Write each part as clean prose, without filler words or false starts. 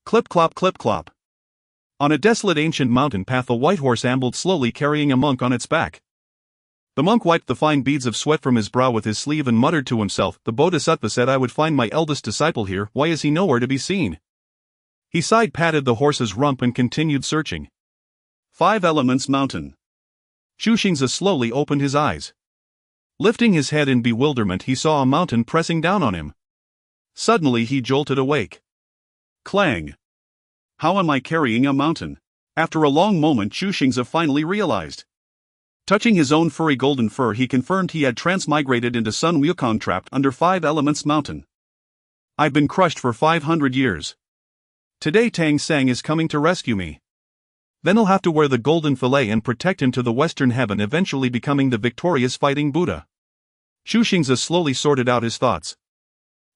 Clip-clop clip-clop. On a desolate ancient mountain path a white horse ambled slowly carrying a monk on its back. The monk wiped the fine beads of sweat from his brow with his sleeve and muttered to himself, "The Bodhisattva said I would find my eldest disciple here, why is he nowhere to be seen?" He sighed, patted the horse's rump and continued searching. 5 Elements Mountain. Chu Xingze slowly opened his eyes. Lifting his head in bewilderment, he saw a mountain pressing down on him. Suddenly he jolted awake. Clang! How am I carrying a mountain? After a long moment, Chu Xingze finally realized. Touching his own furry golden fur, he confirmed he had transmigrated into Sun Wukong, trapped under 5 Elements Mountain. I've been crushed for 500 years. Today Tang Sang is coming to rescue me. Then I'll have to wear the golden fillet and protect him to the Western Heaven, eventually becoming the victorious fighting Buddha. Chu Xingze slowly sorted out his thoughts.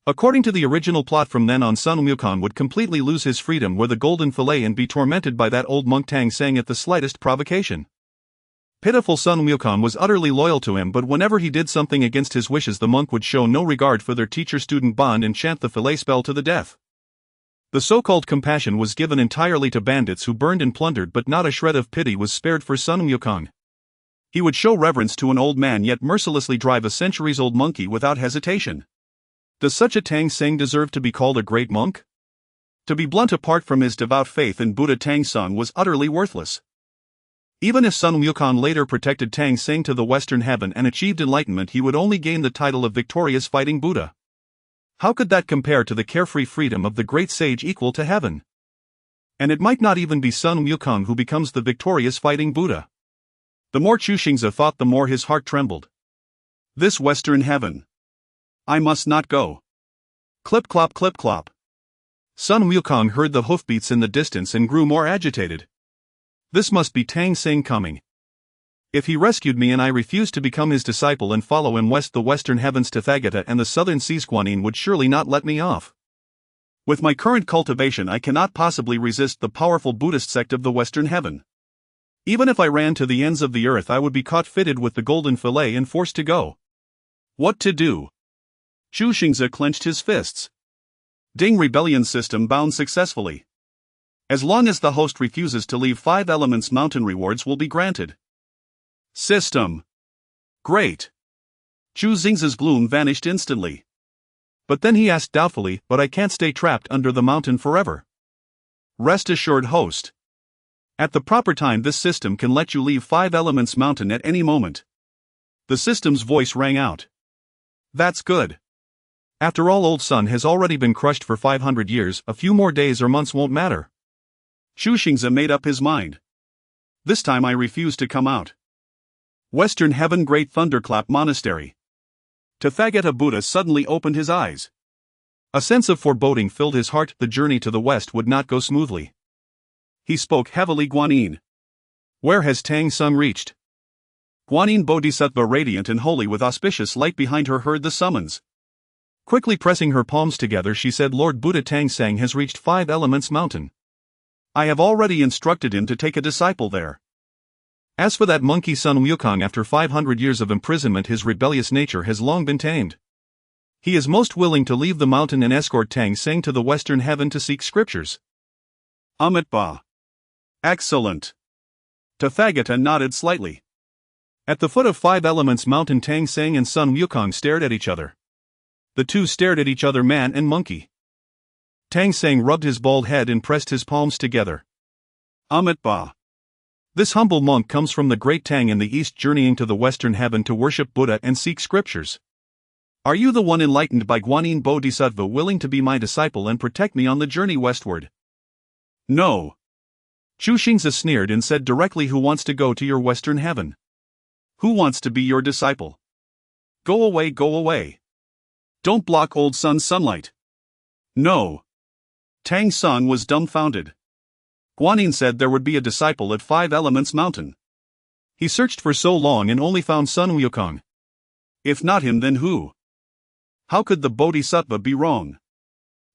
According to the original plot, from then on Sun Wukong would completely lose his freedom, wear the golden fillet, and be tormented by that old monk Tang Sang at the slightest provocation. Pitiful Sun Wukong was utterly loyal to him, but whenever he did something against his wishes, the monk would show no regard for their teacher-student bond and chant the fillet spell to the death. The so-called compassion was given entirely to bandits who burned and plundered, but not a shred of pity was spared for Sun Wukong. He would show reverence to an old man, yet mercilessly drive a centuries-old monkey without hesitation. Does such a Tang Sang deserve to be called a great monk? To be blunt, apart from his devout faith in Buddha, Tang Sang was utterly worthless. Even if Sun Wukong later protected Tang Sang to the Western Heaven and achieved enlightenment, he would only gain the title of victorious fighting Buddha. How could that compare to the carefree freedom of the great sage equal to heaven? And it might not even be Sun Wukong who becomes the victorious fighting Buddha. The more Chu Xingze thought, the more his heart trembled. This Western Heaven. I must not go. Clip-clop clip-clop. Sun Wukong heard the hoofbeats in the distance and grew more agitated. This must be Tang Sang coming. If he rescued me and I refused to become his disciple and follow him west, the Western Heavens Tathagata and the Southern Seas Guanyin would surely not let me off. With my current cultivation, I cannot possibly resist the powerful Buddhist sect of the Western Heaven. Even if I ran to the ends of the earth, I would be caught fitted with the golden fillet and forced to go. What to do? Chu Xingze clenched his fists. Ding! Rebellion system bound successfully. As long as the host refuses to leave, 5 Elements Mountain rewards will be granted. System. Great. Chu Xingze's gloom vanished instantly. But then he asked doubtfully, "But I can't stay trapped under the mountain forever." Rest assured, host. At the proper time, this system can let you leave 5 Elements Mountain at any moment. The system's voice rang out. That's good. After all, old Sun has already been crushed for 500 years, a few more days or months won't matter. Chu Xingze made up his mind. This time I refuse to come out. Western Heaven Great Thunderclap Monastery. Tathagata Buddha suddenly opened his eyes. A sense of foreboding filled his heart. The journey to the west would not go smoothly. He spoke heavily. Guanyin. Where has Tang Sang reached? Guanyin, Bodhisattva radiant and holy with auspicious light behind her, heard the summons. Quickly pressing her palms together, she said, "Lord Buddha, Tang Sang has reached 5 Elements Mountain. I have already instructed him to take a disciple there. As for that monkey Sun Wukong, after 500 years of imprisonment, his rebellious nature has long been tamed. He is most willing to leave the mountain and escort Tang Sang to the Western Heaven to seek scriptures." Amitabha. Excellent. Tathagata nodded slightly. At the foot of 5 Elements Mountain, Tang Sang and Sun Wukong stared at each other. The two stared at each other, man and monkey. Tang Sang rubbed his bald head and pressed his palms together. Amitabha. This humble monk comes from the great Tang in the east, journeying to the Western Heaven to worship Buddha and seek scriptures. Are you the one enlightened by Guanyin Bodhisattva, willing to be my disciple and protect me on the journey westward? No. Chu Xingze sneered and said directly, "Who wants to go to your Western Heaven? Who wants to be your disciple? Go away, go away. Don't block old Sun's sunlight." No. Tang Sang was dumbfounded. Guanyin said there would be a disciple at 5 Elements Mountain. He searched for so long and only found Sun Wukong. If not him, then who? How could the Bodhisattva be wrong?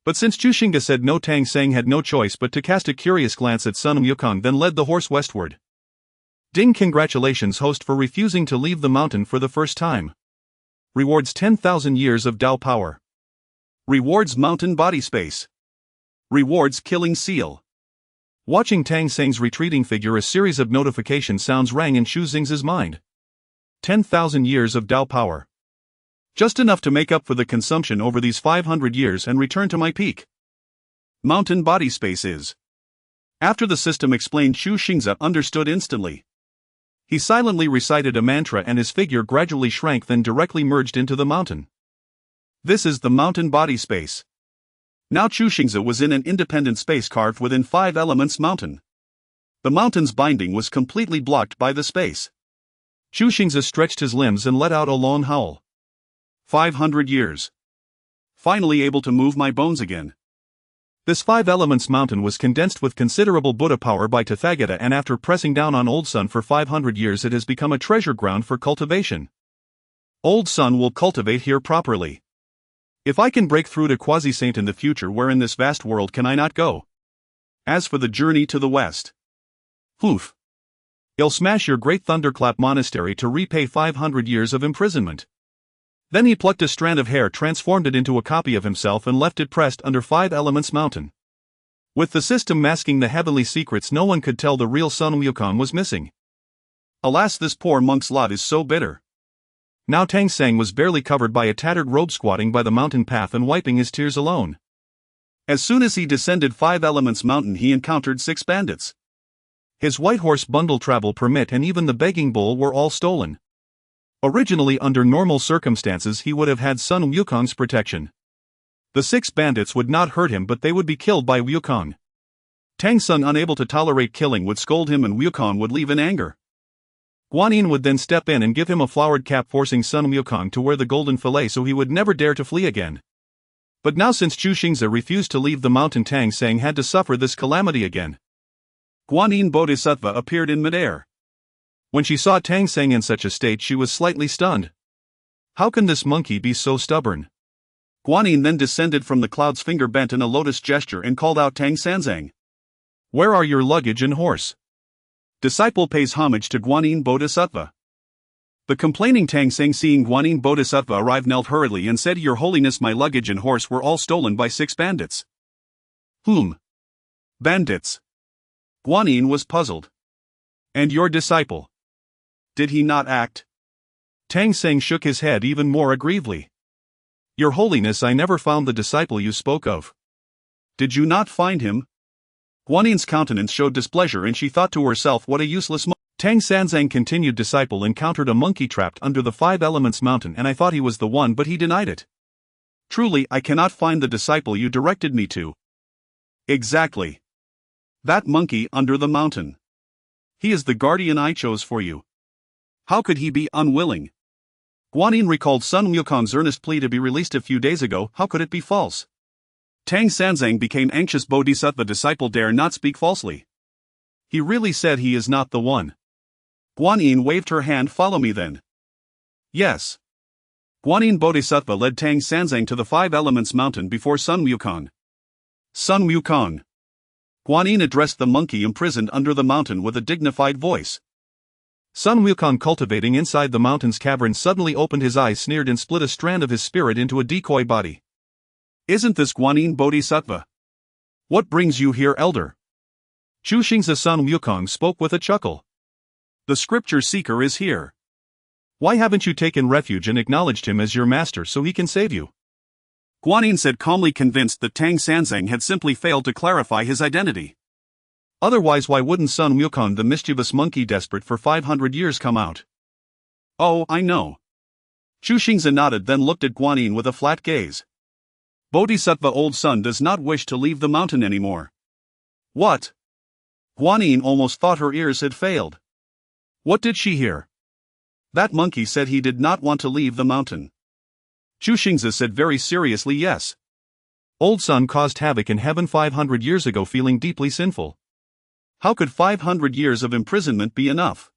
But since Chu Xingze said no, Tang Sang had no choice but to cast a curious glance at Sun Wukong, then led the horse westward. Ding! Congratulations, host, for refusing to leave the mountain for the first time. Rewards 10,000 years of Tao power. Rewards mountain body space. Rewards killing seal. Watching Tang Seng's retreating figure, a series of notification sounds rang in Chu Xingze's mind. 10,000 years of Dao power. Just enough to make up for the consumption over these 500 years and return to my peak. Mountain body space is. After the system explained, Chu Xingze understood instantly. He silently recited a mantra and his figure gradually shrank, then directly merged into the mountain. This is the mountain body space. Now Chu Xingze was in an independent space carved within 5 elements mountain. The mountain's binding was completely blocked by the space. Chu Xingze stretched his limbs and let out a long howl. 500 years. Finally able to move my bones again. This 5 elements mountain was condensed with considerable Buddha power by Tathagata, and after pressing down on Old Sun for 500 years it has become a treasure ground for cultivation. Old Sun will cultivate here properly. If I can break through to quasi-saint in the future, where in this vast world can I not go? As for the journey to the west. Hoof. I'll smash your great thunderclap monastery to repay 500 years of imprisonment. Then he plucked a strand of hair, transformed it into a copy of himself, and left it pressed under 5 elements mountain. With the system masking the heavenly secrets, no one could tell the real Sun Wukong was missing. Alas, this poor monk's lot is so bitter. Now Tang Seng was barely covered by a tattered robe, squatting by the mountain path and wiping his tears alone. As soon as he descended 5 elements mountain, he encountered 6 bandits. His white horse, bundle, travel permit, and even the begging bowl were all stolen. Originally, under normal circumstances, he would have had Sun Wukong's protection. The 6 bandits would not hurt him, but they would be killed by Wukong. Tang Seng, unable to tolerate killing, would scold him and Wukong would leave in anger. Guanyin would then step in and give him a flowered cap, forcing Sun Wukong to wear the golden fillet so he would never dare to flee again. But now, since Chu Xingze refused to leave the mountain, Tang Seng had to suffer this calamity again. Guanyin Bodhisattva appeared in midair. When she saw Tang Seng in such a state, she was slightly stunned. How can this monkey be so stubborn? Guanyin then descended from the clouds, finger bent in a lotus gesture, and called out, Tang Sanzang. Where are your luggage and horse? Disciple pays homage to Guanyin Bodhisattva. The complaining Tang Seng, seeing Guanyin Bodhisattva arrive, knelt hurriedly and said, Your Holiness, my luggage and horse were all stolen by 6 bandits. Whom? Bandits. Guanyin was puzzled. And your disciple? Did he not act? Tang Seng shook his head even more aggrievedly. Your Holiness, I never found the disciple you spoke of. Did you not find him? Guanyin's countenance showed displeasure, and she thought to herself, what a useless monkey. Tang Sanzang continued, Disciple encountered a monkey trapped under the 5 elements mountain, and I thought he was the one, but he denied it. Truly, I cannot find the disciple you directed me to. Exactly. That monkey under the mountain. He is the guardian I chose for you. How could he be unwilling? Guanyin recalled Sun Wukong's earnest plea to be released a few days ago. How could it be false? Tang Sanzang became anxious. Bodhisattva disciple dare not speak falsely. He really said he is not the one. Guanyin waved her hand. Follow me then. Yes. Guanyin Bodhisattva led Tang Sanzang to the 5 elements mountain before Sun Wukong. Sun Wukong. Guanyin addressed the monkey imprisoned under the mountain with a dignified voice. Sun Wukong, cultivating inside the mountain's cavern, suddenly opened his eyes, sneered, and split a strand of his spirit into a decoy body. Isn't this Guanyin Bodhisattva? What brings you here, elder? Chu Xingze. Sun Wukong spoke with a chuckle. The scripture seeker is here. Why haven't you taken refuge and acknowledged him as your master so he can save you? Guanyin said calmly, convinced that Tang Sanzang had simply failed to clarify his identity. Otherwise, why wouldn't Sun Wukong, the mischievous monkey desperate for 500 years, come out? Oh, I know. Chu Xingze nodded, then looked at Guanyin with a flat gaze. Bodhisattva Old Sun does not wish to leave the mountain anymore. What? Guanyin almost thought her ears had failed. What did she hear? That monkey said he did not want to leave the mountain. Chu Xingze said very seriously, yes. Old Sun caused havoc in heaven 500 years ago, feeling deeply sinful. How could 500 years of imprisonment be enough?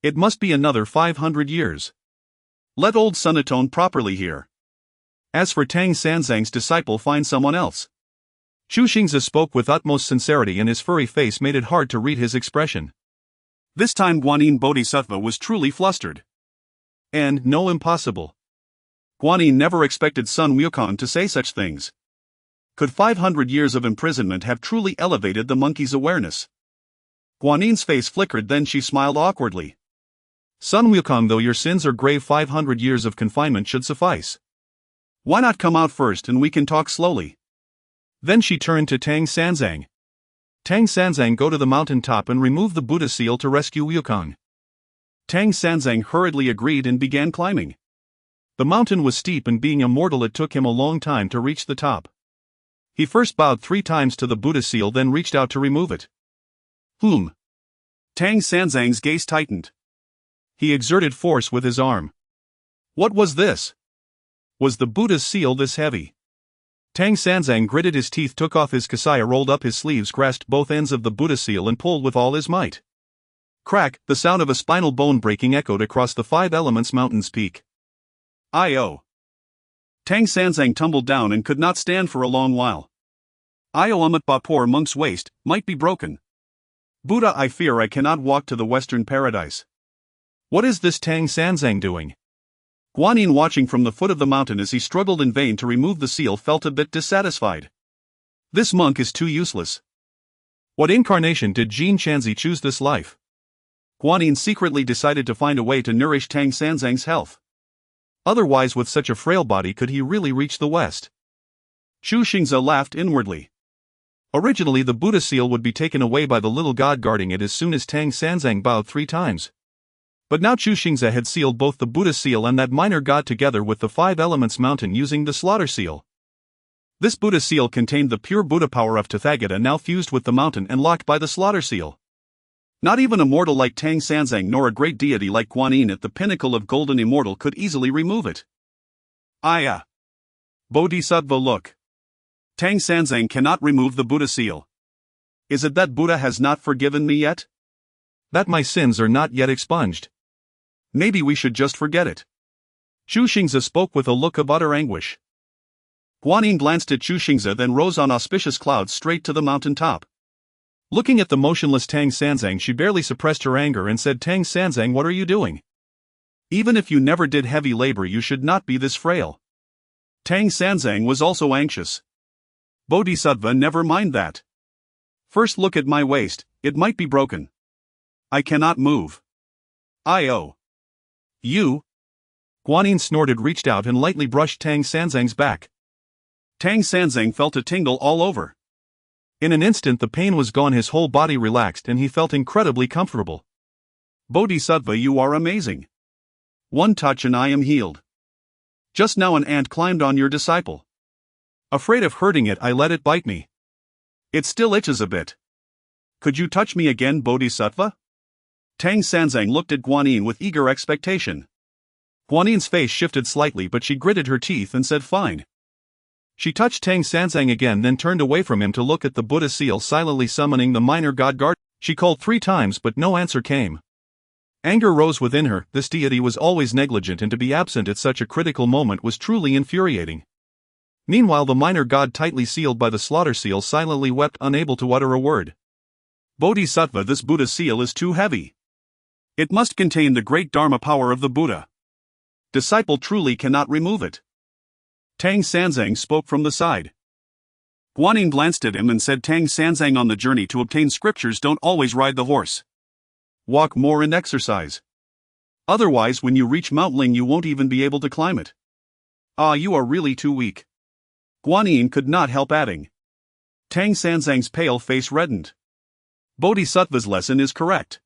It must be another 500 years. Let Old Sun atone properly here. As for Tang Sanzang's disciple, find someone else. Chu Xingze spoke with utmost sincerity, and his furry face made it hard to read his expression. This time Guanyin Bodhisattva was truly flustered. And no, impossible. Guanyin never expected Sun Wukong to say such things. Could 500 years of imprisonment have truly elevated the monkey's awareness? Guanin's face flickered, then she smiled awkwardly. Sun Wukong, though your sins are grave, 500 years of confinement should suffice. Why not come out first and we can talk slowly? Then she turned to Tang Sanzang. Tang Sanzang, go to the mountain top and remove the Buddha seal to rescue Wukong. Tang Sanzang hurriedly agreed and began climbing. The mountain was steep, and being immortal, it took him a long time to reach the top. He first bowed 3 times to the Buddha seal, then reached out to remove it. Tang Sanzang's gaze tightened. He exerted force with his arm. What was this? Was the Buddha's seal this heavy? Tang Sanzang gritted his teeth, took off his kasaya, rolled up his sleeves, grasped both ends of the Buddha seal and pulled with all his might. Crack, the sound of a spinal bone breaking echoed across the 5 Elements mountain's peak. I.O. Tang Sanzang tumbled down and could not stand for a long while. I.O. Amat poor monk's waist might be broken. Buddha, I fear I cannot walk to the western paradise. What is this Tang Sanzang doing? Guanyin, watching from the foot of the mountain as he struggled in vain to remove the seal, felt a bit dissatisfied. This monk is too useless. What incarnation did Jin Chanzi choose this life? Guanyin secretly decided to find a way to nourish Tang Sanzang's health. Otherwise, with such a frail body, could he really reach the west? Chu Xingze laughed inwardly. Originally, the Buddha seal would be taken away by the little god guarding it as soon as Tang Sanzang bowed 3 times. But now Chu Xingze had sealed both the Buddha seal and that minor god together with the 5 Elements mountain using the slaughter seal. This Buddha seal contained the pure Buddha power of Tathagata, now fused with the mountain and locked by the slaughter seal. Not even a mortal like Tang Sanzang nor a great deity like Guanyin at the pinnacle of golden immortal could easily remove it. Bodhisattva, look. Tang Sanzang cannot remove the Buddha seal. Is it that Buddha has not forgiven me yet? That my sins are not yet expunged? Maybe we should just forget it. Chu Xingze spoke with a look of utter anguish. Guanyin glanced at Chu Xingze, then rose on auspicious clouds straight to the mountain top. Looking at the motionless Tang Sanzang, she barely suppressed her anger and said, Tang Sanzang, what are you doing? Even if you never did heavy labor, you should not be this frail. Tang Sanzang was also anxious. Bodhisattva, never mind that. First look at my waist, it might be broken. I cannot move. I.O. You? Guanyin snorted, reached out and lightly brushed Tang Sanzang's back. Tang Sanzang felt a tingle all over. In an instant the pain was gone, his whole body relaxed and he felt incredibly comfortable. Bodhisattva, you are amazing. One touch and I am healed. Just now an ant climbed on your disciple. Afraid of hurting it, I let it bite me. It still itches a bit. Could you touch me again, Bodhisattva? Tang Sanzang looked at Guanyin with eager expectation. Guanyin's face shifted slightly, but she gritted her teeth and said fine. She touched Tang Sanzang again, then turned away from him to look at the Buddha seal, silently summoning the minor god guard. She called 3 times, but no answer came. Anger rose within her. This deity was always negligent, and to be absent at such a critical moment was truly infuriating. Meanwhile, the minor god, tightly sealed by the slaughter seal, silently wept, unable to utter a word. Bodhisattva, this Buddha seal is too heavy. It must contain the great Dharma power of the Buddha. Disciple truly cannot remove it. Tang Sanzang spoke from the side. Guanyin glanced at him and said, Tang Sanzang, on the journey to obtain scriptures, don't always ride the horse. Walk more and exercise. Otherwise, when you reach Mount Ling, you won't even be able to climb it. You are really too weak. Guanyin could not help adding. Tang Sanzang's pale face reddened. Bodhisattva's lesson is correct.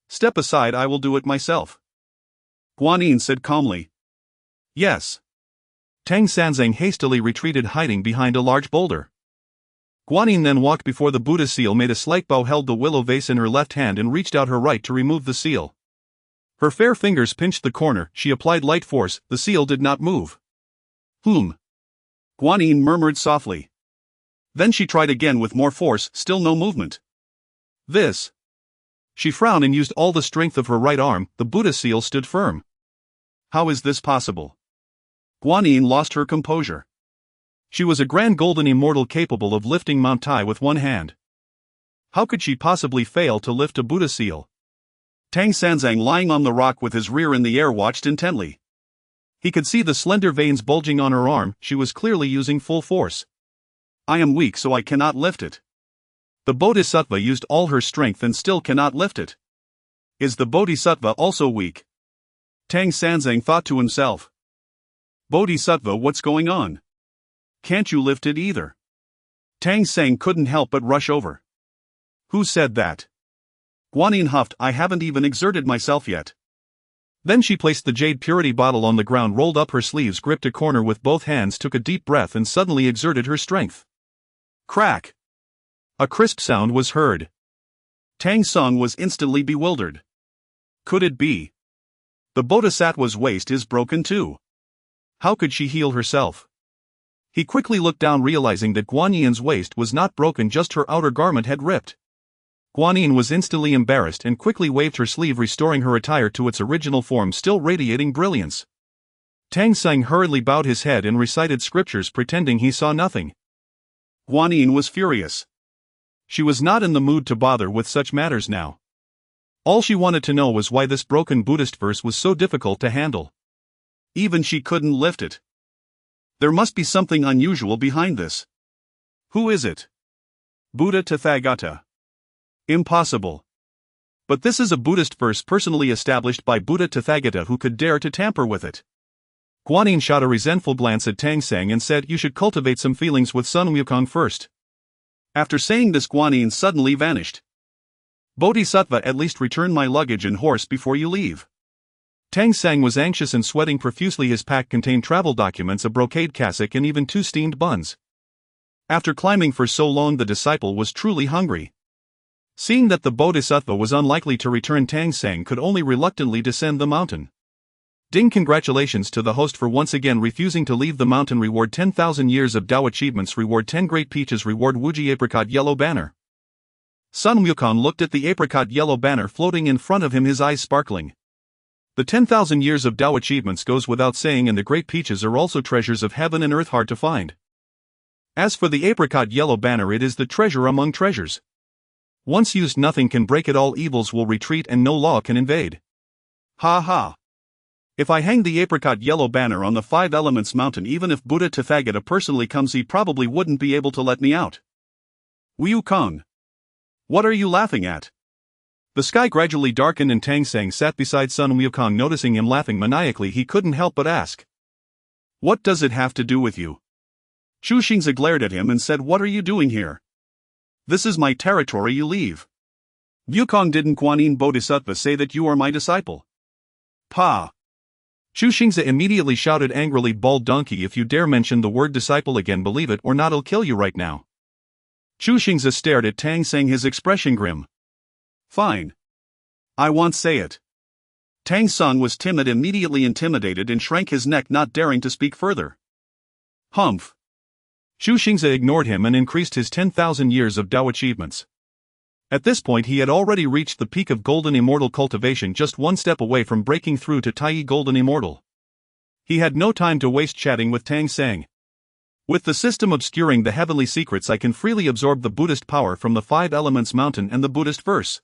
Step aside, I will do it myself. Guanyin said calmly. Yes. Tang Sanzang hastily retreated, hiding behind a large boulder. Guanyin then walked before the Buddha seal, made a slight bow, held the willow vase in her left hand and reached out her right to remove the seal. Her fair fingers pinched the corner, she applied light force, the seal did not move. Guanyin murmured softly. Then she tried again with more force, still no movement. This. She frowned and used all the strength of her right arm. The Buddha seal stood firm. How is this possible? Guanyin lost her composure. She was a grand golden immortal capable of lifting Mount Tai with one hand. How could she possibly fail to lift a Buddha seal? Tang Sanzang, lying on the rock with his rear in the air, watched intently. He could see the slender veins bulging on her arm. She was clearly using full force. I am weak, so I cannot lift it. The Bodhisattva used all her strength and still cannot lift it. Is the Bodhisattva also weak? Tang Sanzang thought to himself. Bodhisattva, what's going on? Can't you lift it either? Tang Sang couldn't help but rush over. Who said that? Guanyin huffed, I haven't even exerted myself yet. Then she placed the jade purity bottle on the ground, rolled up her sleeves, gripped a corner with both hands, took a deep breath and suddenly exerted her strength. Crack! A crisp sound was heard. Tang Song was instantly bewildered. Could it be? The Bodhisattva's waist is broken too. How could she heal herself? He quickly looked down, realizing that Guanyin's waist was not broken, just her outer garment had ripped. Guanyin was instantly embarrassed and quickly waved her sleeve, restoring her attire to its original form, still radiating brilliance. Tang Sang hurriedly bowed his head and recited scriptures, pretending he saw nothing. Guanyin was furious. She was not in the mood to bother with such matters now. All she wanted to know was why this broken Buddhist verse was so difficult to handle. Even she couldn't lift it. There must be something unusual behind this. Who is it? Buddha Tathagata. Impossible. But this is a Buddhist verse personally established by Buddha Tathagata. Who could dare to tamper with it? Guanyin shot a resentful glance at Tang Sang and said, you should cultivate some feelings with Sun Wukong first. After saying this, Guanyin suddenly vanished. Bodhisattva, at least return my luggage and horse before you leave. Tang Sang was anxious and sweating profusely. His pack contained travel documents, a brocade cassock and even 2 steamed buns. After climbing for so long, the disciple was truly hungry. Seeing that the Bodhisattva was unlikely to return, Tang Sang could only reluctantly descend the mountain. Ding! Congratulations to the host for once again refusing to leave the mountain. Reward 10,000 years of Dao achievements. Reward 10 great peaches. Reward Wuji apricot yellow banner. Sun Wukong looked at the apricot yellow banner floating in front of him, his eyes sparkling. The 10,000 years of Dao achievements goes without saying, and the great peaches are also treasures of heaven and earth, hard to find. As for the apricot yellow banner, it is the treasure among treasures. Once used, nothing can break it. All evils will retreat and no law can invade. Ha ha! If I hang the apricot yellow banner on the 5 Elements mountain, even if Buddha Tathagata personally comes, he probably wouldn't be able to let me out. Wukong. What are you laughing at? The sky gradually darkened and Tang Sang sat beside Sun Wukong. Noticing him laughing maniacally, he couldn't help but ask. What does it have to do with you? Chu Xingze glared at him and said, what are you doing here? This is my territory, you leave. Wukong, didn't Guanyin Bodhisattva say that you are my disciple? Pa! Chu Xingze immediately shouted angrily, bald donkey, if you dare mention the word disciple again, believe it or not, I'll kill you right now. Chu Xingze stared at Tang Sang, his expression grim. Fine. I won't say it. Tang Sang was timid, immediately intimidated, and shrank his neck, not daring to speak further. Humph. Chu Xingze ignored him and increased his 10,000 years of Dao achievements. At this point he had already reached the peak of Golden Immortal cultivation, just one step away from breaking through to Tai Golden Immortal. He had no time to waste chatting with Tang Sang. With the system obscuring the heavenly secrets, I can freely absorb the Buddhist power from the 5 Elements mountain and the Buddhist verse.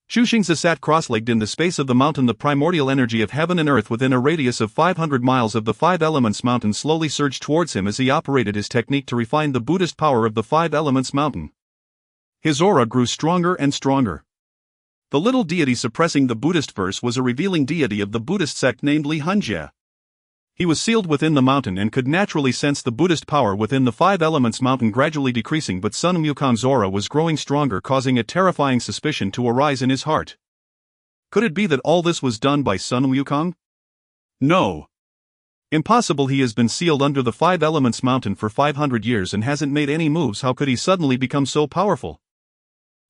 Chu Xingze sat cross-legged in the space of the mountain. The primordial energy of heaven and earth within a radius of 500 miles of the 5 Elements mountain slowly surged towards him as he operated his technique to refine the Buddhist power of the 5 Elements mountain. His aura grew stronger and stronger. The little deity suppressing the Buddhist verse was a revealing deity of the Buddhist sect named Li Hunjie. He was sealed within the mountain and could naturally sense the Buddhist power within the 5 Elements mountain gradually decreasing, but Sun Wukong's aura was growing stronger, causing a terrifying suspicion to arise in his heart. Could it be that all this was done by Sun Wukong? No. Impossible, he has been sealed under the 5 Elements mountain for 500 years and hasn't made any moves. How could he suddenly become so powerful?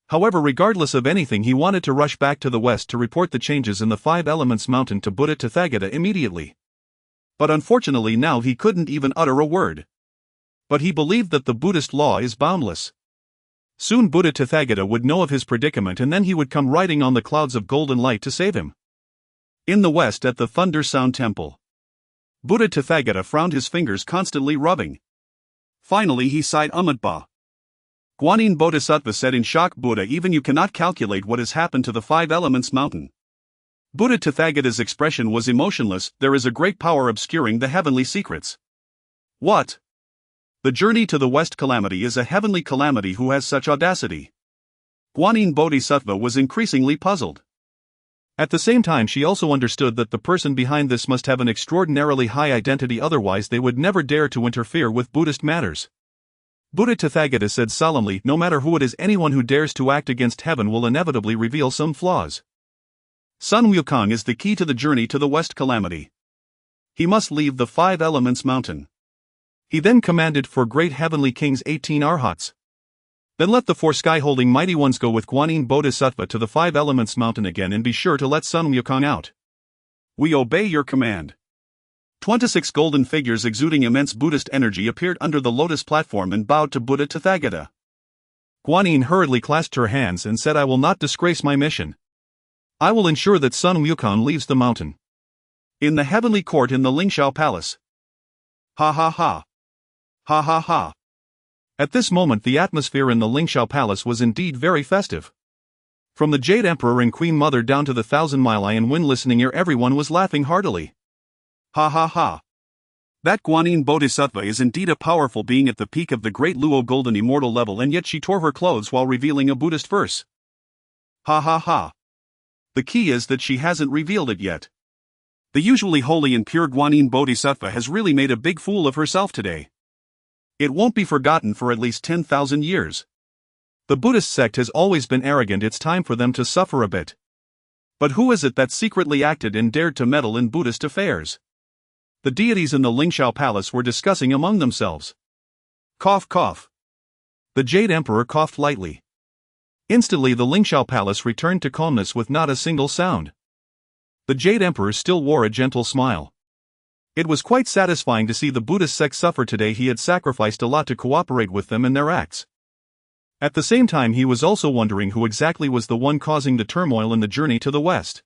However, regardless of anything, he wanted to rush back to the west to report the changes in the 5 Elements mountain to Buddha Tathagata immediately. But unfortunately now he couldn't even utter a word. But he believed that the Buddhist law is boundless. Soon Buddha Tathagata would know of his predicament, and then he would come riding on the clouds of golden light to save him. In the west, at the Thunder Sound Temple, Buddha Tathagata frowned, his fingers constantly rubbing. Finally he sighed, Ba. Guanyin Bodhisattva said in shock, Buddha, even you cannot calculate what has happened to the 5 Elements mountain. Buddha Tathagata's expression was emotionless. There is a great power obscuring the heavenly secrets. What? The journey to the West calamity is a heavenly calamity. Who has such audacity? Guanyin Bodhisattva was increasingly puzzled. At the same time, she also understood that the person behind this must have an extraordinarily high identity, otherwise they would never dare to interfere with Buddhist matters. Buddha Tathagata said solemnly, no matter who it is, anyone who dares to act against heaven will inevitably reveal some flaws. Sun Wukong is the key to the journey to the West calamity. He must leave the 5 elements mountain. He then commanded for great heavenly kings 18 arhats. Then let the 4 sky-holding mighty ones go with Guanyin Bodhisattva to the 5 elements mountain again, and be sure to let Sun Wukong out. We obey your command. 26 golden figures exuding immense Buddhist energy appeared under the lotus platform and bowed to Buddha Tathagata. Guanyin hurriedly clasped her hands and said, I will not disgrace my mission. I will ensure that Sun Wukong leaves the mountain. In the heavenly court in the Lingshao Palace. Ha ha ha. Ha ha ha. At this moment the atmosphere in the Lingshao Palace was indeed very festive. From the Jade Emperor and Queen Mother down to the 1,000-mile eye and wind listening ear, everyone was laughing heartily. Ha ha ha. That Guanyin Bodhisattva is indeed a powerful being at the peak of the great Luo golden immortal level, and yet she tore her clothes while revealing a Buddhist verse. Ha ha ha. The key is that she hasn't revealed it yet. The usually holy and pure Guanyin Bodhisattva has really made a big fool of herself today. It won't be forgotten for at least 10,000 years. The Buddhist sect has always been arrogant, it's time for them to suffer a bit. But who is it that secretly acted and dared to meddle in Buddhist affairs? The deities in the Lingshao Palace were discussing among themselves. Cough cough. The Jade Emperor coughed lightly. Instantly the Lingshao Palace returned to calmness with not a single sound. The Jade Emperor still wore a gentle smile. It was quite satisfying to see the Buddhist sect suffer today. He had sacrificed a lot to cooperate with them in their acts. At the same time, he was also wondering who exactly was the one causing the turmoil in the journey to the West.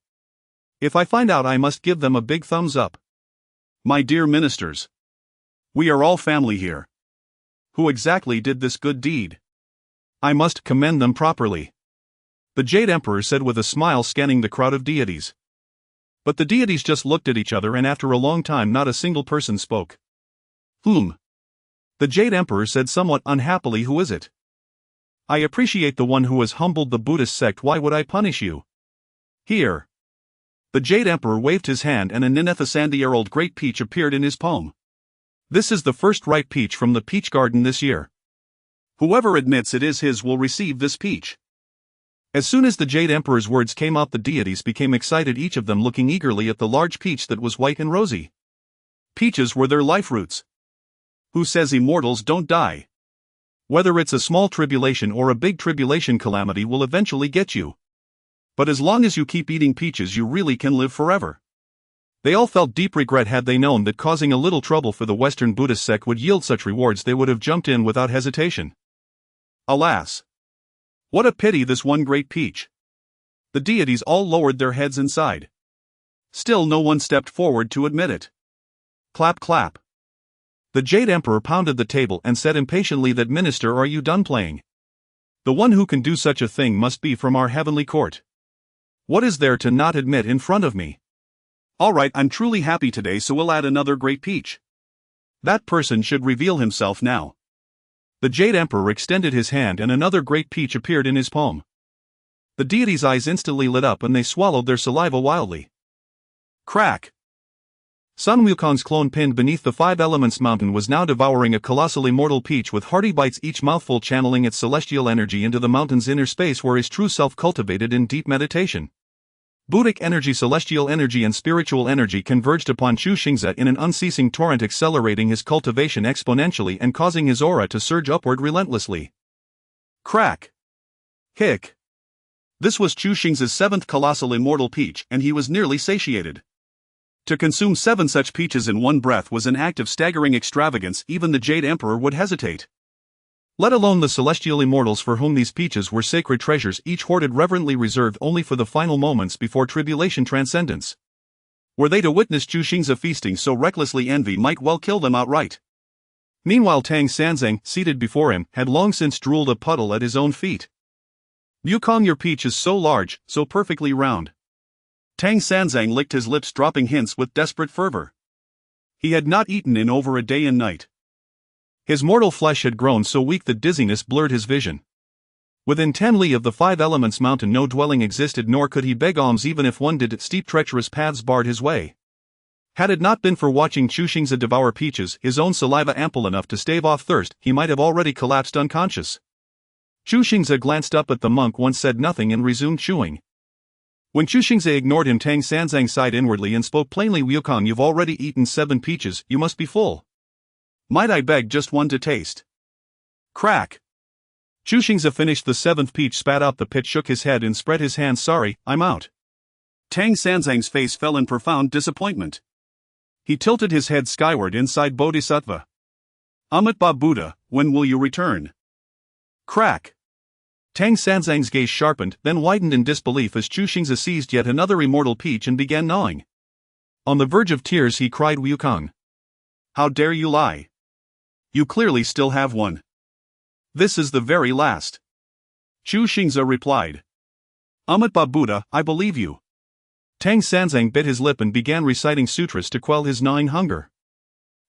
If I find out, I must give them a big thumbs up. My dear ministers. We are all family here. Who exactly did this good deed? I must commend them properly. The Jade Emperor said with a smile, scanning the crowd of deities. But the deities just looked at each other, and after a long time not a single person spoke. Whom? The Jade Emperor said somewhat unhappily, who is it? I appreciate the one who has humbled the Buddhist sect. Why would I punish you? Here. The Jade Emperor waved his hand, and a Ninetha-year-old great peach appeared in his palm. This is the first ripe peach from the peach garden this year. Whoever admits it is his will receive this peach. As soon as the Jade Emperor's words came out, the deities became excited, each of them looking eagerly at the large peach that was white and rosy. Peaches were their life roots. Who says immortals don't die? Whether it's a small tribulation or a big tribulation, calamity will eventually get you. But as long as you keep eating peaches, you really can live forever. They all felt deep regret. Had they known that causing a little trouble for the Western Buddhist sect would yield such rewards, they would have jumped in without hesitation. Alas! What a pity, this one great peach. The deities all lowered their heads and sighed. Still no one stepped forward to admit it. Clap clap. The Jade Emperor pounded the table and said impatiently, that minister, are you done playing? The one who can do such a thing must be from our heavenly court. What is there to not admit in front of me? Alright, I'm truly happy today, so we'll add another great peach. That person should reveal himself now. The Jade Emperor extended his hand, and another great peach appeared in his palm. The deities' eyes instantly lit up, and they swallowed their saliva wildly. Crack! Sun Wukong's clone, pinned beneath the 5 elements mountain, was now devouring a colossal immortal peach with hearty bites, each mouthful channeling its celestial energy into the mountain's inner space, where his true self cultivated in deep meditation. Buddhic energy, celestial energy, and spiritual energy converged upon Chu Xingze in an unceasing torrent, accelerating his cultivation exponentially and causing his aura to surge upward relentlessly. Crack! Hick! This was Chu Xingze's 7th colossal immortal peach, and he was nearly satiated. To consume 7 such peaches in one breath was an act of staggering extravagance. Even the Jade Emperor would hesitate. Let alone the celestial immortals for whom these peaches were sacred treasures, each hoarded reverently, reserved only for the final moments before tribulation transcendence. Were they to witness Chu Xingze feasting so recklessly, envy might well kill them outright. Meanwhile, Tang Sanzang, seated before him, had long since drooled a puddle at his own feet. Wukong, your peach is so large, so perfectly round. Tang Sanzang licked his lips, dropping hints with desperate fervor. He had not eaten in over a day and night. His mortal flesh had grown so weak that dizziness blurred his vision. Within 10 li of the Five Elements mountain no dwelling existed, nor could he beg alms even if one did. Steep treacherous paths barred his way. Had it not been for watching Chu Xingze devour peaches, his own saliva ample enough to stave off thirst, he might have already collapsed unconscious. Chu Xingze glanced up at the monk, once said nothing and resumed chewing. When Chu Xingze ignored him, Tang Sanzang sighed inwardly and spoke plainly. Wukong, you've already eaten 7 peaches, you must be full. Might I beg just one to taste? Crack. Chu Xingze finished the 7th peach, spat out the pit, shook his head and spread his hands. Sorry, I'm out. Tang Sanzang's face fell in profound disappointment. He tilted his head skyward inside Bodhisattva. Amitabha Buddha, when will you return? Crack. Tang Sanzang's gaze sharpened, then widened in disbelief as Chu Xingze seized yet another immortal peach and began gnawing. On the verge of tears, he cried, Wukong, how dare you lie? You clearly still have one. This is the very last. Chu Xingze replied. Amitabha Buddha, I believe you. Tang Sanzang bit his lip and began reciting sutras to quell his gnawing hunger.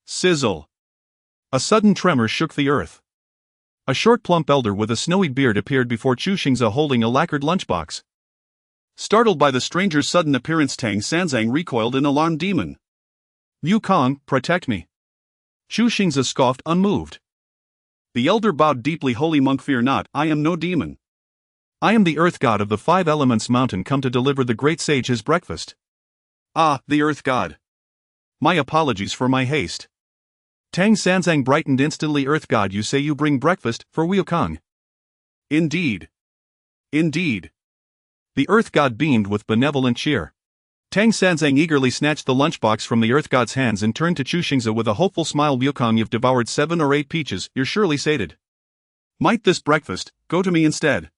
Sizzle. A sudden tremor shook the earth. A short plump elder with a snowy beard appeared before Chu Xingze holding a lacquered lunchbox. Startled by the stranger's sudden appearance, Tang Sanzang recoiled in alarm. Demon. Wukong, protect me. Chu Xingze scoffed, unmoved. The elder bowed deeply. Holy monk, fear not, I am no demon. I am the earth god of the Five Elements mountain, come to deliver the great sage his breakfast. Ah, the earth god. My apologies for my haste. Tang Sanzang brightened instantly. Earth god, you say you bring breakfast for Wukong? Indeed. Indeed. The earth god beamed with benevolent cheer. Tang Sanzang eagerly snatched the lunchbox from the earth god's hands and turned to Chu Xingze with a hopeful smile. Wukong, you've devoured 7 or 8 peaches, you're surely sated. Might this breakfast go to me instead?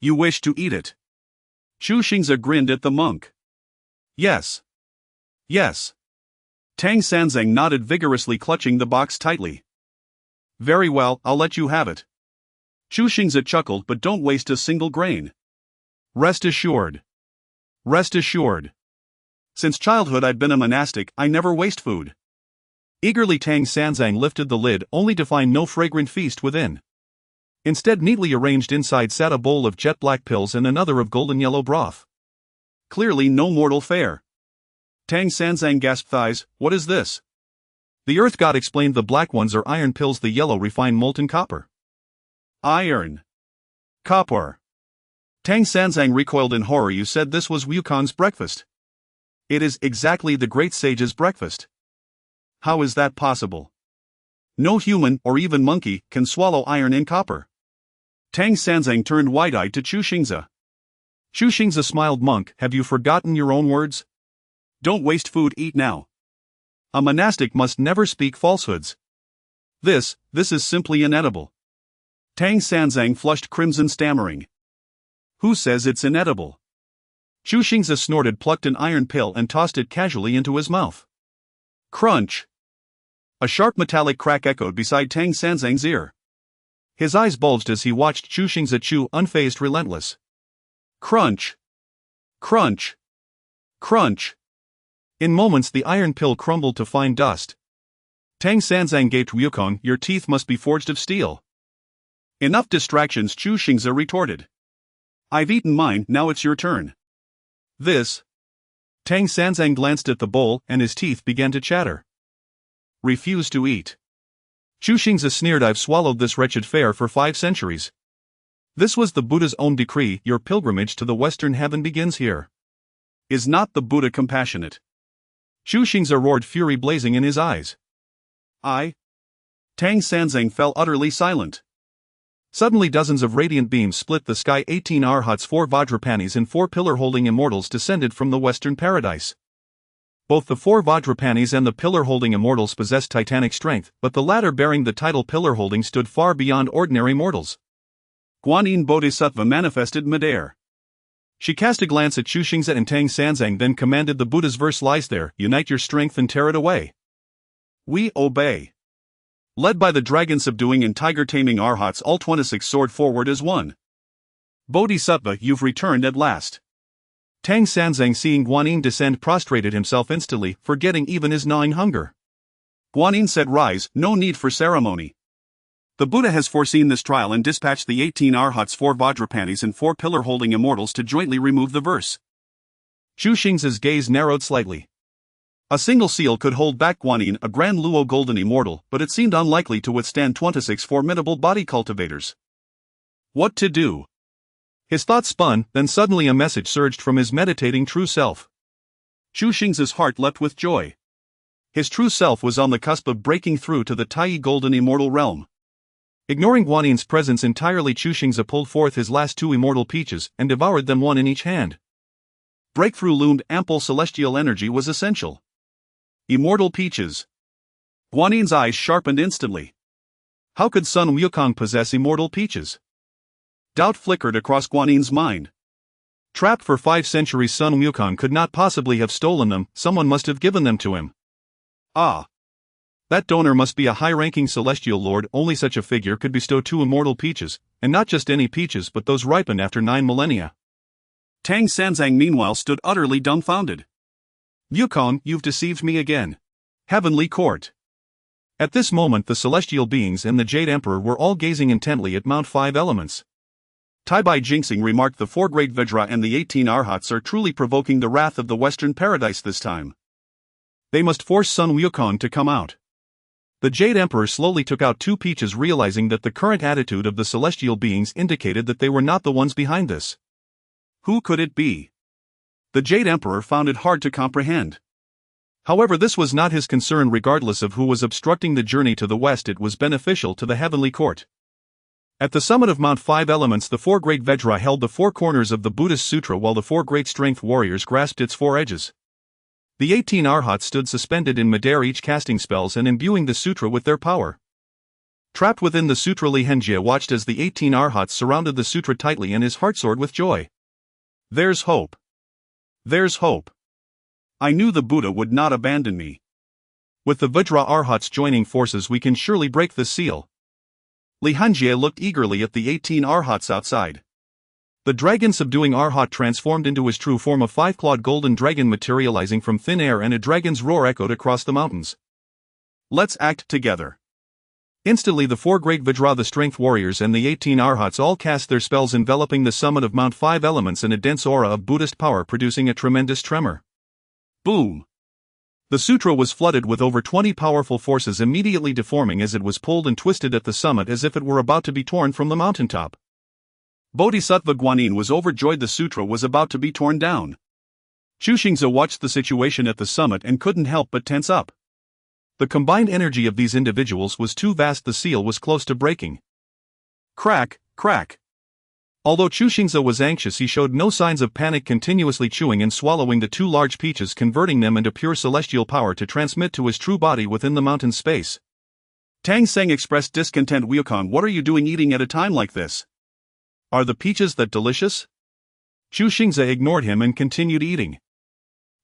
You wish to eat it? Chu Xingze grinned at the monk. Yes. Yes. Tang Sanzang nodded vigorously, clutching the box tightly. Very well, I'll let you have it. Chu Xingze chuckled, but don't waste a single grain. Rest assured. Rest assured. Since childhood I've been a monastic, I never waste food. Eagerly Tang Sanzang lifted the lid, only to find no fragrant feast within. Instead, neatly arranged inside sat a bowl of jet black pills and another of golden yellow broth. Clearly no mortal fare. Tang Sanzang gasped. Thighs, what is this? The earth god explained. The black ones are iron pills, the yellow refined molten copper. Iron. Copper. Tang Sanzang recoiled in horror. You said this was Wukong's breakfast. It is exactly the great sage's breakfast. How is that possible? No human, or even monkey, can swallow iron and copper. Tang Sanzang turned wide-eyed to Chu Xingze. Chu Xingze smiled. Monk, have you forgotten your own words? Don't waste food, eat now. A monastic must never speak falsehoods. This is simply inedible. Tang Sanzang flushed crimson, stammering. Who says it's inedible? Chu Xingze snorted, plucked an iron pill and tossed it casually into his mouth. Crunch. A sharp metallic crack echoed beside Tang Sanzang's ear. His eyes bulged as he watched Chu Xingze chew, unfazed, relentless. Crunch. Crunch. Crunch. In moments the iron pill crumbled to fine dust. Tang Sanzang gaped. Wukong, your teeth must be forged of steel. Enough distractions, Chu Xingze retorted. I've eaten mine, now it's your turn. This. Tang Sanzang glanced at the bowl and his teeth began to chatter. Refuse to eat. Chu Xingze sneered. I've swallowed this wretched fare for 5 centuries. This was the Buddha's own decree. Your pilgrimage to the Western heaven begins here. Is not the Buddha compassionate? Chu Xingze roared, fury blazing in his eyes. Tang Sanzang fell utterly silent. Suddenly dozens of radiant beams split the sky. 18 arhats, 4 vajrapanis and 4 pillar-holding immortals descended from the Western paradise. Both the 4 vajrapanis and the pillar-holding immortals possessed titanic strength, but the latter, bearing the title pillar-holding, stood far beyond ordinary mortals. Guanyin Bodhisattva manifested midair. She cast a glance at Chu Xingze and Tang Sanzang, then commanded. The Buddha's verse lies there, unite your strength and tear it away. We obey. Led by the dragon subduing and tiger taming arhats, all 26 soared forward as one. Bodhisattva, you've returned at last. Tang Sanzang, seeing Guanyin descend, prostrated himself instantly, forgetting even his gnawing hunger. Guanyin said, rise, no need for ceremony. The Buddha has foreseen this trial and dispatched the 18 arhats, 4 vajrapantis and 4 pillar-holding immortals to jointly remove the verse. Chu Xingze's gaze narrowed slightly. A single seal could hold back Guanyin, a grand Luo golden immortal, but it seemed unlikely to withstand 26 formidable body cultivators. What to do? His thoughts spun, then suddenly a message surged from his meditating true self. Chu Xingze's heart leapt with joy. His true self was on the cusp of breaking through to the Tai golden immortal realm. Ignoring Guanyin's presence entirely, Chu Xingze pulled forth his last 2 immortal peaches and devoured them one in each hand. Breakthrough loomed, ample celestial energy was essential. Immortal peaches. Guanyin's eyes sharpened instantly. How could Sun Wukong possess immortal peaches? Doubt flickered across Guanyin's mind. Trapped for 5 centuries, Sun Wukong could not possibly have stolen them, someone must have given them to him. Ah! That donor must be a high-ranking celestial lord. Only such a figure could bestow 2 immortal peaches, and not just any peaches but those ripened after 9 millennia. Tang Sanzang meanwhile stood utterly dumbfounded. Wukong, you've deceived me again. Heavenly Court. At this moment the celestial beings and the Jade Emperor were all gazing intently at Mount 5 Elements. Taibai Jinxing remarked, the 4 great Vajra and the 18 arhats are truly provoking the wrath of the Western Paradise this time. They must force Sun Wukong to come out. The Jade Emperor slowly took out 2 peaches, realizing that the current attitude of the celestial beings indicated that they were not the ones behind this. Who could it be? The Jade Emperor found it hard to comprehend. However, this was not his concern. Regardless of who was obstructing the journey to the west, it was beneficial to the Heavenly Court. At the summit of Mount 5 Elements, the 4 great Vajra held the 4 corners of the Buddhist Sutra, while the 4 great strength warriors grasped its 4 edges. The 18 arhats stood suspended in midair, each casting spells and imbuing the sutra with their power. Trapped within the sutra, Li Hengjie watched as the 18 arhats surrounded the sutra tightly, and his heart soared with joy. There's hope. There's hope. I knew the Buddha would not abandon me. With the Vajra arhats joining forces, we can surely break the seal. Li Hengjie looked eagerly at the 18 arhats outside. The dragon subduing arhat transformed into his true form, a 5-clawed golden dragon materializing from thin air, and a dragon's roar echoed across the mountains. Let's act together. Instantly the 4 great Vajra, the strength warriors and the 18 arhats all cast their spells, enveloping the summit of Mount 5 Elements in a dense aura of Buddhist power, producing a tremendous tremor. Boom! The sutra was flooded with over 20 powerful forces, immediately deforming as it was pulled and twisted at the summit as if it were about to be torn from the mountaintop. Bodhisattva Guanyin was overjoyed. The sutra was about to be torn down. Chu Xingze watched the situation at the summit and couldn't help but tense up. The combined energy of these individuals was too vast. The seal was close to breaking. Crack, crack. Although Chu Xingze was anxious, he showed no signs of panic, continuously chewing and swallowing the 2 large peaches, converting them into pure celestial power to transmit to his true body within the mountain space. Tang Seng expressed discontent. Wukong, what are you doing eating at a time like this? Are the peaches that delicious? Chu Xingze ignored him and continued eating.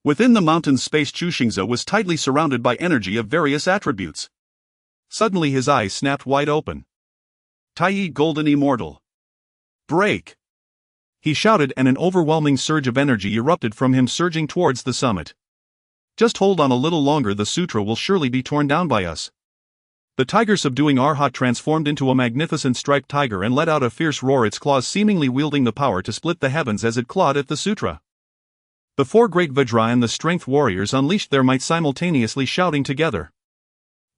Within the mountain space, Chu Xingze was tightly surrounded by energy of various attributes. Suddenly his eyes snapped wide open. Tai Golden Immortal. Break! He shouted, and an overwhelming surge of energy erupted from him, surging towards the summit. Just hold on a little longer, the sutra will surely be torn down by us. The tiger subduing arhat transformed into a magnificent striped tiger and let out a fierce roar, its claws seemingly wielding the power to split the heavens as it clawed at the sutra. The 4 great Vajra and the strength warriors unleashed their might simultaneously, shouting together.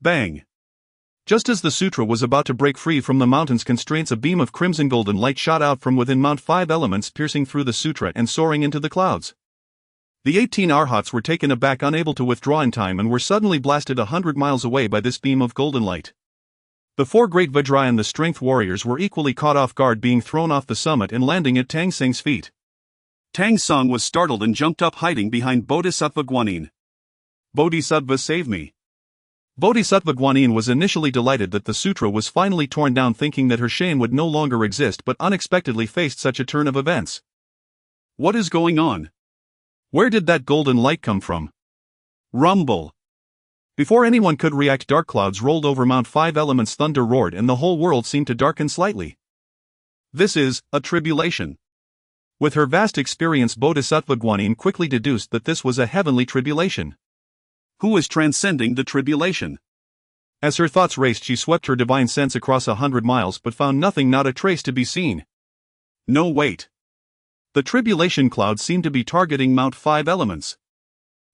Bang! Just as the sutra was about to break free from the mountain's constraints, a beam of crimson golden light shot out from within Mount 5 Elements, piercing through the sutra and soaring into the clouds. The 18 arhats were taken aback, unable to withdraw in time, and were suddenly blasted 100 miles away by this beam of golden light. The 4 great Vajra and the strength warriors were equally caught off guard, being thrown off the summit and landing at Tang Seng's feet. Tang Song was startled and jumped up, hiding behind Bodhisattva Guanyin. Bodhisattva, save me. Bodhisattva Guanyin was initially delighted that the sutra was finally torn down, thinking that her shame would no longer exist, but unexpectedly faced such a turn of events. What is going on? Where did that golden light come from? Rumble. Before anyone could react, dark clouds rolled over Mount 5 Elements, thunder roared, and the whole world seemed to darken slightly. This is a tribulation. With her vast experience, Bodhisattva Guanyin quickly deduced that this was a heavenly tribulation. Who is transcending the tribulation? As her thoughts raced, she swept her divine sense across 100 miles but found nothing, not a trace to be seen. No, wait. The tribulation cloud seemed to be targeting Mount 5 Elements.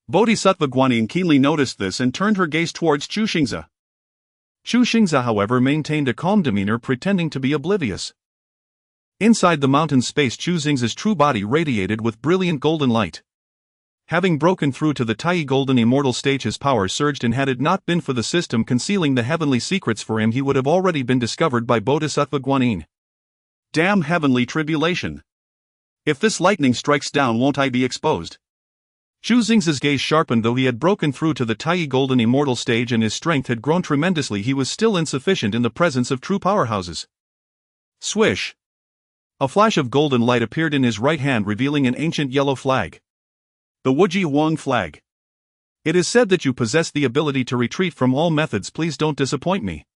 Bodhisattva Guanyin keenly noticed this and turned her gaze towards Chu Xingze. Chu Xingze, however, maintained a calm demeanor, pretending to be oblivious. Inside the mountain's space, Chu Xingze's true body radiated with brilliant golden light. Having broken through to the Tai Golden Immortal stage, his power surged, and had it not been for the system concealing the heavenly secrets for him, he would have already been discovered by Bodhisattva Guanyin. Damn heavenly tribulation. If this lightning strikes down, won't I be exposed? Chu Xingze's gaze sharpened. Though he had broken through to the Tai Golden Immortal stage and his strength had grown tremendously, he was still insufficient in the presence of true powerhouses. Swish! A flash of golden light appeared in his right hand, revealing an ancient yellow flag. The Wuji Huang flag. It is said that you possess the ability to retreat from all methods. Please don't disappoint me.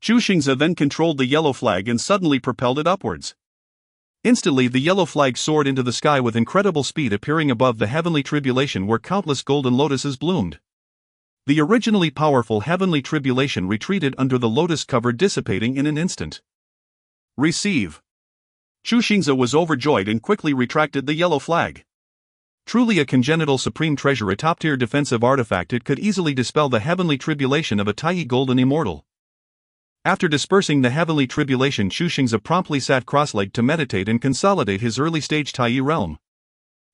Chu Xingze then controlled the yellow flag and suddenly propelled it upwards. Instantly, the yellow flag soared into the sky with incredible speed, appearing above the Heavenly Tribulation where countless golden lotuses bloomed. The originally powerful Heavenly Tribulation retreated under the lotus cover, dissipating in an instant. Receive. Chu Xingze was overjoyed and quickly retracted the yellow flag. Truly a congenital supreme treasure, a top-tier defensive artifact, it could easily dispel the heavenly tribulation of a Tai Golden Immortal. After dispersing the heavenly tribulation, Chu Xingze promptly sat cross-legged to meditate and consolidate his early-stage Tai realm.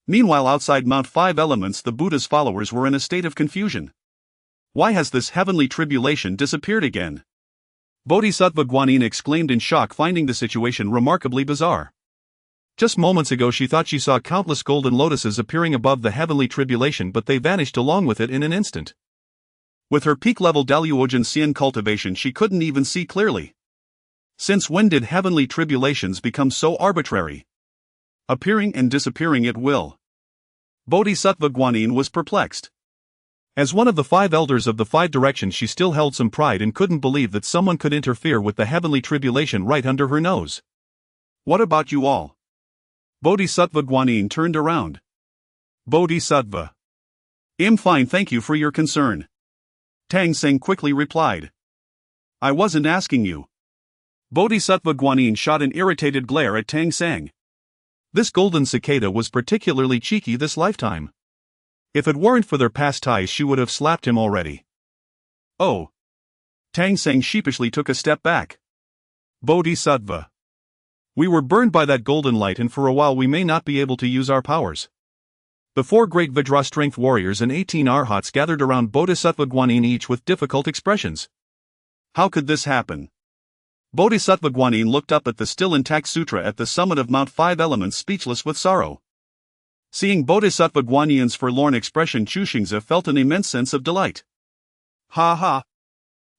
Meanwhile, outside Mount 5 Elements, the Buddha's followers were in a state of confusion. Why has this heavenly tribulation disappeared again? Bodhisattva Guanyin exclaimed in shock, finding the situation remarkably bizarre. Just moments ago she thought she saw countless golden lotuses appearing above the heavenly tribulation, but they vanished along with it in an instant. With her peak-level Daluogen Xian cultivation, she couldn't even see clearly. Since when did heavenly tribulations become so arbitrary? Appearing and disappearing at will. Bodhisattva Guanyin was perplexed. As one of the 5 elders of the 5 directions, she still held some pride and couldn't believe that someone could interfere with the heavenly tribulation right under her nose. What about you all? Bodhisattva Guanyin turned around. Bodhisattva. I'm fine, thank you for your concern. Tang Seng quickly replied. I wasn't asking you. Bodhisattva Guanyin shot an irritated glare at Tang Seng. This golden cicada was particularly cheeky this lifetime. If it weren't for their past ties, she would have slapped him already. Oh. Tang Seng sheepishly took a step back. Bodhisattva. We were burned by that golden light, and for a while we may not be able to use our powers. The 4 great Vajra strength warriors and 18 arhats gathered around Bodhisattva Guanyin, each with difficult expressions. How could this happen? Bodhisattva Guanyin looked up at the still intact sutra at the summit of Mount 5 Elements, speechless with sorrow. Seeing Bodhisattva Guanyin's forlorn expression, Chu Xingze felt an immense sense of delight. Ha ha!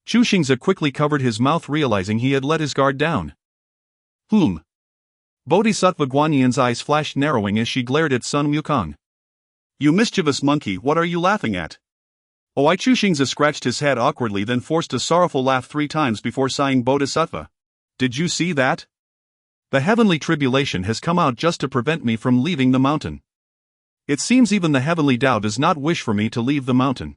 Chu Xingze quickly covered his mouth, realizing he had let his guard down. Bodhisattva Guanyin's eyes flashed, narrowing as she glared at Sun Wukong. You mischievous monkey, what are you laughing at? Oh, Chu Xingze scratched his head awkwardly, then forced a sorrowful laugh 3 times before sighing. Bodhisattva. Did you see that? The heavenly tribulation has come out just to prevent me from leaving the mountain. It seems even the heavenly Tao does not wish for me to leave the mountain.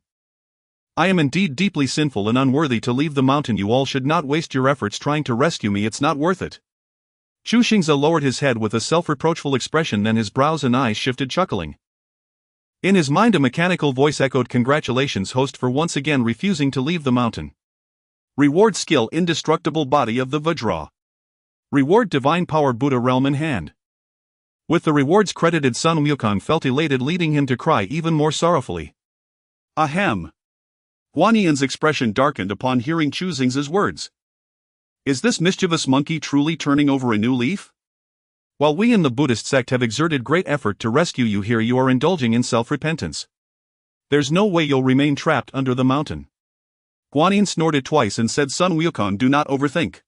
I am indeed deeply sinful and unworthy to leave the mountain. You all should not waste your efforts trying to rescue me, it's not worth it. Chu Xingze lowered his head with a self-reproachful expression, then his brows and eyes shifted, chuckling. In his mind, a mechanical voice echoed, "Congratulations, host, for once again refusing to leave the mountain. Reward skill, indestructible body of the Vajra. Reward divine power, Buddha realm in hand." With the rewards credited, Sun Wukong felt elated, leading him to cry even more sorrowfully. Ahem. Guanyin's expression darkened upon hearing Chu Xingze's words. Is this mischievous monkey truly turning over a new leaf? While we in the Buddhist sect have exerted great effort to rescue you here, you are indulging in self-repentance. There's no way you'll remain trapped under the mountain. Guanyin snorted twice and said, Sun Wukong, do not overthink.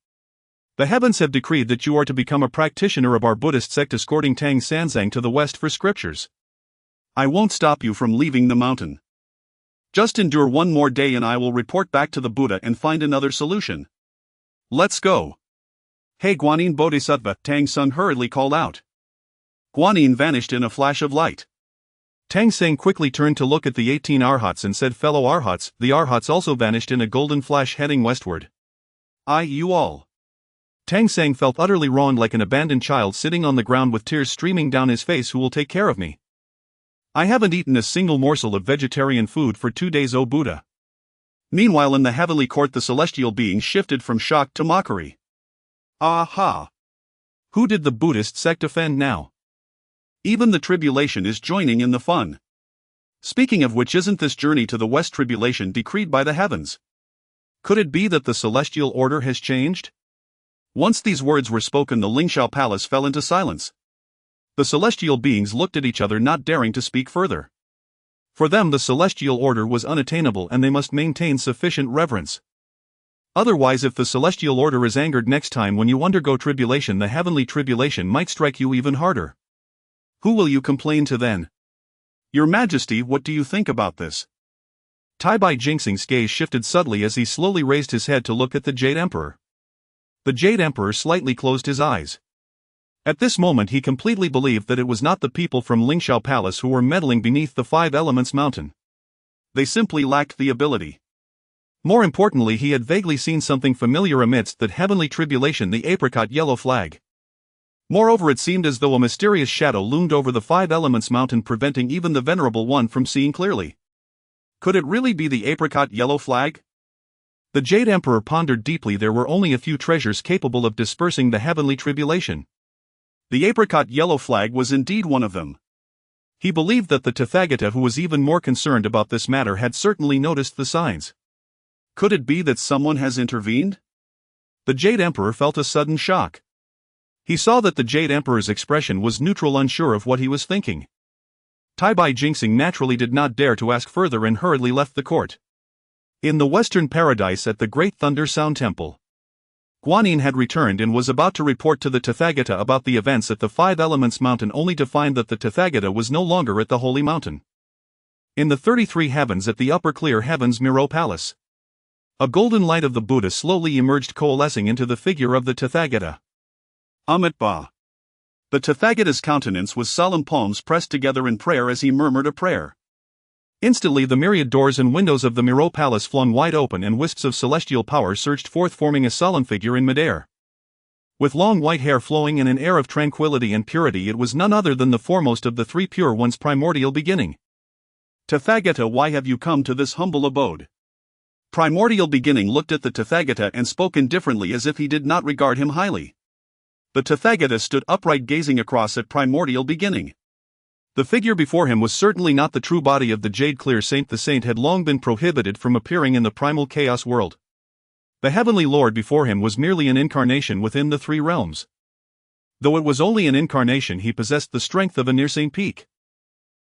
The heavens have decreed that you are to become a practitioner of our Buddhist sect, escorting Tang Sanzang to the west for scriptures. I won't stop you from leaving the mountain. Just endure one more day and I will report back to the Buddha and find another solution. Let's go. Hey Guanyin, Bodhisattva, Tang Sung hurriedly called out. Guanyin vanished in a flash of light. Tang Seng quickly turned to look at the 18 Arhats and said, "Fellow Arhats." The Arhats also vanished in a golden flash heading westward. You all. Tang Seng felt utterly wronged, like an abandoned child sitting on the ground with tears streaming down his face. Who will take care of me? I haven't eaten a single morsel of vegetarian food for 2 days, O Buddha. Meanwhile, in the heavenly court, the celestial beings shifted from shock to mockery. Aha! Who did the Buddhist sect offend now? Even the tribulation is joining in the fun. Speaking of which, isn't this journey to the West tribulation decreed by the heavens? Could it be that the celestial order has changed? Once these words were spoken, the Lingxiao palace fell into silence. The celestial beings looked at each other, not daring to speak further. For them, the celestial order was unattainable and they must maintain sufficient reverence. Otherwise, if the celestial order is angered next time when you undergo tribulation, the heavenly tribulation might strike you even harder. Who will you complain to then? Your Majesty, what do you think about this? Tathagata Jingxing's gaze shifted subtly as he slowly raised his head to look at the Jade Emperor. The Jade Emperor slightly closed his eyes. At this moment he completely believed that it was not the people from Lingxiao Palace who were meddling beneath the Five Elements mountain. They simply lacked the ability. More importantly, he had vaguely seen something familiar amidst that heavenly tribulation, the apricot yellow flag. Moreover, it seemed as though a mysterious shadow loomed over the Five Elements mountain, preventing even the Venerable One from seeing clearly. Could it really be the apricot yellow flag? The Jade Emperor pondered deeply. There were only a few treasures capable of dispersing the heavenly tribulation. The apricot yellow flag was indeed one of them. He believed that the Tathagata, who was even more concerned about this matter, had certainly noticed the signs. Could it be that someone has intervened? The Jade Emperor felt a sudden shock. He saw that the Jade Emperor's expression was neutral, unsure of what he was thinking. Tathagata Jingxing naturally did not dare to ask further and hurriedly left the court. In the Western Paradise at the Great Thunder Sound Temple, Guanyin had returned and was about to report to the Tathagata about the events at the Five Elements Mountain, only to find that the Tathagata was no longer at the Holy Mountain. In the 33 heavens at the Upper Clear Heavens Miro Palace, a golden light of the Buddha slowly emerged, coalescing into the figure of the Tathagata. Amitabha. The Tathagata's countenance was solemn, palms pressed together in prayer as he murmured a prayer. Instantly the myriad doors and windows of the Miro Palace flung wide open and wisps of celestial power surged forth, forming a solemn figure in midair. With long white hair flowing and an air of tranquility and purity, it was none other than the foremost of the three pure ones, primordial beginning. Tathagata, why have you come to this humble abode? Primordial beginning looked at the Tathagata and spoke indifferently, as if he did not regard him highly. The Tathagata stood upright, gazing across at primordial beginning. The figure before him was certainly not the true body of the Jade Clear Saint. The saint had long been prohibited from appearing in the primal chaos world. The Heavenly Lord before him was merely an incarnation within the three realms. Though it was only an incarnation, he possessed the strength of a near-saint peak.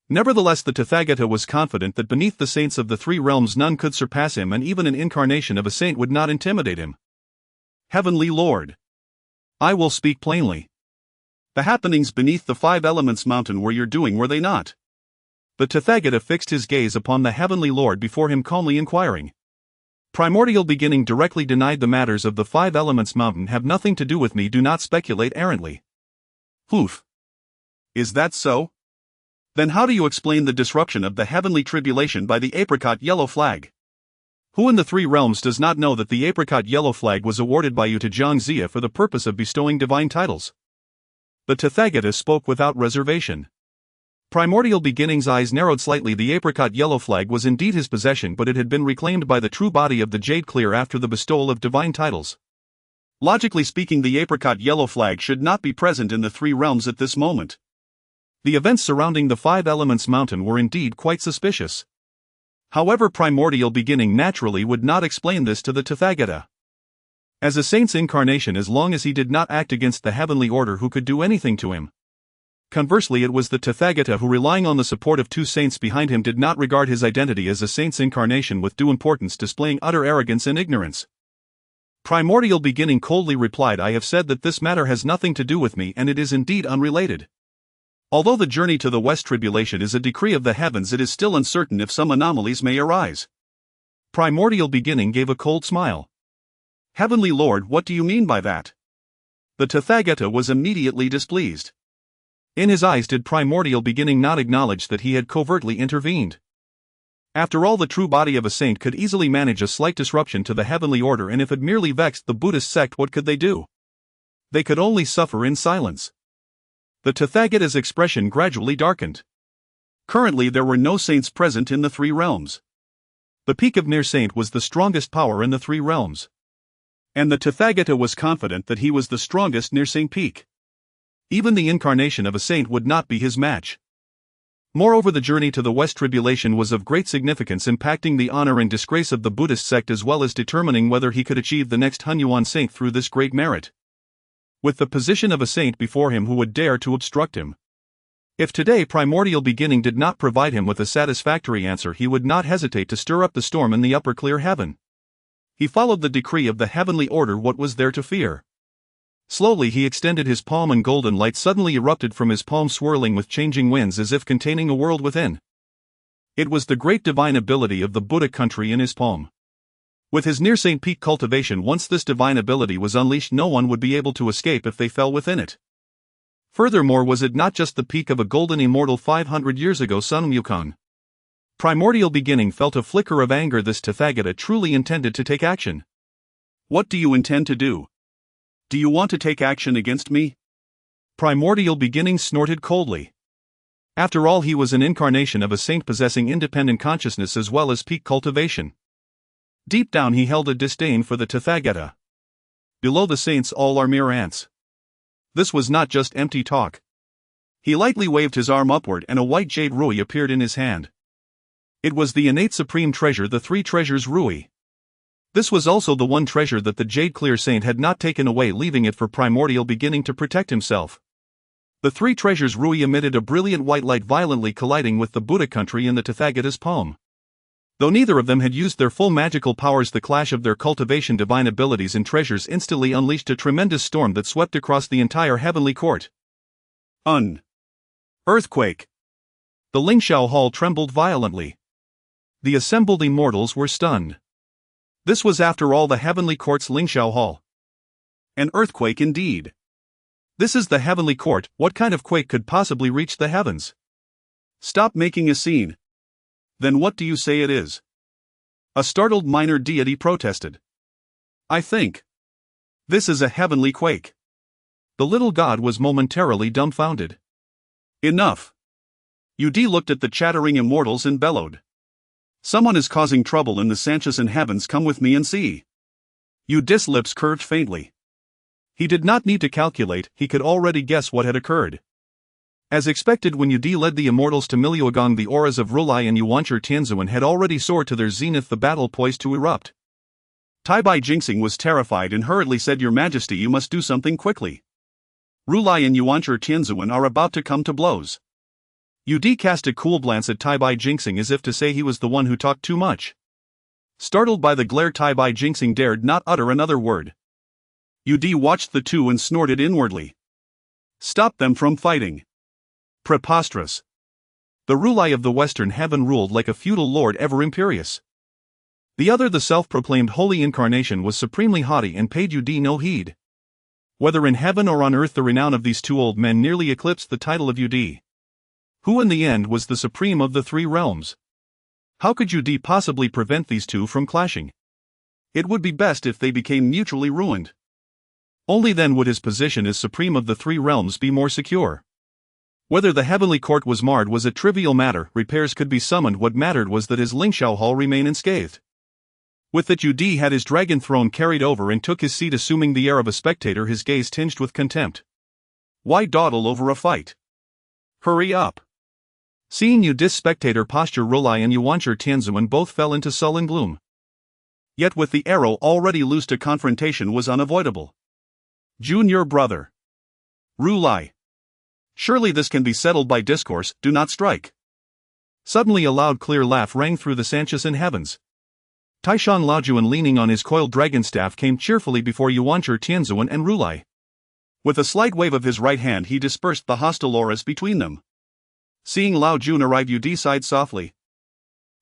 Nevertheless, the Tathagata was confident that beneath the saints of the three realms none could surpass him, and even an incarnation of a saint would not intimidate him. Heavenly Lord, I will speak plainly. The happenings beneath the Five Elements mountain were your doing, were they not? The Tathagata fixed his gaze upon the Heavenly Lord before him, calmly inquiring. Primordial beginning directly denied. The matters of the Five Elements mountain have nothing to do with me. Do not speculate errantly. Poof. Is that so? Then how do you explain the disruption of the heavenly tribulation by the apricot yellow flag? Who in the three realms does not know that the apricot yellow flag was awarded by you to Chu Xingze for the purpose of bestowing divine titles? The Tathagata spoke without reservation. Primordial beginning's eyes narrowed slightly. The apricot yellow flag was indeed his possession, but it had been reclaimed by the true body of the Jade Clear after the bestowal of divine titles. Logically speaking, the apricot yellow flag should not be present in the three realms at this moment. The events surrounding the Five Elements mountain were indeed quite suspicious. However, primordial beginning naturally would not explain this to the Tathagata. As a saint's incarnation, as long as he did not act against the heavenly order, who could do anything to him? Conversely, it was the Tathagata who, relying on the support of two saints behind him, did not regard his identity as a saint's incarnation with due importance, displaying utter arrogance and ignorance. Primordial beginning coldly replied, I have said that this matter has nothing to do with me, and it is indeed unrelated. Although the journey to the West tribulation is a decree of the heavens, it is still uncertain if some anomalies may arise. Primordial beginning gave a cold smile. Heavenly Lord, what do you mean by that? The Tathagata was immediately displeased. In his eyes did primordial beginning not acknowledge that he had covertly intervened. After all, the true body of a saint could easily manage a slight disruption to the heavenly order, and if it merely vexed the Buddhist sect, what could they do? They could only suffer in silence. The Tathagata's expression gradually darkened. Currently there were no saints present in the three realms. The peak of near saint was the strongest power in the three realms. And the Tathagata was confident that he was the strongest near saint peak. Even the incarnation of a saint would not be his match. Moreover, the journey to the West Tribulation was of great significance, impacting the honor and disgrace of the Buddhist sect as well as determining whether he could achieve the next Hunyuan saint through this great merit. With the position of a saint before him, who would dare to obstruct him? If today primordial beginning did not provide him with a satisfactory answer, he would not hesitate to stir up the storm in the upper clear heaven. He followed the decree of the heavenly order. What was there to fear? Slowly he extended his palm, and golden light suddenly erupted from his palm, swirling with changing winds as if containing a world within. It was the great divine ability of the Buddha country in his palm. With his near saint peak cultivation, once this divine ability was unleashed, no one would be able to escape if they fell within it. Furthermore, was it not just the peak of a golden immortal 500 years ago, Sun Wukong? Primordial beginning felt a flicker of anger. This Tathagata truly intended to take action. What do you intend to do? Do you want to take action against me? Primordial beginning snorted coldly. After all, he was an incarnation of a saint possessing independent consciousness as well as peak cultivation. Deep down he held a disdain for the Tathagata. Below the saints all are mere ants. This was not just empty talk. He lightly waved his arm upward and a white jade rui appeared in his hand. It was the innate supreme treasure, the three treasures rui. This was also the one treasure that the Jade Clear Saint had not taken away, leaving it for primordial beginning to protect himself. The three treasures rui emitted a brilliant white light, violently colliding with the Buddha country in the Tathagata's palm. Though neither of them had used their full magical powers, the clash of their cultivation divine abilities and treasures instantly unleashed a tremendous storm that swept across the entire heavenly court. Earthquake! The Lingxiao Hall trembled violently. The assembled immortals were stunned. This was, after all, the heavenly court's Lingxiao Hall. An earthquake indeed. This is the heavenly court. What kind of quake could possibly reach the heavens? Stop making a scene. Then what do you say it is? A startled minor deity protested. I think this is a heavenly quake. The little god was momentarily dumbfounded. Enough. Ud looked at the chattering immortals and bellowed. Someone is causing trouble in the Sanchisan heavens. Come with me and see. Ud's lips curved faintly. He did not need to calculate, he could already guess what had occurred. As expected, when Ud led the immortals to Miluogong, the auras of Rulai and Yuancher Tianzuan had already soared to their zenith, the battle poised to erupt. Taibai Jingxing was terrified and hurriedly said, Your Majesty, you must do something quickly. Rulai and Yuancher Tianzuan are about to come to blows. Ud cast a cool glance at Taibai Jingxing as if to say he was the one who talked too much. Startled by the glare, Taibai Jingxing dared not utter another word. Ud watched the two and snorted inwardly. Stop them from fighting. Preposterous. The Rulai of the Western Heaven ruled like a feudal lord, ever imperious. The other, the self-proclaimed holy incarnation, was supremely haughty and paid Ud no heed. Whether in heaven or on earth, the renown of these two old men nearly eclipsed the title of Ud. Who in the end was the supreme of the three realms? How could Ud possibly prevent these two from clashing? It would be best if they became mutually ruined. Only then would his position as supreme of the three realms be more secure. Whether the heavenly court was marred was a trivial matter, repairs could be summoned. What mattered was that his Lingxiao Hall remain unscathed. With that, Ud had his dragon throne carried over and took his seat, assuming the air of a spectator, his gaze tinged with contempt. Why dawdle over a fight? Hurry up. Seeing Ud's spectator posture, Rulai and Yuancher Tianzuan both fell into sullen gloom. Yet with the arrow already loosed, a confrontation was unavoidable. Junior brother. Rulai. Surely this can be settled by discourse, do not strike. Suddenly a loud clear laugh rang through the Sanchisan heavens. Taishan Laojuan, leaning on his coiled dragon staff, came cheerfully before Yuancher Tianzuan and Rulai. With a slight wave of his right hand he dispersed the hostile auras between them. Seeing Lao Jun arrive, Ud sighed softly.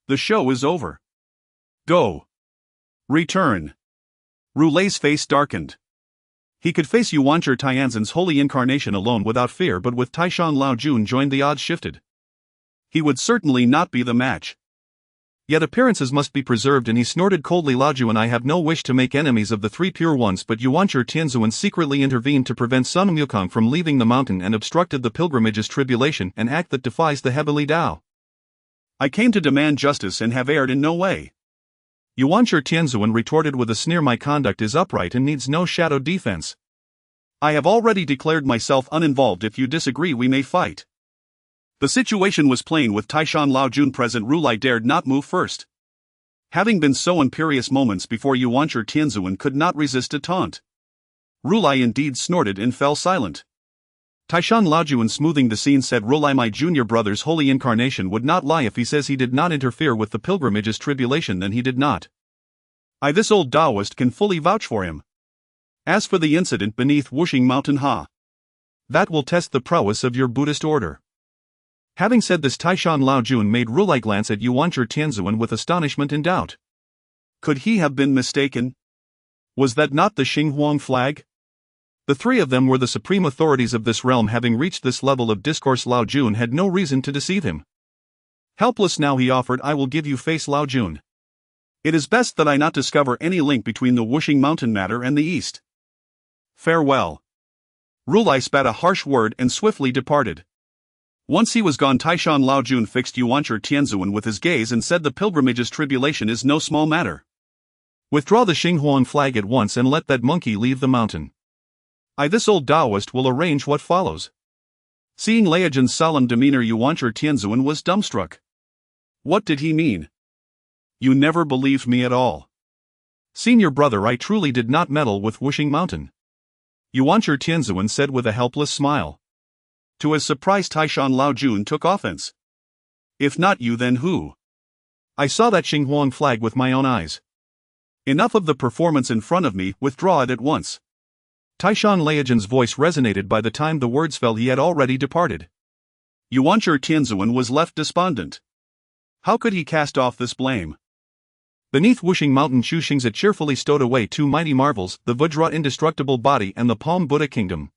The show is over. Go. Return. Rulai's face darkened. He could face Yuanzhi Tianzhen's holy incarnation alone without fear, but with Taishan Laojun joined the odds shifted. He would certainly not be the match. Yet appearances must be preserved, and he snorted coldly. Laoju and I have no wish to make enemies of the three pure ones, but Yuanzhi Tianzhen secretly intervened to prevent Sun Wukong from leaving the mountain and obstructed the pilgrimage's tribulation, an act that defies the heavenly Tao. I came to demand justice and have erred in no way. Yuanzhi Tianzhen retorted with a sneer. My conduct is upright and needs no shadow defense. I have already declared myself uninvolved. If you disagree, we may fight. The situation was plain. With Taishan Laojun present, Rulai dared not move first. Having been so imperious moments before, Yuanzhi Tianzhen could not resist a taunt. Rulai indeed snorted and fell silent. Taishan Laojun, smoothing the scene, said, Rulai, my junior brother's holy incarnation would not lie. If he says he did not interfere with the pilgrimage's tribulation, then he did not. This old Taoist can fully vouch for him. As for the incident beneath Wuxing Mountain, that will test the prowess of your Buddhist order. Having said this, Taishan Laojun made Rulai glance at Yuanzhi Tianzhen with astonishment and doubt. Could he have been mistaken? Was that not the Xinhuang flag? The three of them were the supreme authorities of this realm. Having reached this level of discourse, Laojun had no reason to deceive him. Helpless now, he offered, I will give you face, Laojun. It is best that I not discover any link between the Wuxing Mountain matter and the East. Farewell. Rulai spat a harsh word and swiftly departed. Once he was gone, Taishan Laojun fixed Yuanzhi Tianzhen with his gaze and said, the pilgrimage's tribulation is no small matter. Withdraw the Xinhuang flag at once and let that monkey leave the mountain. This old Taoist will arrange what follows. Seeing Laojun's solemn demeanor, Yuanzhi Tianzhen was dumbstruck. What did he mean? You never believed me at all. Senior brother, I truly did not meddle with Wuxing Mountain. Yuanzhi Tianzhen said with a helpless smile. To his surprise, Taishan Laojun took offense. If not you, then who? I saw that Xinhuang flag with my own eyes. Enough of the performance in front of me, withdraw it at once. Taishan Laojun's voice resonated. By the time the words fell, he had already departed. Yuanzhi Tianzhen was left despondent. How could he cast off this blame? Beneath Wuxing Mountain, Chu Xingze cheerfully stowed away two mighty marvels, the Vajra indestructible body and the Palm Buddha kingdom.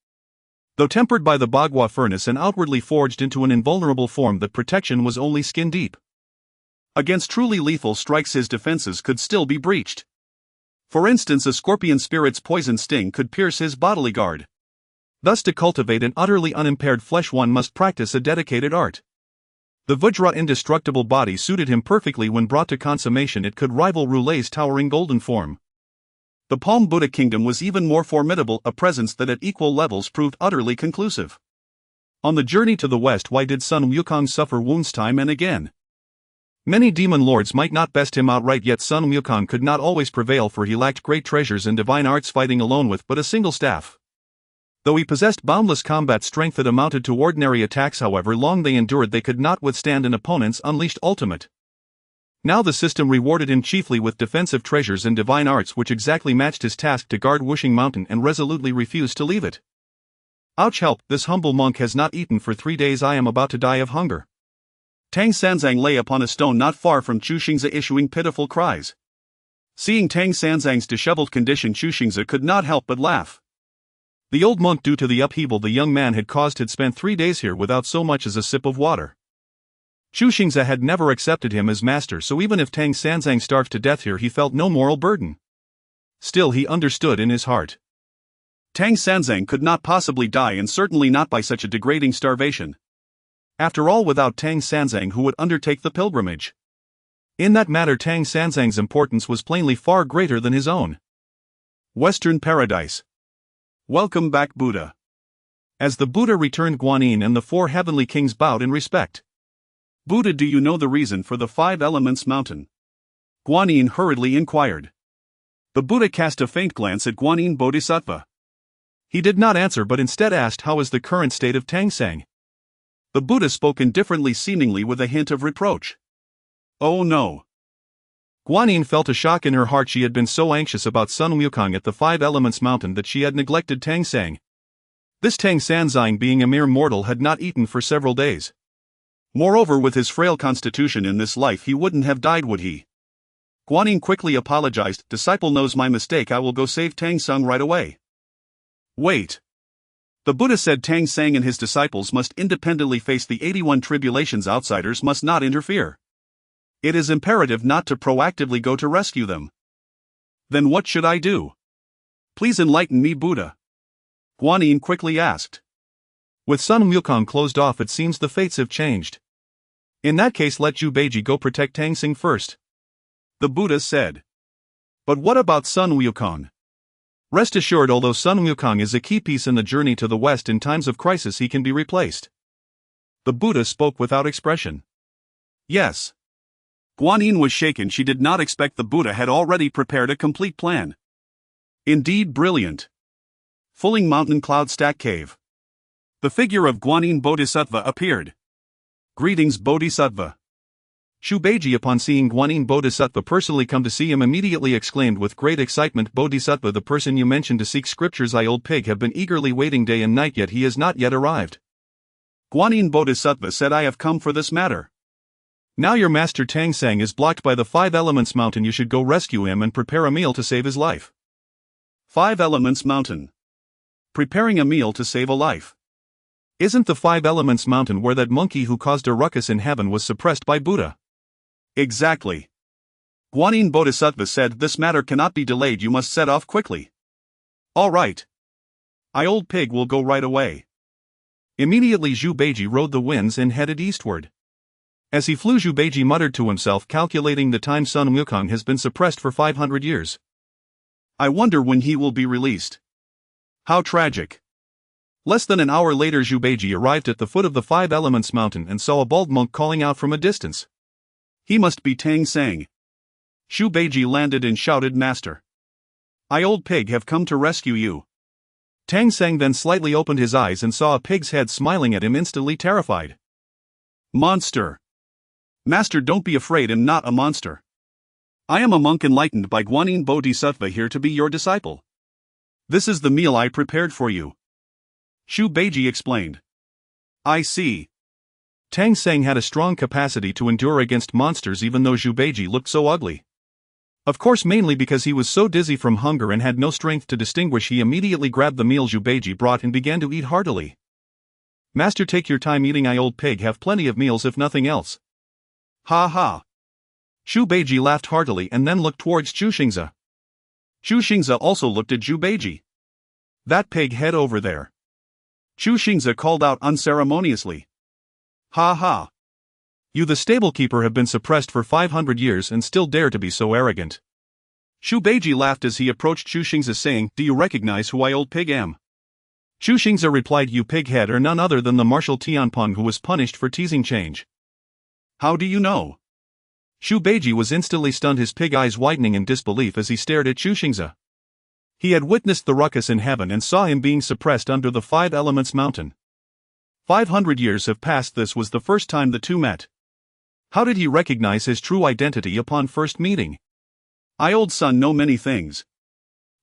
Though tempered by the Bagua furnace and outwardly forged into an invulnerable form, that protection was only skin deep. Against truly lethal strikes, his defenses could still be breached. For instance, a scorpion spirit's poison sting could pierce his bodily guard. Thus, to cultivate an utterly unimpaired flesh, one must practice a dedicated art. The Vajra indestructible body suited him perfectly. When brought to consummation, it could rival Rulai's towering golden form. The Palm Buddha kingdom was even more formidable, a presence that at equal levels proved utterly conclusive. On the journey to the west, why did Sun Wukong suffer wounds time and again? Many demon lords might not best him outright, yet Sun Wukong could not always prevail, for he lacked great treasures and divine arts, fighting alone with but a single staff. Though he possessed boundless combat strength that amounted to ordinary attacks, however long they endured, they could not withstand an opponent's unleashed ultimate. Now the system rewarded him chiefly with defensive treasures and divine arts which exactly matched his task to guard Wuxing Mountain, and resolutely refused to leave it. Ouch, help, this humble monk has not eaten for 3 days. I am about to die of hunger. Tang Sanzang lay upon a stone not far from Chu Xingze, issuing pitiful cries. Seeing Tang Sanzang's disheveled condition, Chu Xingze could not help but laugh. The old monk, due to the upheaval the young man had caused, had spent 3 days here without so much as a sip of water. Chu Xingze had never accepted him as master, so even if Tang Sanzang starved to death here, he felt no moral burden. Still, he understood in his heart. Tang Sanzang could not possibly die, and certainly not by such a degrading starvation. After all, without Tang Sanzang, who would undertake the pilgrimage? In that matter, Tang Sanzang's importance was plainly far greater than his own. Western Paradise. Welcome back, Buddha. As the Buddha returned, Guanyin and the 4 heavenly kings bowed in respect. Buddha, do you know the reason for the 5 elements mountain? Guanyin hurriedly inquired. The Buddha cast a faint glance at Guanyin Bodhisattva. He did not answer, but instead asked, how is the current state of Tangsang? The Buddha spoke indifferently, seemingly with a hint of reproach. Oh no. Guanyin felt a shock in her heart. She had been so anxious about Sun Wukong at the 5 elements mountain that she had neglected Tangsang. This Tang Sanzang, being a mere mortal, had not eaten for several days. Moreover, with his frail constitution in this life, he wouldn't have died, would he? Guanyin quickly apologized. Disciple knows my mistake. I will go save Tangsang right away. Wait. The Buddha said Tang Sang and his disciples must independently face the 81 tribulations. Outsiders must not interfere. It is imperative not to proactively go to rescue them. Then what should I do? Please enlighten me, Buddha. Guanyin quickly asked. With Sun Wukong closed off, it seems the fates have changed. In that case, let Zhu Beiji go protect Tang Sang first. The Buddha said. But what about Sun Wukong? Rest assured, although Sun Wukong is a key piece in the journey to the West in times of crisis, he can be replaced. The Buddha spoke without expression. Yes. Guanyin was shaken. She did not expect the Buddha had already prepared a complete plan. Indeed, brilliant. Fulling Mountain Cloud Stack Cave. The figure of Guanyin Bodhisattva appeared. Greetings, Bodhisattva. Zhu Beiji, upon seeing Guanyin Bodhisattva personally come to see him, immediately exclaimed with great excitement, Bodhisattva, the person you mentioned to seek scriptures, I, old pig, have been eagerly waiting day and night, yet he has not yet arrived. Guanyin Bodhisattva said, I have come for this matter. Now your master Tang Sang is blocked by the 5 Elements Mountain. You should go rescue him and prepare a meal to save his life. 5 Elements Mountain. Preparing a meal to save a life. Isn't the 5 Elements Mountain where that monkey who caused a ruckus in heaven was suppressed by Buddha? Exactly. Guanyin Bodhisattva said, this matter cannot be delayed, you must set off quickly. All right. I, old pig, will go right away. Immediately Zhu Beiji rode the winds and headed eastward. As he flew, Zhu Beiji muttered to himself, calculating the time Sun Wukong has been suppressed for 500 years. I wonder when he will be released. How tragic. Less than an hour later, Zhu Beiji arrived at the foot of the 5 Elements Mountain and saw a bald monk calling out from a distance. He must be Tang Sang. Zhu Beiji landed and shouted, Master. I, old pig, have come to rescue you. Tang Sang then slightly opened his eyes and saw a pig's head smiling at him, instantly terrified. Monster. Master, don't be afraid, I'm not a monster. I am a monk enlightened by Guanyin Bodhisattva, here to be your disciple. This is the meal I prepared for you. Zhu Beiji explained. I see. Tang Sang had a strong capacity to endure against monsters, even though Zhu Beiji looked so ugly. Of course, mainly because he was so dizzy from hunger and had no strength to distinguish, he immediately grabbed the meal Zhu Beiji brought and began to eat heartily. Master, take your time eating, I, old pig, have plenty of meals if nothing else. Ha ha. Zhu Beiji laughed heartily and then looked towards Chu Xingze. Chu Xingze also looked at Zhu Beiji. That pig head over there. Chu Xingze called out unceremoniously. Ha ha. You, the stable keeper, have been suppressed for 500 years and still dare to be so arrogant. Zhu Beiji laughed as he approached Chu Xingze, saying, Do you recognize who I, old pig, am? Chu Xingze replied, You pighead are none other than the Marshal Tianpeng, who was punished for teasing change. How do you know? Zhu Beiji was instantly stunned, his pig eyes widening in disbelief as he stared at Chu Xingze. He had witnessed the ruckus in heaven and saw him being suppressed under the 5 Elements Mountain. 500 years have passed. This was the first time the two met. How did he recognize his true identity upon first meeting? I, old son, know many things.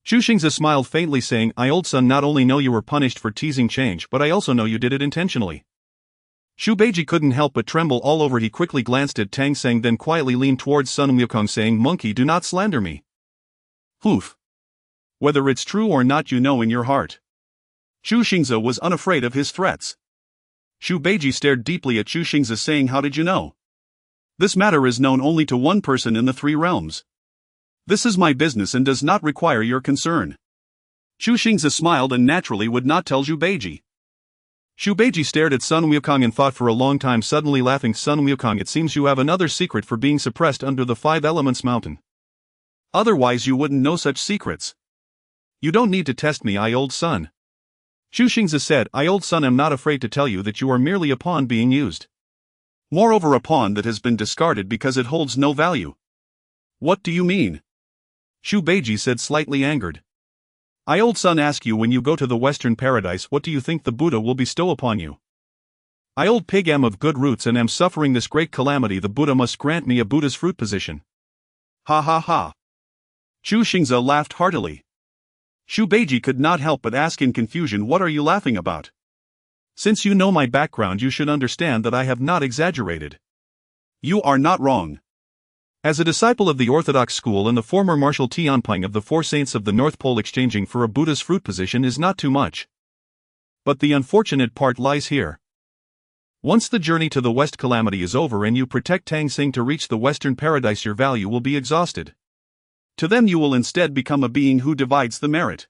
Chu Xingze smiled faintly, saying, I, old son, not only know you were punished for teasing change, but I also know you did it intentionally. Zhu Beiji couldn't help but tremble all over. He quickly glanced at Tang Sang, then quietly leaned towards Sun Wukong, saying, Monkey, do not slander me. Hoof. Whether it's true or not, you know in your heart. Chu Xingze was unafraid of his threats. Zhu Beiji stared deeply at Chu Xingze, saying, How did you know? This matter is known only to one person in the 3 realms. This is my business and does not require your concern. Chu Xingze smiled and naturally would not tell Zhu Beiji. Zhu Beiji stared at Sun Wukong and thought for a long time, suddenly laughing. Sun Wukong, it seems you have another secret for being suppressed under the 5 Elements Mountain. Otherwise you wouldn't know such secrets. You don't need to test me, I, old son. Chu Xingze said, I, old son, am not afraid to tell you that you are merely a pawn being used. Moreover, a pawn that has been discarded because it holds no value. What do you mean? Zhu Beiji said, slightly angered. I, old son, ask you, when you go to the Western Paradise, what do you think the Buddha will bestow upon you? I, old pig, am of good roots and am suffering this great calamity. The Buddha must grant me a Buddha's fruit position. Ha ha ha. Chu Xingze laughed heartily. Zhu Beiji could not help but ask in confusion, What are you laughing about? Since you know my background, you should understand that I have not exaggerated. You are not wrong. As a disciple of the Orthodox school and the former Marshal Tianping of the Four Saints of the North Pole, exchanging for a Buddha's fruit position is not too much. But the unfortunate part lies here. Once the journey to the West calamity is over and you protect Tang Xing to reach the Western paradise, your value will be exhausted. To them you will instead become a being who divides the merit.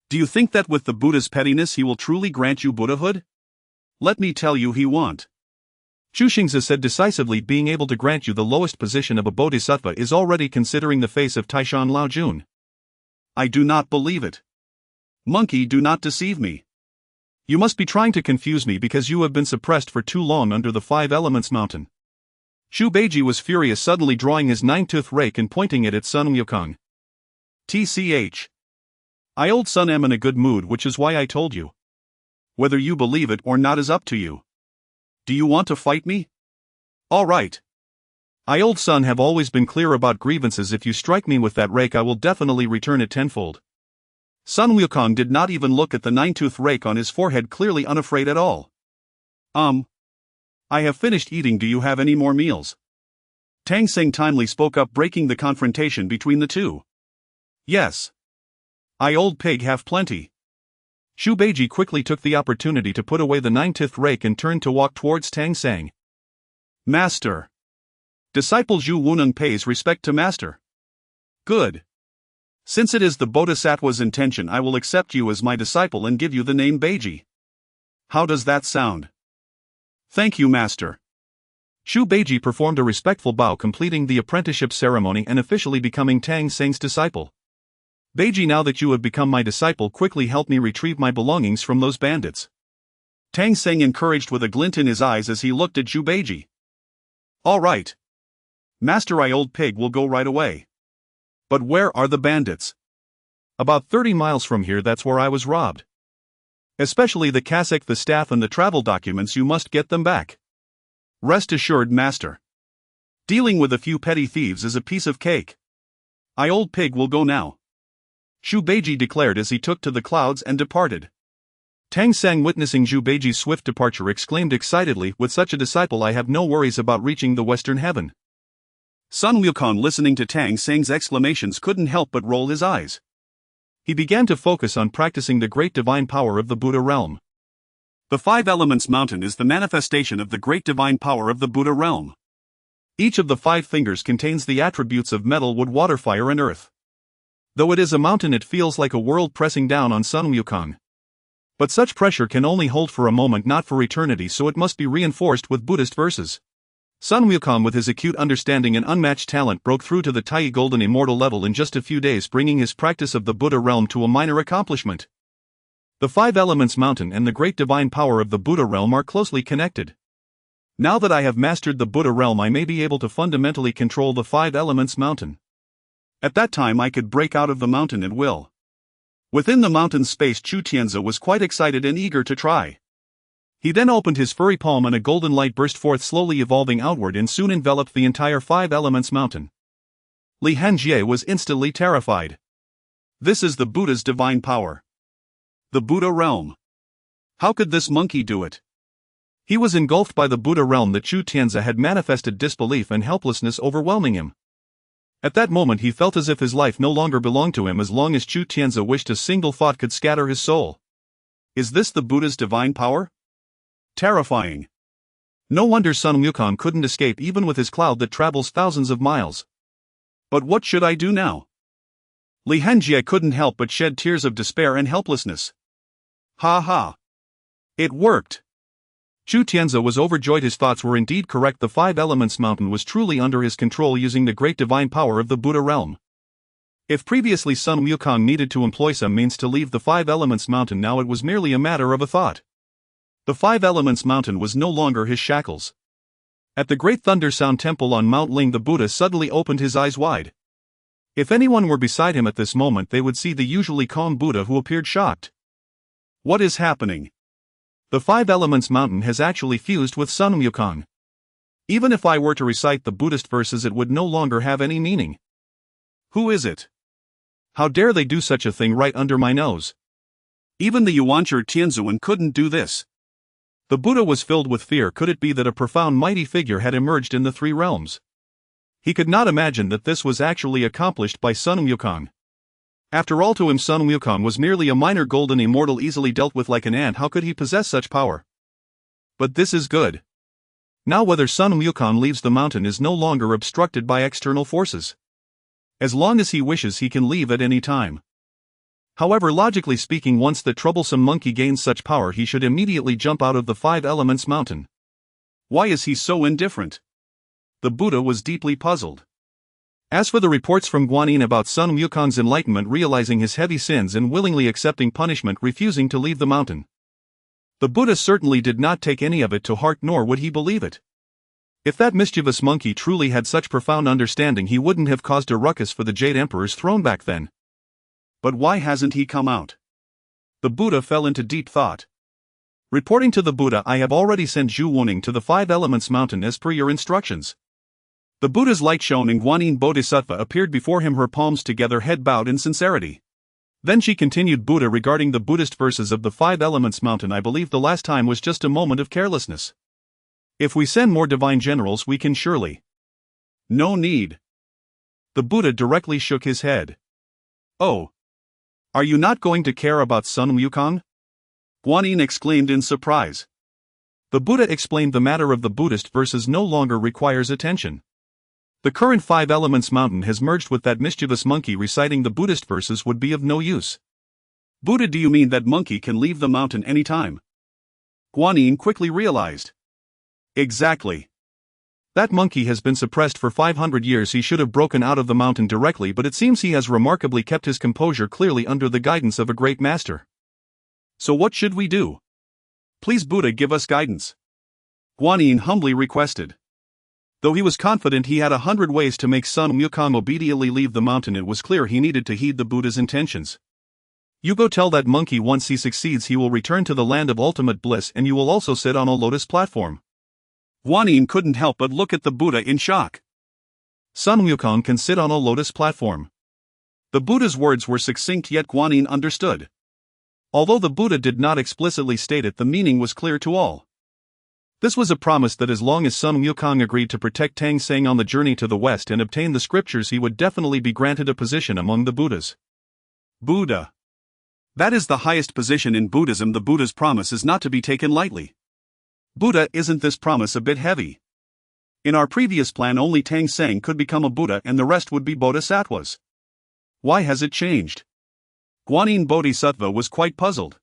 Do you think that with the Buddha's pettiness he will truly grant you Buddhahood? Let me tell you, he won't. Chu Xingze said decisively, being able to grant you the lowest position of a bodhisattva is already considering the face of Taishan Laojun. I do not believe it. Monkey, do not deceive me. You must be trying to confuse me because you have been suppressed for too long under the Five Elements Mountain. Xu Beiji was furious, suddenly drawing his nine-tooth rake and pointing it at Sun Wukong. TCH. I old son am in a good mood, which is why I told you. Whether you believe it or not is up to you. Do you want to fight me? All right. I old son have always been clear about grievances. If you strike me with that rake I will definitely return it tenfold. Sun Wukong did not even look at the nine-tooth rake on his forehead, clearly unafraid at all. I have finished eating. Do you have any more meals? Tang Xing timely spoke up, breaking the confrontation between the two. Yes. I old pig have plenty. Xu Beiji quickly took the opportunity to put away the nine-toothed rake and turned to walk towards Tang Xing. Master. Disciple Zhu Wuneng pays respect to Master. Good. Since it is the Bodhisattva's intention, I will accept you as my disciple and give you the name Beiji. How does that sound? Thank you, Master. Xu Beiji performed a respectful bow, completing the apprenticeship ceremony and officially becoming Tang Xing's disciple. Beiji, now that you have become my disciple, quickly help me retrieve my belongings from those bandits. Tang Xing encouraged with a glint in his eyes as he looked at Xu Beiji. All right. Master, I old pig will go right away. But where are the bandits? About 30 miles from here. That's where I was robbed. Especially the cassock, the staff and the travel documents. You must get them back. Rest assured, Master. Dealing with a few petty thieves is a piece of cake. I old pig will go now. Xu Beiji declared as he took to the clouds and departed. Tang Xing, witnessing Xu Beiji's swift departure, exclaimed excitedly, with such a disciple I have no worries about reaching the Western heaven. Sun Wukong, listening to Tang Xing's exclamations, couldn't help but roll his eyes. He began to focus on practicing the great divine power of the Buddha realm. The Five Elements Mountain is the manifestation of the great divine power of the Buddha realm. Each of the 5 fingers contains the attributes of metal, wood, water, fire and earth. Though it is a mountain, it feels like a world pressing down on Sun Wukong. But such pressure can only hold for a moment, not for eternity, so it must be reinforced with Buddhist verses. Sun Wukong, with his acute understanding and unmatched talent, broke through to the Tai Golden Immortal level in just a few days, bringing his practice of the Buddha realm to a minor accomplishment. The Five Elements Mountain and the great divine power of the Buddha realm are closely connected. Now that I have mastered the Buddha realm, I may be able to fundamentally control the Five Elements Mountain. At that time I could break out of the mountain at will. Within the mountain's space, Chu Xingze was quite excited and eager to try. He then opened his furry palm and a golden light burst forth, slowly evolving outward and soon enveloped the entire Five Elements Mountain. Li Hanjie was instantly terrified. This is the Buddha's divine power. The Buddha realm. How could this monkey do it? He was engulfed by the Buddha realm that Chu Xingze had manifested, disbelief and helplessness overwhelming him. At that moment he felt as if his life no longer belonged to him, as long as Chu Xingze wished a single thought could scatter his soul. Is this the Buddha's divine power? Terrifying. No wonder Sun Wukong couldn't escape, even with his cloud that travels thousands of miles. But what should I do now? Li Hanjie couldn't help but shed tears of despair and helplessness. Ha ha. It worked. Chu Xingze was overjoyed. His thoughts were indeed correct. The Five Elements Mountain was truly under his control, using the great divine power of the Buddha realm. If previously Sun Wukong needed to employ some means to leave the Five Elements Mountain, now it was merely a matter of a thought. The Five Elements Mountain was no longer his shackles. At the Great Thunder Sound Temple on Mount Ling, the Buddha suddenly opened his eyes wide. If anyone were beside him at this moment, they would see the usually calm Buddha, who appeared shocked. What is happening? The Five Elements Mountain has actually fused with Sun Wukong. Even if I were to recite the Buddhist verses, it would no longer have any meaning. Who is it? How dare they do such a thing right under my nose? Even the Yuanchi Tianzuan couldn't do this. The Buddha was filled with fear. Could it be that a profound, mighty figure had emerged in the 3 realms? He could not imagine that this was actually accomplished by Sun Wukong. After all, to him Sun Wukong was merely a minor golden immortal easily dealt with like an ant. How could he possess such power? But this is good. Now whether Sun Wukong leaves the mountain is no longer obstructed by external forces. As long as he wishes he can leave at any time. However, logically speaking, once the troublesome monkey gains such power he should immediately jump out of the 5 Elements mountain. Why is he so indifferent? The Buddha was deeply puzzled. As for the reports from Guanyin about Sun Wukong's enlightenment, realizing his heavy sins and willingly accepting punishment, refusing to leave the mountain, the Buddha certainly did not take any of it to heart, nor would he believe it. If that mischievous monkey truly had such profound understanding, he wouldn't have caused a ruckus for the Jade Emperor's throne back then. But why hasn't he come out? The Buddha fell into deep thought. Reporting to the Buddha, I have already sent Zhu Wuning to the 5 Elements mountain as per your instructions. The Buddha's light shone and Guanyin Bodhisattva appeared before him, her palms together, head bowed in sincerity. Then she continued, Buddha, regarding the Buddhist verses of the 5 Elements mountain, I believe the last time was just a moment of carelessness. If we send more divine generals, we can surely. No need. The Buddha directly shook his head. Oh. Are you not going to care about Sun Wukong? Guanyin exclaimed in surprise. The Buddha explained the matter of the Buddhist verses no longer requires attention. The current 5 Elements mountain has merged with that mischievous monkey. Reciting the Buddhist verses would be of no use. Buddha, do you mean that monkey can leave the mountain anytime? Guanyin quickly realized. Exactly. That monkey has been suppressed for 500 years. He should have broken out of the mountain directly, but it seems he has remarkably kept his composure, clearly under the guidance of a great master. So what should we do? Please, Buddha, give us guidance. Guanyin humbly requested. Though he was confident he had 100 ways to make Sun Wukong obediently leave the mountain, it was clear he needed to heed the Buddha's intentions. You go tell that monkey once he succeeds he will return to the land of ultimate bliss, and you will also sit on a lotus platform. Guanyin couldn't help but look at the Buddha in shock. Sun Wukong can sit on a lotus platform. The Buddha's words were succinct, yet Guanyin understood. Although the Buddha did not explicitly state it, the meaning was clear to all. This was a promise that as long as Sun Wukong agreed to protect Tang Seng on the journey to the west and obtain the scriptures, he would definitely be granted a position among the Buddhas. Buddha. That is the highest position in Buddhism. The Buddha's promise is not to be taken lightly. Buddha, isn't this promise a bit heavy? In our previous plan, only Tang Seng could become a Buddha and the rest would be bodhisattvas. Why has it changed? Guanyin Bodhisattva was quite puzzled.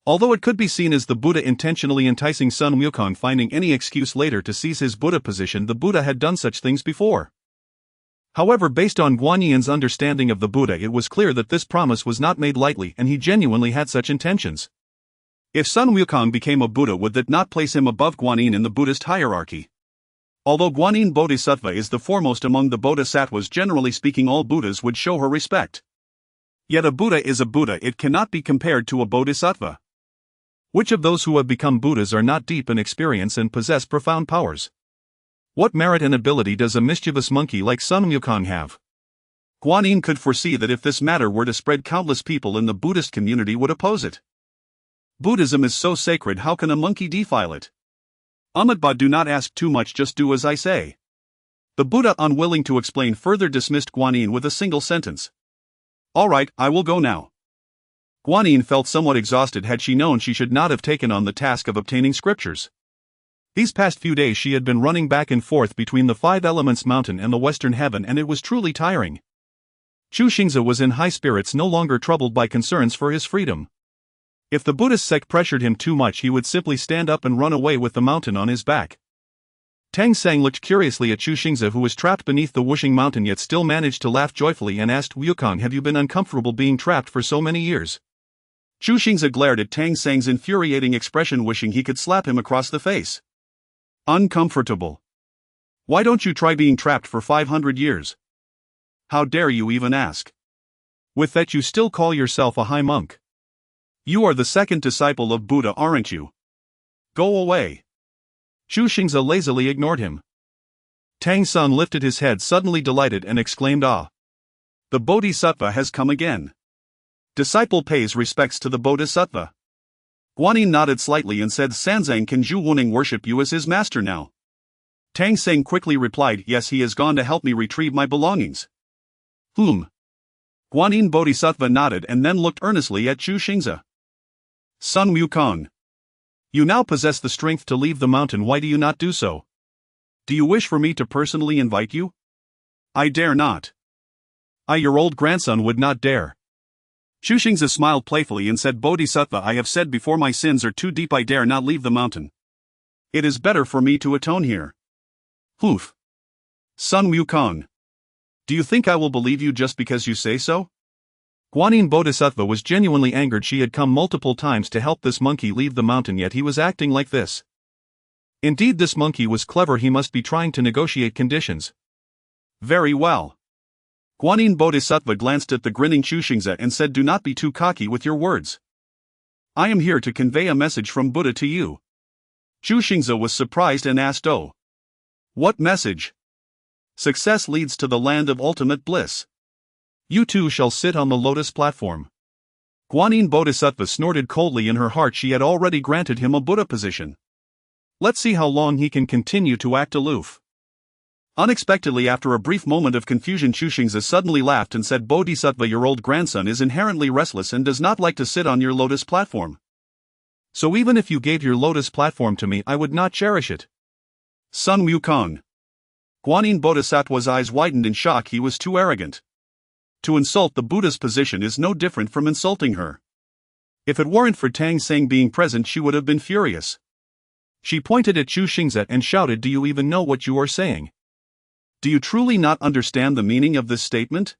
Although it could be seen as the Buddha intentionally enticing Sun Wukong, finding any excuse later to seize his Buddha position, the Buddha had done such things before. However, based on Guanyin's understanding of the Buddha, it was clear that this promise was not made lightly and he genuinely had such intentions. If Sun Wukong became a Buddha, would that not place him above Guanyin in the Buddhist hierarchy? Although Guanyin Bodhisattva is the foremost among the bodhisattvas, generally speaking all Buddhas would show her respect. Yet a Buddha is a Buddha, it cannot be compared to a bodhisattva. Which of those who have become Buddhas are not deep in experience and possess profound powers? What merit and ability does a mischievous monkey like Sun Wukong have? Guanyin could foresee that if this matter were to spread, countless people in the Buddhist community would oppose it. Buddhism is so sacred, how can a monkey defile it? Amitabha, do not ask too much, just do as I say. The Buddha, unwilling to explain further, dismissed Guanyin with a single sentence. All right, I will go now. Guanyin felt somewhat exhausted. Had she known, she should not have taken on the task of obtaining scriptures. These past few days she had been running back and forth between the 5 Elements mountain and the western heaven, and it was truly tiring. Chu Xingze was in high spirits, no longer troubled by concerns for his freedom. If the Buddhist sect pressured him too much, he would simply stand up and run away with the mountain on his back. Tang Seng looked curiously at Chu Xingze, who was trapped beneath the Wuxing mountain yet still managed to laugh joyfully, and asked, Wukong, have you been uncomfortable being trapped for so many years? Chu Xingze glared at Tang Seng's infuriating expression, wishing he could slap him across the face. Uncomfortable? Why don't you try being trapped for 500 years? How dare you even ask? With that, you still call yourself a high monk. You are the second disciple of Buddha, aren't you? Go away. Chu Xingze lazily ignored him. Tang Seng lifted his head, suddenly delighted, and exclaimed, Ah! The Bodhisattva has come again. Disciple pays respects to the Bodhisattva. Guanyin nodded slightly and said, Sanzang, can Zhu Wuning worship you as his master now? Tang Seng quickly replied, yes, he has gone to help me retrieve my belongings. Guanyin Bodhisattva nodded and then looked earnestly at Chu Xingze. Sun Wukong. You now possess the strength to leave the mountain, why do you not do so? Do you wish for me to personally invite you? I dare not. Your old grandson would not dare. Chu Xingze smiled playfully and said, Bodhisattva, I have said before, my sins are too deep, I dare not leave the mountain. It is better for me to atone here. Sun Wukong. Do you think I will believe you just because you say so? Guanyin Bodhisattva was genuinely angered. She had come multiple times to help this monkey leave the mountain, yet he was acting like this. Indeed, this monkey was clever, he must be trying to negotiate conditions. Very well. Guanyin Bodhisattva glanced at the grinning Chu Xingze and said, do not be too cocky with your words. I am here to convey a message from Buddha to you. Chu Xingze was surprised and asked, oh. What message? Success leads to the land of ultimate bliss. You too shall sit on the lotus platform. Guanyin Bodhisattva snorted coldly. In her heart she had already granted him a Buddha position. Let's see how long he can continue to act aloof. Unexpectedly, after a brief moment of confusion, Chu Xingze suddenly laughed and said, Bodhisattva, your old grandson is inherently restless and does not like to sit on your lotus platform. So even if you gave your lotus platform to me, I would not cherish it. Sun Wukong. Guanyin Bodhisattva's eyes widened in shock. He was too arrogant. To insult the Buddha's position is no different from insulting her. If it weren't for Tang Seng being present, she would have been furious. She pointed at Chu Xingze and shouted, do you even know what you are saying? Do you truly not understand the meaning of this statement?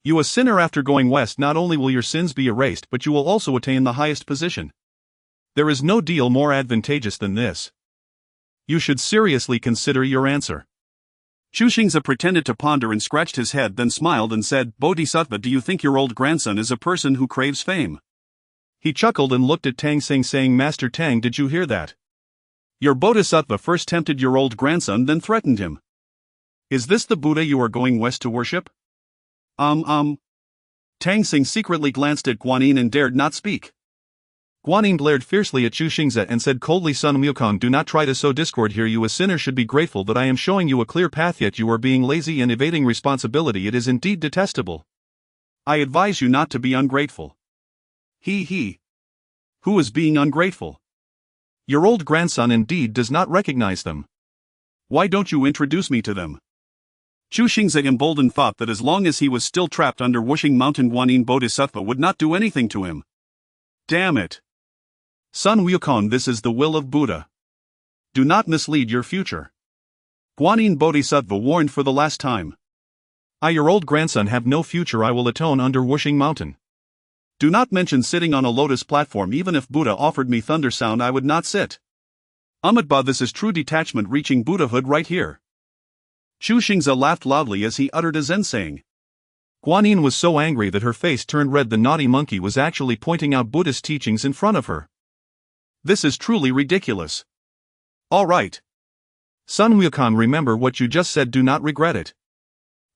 You a sinner, after going west, not only will your sins be erased, but you will also attain the highest position. There is no deal more advantageous than this. You should seriously consider your answer. Chu Xingze pretended to ponder and scratched his head, then smiled and said, Bodhisattva, do you think your old grandson is a person who craves fame? He chuckled and looked at Tang Seng, saying, Master Tang, did you hear that? Your Bodhisattva first tempted your old grandson, then threatened him. Is this the Buddha you are going west to worship? Tang Seng secretly glanced at Guanyin and dared not speak. Guanyin glared fiercely at Chu Xingze and said coldly, Sun Wukong, do not try to sow discord here. You a sinner should be grateful that I am showing you a clear path, yet you are being lazy and evading responsibility. It is indeed detestable. I advise you not to be ungrateful. Who is being ungrateful? Your old grandson indeed does not recognize them. Why don't you introduce me to them? Chu Xingze, emboldened, thought that as long as he was still trapped under Wuxing Mountain, Guanyin Bodhisattva would not do anything to him. Damn it. Sun Wukong, this is the will of Buddha. Do not mislead your future. Guanyin Bodhisattva warned for the last time. I, your old grandson, have no future. I will atone under Wuxing Mountain. Do not mention sitting on a lotus platform. Even if Buddha offered me thunder sound, I would not sit. Amitabha, this is true detachment, reaching Buddhahood right here. Chu Xingze laughed loudly as he uttered a Zen saying. Guanyin was so angry that her face turned red. The naughty monkey was actually pointing out Buddhist teachings in front of her. This is truly ridiculous. All right. Sun Wukong, remember what you just said, do not regret it.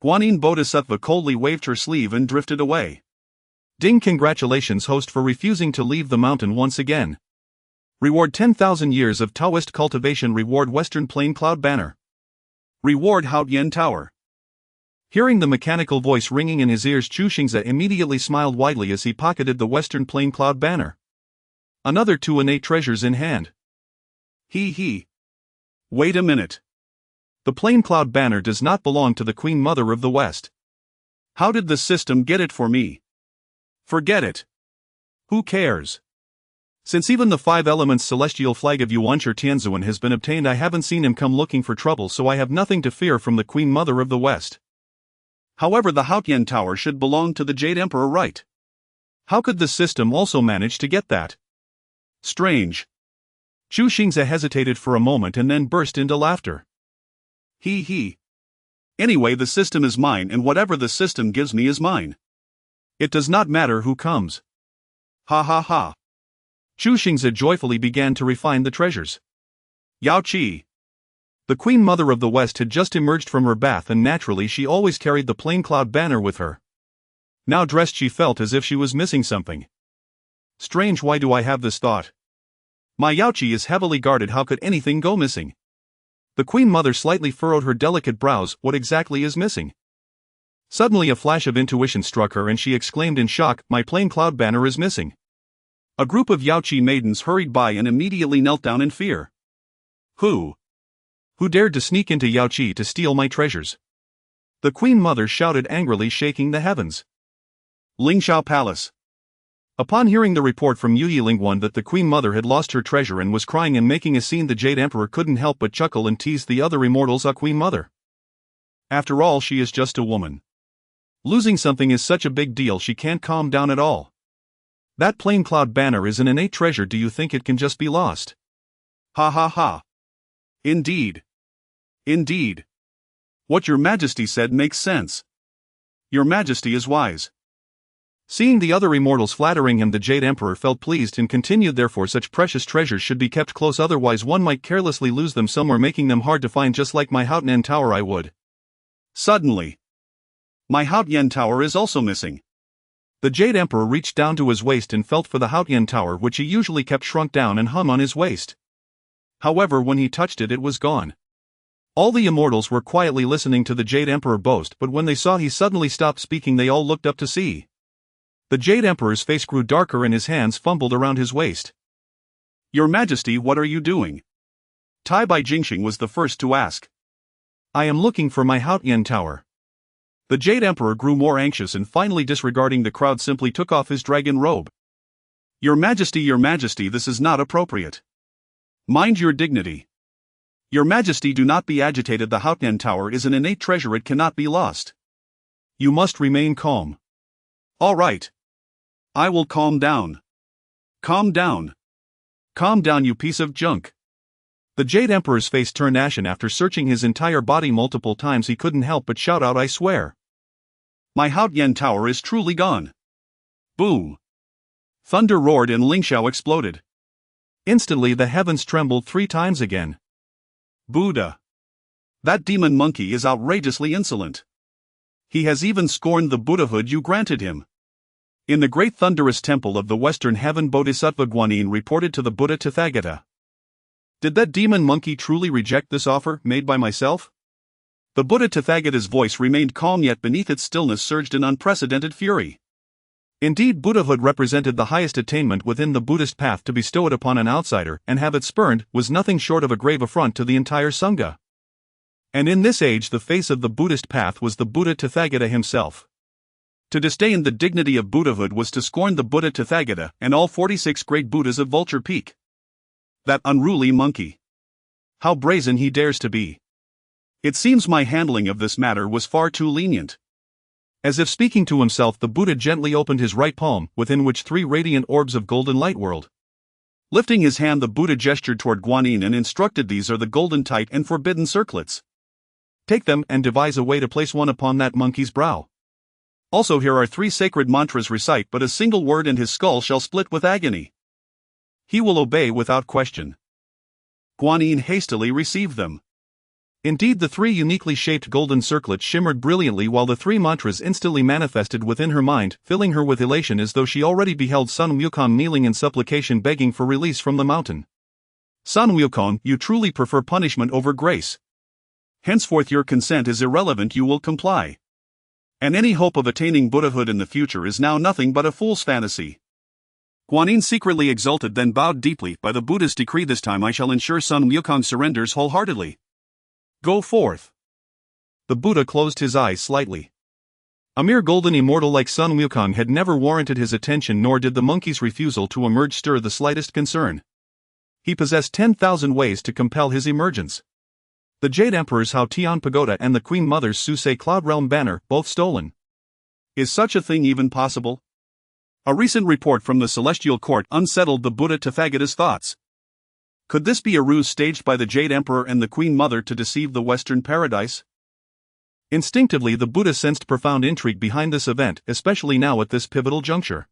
Guanyin Bodhisattva coldly waved her sleeve and drifted away. Ding, congratulations host for refusing to leave the mountain once again. Reward 10,000 years of Taoist cultivation. Reward Western Plain Cloud Banner. Reward Haotian Tower. Hearing the mechanical voice ringing in his ears, Chu Xingze immediately smiled widely as he pocketed the Western Plain Cloud Banner. Another 2 innate treasures in hand. Wait a minute. The Plain Cloud Banner does not belong to the Queen Mother of the West. How did the system get it for me? Forget it. Who cares? Since even the 5 elements celestial flag of Yuanshi Tianzuan has been obtained, I haven't seen him come looking for trouble, so I have nothing to fear from the Queen Mother of the West. However, the Haotian Tower should belong to the Jade Emperor, right? How could the system also manage to get that? Strange. Chu Xingze hesitated for a moment and then burst into laughter. Anyway, the system is mine, and whatever the system gives me is mine. It does not matter who comes. Ha. Chu Xingze joyfully began to refine the treasures. Yao Qi. The Queen Mother of the West had just emerged from her bath, and naturally she always carried the Plain Cloud Banner with her. Now dressed, she felt as if she was missing something. Strange, why do I have this thought? My Yao Qi is heavily guarded, how could anything go missing? The Queen Mother slightly furrowed her delicate brows. What exactly is missing? Suddenly a flash of intuition struck her and she exclaimed in shock, my plain cloud banner is missing. A group of Yaoqi maidens hurried by and immediately knelt down in fear. Who dared to sneak into Yaoqi to steal my treasures? The Queen Mother shouted angrily, shaking the heavens. Lingxiao Palace. Upon hearing the report from Yu Yilingwan that the Queen Mother had lost her treasure and was crying and making a scene, the Jade Emperor couldn't help but chuckle and tease the other immortals. A Queen Mother. After all, she is just a woman. Losing something is such a big deal she can't calm down at all. That plain cloud banner is an innate treasure. Do you think it can just be lost? Ha ha ha. Indeed. Indeed. What your Majesty said makes sense. Your Majesty is wise. Seeing the other immortals flattering him, the Jade Emperor felt pleased and continued, therefore such precious treasures should be kept close, otherwise one might carelessly lose them somewhere, making them hard to find, just like my Haotian Tower. I would. Suddenly, my Haotian Tower is also missing. The Jade Emperor reached down to his waist and felt for the Haotian Tower, which he usually kept shrunk down and hung on his waist. However, when he touched it, it was gone. All the immortals were quietly listening to the Jade Emperor boast, but when they saw he suddenly stopped speaking, they all looked up to see. The Jade Emperor's face grew darker and his hands fumbled around his waist. Your Majesty, what are you doing? Tai Bai Jingxing was the first to ask. I am looking for my Haotian Tower. The Jade Emperor grew more anxious and finally, disregarding the crowd, simply took off his dragon robe. Your Majesty, this is not appropriate. Mind your dignity. Your Majesty, do not be agitated. The Haotian Tower is an innate treasure, it cannot be lost. You must remain calm. All right. I will calm down. Calm down. Calm down, you piece of junk. The Jade Emperor's face turned ashen. After searching his entire body multiple times, he couldn't help but shout out, I swear. My Haotian Tower is truly gone. Boom. Thunder roared and Lingxiao exploded. Instantly the heavens trembled 3 times again. Buddha. That demon monkey is outrageously insolent. He has even scorned the Buddhahood you granted him. In the great thunderous temple of the Western Heaven, Bodhisattva Guanyin reported to the Buddha Tathagata. Did that demon monkey truly reject this offer made by myself? The Buddha Tathagata's voice remained calm, yet beneath its stillness surged an unprecedented fury. Indeed, Buddhahood represented the highest attainment within the Buddhist path. To bestow it upon an outsider and have it spurned was nothing short of a grave affront to the entire Sangha. And in this age, the face of the Buddhist path was the Buddha Tathagata himself. To disdain the dignity of Buddhahood was to scorn the Buddha Tathagata and all 46 great Buddhas of Vulture Peak. That unruly monkey. How brazen he dares to be. It seems my handling of this matter was far too lenient. As if speaking to himself, the Buddha gently opened his right palm, within which 3 radiant orbs of golden light whirled. Lifting his hand, the Buddha gestured toward Guanyin and instructed, these are the golden tight and forbidden circlets. Take them and devise a way to place one upon that monkey's brow. Also, here are 3 sacred mantras. Recite but a single word and his skull shall split with agony. He will obey without question. Guanyin hastily received them. Indeed, the 3 uniquely shaped golden circlets shimmered brilliantly while the 3 mantras instantly manifested within her mind, filling her with elation as though she already beheld Sun Wukong kneeling in supplication, begging for release from the mountain. Sun Wukong, you truly prefer punishment over grace. Henceforth your consent is irrelevant, you will comply. And any hope of attaining Buddhahood in the future is now nothing but a fool's fantasy. Guanyin secretly exulted, then bowed deeply. By the Buddha's decree, this time I shall ensure Sun Wukong surrenders wholeheartedly. Go forth. The Buddha closed his eyes slightly. A mere golden immortal like Sun Wukong had never warranted his attention, nor did the monkey's refusal to emerge stir the slightest concern. He possessed 10,000 ways to compel his emergence. The Jade Emperor's Haotian Pagoda and the Queen Mother's Susei Cloud Realm banner, both stolen. Is such a thing even possible? A recent report from the Celestial Court unsettled the Buddha Tathagata's thoughts. Could this be a ruse staged by the Jade Emperor and the Queen Mother to deceive the Western paradise? Instinctively, the Buddha sensed profound intrigue behind this event, especially now at this pivotal juncture.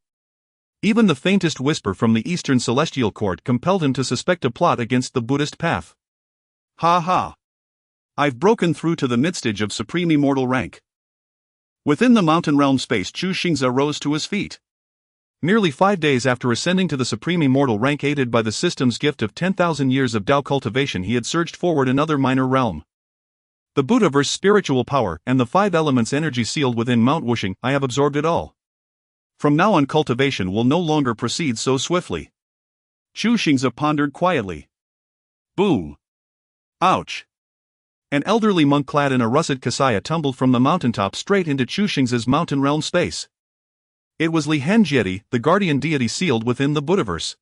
Even the faintest whisper from the Eastern Celestial Court compelled him to suspect a plot against the Buddhist path. Ha ha! I've broken through to the midstage of supreme immortal rank. Within the mountain realm space, Chu Xingze rose to his feet. Nearly 5 days after ascending to the supreme immortal rank aided by the system's gift of 10,000 years of Tao cultivation, he had surged forward another minor realm. The Buddhaverse spiritual power and the 5 elements energy sealed within Mount Wuxing, I have absorbed it all. From now on cultivation will no longer proceed so swiftly. Chu Xingze pondered quietly. Boom. Ouch. An elderly monk clad in a russet kasaya tumbled from the mountaintop straight into Chu Xingze's mountain realm space. It was Li Henjieti, the guardian deity sealed within the Buddhaverse.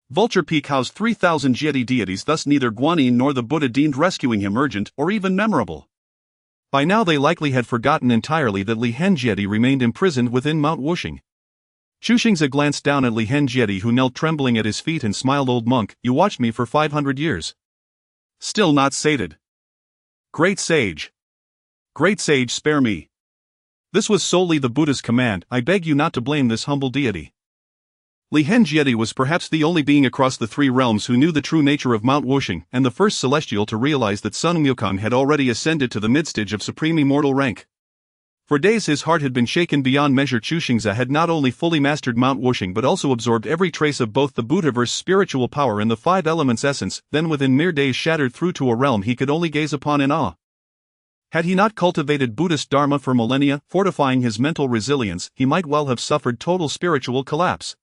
Vulture Peak housed 3,000 Jieti deities, thus neither Guanyin nor the Buddha deemed rescuing him urgent or even memorable. By now they likely had forgotten entirely that Li Henjieti remained imprisoned within Mount Wuxing. Chu Xingze glanced down at Li Henjieti, who knelt trembling at his feet, and smiled. Old monk, you watched me for 500 years. Still not sated. Great sage. Great sage, spare me. This was solely the Buddha's command. I beg you not to blame this humble deity. Li Henjieti was perhaps the only being across the 3 realms who knew the true nature of Mount Wuxing, and the first celestial to realize that Sun Wukong had already ascended to the midstage of supreme immortal rank. For days his heart had been shaken beyond measure. Chu Xingze had not only fully mastered Mount Wuxing but also absorbed every trace of both the Buddhaverse spiritual power and the 5 elements essence, then within mere days shattered through to a realm he could only gaze upon in awe. Had he not cultivated Buddhist Dharma for millennia, fortifying his mental resilience, he might well have suffered total spiritual collapse.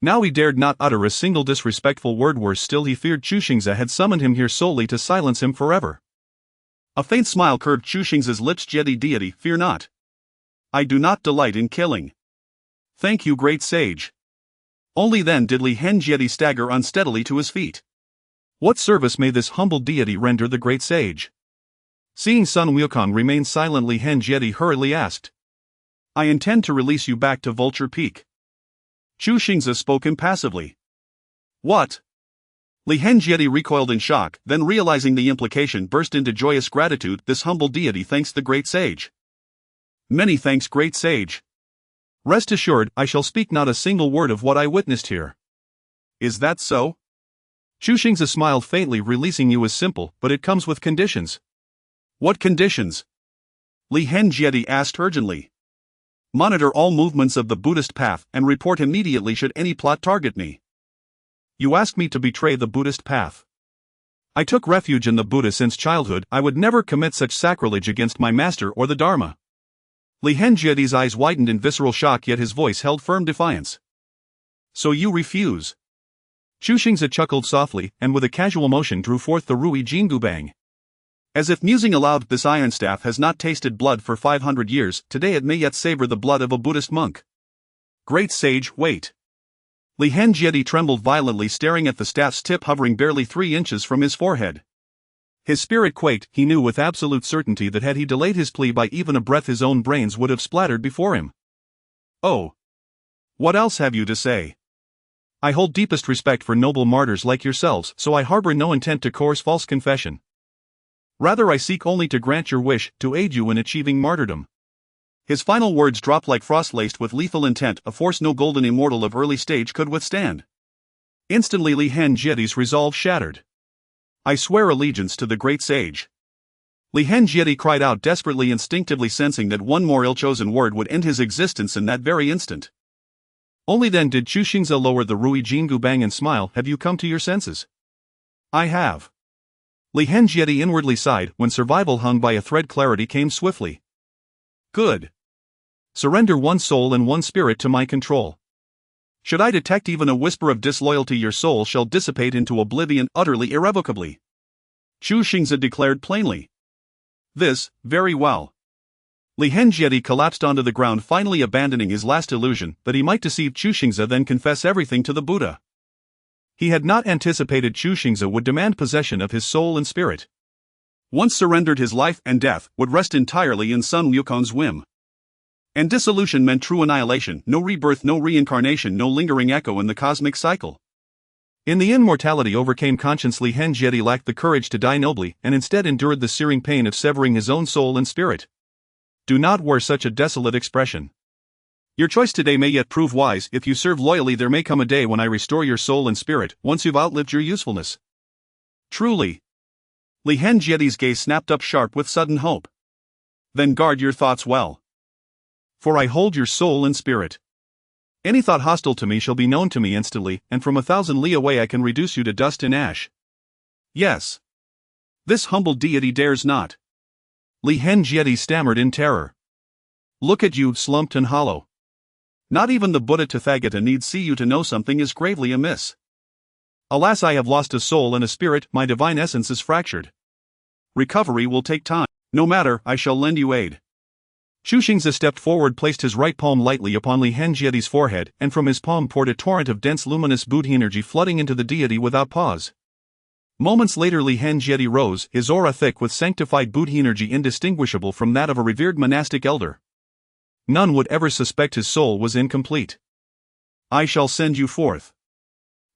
Now he dared not utter a single disrespectful word. Worse still, he feared Chu Xingze had summoned him here solely to silence him forever. A faint smile curved Chu Xingze's lips. Jieti deity, fear not. I do not delight in killing. Thank you, great sage. Only then did Li Henjieti stagger unsteadily to his feet. What service may this humble deity render the great sage? Seeing Sun Wukong remain silent, Li Henjieti hurriedly asked. I intend to release you back to Vulture Peak. Chu Xingze spoke impassively. What? Li Henjieti recoiled in shock, then realizing the implication burst into joyous gratitude. This humble deity thanks the great sage. Many thanks, great sage. Rest assured, I shall speak not a single word of what I witnessed here. Is that so? Chu Xingze smiled faintly. Releasing you is simple, but it comes with conditions. What conditions? Li Henjieti asked urgently. Monitor all movements of the Buddhist path and report immediately should any plot target me. You ask me to betray the Buddhist path. I took refuge in the Buddha since childhood. I would never commit such sacrilege against my master or the Dharma. Li Henjieti's eyes widened in visceral shock, yet his voice held firm defiance. So you refuse? Chu Xingze chuckled softly, and with a casual motion drew forth the Rui Jingubang. As if musing aloud, this iron staff has not tasted blood for 500 years, today it may yet savor the blood of a Buddhist monk. Great sage, wait. Li Henjieti trembled violently, staring at the staff's tip hovering barely 3 inches from his forehead. His spirit quaked. He knew with absolute certainty that had he delayed his plea by even a breath, his own brains would have splattered before him. Oh. What else have you to say? I hold deepest respect for noble martyrs like yourselves, so I harbor no intent to coerce false confession. Rather, I seek only to grant your wish, to aid you in achieving martyrdom. His final words dropped like frost laced with lethal intent, a force no golden immortal of early stage could withstand. Instantly Li Henjieti's resolve shattered. I swear allegiance to the great sage. Li Henjieti cried out desperately, instinctively sensing that one more ill-chosen word would end his existence in that very instant. Only then did Chu Xingze lower the Rui Jingubang and smile. Have you come to your senses? I have. Li Henjieti inwardly sighed when survival hung by a thread. Clarity came swiftly. Good. Surrender one soul and one spirit to my control. Should I detect even a whisper of disloyalty, your soul shall dissipate into oblivion utterly, irrevocably. Chu Xingze declared plainly. This, very well. Li Henjieti collapsed onto the ground, finally abandoning his last illusion that he might deceive Chu Xingze, then confess everything to the Buddha. He had not anticipated Chu Xingze would demand possession of his soul and spirit. Once surrendered, his life and death would rest entirely in Sun Wukong's whim. And dissolution meant true annihilation, no rebirth, no reincarnation, no lingering echo in the cosmic cycle. In the end, mortality overcame conscience. Li Henjieti lacked the courage to die nobly, and instead endured the searing pain of severing his own soul and spirit. Do not wear such a desolate expression. Your choice today may yet prove wise. If you serve loyally, there may come a day when I restore your soul and spirit, once you've outlived your usefulness. Truly. Li Henjieti's gaze snapped up sharp with sudden hope. Then guard your thoughts well. For I hold your soul and spirit. Any thought hostile to me shall be known to me instantly, and from 1,000 li away I can reduce you to dust and ash. Yes. This humble deity dares not. Heavenly stammered in terror. Look at you, slumped and hollow. Not even the Buddha Tathagata need see you to know something is gravely amiss. Alas, I have lost a soul and a spirit, my divine essence is fractured. Recovery will take time. No matter, I shall lend you aid. Chu Xingze stepped forward, placed his right palm lightly upon Heavenly's forehead, and from his palm poured a torrent of dense luminous Buddha energy flooding into the deity without pause. Moments later Heavenly rose, his aura thick with sanctified Buddha energy indistinguishable from that of a revered monastic elder. None would ever suspect his soul was incomplete. I shall send you forth.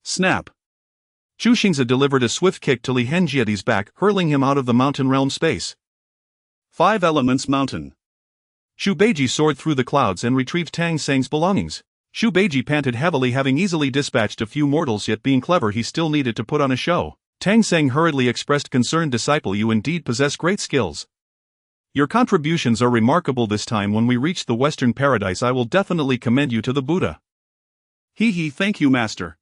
Snap. Chu Xingze delivered a swift kick to Heavenly's back, hurling him out of the mountain realm space. 5 Elements Mountain. Xu Beiji soared through the clouds and retrieved Tang Seng's belongings. Xu Beiji panted heavily, having easily dispatched a few mortals, yet being clever he still needed to put on a show. Tang Seng hurriedly expressed concern, disciple, you indeed possess great skills. Your contributions are remarkable. This time when we reach the Western Paradise I will definitely commend you to the Buddha. He, thank you, master.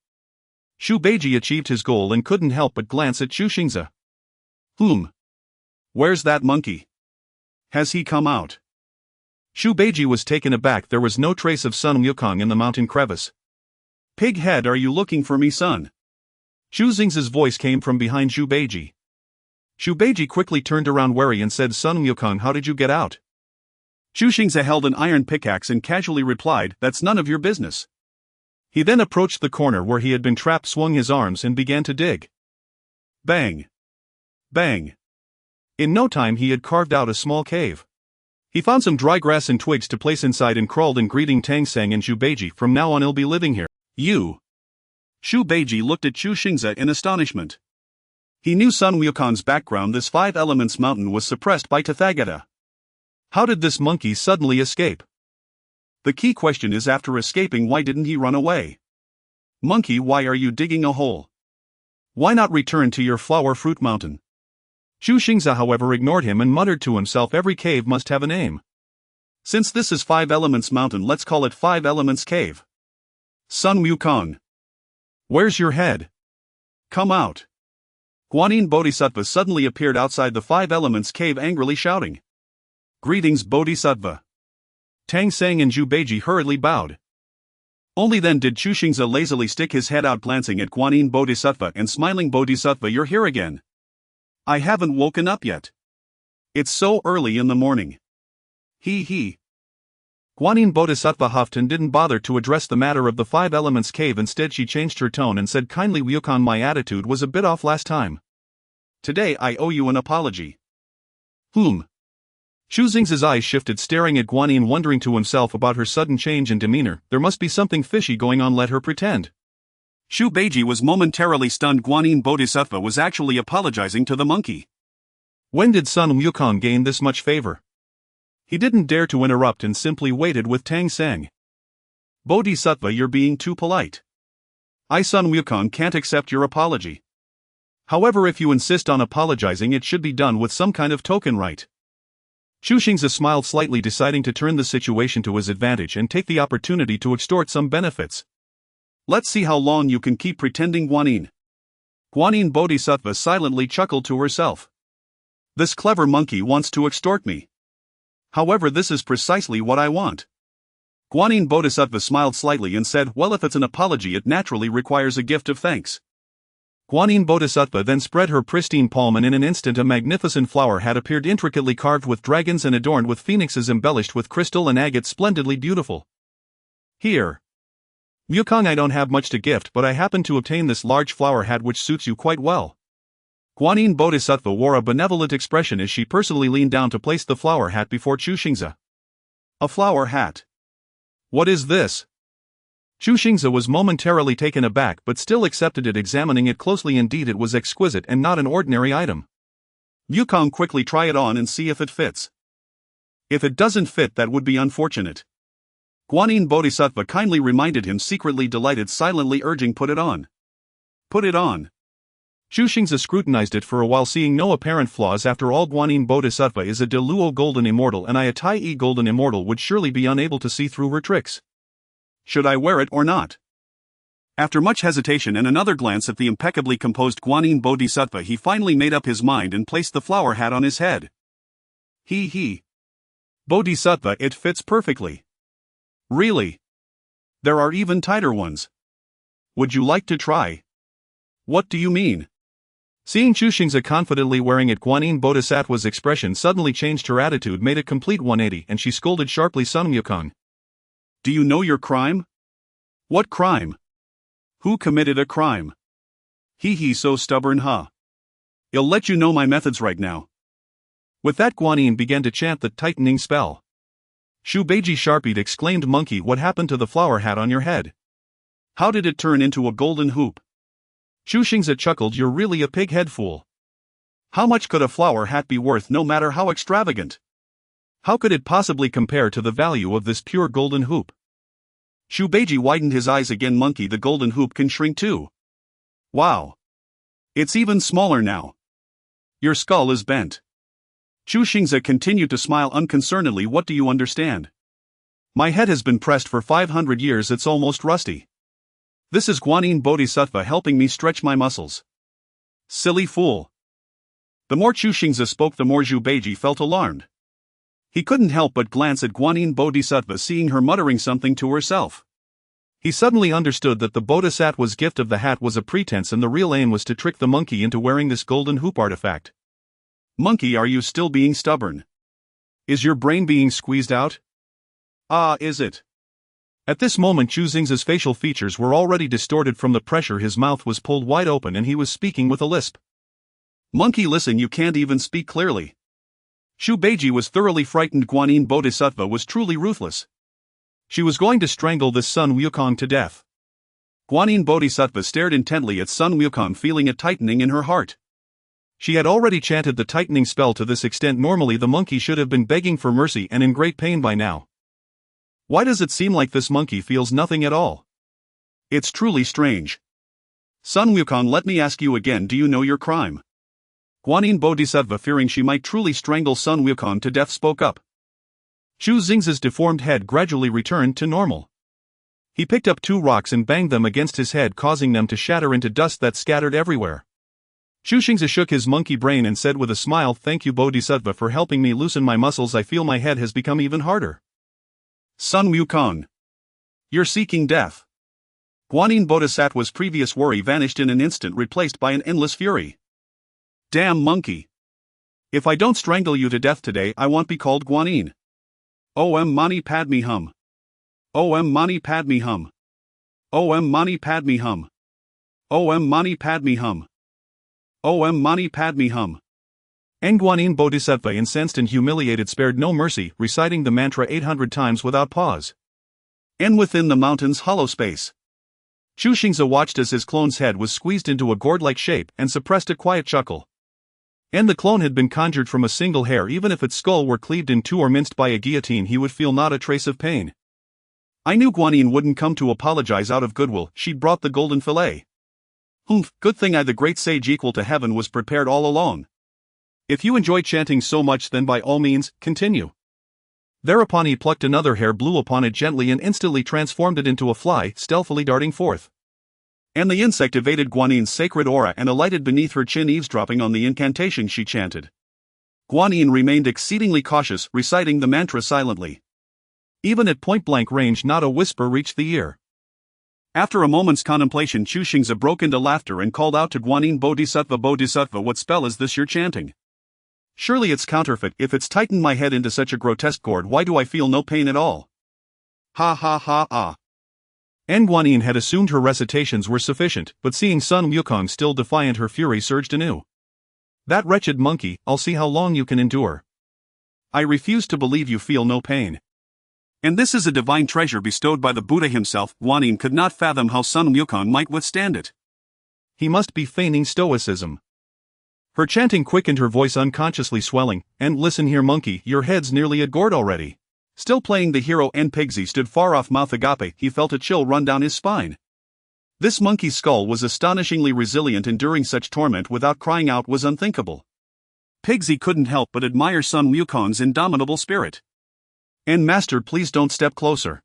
Xu Beiji achieved his goal and couldn't help but glance at Chu Xingze. Where's that monkey? Has he come out? Xu Beiji was taken aback. There was no trace of Sun Wukong in the mountain crevice. Pig head, are you looking for me, son? Chu Xingze's voice came from behind Xu Beiji. Xu Beiji quickly turned around wary and said, Sun Wukong, how did you get out? Chu Xingze held an iron pickaxe and casually replied, that's none of your business. He then approached the corner where he had been trapped, swung his arms and began to dig. Bang! Bang! In no time he had carved out a small cave. He found some dry grass and twigs to place inside and crawled in, greeting Tang Seng and Xu Beiji, from now on I'll be living here. You! Xu Beiji looked at Chu Xingze in astonishment. He knew Sun Wukong's background. This 5 Elements Mountain was suppressed by Tathagata. How did this monkey suddenly escape? The key question is, after escaping, why didn't he run away? Monkey, why are you digging a hole? Why not return to your flower fruit mountain? Chu Xingze, however, ignored him and muttered to himself, every cave must have a name. Since this is 5 Elements Mountain, let's call it 5 Elements Cave. Sun Wukong. Where's your head? Come out. Guanyin Bodhisattva suddenly appeared outside the 5 Elements Cave, angrily shouting. Greetings, Bodhisattva. Tang Seng and Xu Beiji hurriedly bowed. Only then did Chu Xingze lazily stick his head out, glancing at Guanyin Bodhisattva and smiling. Bodhisattva, you're here again. I haven't woken up yet. It's so early in the morning. He. Guanyin Bodhisattva huffed and didn't bother to address the matter of the 5 Elements Cave. Instead she changed her tone and said kindly, Wukong, my attitude was a bit off last time. Today I owe you an apology. Chu Xingze's eyes shifted, staring at Guanyin, wondering to himself about her sudden change in demeanor. There must be something fishy going on, let her pretend. Xu Beiji was momentarily stunned. Guanyin Bodhisattva was actually apologizing to the monkey. When did Sun Wukong gain this much favor? He didn't dare to interrupt and simply waited with Tang Seng. Bodhisattva, you're being too polite. I, Sun Wukong, can't accept your apology. However, if you insist on apologizing, it should be done with some kind of token, right? Chu Xingze smiled slightly, deciding to turn the situation to his advantage and take the opportunity to extort some benefits. Let's see how long you can keep pretending, Guanyin. Guanyin Bodhisattva silently chuckled to herself. This clever monkey wants to extort me. However, this is precisely what I want. Guanyin Bodhisattva smiled slightly and said, well, if it's an apology, it naturally requires a gift of thanks. Guanyin Bodhisattva then spread her pristine palm, and in an instant a magnificent flower hat appeared, intricately carved with dragons and adorned with phoenixes, embellished with crystal and agate, splendidly beautiful. Here. Wukong, I don't have much to gift, but I happen to obtain this large flower hat which suits you quite well. Guanyin Bodhisattva wore a benevolent expression as she personally leaned down to place the flower hat before Chu Xingze. A flower hat? What is this? Chu Xingze was momentarily taken aback but still accepted it, examining it closely. Indeed, it was exquisite and not an ordinary item. Wukong, quickly try it on and see if it fits. If it doesn't fit, that would be unfortunate. Guanyin Bodhisattva kindly reminded him, secretly delighted, silently urging, put it on. Put it on. Chu Xingze scrutinized it for a while, seeing no apparent flaws. After all, Guanyin Bodhisattva is a Deluo golden immortal, and I, a Tai golden immortal, would surely be unable to see through her tricks. Should I wear it or not? After much hesitation and another glance at the impeccably composed Guanyin Bodhisattva, he finally made up his mind and placed the flower hat on his head. Bodhisattva, it fits perfectly. Really? There are even tighter ones. Would you like to try? What do you mean? Seeing Chu Xingze confidently wearing it, Guanyin Bodhisattva's expression suddenly changed. Her attitude made a complete 180 and she scolded sharply, Sun Wukong. Do you know your crime? What crime? Who committed a crime? So stubborn, huh? I'll let you know my methods right now. With that, Guanyin began to chant the tightening spell. Xu Beiji sharpied, exclaimed, Monkey, what happened to the flower hat on your head? How did it turn into a golden hoop? Chu Xingze chuckled, you're really a pig-head fool. How much could a flower hat be worth, no matter how extravagant? How could it possibly compare to the value of this pure golden hoop? Xu Beiji widened his eyes again. Monkey, the golden hoop can shrink too. Wow. It's even smaller now. Your skull is bent. Chu Xingze continued to smile unconcernedly. What do you understand? My head has been pressed for 500 years, it's almost rusty. This is Guanyin Bodhisattva helping me stretch my muscles. Silly fool. The more Chu Xingze spoke, the more Xu Beiji felt alarmed. He couldn't help but glance at Guanyin Bodhisattva, seeing her muttering something to herself. He suddenly understood that the Bodhisattva's gift of the hat was a pretense and the real aim was to trick the monkey into wearing this golden hoop artifact. Monkey, are you still being stubborn? Is your brain being squeezed out? Is it? At this moment, Chu Xingze's facial features were already distorted from the pressure. His mouth was pulled wide open and he was speaking with a lisp. Monkey, listen, you can't even speak clearly. Xu Beiji was thoroughly frightened. Guanyin Bodhisattva was truly ruthless. She was going to strangle this Sun Wukong to death. Guanyin Bodhisattva stared intently at Sun Wukong, feeling a tightening in her heart. She had already chanted the tightening spell to this extent. Normally the monkey should have been begging for mercy and in great pain by now. Why does it seem like this monkey feels nothing at all? It's truly strange. Sun Wukong, let me ask you again, do you know your crime? Guanyin Bodhisattva, fearing she might truly strangle Sun Wukong to death, spoke up. Chu Xingze's deformed head gradually returned to normal. He picked up 2 rocks and banged them against his head, causing them to shatter into dust that scattered everywhere. Chu Xingze shook his monkey brain and said with a smile, thank you Bodhisattva for helping me loosen my muscles. I feel my head has become even harder. Sun Wukong. You're seeking death. Guanyin Bodhisattva's previous worry vanished in an instant, replaced by an endless fury. Damn monkey. If I don't strangle you to death today, I won't be called Guanyin. Om Mani Padme Hum. Om Mani Padme Hum. Om Mani Padme Hum. Om Mani Padme Hum. Om Mani Padme Hum. Guanyin Bodhisattva, incensed and humiliated, spared no mercy, reciting the mantra 800 times without pause. And within the mountain's hollow space, Chu Xingze watched as his clone's head was squeezed into a gourd-like shape and suppressed a quiet chuckle. And the clone had been conjured from a single hair. Even if its skull were cleaved in 2 or minced by a guillotine, he would feel not a trace of pain. I knew Guanyin wouldn't come to apologize out of goodwill. She'd brought the golden fillet. Good thing I, the great sage equal to heaven, was prepared all along. If you enjoy chanting so much, then by all means, continue. Thereupon he plucked another hair, blew upon it gently and instantly transformed it into a fly, stealthily darting forth. And the insect evaded Guanyin's sacred aura and alighted beneath her chin, eavesdropping on the incantation she chanted. Guanyin remained exceedingly cautious, reciting the mantra silently. Even at point-blank range, not a whisper reached the ear. After a moment's contemplation, Chu Xingze broke into laughter and called out to Guanyin Bodhisattva, Bodhisattva, what spell is this you're chanting? Surely it's counterfeit. If it's tightened my head into such a grotesque cord, why do I feel no pain at all? Ha ha ha ah. Guanyin had assumed her recitations were sufficient, but seeing Sun Wukong still defiant, her fury surged anew. That wretched monkey, I'll see how long you can endure. I refuse to believe you feel no pain. And this is a divine treasure bestowed by the Buddha himself. Guanyin could not fathom how Sun Wukong might withstand it. He must be feigning stoicism. Her chanting quickened, her voice unconsciously swelling. And listen here monkey, your head's nearly at gourd already. Still playing the hero, and Pigsy stood far off mouth agape. He felt a chill run down his spine. This monkey's skull was astonishingly resilient. Enduring such torment without crying out was unthinkable. Pigsy couldn't help but admire Sun Wukong's indomitable spirit. And master, please don't step closer.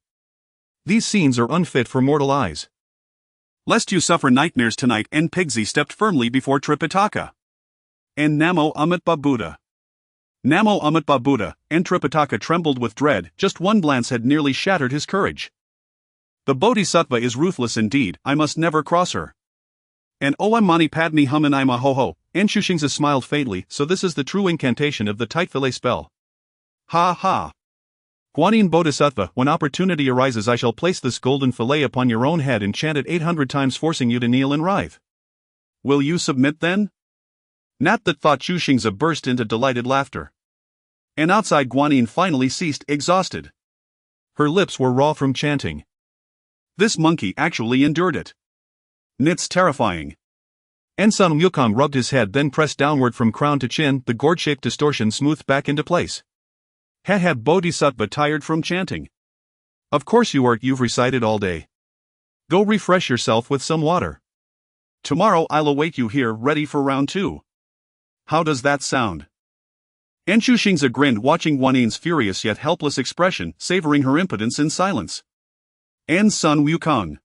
These scenes are unfit for mortal eyes. Lest you suffer nightmares tonight, and Pigzi stepped firmly before Tripitaka. And Namo Amitabha Buddha. Namo Amitabha Buddha, and Tripitaka trembled with dread. Just one glance had nearly shattered his courage. The Bodhisattva is ruthless indeed, I must never cross her. And Om Mani Padme Hum and Ima Ho Ho, and Chu Xingze smiled faintly, so this is the true incantation of the tight fillet spell. Ha ha. Guanyin Bodhisattva, when opportunity arises I shall place this golden fillet upon your own head and chant it 800 times forcing you to kneel and writhe. Will you submit then? Not that thought Chu Xingze burst into delighted laughter. And outside Guanyin finally ceased, exhausted. Her lips were raw from chanting. This monkey actually endured it. It's terrifying. And Sun Wukong rubbed his head, then pressed downward from crown to chin, the gourd-shaped distortion smoothed back into place. Had Bodhisattva tired from chanting? Of course you are, you've recited all day. Go refresh yourself with some water. Tomorrow I'll await you here, ready for round 2. How does that sound? And Chu Xingze grinned, watching Guanyin's furious yet helpless expression, savoring her impotence in silence. And Sun Wukong.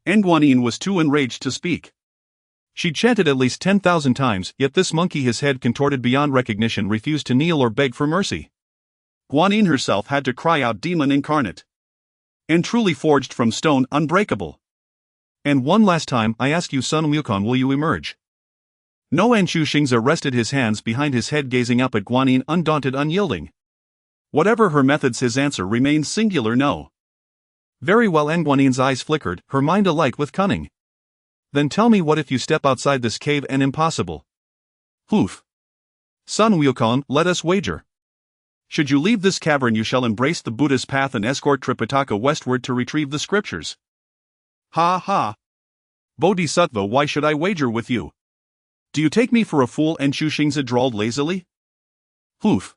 And Guanyin was too enraged to speak. She chanted at least 10,000 times, yet this monkey, his head contorted beyond recognition, refused to kneel or beg for mercy. Guanyin herself had to cry out, demon incarnate. And truly forged from stone, unbreakable. And one last time, I ask you, Sun Wukong, will you emerge? No. And Chu Xingze rested his hands behind his head, gazing up at Guanyin, undaunted, unyielding. Whatever her methods, his answer remained singular no. Very well. And Guanyin's eyes flickered, her mind alight with cunning. Then tell me, what if you step outside this cave and impossible? Hoof. Sun Wukong, let us wager. Should you leave this cavern, you shall embrace the Buddha's path and escort Tripitaka westward to retrieve the scriptures. Ha ha. Bodhisattva, why should I wager with you? Do you take me for a fool? And Chu Xingze drawled lazily. Hoof.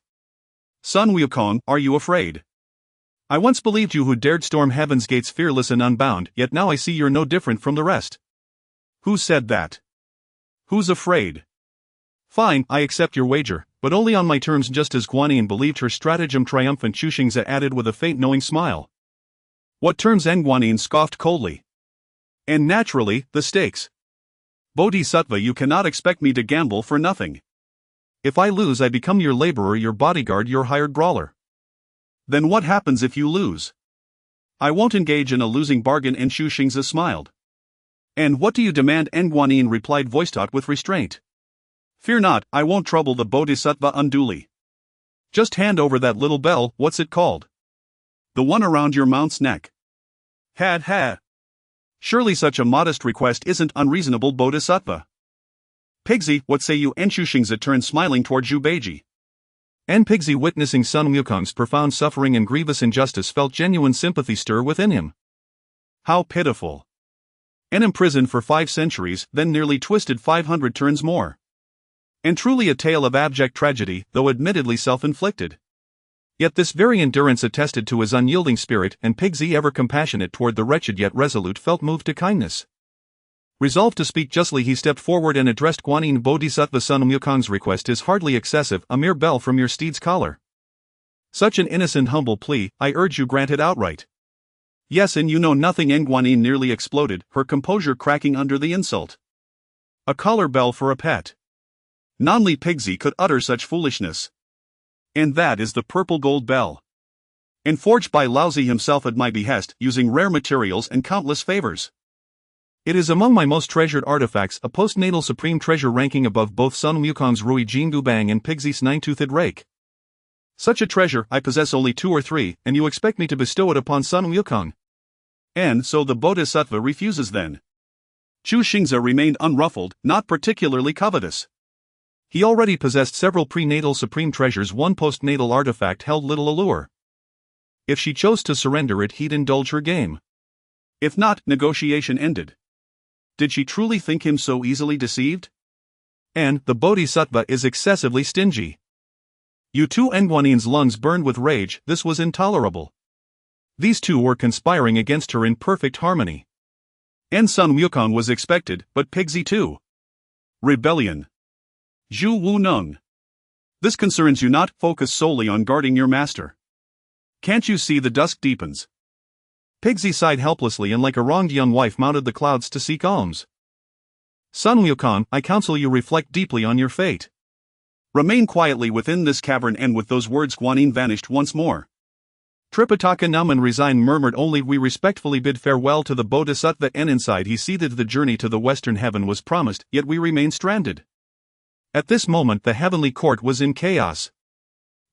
Sun Wukong, are you afraid? I once believed you who dared storm heaven's gates fearless and unbound, yet now I see you're no different from the rest. Who said that? Who's afraid? Fine, I accept your wager, but only on my terms, just as Guanyin believed her stratagem triumphant. Chu Xingze added with a faint knowing smile. What terms? And Guanyin scoffed coldly. And naturally, the stakes. Bodhisattva, you cannot expect me to gamble for nothing. If I lose, I become your laborer, your bodyguard, your hired brawler. Then what happens if you lose? I won't engage in a losing bargain. And Chu Xingze smiled. And what do you demand? And Guanyin replied, voice-taut with restraint. Fear not, I won't trouble the Bodhisattva unduly. Just hand over that little bell. What's it called? The one around your mount's neck. Ha. Surely such a modest request isn't unreasonable, Bodhisattva. Pigzi, what say you? And Chu Xingze turned smiling toward Zhu Beiji. And Pigzi, witnessing Sun Wukong's profound suffering and grievous injustice, felt genuine sympathy stir within him. How pitiful. And imprisoned for 5 centuries, then nearly twisted 500 turns more. And truly a tale of abject tragedy, though admittedly self-inflicted. Yet this very endurance attested to his unyielding spirit, and Pigzi, ever compassionate toward the wretched yet resolute, felt moved to kindness. Resolved to speak justly, he stepped forward and addressed Guanyin. Bodhisattva, Sun Wukong's request is hardly excessive, a mere bell from your steed's collar. Such an innocent, humble plea, I urge you grant it outright. Yes, and you know nothing. And Guanyin nearly exploded, her composure cracking under the insult. A collar bell for a pet. Nonly Pigzi could utter such foolishness. And that is the purple gold bell. And forged by Laozi himself at my behest, using rare materials and countless favors. It is among my most treasured artifacts, a postnatal supreme treasure ranking above both Sun Wukong's Rui Jingu Bang and Pigzi's nine-toothed rake. Such a treasure I possess only 2 or 3, and you expect me to bestow it upon Sun Wukong. And so the Bodhisattva refuses then. Chu Xingze remained unruffled, not particularly covetous. He already possessed several prenatal supreme treasures. One postnatal artifact held little allure. If she chose to surrender it, he'd indulge her game. If not, negotiation ended. Did she truly think him so easily deceived? And the Bodhisattva is excessively stingy. You two. And Guanyin's lungs burned with rage, this was intolerable. These two were conspiring against her in perfect harmony. And Sun Wukong was expected, but Pigzi too. Rebellion. Zhu Wu Nung. This concerns you not, focus solely on guarding your master. Can't you see the dusk deepens? Piggsy sighed helplessly and like a wronged young wife mounted the clouds to seek alms. Sun Wukong, I counsel you reflect deeply on your fate. Remain quietly within this cavern, and with those words Guanyin vanished once more. Tripitaka numb and resigned murmured only, we respectfully bid farewell to the Bodhisattva, and inside he seethed. The journey to the western heaven was promised, yet we remain stranded. At this moment the heavenly court was in chaos.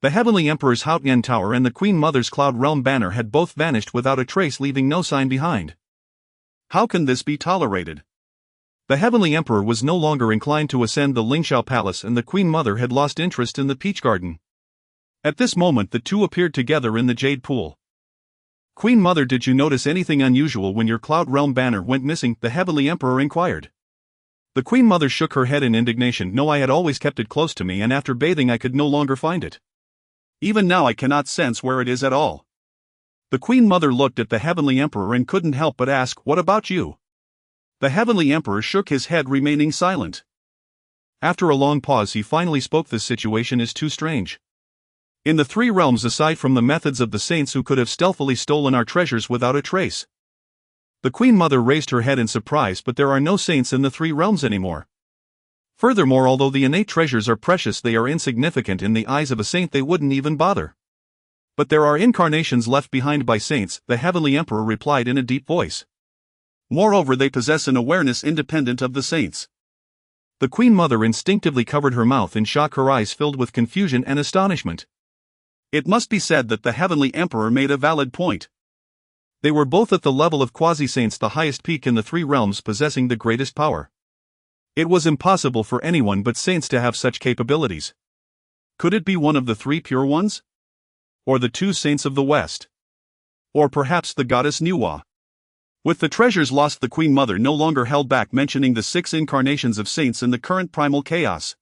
The heavenly emperor's Haotian tower and the Queen Mother's cloud realm banner had both vanished without a trace, leaving no sign behind. How can this be tolerated? The heavenly emperor was no longer inclined to ascend the Lingxiao palace, and the Queen Mother had lost interest in the peach garden. At this moment the two appeared together in the jade pool. Queen Mother, did you notice anything unusual when your cloud realm banner went missing? The heavenly emperor inquired. The Queen Mother shook her head in indignation. No, I had always kept it close to me, and after bathing I could no longer find it. Even now I cannot sense where it is at all. The Queen Mother looked at the heavenly emperor and couldn't help but ask, what about you? The heavenly emperor shook his head, remaining silent. After a long pause he finally spoke. This situation is too strange. In the three realms, aside from the methods of the saints who could have stealthily stolen our treasures without a trace. The Queen Mother raised her head in surprise, but there are no saints in the three realms anymore. Furthermore, although the innate treasures are precious, they are insignificant in the eyes of a saint. They wouldn't even bother. But there are incarnations left behind by saints, the heavenly emperor replied in a deep voice. Moreover, they possess an awareness independent of the saints. The Queen Mother instinctively covered her mouth in shock, her eyes filled with confusion and astonishment. It must be said that the heavenly emperor made a valid point. They were both at the level of quasi-saints, the highest peak in the three realms, possessing the greatest power. It was impossible for anyone but saints to have such capabilities. Could it be one of the three pure ones? Or the two saints of the West? Or perhaps the goddess Nuwa? With the treasures lost, the Queen Mother no longer held back, mentioning the 6 incarnations of saints in the current primal chaos.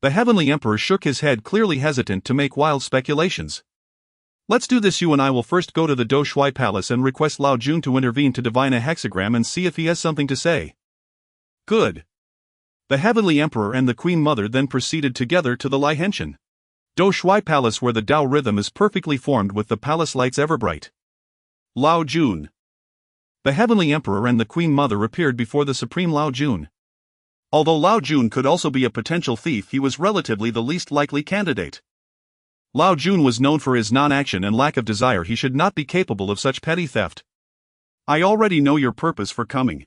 The heavenly emperor shook his head, clearly hesitant to make wild speculations. Let's do this. You and I will first go to the Do Shui Palace and request Lao Jun to intervene to divine a hexagram and see if he has something to say. Good. The heavenly emperor and the Queen Mother then proceeded together to the Lai Henshin Do Shui Palace, where the Tao rhythm is perfectly formed with the palace lights ever bright. Lao Jun. The heavenly emperor and the Queen Mother appeared before the supreme Lao Jun. Although Lao Jun could also be a potential thief, he was relatively the least likely candidate. Lao Jun was known for his non-action and lack of desire. He should not be capable of such petty theft. I already know your purpose for coming.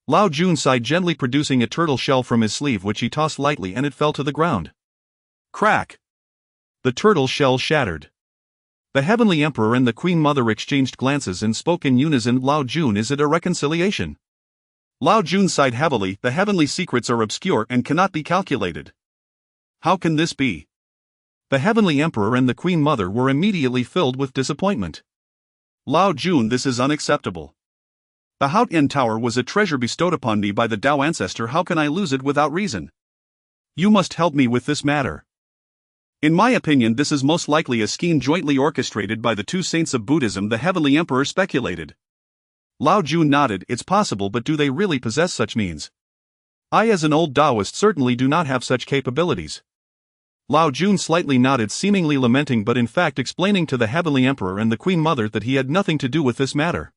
Lao Jun sighed, gently producing a turtle shell from his sleeve, which he tossed lightly, and it fell to the ground. Crack! The turtle shell shattered. The heavenly emperor and the Queen Mother exchanged glances and spoke in unison. Lao Jun, is it a reconciliation? Lao Jun sighed heavily. The heavenly secrets are obscure and cannot be calculated. How can this be? The heavenly emperor and the Queen Mother were immediately filled with disappointment. Lao Jun, this is unacceptable. The Haotian Tower was a treasure bestowed upon me by the Tao ancestor. How can I lose it without reason? You must help me with this matter. In my opinion, this is most likely a scheme jointly orchestrated by the two saints of Buddhism, the heavenly emperor speculated. Lao Jun nodded. It's possible, but do they really possess such means? I, as an old Taoist, certainly do not have such capabilities. Lao Jun slightly nodded, seemingly lamenting but in fact explaining to the heavenly emperor and the Queen Mother that he had nothing to do with this matter.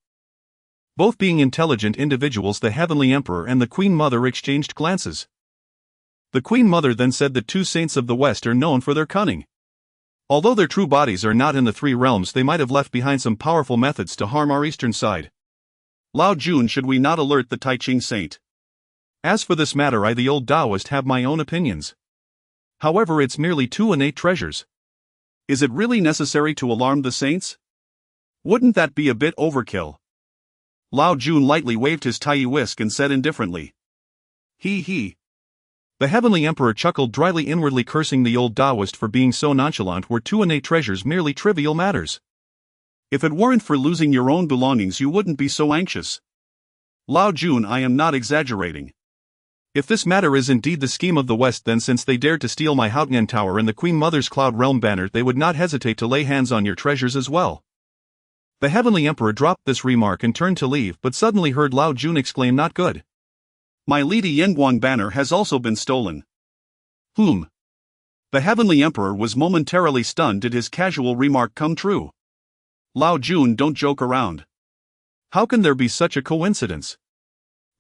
Both being intelligent individuals, the heavenly emperor and the Queen Mother exchanged glances. The Queen Mother then said the two saints of the West are known for their cunning. Although their true bodies are not in the three realms, they might have left behind some powerful methods to harm our eastern side. Lao Jun, should we not alert the Taiching saint? As for this matter, I, the old Taoist, have my own opinions. However, it's merely 2 innate treasures. Is it really necessary to alarm the saints? Wouldn't that be a bit overkill? Lao Jun lightly waved his tai whisk and said indifferently. He. The heavenly emperor chuckled dryly, inwardly cursing the old Taoist for being so nonchalant. Were 2 innate treasures merely trivial matters? If it weren't for losing your own belongings, you wouldn't be so anxious. Lao Jun, I am not exaggerating. If this matter is indeed the scheme of the West, then since they dared to steal my Haotian Tower and the Queen Mother's Cloud Realm banner, they would not hesitate to lay hands on your treasures as well. The heavenly emperor dropped this remark and turned to leave, but suddenly heard Lao Jun exclaim, not good. My Li Yanguang banner has also been stolen. Whom? The heavenly emperor was momentarily stunned. Did his casual remark come true? Lao Jun, don't joke around. How can there be such a coincidence?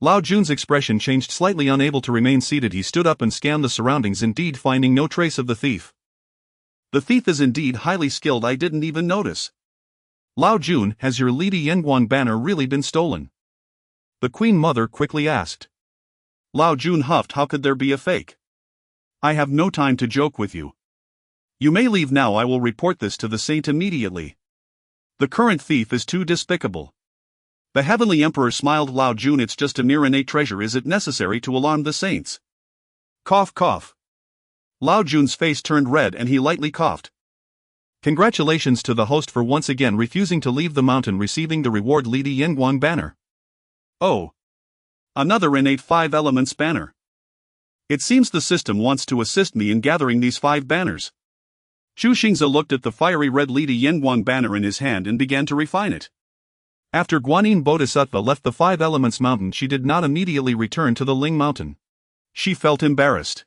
Lao Jun's expression changed slightly. Unable to remain seated, he stood up and scanned the surroundings, indeed finding no trace of the thief. The thief is indeed highly skilled, I didn't even notice. Lao Jun, has your Li Yanguang banner really been stolen? The Queen Mother quickly asked. Lao Jun huffed, how could there be a fake? I have no time to joke with you. You may leave now, I will report this to the saint immediately. The current thief is too despicable. The Heavenly Emperor smiled. Lao Jun, it's just a mere innate treasure, is it necessary to alarm the saints? Cough cough. Lao Jun's face turned red and he lightly coughed. Congratulations to the host for once again refusing to leave the mountain, receiving the reward Li Yanguang banner. Oh. Another innate 5 elements banner. It seems the system wants to assist me in gathering these 5 banners. Chu Xingze looked at the fiery red Li Yanguang banner in his hand and began to refine it. After Guanyin Bodhisattva left the 5 elements mountain, she did not immediately return to the Ling mountain. She felt embarrassed.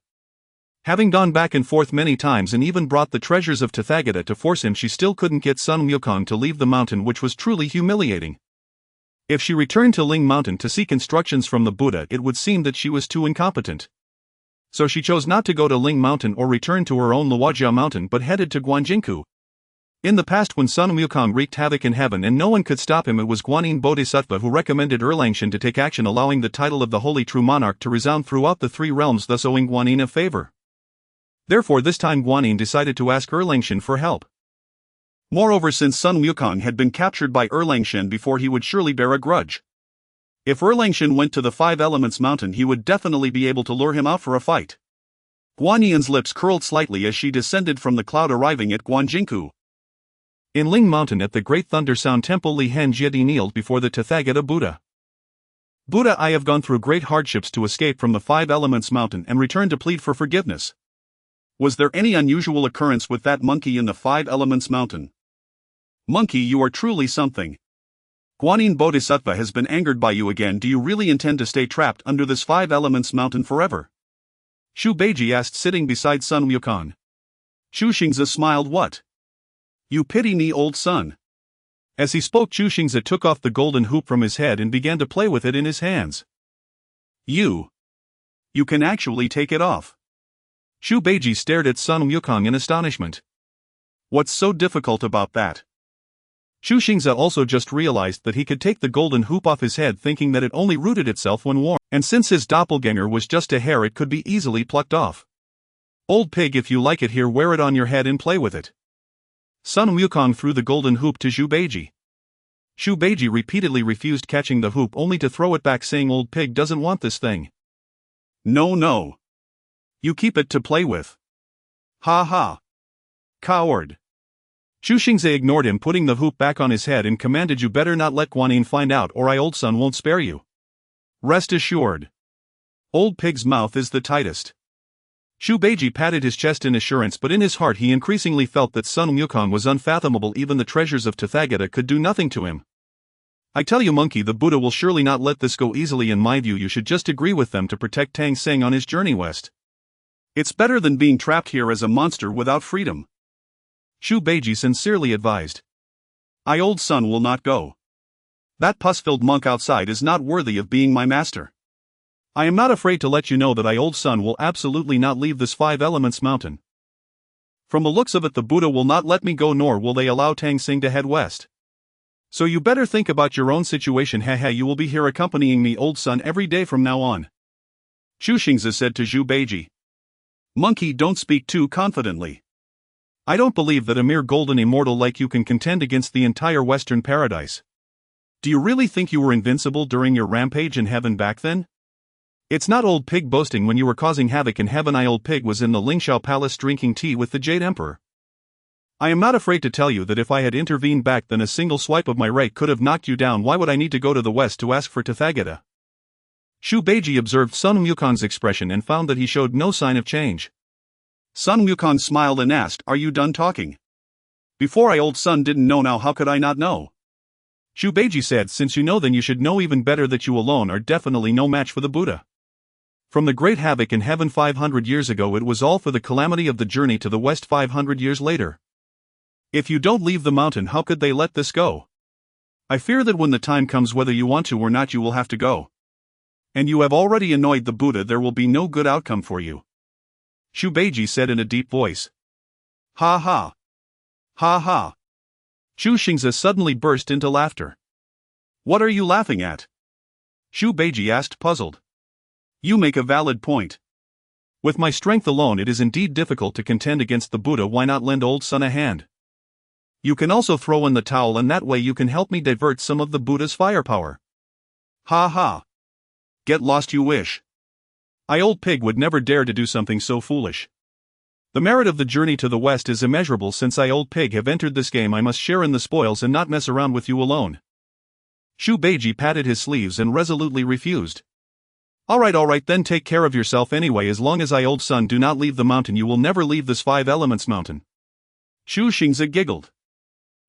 Having gone back and forth many times and even brought the treasures of Tathagata to force him, she still couldn't get Sun Wukong to leave the mountain, which was truly humiliating. If she returned to Ling mountain to seek instructions from the Buddha, it would seem that she was too incompetent. So she chose not to go to Ling mountain or return to her own Luojia mountain, but headed to Guanjinku. In the past, when Sun Wukong wreaked havoc in heaven and no one could stop him, it was Guanyin Bodhisattva who recommended Erlangshan to take action, allowing the title of the Holy True Monarch to resound throughout the 3 realms, thus owing Guanyin a favor. Therefore this time Guanyin decided to ask Erlangshan for help. Moreover, since Sun Wukong had been captured by Erlangshan before, he would surely bear a grudge. If Erlangshan went to the 5 Elements Mountain, he would definitely be able to lure him out for a fight. Guanyin's lips curled slightly as she descended from the cloud, arriving at Guanjinku. In Ling Mountain at the Great Thunder Sound Temple, Li Hanjiedi kneeled before the Tathagata Buddha. Buddha, I have gone through great hardships to escape from the 5 Elements Mountain and return to plead for forgiveness. Was there any unusual occurrence with that monkey in the 5 Elements Mountain? Monkey, you are truly something. Guanyin Bodhisattva has been angered by you again. Do you really intend to stay trapped under this 5 Elements Mountain forever? Chu Beiji asked, sitting beside Sun Wukong. Chu Xingze smiled. What? You pity me, old son. As he spoke, Chu Xingze took off the golden hoop from his head and began to play with it in his hands. You can actually take it off. Chu Beiji stared at Sun Wukong in astonishment. What's so difficult about that? Chu Xingze also just realized that he could take the golden hoop off his head, thinking that it only rooted itself when worn, and since his doppelganger was just a hair, it could be easily plucked off. Old pig, if you like it here, wear it on your head and play with it. Sun Wukong threw the golden hoop to Chu Beiji. Chu Beiji repeatedly refused catching the hoop, only to throw it back, saying, Old pig doesn't want this thing. No. You keep it to play with. Ha ha. Coward. Chu Xingze ignored him, putting the hoop back on his head, and commanded, You better not let Guanyin find out, or I, old son, won't spare you. Rest assured. Old pig's mouth is the tightest. Chu Beiji patted his chest in assurance, but in his heart he increasingly felt that Sun Wukong was unfathomable. Even the treasures of Tathagata could do nothing to him. I tell you, monkey, the Buddha will surely not let this go easily. In my view, you should just agree with them to protect Tang Seng on his journey west. It's better than being trapped here as a monster without freedom. Chu Beiji sincerely advised. I, old son, will not go. That pus-filled monk outside is not worthy of being my master. I am not afraid to let you know that I, old son, will absolutely not leave this 5 Elements Mountain. From the looks of it, the Buddha will not let me go, nor will they allow Tang Seng to head west. So you better think about your own situation. Haha, you will be here accompanying me, old son, every day from now on. Chu Xingze said to Chu Beiji. Monkey, don't speak too confidently. I don't believe that a mere golden immortal like you can contend against the entire Western paradise. Do you really think you were invincible during your rampage in heaven back then? It's not old pig boasting when you were causing havoc in heaven. I, old pig, was in the Lingxiao Palace drinking tea with the Jade Emperor. I am not afraid to tell you that if I had intervened back then, a single swipe of my rake could have knocked you down. Why would I need to go to the west to ask for Tathagata? Chu Beiji observed Sun Wukong's expression and found that he showed no sign of change. Sun Wukong smiled and asked, Are you done talking? Before I, old son, didn't know, now how could I not know? Chu Beiji said, Since you know, then you should know even better that you alone are definitely no match for the Buddha. From the great havoc in heaven 500 years ago, it was all for the calamity of the journey to the west 500 years later. If you don't leave the mountain, how could they let this go? I fear that when the time comes, whether you want to or not, you will have to go. And you have already annoyed the Buddha. There will be no good outcome for you. Chu Xingze said in a deep voice. Ha ha. Ha ha. Chu Xingze suddenly burst into laughter. What are you laughing at? Chu Xingze asked, puzzled. You make a valid point. With my strength alone, it is indeed difficult to contend against the Buddha. Why not lend old Sun a hand? You can also throw in the towel, and that way you can help me divert some of the Buddha's firepower. Ha ha. Get lost, you wish. I, old pig, would never dare to do something so foolish. The merit of the journey to the west is immeasurable. Since I, old pig, have entered this game, I must share in the spoils and not mess around with you alone. Chu Xingze patted his sleeves and resolutely refused. All right, then take care of yourself anyway. As long as I, old Sun, do not leave the mountain, you will never leave this 5 elements mountain. Chu Xingze giggled.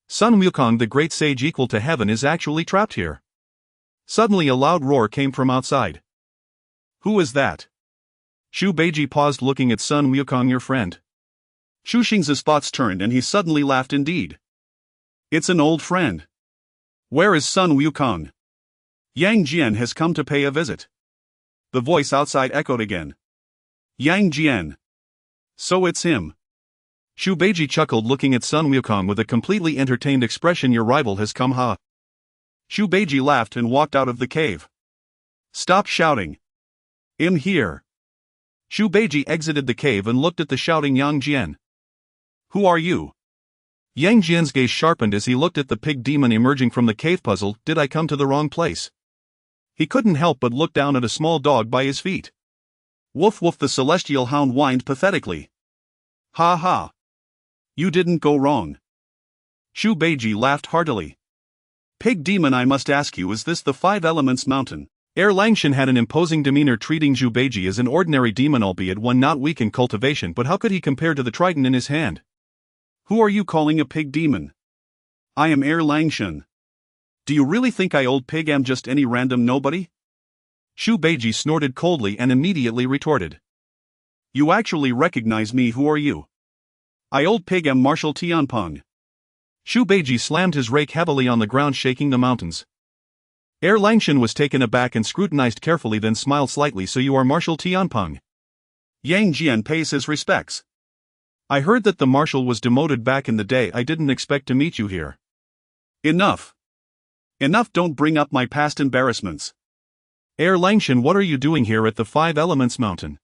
Sun Wukong, the great sage equal to heaven, is actually trapped here. Suddenly a loud roar came from outside. Who is that? Chu Xingze paused, looking at Sun Wukong. Your friend. Chu Xingze's thoughts turned and he suddenly laughed. Indeed. It's an old friend. Where is Sun Wukong? Yang Jian has come to pay a visit. The voice outside echoed again. Yang Jian. So it's him. Chu Xingze chuckled, looking at Sun Wukong with a completely entertained expression. Your rival has come, ha. Chu Xingze laughed and walked out of the cave. Stop shouting. I'm here. Chu Xingze exited the cave and looked at the shouting Yang Jian. Who are you? Yang Jian's gaze sharpened as he looked at the pig demon emerging from the cave. Puzzled, did I come to the wrong place? He couldn't help but look down at a small dog by his feet. Woof woof, the celestial hound whined pathetically. Ha ha. You didn't go wrong. Chu Xingze laughed heartily. Pig demon, I must ask you, is this the 5 elements mountain? Langshan had an imposing demeanor, treating Chu Xingze as an ordinary demon, albeit one not weak in cultivation, but how could he compare to the trident in his hand? Who are you calling a pig demon? I am Langshan. Do you really think I, old pig, am just any random nobody? Chu Xingze snorted coldly and immediately retorted. You actually recognize me. Who are you? I, old pig, am Marshal Tianpeng. Chu Xingze slammed his rake heavily on the ground, shaking the mountains. Langshan was taken aback and scrutinized carefully, then smiled slightly. So you are Marshal Tianpeng? Yang Jian pays his respects. I heard that the marshal was demoted back in the day. I didn't expect to meet you here. Enough. Enough, don't bring up my past embarrassments. Langshan, what are you doing here at the 5 elements mountain?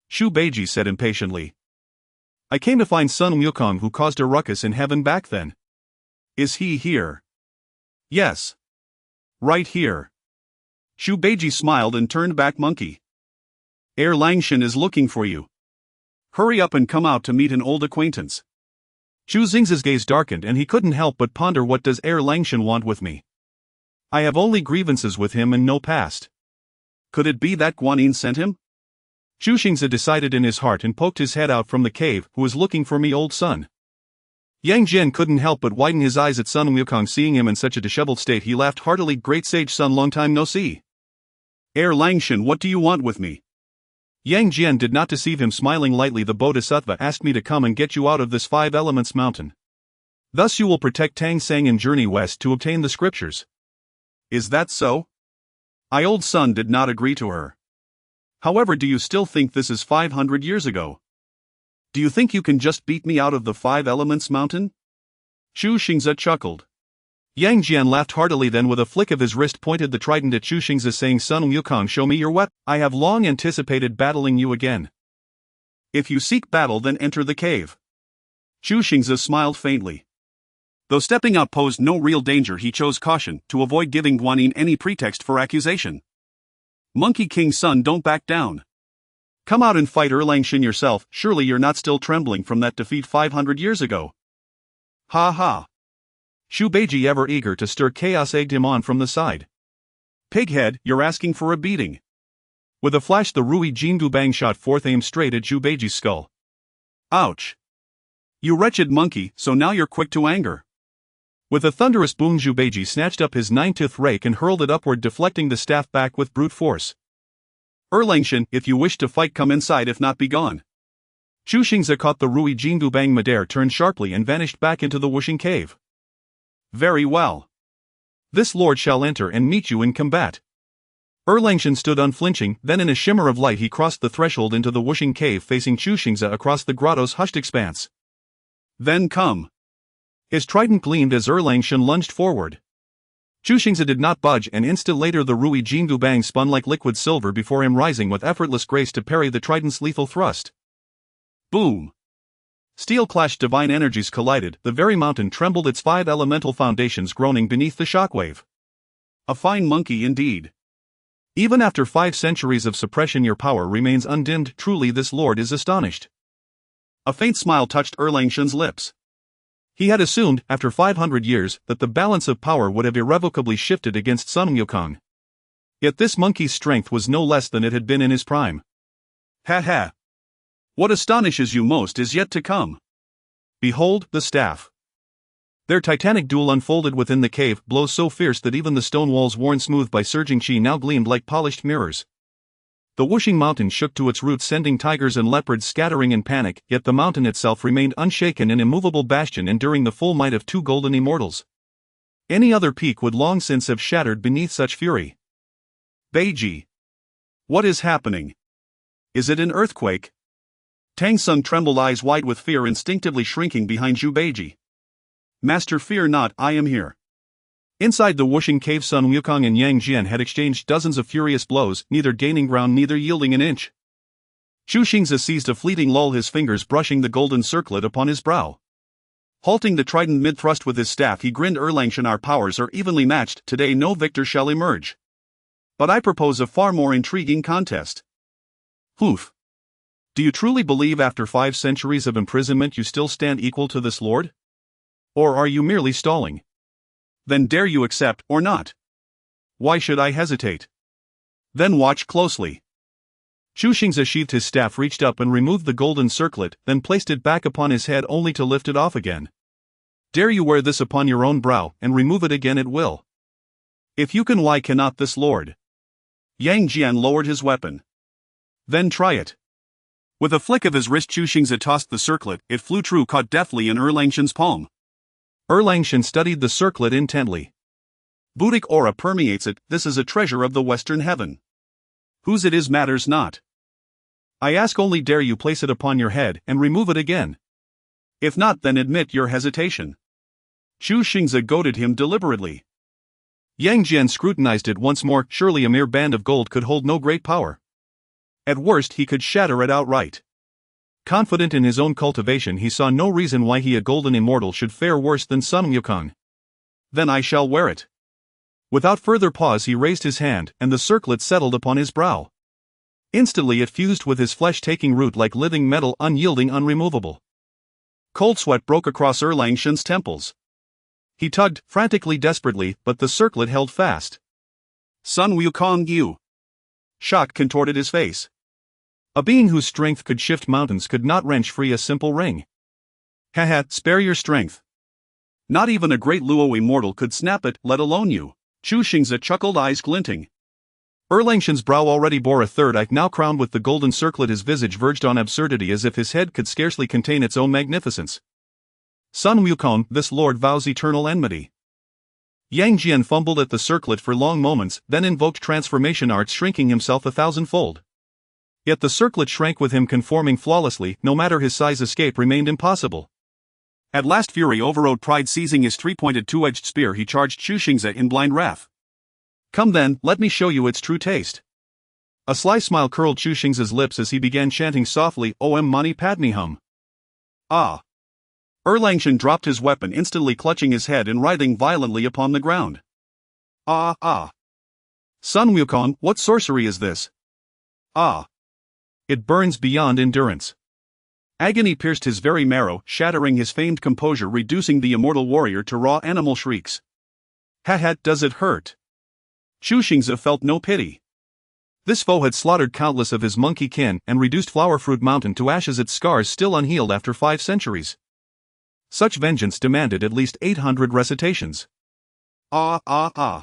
Chu Xingze said impatiently. I came to find Sun Wukong, who caused a ruckus in heaven back then. Is he here? Yes. Right here. Chu Xingze smiled and turned back. Monkey. Langshan is looking for you. Hurry up and come out to meet an old acquaintance. Chu Xingze's gaze darkened and he couldn't help but ponder, what does Langshan want with me? I have only grievances with him and no past. Could it be that Guanyin sent him? Chu Xingze decided in his heart and poked his head out from the cave. Who is looking for me, old Sun? Yang Jian couldn't help but widen his eyes at Sun Wukong. Seeing him in such a disheveled state, he laughed heartily. Great sage Sun, long time no see. Langshan, what do you want with me? Yang Jian did not deceive him, smiling lightly. The Bodhisattva asked me to come and get you out of this 5 elements mountain. Thus you will protect Tang Sang and journey west to obtain the scriptures. Is that so? I, old Sun, did not agree to her. However, do you still think this is 500 years ago? Do you think you can just beat me out of the 5 elements mountain? Chu Xingze chuckled. Yang Jian laughed heartily, then with a flick of his wrist pointed the trident at Chu Xingze, saying, Sun Wukong, show me your weapon. I have long anticipated battling you again. If you seek battle, then enter the cave. Chu Xingze smiled faintly. Though stepping out posed no real danger, he chose caution to avoid giving Guanyin any pretext for accusation. Monkey King Sun, don't back down. Come out and fight Langshan yourself. Surely you're not still trembling from that defeat 500 years ago. Ha ha. Chu Xingze, ever eager to stir chaos, egged him on from the side. Pighead, you're asking for a beating. With a flash, the Rui Jingu Bang shot forth, aimed straight at Chu Xingze's skull. Ouch. You wretched monkey, so now you're quick to anger. With a thunderous boom, Chu Xingze snatched up his 9-tooth rake and hurled it upward, deflecting the staff back with brute force. Langshan, if you wish to fight, come inside, if not, be gone. Chu Xingze caught the Rui Jingu Bang midair, turned sharply and vanished back into the whooshing cave. Very well. This lord shall enter and meet you in combat. Erlangshan stood unflinching, then in a shimmer of light he crossed the threshold into the Wuxing cave facing Chu Xingze across the grotto's hushed expanse. Then come. His trident gleamed as Erlangshan lunged forward. Chu Xingze did not budge, and instant later the Rui Jingu Bang spun like liquid silver before him, rising with effortless grace to parry the trident's lethal thrust. Boom! Steel clashed, divine energies collided, the very mountain trembled, its 5 elemental foundations groaning beneath the shockwave. A fine monkey indeed. Even after 5 centuries of suppression your power remains undimmed, truly this lord is astonished. A faint smile touched Erlangshan's lips. He had assumed, after 500 years, that the balance of power would have irrevocably shifted against Sun Wukong. Yet this monkey's strength was no less than it had been in his prime. Ha ha! What astonishes you most is yet to come. Behold, the staff. Their titanic duel unfolded within the cave, blows so fierce that even the stone walls worn smooth by surging chi now gleamed like polished mirrors. The Wuxing mountain shook to its roots, sending tigers and leopards scattering in panic, yet the mountain itself remained unshaken, an immovable bastion enduring the full might of 2 golden immortals. Any other peak would long since have shattered beneath such fury. Beiji. What is happening? Is it an earthquake? Tang Sung trembled, eyes wide with fear, instinctively shrinking behind Zhu Beiji. Master, fear not, I am here. Inside the Wuxing cave, Sun Wukong and Yang Jian had exchanged dozens of furious blows, neither gaining ground, neither yielding an inch. Chu Xingze seized a fleeting lull, his fingers brushing the golden circlet upon his brow. Halting the trident mid-thrust with his staff, he grinned. Erlangshan, our powers are evenly matched, today no victor shall emerge. But I propose a far more intriguing contest. Hoof. Do you truly believe after 5 centuries of imprisonment you still stand equal to this lord? Or are you merely stalling? Then dare you accept, or not? Why should I hesitate? Then watch closely. Chu Xingze sheathed his staff, reached up and removed the golden circlet, then placed it back upon his head only to lift it off again. Dare you wear this upon your own brow, and remove it again at will? If you can, why cannot this lord? Yang Jian lowered his weapon. Then try it. With a flick of his wrist, Chu Xingze tossed the circlet. It flew true, caught deftly in Erlangshan's palm. Erlangshan studied the circlet intently. Buddhic aura permeates it. This is a treasure of the Western heaven. Whose it is matters not. I ask only, dare you place it upon your head and remove it again? If not, then admit your hesitation. Chu Xingze goaded him deliberately. Yang Jian scrutinized it once more. Surely a mere band of gold could hold no great power. At worst he could shatter it outright. Confident in his own cultivation, he saw no reason why he, a golden immortal, should fare worse than Sun Wukong. Then I shall wear it. Without further pause he raised his hand, and the circlet settled upon his brow. Instantly it fused with his flesh, taking root like living metal, unyielding, unremovable. Cold sweat broke across Erlangshan's temples. He tugged, frantically, desperately, but the circlet held fast. Sun Wukong, you! Shock contorted his face. A being whose strength could shift mountains could not wrench free a simple ring. Haha, spare your strength. Not even a great Luo immortal could snap it, let alone you. Chu Xingze chuckled, eyes glinting. Erlangshan's brow already bore a third eye, now crowned with the golden circlet, his visage verged on absurdity as if his head could scarcely contain its own magnificence. Sun Wukong, this lord vows eternal enmity. Yang Jian fumbled at the circlet for long moments, then invoked transformation arts, shrinking himself 1,000-fold. Yet the circlet shrank with him, conforming flawlessly. No matter his size, escape remained impossible. At last, fury overrode pride. Seizing his 3-pointed 2-edged spear, he charged Chu Xingze in blind wrath. Come then, let me show you its true taste. A sly smile curled Chu Xingze's lips as he began chanting softly, Om Mani Padme Hum. Ah! Erlangshan dropped his weapon, instantly clutching his head and writhing violently upon the ground. Ah, ah! Sun Wukong, what sorcery is this? Ah! It burns beyond endurance. Agony pierced his very marrow, shattering his famed composure, reducing the immortal warrior to raw animal shrieks. Ha, does it hurt? Chu Xingze felt no pity. This foe had slaughtered countless of his monkey kin and reduced Flowerfruit Mountain to ashes, its scars still unhealed after 5 centuries. Such vengeance demanded at least 800 recitations. Ah, ah, ah!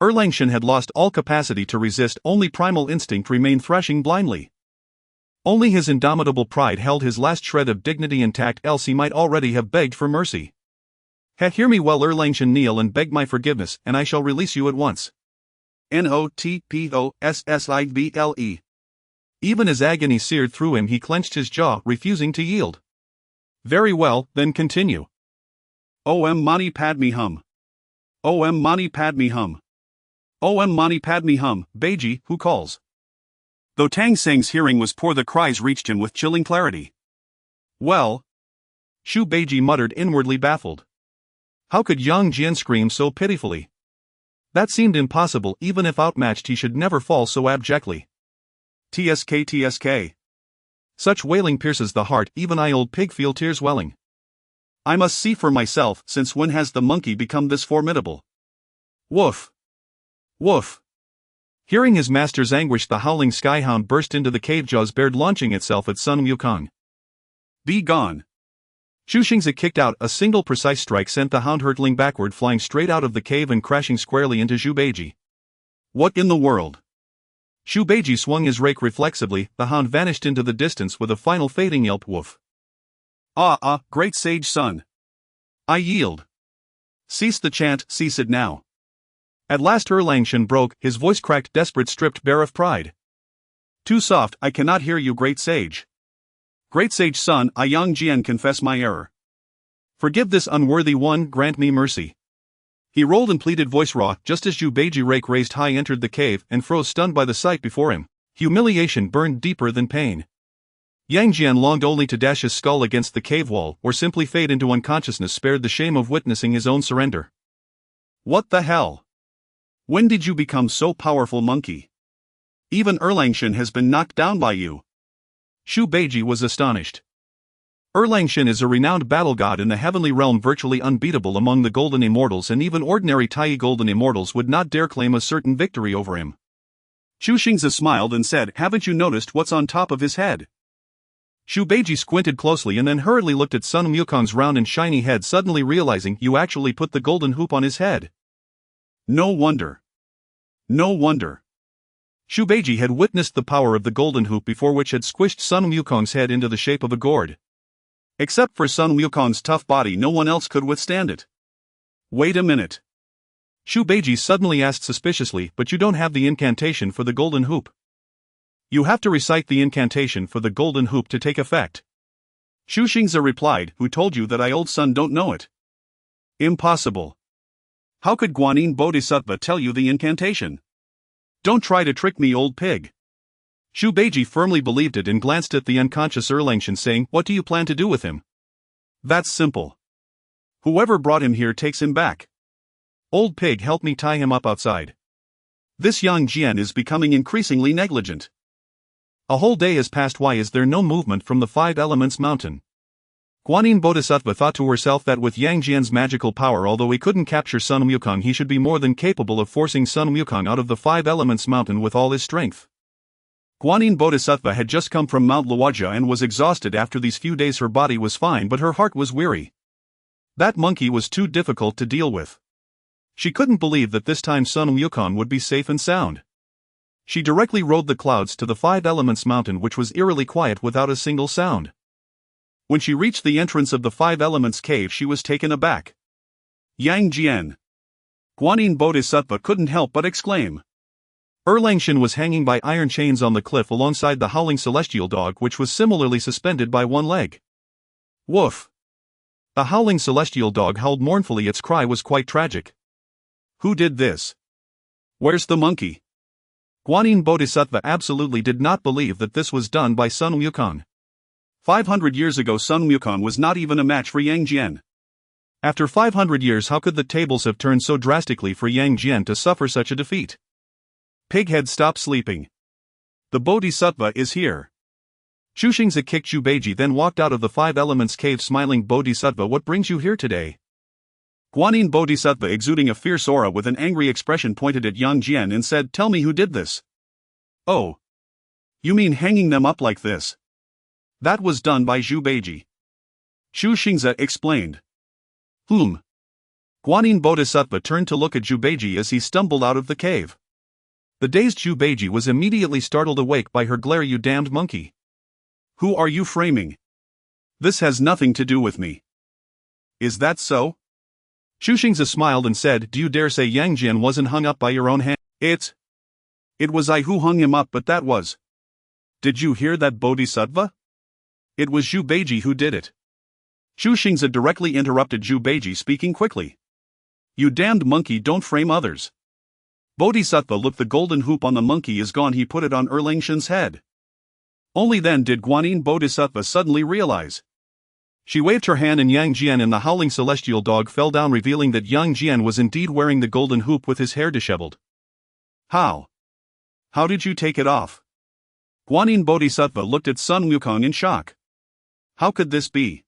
Erlangshan had lost all capacity to resist, only primal instinct remained, thrashing blindly. Only his indomitable pride held his last shred of dignity intact, else he might already have begged for mercy. Hear me well, Erlangshan, kneel and beg my forgiveness, and I shall release you at once. Notpossible. Even as agony seared through him, he clenched his jaw, refusing to yield. Very well, then continue. Om Mani Padme Hum. Om Mani Padme Hum. Om Mani Padme Hum, Beiji, who calls? Though Tang Seng's hearing was poor, the cries reached him with chilling clarity. Well? Shu Beiji muttered, inwardly baffled. How could Yang Jian scream so pitifully? That seemed impossible. Even if outmatched, he should never fall so abjectly. Tsk. Such wailing pierces the heart, even I, old pig, feel tears welling. I must see for myself. Since when has the monkey become this formidable? Woof! Woof! Hearing his master's anguish, the howling skyhound burst into the cave, jaws bared, launching itself at Sun Wukong. Be gone! Chu Xingze kicked out. A single precise strike sent the hound hurtling backward, flying straight out of the cave and crashing squarely into Shu Beiji. What in the world? Shu Beiji swung his rake reflexively. The hound vanished into the distance with a final fading yelp. Woof! Great sage Sun. I yield. Cease the chant, cease it now. At last Erlangshan broke, his voice cracked, desperate, stripped bare of pride. Too soft, I cannot hear you, great sage. Great sage Sun, I Yang Jian confess my error. Forgive this unworthy one, grant me mercy. He rolled and pleaded, voice raw, just as Shu Beiji, rake raised high, entered the cave and froze stunned by the sight before him. Humiliation burned deeper than pain. Yang Jian longed only to dash his skull against the cave wall or simply fade into unconsciousness, spared the shame of witnessing his own surrender. What the hell? When did you become so powerful, monkey? Even Erlangshan has been knocked down by you. Shu Beiji was astonished. Erlangshan is a renowned battle god in the heavenly realm, virtually unbeatable among the golden immortals, and even ordinary Tai golden immortals would not dare claim a certain victory over him. Chu Xingze smiled and said, haven't you noticed what's on top of his head? Shu Beiji squinted closely and then hurriedly looked at Sun Wukong's round and shiny head, suddenly realizing you actually put the golden hoop on his head. No wonder. No wonder. Shu Beiji had witnessed the power of the golden hoop before, which had squished Sun Wukong's head into the shape of a gourd. Except for Sun Wukong's tough body, no one else could withstand it. Wait a minute. Shu Beiji suddenly asked suspiciously, but you don't have the incantation for the golden hoop. You have to recite the incantation for the golden hoop to take effect. Chu Xingze replied, who told you that I, old son, don't know it? Impossible. How could Guanyin Bodhisattva tell you the incantation? Don't try to trick me, old pig. Shu Beiji firmly believed it and glanced at the unconscious Erlangshan, saying, what do you plan to do with him? That's simple. Whoever brought him here takes him back. Old pig, help me tie him up outside. This Yang Jian is becoming increasingly negligent. A whole day has passed. Why is there no movement from the Five Elements mountain? Guanyin Bodhisattva thought to herself that with Yang Jian's magical power, although he couldn't capture Sun Wukong, he should be more than capable of forcing Sun Wukong out of the Five Elements mountain with all his strength. Guanyin Bodhisattva had just come from Mount Luoja and was exhausted. After these few days her body was fine, but her heart was weary. That monkey was too difficult to deal with. She couldn't believe that this time Sun Wukong would be safe and sound. She directly rode the clouds to the Five Elements mountain, which was eerily quiet without a single sound. When she reached the entrance of the Five Elements cave, she was taken aback. Yang Jian! Guanyin Bodhisattva couldn't help but exclaim. Erlangshan was hanging by iron chains on the cliff alongside the howling celestial dog, which was similarly suspended by one leg. Woof! The howling celestial dog howled mournfully. Its cry was quite tragic. Who did this? Where's the monkey? Guanyin Bodhisattva absolutely did not believe that this was done by Sun Wukong. 500 years ago Sun Wukong was not even a match for Yang Jian. After 500 years, how could the tables have turned so drastically for Yang Jian to suffer such a defeat? Pighead, stop sleeping. The Bodhisattva is here. Chu Xingze kicked Shu Beiji, then walked out of the Five Elements cave smiling. Bodhisattva, what brings you here today? Guanyin Bodhisattva, exuding a fierce aura with an angry expression, pointed at Yang Jian and said, tell me who did this. Oh. You mean hanging them up like this? That was done by Shu Beiji. Chu Xingze explained. Guanyin Bodhisattva turned to look at Shu Beiji as he stumbled out of the cave. The dazed Shu Beiji was immediately startled awake by her glare. You damned monkey! Who are you framing? This has nothing to do with me. Is that so? Chu Xingze smiled and said, "Do you dare say Yang Jian wasn't hung up by your own hand?" It was I who hung him up, but that was. Did you hear that, Bodhisattva? It was Zhu Beiji who did it. Chu Xingze directly interrupted Zhu Beiji, speaking quickly. You damned monkey, don't frame others. Bodhisattva, look, the golden hoop on the monkey is gone. He put it on Erlangshen's head. Only then did Guanyin Bodhisattva suddenly realize. She waved her hand and Yang Jian and the howling celestial dog fell down, revealing that Yang Jian was indeed wearing the golden hoop with his hair disheveled. How did you take it off? Guanyin Bodhisattva looked at Sun Wukong in shock. How could this be?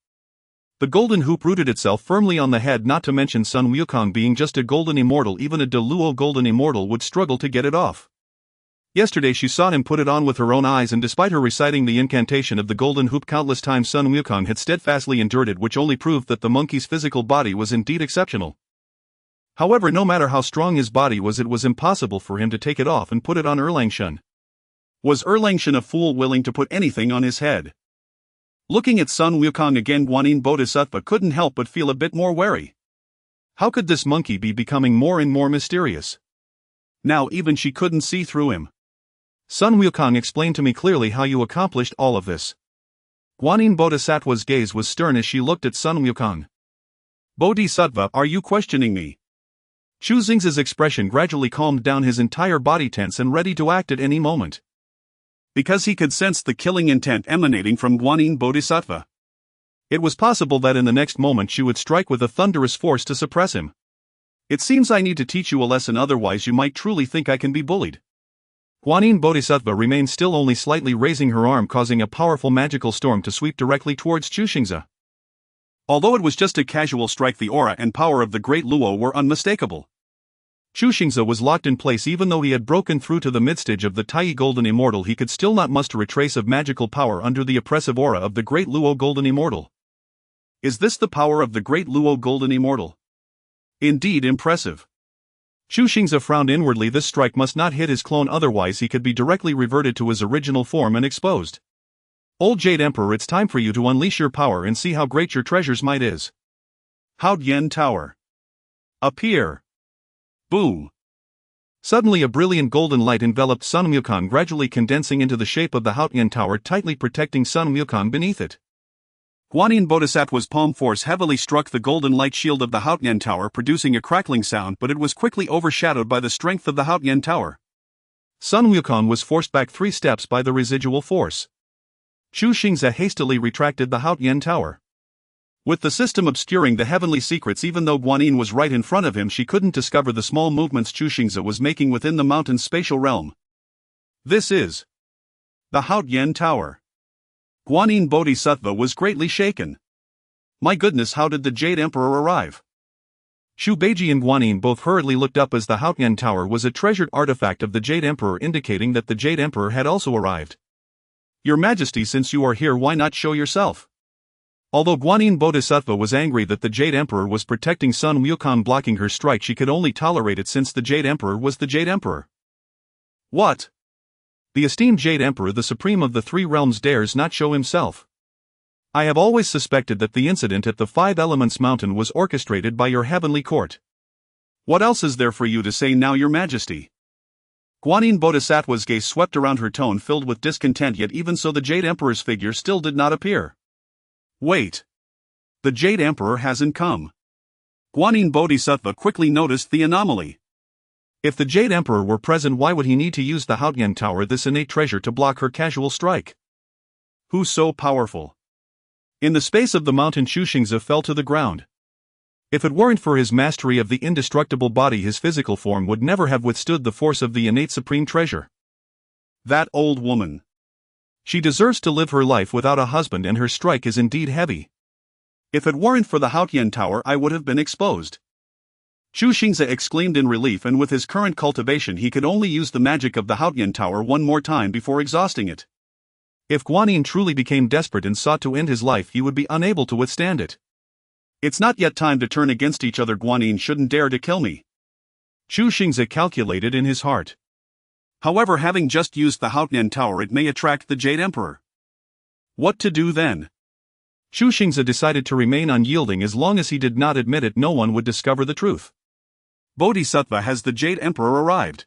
The golden hoop rooted itself firmly on the head, not to mention Sun Wukong being just a golden immortal. Even a Deluo golden immortal would struggle to get it off. Yesterday she saw him put it on with her own eyes, and despite her reciting the incantation of the golden hoop countless times, Sun Wukong had steadfastly endured it, which only proved that the monkey's physical body was indeed exceptional. However, no matter how strong his body was, it was impossible for him to take it off and put it on Erlangshen. Was Erlangshen a fool willing to put anything on his head? Looking at Sun Wukong again, Guanyin Bodhisattva couldn't help but feel a bit more wary. How could this monkey be becoming more and more mysterious? Now even she couldn't see through him. Sun Wukong, explain to me clearly how you accomplished all of this. Guanyin Bodhisattva's gaze was stern as she looked at Sun Wukong. Bodhisattva, are you questioning me? Chu Xingze's expression gradually calmed down, his entire body tense and ready to act at any moment. Because he could sense the killing intent emanating from Guanyin Bodhisattva. It was possible that in the next moment she would strike with a thunderous force to suppress him. It seems I need to teach you a lesson, otherwise you might truly think I can be bullied. Guanyin Bodhisattva remained still, only slightly raising her arm, causing a powerful magical storm to sweep directly towards Chu Xingze. Although it was just a casual strike, the aura and power of the Great Luo were unmistakable. Chu Xingze was locked in place. Even though he had broken through to the midstage of the Tai Golden Immortal, he could still not muster a trace of magical power under the oppressive aura of the Great Luo Golden Immortal. Is this the power of the Great Luo Golden Immortal? Indeed impressive. Chu Xingze frowned inwardly. This strike must not hit his clone, otherwise he could be directly reverted to his original form and exposed. Old Jade Emperor, it's time for you to unleash your power and see how great your treasure's might is. Haotian Tower. Appear. Boom. Suddenly a brilliant golden light enveloped Sun Wukong, gradually condensing into the shape of the Haotian Tower, tightly protecting Sun Wukong beneath it. Guanyin Bodhisattva's palm force heavily struck the golden light shield of the Haotian Tower, producing a crackling sound, but it was quickly overshadowed by the strength of the Haotian Tower. Sun Wukong was forced back 3 steps by the residual force. Chu Xingze hastily retracted the Haotian Tower. With the system obscuring the heavenly secrets, even though Guanyin was right in front of him, she couldn't discover the small movements Chu Xingze was making within the mountain's spatial realm. This is the Haotian Tower. Guanyin Bodhisattva was greatly shaken. My goodness, how did the Jade Emperor arrive? Zhu Beiji and Guanyin both hurriedly looked up, as the Haotian Tower was a treasured artifact of the Jade Emperor, indicating that the Jade Emperor had also arrived. Your Majesty, since you are here, why not show yourself? Although Guanyin Bodhisattva was angry that the Jade Emperor was protecting Sun Wukong, blocking her strike, she could only tolerate it since the Jade Emperor was the Jade Emperor. What? The esteemed Jade Emperor, the supreme of the 3 realms, dares not show himself. I have always suspected that the incident at the 5 Elements Mountain was orchestrated by your heavenly court. What else is there for you to say now, your Majesty? Guanyin Bodhisattva's gaze swept around her, tone filled with discontent, yet even so the Jade Emperor's figure still did not appear. Wait. The Jade Emperor hasn't come. Guanyin Bodhisattva quickly noticed the anomaly. If the Jade Emperor were present, why would he need to use the Haotian Tower, this innate treasure, to block her casual strike? Who's so powerful? In the space of the mountain, Chu Xingze fell to the ground. If it weren't for his mastery of the indestructible body, his physical form would never have withstood the force of the innate supreme treasure. That old woman. She deserves to live her life without a husband, and her strike is indeed heavy. If it weren't for the Haotian Tower, I would have been exposed. Chu Xingze exclaimed in relief, and with his current cultivation he could only use the magic of the Haotian Tower one more time before exhausting it. If Guanyin truly became desperate and sought to end his life, he would be unable to withstand it. It's not yet time to turn against each other. Guanyin shouldn't dare to kill me. Chu Xingze calculated in his heart. However, having just used the Haotian Tower, it may attract the Jade Emperor. What to do then? Chu Xingze decided to remain unyielding as long as he did not admit it. No one would discover the truth. Bodhisattva, has the Jade Emperor arrived?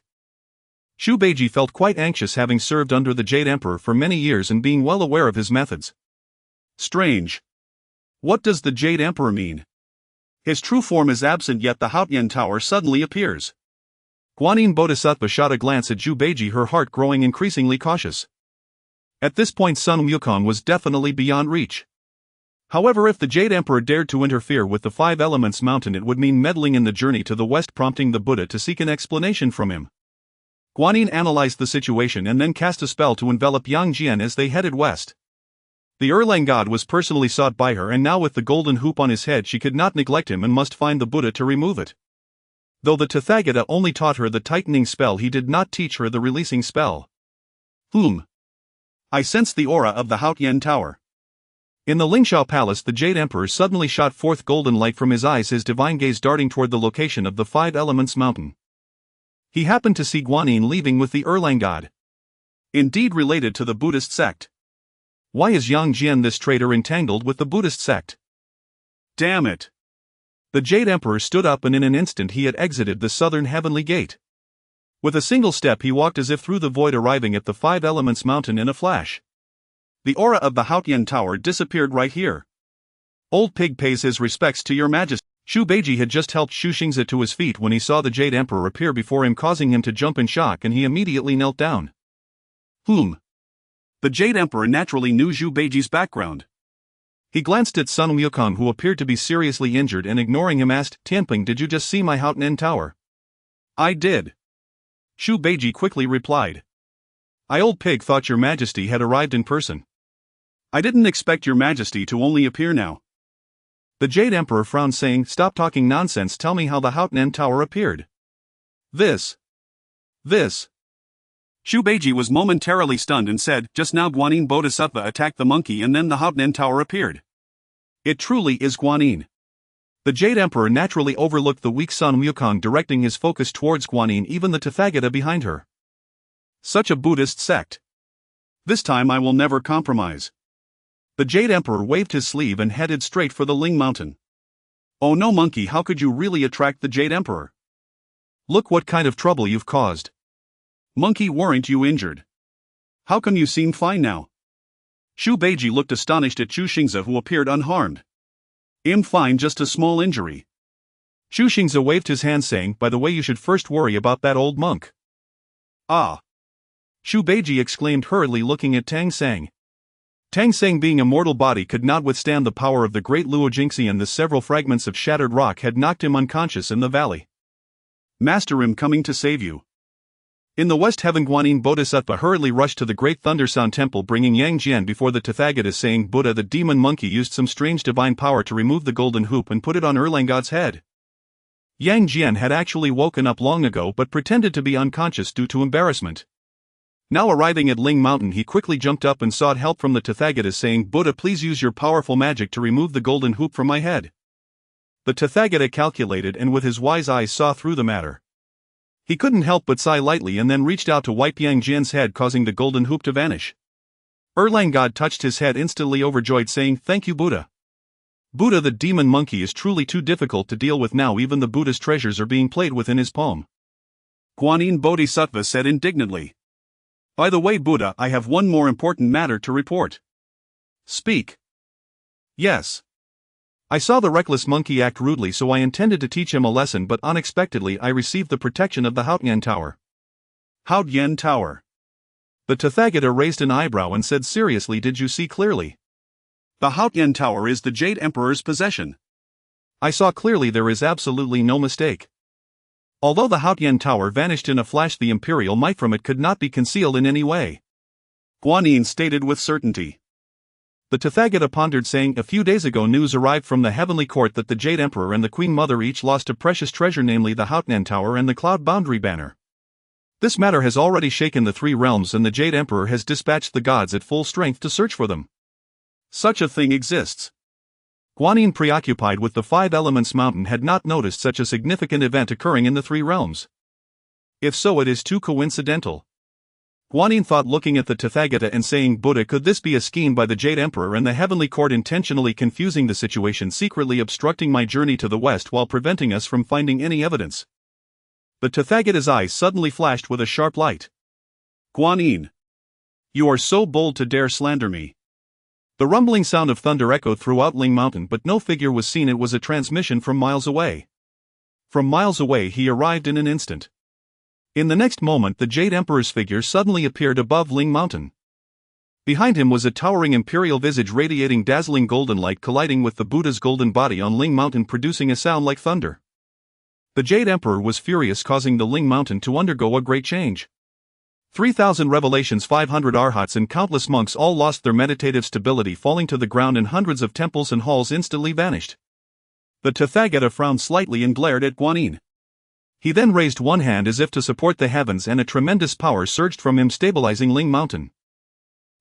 Chu Beiji felt quite anxious, having served under the Jade Emperor for many years and being well aware of his methods. Strange. What does the Jade Emperor mean? His true form is absent, yet the Haotian Tower suddenly appears. Guanyin Bodhisattva shot a glance at Chu Beiji, her heart growing increasingly cautious. At this point Sun Wukong was definitely beyond reach. However, if the Jade Emperor dared to interfere with the Five Elements Mountain, it would mean meddling in the journey to the west, prompting the Buddha to seek an explanation from him. Guanyin analyzed the situation and then cast a spell to envelop Yang Jian as they headed west. The Erlang god was personally sought by her, and now with the golden hoop on his head she could not neglect him and must find the Buddha to remove it. Though the Tathagata only taught her the tightening spell, he did not teach her the releasing spell. I sense the aura of the Haotian Tower. In the Lingxiao Palace, the Jade Emperor suddenly shot forth golden light from his eyes, his divine gaze darting toward the location of the Five Elements Mountain. He happened to see Guanyin leaving with the Erlang god. Indeed related to the Buddhist sect. Why is Yang Jian, this traitor, entangled with the Buddhist sect? Damn it! The Jade Emperor stood up, and in an instant he had exited the southern heavenly gate. With a single step he walked as if through the void, arriving at the Five Elements Mountain in a flash. The aura of the Haotian Tower disappeared right here. Old Pig pays his respects to your majesty. Chu Beiji had just helped Chu Xingze to his feet when he saw the Jade Emperor appear before him, causing him to jump in shock, and he immediately knelt down. The Jade Emperor naturally knew Chu Beiji's background. He glanced at Sun Wukong, who appeared to be seriously injured, and ignoring him asked, "Tianping, did you just see my Haotian Tower?" I did. Chu Beiji quickly replied. Old Pig thought your majesty had arrived in person. I didn't expect your majesty to only appear now. The Jade Emperor frowned, saying, "Stop talking nonsense, tell me how the Haotian Tower appeared." This. Chu Beiji was momentarily stunned and said, "Just now Guanyin Bodhisattva attacked the monkey and then the Haotian Tower appeared." It truly is Guanyin. The Jade Emperor naturally overlooked the weak Sun Wukong, directing his focus towards Guanyin, even the Tathagata behind her. Such a Buddhist sect. This time I will never compromise. The Jade Emperor waved his sleeve and headed straight for the Ling Mountain. Oh no, monkey, how could you really attract the Jade Emperor? Look what kind of trouble you've caused. Monkey, weren't you injured? How come you seem fine now? Chu Beiji looked astonished at Chu Xingze, who appeared unharmed. I'm fine, just a small injury. Chu Xingze waved his hand, saying, "By the way, you should first worry about that old monk." Ah! Chu Beiji exclaimed hurriedly, looking at Tang Sang. Tang Sang, being a mortal body, could not withstand the power of the great Luo Jingxi, and the several fragments of shattered rock had knocked him unconscious in the valley. Master, I'm coming to save you. In the west heaven, Guanyin Bodhisattva hurriedly rushed to the great Thundersound temple, bringing Yang Jian before the Tathagata, saying, "Buddha, the demon monkey used some strange divine power to remove the golden hoop and put it on Erlang god's head." Yang Jian had actually woken up long ago but pretended to be unconscious due to embarrassment. Now arriving at Ling Mountain, he quickly jumped up and sought help from the Tathagata, saying, "Buddha, please use your powerful magic to remove the golden hoop from my head." The Tathagata calculated and with his wise eyes saw through the matter. He couldn't help but sigh lightly and then reached out to wipe Yang Jian's head, causing the golden hoop to vanish. Erlang god touched his head, instantly overjoyed, saying, "Thank you, Buddha." Buddha, the demon monkey is truly too difficult to deal with now. Even the Buddha's treasures are being played with in his palm. Guanyin Bodhisattva said indignantly. By the way, Buddha, I have one more important matter to report. Speak. Yes. I saw the reckless monkey act rudely, so I intended to teach him a lesson, but unexpectedly I received the protection of the Haotian Tower. Haotian Tower. The Tathagata raised an eyebrow and said seriously, "Did you see clearly?" The Haotian Tower is the Jade Emperor's possession. I saw clearly, there is absolutely no mistake. Although the Haotian Tower vanished in a flash, the imperial might from it could not be concealed in any way. Guanyin stated with certainty. The Tathagata pondered, saying, "A few days ago news arrived from the heavenly court that the Jade Emperor and the Queen Mother each lost a precious treasure, namely the Haotian Tower and the Cloud Boundary Banner. This matter has already shaken the three realms, and the Jade Emperor has dispatched the gods at full strength to search for them." Such a thing exists. Guanyin, preoccupied with the Five Elements Mountain, had not noticed such a significant event occurring in the three realms. If so, it is too coincidental. Guanyin thought, looking at the Tathagata and saying, Buddha, could this be a scheme by the Jade Emperor and the Heavenly Court, intentionally confusing the situation, secretly obstructing my journey to the West while preventing us from finding any evidence? The Tathagata's eyes suddenly flashed with a sharp light. Guanyin, you are so bold to dare slander me. The rumbling sound of thunder echoed throughout Ling Mountain, but no figure was seen. It was a transmission from miles away. From miles away he arrived in an instant. In the next moment the Jade Emperor's figure suddenly appeared above Ling Mountain. Behind him was a towering imperial visage radiating dazzling golden light, colliding with the Buddha's golden body on Ling Mountain, producing a sound like thunder. The Jade Emperor was furious, causing the Ling Mountain to undergo a great change. 3,000 revelations, 500 arhats and countless monks all lost their meditative stability, falling to the ground, and hundreds of temples and halls instantly vanished. The Tathagata frowned slightly and glared at Guanyin. He then raised one hand as if to support the heavens, and a tremendous power surged from him, stabilizing Ling Mountain.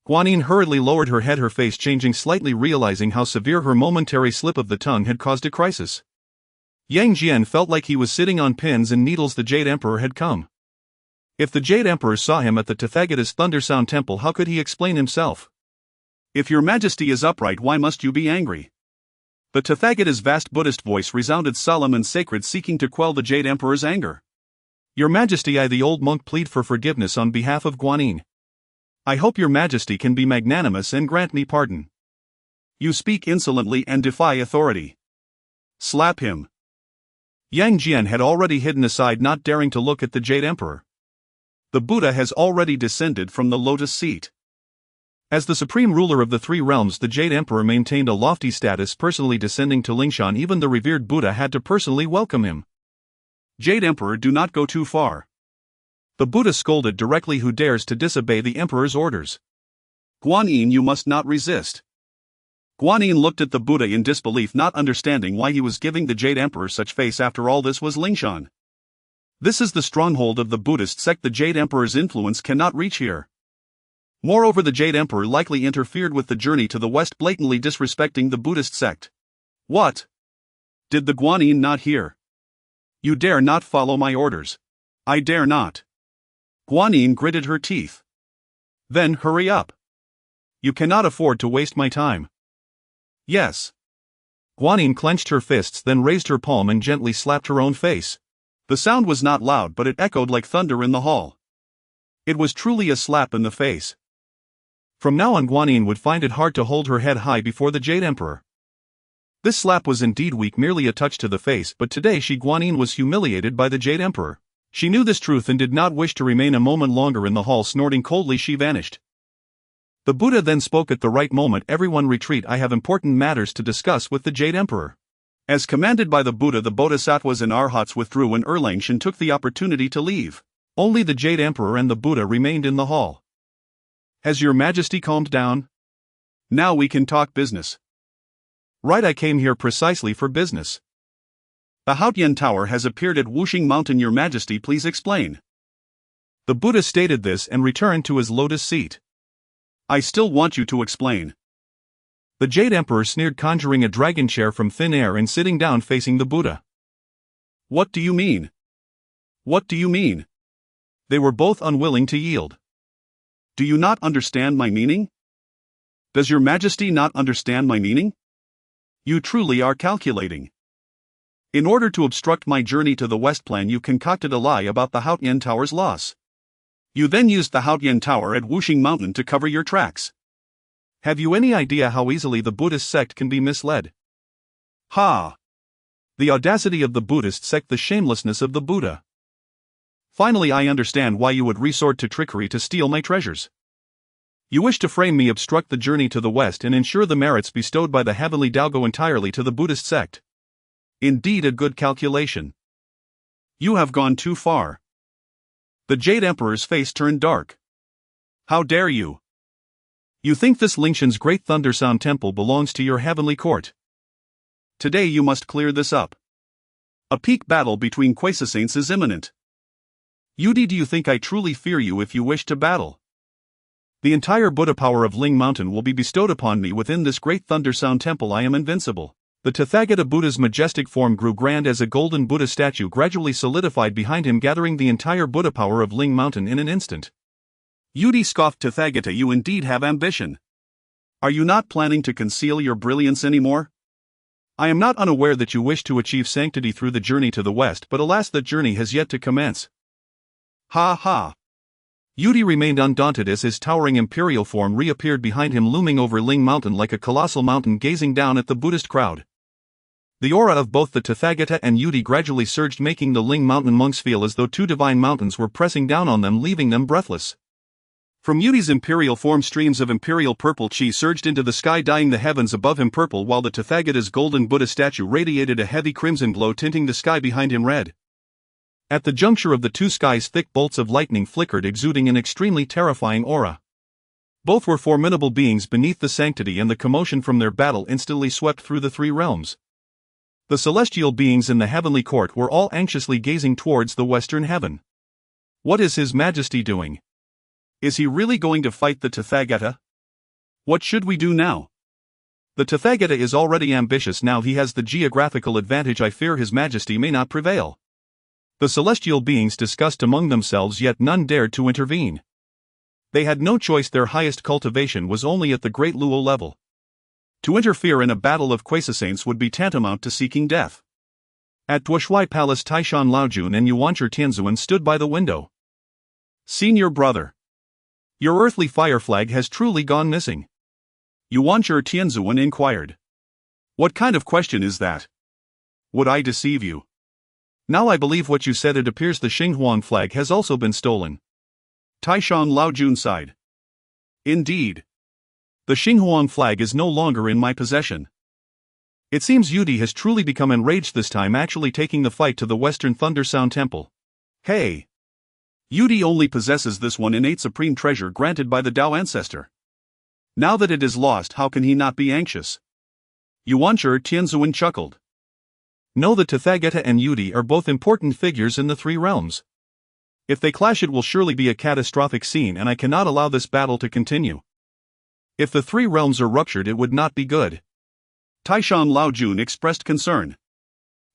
Guanyin hurriedly lowered her head, her face changing slightly, realizing how severe her momentary slip of the tongue had caused a crisis. Yang Jian felt like he was sitting on pins and needles. The Jade Emperor had come. If the Jade Emperor saw him at the Tathagata's Thundersound Temple, how could he explain himself? If your majesty is upright, why must you be angry? The Tathagata's vast Buddhist voice resounded solemn and sacred, seeking to quell the Jade Emperor's anger. Your Majesty, I, the old monk, plead for forgiveness on behalf of Guanyin. I hope your Majesty can be magnanimous and grant me pardon. You speak insolently and defy authority. Slap him. Yang Jian had already hidden aside, not daring to look at the Jade Emperor. The Buddha has already descended from the lotus seat. As the supreme ruler of the three realms, the Jade Emperor maintained a lofty status, personally descending to Lingshan. Even the revered Buddha had to personally welcome him. Jade Emperor, do not go too far. The Buddha scolded directly. Who dares to disobey the Emperor's orders? Guanyin, you must not resist. Guanyin looked at the Buddha in disbelief, not understanding why he was giving the Jade Emperor such face. After all, this was Lingshan. This is the stronghold of the Buddhist sect. The Jade Emperor's influence cannot reach here. Moreover, the Jade Emperor likely interfered with the journey to the West, blatantly disrespecting the Buddhist sect. What? Did the Guanyin not hear? You dare not follow my orders. I dare not. Guanyin gritted her teeth. Then hurry up. You cannot afford to waste my time. Yes. Guanyin clenched her fists, then raised her palm and gently slapped her own face. The sound was not loud, but it echoed like thunder in the hall. It was truly a slap in the face. From now on, Guanyin would find it hard to hold her head high before the Jade Emperor. This slap was indeed weak, merely a touch to the face, but today Guanyin was humiliated by the Jade Emperor. She knew this truth and did not wish to remain a moment longer in the hall. Snorting coldly, she vanished. The Buddha then spoke at the right moment. Everyone retreat, I have important matters to discuss with the Jade Emperor. As commanded by the Buddha, the Bodhisattvas and Arhats withdrew and Erlangshan took the opportunity to leave. Only the Jade Emperor and the Buddha remained in the hall. Has your Majesty calmed down? Now we can talk business. Right, I came here precisely for business. The Haotian Tower has appeared at Wuxing Mountain. Your Majesty, please explain. The Buddha stated this and returned to his lotus seat. I still want you to explain. The Jade Emperor sneered, conjuring a dragon chair from thin air and sitting down facing the Buddha. What do you mean? What do you mean? They were both unwilling to yield. Do you not understand my meaning? Does your Majesty not understand my meaning? You truly are calculating. In order to obstruct my journey to the West plan, you concocted a lie about the Haotian Tower's loss. You then used the Haotian Tower at Wuxing Mountain to cover your tracks. Have you any idea how easily the Buddhist sect can be misled? Ha! The audacity of the Buddhist sect, the shamelessness of the Buddha. Finally, I understand why you would resort to trickery to steal my treasures. You wish to frame me, obstruct the journey to the West, and ensure the merits bestowed by the heavenly Tao go entirely to the Buddhist sect. Indeed, a good calculation. You have gone too far. The Jade Emperor's face turned dark. How dare you? You think this Lingshan's great Thundersound Temple belongs to your heavenly court? Today you must clear this up. A peak battle between Quasi-Saints is imminent. Yudi, do you think I truly fear you if you wish to battle? The entire Buddha power of Ling Mountain will be bestowed upon me within this great Thundersound Temple. I am invincible. The Tathagata Buddha's majestic form grew grand as a golden Buddha statue gradually solidified behind him, gathering the entire Buddha power of Ling Mountain in an instant. Yudi scoffed Tathagata, you indeed have ambition. Are you not planning to conceal your brilliance anymore? I am not unaware that you wish to achieve sanctity through the journey to the west, but alas, that journey has yet to commence. Ha ha. Yudi remained undaunted as his towering imperial form reappeared behind him, looming over Ling Mountain like a colossal mountain gazing down at the Buddhist crowd. The aura of both the Tathagata and Yudi gradually surged, making the Ling Mountain monks feel as though two divine mountains were pressing down on them, leaving them breathless. From Yudi's imperial form, streams of imperial purple chi surged into the sky, dyeing the heavens above him purple, while the Tathagata's golden Buddha statue radiated a heavy crimson glow, tinting the sky behind him red. At the juncture of the two skies, thick bolts of lightning flickered, exuding an extremely terrifying aura. Both were formidable beings beneath the sanctity, and the commotion from their battle instantly swept through the three realms. The celestial beings in the heavenly court were all anxiously gazing towards the western heaven. What is His Majesty doing? Is he really going to fight the Tathagata? What should we do now? The Tathagata is already ambitious now. He has the geographical advantage. I fear His Majesty may not prevail. The celestial beings discussed among themselves, yet none dared to intervene. They had no choice. Their highest cultivation was only at the Great Luo level. To interfere in a battle of quasi-saints would be tantamount to seeking death. At Duoshui Palace, Taishan Laojun and Yuanchi Tianzuan stood by the window. Senior brother, your earthly fire flag has truly gone missing. Yuanchi Tianzuan inquired. What kind of question is that? Would I deceive you? Now I believe what you said. It appears the Xinhuang flag has also been stolen. Taishan Laojun sighed. Indeed. The Xinhuang flag is no longer in my possession. It seems Yudi has truly become enraged this time, actually taking the fight to the Western Thunder Sound Temple. Hey! Yudi only possesses this one innate supreme treasure granted by the Tao ancestor. Now that it is lost, how can he not be anxious? Yuanchi Tianzuan chuckled. No, the Tathagata and Yudi are both important figures in the three realms. If they clash, it will surely be a catastrophic scene, and I cannot allow this battle to continue. If the three realms are ruptured, it would not be good. Taishan Laojun expressed concern.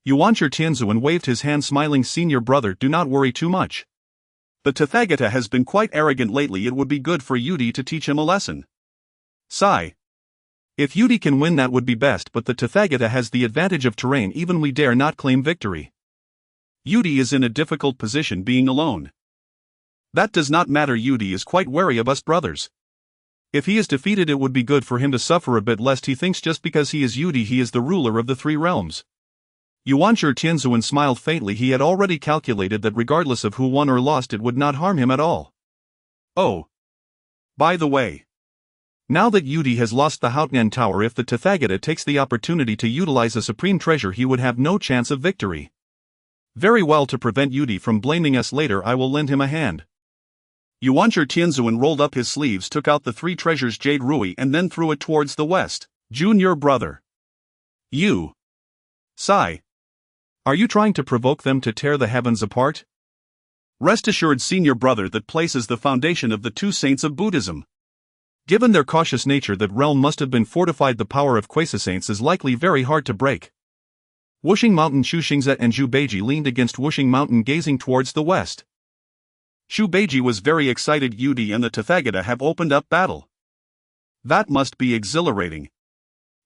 Yuanchi Tianzuan waved his hand, smiling. Senior brother, do not worry too much. The Tathagata has been quite arrogant lately. It would be good for Yudi to teach him a lesson. Sigh. If Yudi can win, that would be best, but the Tathagata has the advantage of terrain. Even we dare not claim victory. Yudi is in a difficult position being alone. That does not matter. Yudi is quite wary of us brothers. If he is defeated, it would be good for him to suffer a bit, lest he thinks just because he is Yudi he is the ruler of the three realms. Yuanchi Tianzuan smiled faintly. He had already calculated that regardless of who won or lost, it would not harm him at all. Oh. By the way. Now that Yudi has lost the Haotian Tower, if the Tathagata takes the opportunity to utilize a supreme treasure, he would have no chance of victory. Very well, to prevent Yudi from blaming us later, I will lend him a hand. Yuanchi Tianzuan rolled up his sleeves, took out the three treasures Jade Rui, and then threw it towards the west. Junior brother. You. Sigh. Are you trying to provoke them to tear the heavens apart? Rest assured, senior brother, that place is the foundation of the two saints of Buddhism. Given their cautious nature, that realm must have been fortified. The power of quasi-saints is likely very hard to break. Wuxing Mountain. Chu Xingze and Zhu Beiji leaned against Wuxing Mountain, gazing towards the west. Zhu Beiji was very excited. Yudi and the Tathagata have opened up battle. That must be exhilarating.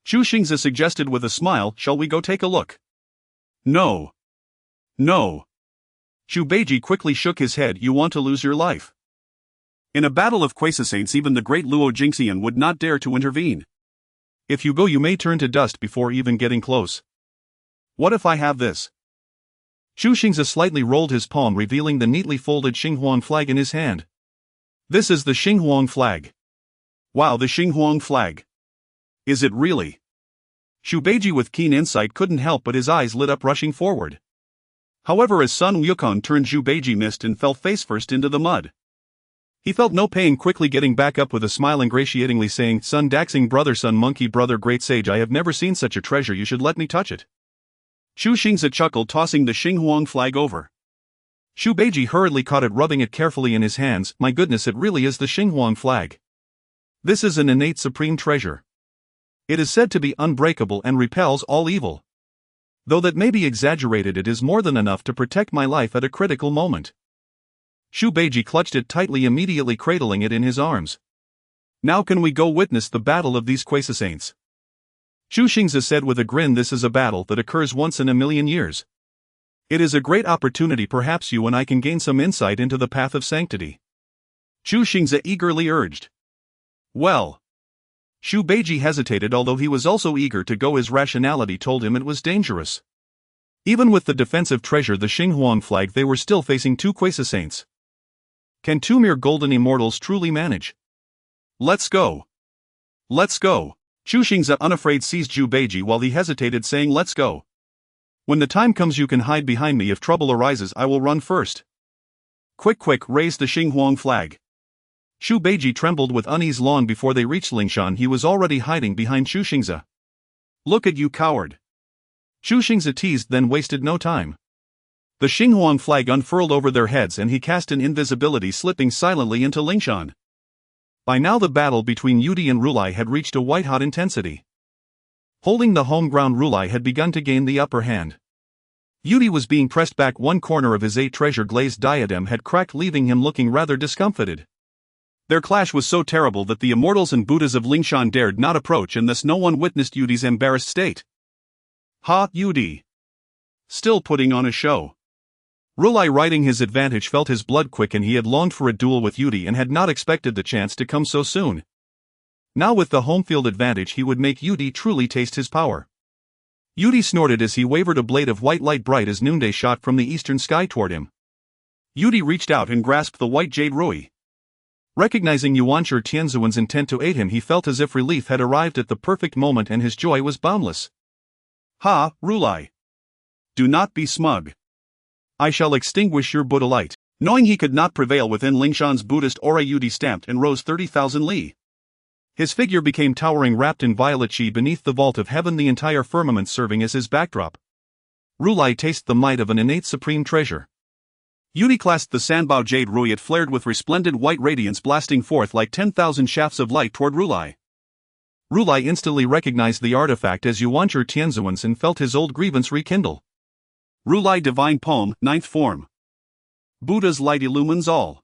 Chu Xingze suggested with a smile, shall we go take a look? No. No. Zhu Beiji quickly shook his head. You want to lose your life. In a battle of quasi-saints, even the great Luo Jingxian would not dare to intervene. If you go, you may turn to dust before even getting close. What if I have this? Chu Xingze slightly rolled his palm, revealing the neatly folded Xinhuang flag in his hand. This is the Xinhuang flag. Wow, the Xinhuang flag. Is it really? Zhu Beiji with keen insight couldn't help but his eyes lit up, rushing forward. However, as Sun Wukong turned, Zhu Beiji missed and fell face-first into the mud. He felt no pain, quickly getting back up with a smile, ingratiatingly saying, Sun Daxing brother, Sun Monkey brother, great sage, I have never seen such a treasure. You should let me touch it. Chu Xingze chuckled, tossing the Xinhuang flag over. Zhu Beiji hurriedly caught it, rubbing it carefully in his hands. My goodness, it really is the Xinhuang flag. This is an innate supreme treasure. It is said to be unbreakable and repels all evil. Though that may be exaggerated, it is more than enough to protect my life at a critical moment. Chu Beiji clutched it tightly, immediately cradling it in his arms. Now can we go witness the battle of these quasi-saints? Chu Xingze said with a grin. This is a battle that occurs once in a million years. It is a great opportunity. Perhaps you and I can gain some insight into the path of sanctity. Chu Xingze eagerly urged. Well. Chu Beiji hesitated, although he was also eager to go. His rationality told him it was dangerous. Even with the defensive treasure, the Xinhuang flag, they were still facing two quasi-saints. Can two mere golden immortals truly manage? Let's go. Let's go. Chu Xingze unafraid seized Chu Beiji while he hesitated, saying, let's go. When the time comes you can hide behind me. If trouble arises I will run first. Quick, raise the Xinhuang flag. Chu Beiji trembled with unease. Long before they reached Lingshan he was already hiding behind Chu Xingze. Look at you, coward. Chu Xingze teased, then wasted no time. The Xinhuang flag unfurled over their heads and he cast an invisibility, slipping silently into Lingshan. By now the battle between Yudi and Rulai had reached a white-hot intensity. Holding the home ground, Rulai had begun to gain the upper hand. Yudi was being pressed back. One corner of his 8-treasure glazed diadem had cracked, leaving him looking rather discomfited. Their clash was so terrible that the immortals and Buddhas of Lingshan dared not approach, and thus no one witnessed Yudi's embarrassed state. Ha, Yudi! Still putting on a show. Rulai, riding his advantage, felt his blood quicken. He had longed for a duel with Yudi and had not expected the chance to come so soon. Now with the home field advantage he would make Yudi truly taste his power. Yudi snorted as he wavered, a blade of white light bright as noonday shot from the eastern sky toward him. Yudi reached out and grasped the white jade rui. Recognizing Yuanshi Tianzuan's intent to aid him, he felt as if relief had arrived at the perfect moment and his joy was boundless. Ha, Rulai! Do not be smug. I shall extinguish your Buddha light. Knowing he could not prevail within Lingshan's Buddhist aura, Yudi stamped and rose 30,000 li. His figure became towering, wrapped in violet chi beneath the vault of heaven, the entire firmament serving as his backdrop. Rulai tasted the might of an innate supreme treasure. Yudi clasped the Sanbao jade rui. It flared with resplendent white radiance, blasting forth like 10,000 shafts of light toward Rulai. Rulai instantly recognized the artifact as Yuanshi Tianzuan's and felt his old grievance rekindle. Rulai Divine Poem, 9th Form. Buddha's light illumines all.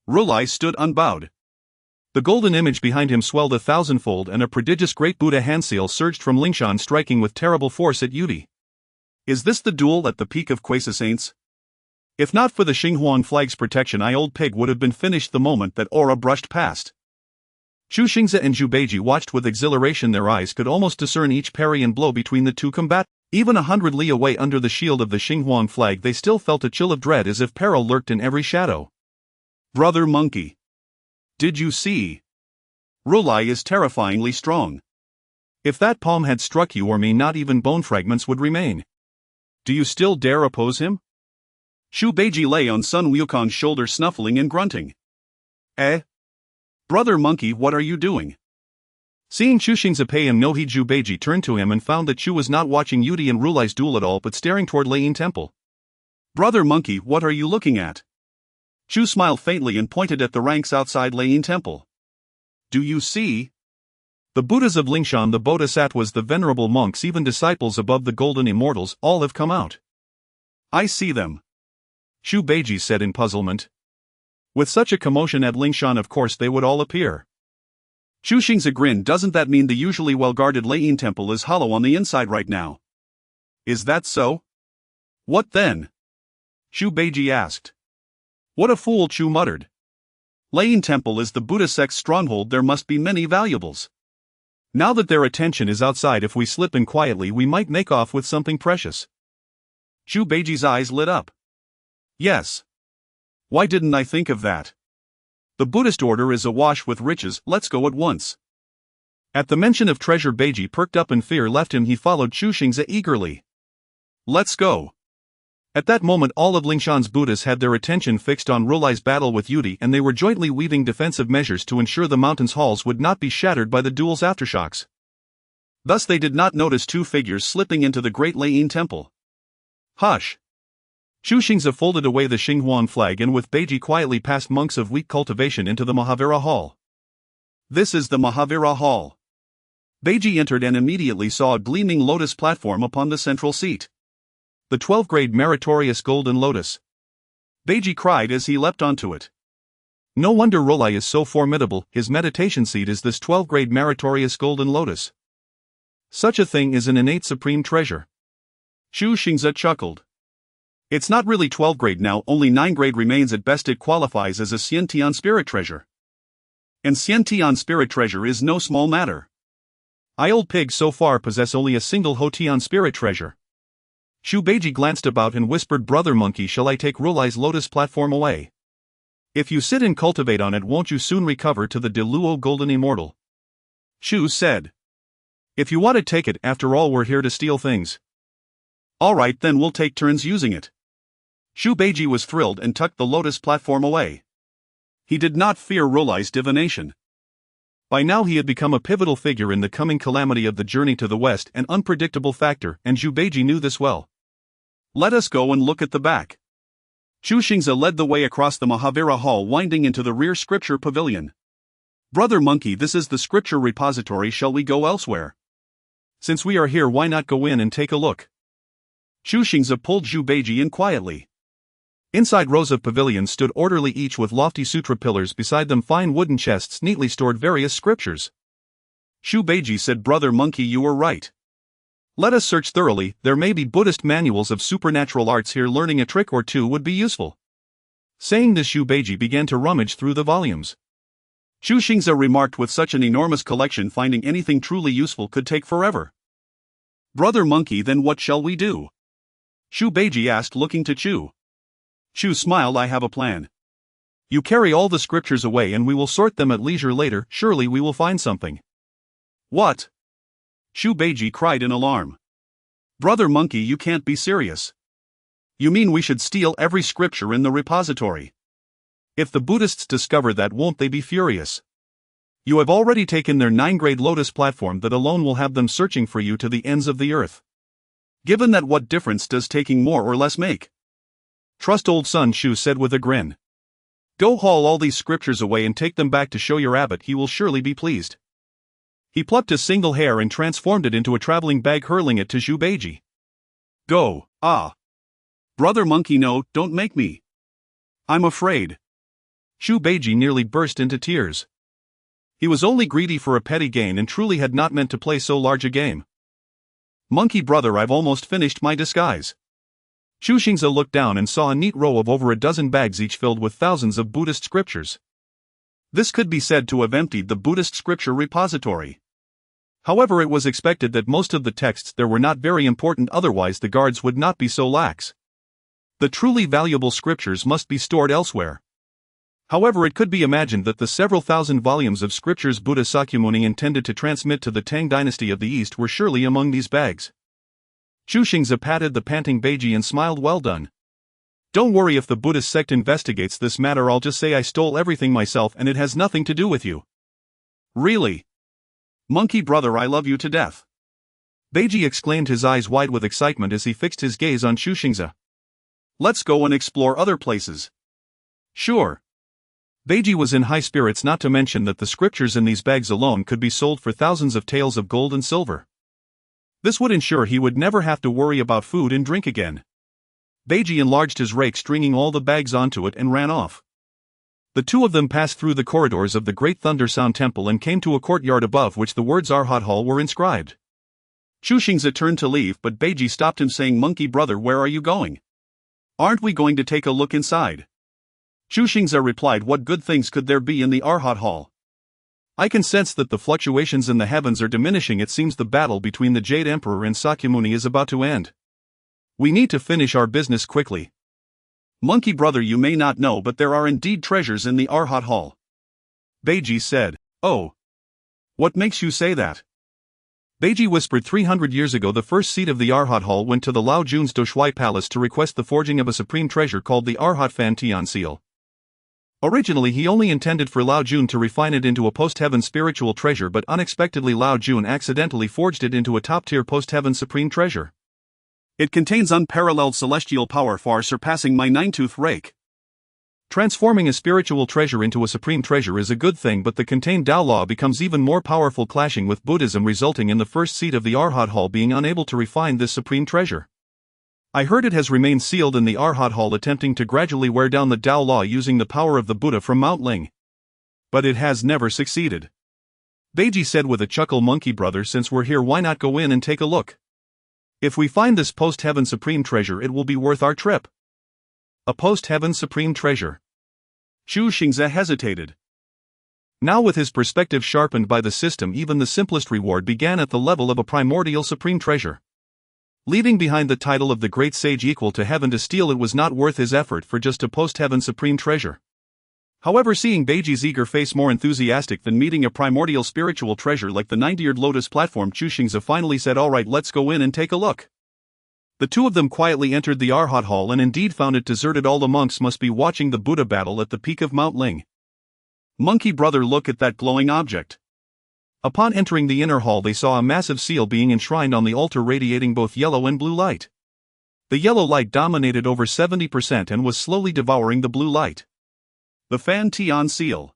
Rulai stood unbowed. The golden image behind him swelled 1,000-fold and a prodigious great Buddha handseal surged from Lingshan, striking with terrible force at Yudi. Is this the duel at the peak of quasi-saints? If not for the Xinhuang flag's protection, old pig would have been finished the moment that aura brushed past. Chu Xingze and Chu Beiji watched with exhilaration. Their eyes could almost discern each parry and blow between the two combatants. Even 100 li away under the shield of the Xinhuang flag they still felt a chill of dread, as if peril lurked in every shadow. Brother Monkey! Did you see? Rulai is terrifyingly strong. If that palm had struck you or me, not even bone fragments would remain. Do you still dare oppose him? Chu Beiji lay on Sun Wukong's shoulder, snuffling and grunting. Brother Monkey, what are you doing? Seeing Chu Xingze pay him no heed, Chu Beiji turned to him and found that Chu was not watching Yudi and Rulai's duel at all, but staring toward Leiyin Temple. Brother Monkey, what are you looking at? Chu smiled faintly and pointed at the ranks outside Leiyin Temple. Do you see? The Buddhas of Lingshan, the Bodhisattvas, the venerable monks, even disciples above the golden immortals, all have come out. I see them. Chu Beiji said in puzzlement. With such a commotion at Lingshan, of course they would all appear. Chu Xingze grinned. Doesn't that mean the usually well-guarded Leiyin Temple is hollow on the inside right now? Is that so? What then? Chu Beiji asked. What a fool, Chu muttered. Leiyin Temple is the Buddha sect's stronghold. There must be many valuables. Now that their attention is outside, if we slip in quietly we might make off with something precious. Chu Beiji's eyes lit up. Yes. Why didn't I think of that? The Buddhist order is awash with riches. Let's go at once. At the mention of treasure, Beiji perked up and fear left him. He followed Chu Xingze eagerly. Let's go. At that moment all of Lingshan's Buddhas had their attention fixed on Rulai's battle with Yudi, and they were jointly weaving defensive measures to ensure the mountain's halls would not be shattered by the duel's aftershocks. Thus they did not notice two figures slipping into the great Leiyin Temple. Hush! Chu Xingze folded away the Xinhuang flag and with Beiji quietly passed monks of weak cultivation into the Mahavira Hall. This is the Mahavira Hall. Beiji entered and immediately saw a gleaming lotus platform upon the central seat. The 12th grade meritorious golden lotus. Beiji cried as he leapt onto it. No wonder Rolai is so formidable, his meditation seat is this 12-grade meritorious golden lotus. Such a thing is an innate supreme treasure. Chu Xingze chuckled. It's not really 12 grade now, only 9 grade remains, at best it qualifies as a Xiantian spirit treasure. And Xiantian spirit treasure is no small matter. I old pig so far possess only a single Hotian spirit treasure. Chu Beiji glanced about and whispered, Brother Monkey, shall I take Rolai's lotus platform away? If you sit and cultivate on it, won't you soon recover to the Deluo golden immortal? Chu said. If you want to take it, after all we're here to steal things. Alright, then we'll take turns using it. Chu Beiji was thrilled and tucked the lotus platform away. He did not fear Rolai's divination. By now he had become a pivotal figure in the coming calamity of the journey to the west, an unpredictable factor, and Chu Beiji knew this well. Let us go and look at the back. Chu Xingze led the way across the Mahavira Hall, winding into the rear scripture pavilion. Brother Monkey, this is the scripture repository, shall we go elsewhere? Since we are here, why not go in and take a look? Chu Xingze pulled Chu Beiji in quietly. Inside rows of pavilions stood orderly, each with lofty sutra pillars, beside them fine wooden chests neatly stored various scriptures. Chu Beiji said, Brother Monkey, you were right. Let us search thoroughly, there may be Buddhist manuals of supernatural arts here, learning a trick or two would be useful. Saying this, Chu Beiji began to rummage through the volumes. Chu Xingze remarked, with such an enormous collection, finding anything truly useful could take forever. Brother Monkey, then what shall we do? Chu Beiji asked, looking to Chu. Chu smiled, I have a plan. You carry all the scriptures away and we will sort them at leisure later, surely we will find something. What? Chu Beiji cried in alarm. Brother Monkey, you can't be serious. You mean we should steal every scripture in the repository? If the Buddhists discover that, won't they be furious? You have already taken their 9-grade lotus platform, that alone will have them searching for you to the ends of the earth. Given that, what difference does taking more or less make? Trust old Sun, Chu said with a grin. Go haul all these scriptures away and take them back to show your abbot, he will surely be pleased. He plucked a single hair and transformed it into a traveling bag, hurling it to Chu Beiji. Go, ah. Brother Monkey, no, don't make me. I'm afraid. Chu Beiji nearly burst into tears. He was only greedy for a petty gain and truly had not meant to play so large a game. Monkey brother, I've almost finished my disguise. Chu Xingze looked down and saw a neat row of over a dozen bags, each filled with thousands of Buddhist scriptures. This could be said to have emptied the Buddhist scripture repository. However, it was expected that most of the texts there were not very important, otherwise the guards would not be so lax. The truly valuable scriptures must be stored elsewhere. However, it could be imagined that the several thousand volumes of scriptures Buddha Sakyamuni intended to transmit to the Tang dynasty of the East were surely among these bags. Chu Xingze patted the panting Beiji and smiled, well done. Don't worry, if the Buddhist sect investigates this matter, I'll just say I stole everything myself and it has nothing to do with you. Really? Monkey brother, I love you to death. Beiji exclaimed, his eyes wide with excitement as he fixed his gaze on Chu Xingze. Let's go and explore other places. Sure. Beiji was in high spirits, not to mention that the scriptures in these bags alone could be sold for thousands of taels of gold and silver. This would ensure he would never have to worry about food and drink again. Beiji enlarged his rake, stringing all the bags onto it, and ran off. The two of them passed through the corridors of the Great Thunder Sound Temple and came to a courtyard above which the words Arhat Hall were inscribed. Chu Xingze turned to leave, but Beiji stopped him, saying, Monkey brother, where are you going? Aren't we going to take a look inside? Chu Xingze replied, what good things could there be in the Arhat Hall? I can sense that the fluctuations in the heavens are diminishing. It seems the battle between the Jade Emperor and Sakyamuni is about to end. We need to finish our business quickly. Monkey brother, you may not know, but there are indeed treasures in the Arhat Hall. Beiji said. Oh. What makes you say that? Beiji whispered, 300 years ago the first seat of the Arhat Hall went to the Lao Jun's Doshui Palace to request the forging of a supreme treasure called the Arhat Fan Tian seal. Originally he only intended for Lao Jun to refine it into a post-heaven spiritual treasure, but unexpectedly Lao Jun accidentally forged it into a top-tier post-heaven supreme treasure. It contains unparalleled celestial power, far surpassing my 9-tooth rake. Transforming a spiritual treasure into a supreme treasure is a good thing, but the contained Tao law becomes even more powerful, clashing with Buddhism, resulting in the first seat of the Arhat Hall being unable to refine this supreme treasure. I heard it has remained sealed in the Arhat Hall, attempting to gradually wear down the Tao Law using the power of the Buddha from Mount Ling. But it has never succeeded. Beiji said with a chuckle. Monkey brother, since we're here, why not go in and take a look? If we find this post-heaven supreme treasure, it will be worth our trip. A post-heaven supreme treasure. Chu Xingze hesitated. Now with his perspective sharpened by the system, even the simplest reward began at the level of a primordial supreme treasure. Leaving behind the title of the great sage equal to heaven to steal it was not worth his effort for just a post-heaven supreme treasure. However, seeing Beiji's eager face more enthusiastic than meeting a primordial spiritual treasure like the 90-eared lotus platform, Chu Xingze finally said, "Alright, let's go in and take a look." The two of them quietly entered the Arhat Hall and indeed found it deserted. All the monks must be watching the Buddha battle at the peak of Mount Ling. Monkey brother, look at that glowing object. Upon entering the inner hall, they saw a massive seal being enshrined on the altar, radiating both yellow and blue light. The yellow light dominated over 70% and was slowly devouring the blue light. The Fan Tian seal.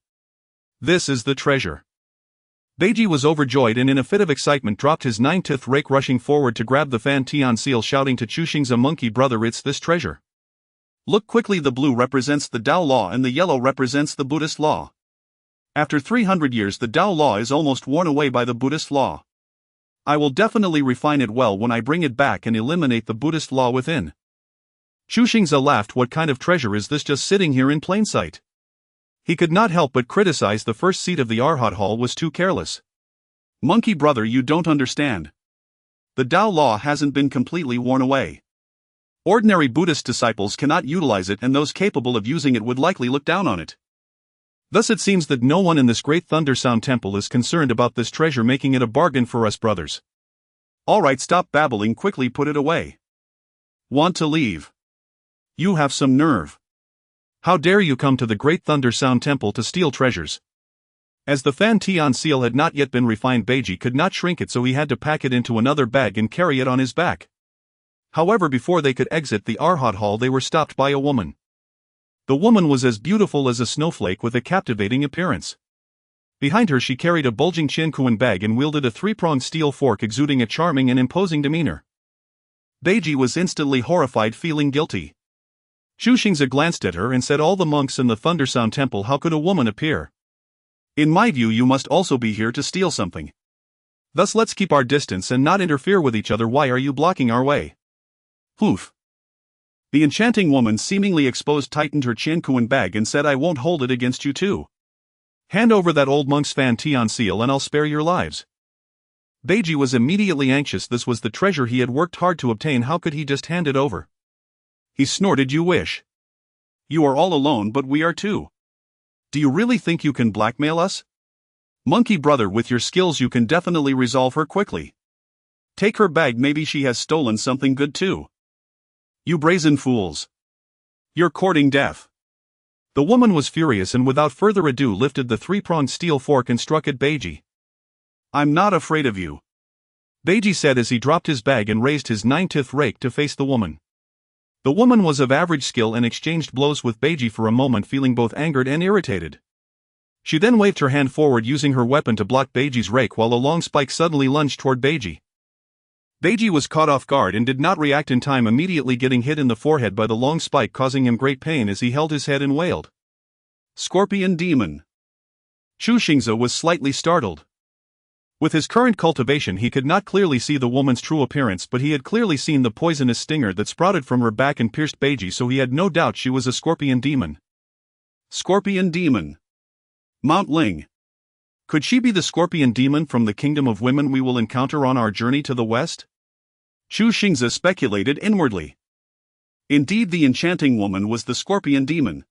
This is the treasure. Beiji was overjoyed and in a fit of excitement dropped his 9th rake, rushing forward to grab the Fan Tian seal, shouting to Chu Xingze, "Monkey brother, it's this treasure." Look quickly, the blue represents the Tao Law and the yellow represents the Buddhist law. After 300 years, the Tao Law is almost worn away by the Buddhist law. I will definitely refine it well when I bring it back and eliminate the Buddhist law within. Chu Xingze laughed. What kind of treasure is this just sitting here in plain sight? He could not help but criticize the first seat of the Arhat Hall was too careless. Monkey brother, you don't understand. The Tao Law hasn't been completely worn away. Ordinary Buddhist disciples cannot utilize it, and those capable of using it would likely look down on it. Thus it seems that no one in this great Thundersound temple is concerned about this treasure, making it a bargain for us brothers. Alright, stop babbling, quickly put it away. Want to leave? You have some nerve. How dare you come to the great Thundersound temple to steal treasures? As the Fan Tian seal had not yet been refined, Beiji could not shrink it, so he had to pack it into another bag and carry it on his back. However, before they could exit the Arhat Hall, they were stopped by a woman. The woman was as beautiful as a snowflake with a captivating appearance. Behind her she carried a bulging Qiankuan bag and wielded a 3-pronged steel fork, exuding a charming and imposing demeanor. Beiji was instantly horrified, feeling guilty. Chu Xingze glanced at her and said, "All the monks in the Thundersound temple, how could a woman appear? In my view, you must also be here to steal something. Thus let's keep our distance and not interfere with each other. Why are you blocking our way?" Poof. The enchanting woman, seemingly exposed, tightened her Qiankuan bag and said, "I won't hold it against you too. Hand over that old monk's Fan Tian seal and I'll spare your lives." Beiji was immediately anxious. This was the treasure he had worked hard to obtain. How could he just hand it over? He snorted, "You wish. You are all alone, but we are too. Do you really think you can blackmail us? Monkey brother, with your skills you can definitely resolve her quickly. Take her bag, maybe she has stolen something good too. You brazen fools. You're courting death." The woman was furious and without further ado lifted the 3-pronged steel fork and struck at Beiji. "I'm not afraid of you," Beiji said as he dropped his bag and raised his 9th rake to face the woman. The woman was of average skill and exchanged blows with Beiji for a moment, feeling both angered and irritated. She then waved her hand forward, using her weapon to block Beiji's rake, while a long spike suddenly lunged toward Beiji. Beiji was caught off guard and did not react in time, immediately getting hit in the forehead by the long spike, causing him great pain as he held his head and wailed. "Scorpion demon." Chu Xingze was slightly startled. With his current cultivation he could not clearly see the woman's true appearance, but he had clearly seen the poisonous stinger that sprouted from her back and pierced Beiji, so he had no doubt she was a scorpion demon. Scorpion demon. Mount Ling. Could she be the scorpion demon from the kingdom of women we will encounter on our journey to the west? Chu Xingze speculated inwardly. Indeed, the enchanting woman was the scorpion demon.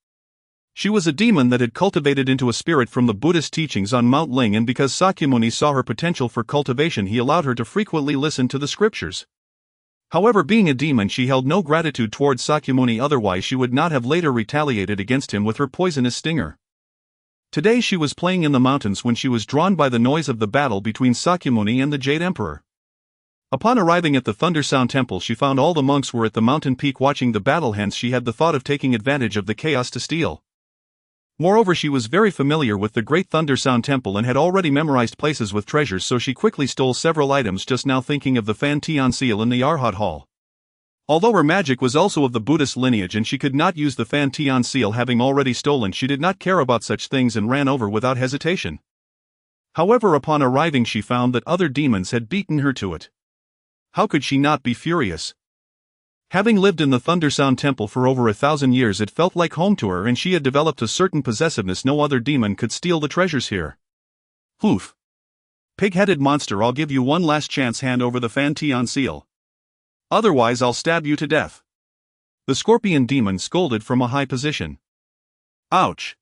She was a demon that had cultivated into a spirit from the Buddhist teachings on Mount Ling, and because Sakyamuni saw her potential for cultivation, he allowed her to frequently listen to the scriptures. However, being a demon, she held no gratitude towards Sakyamuni, otherwise she would not have later retaliated against him with her poisonous stinger. Today she was playing in the mountains when she was drawn by the noise of the battle between Sakyamuni and the Jade Emperor. Upon arriving at the Thundersound temple, she found all the monks were at the mountain peak watching the battle, hence she had the thought of taking advantage of the chaos to steal. Moreover, she was very familiar with the great Thundersound temple and had already memorized places with treasures, so she quickly stole several items, just now thinking of the Fan Tian seal in the Arhat Hall. Although her magic was also of the Buddhist lineage and she could not use the Fan Tian seal having already stolen, she did not care about such things and ran over without hesitation. However, upon arriving she found that other demons had beaten her to it. How could she not be furious? Having lived in the Thundersound Temple for over 1,000 years, it felt like home to her, and she had developed a certain possessiveness. No other demon could steal the treasures here. Hoof. Pig-headed monster, I'll give you one last chance. Hand over the Fan Tian seal. Otherwise I'll stab you to death. The scorpion demon scolded from a high position. Ouch.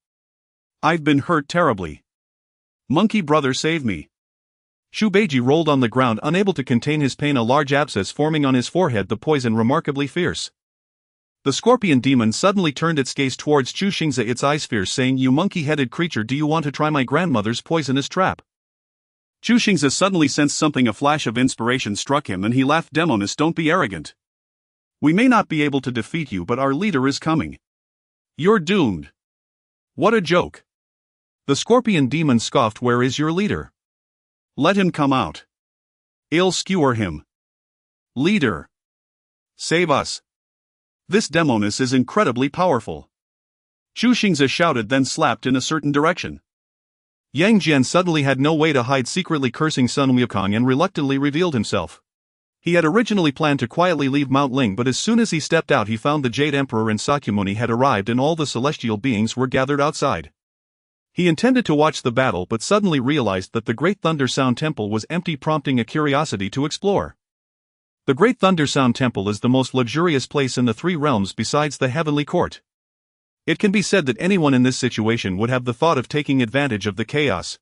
I've been hurt terribly. Monkey brother, save me. Chu Xingze rolled on the ground, unable to contain his pain, a large abscess forming on his forehead, the poison remarkably fierce. The scorpion demon suddenly turned its gaze towards Chu Xingze, its eyes fierce, saying, "You monkey-headed creature, do you want to try my grandmother's poisonous trap?" Chu Xingze suddenly sensed something. A flash of inspiration struck him and he laughed. "Demoness, don't be arrogant. We may not be able to defeat you, but our leader is coming. You're doomed." What a joke. The scorpion demon scoffed. "Where is your leader? Let him come out. I'll skewer him." "Leader, save us. This demoness is incredibly powerful." Chu Xingze shouted, then slapped in a certain direction. Yang Jian suddenly had no way to hide, secretly cursing Sun Wukong, and reluctantly revealed himself. He had originally planned to quietly leave Mount Ling, but as soon as he stepped out he found the Jade Emperor and Sakyamuni had arrived and all the celestial beings were gathered outside. He intended to watch the battle but suddenly realized that the Great Thundersound Temple was empty, prompting a curiosity to explore. The Great Thundersound Temple is the most luxurious place in the three realms besides the Heavenly Court. It can be said that anyone in this situation would have the thought of taking advantage of the chaos.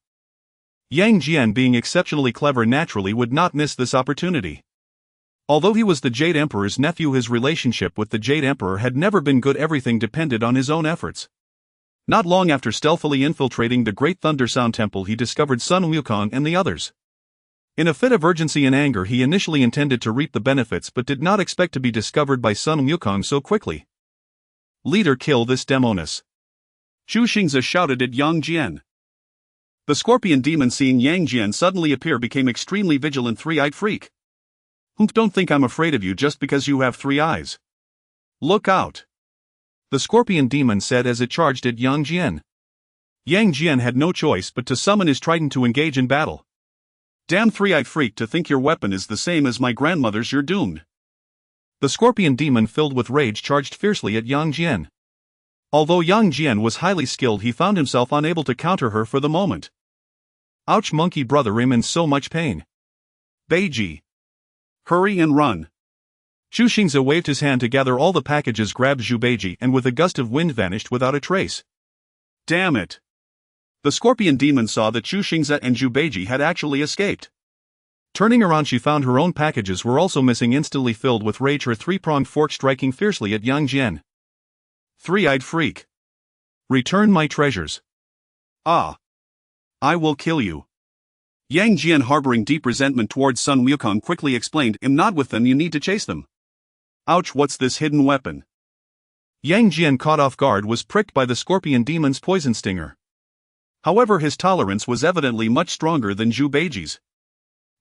Yang Jian, being exceptionally clever, naturally would not miss this opportunity. Although he was the Jade Emperor's nephew, his relationship with the Jade Emperor had never been good. Everything depended on his own efforts. Not long after stealthily infiltrating the Great Thundersound Temple, he discovered Sun Wukong and the others. In a fit of urgency and anger, he initially intended to reap the benefits but did not expect to be discovered by Sun Wukong so quickly. "Leader, kill this demoness," Chu Xingze shouted at Yang Jian. The scorpion demon, seeing Yang Jian suddenly appear, became extremely vigilant. "Three-eyed freak. Don't think I'm afraid of you just because you have 3 eyes. Look out," the scorpion demon said as it charged at Yang Jian. Yang Jian had no choice but to summon his trident to engage in battle. "Damn three-eyed freak, to think your weapon is the same as my grandmother's, you're doomed." The scorpion demon, filled with rage, charged fiercely at Yang Jian. Although Yang Jian was highly skilled, he found himself unable to counter her for the moment. "Ouch, monkey brother, I'm in so much pain. Beiji, hurry and run." Chu Xingze waved his hand to gather all the packages, grabbed Zhu Beiji, and with a gust of wind vanished without a trace. Damn it. The scorpion demon saw that Chu Xingze and Zhu Beiji had actually escaped. Turning around, she found her own packages were also missing. Instantly filled with rage, her three-pronged fork striking fiercely at Yang Jian. "Three-eyed freak. Return my treasures. Ah. I will kill you." Yang Jian, harboring deep resentment towards Sun Wukong, quickly explained, "I'm not with them, you need to chase them." "Ouch, what's this hidden weapon?" Yang Jian, caught off guard, was pricked by the scorpion demon's poison stinger. However, his tolerance was evidently much stronger than Zhu Beiji's.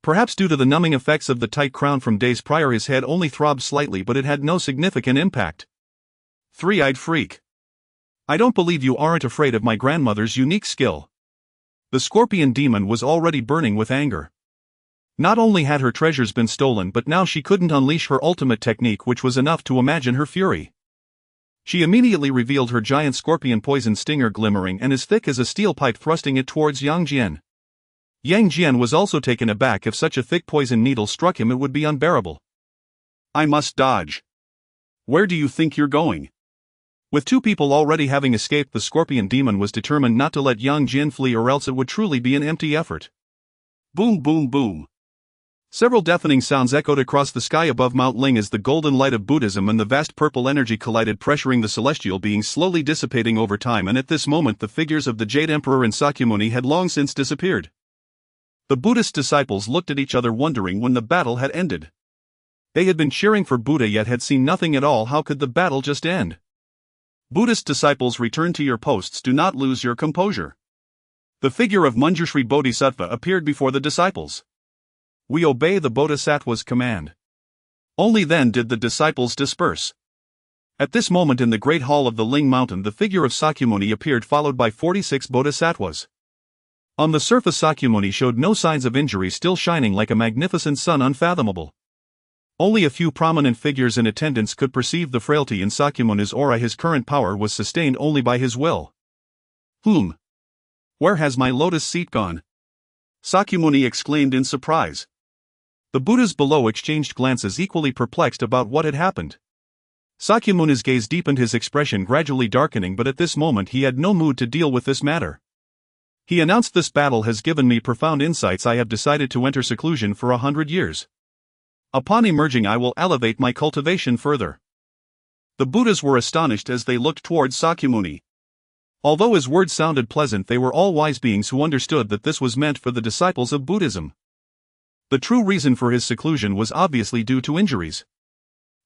Perhaps due to the numbing effects of the tight crown from days prior, his head only throbbed slightly, but it had no significant impact. "Three-eyed freak. I don't believe you aren't afraid of my grandmother's unique skill." The scorpion demon was already burning with anger. Not only had her treasures been stolen, but now she couldn't unleash her ultimate technique, which was enough to imagine her fury. She immediately revealed her giant scorpion poison stinger, glimmering and as thick as a steel pipe, thrusting it towards Yang Jian. Yang Jian was also taken aback. If such a thick poison needle struck him, it would be unbearable. "I must dodge." "Where do you think you're going?" With two people already having escaped, the scorpion demon was determined not to let Yang Jian flee, or else it would truly be an empty effort. Boom, boom, boom. Several deafening sounds echoed across the sky above Mount Ling as the golden light of Buddhism and the vast purple energy collided, pressuring the celestial beings, slowly dissipating over time, and at this moment the figures of the Jade Emperor and Sakyamuni had long since disappeared. The Buddhist disciples looked at each other, wondering when the battle had ended. They had been cheering for Buddha yet had seen nothing at all. How could the battle just end? Buddhist disciples, return to your posts, do not lose your composure. The figure of Manjushri Bodhisattva appeared before the disciples. We obey the Bodhisattva's command. Only then did the disciples disperse. At this moment in the great hall of the Ling Mountain the figure of Sakyamuni appeared, followed by 46 bodhisattvas. On the surface Sakyamuni showed no signs of injury, still shining like a magnificent sun unfathomable. Only a few prominent figures in attendance could perceive the frailty in Sakyamuni's aura. His current power was sustained only by his will. Where has my lotus seat gone? Sakyamuni exclaimed in surprise. The Buddhas below exchanged glances, equally perplexed about what had happened. Sakyamuni's gaze deepened, his expression gradually darkening, but at this moment he had no mood to deal with this matter. He announced, "This battle has given me profound insights. I have decided to enter seclusion for 100 years. Upon emerging I will elevate my cultivation further." The Buddhas were astonished as they looked towards Sakyamuni. Although his words sounded pleasant, they were all wise beings who understood that this was meant for the disciples of Buddhism. The true reason for his seclusion was obviously due to injuries.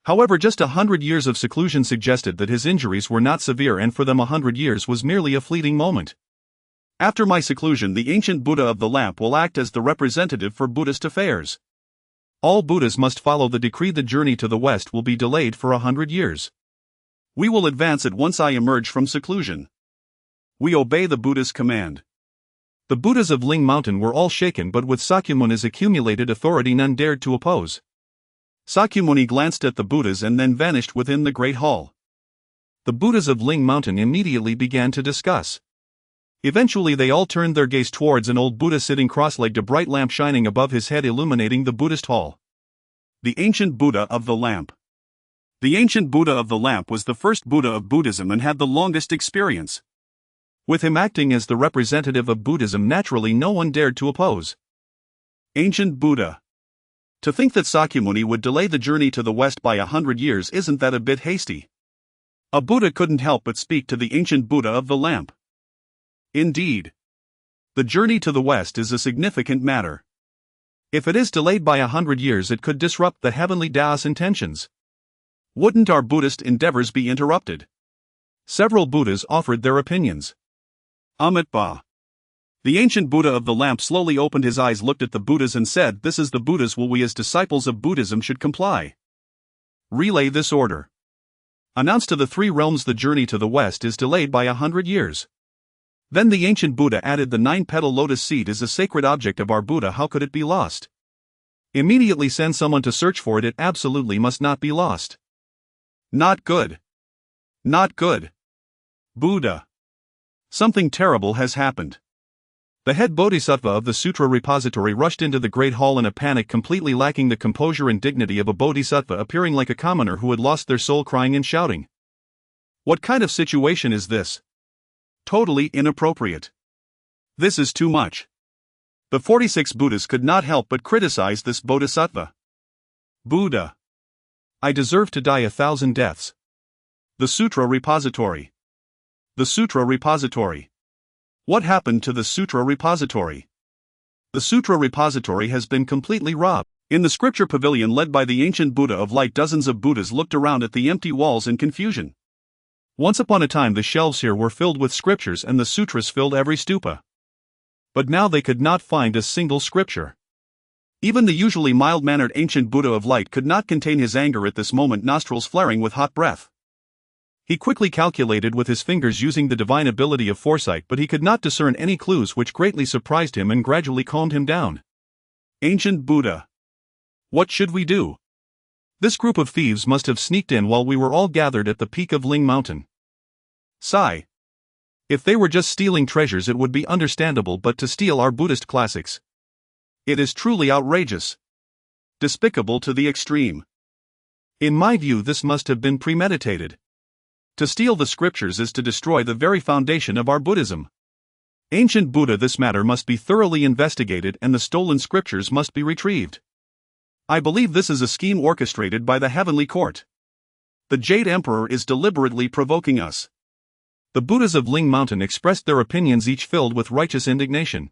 However, just 100 years of seclusion suggested that his injuries were not severe, and for them 100 years was merely a fleeting moment. After my seclusion, the ancient Buddha of the lamp will act as the representative for Buddhist affairs. All Buddhas must follow the decree. The journey to the West will be delayed for 100 years. We will advance it once I emerge from seclusion. We obey the Buddha's command. The Buddhas of Ling Mountain were all shaken, but with Sakyamuni's accumulated authority none dared to oppose. Sakyamuni glanced at the Buddhas and then vanished within the great hall. The Buddhas of Ling Mountain immediately began to discuss. Eventually they all turned their gaze towards an old Buddha sitting cross-legged, a bright lamp shining above his head illuminating the Buddhist hall. The ancient Buddha of the lamp. The ancient Buddha of the lamp was the first Buddha of Buddhism and had the longest experience. With him acting as the representative of Buddhism, naturally no one dared to oppose. Ancient Buddha. To think that Sakyamuni would delay the journey to the West by 100 years, isn't that a bit hasty? A Buddha couldn't help but speak to the ancient Buddha of the lamp. Indeed. The journey to the West is a significant matter. If it is delayed by 100 years, it could disrupt the heavenly Taoist intentions. Wouldn't our Buddhist endeavors be interrupted? Several Buddhas offered their opinions. Amitabha. The ancient Buddha of the lamp slowly opened his eyes, looked at the Buddhas and said, "This is the Buddha's will. We as disciples of Buddhism should comply. Relay this order. Announce to the three realms the journey to the West is delayed by 100 years. Then the ancient Buddha added, "The 9-petal lotus seed is a sacred object of our Buddha. How could it be lost? Immediately send someone to search for it. It absolutely must not be lost." Not good. Not good. Buddha. Something terrible has happened. The head bodhisattva of the sutra repository rushed into the great hall in a panic, completely lacking the composure and dignity of a bodhisattva, appearing like a commoner who had lost their soul, crying and shouting. What kind of situation is this? Totally inappropriate. This is too much. The 46 Buddhas could not help but criticize this bodhisattva. Buddha. I deserve to die 1,000 deaths. The Sutra Repository. The Sutra Repository. What happened to the Sutra Repository? The Sutra Repository has been completely robbed. In the scripture pavilion led by the ancient Buddha of light, dozens of Buddhas looked around at the empty walls in confusion. Once upon a time the shelves here were filled with scriptures and the sutras filled every stupa. But now they could not find a single scripture. Even the usually mild-mannered ancient Buddha of light could not contain his anger at this moment, nostrils flaring with hot breath. He quickly calculated with his fingers using the divine ability of foresight, but he could not discern any clues, which greatly surprised him and gradually calmed him down. Ancient Buddha. What should we do? This group of thieves must have sneaked in while we were all gathered at the peak of Ling Mountain. Sigh. If they were just stealing treasures it would be understandable, but to steal our Buddhist classics. It is truly outrageous. Despicable to the extreme. In my view, this must have been premeditated. To steal the scriptures is to destroy the very foundation of our Buddhism. Ancient Buddha, this matter must be thoroughly investigated and the stolen scriptures must be retrieved. I believe this is a scheme orchestrated by the Heavenly Court. The Jade Emperor is deliberately provoking us. The Buddhas of Ling Mountain expressed their opinions, each filled with righteous indignation.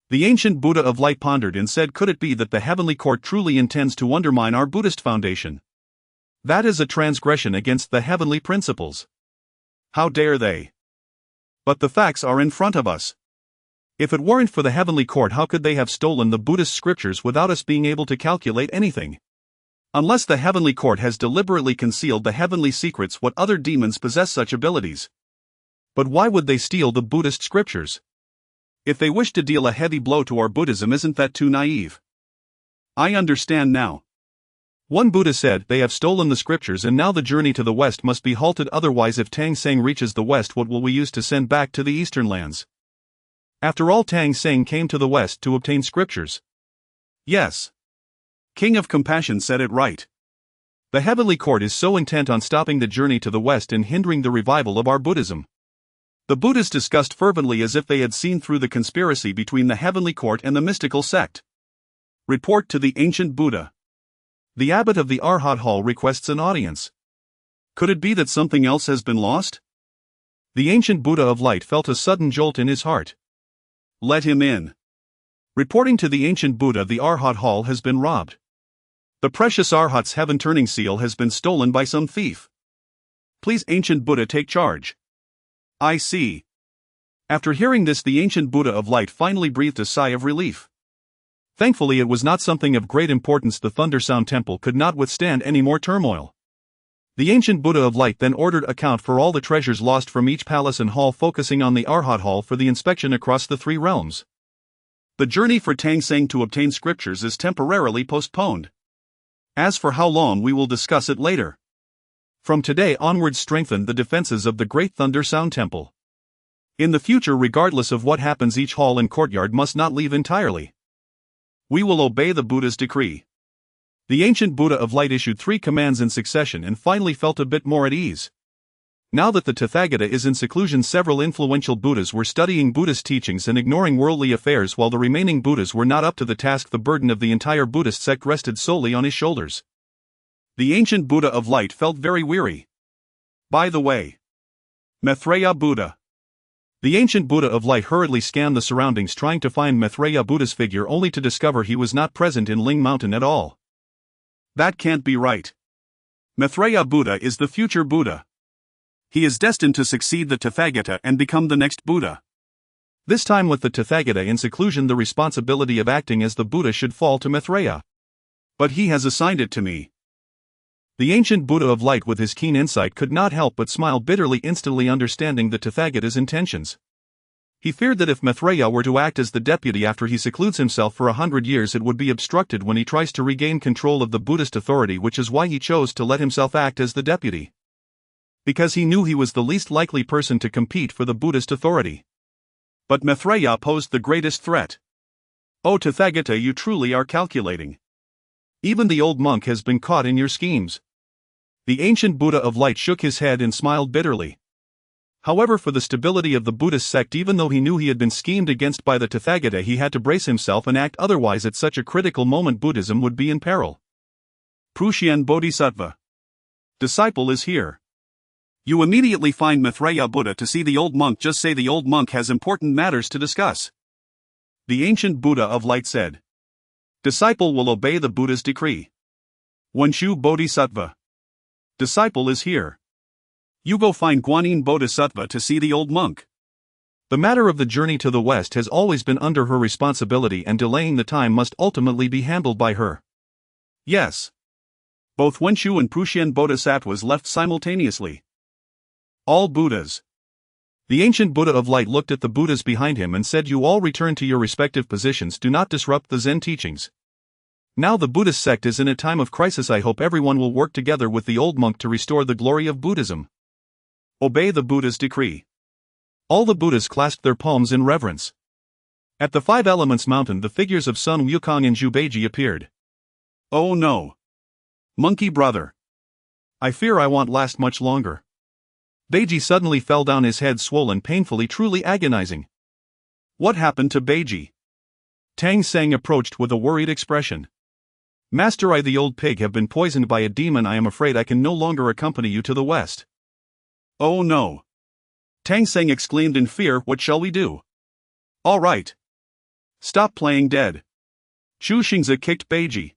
The ancient Buddha of light pondered and said, "Could it be that the Heavenly Court truly intends to undermine our Buddhist foundation? That is a transgression against the heavenly principles. How dare they? But the facts are in front of us. If it weren't for the Heavenly Court, how could they have stolen the Buddhist scriptures without us being able to calculate anything? Unless the heavenly court has deliberately concealed the heavenly secrets, what other demons possess such abilities? But why would they steal the Buddhist scriptures? If they wish to deal a heavy blow to our Buddhism, isn't that too naive? I understand now. One Buddha said, they have stolen the scriptures and now the journey to the west must be halted, otherwise if Tang Seng reaches the west, what will we use to send back to the eastern lands? After all, Tang Seng came to the west to obtain scriptures. Yes. King of Compassion said it right. The heavenly court is so intent on stopping the journey to the west and hindering the revival of our Buddhism. The Buddhists discussed fervently as if they had seen through the conspiracy between the heavenly court and the mystical sect. Report to the ancient Buddha. The abbot of the Arhat Hall requests an audience. Could it be that something else has been lost? The ancient Buddha of light felt a sudden jolt in his heart. Let him in. Reporting to the ancient Buddha, the Arhat Hall has been robbed. The precious Arhat's heaven-turning seal has been stolen by some thief. Please, ancient Buddha, take charge. I see. After hearing this, the ancient Buddha of light finally breathed a sigh of relief. Thankfully, it was not something of great importance. The Thundersound Temple could not withstand any more turmoil. The ancient Buddha of light then ordered account for all the treasures lost from each palace and hall, focusing on the Arhat Hall for the inspection across the 3 realms. The journey for Tang Seng to obtain scriptures is temporarily postponed. As for how long, we will discuss it later. From today onwards, strengthen the defenses of the Great Thundersound Temple. In the future, regardless of what happens, each hall and courtyard must not leave entirely. We will obey the Buddha's decree. The ancient Buddha of light issued 3 commands in succession and finally felt a bit more at ease. Now that the Tathagata is in seclusion, several influential Buddhas were studying Buddhist teachings and ignoring worldly affairs, while the remaining Buddhas were not up to the task. The burden of the entire Buddhist sect rested solely on his shoulders. The ancient Buddha of light felt very weary. By the way, Maitreya Buddha. The ancient Buddha of light hurriedly scanned the surroundings, trying to find Maitreya Buddha's figure, only to discover he was not present in Ling Mountain at all. That can't be right. Maitreya Buddha is the future Buddha. He is destined to succeed the Tathagata and become the next Buddha. This time, with the Tathagata in seclusion, the responsibility of acting as the Buddha should fall to Maitreya. But he has assigned it to me. The ancient Buddha of light, with his keen insight, could not help but smile bitterly, instantly understanding the Tathagata's intentions. He feared that if Maitreya were to act as the deputy after he secludes himself for 100 years, it would be obstructed when he tries to regain control of the Buddhist authority, which is why he chose to let himself act as the deputy. Because he knew he was the least likely person to compete for the Buddhist authority. But Maitreya posed the greatest threat. Oh Tathagata, you truly are calculating. Even the old monk has been caught in your schemes. The ancient Buddha of light shook his head and smiled bitterly. However, for the stability of the Buddhist sect, even though he knew he had been schemed against by the Tathagata, he had to brace himself and act, otherwise at such a critical moment Buddhism would be in peril. Prushian Bodhisattva. Disciple is here. You immediately find Maitreya Buddha to see the old monk. Just say the old monk has important matters to discuss. The ancient Buddha of light said. Disciple will obey the Buddha's decree. Wenshu Bodhisattva. Disciple is here. You go find Guanyin Bodhisattva to see the old monk. The matter of the journey to the west has always been under her responsibility, and delaying the time must ultimately be handled by her. Yes. Both Wenshu and Prushian Bodhisattvas left simultaneously. All Buddhas. The ancient Buddha of light looked at the Buddhas behind him and said, you all return to your respective positions. Do not disrupt the Zen teachings. Now the Buddhist sect is in a time of crisis. I hope everyone will work together with the old monk to restore the glory of Buddhism. Obey the Buddha's decree. All the Buddhas clasped their palms in reverence. At the 5 Elements Mountain, the figures of Sun Wukong and Zhu Beiji appeared. Oh no. Monkey brother. I fear I won't last much longer. Beiji suddenly fell down, his head swollen painfully, truly agonizing. What happened to Beiji? Tang Seng approached with a worried expression. Master, I, the old pig, have been poisoned by a demon. I am afraid I can no longer accompany you to the west. Oh no. Tang Seng exclaimed in fear, what shall we do? All right. Stop playing dead. Chu Xingze kicked Beiji.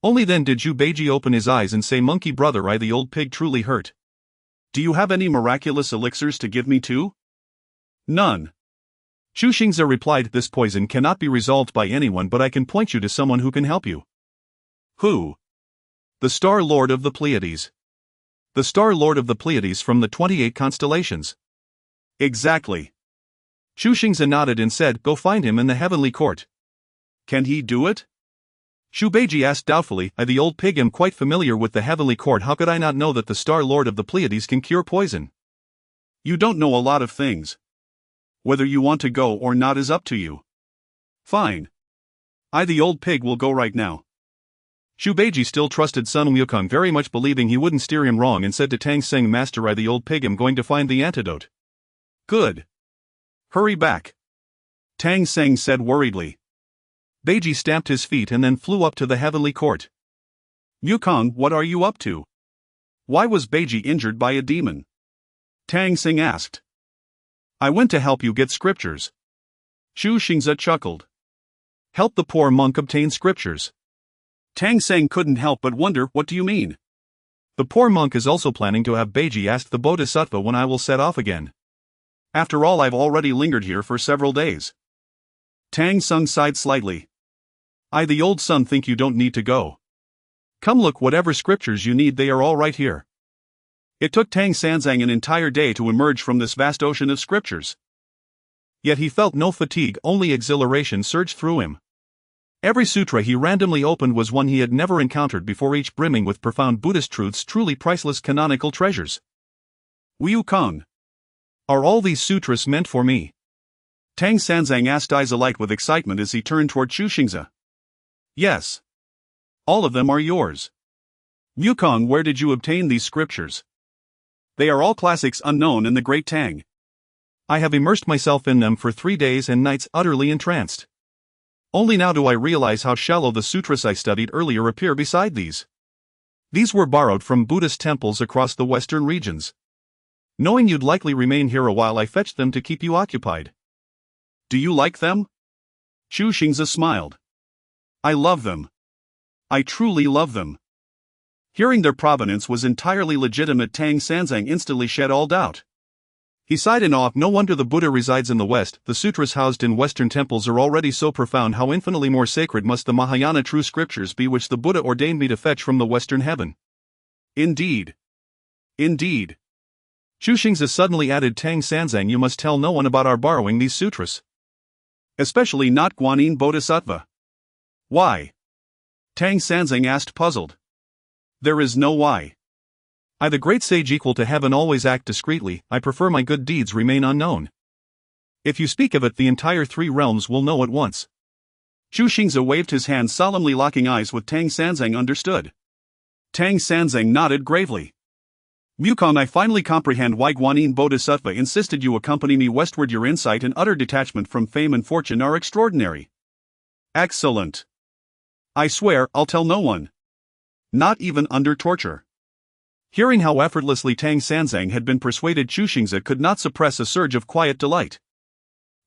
Only then did Zhu Beiji open his eyes and say, monkey brother, I, the old pig, truly hurt. Do you have any miraculous elixirs to give me too? None. Chu Xingze replied, this poison cannot be resolved by anyone, but I can point you to someone who can help you. Who? The Star Lord of the Pleiades. The Star Lord of the Pleiades from the 28 constellations. Exactly. Chu Xingze nodded and said, "Go find him in the heavenly court." Can he do it? Xu Beiji asked doubtfully. "I, the old pig, am quite familiar with the heavenly court. How could I not know that the Star Lord of the Pleiades can cure poison?" You don't know a lot of things. Whether you want to go or not is up to you. Fine. I, the old pig, will go right now. Xu Beiji still trusted Sun Wukong, very much believing he wouldn't steer him wrong, and said to Tang Seng, "Master, I, the old pig, am going to find the antidote." Good. Hurry back. Tang Seng said worriedly. Beiji stamped his feet and then flew up to the heavenly court. Wukong, what are you up to? Why was Beiji injured by a demon? Tang Seng asked. I went to help you get scriptures. Chu Xingze chuckled. Help the poor monk obtain scriptures? Tang Seng couldn't help but wonder, what do you mean? The poor monk is also planning to have Beiji ask the Bodhisattva when I will set off again. After all, I've already lingered here for several days. Tang Seng sighed slightly. I, the old son, think you don't need to go. Come, look, whatever scriptures you need, they are all right here. It took Tang Sanzang an entire day to emerge from this vast ocean of scriptures. Yet he felt no fatigue, only exhilaration surged through him. Every sutra he randomly opened was one he had never encountered before, each brimming with profound Buddhist truths, truly priceless canonical treasures. Wukong. Are all these sutras meant for me? Tang Sanzang asked, eyes alight with excitement as he turned toward Chu Xingze. Yes. All of them are yours. Wukong, where did you obtain these scriptures? They are all classics unknown in the Great Tang. I have immersed myself in them for 3 days and nights, utterly entranced. Only now do I realize how shallow the sutras I studied earlier appear beside these. These were borrowed from Buddhist temples across the western regions. Knowing you'd likely remain here a while, I fetched them to keep you occupied. Do you like them? Chu Xingze smiled. I love them. I truly love them. Hearing their provenance was entirely legitimate, Tang Sanzang instantly shed all doubt. He sighed in awe. No wonder the Buddha resides in the West. The sutras housed in Western temples are already so profound. How infinitely more sacred must the Mahayana true scriptures be, which the Buddha ordained me to fetch from the Western heaven. Indeed. Indeed. Chu Xingze suddenly added, Tang Sanzang, you must tell no one about our borrowing these sutras. Especially not Guanyin Bodhisattva. Why? Tang Sanzang asked, puzzled. There is no why. I, the great sage equal to heaven, always act discreetly. I prefer my good deeds remain unknown. If you speak of it, the entire 3 realms will know at once. Chu Xingze waved his hand solemnly, locking eyes with Tang Sanzang. Understood. Tang Sanzang nodded gravely. Wukong, I finally comprehend why Guanyin Bodhisattva insisted you accompany me westward. Your insight and utter detachment from fame and fortune are extraordinary. Excellent. I swear, I'll tell no one. Not even under torture. Hearing how effortlessly Tang Sanzang had been persuaded, Chu Xingze could not suppress a surge of quiet delight.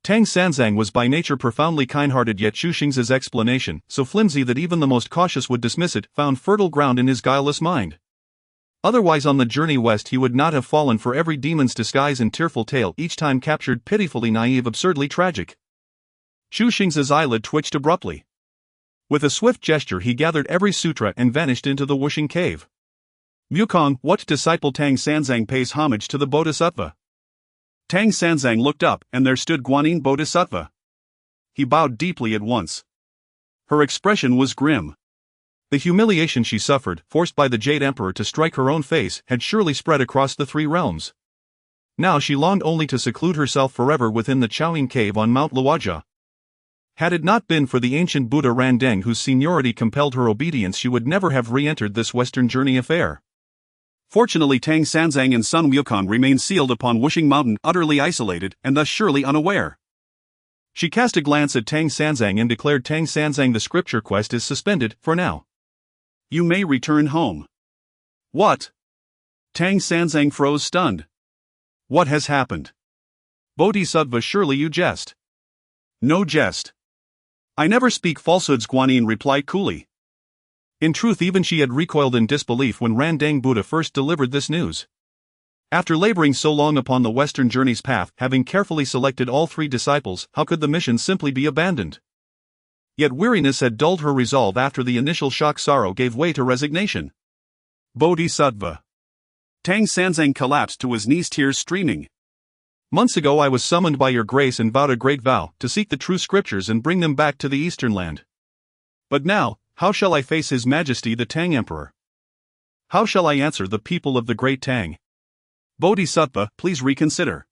Tang Sanzang was by nature profoundly kind-hearted, yet Chu Xingze's explanation, so flimsy that even the most cautious would dismiss it, found fertile ground in his guileless mind. Otherwise, on the journey west, he would not have fallen for every demon's disguise and tearful tale, each time captured, pitifully naive, absurdly tragic. Chu Xingze's eyelid twitched abruptly. With a swift gesture, he gathered every sutra and vanished into the Wuxing cave. Wukong, what disciple? Tang Sanzang pays homage to the Bodhisattva. Tang Sanzang looked up, and there stood Guanyin Bodhisattva. He bowed deeply at once. Her expression was grim. The humiliation she suffered, forced by the Jade Emperor to strike her own face, had surely spread across the 3 realms. Now she longed only to seclude herself forever within the Chaoying cave on Mount Luoja. Had it not been for the ancient Buddha Randeng, whose seniority compelled her obedience, she would never have re-entered this western journey affair. Fortunately, Tang Sanzang and Sun Wukong remained sealed upon Wuxing Mountain, utterly isolated, and thus surely unaware. She cast a glance at Tang Sanzang and declared, Tang Sanzang, the scripture quest is suspended, for now. You may return home. What? Tang Sanzang froze, stunned. What has happened? Bodhisattva, surely you jest. No jest. I never speak falsehoods, Guanyin replied coolly. In truth, even she had recoiled in disbelief when Randeng Buddha first delivered this news. After laboring so long upon the Western journey's path, having carefully selected all 3 disciples, how could the mission simply be abandoned? Yet weariness had dulled her resolve after the initial shock. Sorrow gave way to resignation. Bodhisattva. Tang Sanzang collapsed to his knees, tears streaming. Months ago I was summoned by your grace and vowed a great vow to seek the true scriptures and bring them back to the Eastern land. But now, how shall I face His Majesty the Tang Emperor? How shall I answer the people of the great Tang? Bodhisattva, please reconsider.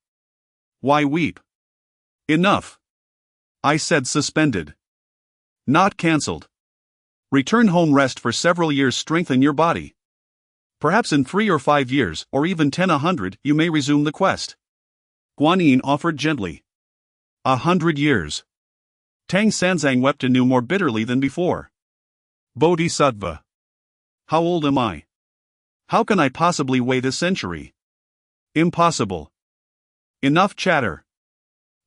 Why weep? Enough. I said suspended. Not cancelled. Return home, rest for several years, strengthen your body. Perhaps in 3 or 5 years, or even 10 or 100, you may resume the quest. Guanyin offered gently. 100 years. Tang Sanzang wept anew, more bitterly than before. Bodhisattva. How old am I? How can I possibly wait a century? Impossible. Enough chatter.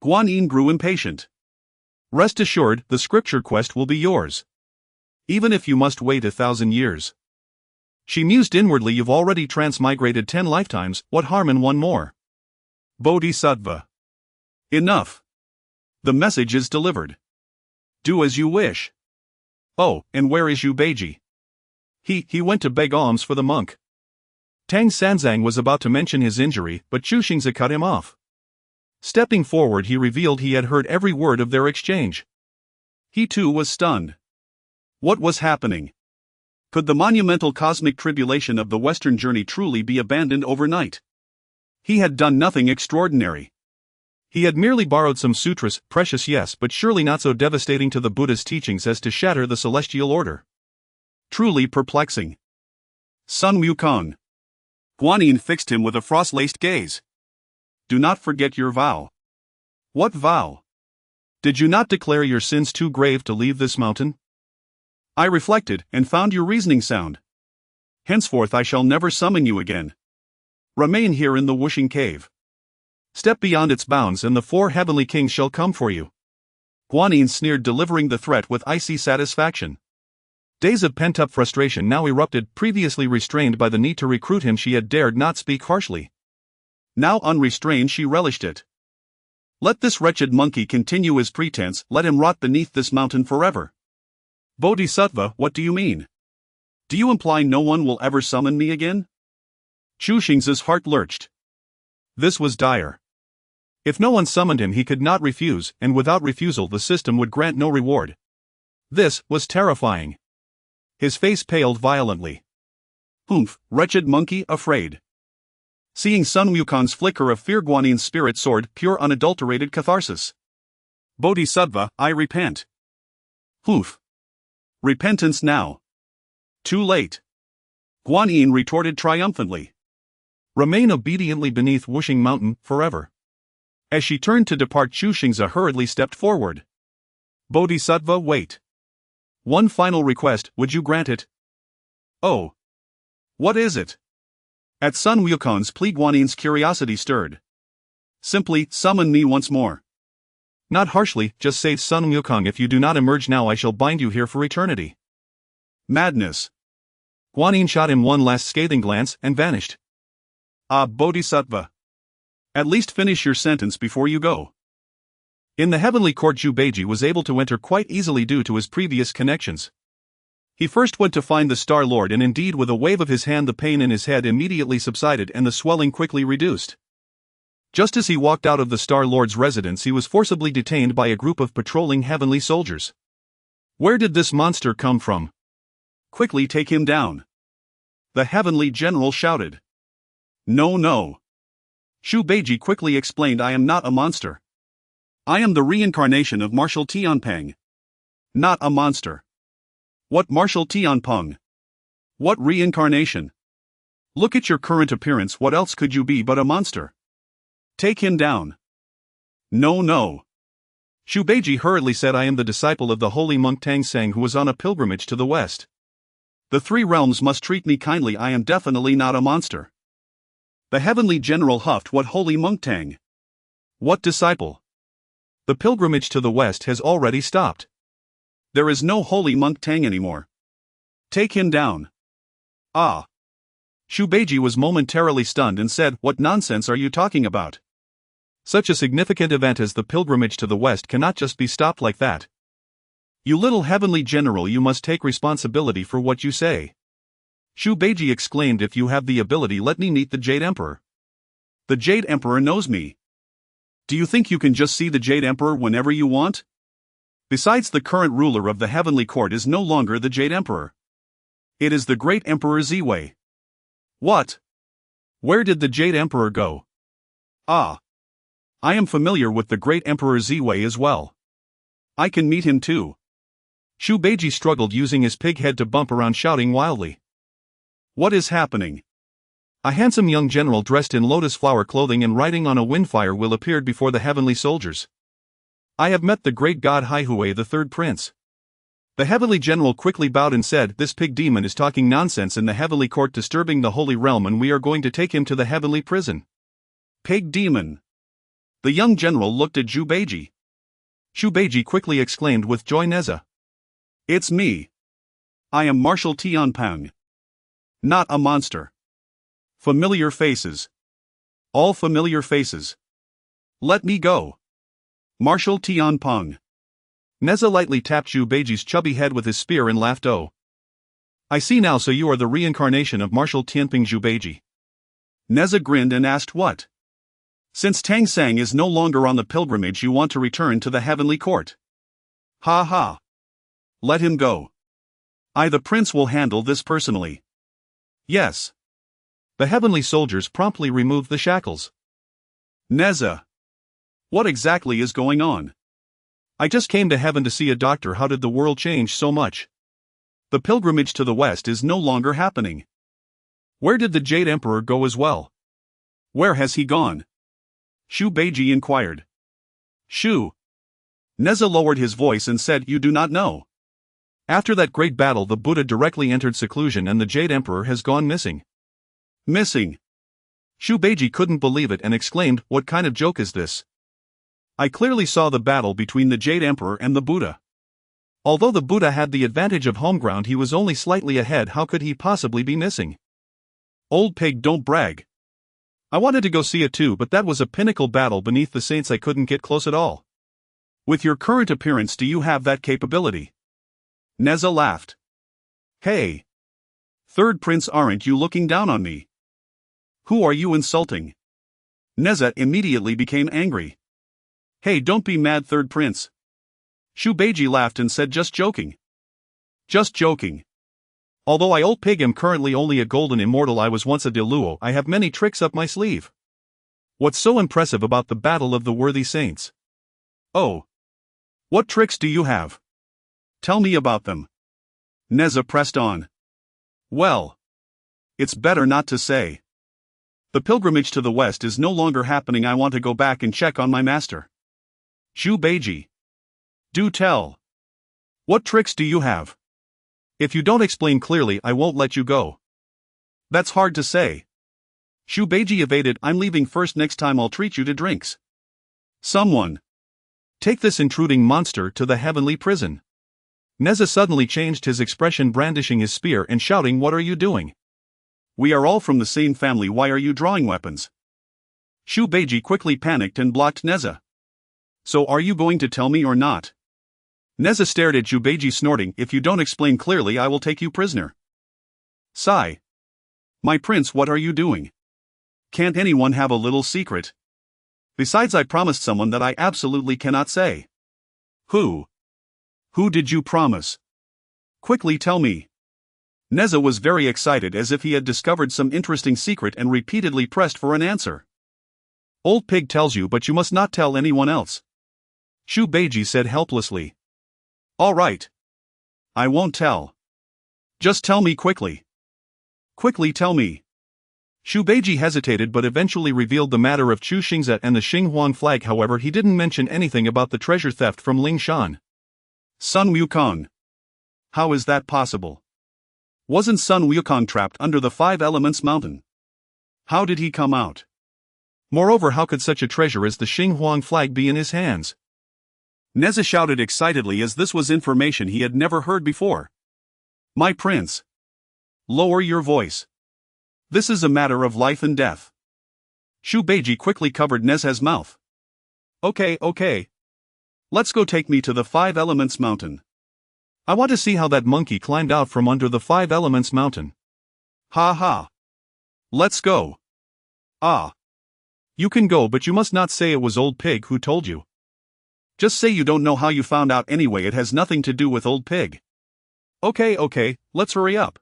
Guanyin grew impatient. Rest assured, the scripture quest will be yours. Even if you must wait 1,000 years. She mused inwardly. You've already transmigrated 10 lifetimes, what harm in one more? Bodhisattva. Enough. The message is delivered. Do as you wish. Oh, and where is Chu Beiji? He went to beg alms for the monk. Tang Sanzang was about to mention his injury, but Chu Xingze cut him off. Stepping forward, he revealed he had heard every word of their exchange. He too was stunned. What was happening? Could the monumental cosmic tribulation of the Western journey truly be abandoned overnight? He had done nothing extraordinary. He had merely borrowed some sutras, precious yes, but surely not so devastating to the Buddha's teachings as to shatter the celestial order. Truly perplexing. Sun Wukong. Guanyin fixed him with a frost-laced gaze. Do not forget your vow. What vow? Did you not declare your sins too grave to leave this mountain? I reflected, and found your reasoning sound. Henceforth I shall never summon you again. Remain here in the Wuxing cave. Step beyond its bounds and the 4 heavenly kings shall come for you. Guanyin sneered, delivering the threat with icy satisfaction. Days of pent-up frustration now erupted. Previously restrained by the need to recruit him, she had dared not speak harshly. Now unrestrained, she relished it. Let this wretched monkey continue his pretense, let him rot beneath this mountain forever. Bodhisattva, what do you mean? Do you imply no one will ever summon me again? Chu Xingze's heart lurched. This was dire. If no one summoned him, he could not refuse, and without refusal the system would grant no reward. This was terrifying. His face paled violently. Humph, wretched monkey, afraid. Seeing Sun Wukong's flicker of fear, Guanyin's spirit soared, pure unadulterated catharsis. Bodhisattva, I repent. Humph. Repentance now. Too late. Guanyin retorted triumphantly. Remain obediently beneath Wuxing Mountain forever. As she turned to depart, Chu Xingze hurriedly stepped forward. Bodhisattva, wait. One final request, would you grant it? Oh. What is it? At Sun Wukong's plea, Guanyin's curiosity stirred. Simply, summon me once more. Not harshly, just say, Sun Wukong, if you do not emerge now I shall bind you here for eternity. Madness. Guanyin shot him one last scathing glance and vanished. Ah, Bodhisattva. At least finish your sentence before you go. In the heavenly court, Chu Beiji was able to enter quite easily due to his previous connections. He first went to find the Star Lord, and indeed with a wave of his hand the pain in his head immediately subsided and the swelling quickly reduced. Just as he walked out of the Star Lord's residence, he was forcibly detained by a group of patrolling heavenly soldiers. Where did this monster come from? Quickly take him down. The heavenly general shouted. No, no. Chu Beiji quickly explained, I am not a monster. I am the reincarnation of Marshal Tianpeng. Not a monster. What Marshal Tianpeng? What reincarnation? Look at your current appearance, what else could you be but a monster? Take him down. No, no. Chu Beiji hurriedly said, I am the disciple of the holy monk Tang Sang who was on a pilgrimage to the west. The 3 realms must treat me kindly, I am definitely not a monster. The heavenly general huffed, what holy monk Tang? What disciple? The pilgrimage to the west has already stopped. There is no holy monk Tang anymore. Take him down. Ah. Chu Beiji was momentarily stunned and said, what nonsense are you talking about? Such a significant event as the pilgrimage to the west cannot just be stopped like that. You little heavenly general, you must take responsibility for what you say. Xu Beiji exclaimed, if you have the ability, let me meet the Jade Emperor. The Jade Emperor knows me. Do you think you can just see the Jade Emperor whenever you want? Besides, the current ruler of the Heavenly Court is no longer the Jade Emperor. It is the Great Emperor Ziwei. What? Where did the Jade Emperor go? Ah. I am familiar with the Great Emperor Ziwei as well. I can meet him too. Xu Beiji struggled, using his pig head to bump around, shouting wildly. What is happening? A handsome young general dressed in lotus flower clothing and riding on a windfire wheel appeared before the heavenly soldiers. I have met the great god Haihui, the third prince. The heavenly general quickly bowed and said, this pig demon is talking nonsense in the heavenly court, disturbing the holy realm, and we are going to take him to the heavenly prison. Pig demon. The young general looked at Xu Beiji. Xu Beiji quickly exclaimed with joy, Neza. It's me. I am Marshal Tianpeng. Not a monster. Familiar faces. All familiar faces. Let me go. Marshal Tianpeng. Neza lightly tapped Xu Beiji's chubby head with his spear and laughed. Oh. I see now, so you are the reincarnation of Marshal Tianpeng, Xu Beiji. Neza grinned and asked, what? Since Tang Sang is no longer on the pilgrimage, you want to return to the heavenly court? Ha ha. Let him go. I, the prince, will handle this personally. Yes. The heavenly soldiers promptly removed the shackles. Neza. What exactly is going on? I just came to heaven to see a doctor. How did the world change so much? The pilgrimage to the west is no longer happening. Where did the Jade Emperor go as well? Where has he gone? Xu Beiji inquired. Xu. Neza lowered his voice and said, you do not know. After that great battle, the Buddha directly entered seclusion and the Jade Emperor has gone missing. Missing? Xu Beiji couldn't believe it and exclaimed, what kind of joke is this? I clearly saw the battle between the Jade Emperor and the Buddha. Although the Buddha had the advantage of home ground, he was only slightly ahead. How could he possibly be missing? Old pig, don't brag. I wanted to go see it too, but that was a pinnacle battle beneath the saints. I couldn't get close at all. With your current appearance, do you have that capability? Neza laughed. Hey. Third prince, aren't you looking down on me? Who are you insulting? Neza immediately became angry. Hey, don't be mad, third prince. Xu Beiji laughed and said, just joking. Just joking. Although I, old pig, am currently only a golden immortal, I was once a deluo. I have many tricks up my sleeve. What's so impressive about the battle of the worthy saints? Oh. What tricks do you have? Tell me about them. Neza pressed on. Well. It's better not to say. The pilgrimage to the west is no longer happening. I want to go back and check on my master. Xu Beiji. Do tell. What tricks do you have? If you don't explain clearly, I won't let you go. That's hard to say. Xu Beiji evaded. I'm leaving first. Next time I'll treat you to drinks. Someone. Take this intruding monster to the heavenly prison. Neza suddenly changed his expression, brandishing his spear and shouting, what are you doing? We are all from the same family. Why are you drawing weapons? Xu Beiji quickly panicked and blocked Neza. So are you going to tell me or not? Neza stared at Xu Beiji, snorting, if you don't explain clearly, I will take you prisoner. Sigh. My prince, what are you doing? Can't anyone have a little secret? Besides, I promised someone that I absolutely cannot say. Who? Who did you promise? Quickly tell me. Neza was very excited, as if he had discovered some interesting secret, and repeatedly pressed for an answer. Old pig tells you, but you must not tell anyone else. Xu Beiji said helplessly. All right. I won't tell. Just tell me quickly. Quickly tell me. Xu Beiji hesitated but eventually revealed the matter of Chu Xingze and the Xinhuang flag. However, he didn't mention anything about the treasure theft from Ling Shan. Sun Wukong. How is that possible? Wasn't Sun Wukong trapped under the 5 Elements mountain? How did he come out? Moreover, how could such a treasure as the Xinhuang flag be in his hands? Neza shouted excitedly, as this was information he had never heard before. My prince. Lower your voice. This is a matter of life and death. Xu Beiji quickly covered Neza's mouth. Okay. Let's go, take me to the 5 Elements mountain. I want to see how that monkey climbed out from under the 5 Elements mountain. Ha ha. Let's go. Ah. You can go, but you must not say it was Old Pig who told you. Just say you don't know how you found out anyway, it has nothing to do with Old Pig. Okay, let's hurry up.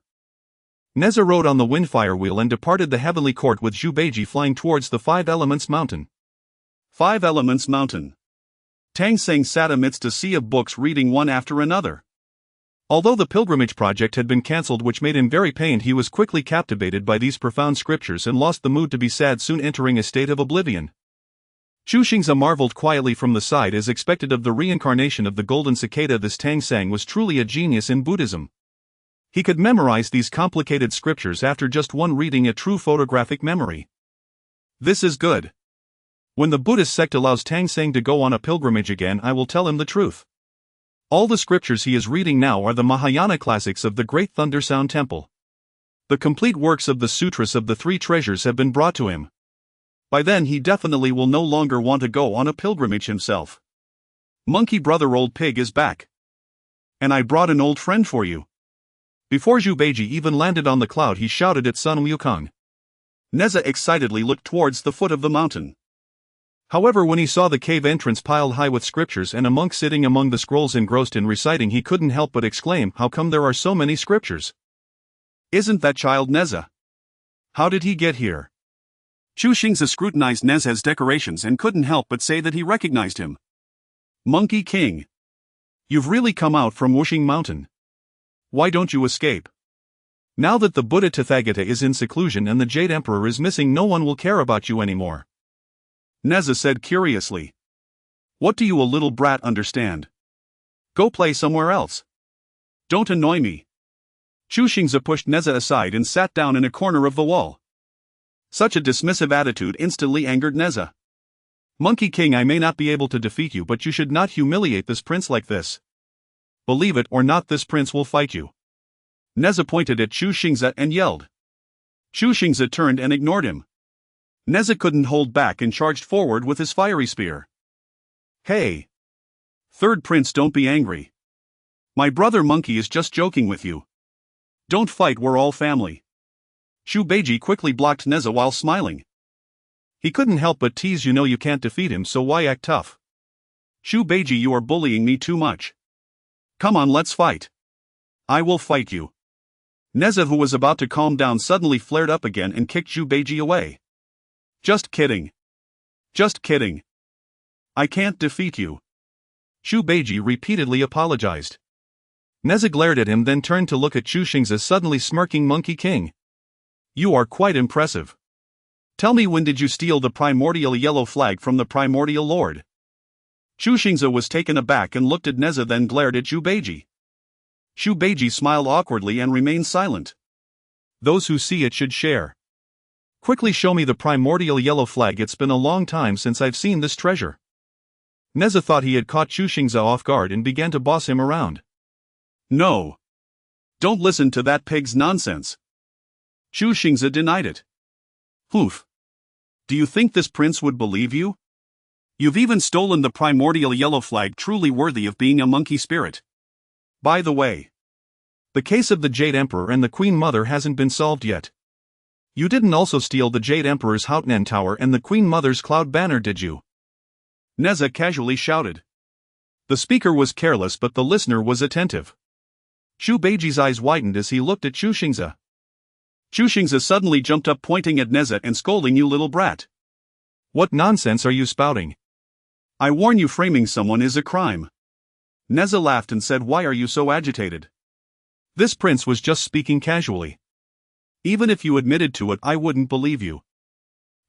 Neza rode on the windfire wheel and departed the heavenly court with Chu Xingze flying towards the Five Elements Mountain. Five Elements Mountain. Tang Seng sat amidst a sea of books reading one after another. Although the pilgrimage project had been cancelled, which made him very pained, he was quickly captivated by these profound scriptures and lost the mood to be sad, soon entering a state of oblivion. Chu Xingze marveled quietly from the side, as expected of the reincarnation of the golden cicada. This Tang Seng was truly a genius in Buddhism. He could memorize these complicated scriptures after just one reading, a true photographic memory. This is good. When the Buddhist sect allows Tang Seng to go on a pilgrimage again, I will tell him the truth. All the scriptures he is reading now are the Mahayana classics of the Great Thunder Sound Temple. The complete works of the Sutras of the Three Treasures have been brought to him. By then he definitely will no longer want to go on a pilgrimage himself. Monkey brother, Old Pig is back. And I brought an old friend for you. Before Chu Xingze even landed on the cloud, he shouted at Sun Wukong. Neza excitedly looked towards the foot of the mountain. However, when he saw the cave entrance piled high with scriptures and a monk sitting among the scrolls engrossed in reciting, he couldn't help but exclaim, "How come there are so many scriptures? Isn't that child Neza? How did he get here?" Chu Xingze scrutinized Neza's decorations and couldn't help but say that he recognized him. "Monkey King. You've really come out from Wuxing Mountain. Why don't you escape? Now that the Buddha Tathagata is in seclusion and the Jade Emperor is missing, no one will care about you anymore," Neza said curiously. "What do you, a little brat, understand? Go play somewhere else. Don't annoy me." Chu Xingze pushed Neza aside and sat down in a corner of the wall. Such a dismissive attitude instantly angered Neza. "Monkey King, I may not be able to defeat you, but you should not humiliate this prince like this. Believe it or not, this prince will fight you." Neza pointed at Chu Xingze and yelled. Chu Xingze turned and ignored him. Neza couldn't hold back and charged forward with his fiery spear. "Hey! Third Prince, don't be angry. My brother Monkey is just joking with you. Don't fight, we're all family." Chu Xingze quickly blocked Neza while smiling. He couldn't help but tease, "You know you can't defeat him, so why act tough?" "Chu Xingze, you are bullying me too much. Come on, let's fight." "I will fight you." Neza, who was about to calm down, suddenly flared up again and kicked Chu Xingze away. "Just kidding. Just kidding. I can't defeat you." Chu Xingze repeatedly apologized. Neza glared at him, then turned to look at Chu Xingze, suddenly smirking. "Monkey King, you are quite impressive. Tell me, when did you steal the primordial yellow flag from the primordial lord?" Chu Xingze was taken aback and looked at Neza, then glared at Chu Xingze. Chu Xingze smiled awkwardly and remained silent. "Those who see it should share. Quickly show me the primordial yellow flag, it's been a long time since I've seen this treasure." Neza thought he had caught Chu Xingze off guard and began to boss him around. "No. Don't listen to that pig's nonsense." Chu Xingze denied it. "Poof. Do you think this prince would believe you? You've even stolen the primordial yellow flag, truly worthy of being a monkey spirit. By the way, the case of the Jade Emperor and the Queen Mother hasn't been solved yet. You didn't also steal the Jade Emperor's Houtnan Tower and the Queen Mother's Cloud Banner, did you?" Neza casually shouted. The speaker was careless, but the listener was attentive. Chu Xingze's eyes widened as he looked at Chu Xingze. Chu Xingze suddenly jumped up, pointing at Neza and scolding, "You little brat. What nonsense are you spouting? I warn you, framing someone is a crime." Neza laughed and said, "Why are you so agitated? This prince was just speaking casually. Even if you admitted to it, I wouldn't believe you.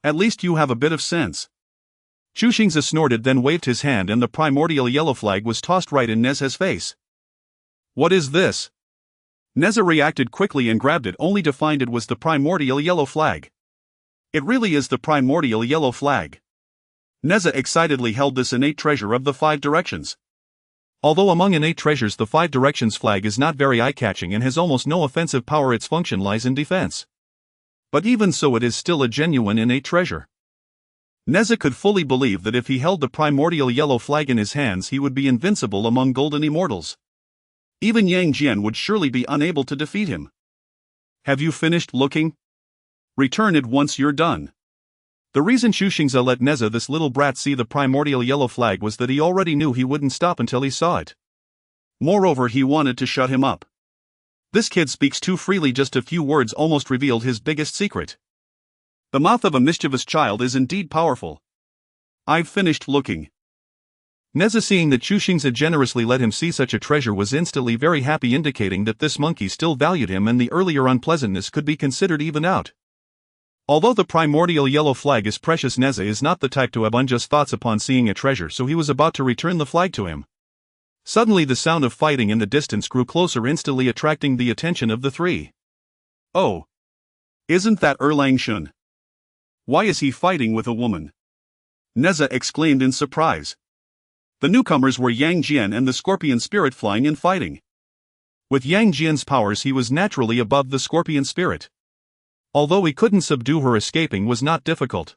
At least you have a bit of sense." Chu Xingze snorted, then waved his hand, and the primordial yellow flag was tossed right in Neza's face. "What is this?" Neza reacted quickly and grabbed it, only to find it was the primordial yellow flag. "It really is the primordial yellow flag." Neza excitedly held this innate treasure of the Five Directions. Although among innate treasures the Five Directions flag is not very eye-catching and has almost no offensive power, its function lies in defense. But even so, it is still a genuine innate treasure. Neza could fully believe that if he held the primordial yellow flag in his hands, he would be invincible among golden immortals. Even Yang Jian would surely be unable to defeat him. Have you finished looking? Return it once you're done. The reason Chu Xingze let Neza, this little brat, see the primordial yellow flag was that he already knew he wouldn't stop until he saw it. Moreover, he wanted to shut him up. This kid speaks too freely, just a few words almost revealed his biggest secret. The mouth of a mischievous child is indeed powerful. I've finished looking. Neza, seeing that Chu Xingze generously let him see such a treasure, was instantly very happy, indicating that this monkey still valued him and the earlier unpleasantness could be considered evened out. Although the primordial yellow flag is precious, Neza is not the type to have unjust thoughts upon seeing a treasure, so he was about to return the flag to him. Suddenly the sound of fighting in the distance grew closer, instantly attracting the attention of the three. Oh! Isn't that Erlang Shun? Why is he fighting with a woman? Neza exclaimed in surprise. The newcomers were Yang Jian and the scorpion spirit flying and fighting. With Yang Jian's powers, he was naturally above the scorpion spirit. Although he couldn't subdue her, escaping was not difficult.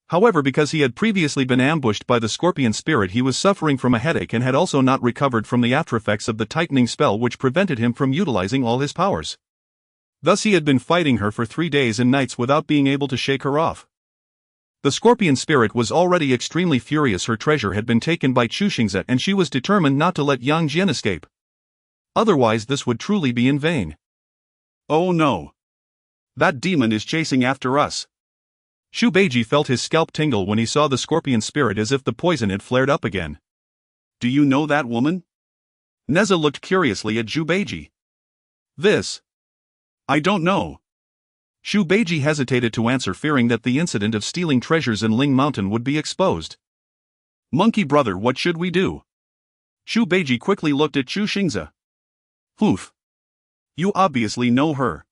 However, because he had previously been ambushed by the scorpion spirit, he was suffering from a headache and had also not recovered from the aftereffects of the tightening spell, which prevented him from utilizing all his powers. Thus he had been fighting her for 3 days and nights without being able to shake her off. The scorpion spirit was already extremely furious. Her treasure had been taken by Chu Xingze, and she was determined not to let Yang Jian escape. Otherwise this would truly be in vain. Oh no! That demon is chasing after us. Xu Beiji felt his scalp tingle when he saw the scorpion spirit, as if the poison had flared up again. Do you know that woman? Neza looked curiously at Xu Beiji. This? I don't know. Xu Beiji hesitated to answer, fearing that the incident of stealing treasures in Ling Mountain would be exposed. Monkey brother, what should we do? Xu Beiji quickly looked at Chu Xingze. Oof. You obviously know her.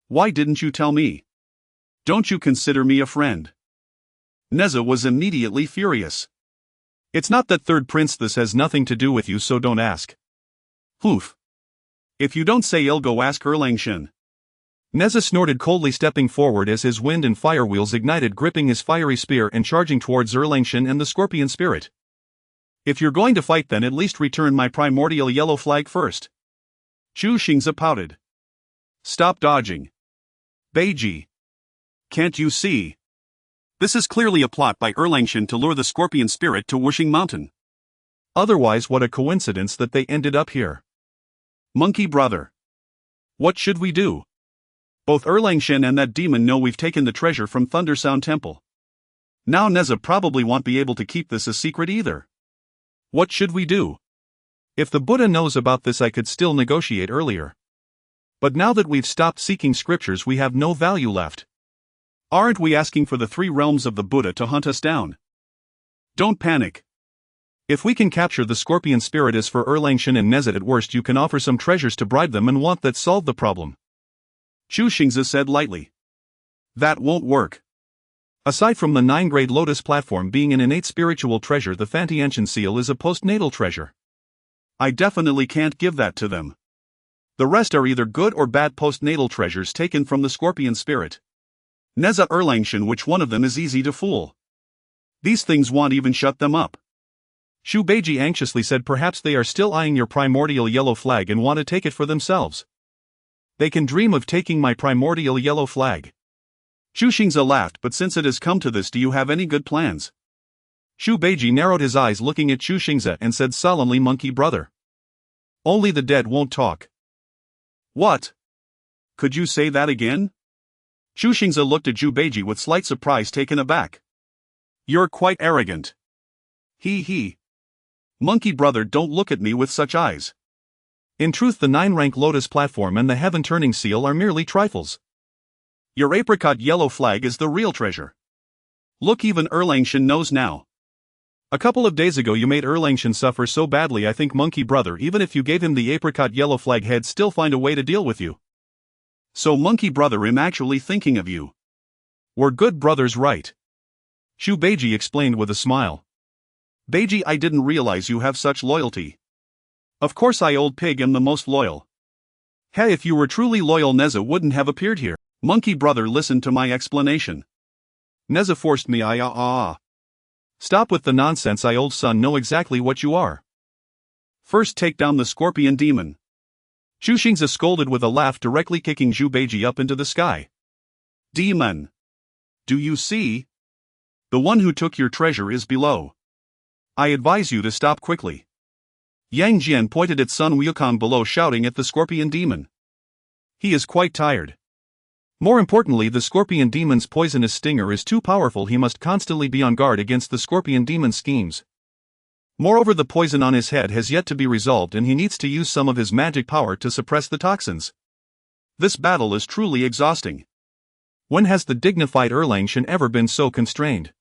Why didn't you tell me? Don't you consider me a friend? Neza was immediately furious. It's not that, third prince, this has nothing to do with you, so don't ask. Oof. If you don't say, I'll go ask Erlang Shun. Neza snorted coldly, stepping forward as his wind and fire wheels ignited, gripping his fiery spear and charging towards Erlang Shun and the scorpion spirit. If you're going to fight, then at least return my primordial yellow flag first. Chu Xingze pouted. Stop dodging. Beiji. Can't you see? This is clearly a plot by Erlang Shun to lure the scorpion spirit to Wuxing Mountain. Otherwise, what a coincidence that they ended up here. Monkey brother. What should we do? Both Erlang Shun and that demon know we've taken the treasure from Thundersound Temple. Now Neza probably won't be able to keep this a secret either. What should we do? If the Buddha knows about this, I could still negotiate earlier. But now that we've stopped seeking scriptures, we have no value left. Aren't we asking for the 3 realms of the Buddha to hunt us down? Don't panic. If we can capture the scorpion spirit, as for Erlang Shun and Neza, at worst you can offer some treasures to bribe them, and won't that solve the problem? Chu Xingze said lightly. That won't work. Aside from the 9-grade lotus platform being an innate spiritual treasure, the Fantiantian seal is a postnatal treasure. I definitely can't give that to them. The rest are either good or bad postnatal treasures taken from the scorpion spirit. Neza, Erlang Shun, which one of them is easy to fool? These things won't even shut them up. Xu Beiji anxiously said, perhaps they are still eyeing your primordial yellow flag and want to take it for themselves. They can dream of taking my primordial yellow flag. Chu Xingze laughed, but since it has come to this, do you have any good plans? Xu Beiji narrowed his eyes, looking at Chu Xingze, and said solemnly, monkey brother. Only the dead won't talk. What? Could you say that again? Chu Xingze looked at Xu Beiji with slight surprise, taken aback. You're quite arrogant. He. Monkey brother, don't look at me with such eyes. In truth, the 9-rank lotus platform and the heaven-turning seal are merely trifles. Your apricot yellow flag is the real treasure. Look, even Erlang Shun knows now. A couple of days ago you made Erlang Shun suffer so badly, I think monkey brother, even if you gave him the apricot yellow flag, he'd still find a way to deal with you. So monkey brother, I'm actually thinking of you. We're good brothers, right? Xu Beiji explained with a smile. Beiji, I didn't realize you have such loyalty. Of course, I, old pig, am the most loyal. Hey, if you were truly loyal, Neza wouldn't have appeared here. Monkey brother, listen to my explanation. Neza forced me. Stop with the nonsense. I, old son, know exactly what you are. First take down the scorpion demon. Chu Xingze scolded with a laugh, directly kicking Zhu Beiji up into the sky. Demon! Do you see? The one who took your treasure is below. I advise you to stop quickly. Yang Jian pointed at Sun Wukong below, shouting at the scorpion demon. He is quite tired. More importantly, the scorpion demon's poisonous stinger is too powerful. He must constantly be on guard against the scorpion demon's schemes. Moreover, the poison on his head has yet to be resolved, and he needs to use some of his magic power to suppress the toxins. This battle is truly exhausting. When has the dignified Erlangshan ever been so constrained?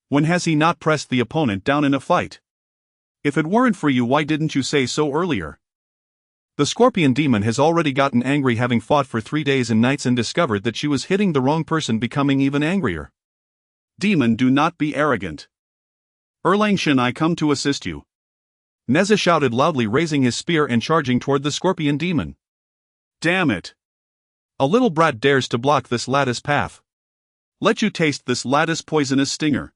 When has he not pressed the opponent down in a fight? If it weren't for you, why didn't you say so earlier? The scorpion demon has already gotten angry, having fought for 3 days and nights and discovered that she was hitting the wrong person, becoming even angrier. Demon, do not be arrogant. Erlangshan, I come to assist you. Neza shouted loudly, raising his spear and charging toward the scorpion demon. Damn it! A little brat dares to block this lattice path. Let you taste this lattice poisonous stinger.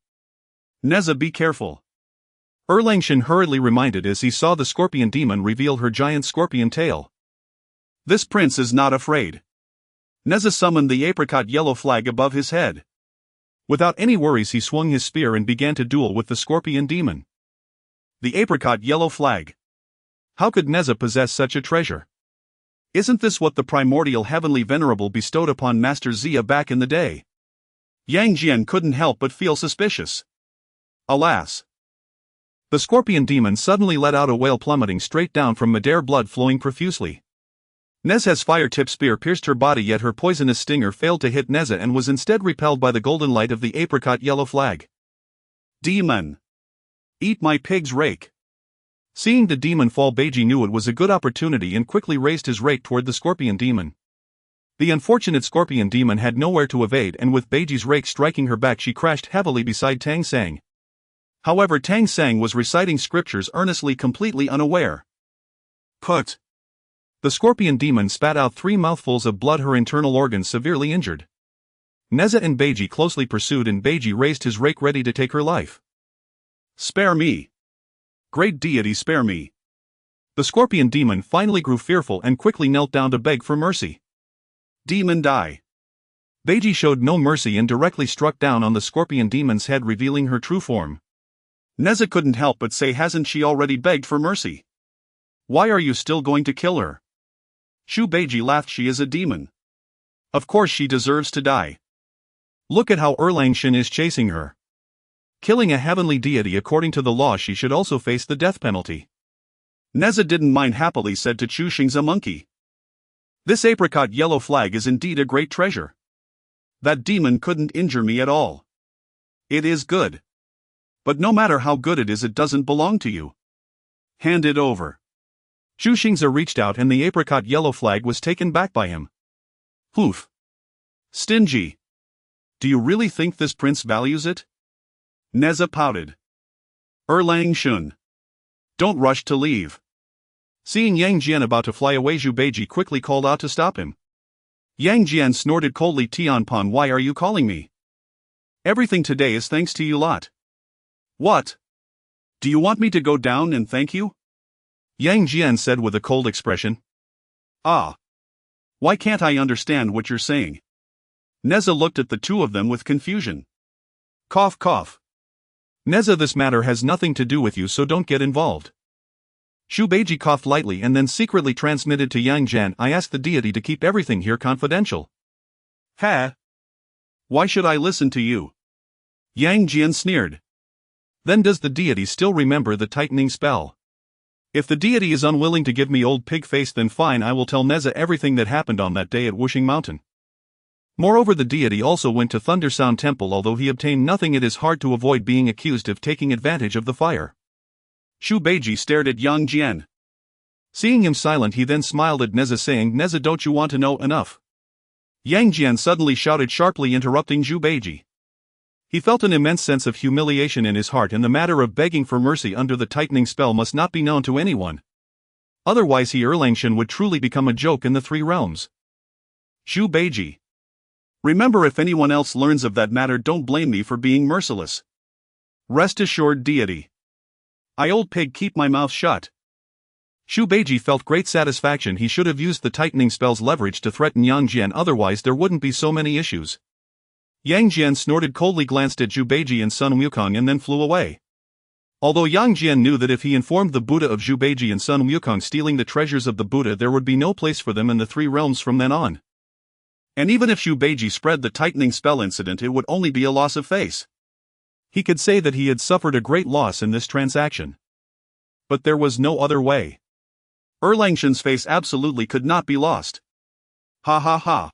Neza, be careful. Erlangshan hurriedly reminded as he saw the scorpion demon reveal her giant scorpion tail. This prince is not afraid. Neza summoned the apricot yellow flag above his head. Without any worries, he swung his spear and began to duel with the scorpion demon. The apricot yellow flag. How could Neza possess such a treasure? Isn't this what the primordial heavenly venerable bestowed upon Master Zia back in the day? Yang Jian couldn't help but feel suspicious. Alas! The scorpion demon suddenly let out a wail, plummeting straight down from midair, blood flowing profusely. Neza's fire-tipped spear pierced her body, yet her poisonous stinger failed to hit Neza and was instead repelled by the golden light of the apricot yellow flag. Demon! Eat my pig's rake! Seeing the demon fall, Beiji knew it was a good opportunity and quickly raised his rake toward the scorpion demon. The unfortunate scorpion demon had nowhere to evade, and with Beiji's rake striking her back, she crashed heavily beside Tang Sang. However, Tang Sang was reciting scriptures earnestly, completely unaware. Put! The scorpion demon spat out 3 mouthfuls of blood, her internal organs severely injured. Neza and Beiji closely pursued, and Beiji raised his rake ready to take her life. Spare me! Great deity, spare me! The scorpion demon finally grew fearful and quickly knelt down to beg for mercy. Demon, die! Beiji showed no mercy and directly struck down on the scorpion demon's head, revealing her true form. Neza couldn't help but say, hasn't she already begged for mercy? Why are you still going to kill her? Zhu Beiji laughed. She is a demon. Of course she deserves to die. Look at how Erlangshan is chasing her. Killing a heavenly deity, according to the law, she should also face the death penalty. Neza didn't mind, happily said to Chu Xingze, monkey. This apricot yellow flag is indeed a great treasure. That demon couldn't injure me at all. It is good. But no matter how good it is, it doesn't belong to you. Hand it over. Chu Xingze reached out and the apricot yellow flag was taken back by him. Poof. Stingy. Do you really think this prince values it? Neza pouted. Erlangshan. Don't rush to leave. Seeing Yang Jian about to fly away, Zhu Beiji quickly called out to stop him. Yang Jian snorted coldly. Tianpan, why are you calling me? Everything today is thanks to you lot. What? Do you want me to go down and thank you? Yang Jian said with a cold expression. Ah. Why can't I understand what you're saying? Neza looked at the two of them with confusion. Cough, cough. Neza, this matter has nothing to do with you, so don't get involved. Zhu Beiji coughed lightly and then secretly transmitted to Yang Jian, I asked the deity to keep everything here confidential. Ha! Why should I listen to you? Yang Jian sneered. Then does the deity still remember the tightening spell? If the deity is unwilling to give me old pig face, then fine, I will tell Neza everything that happened on that day at Wuxing Mountain. Moreover, the deity also went to Thundersound Temple. Although he obtained nothing, it is hard to avoid being accused of taking advantage of the fire. Zhu Beiji stared at Yang Jian. Seeing him silent, he then smiled at Neza, saying, Neza, don't you want to know enough? Yang Jian suddenly shouted sharply, interrupting Zhu Beiji. He felt an immense sense of humiliation in his heart, and the matter of begging for mercy under the tightening spell must not be known to anyone. Otherwise Erlangshan would truly become a joke in the 3 realms. Zhu Beiji. Remember, if anyone else learns of that matter, don't blame me for being merciless. Rest assured, deity. I, old pig, keep my mouth shut. Xu Beiji felt great satisfaction. He should have used the tightening spell's leverage to threaten Yang Jian, otherwise there wouldn't be so many issues. Yang Jian snorted coldly, glanced at Xu Beiji and Sun Wukong, and then flew away. Although Yang Jian knew that if he informed the Buddha of Xu Beiji and Sun Wukong stealing the treasures of the Buddha, there would be no place for them in the three realms from then on. And even if Xu Beiji spread the tightening spell incident, it would only be a loss of face. He could say that he had suffered a great loss in this transaction. But there was no other way. Erlangshan's face absolutely could not be lost. Ha ha ha.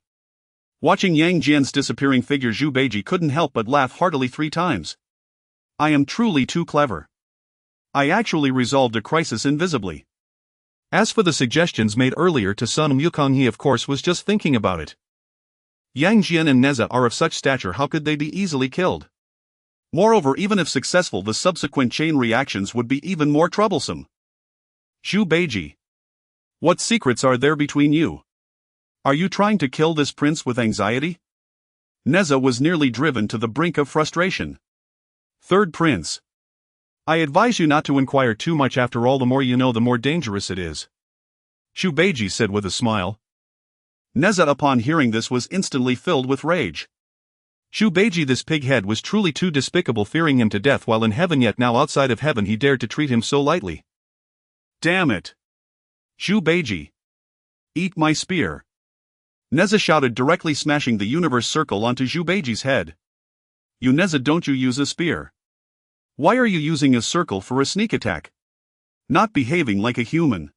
Watching Yang Jian's disappearing figure, Xu Beiji couldn't help but laugh heartily 3 times. I am truly too clever. I actually resolved a crisis invisibly. As for the suggestions made earlier to Sun Wukong, he of course was just thinking about it. Yang Jian and Neza are of such stature, how could they be easily killed? Moreover, even if successful, the subsequent chain reactions would be even more troublesome. Xu Beiji. What secrets are there between you? Are you trying to kill this prince with anxiety? Neza was nearly driven to the brink of frustration. Third prince. I advise you not to inquire too much. After all, the more you know, the more dangerous it is. Xu Beiji said with a smile. Neza, upon hearing this, was instantly filled with rage. Xu Beiji, this pighead, was truly too despicable, fearing him to death while in heaven, yet now outside of heaven he dared to treat him so lightly. Damn it! Xu Beiji. Eat my spear. Neza shouted, directly smashing the universe circle onto Xu Beiji's head. You Neza, don't you use a spear? Why are you using a circle for a sneak attack? Not behaving like a human.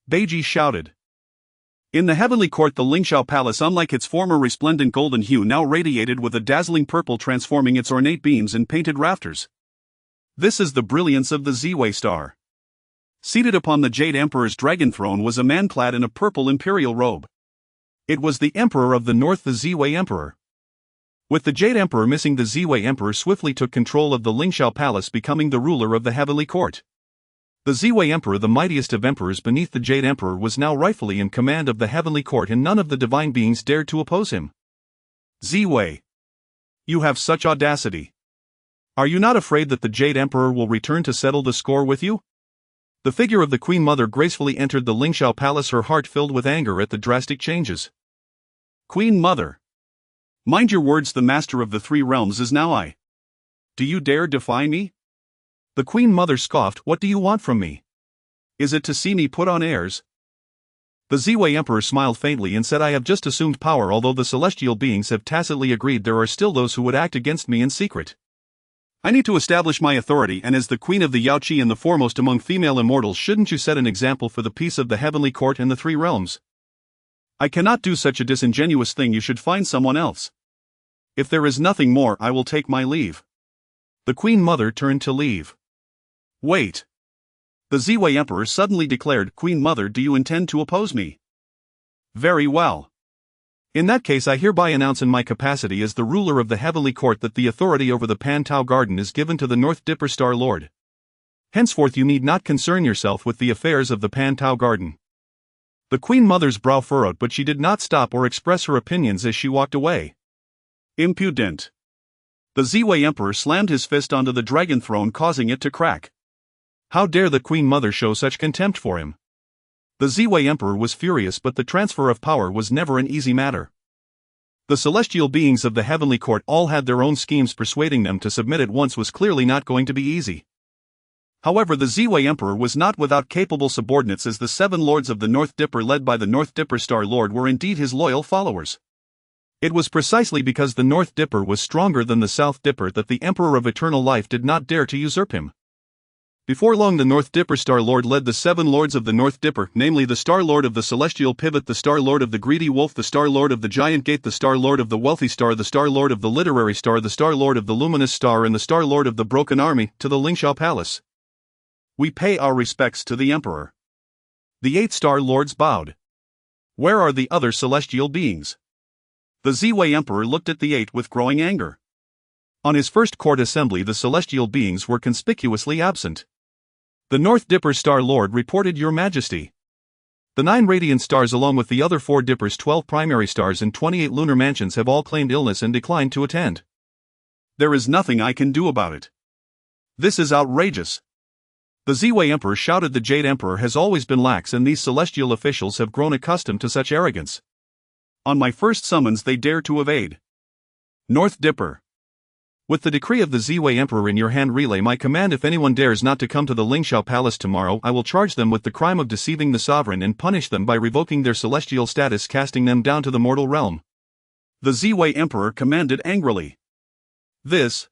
Beiji shouted. In the heavenly court, the Lingxiao Palace, unlike its former resplendent golden hue, now radiated with a dazzling purple, transforming its ornate beams in painted rafters. This is the brilliance of the Ziwei star. Seated upon the Jade Emperor's dragon throne was a man clad in a purple imperial robe. It was the Emperor of the North, the Ziwei Emperor. With the Jade Emperor missing, the Ziwei Emperor swiftly took control of the Lingxiao Palace, becoming the ruler of the heavenly court. The Ziwei Emperor, the mightiest of emperors beneath the Jade Emperor, was now rightfully in command of the heavenly court, and none of the divine beings dared to oppose him. Ziwei. You have such audacity. Are you not afraid that the Jade Emperor will return to settle the score with you? The figure of the Queen Mother gracefully entered the Lingxiao Palace, her heart filled with anger at the drastic changes. Queen Mother. Mind your words, the master of the 3 realms is now I. Do you dare defy me? The Queen Mother scoffed. What do you want from me? Is it to see me put on airs? The Ziwei Emperor smiled faintly and said, I have just assumed power. Although the celestial beings have tacitly agreed, there are still those who would act against me in secret. I need to establish my authority, and as the Queen of the Yaoqi and the foremost among female immortals, shouldn't you set an example for the peace of the heavenly court and the 3 realms? I cannot do such a disingenuous thing. You should find someone else. If there is nothing more, I will take my leave. The Queen Mother turned to leave. Wait. The Ziwei Emperor suddenly declared, Queen Mother, do you intend to oppose me? Very well. In that case, I hereby announce in my capacity as the ruler of the heavenly court that the authority over the Pan Tao Garden is given to the North Dipper Star Lord. Henceforth you need not concern yourself with the affairs of the Pan Tao Garden. The Queen Mother's brow furrowed, but she did not stop or express her opinions as she walked away. Impudent. The Ziwei Emperor slammed his fist onto the dragon throne, causing it to crack. How dare the Queen Mother show such contempt for him? The Ziwei Emperor was furious, but the transfer of power was never an easy matter. The celestial beings of the heavenly court all had their own schemes. Persuading them to submit at once was clearly not going to be easy. However, the Ziwei Emperor was not without capable subordinates, as the 7 lords of the North Dipper, led by the North Dipper Star Lord, were indeed his loyal followers. It was precisely because the North Dipper was stronger than the South Dipper that the Emperor of Eternal Life did not dare to usurp him. Before long, the North Dipper Star Lord led the 7 lords of the North Dipper, namely the Star Lord of the Celestial Pivot, the Star Lord of the Greedy Wolf, the Star Lord of the Giant Gate, the Star Lord of the Wealthy Star, the Star Lord of the Literary Star, the Star Lord of the Luminous Star, and the Star Lord of the Broken Army, to the Lingxiao Palace. We pay our respects to the Emperor. The 8 Star Lords bowed. Where are the other celestial beings? The Ziwei Emperor looked at the 8 with growing anger. On his first court assembly, the celestial beings were conspicuously absent. The North Dipper Star Lord reported, Your Majesty. The 9 radiant stars, along with the other 4 Dippers, 12 primary stars, and 28 lunar mansions, have all claimed illness and declined to attend. There is nothing I can do about it. This is outrageous. The Ziwei Emperor shouted. The Jade Emperor has always been lax and these celestial officials have grown accustomed to such arrogance. On my first summons they dare to evade. North Dipper. With the decree of the Ziwei Emperor in your hand, relay my command. If anyone dares not to come to the Lingxiao Palace tomorrow, I will charge them with the crime of deceiving the sovereign and punish them by revoking their celestial status, casting them down to the mortal realm. The Ziwei Emperor commanded angrily. This,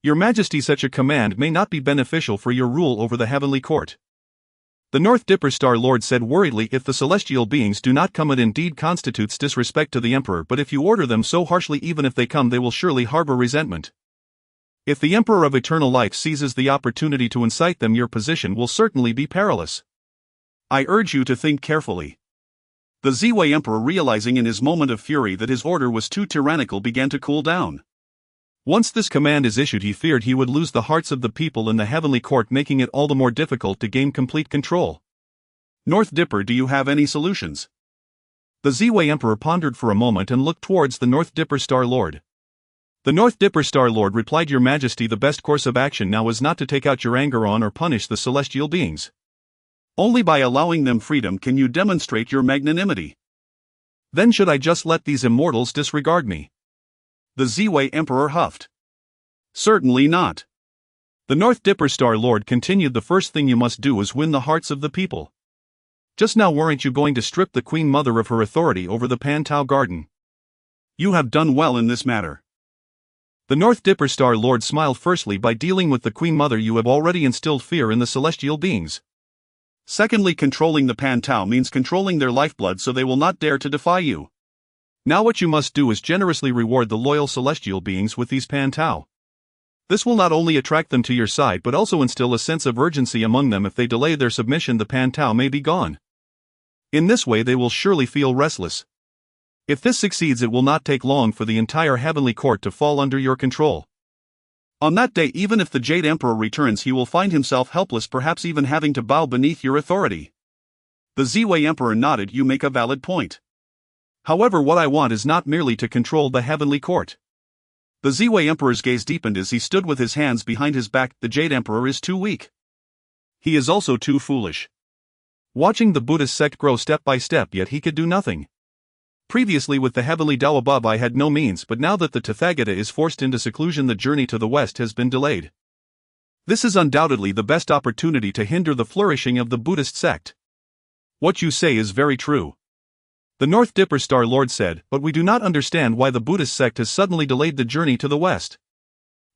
Your Majesty, such a command may not be beneficial for your rule over the heavenly court. The North Dipper Star Lord said worriedly. If the celestial beings do not come, it indeed constitutes disrespect to the Emperor, but if you order them so harshly, even if they come, they will surely harbor resentment. If the Emperor of Eternal Life seizes the opportunity to incite them, your position will certainly be perilous. I urge you to think carefully. The Ziwei Emperor, realizing in his moment of fury that his order was too tyrannical, began to cool down. Once this command is issued, he feared he would lose the hearts of the people in the heavenly court, making it all the more difficult to gain complete control. North Dipper, do you have any solutions? The Ziwei Emperor pondered for a moment and looked towards the North Dipper Star Lord. The North Dipper Star Lord replied, Your Majesty, the best course of action now is not to take out your anger on or punish the celestial beings. Only by allowing them freedom can you demonstrate your magnanimity. Then should I just let these immortals disregard me? The Ziwei Emperor huffed. Certainly not. The North Dipper Star Lord continued, The first thing you must do is win the hearts of the people. Just now weren't you going to strip the Queen Mother of her authority over the Pantao Garden? You have done well in this matter. The North Dipper Star Lord smiled. Firstly, by dealing with the Queen Mother you have already instilled fear in the celestial beings. Secondly, controlling the Pantao means controlling their lifeblood so they will not dare to defy you. Now what you must do is generously reward the loyal celestial beings with these Pantao. This will not only attract them to your side but also instill a sense of urgency among them. If they delay their submission, the Pantao may be gone. In this way they will surely feel restless. If this succeeds, it will not take long for the entire heavenly court to fall under your control. On that day, even if the Jade Emperor returns, he will find himself helpless, perhaps even having to bow beneath your authority. The Ziwei Emperor nodded. You make a valid point. However, what I want is not merely to control the heavenly court. The Ziwei Emperor's gaze deepened as he stood with his hands behind his back. The Jade Emperor is too weak. He is also too foolish. Watching the Buddhist sect grow step by step, yet he could do nothing. Previously, with the heavenly Tao above, I had no means, but now that the Tathagata is forced into seclusion, the journey to the west has been delayed. This is undoubtedly the best opportunity to hinder the flourishing of the Buddhist sect. What you say is very true. The North Dipper Star Lord said, but we do not understand why the Buddhist sect has suddenly delayed the journey to the west.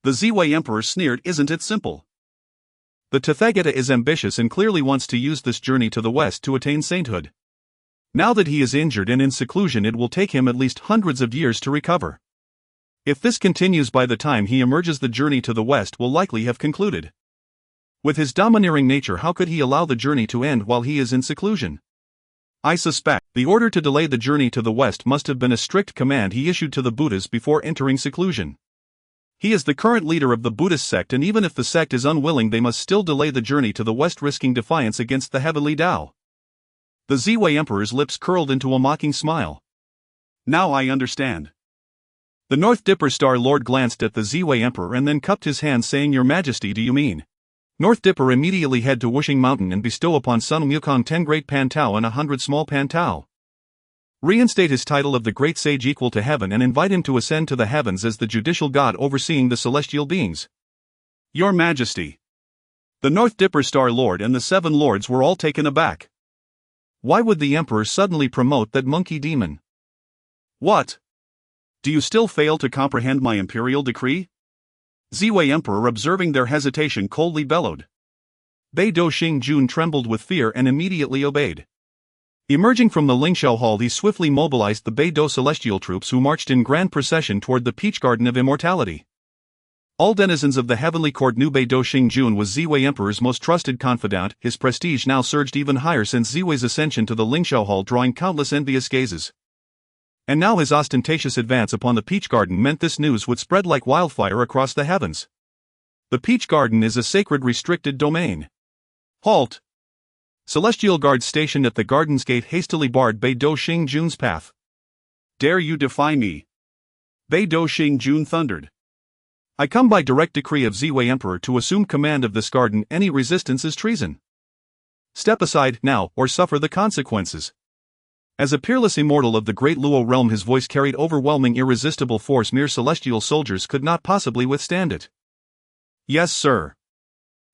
The Ziwei Emperor sneered. Isn't it simple? The Tathagata is ambitious and clearly wants to use this journey to the west to attain sainthood. Now that he is injured and in seclusion, it will take him at least hundreds of years to recover. If this continues, by the time he emerges, the journey to the west will likely have concluded. With his domineering nature, how could he allow the journey to end while he is in seclusion? I suspect the order to delay the journey to the west must have been a strict command he issued to the Buddhas before entering seclusion. He is the current leader of the Buddhist sect, and even if the sect is unwilling, they must still delay the journey to the west, risking defiance against the heavenly Tao. The Ziwei Emperor's lips curled into a mocking smile. Now I understand. The North Dipper Star Lord glanced at the Ziwei Emperor and then cupped his hands, saying, Your Majesty, do you mean? North Dipper immediately head to Wuxing Mountain and bestow upon Sun Wukong 10 great Pantao and 100 small Pantao. Reinstate his title of the Great Sage equal to heaven and invite him to ascend to the heavens as the judicial god overseeing the celestial beings. Your Majesty. The North Dipper Star Lord and the 7 lords were all taken aback. Why would the Emperor suddenly promote that monkey demon? What? Do you still fail to comprehend my imperial decree? Ziwei Emperor, observing their hesitation, coldly bellowed. Beidou Xingjun trembled with fear and immediately obeyed. Emerging from the Lingxiao Hall, he swiftly mobilized the Beidou celestial troops, who marched in grand procession toward the Peach Garden of Immortality. All denizens of the heavenly court knew Beidou Xingjun was Ziwei Emperor's most trusted confidant. His prestige now surged even higher since Ziwei's ascension to the Lingxiao Hall, drawing countless envious gazes. And now his ostentatious advance upon the Peach Garden meant this news would spread like wildfire across the heavens. The Peach Garden is a sacred restricted domain. Halt! Celestial guards stationed at the garden's gate hastily barred Beidou Xingjun's path. Dare you defy me? Beidou Xingjun thundered. I come by direct decree of Ziwei Emperor to assume command of this garden. Any resistance is treason. Step aside now, or suffer the consequences. As a peerless immortal of the great Luo realm, his voice carried overwhelming irresistible force. Mere celestial soldiers could not possibly withstand it. Yes, sir.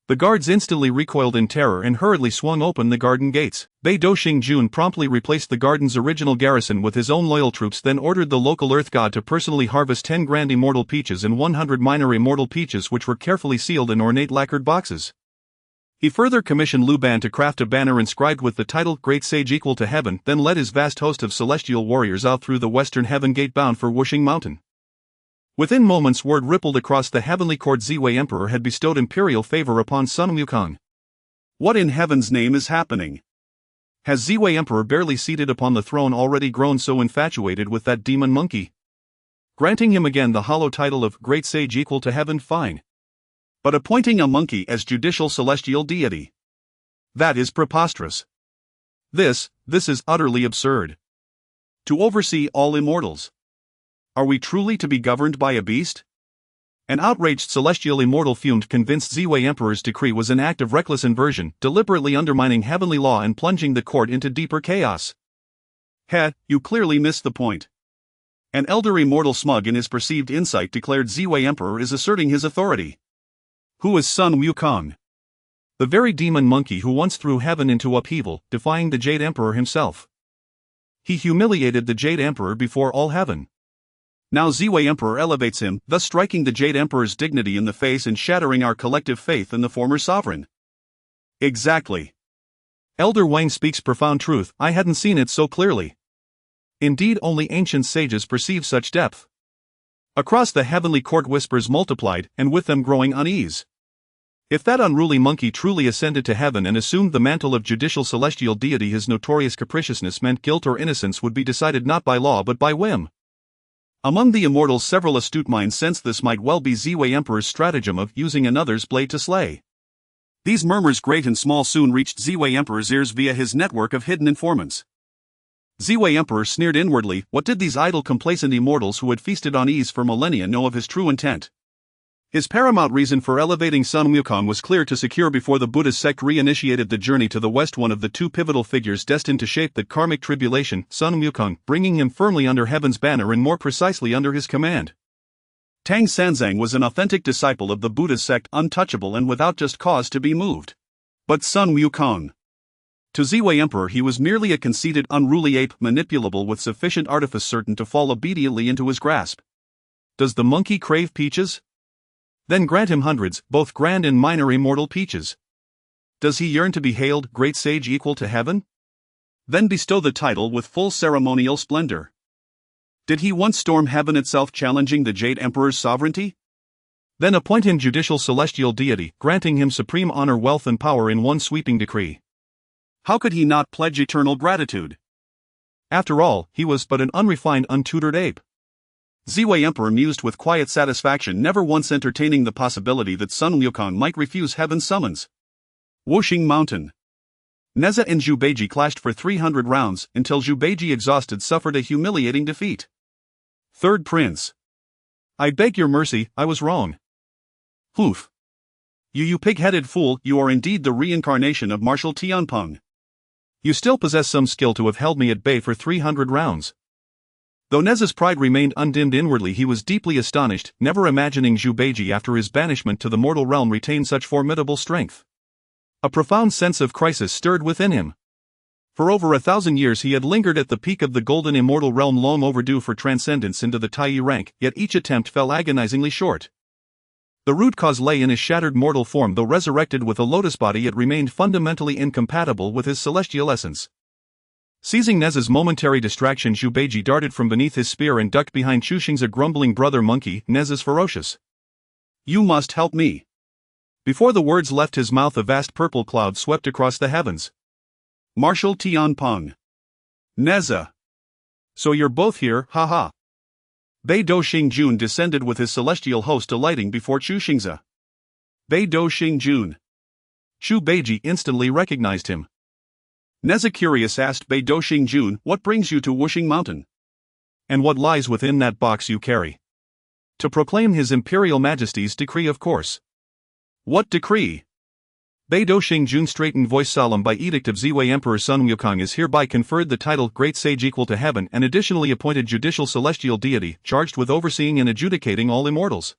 The guards instantly recoiled in terror and hurriedly swung open the garden gates. Bei Do Xingjun promptly replaced the garden's original garrison with his own loyal troops, then ordered the local earth god to personally harvest 10 grand immortal peaches and 100 minor immortal peaches, which were carefully sealed in ornate lacquered boxes. He further commissioned Lu Ban to craft a banner inscribed with the title Great Sage Equal to Heaven, then led his vast host of celestial warriors out through the western heaven gate bound for Wuxing Mountain. Within moments, word rippled across the heavenly court. Ziwei Emperor had bestowed imperial favor upon Sun Wukong. What in heaven's name is happening? Has Ziwei Emperor, barely seated upon the throne, already grown so infatuated with that demon monkey? Granting him again the hollow title of Great Sage Equal to Heaven? Fine. But appointing a monkey as judicial celestial deity? That is preposterous. This is utterly absurd. To oversee all immortals. Are we truly to be governed by a beast? An outraged celestial immortal fumed, convinced Ziwei Emperor's decree was an act of reckless inversion, deliberately undermining heavenly law and plunging the court into deeper chaos. You clearly missed the point. An elder immortal, smug in his perceived insight, declared Ziwei Emperor is asserting his authority. Who is Sun Wukong? The very demon monkey who once threw heaven into upheaval, defying the Jade Emperor himself. He humiliated the Jade Emperor before all heaven. Now Ziwei Emperor elevates him, thus striking the Jade Emperor's dignity in the face and shattering our collective faith in the former sovereign. Exactly. Elder Wang speaks profound truth. I hadn't seen it so clearly. Indeed, only ancient sages perceive such depth. Across the heavenly court whispers multiplied, and with them growing unease. If that unruly monkey truly ascended to heaven and assumed the mantle of judicial celestial deity, his notorious capriciousness meant guilt or innocence would be decided not by law but by whim. Among the immortals, several astute minds sensed this might well be Ziwei Emperor's stratagem of using another's blade to slay. These murmurs, great and small, soon reached Ziwei Emperor's ears via his network of hidden informants. Ziwei Emperor sneered inwardly. What did these idle, complacent immortals who had feasted on ease for millennia know of his true intent? His paramount reason for elevating Sun Wukong was clear: to secure before the Buddhist sect re-initiated the journey to the west one of the two pivotal figures destined to shape the karmic tribulation, Sun Wukong, bringing him firmly under heaven's banner and more precisely under his command. Tang Sanzang was an authentic disciple of the Buddhist sect, untouchable and without just cause to be moved. But Sun Wukong. To Ziwei Emperor he was merely a conceited, unruly ape, manipulable with sufficient artifice, certain to fall obediently into his grasp. Does the monkey crave peaches? Then grant him hundreds, both grand and minor immortal peaches. Does he yearn to be hailed Great Sage Equal to Heaven? Then bestow the title with full ceremonial splendor. Did he once storm heaven itself, challenging the Jade Emperor's sovereignty? Then appoint him judicial celestial deity, granting him supreme honor, wealth and power in one sweeping decree. How could he not pledge eternal gratitude? After all, he was but an unrefined, untutored ape. Ziwei Emperor mused with quiet satisfaction, never once entertaining the possibility that Sun Wukong might refuse heaven's summons. Wuxing Mountain. Neza and Zhu Beiji clashed for 300 rounds, until Zhu Beiji, exhausted, suffered a humiliating defeat. Third Prince. I beg your mercy, I was wrong. Hoof. You pig-headed fool, you are indeed the reincarnation of Marshal Tianpeng. You still possess some skill to have held me at bay for 300 rounds. Though Neza's pride remained undimmed inwardly, he was deeply astonished, never imagining Zhu Beiji after his banishment to the mortal realm retained such formidable strength. A profound sense of crisis stirred within him. For over 1,000 years he had lingered at the peak of the golden immortal realm, long overdue for transcendence into the Tai rank, yet each attempt fell agonizingly short. The root cause lay in his shattered mortal form. Though resurrected with a lotus body, it remained fundamentally incompatible with his celestial essence. Seizing Neza's momentary distraction, Zhu Beiji darted from beneath his spear and ducked behind Chu Xingze, a grumbling brother monkey. Neza's ferocious. You must help me. Before the words left his mouth, a vast purple cloud swept across the heavens. Marshal Tianpeng. Neza. So you're both here, haha. Bei Do Xingjun descended with his celestial host, alighting before Chu Xingze. Bei Do Xingjun. Zhu Beiji instantly recognized him. Neza, curious, asked Bei Do Xingjun, what brings you to Wuxing Mountain? And what lies within that box you carry? To proclaim His Imperial Majesty's decree, of course. What decree? Beidou Xingjun straightened voice. Solemn by edict of Ziwei Emperor Sun Wukong is hereby conferred the title Great Sage equal to heaven and additionally appointed judicial celestial deity charged with overseeing and adjudicating all immortals.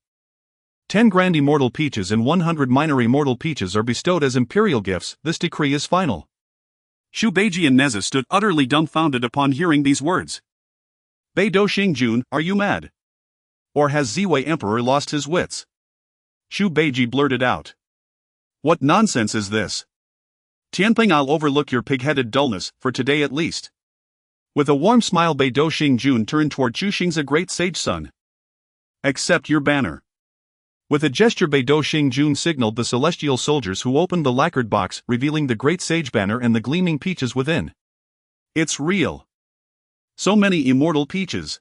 10 grand immortal peaches and 100 minor immortal peaches are bestowed as imperial gifts. This decree is final. Chu Beiji and Neza stood utterly dumbfounded upon hearing these words. Beidou Xingjun, are you mad? Or has Ziwei Emperor lost his wits? Chu Beiji blurted out. What nonsense is this? Tianping, I'll overlook your pig-headed dullness, for today at least. With a warm smile, Beidou Xingjun turned toward Chu Xingze, great sage son. Accept your banner. With a gesture, Beidou Xingjun signaled the celestial soldiers, who opened the lacquered box, revealing the great sage banner and the gleaming peaches within. It's real. So many immortal peaches.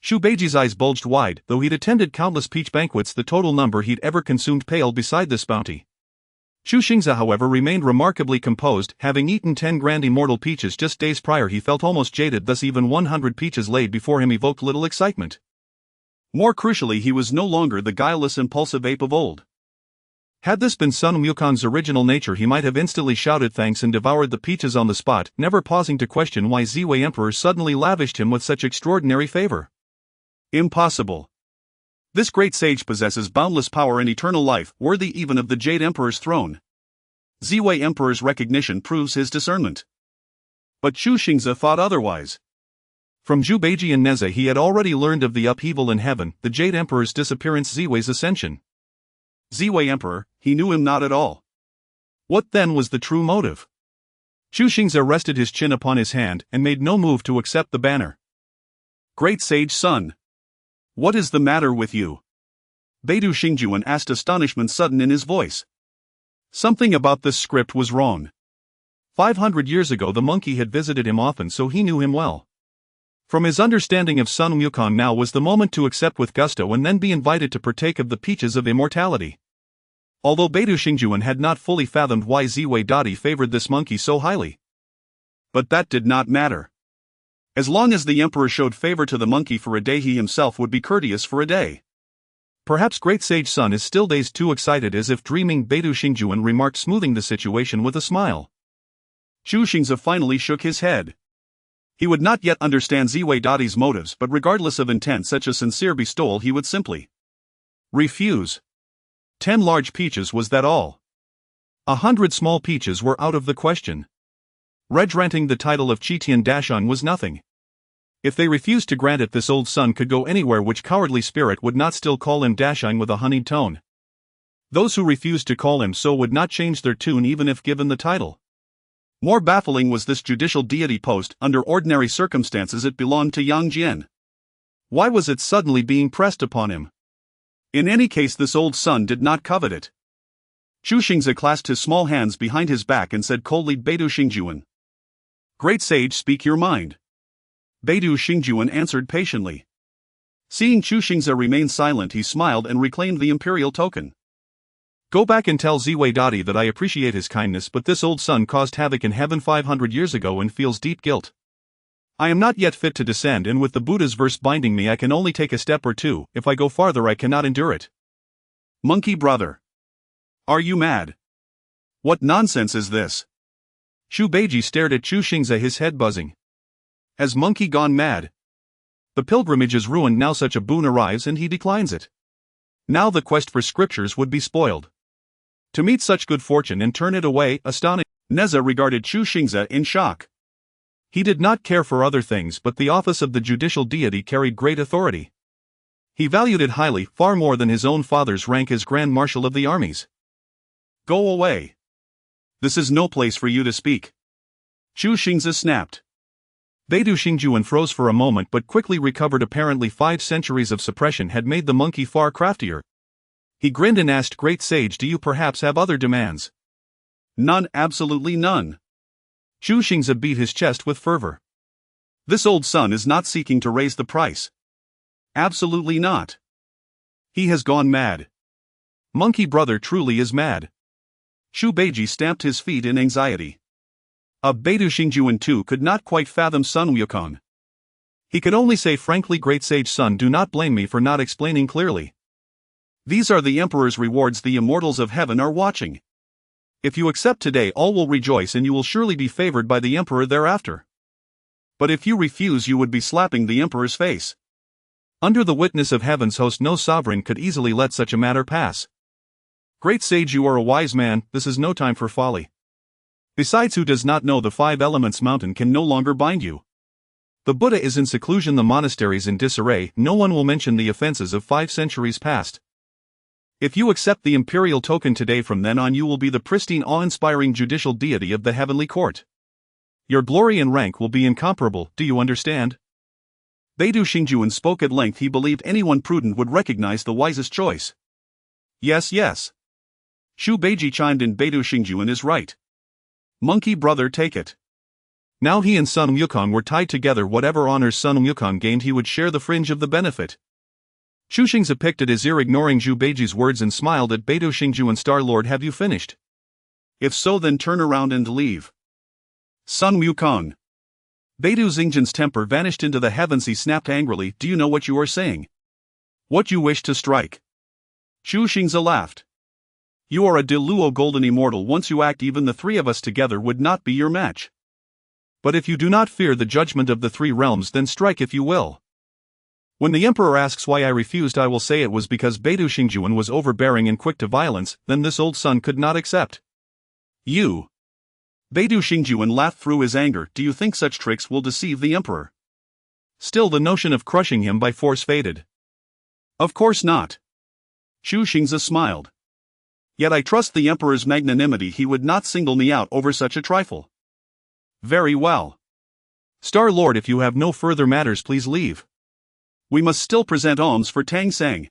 Chu Beiji's eyes bulged wide. Though he'd attended countless peach banquets, the total number he'd ever consumed paled beside this bounty. Chu Xingze, however, remained remarkably composed. Having eaten 10 grand immortal peaches just days prior, he felt almost jaded, thus even 100 peaches laid before him evoked little excitement. More crucially, he was no longer the guileless, impulsive ape of old. Had this been Sun Wukong's original nature, he might have instantly shouted thanks and devoured the peaches on the spot, never pausing to question why Ziwei Emperor suddenly lavished him with such extraordinary favor. Impossible. This great sage possesses boundless power and eternal life, worthy even of the Jade Emperor's throne. Ziwei Emperor's recognition proves his discernment. But Chu Xingze thought otherwise. From Chu Beiji and Neza he had already learned of the upheaval in heaven, the Jade Emperor's disappearance, Ziwei's ascension. Ziwei Emperor, he knew him not at all. What then was the true motive? Chu Xingze rested his chin upon his hand and made no move to accept the banner. Great sage son. What is the matter with you? Beidou Xingjun asked, astonishment sudden in his voice. Something about this script was wrong. 500 years ago the monkey had visited him often, so he knew him well. From his understanding of Sun Wukong, now was the moment to accept with gusto and then be invited to partake of the peaches of immortality. Although Beidou Xingjun had not fully fathomed why Ziwei Dadi favored this monkey so highly. But that did not matter. As long as the emperor showed favor to the monkey for a day, he himself would be courteous for a day. Perhaps great sage son is still dazed, too excited, as if dreaming, Beidou Xingjun remarked, smoothing the situation with a smile. Chu Xingze finally shook his head. He would not yet understand Ziwei Dadi's motives, but regardless of intent, such a sincere bestowal he would simply refuse. 10 large peaches, was that all? 100 small peaches were out of the question. Granting the title of Qitian Dashang was nothing. If they refused to grant it, this old son could go anywhere which cowardly spirit would not still call him Dashang with a honeyed tone. Those who refused to call him so would not change their tune even if given the title. More baffling was this judicial deity post. Under ordinary circumstances it belonged to Yang Jian. Why was it suddenly being pressed upon him? In any case, this old son did not covet it. Chu Xingze clasped his small hands behind his back and said coldly, Beidou Xingjun. Great sage, speak your mind. Beidou Xingjun answered patiently. Seeing Chu Xingze remain silent, he smiled and reclaimed the imperial token. Go back and tell Ziwei Dadi that I appreciate his kindness, but this old son caused havoc in heaven 500 years ago and feels deep guilt. I am not yet fit to descend, and with the Buddha's verse binding me I can only take a step or two. If I go farther I cannot endure it. Monkey brother. Are you mad? What nonsense is this? Chu Beiji stared at Chu Xingze, his head buzzing. Has monkey gone mad? The pilgrimage is ruined now such a boon arrives and he declines it. Now the quest for scriptures would be spoiled. To meet such good fortune and turn it away, astonished. Neza regarded Chu Xingze in shock. He did not care for other things, but the office of the judicial deity carried great authority. He valued it highly, far more than his own father's rank as Grand Marshal of the armies. Go away. This is no place for you to speak. Chu Xingze snapped. Beidou Xingjun froze for a moment but quickly recovered. Apparently 5 centuries of suppression had made the monkey far craftier. He grinned and asked, Great sage, do you perhaps have other demands? None, absolutely none. Chu Xingze beat his chest with fervor. This old son is not seeking to raise the price. Absolutely not. He has gone mad. Monkey brother truly is mad. Chu Beiji stamped his feet in anxiety. Beidou Xingjun too could not quite fathom Sun Wukong. He could only say frankly, great sage Sun, do not blame me for not explaining clearly. These are the Emperor's rewards the immortals of heaven are watching. If you accept today, all will rejoice and you will surely be favored by the Emperor thereafter. But if you refuse, you would be slapping the Emperor's face. Under the witness of heaven's host, no sovereign could easily let such a matter pass. Great sage, you are a wise man, this is no time for folly. Besides, who does not know the 5 elements mountain can no longer bind you? The Buddha is in seclusion, the monasteries in disarray, no one will mention the offenses of 5 centuries past. If you accept the imperial token today, from then on you will be the pristine, awe-inspiring judicial deity of the heavenly court. Your glory and rank will be incomparable, do you understand? Chu Xingze spoke at length. He believed anyone prudent would recognize the wisest choice. Yes, yes. Chu Beiji chimed in. Chu Xingze is right. Monkey brother, take it. Now he and Sun Wukong were tied together. Whatever honors Sun Wukong gained, he would share the fringe of the benefit. Chu Xingze picked at his ear, ignoring Chu Beiji's words, and smiled at Chu Xingze. Star Lord, have you finished? If so, then turn around and leave. Sun Wukong. Chu Xingze's temper vanished into the heavens. He snapped angrily, do you know what you are saying? What you wish to strike? Chu Xingze laughed. You are a deluo golden immortal. Once you act, even the 3 of us together would not be your match. But if you do not fear the judgment of the 3 realms, then strike if you will. When the Emperor asks why I refused, I will say it was because Chu Xingze was overbearing and quick to violence. Then this old son could not accept. You. Chu Xingze laughed through his anger. Do you think such tricks will deceive the Emperor? Still, the notion of crushing him by force faded. Of course not. Chu Xingze smiled. Yet I trust the Emperor's magnanimity. He would not single me out over such a trifle. Very well. Star Lord, if you have no further matters, please leave. We must still present alms for Tang Sang.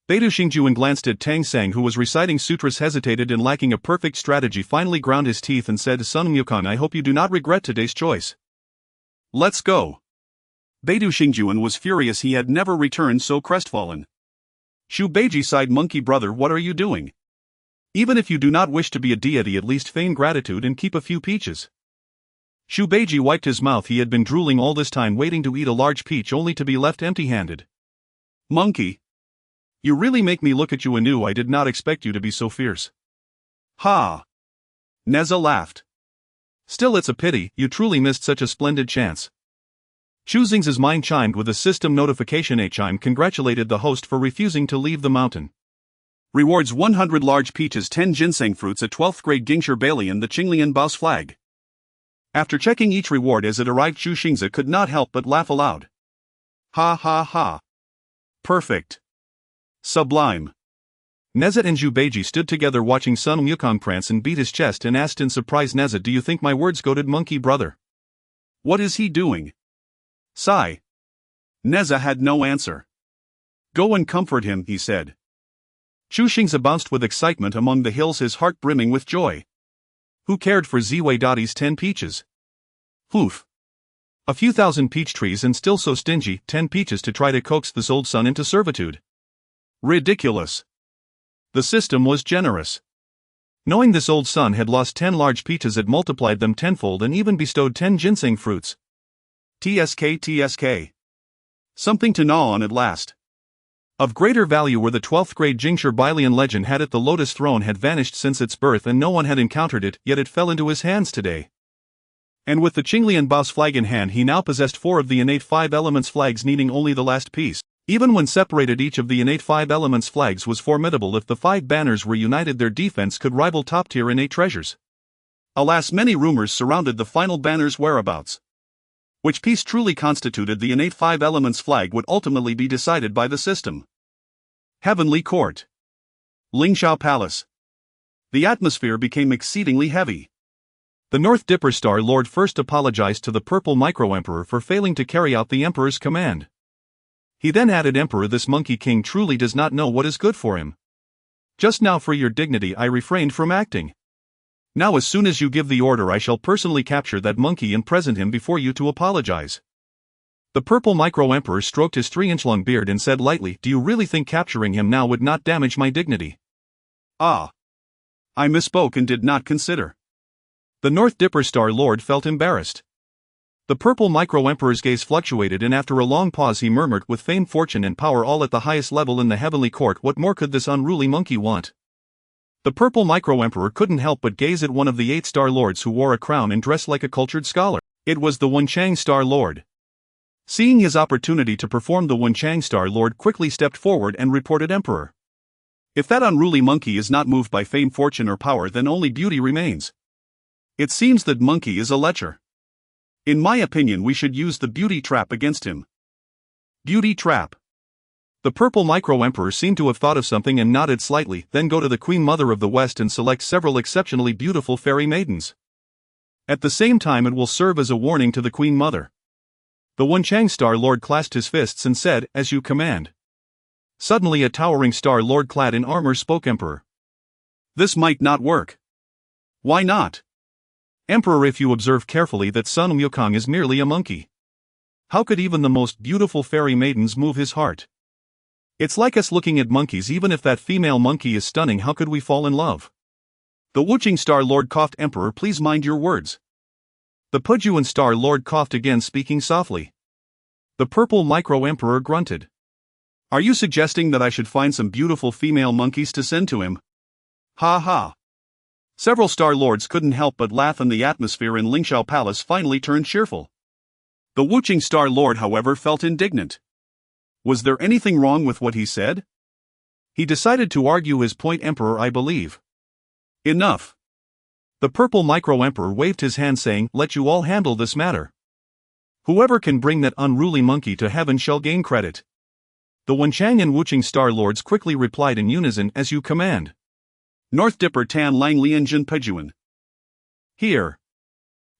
Chu Xingze glanced at Tang Sang, who was reciting sutras, hesitated, and lacking a perfect strategy, finally ground his teeth and said, Sun Wukong, I hope you do not regret today's choice. Let's go. Chu Xingze was furious. He had never returned so crestfallen. Chu Beiji sighed. Monkey brother, what are you doing? Even if you do not wish to be a deity, at least feign gratitude and keep a few peaches. Chu Beiji wiped his mouth. He had been drooling all this time, waiting to eat a large peach, only to be left empty-handed. Monkey. You really make me look at you anew. I did not expect you to be so fierce. Ha! Neza laughed. Still, it's a pity, you truly missed such a splendid chance. Chu Xingze's mind chimed with a system notification. A chime congratulated the host for refusing to leave the mountain. Rewards 100 large peaches, 10 ginseng fruits, a 12th grade Gingsher Bailey, and the Qinglian Bao's flag. After checking each reward as it arrived, Chu Xingze could not help but laugh aloud. Ha ha ha. Perfect. Sublime. Neza and Chu Beiji stood together watching Sun Wukong prance and beat his chest, and asked in surprise, Neza, do you think my words goaded monkey brother? What is he doing? Sigh. Neza had no answer. Go and comfort him, he said. Chu Xingze bounced with excitement among the hills, his heart brimming with joy. Who cared for Ziwei Dadi's 10 peaches? Oof. A few thousand peach trees, and still so stingy, 10 peaches to try to coax this old son into servitude. Ridiculous. The system was generous. Knowing this old son had lost 10 large peaches, it multiplied them tenfold and even bestowed 10 ginseng fruits. TSK. Something to gnaw on at last. Of greater value were the 12th grade Gingsher Bailian. Legend had it the lotus throne had vanished since its birth and no one had encountered it, yet it fell into his hands today. And with the Qinglian Bao's flag in hand, he now possessed 4 of the innate 5 elements flags, needing only the last piece. Even when separated, each of the innate 5 elements flags was formidable. If the 5 banners were united, their defense could rival top-tier innate treasures. Alas, many rumors surrounded the final banner's whereabouts. Which piece truly constituted the innate 5 elements flag would ultimately be decided by the system. Heavenly Court. Lingxiao Palace. The atmosphere became exceedingly heavy. The North Dipper Star Lord first apologized to the Purple Micro-Emperor for failing to carry out the Emperor's command. He then added, Emperor, this Monkey King truly does not know what is good for him. Just now, for your dignity, I refrained from acting. Now as soon as you give the order, I shall personally capture that monkey and present him before you to apologize. The Purple Micro-Emperor stroked his 3-inch-long beard and said lightly, do you really think capturing him now would not damage my dignity? Ah. I misspoke and did not consider. The North Dipper Star Lord felt embarrassed. The purple micro-emperor's gaze fluctuated, and after a long pause he murmured, with fame, fortune and power all at the highest level in the heavenly court, what more could this unruly monkey want? The purple micro-emperor couldn't help but gaze at one of the 8 Star Lords who wore a crown and dressed like a cultured scholar. It was the Wenchang Star Lord. Seeing his opportunity to perform, the Wenchang Star Lord quickly stepped forward and reported, Emperor, if that unruly monkey is not moved by fame, fortune or power, then only beauty remains. It seems that monkey is a lecher. In my opinion, we should use the beauty trap against him. Beauty trap. The purple micro-emperor seemed to have thought of something and nodded slightly. Then go to the Queen Mother of the West and select several exceptionally beautiful fairy maidens. At the same time, it will serve as a warning to the Queen Mother. The Wenchang Star Lord clasped his fists and said, as you command. Suddenly a towering Star Lord clad in armor spoke, Emperor, this might not work. Why not? Emperor, if you observe carefully that Sun Wukong is merely a monkey. How could even the most beautiful fairy maidens move his heart? It's like us looking at monkeys. Even if that female monkey is stunning, how could we fall in love? The Wuching Star Lord coughed. Emperor, please mind your words. The Pujuan Star Lord coughed again, speaking softly. The purple micro-emperor grunted. Are you suggesting that I should find some beautiful female monkeys to send to him? Ha ha. Several Star Lords couldn't help but laugh, and the atmosphere in Lingxiao Palace finally turned cheerful. The Wuching Star Lord, however, felt indignant. Was there anything wrong with what he said? He decided to argue his point. Emperor, I believe. Enough. The purple micro-emperor waved his hand, saying, let you all handle this matter. Whoever can bring that unruly monkey to heaven shall gain credit. The Wenchang and Wuching Star Lords quickly replied in unison, as you command. North Dipper Tan Lang Lian Jin Pejuan. Here.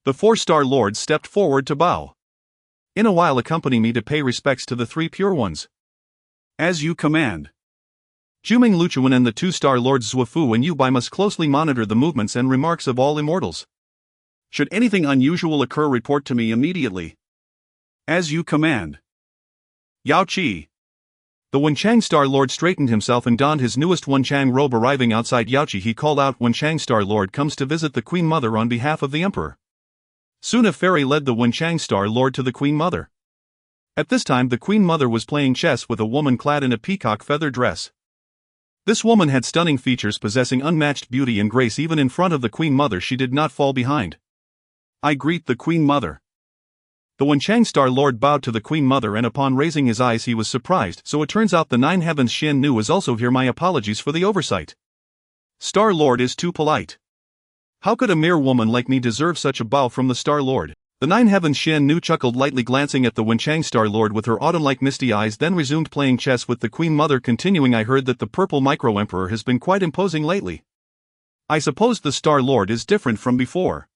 The 4 Star Lords stepped forward to bow. In a while, accompany me to pay respects to the 3 pure ones. As you command. Juming Luchuan and the 2 Star Lords Zhuofu and Yu Bai must closely monitor the movements and remarks of all immortals. Should anything unusual occur, report to me immediately. As you command. Yao Qi. The Wenchang Star Lord straightened himself and donned his newest Wenchang robe. Arriving outside Yaoqi, he called out, Wenchang Star Lord comes to visit the Queen Mother on behalf of the Emperor. Soon a fairy led the Wenchang Star Lord to the Queen Mother. At this time the Queen Mother was playing chess with a woman clad in a peacock feather dress. This woman had stunning features, possessing unmatched beauty and grace. Even in front of the Queen Mother she did not fall behind. I greet the Queen Mother. The Wenchang Star Lord bowed to the Queen Mother, and upon raising his eyes he was surprised. So it turns out the 9 Heavens Xian Nu is also here. My apologies for the oversight. Star Lord is too polite. How could a mere woman like me deserve such a bow from the Star Lord? The 9 Heavens Xian Nu chuckled lightly, glancing at the Wenchang Star Lord with her autumn-like misty eyes, then resumed playing chess with the Queen Mother, continuing, I heard that the purple micro-emperor has been quite imposing lately. I suppose the Star Lord is different from before.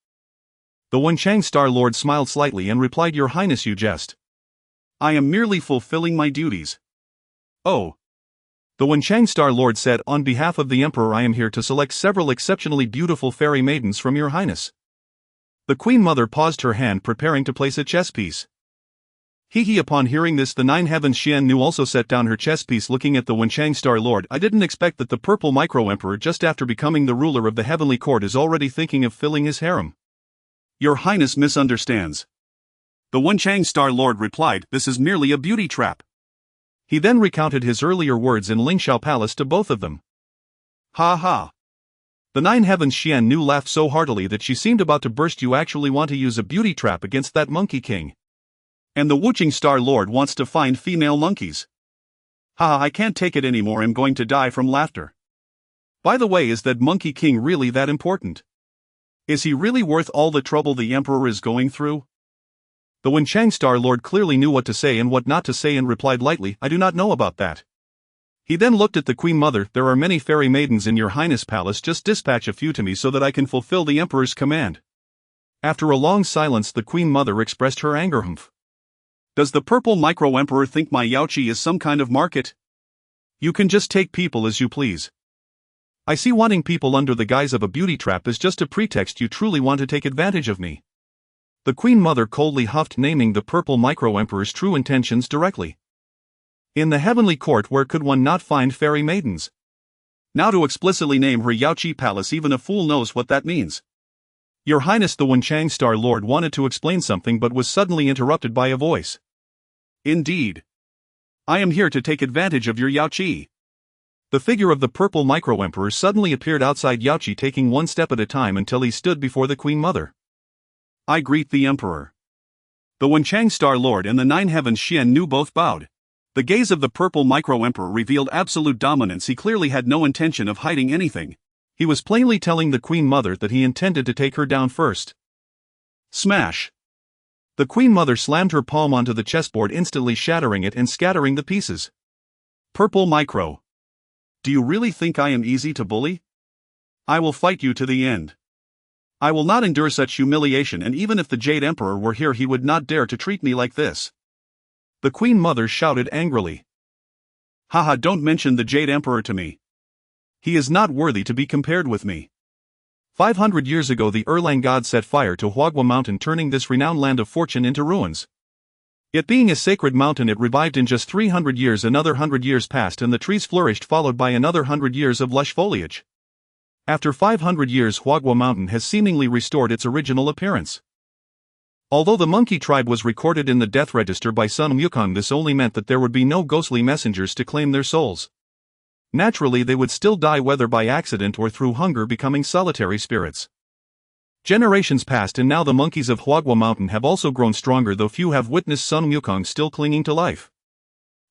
The Wenchang Star Lord smiled slightly and replied, Your Highness, you jest. I am merely fulfilling my duties. Oh. The Wenchang Star Lord said, On behalf of the Emperor I am here to select several exceptionally beautiful fairy maidens from your Highness. The Queen Mother paused her hand, preparing to place a chess piece. Hee. Upon hearing this, the 9 Heavens Xian Nu also set down her chess piece, looking at the Wenchang Star Lord. I didn't expect that the purple micro-emperor, just after becoming the ruler of the heavenly court, is already thinking of filling his harem. Your Highness misunderstands. The Wenchang Star Lord replied, This is merely a beauty trap. He then recounted his earlier words in Lingxiao Palace to both of them. Ha ha. The 9 Heavens Xian Nu laughed so heartily that she seemed about to burst. You actually want to use a beauty trap against that monkey king? And the Wuching Star Lord wants to find female monkeys? Ha, I can't take it anymore. I'm going to die from laughter. By the way, is that monkey king really that important? Is he really worth all the trouble the Emperor is going through? The Wenchang Star Lord clearly knew what to say and what not to say, and replied lightly, I do not know about that. He then looked at the Queen Mother. There are many fairy maidens in your Highness' palace. Just dispatch a few to me so that I can fulfill the Emperor's command. After a long silence, the Queen Mother expressed her anger. Does the purple micro-emperor think my Yaoqi is some kind of market? You can just take people as you please. I see wanting people under the guise of a beauty trap is just a pretext. You truly want to take advantage of me. The Queen Mother coldly huffed, naming the purple micro-emperor's true intentions directly. In the heavenly court, where could one not find fairy maidens? Now to explicitly name her Yaoqi palace, even a fool knows what that means. Your Highness, the Wenchang Star Lord wanted to explain something but was suddenly interrupted by a voice. Indeed. I am here to take advantage of your Yaoqi. The figure of the purple micro-emperor suddenly appeared outside Yaoqi, taking one step at a time until he stood before the Queen Mother. I greet the Emperor. The Wenchang Star Lord and the Nine Heavens Xian Nu both bowed. The gaze of the purple micro-emperor revealed absolute dominance. He clearly had no intention of hiding anything. He was plainly telling the Queen Mother that he intended to take her down first. Smash! The Queen Mother slammed her palm onto the chessboard, instantly shattering it and scattering the pieces. Purple micro. Do you really think I am easy to bully? I will fight you to the end. I will not endure such humiliation, and even if the Jade Emperor were here, he would not dare to treat me like this. The Queen Mother shouted angrily. Haha, don't mention the Jade Emperor to me. He is not worthy to be compared with me. 500 years ago the Erlang god set fire to Huagua Mountain, turning this renowned land of fortune into ruins. It being a sacred mountain, it revived in just 300 years. Another 100 years passed and the trees flourished, followed by another 100 years of lush foliage. After 500 years, Huagua Mountain has seemingly restored its original appearance. Although the monkey tribe was recorded in the death register by Sun Wukong, this only meant that there would be no ghostly messengers to claim their souls. Naturally, they would still die, whether by accident or through hunger, becoming solitary spirits. Generations passed and now the monkeys of Huagua Mountain have also grown stronger, though few have witnessed Sun Wukong still clinging to life.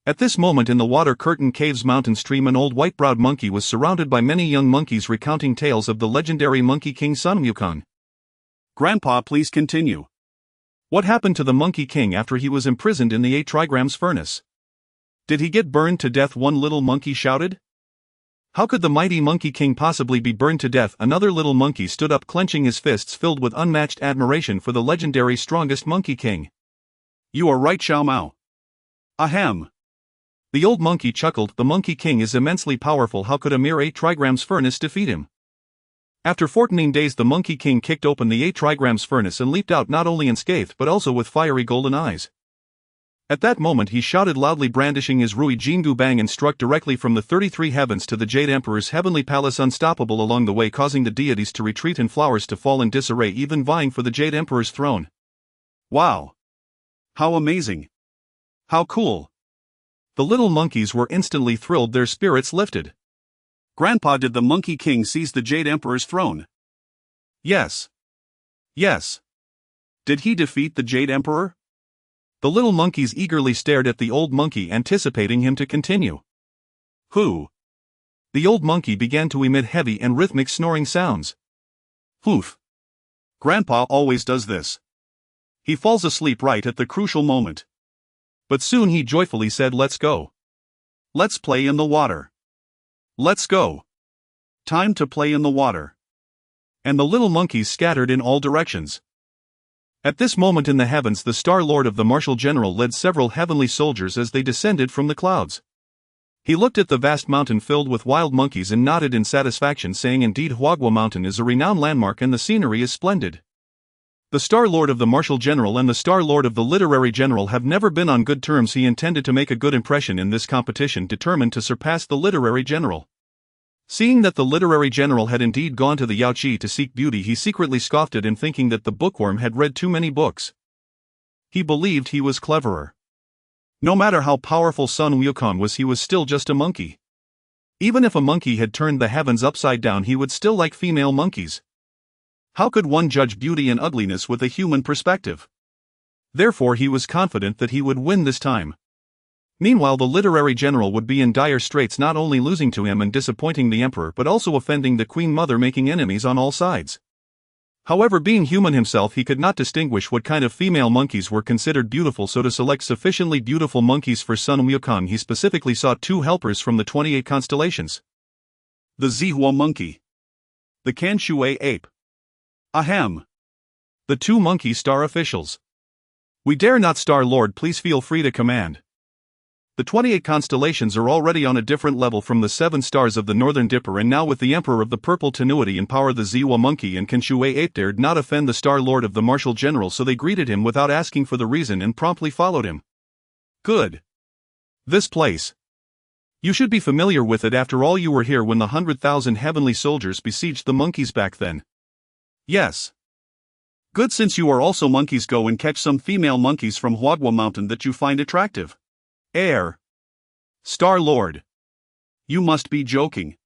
At this moment in the water curtain caves mountain stream, an old white-browed monkey was surrounded by many young monkeys recounting tales of the legendary Monkey King Sun Wukong. Grandpa, please continue. What happened to the Monkey King after he was imprisoned in the 8 trigrams furnace? Did he get burned to death? One little monkey shouted. How could the mighty Monkey King possibly be burned to death? Another little monkey stood up, clenching his fists, filled with unmatched admiration for the legendary strongest Monkey King. You are right, Xiao Mao. Ahem. The old monkey chuckled. The Monkey King is immensely powerful. How could a mere 8 trigrams furnace defeat him? After 14 days the Monkey King kicked open the 8 trigrams furnace and leaped out, not only unscathed but also with fiery golden eyes. At that moment he shouted loudly, brandishing his Rui Jingu Bang, and struck directly from the 33 heavens to the Jade Emperor's heavenly palace, unstoppable along the way, causing the deities to retreat and flowers to fall in disarray, even vying for the Jade Emperor's throne. Wow! How amazing! How cool! The little monkeys were instantly thrilled, their spirits lifted. Grandpa, did the Monkey King seize the Jade Emperor's throne? Yes. Yes. Did he defeat the Jade Emperor? The little monkeys eagerly stared at the old monkey, anticipating him to continue. Who? The old monkey began to emit heavy and rhythmic snoring sounds. Poof. Grandpa always does this. He falls asleep right at the crucial moment. But soon he joyfully said, "Let's go. Let's play in the water. Let's go. Time to play in the water." And the little monkeys scattered in all directions. At this moment in the heavens, the Star Lord of the Martial General led several heavenly soldiers as they descended from the clouds. He looked at the vast mountain filled with wild monkeys and nodded in satisfaction, saying, "Indeed, Huagua Mountain is a renowned landmark and the scenery is splendid." The Star Lord of the Martial General and the Star Lord of the Literary General have never been on good terms. He intended to make a good impression in this competition, determined to surpass the Literary General. Seeing that the Literary General had indeed gone to the Yaoqi to seek beauty, he secretly scoffed at him, thinking that the bookworm had read too many books. He believed he was cleverer. No matter how powerful Sun Wukong was, he was still just a monkey. Even if a monkey had turned the heavens upside down, he would still like female monkeys. How could one judge beauty and ugliness with a human perspective? Therefore he was confident that he would win this time. Meanwhile, the Literary General would be in dire straits, not only losing to him and disappointing the Emperor but also offending the Queen Mother, making enemies on all sides. However, being human himself, he could not distinguish what kind of female monkeys were considered beautiful, so to select sufficiently beautiful monkeys for Sun Wukong, he specifically sought 2 helpers from the 28 constellations. The Zihua monkey. The Kanshui ape. Ahem. The 2 monkey star officials. "We dare not, Star Lord, please feel free to command." The 28 constellations are already on a different level from the 7 stars of the Northern Dipper, and now with the Emperor of the Purple Tenuity in power, the Zihua monkey and Kanshui ape dared not offend the Star Lord of the Martial General, so they greeted him without asking for the reason and promptly followed him. Good. This place. You should be familiar with it, after all you were here when the 100,000 heavenly soldiers besieged the monkeys back then. Yes. Good, since you are also monkeys, go and catch some female monkeys from Huagua Mountain that you find attractive. Air. Star Lord. You must be joking.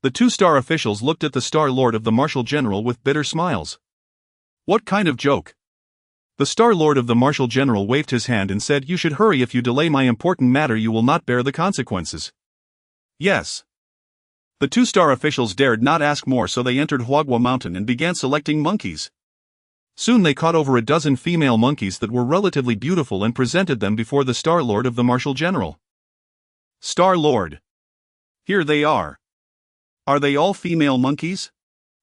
The two star officials looked at the Star Lord of the Marshal General with bitter smiles. What kind of joke? The Star Lord of the Marshal General waved his hand and said, "You should hurry. If you delay my important matter, you will not bear the consequences." Yes. The two star officials dared not ask more, so they entered Huagua Mountain and began selecting monkeys. Soon they caught over a dozen female monkeys that were relatively beautiful and presented them before the Star Lord of the Marshal General. Star Lord. Here they are. Are they all female monkeys?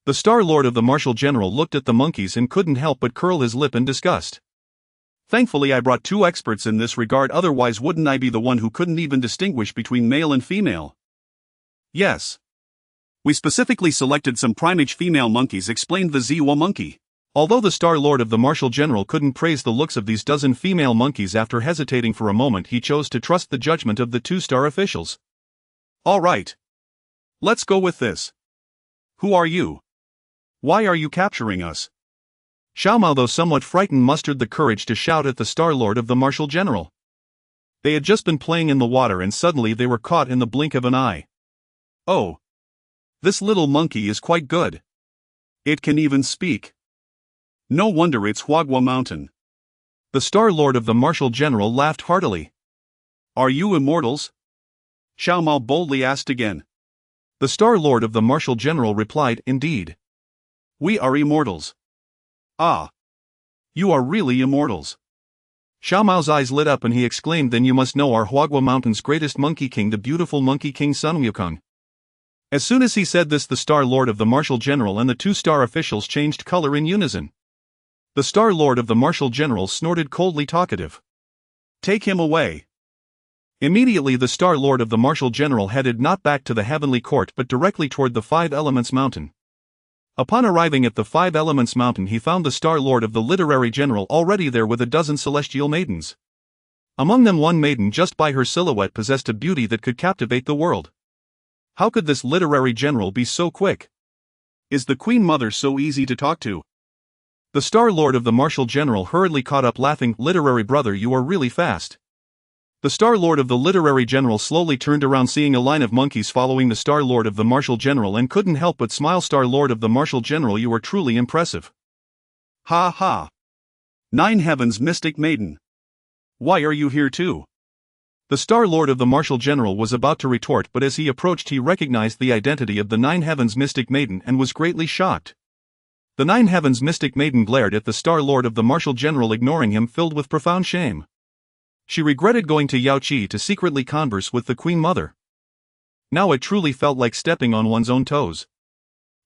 The Star Lord of the Marshal General looked at the monkeys and couldn't help but curl his lip in disgust. Thankfully I brought two experts in this regard, otherwise wouldn't I be the one who couldn't even distinguish between male and female? Yes. We specifically selected some primate female monkeys, explained the Ziwa monkey. Although the Star Lord of the Marshal General couldn't praise the looks of these dozen female monkeys, after hesitating for a moment he chose to trust the judgment of the two-star officials. All right. Let's go with this. Who are you? Why are you capturing us? Xiaomao, though somewhat frightened, mustered the courage to shout at the Star Lord of the Marshal General. They had just been playing in the water and suddenly they were caught in the blink of an eye. Oh. This little monkey is quite good. It can even speak. No wonder it's Huagua Mountain. The Star Lord of the Marshal General laughed heartily. Are you immortals? Xiaomao boldly asked again. The Star Lord of the Marshal General replied, "Indeed. We are immortals." Ah. You are really immortals. Xiaomao's eyes lit up and he exclaimed, "Then you must know our Huagua Mountain's greatest monkey king, the beautiful monkey king Sun Wukong." As soon as he said this, the Star Lord of the Marshal General and the two-star officials changed color in unison. The Star Lord of the Marshal General snorted coldly, talkative. Take him away. Immediately the Star Lord of the Marshal General headed not back to the Heavenly Court but directly toward the Five Elements Mountain. Upon arriving at the Five Elements Mountain he found the Star Lord of the Literary General already there with a dozen celestial maidens. Among them one maiden just by her silhouette possessed a beauty that could captivate the world. How could this Literary General be so quick? Is the Queen Mother so easy to talk to? The Star Lord of the Marshal General hurriedly caught up, laughing, "Literary brother, you are really fast." The Star Lord of the Literary General slowly turned around, seeing a line of monkeys following the Star Lord of the Marshal General, and couldn't help but smile. "Star Lord of the Marshal General, you are truly impressive." Ha ha. Nine Heavens Mystic Maiden. Why are you here too? The Star Lord of the Marshal General was about to retort, but as he approached he recognized the identity of the Nine Heavens Mystic Maiden and was greatly shocked. The Nine Heavens Mystic Maiden glared at the Star Lord of the Marshal General, ignoring him, filled with profound shame. She regretted going to Yaoqi to secretly converse with the Queen Mother. Now it truly felt like stepping on one's own toes.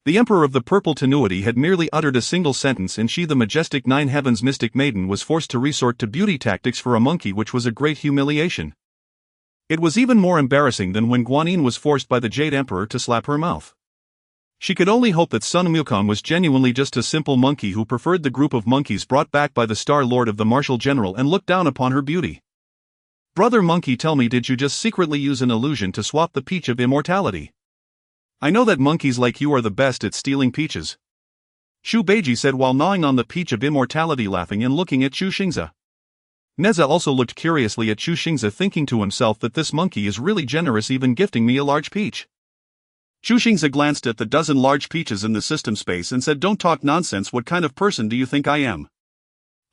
The Emperor of the Purple Tenuity had merely uttered a single sentence and she, the majestic Nine Heavens Mystic Maiden, was forced to resort to beauty tactics for a monkey, which was a great humiliation. It was even more embarrassing than when Guanyin was forced by the Jade Emperor to slap her mouth. She could only hope that Sun Wukong was genuinely just a simple monkey who preferred the group of monkeys brought back by the Star Lord of the Marshal General and looked down upon her beauty. "Brother Monkey, tell me, did you just secretly use an illusion to swap the peach of immortality? I know that monkeys like you are the best at stealing peaches," Chu Beiji said while gnawing on the peach of immortality, laughing and looking at Chu Xingze. Neza also looked curiously at Chu Xingze, thinking to himself that this monkey is really generous, even gifting me a large peach. Chu Xingze glanced at the dozen large peaches in the system space and said, "Don't talk nonsense. What kind of person do you think I am?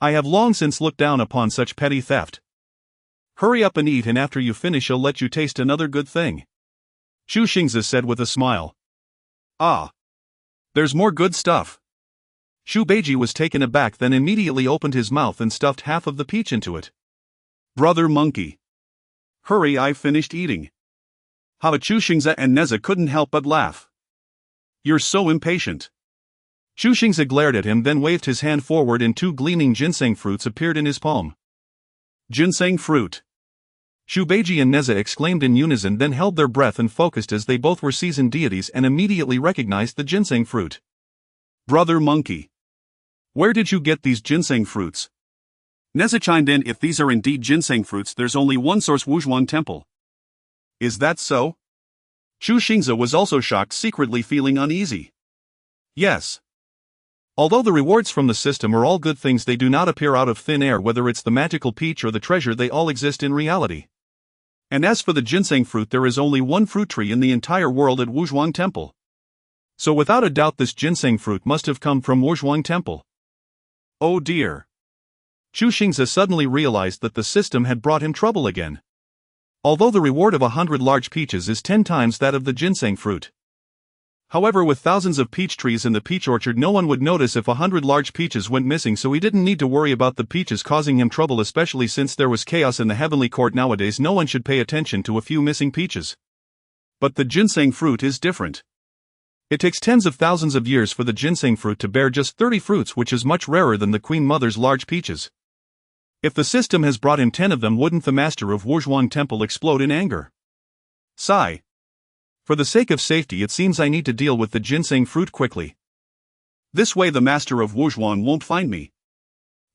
I have long since looked down upon such petty theft. Hurry up and eat, and after you finish I'll let you taste another good thing," Chu Xingze said with a smile. "Ah. There's more good stuff." Chu Beiji was taken aback, then immediately opened his mouth and stuffed half of the peach into it. "Brother Monkey. Hurry, I've finished eating." How Chu Xingze and Neza couldn't help but laugh. "You're so impatient." Chu Xingze glared at him, then waved his hand forward and two gleaming ginseng fruits appeared in his palm. Ginseng fruit. Chu Beiji and Neza exclaimed in unison, then held their breath and focused, as they both were seasoned deities and immediately recognized the ginseng fruit. "Brother Monkey. Where did you get these ginseng fruits?" Neza chimed in, "If these are indeed ginseng fruits, there's only one source, Wuzhuang Temple." "Is that so?" Chu Xingze was also shocked, secretly feeling uneasy. "Yes. Although the rewards from the system are all good things, they do not appear out of thin air, whether it's the magical peach or the treasure, they all exist in reality. And as for the ginseng fruit, there is only one fruit tree in the entire world at Wuzhuang Temple. So without a doubt this ginseng fruit must have come from Wuzhuang Temple. Oh dear. Chu Xingze suddenly realized that the system had brought him trouble again. Although the reward of 100 large peaches is 10 times that of the ginseng fruit. However, with thousands of peach trees in the peach orchard, no one would notice if 100 large peaches went missing, so he didn't need to worry about the peaches causing him trouble, especially since there was chaos in the heavenly court nowadays. No one should pay attention to a few missing peaches. But the ginseng fruit is different. It takes tens of thousands of years for the ginseng fruit to bear just 30 fruits, which is much rarer than the Queen Mother's large peaches. If the system has brought him 10 of them, wouldn't the master of Wuzhuang Temple explode in anger? Sigh. For the sake of safety, it seems I need to deal with the ginseng fruit quickly. This way the master of Wuzhuang won't find me.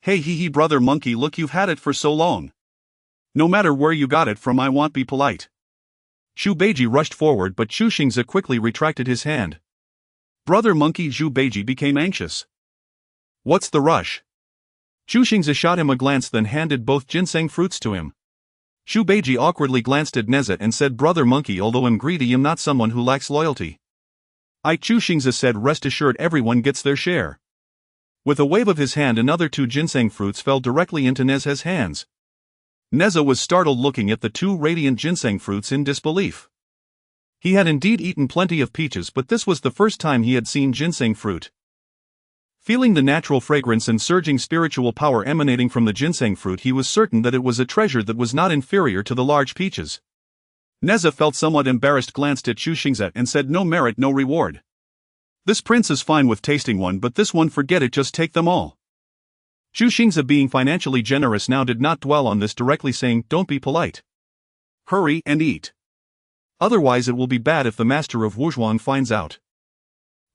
Hey hee brother monkey, look, you've had it for so long. No matter where you got it from, I won't be polite. Xu Beiji rushed forward, but Chu Xingze quickly retracted his hand. Brother monkey, Xu Beiji became anxious. What's the rush? Chu Xingze shot him a glance, then handed both ginseng fruits to him. Xu Beiji awkwardly glanced at Neze and said, Brother monkey, although I'm greedy, I'm not someone who lacks loyalty. Chu Xingze said, rest assured, everyone gets their share. With a wave of his hand, another 2 ginseng fruits fell directly into Neze's hands. Neze was startled, looking at the 2 radiant ginseng fruits in disbelief. He had indeed eaten plenty of peaches, but this was the first time he had seen ginseng fruit. Feeling the natural fragrance and surging spiritual power emanating from the ginseng fruit, he was certain that it was a treasure that was not inferior to the large peaches. Neze felt somewhat embarrassed, glanced at Chu Xingze and said, no merit, no reward. This prince is fine with tasting one, but this one, forget it, just take them all. Chu Xingze, being financially generous now, did not dwell on this, directly saying, don't be polite. Hurry and eat. Otherwise it will be bad if the master of Wuzhuang finds out.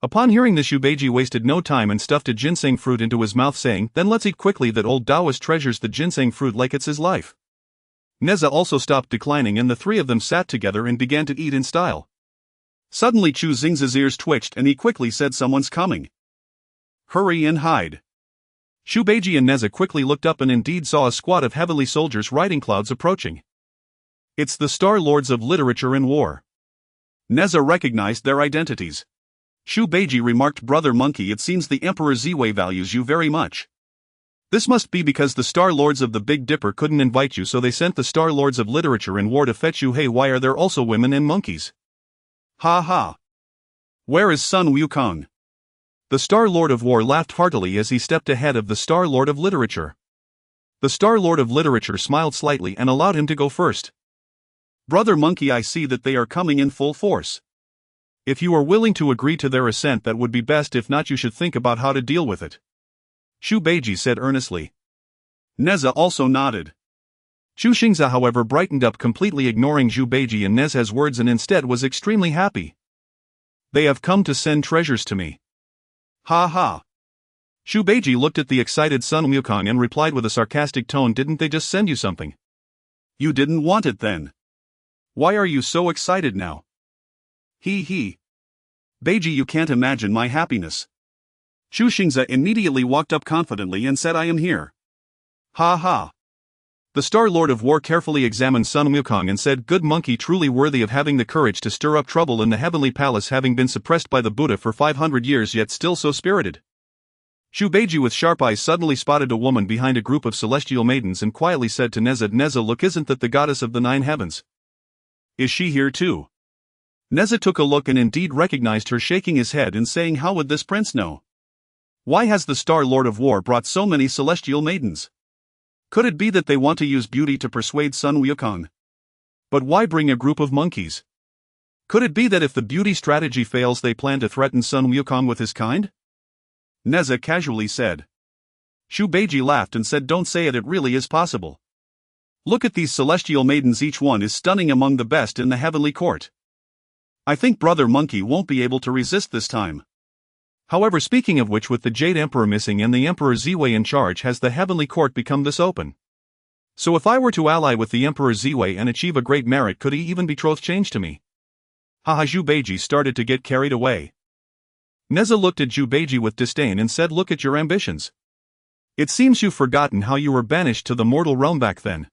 Upon hearing this, Xu Beiji wasted no time and stuffed a ginseng fruit into his mouth, saying, then let's eat quickly, that old Taoist treasures the ginseng fruit like it's his life. Neze also stopped declining, and the 3 of them sat together and began to eat in style. Suddenly Chu Xingze's ears twitched and he quickly said, someone's coming. Hurry and hide. Xu Beiji and Neze quickly looked up and indeed saw a squad of heavenly soldiers riding clouds approaching. It's the Star Lords of Literature and War. Neze recognized their identities. Xu Beiji remarked, Brother monkey, it seems the Emperor Ziwei values you very much. This must be because the Star Lords of the Big Dipper couldn't invite you, so they sent the Star Lords of Literature and War to fetch you. Hey, why are there also women and monkeys? Ha ha. Where is Sun Wukong? The Star Lord of War laughed heartily as he stepped ahead of the Star Lord of Literature. The Star Lord of Literature smiled slightly and allowed him to go first. Brother monkey, I see that they are coming in full force. If you are willing to agree to their ascent, that would be best. If not, you should think about how to deal with it. Xu Beiji said earnestly. Neze also nodded. Chu Xingze, however, brightened up, completely ignoring Xu Beiji and Neze's words, and instead was extremely happy. They have come to send treasures to me. Ha ha. Xu Beiji looked at the excited Sun Wukong and replied with a sarcastic tone, didn't they just send you something? You didn't want it then. Why are you so excited now? He. Beiji, you can't imagine my happiness. Chu Xingze immediately walked up confidently and said, I am here. Ha ha. The Star Lord of War carefully examined Sun Wukong and said, good monkey, truly worthy of having the courage to stir up trouble in the heavenly palace, having been suppressed by the Buddha for 500 years, yet still so spirited. Xu Beiji with sharp eyes suddenly spotted a woman behind a group of celestial maidens and quietly said to Neze, Neze, look, isn't that the goddess of the 9 heavens? Is she here too? Neze took a look and indeed recognized her, shaking his head and saying, how would this prince know? Why has the Star Lord of War brought so many celestial maidens? Could it be that they want to use beauty to persuade Sun Wukong? But why bring a group of monkeys? Could it be that if the beauty strategy fails, they plan to threaten Sun Wukong with his kind? Neze casually said. Xu Beiji laughed and said, don't say it, it really is possible. Look at these celestial maidens, each one is stunning, among the best in the heavenly court. I think Brother Monkey won't be able to resist this time. However, speaking of which, with the Jade Emperor missing and the Emperor Ziwei in charge, has the heavenly court become this open? So if I were to ally with the Emperor Ziwei and achieve a great merit, could he even betroth change to me? Haha, Xu Beiji started to get carried away. Neza looked at Zhu Beiji with disdain and said, "Look at your ambitions. It seems you've forgotten how you were banished to the mortal realm back then."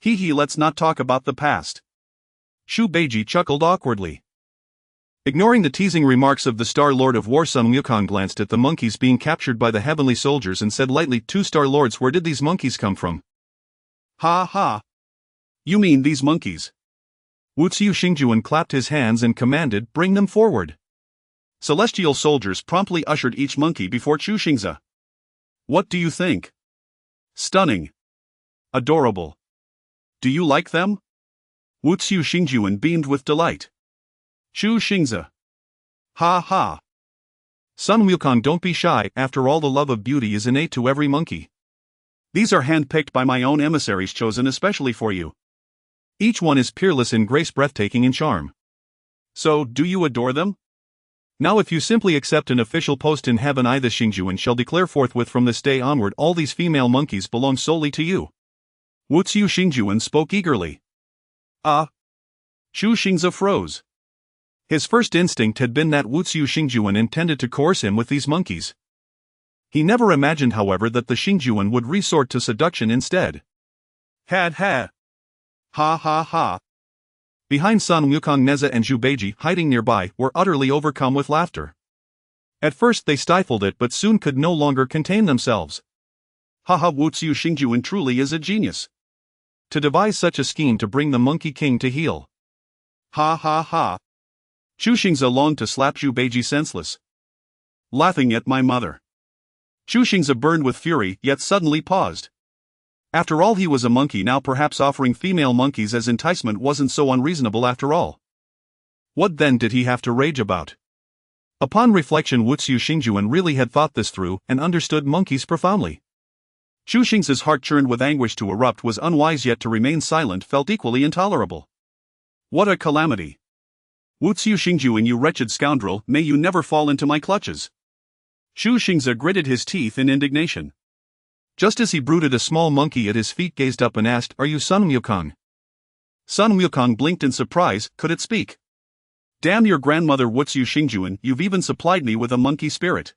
Hee, let's not talk about the past. Zhu Beiji chuckled awkwardly. Ignoring the teasing remarks of the Star Lord of War, Sun Wukong glanced at the monkeys being captured by the heavenly soldiers and said lightly, "Two Star Lords, where did these monkeys come from?" Ha ha. You mean these monkeys? Wu Xingze clapped his hands and commanded, "Bring them forward." Celestial soldiers promptly ushered each monkey before Chu Xingze. What do you think? Stunning. Adorable. Do you like them? Wu Xingze beamed with delight. Chu Xingze. Ha ha. Sun Wukong, don't be shy, after all the love of beauty is innate to every monkey. These are handpicked by my own emissaries chosen especially for you. Each one is peerless in grace, breathtaking in charm. So, do you adore them? Now if you simply accept an official post in heaven, I the Xingzhuan shall declare forthwith from this day onward all these female monkeys belong solely to you. Wu Xingze spoke eagerly. Chu Xingze froze. His first instinct had been that Wu Xingzhuan intended to coerce him with these monkeys. He never imagined, however, that the Xingzhuan would resort to seduction instead. Ha ha. Ha ha ha. Behind Sun Wukong, Neza and Zhu Beiji, hiding nearby, were utterly overcome with laughter. At first they stifled it but soon could no longer contain themselves. Haha, Wu Xingze truly is a genius. To devise such a scheme to bring the Monkey King to heel. Ha ha ha. Chu Xingze longed to slap Zhu Beiji senseless. Laughing at my mother. Chu Xingze burned with fury, yet suddenly paused. After all, he was a monkey now, perhaps offering female monkeys as enticement wasn't so unreasonable after all. What then did he have to rage about? Upon reflection, Wu Xingze really had thought this through and understood monkeys profoundly. Chu Xingze's heart churned with anguish. To erupt was unwise, yet to remain silent felt equally intolerable. What a calamity! Wu Xingze, you wretched scoundrel, may you never fall into my clutches. Chu Xingze gritted his teeth in indignation. Just as he brooded, a small monkey at his feet gazed up and asked, "Are you Sun Wukong?" Sun Wukong blinked in surprise. Could it speak? Damn your grandmother, Wu Xingze, you've even supplied me with a monkey spirit.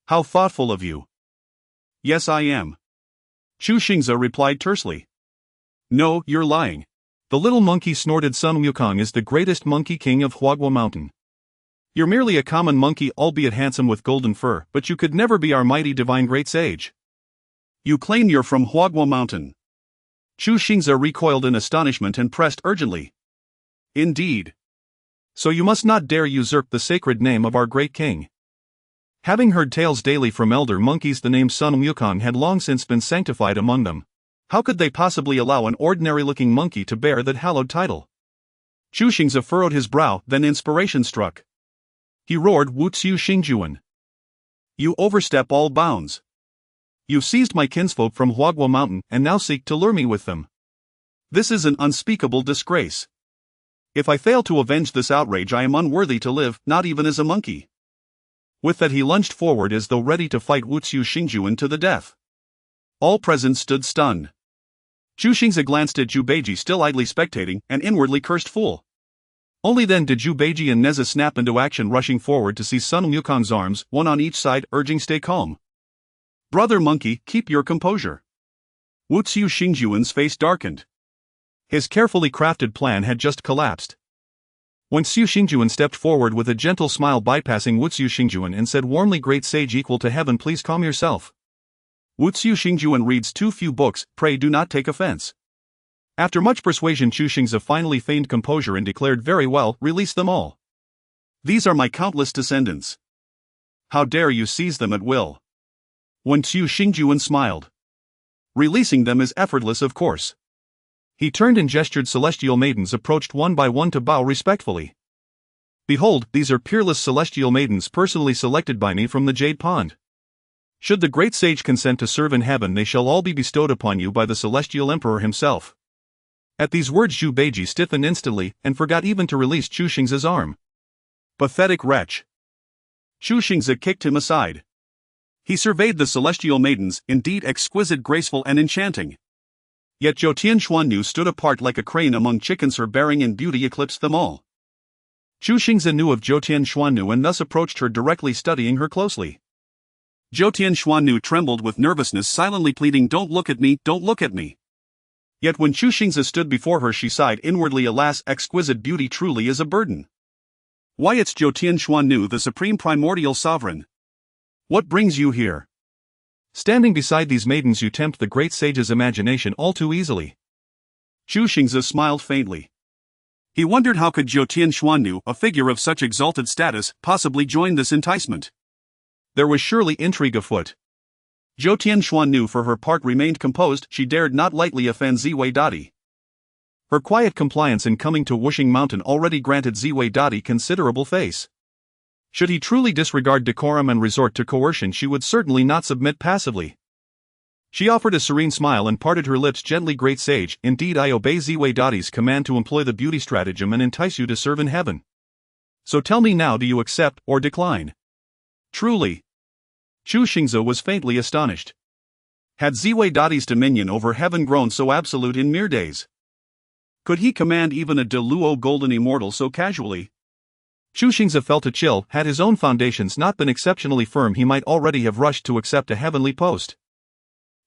How thoughtful of you. Yes, I am. Chu Xingze replied tersely. No, you're lying. The little monkey snorted. Sun Wukong is the greatest monkey king of Huagua Mountain. You're merely a common monkey, albeit handsome with golden fur, but you could never be our mighty divine great sage. You claim you're from Huagua Mountain. Chu Xingze recoiled in astonishment and pressed urgently. Indeed. So you must not dare usurp the sacred name of our great king. Having heard tales daily from elder monkeys, the name Sun Wukong had long since been sanctified among them. How could they possibly allow an ordinary-looking monkey to bear that hallowed title? Chu Xingze furrowed his brow, then inspiration struck. He roared, Wu Xingze. You overstep all bounds. You seized my kinsfolk from Huagua Mountain and now seek to lure me with them. This is an unspeakable disgrace. If I fail to avenge this outrage, I am unworthy to live, not even as a monkey. With that he lunged forward as though ready to fight Wu Xingze to the death. All present stood stunned. Chu Xingze glanced at Zhu Beiji, still idly spectating, and inwardly cursed, "Fool." Only then did Zhu Beiji and Neza snap into action, rushing forward to seize Sun Wukong's arms, one on each side, urging, "Stay calm. Brother monkey, keep your composure." Wu Xingze's face darkened. His carefully crafted plan had just collapsed. When Xu Xingzhuan stepped forward with a gentle smile, bypassing Wu Xingzhuan, and said warmly, "Great sage equal to heaven, please calm yourself. Wu Xingzhuan reads too few books, pray do not take offense." After much persuasion, Chu Xingze finally feigned composure and declared, "Very well, release them all. These are my countless descendants. How dare you seize them at will?" When Xu Xingzhuan smiled. "Releasing them is effortless, of course." He turned and gestured. Celestial maidens approached one by one to bow respectfully. "Behold, these are peerless celestial maidens personally selected by me from the Jade Pond. Should the great sage consent to serve in heaven, they shall all be bestowed upon you by the celestial emperor himself." At these words, Zhu Beiji stiffened instantly and forgot even to release Chu Xingze's arm. Pathetic wretch. Chu Xingze kicked him aside. He surveyed the celestial maidens, indeed exquisite, graceful, and enchanting. Yet Zhou Tianxuanyu stood apart like a crane among chickens. Her bearing and beauty eclipsed them all. Chu Xingze knew of Zhou Tianxuannu and thus approached her directly, studying her closely. Zhou Tianxuannu trembled with nervousness, silently pleading, "Don't look at me, don't look at me." Yet when Chu Xingze stood before her, she sighed inwardly, "Alas, exquisite beauty truly is a burden. Why, it's Zhou Tianxuannu, the supreme primordial sovereign. What brings you here?" Standing beside these maidens you tempt the great sage's imagination all too easily. Chu Xingze smiled faintly. He wondered how could Zhou Tianxuannu, a figure of such exalted status, possibly join this enticement. There was surely intrigue afoot. Zhou Tianxuannu for her part remained composed, she dared not lightly offend Ziwei Dadi. Her quiet compliance in coming to Wuxing Mountain already granted Ziwei Dadi considerable face. Should he truly disregard decorum and resort to coercion, she would certainly not submit passively. She offered a serene smile and parted her lips gently. "Great sage, indeed I obey Ziwei Dadi's command to employ the beauty stratagem and entice you to serve in heaven. So tell me now, do you accept or decline?" "Truly." Chu Xingze was faintly astonished. Had Ziwei Dadi's dominion over heaven grown so absolute in mere days? Could he command even a Deluo golden immortal so casually? Chu Xingze felt a chill. Had his own foundations not been exceptionally firm, he might already have rushed to accept a heavenly post.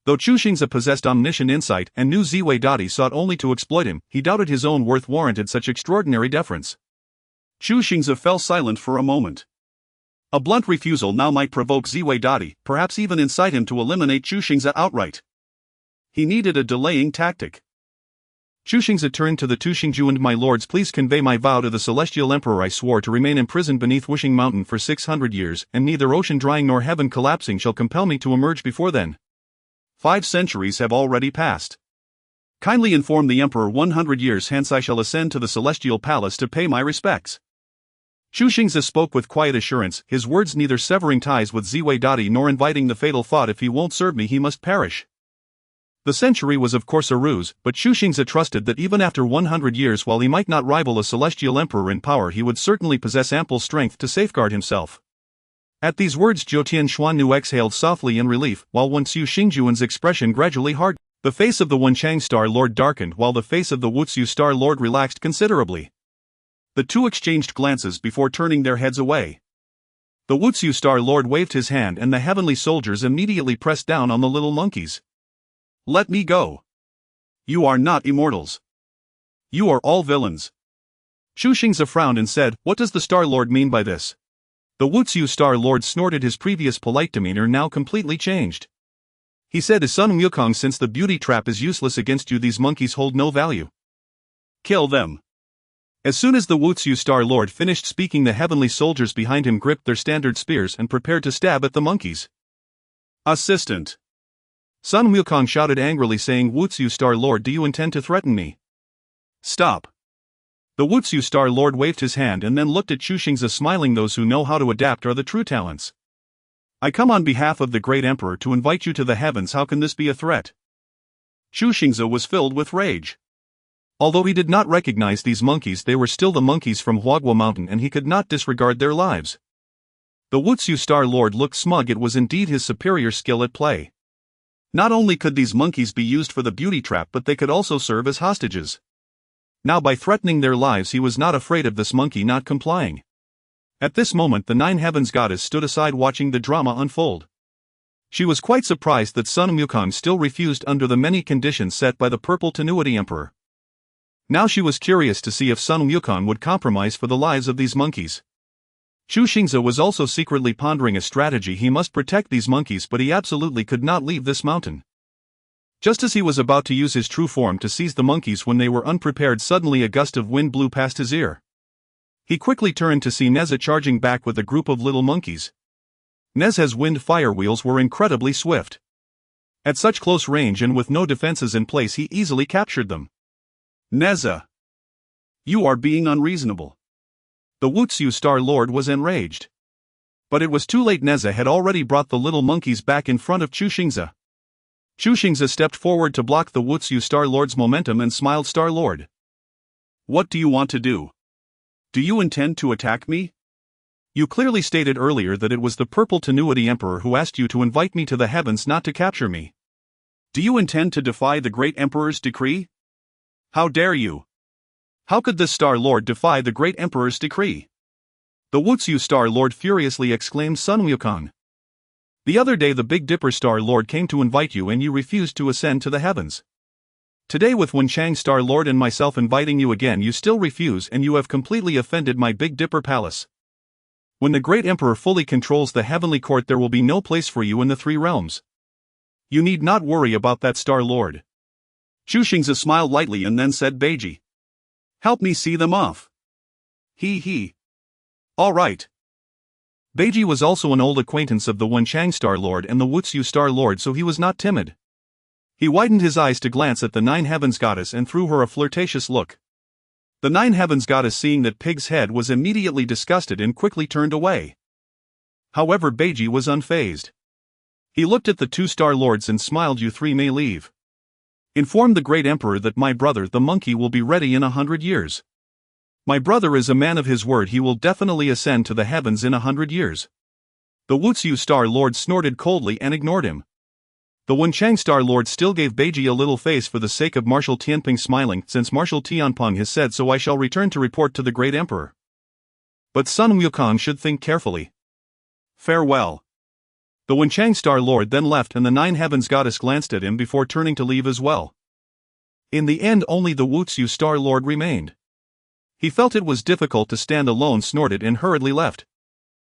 Though Chu Xingze possessed omniscient insight and knew Ziwei Dadi sought only to exploit him, he doubted his own worth warranted such extraordinary deference. Chu Xingze fell silent for a moment. A blunt refusal now might provoke Ziwei Dadi, perhaps even incite him to eliminate Chu Xingze outright. He needed a delaying tactic. Chu Xingze turned to the two Xingjuan. "My lords, please convey my vow to the celestial emperor. I swore to remain imprisoned beneath Wuxing Mountain for 600 years, and neither ocean drying nor heaven collapsing shall compel me to emerge before then." 5 centuries have already passed. Kindly inform the emperor 100 years hence I shall ascend to the celestial palace to pay my respects. Chu Xingze spoke with quiet assurance, his words neither severing ties with Ziwei Dadi nor inviting the fatal thought, "If he won't serve me he must perish." The century was of course a ruse, but Chu Xingze trusted that even after 100 years, while he might not rival a celestial emperor in power, he would certainly possess ample strength to safeguard himself. At these words Zhou Tianxuannu exhaled softly in relief, while Chu Xingjuan's expression gradually hardened. The face of the Wenchang Star Lord darkened while the face of the Wutsu Star Lord relaxed considerably. The two exchanged glances before turning their heads away. The Wutsu Star Lord waved his hand and the heavenly soldiers immediately pressed down on the little monkeys. "Let me go. You are not immortals. You are all villains." Chu Xingze frowned and said, "What does the Star Lord mean by this?" The Wutsu Star Lord snorted, his previous polite demeanor now completely changed. He said to Sun Wukong, "Since the beauty trap is useless against you, these monkeys hold no value. Kill them." As soon as the Wutsu Star Lord finished speaking, the heavenly soldiers behind him gripped their standard spears and prepared to stab at the monkeys. "Assistant!" Sun Wukong shouted angrily, saying, "Wutsu Star Lord, do you intend to threaten me?" "Stop." The Wutsu Star Lord waved his hand and then looked at Chu Xingze, smiling. "Those who know how to adapt are the true talents. I come on behalf of the great emperor to invite you to the heavens. How can this be a threat?" Chu Xingze was filled with rage. Although he did not recognize these monkeys, they were still the monkeys from Huagua Mountain and he could not disregard their lives. The Wutsu Star Lord looked smug. It was indeed his superior skill at play. Not only could these monkeys be used for the beauty trap, but they could also serve as hostages. Now by threatening their lives he was not afraid of this monkey not complying. At this moment the Nine Heavens goddess stood aside watching the drama unfold. She was quite surprised that Sun Wukong still refused under the many conditions set by the Purple Tenuity Emperor. Now she was curious to see if Sun Wukong would compromise for the lives of these monkeys. Chu Xingze was also secretly pondering a strategy. He must protect these monkeys, but he absolutely could not leave this mountain. Just as he was about to use his true form to seize the monkeys when they were unprepared, suddenly a gust of wind blew past his ear. He quickly turned to see Neza charging back with a group of little monkeys. Neza's wind fire wheels were incredibly swift. At such close range and with no defenses in place, he easily captured them. "Neza! You are being unreasonable." The Wutsu Star Lord was enraged. But it was too late. Neza had already brought the little monkeys back in front of Chu Xingze. Chu Xingze stepped forward to block the Wutsu Star Lord's momentum and smiled. "Star Lord, what do you want to do? Do you intend to attack me? You clearly stated earlier that it was the Purple Tenuity Emperor who asked you to invite me to the heavens, not to capture me. Do you intend to defy the great emperor's decree? How dare you? How could this Star Lord defy the great Emperor's decree? The Wutsu Star Lord furiously exclaimed Sun Wukong. The other day the Big Dipper Star Lord came to invite you and you refused to ascend to the heavens. Today with Wenchang Star Lord and myself inviting you again you still refuse and you have completely offended my Big Dipper Palace. When the great Emperor fully controls the heavenly court there will be no place for you in the three realms. You need not worry about that Star Lord. Chu Xingze smiled lightly and then said, Beiji, help me see them off. He. All right. Beiji was also an old acquaintance of the Wenchang Star Lord and the Wutsu Star Lord, so he was not timid. He widened his eyes to glance at the Nine Heavens Goddess and threw her a flirtatious look. The Nine Heavens Goddess, seeing that Pig's head, was immediately disgusted and quickly turned away. However, Beiji was unfazed. He looked at the two Star Lords and smiled. You three may leave. Inform the great Emperor that my brother the monkey will be ready in 100 years. My brother is a man of his word, he will definitely ascend to the heavens in 100 years. The Wutsu Star Lord snorted coldly and ignored him. The Wenchang Star Lord still gave Beiji a little face for the sake of Marshal Tianping, smiling, since Marshal Tianping has said so I shall return to report to the great Emperor. But Sun Wukong should think carefully. Farewell. The Wenchang Star Lord then left and the Nine Heavens Goddess glanced at him before turning to leave as well. In the end only the Wutsu Star Lord remained. He felt it was difficult to stand alone, snorted and hurriedly left.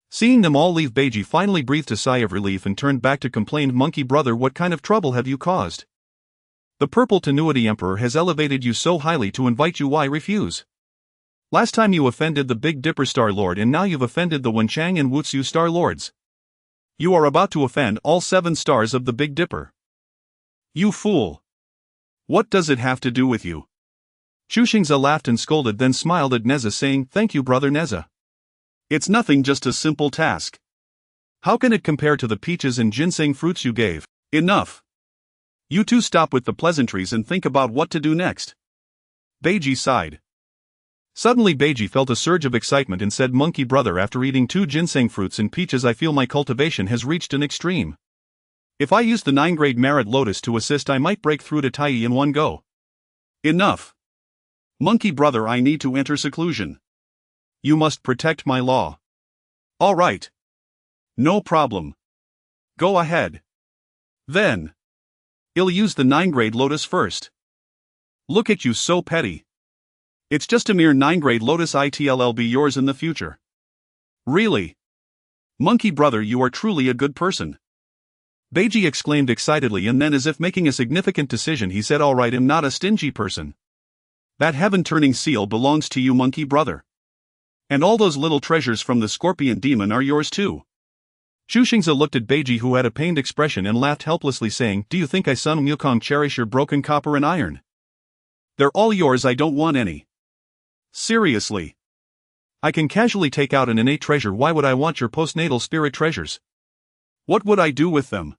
Seeing them all leave, Beiji finally breathed a sigh of relief and turned back to complain, Monkey brother, what kind of trouble have you caused? The Purple Tenuity Emperor has elevated you so highly to invite you, why refuse? Last time you offended the Big Dipper Star Lord and now you've offended the Wenchang and Wutsu Star Lords. You are about to offend all 7 stars of the Big Dipper. You fool! What does it have to do with you? Chu Xingze laughed and scolded, then smiled at Neza, saying, Thank you, brother Neza. It's nothing, just a simple task. How can it compare to the peaches and ginseng fruits you gave? Enough. You two stop with the pleasantries and think about what to do next. Beiji sighed. Suddenly Beiji felt a surge of excitement and said, Monkey brother, after eating 2 ginseng fruits and peaches I feel my cultivation has reached an extreme. If I use the 9-grade merit lotus to assist I might break through to Tai in one go. Enough. Monkey brother, I need to enter seclusion. You must protect my law. All right. No problem. Go ahead. Then I'll use the 9-grade lotus first. Look at you, so petty. It's just a mere 9-grade lotus, it'll be yours in the future. Really? Monkey brother, you are truly a good person. Beiji exclaimed excitedly, and then, as if making a significant decision, he said, All right, I'm not a stingy person. That heaven-turning seal belongs to you, monkey brother. And all those little treasures from the scorpion demon are yours too. Chu Xingze looked at Beiji, who had a pained expression, and laughed helplessly, saying, Do you think I, Sun Wukong, cherish your broken copper and iron? They're all yours, I don't want any. Seriously. I can casually take out an innate treasure, why would I want your postnatal spirit treasures? What would I do with them?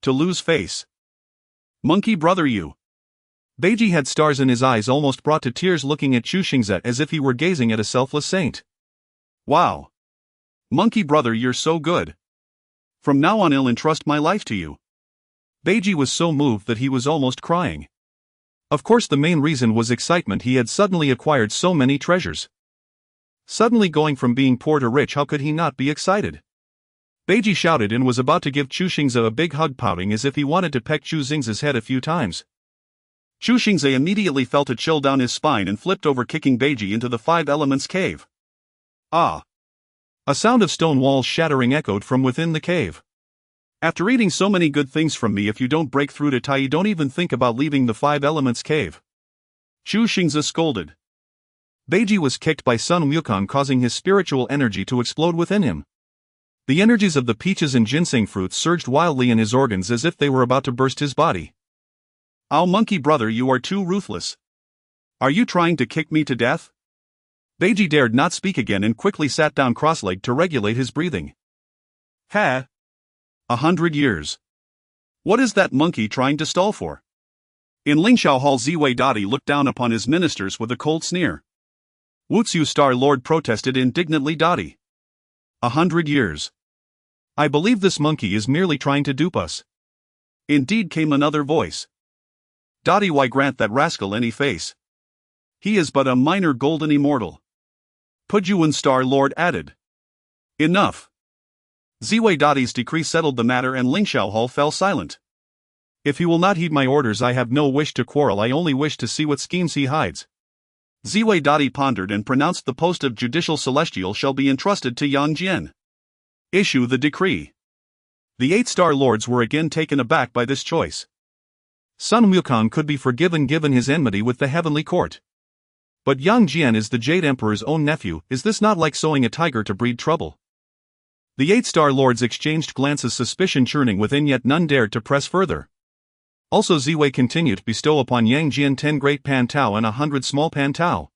To lose face. Monkey brother, you. Beiji had stars in his eyes, almost brought to tears, looking at Chu Xingze as if he were gazing at a selfless saint. Wow. Monkey brother, you're so good. From now on I'll entrust my life to you. Beiji was so moved that he was almost crying. Of course the main reason was excitement, he had suddenly acquired so many treasures. Suddenly going from being poor to rich, how could he not be excited? Beiji shouted and was about to give Chu Xingze a big hug, pouting as if he wanted to peck Chu Xingze's head a few times. Chu Xingze immediately felt a chill down his spine and flipped over, kicking Beiji into the 5 Elements cave. Ah! A sound of stone walls shattering echoed from within the cave. After eating so many good things from me, if you don't break through to Tai, don't even think about leaving the 5 Elements cave. Chu Xingze scolded. Beiji was kicked by Sun Wukong, causing his spiritual energy to explode within him. The energies of the peaches and ginseng fruits surged wildly in his organs as if they were about to burst his body. Ow, monkey brother, you are too ruthless. Are you trying to kick me to death? Beiji dared not speak again and quickly sat down cross-legged to regulate his breathing. 100 years. What is that monkey trying to stall for? In Lingxiao Hall, Ziwei Dadi looked down upon his ministers with a cold sneer. Wutsu Star Lord protested indignantly, Dadi. 100 years. I believe this monkey is merely trying to dupe us. Indeed, came another voice. Dadi, why grant that rascal any face? He is but a minor golden immortal. Pujuan Star Lord added. Enough. Ziwei Dadi's decree settled the matter and Ling Xiaohao fell silent. If he will not heed my orders, I have no wish to quarrel, I only wish to see what schemes he hides. Ziwei Dadi pondered and pronounced the post of judicial celestial shall be entrusted to Yang Jian. Issue the decree. The 8-star lords were again taken aback by this choice. Sun Wukong could be forgiven given his enmity with the heavenly court. But Yang Jian is the Jade Emperor's own nephew, is this not like sowing a tiger to breed trouble? The 8-star lords exchanged glances, suspicion churning within, yet none dared to press further. Also Ziwei continued, bestow upon Yang Jian 10 great pan tao and 100 small pan tao.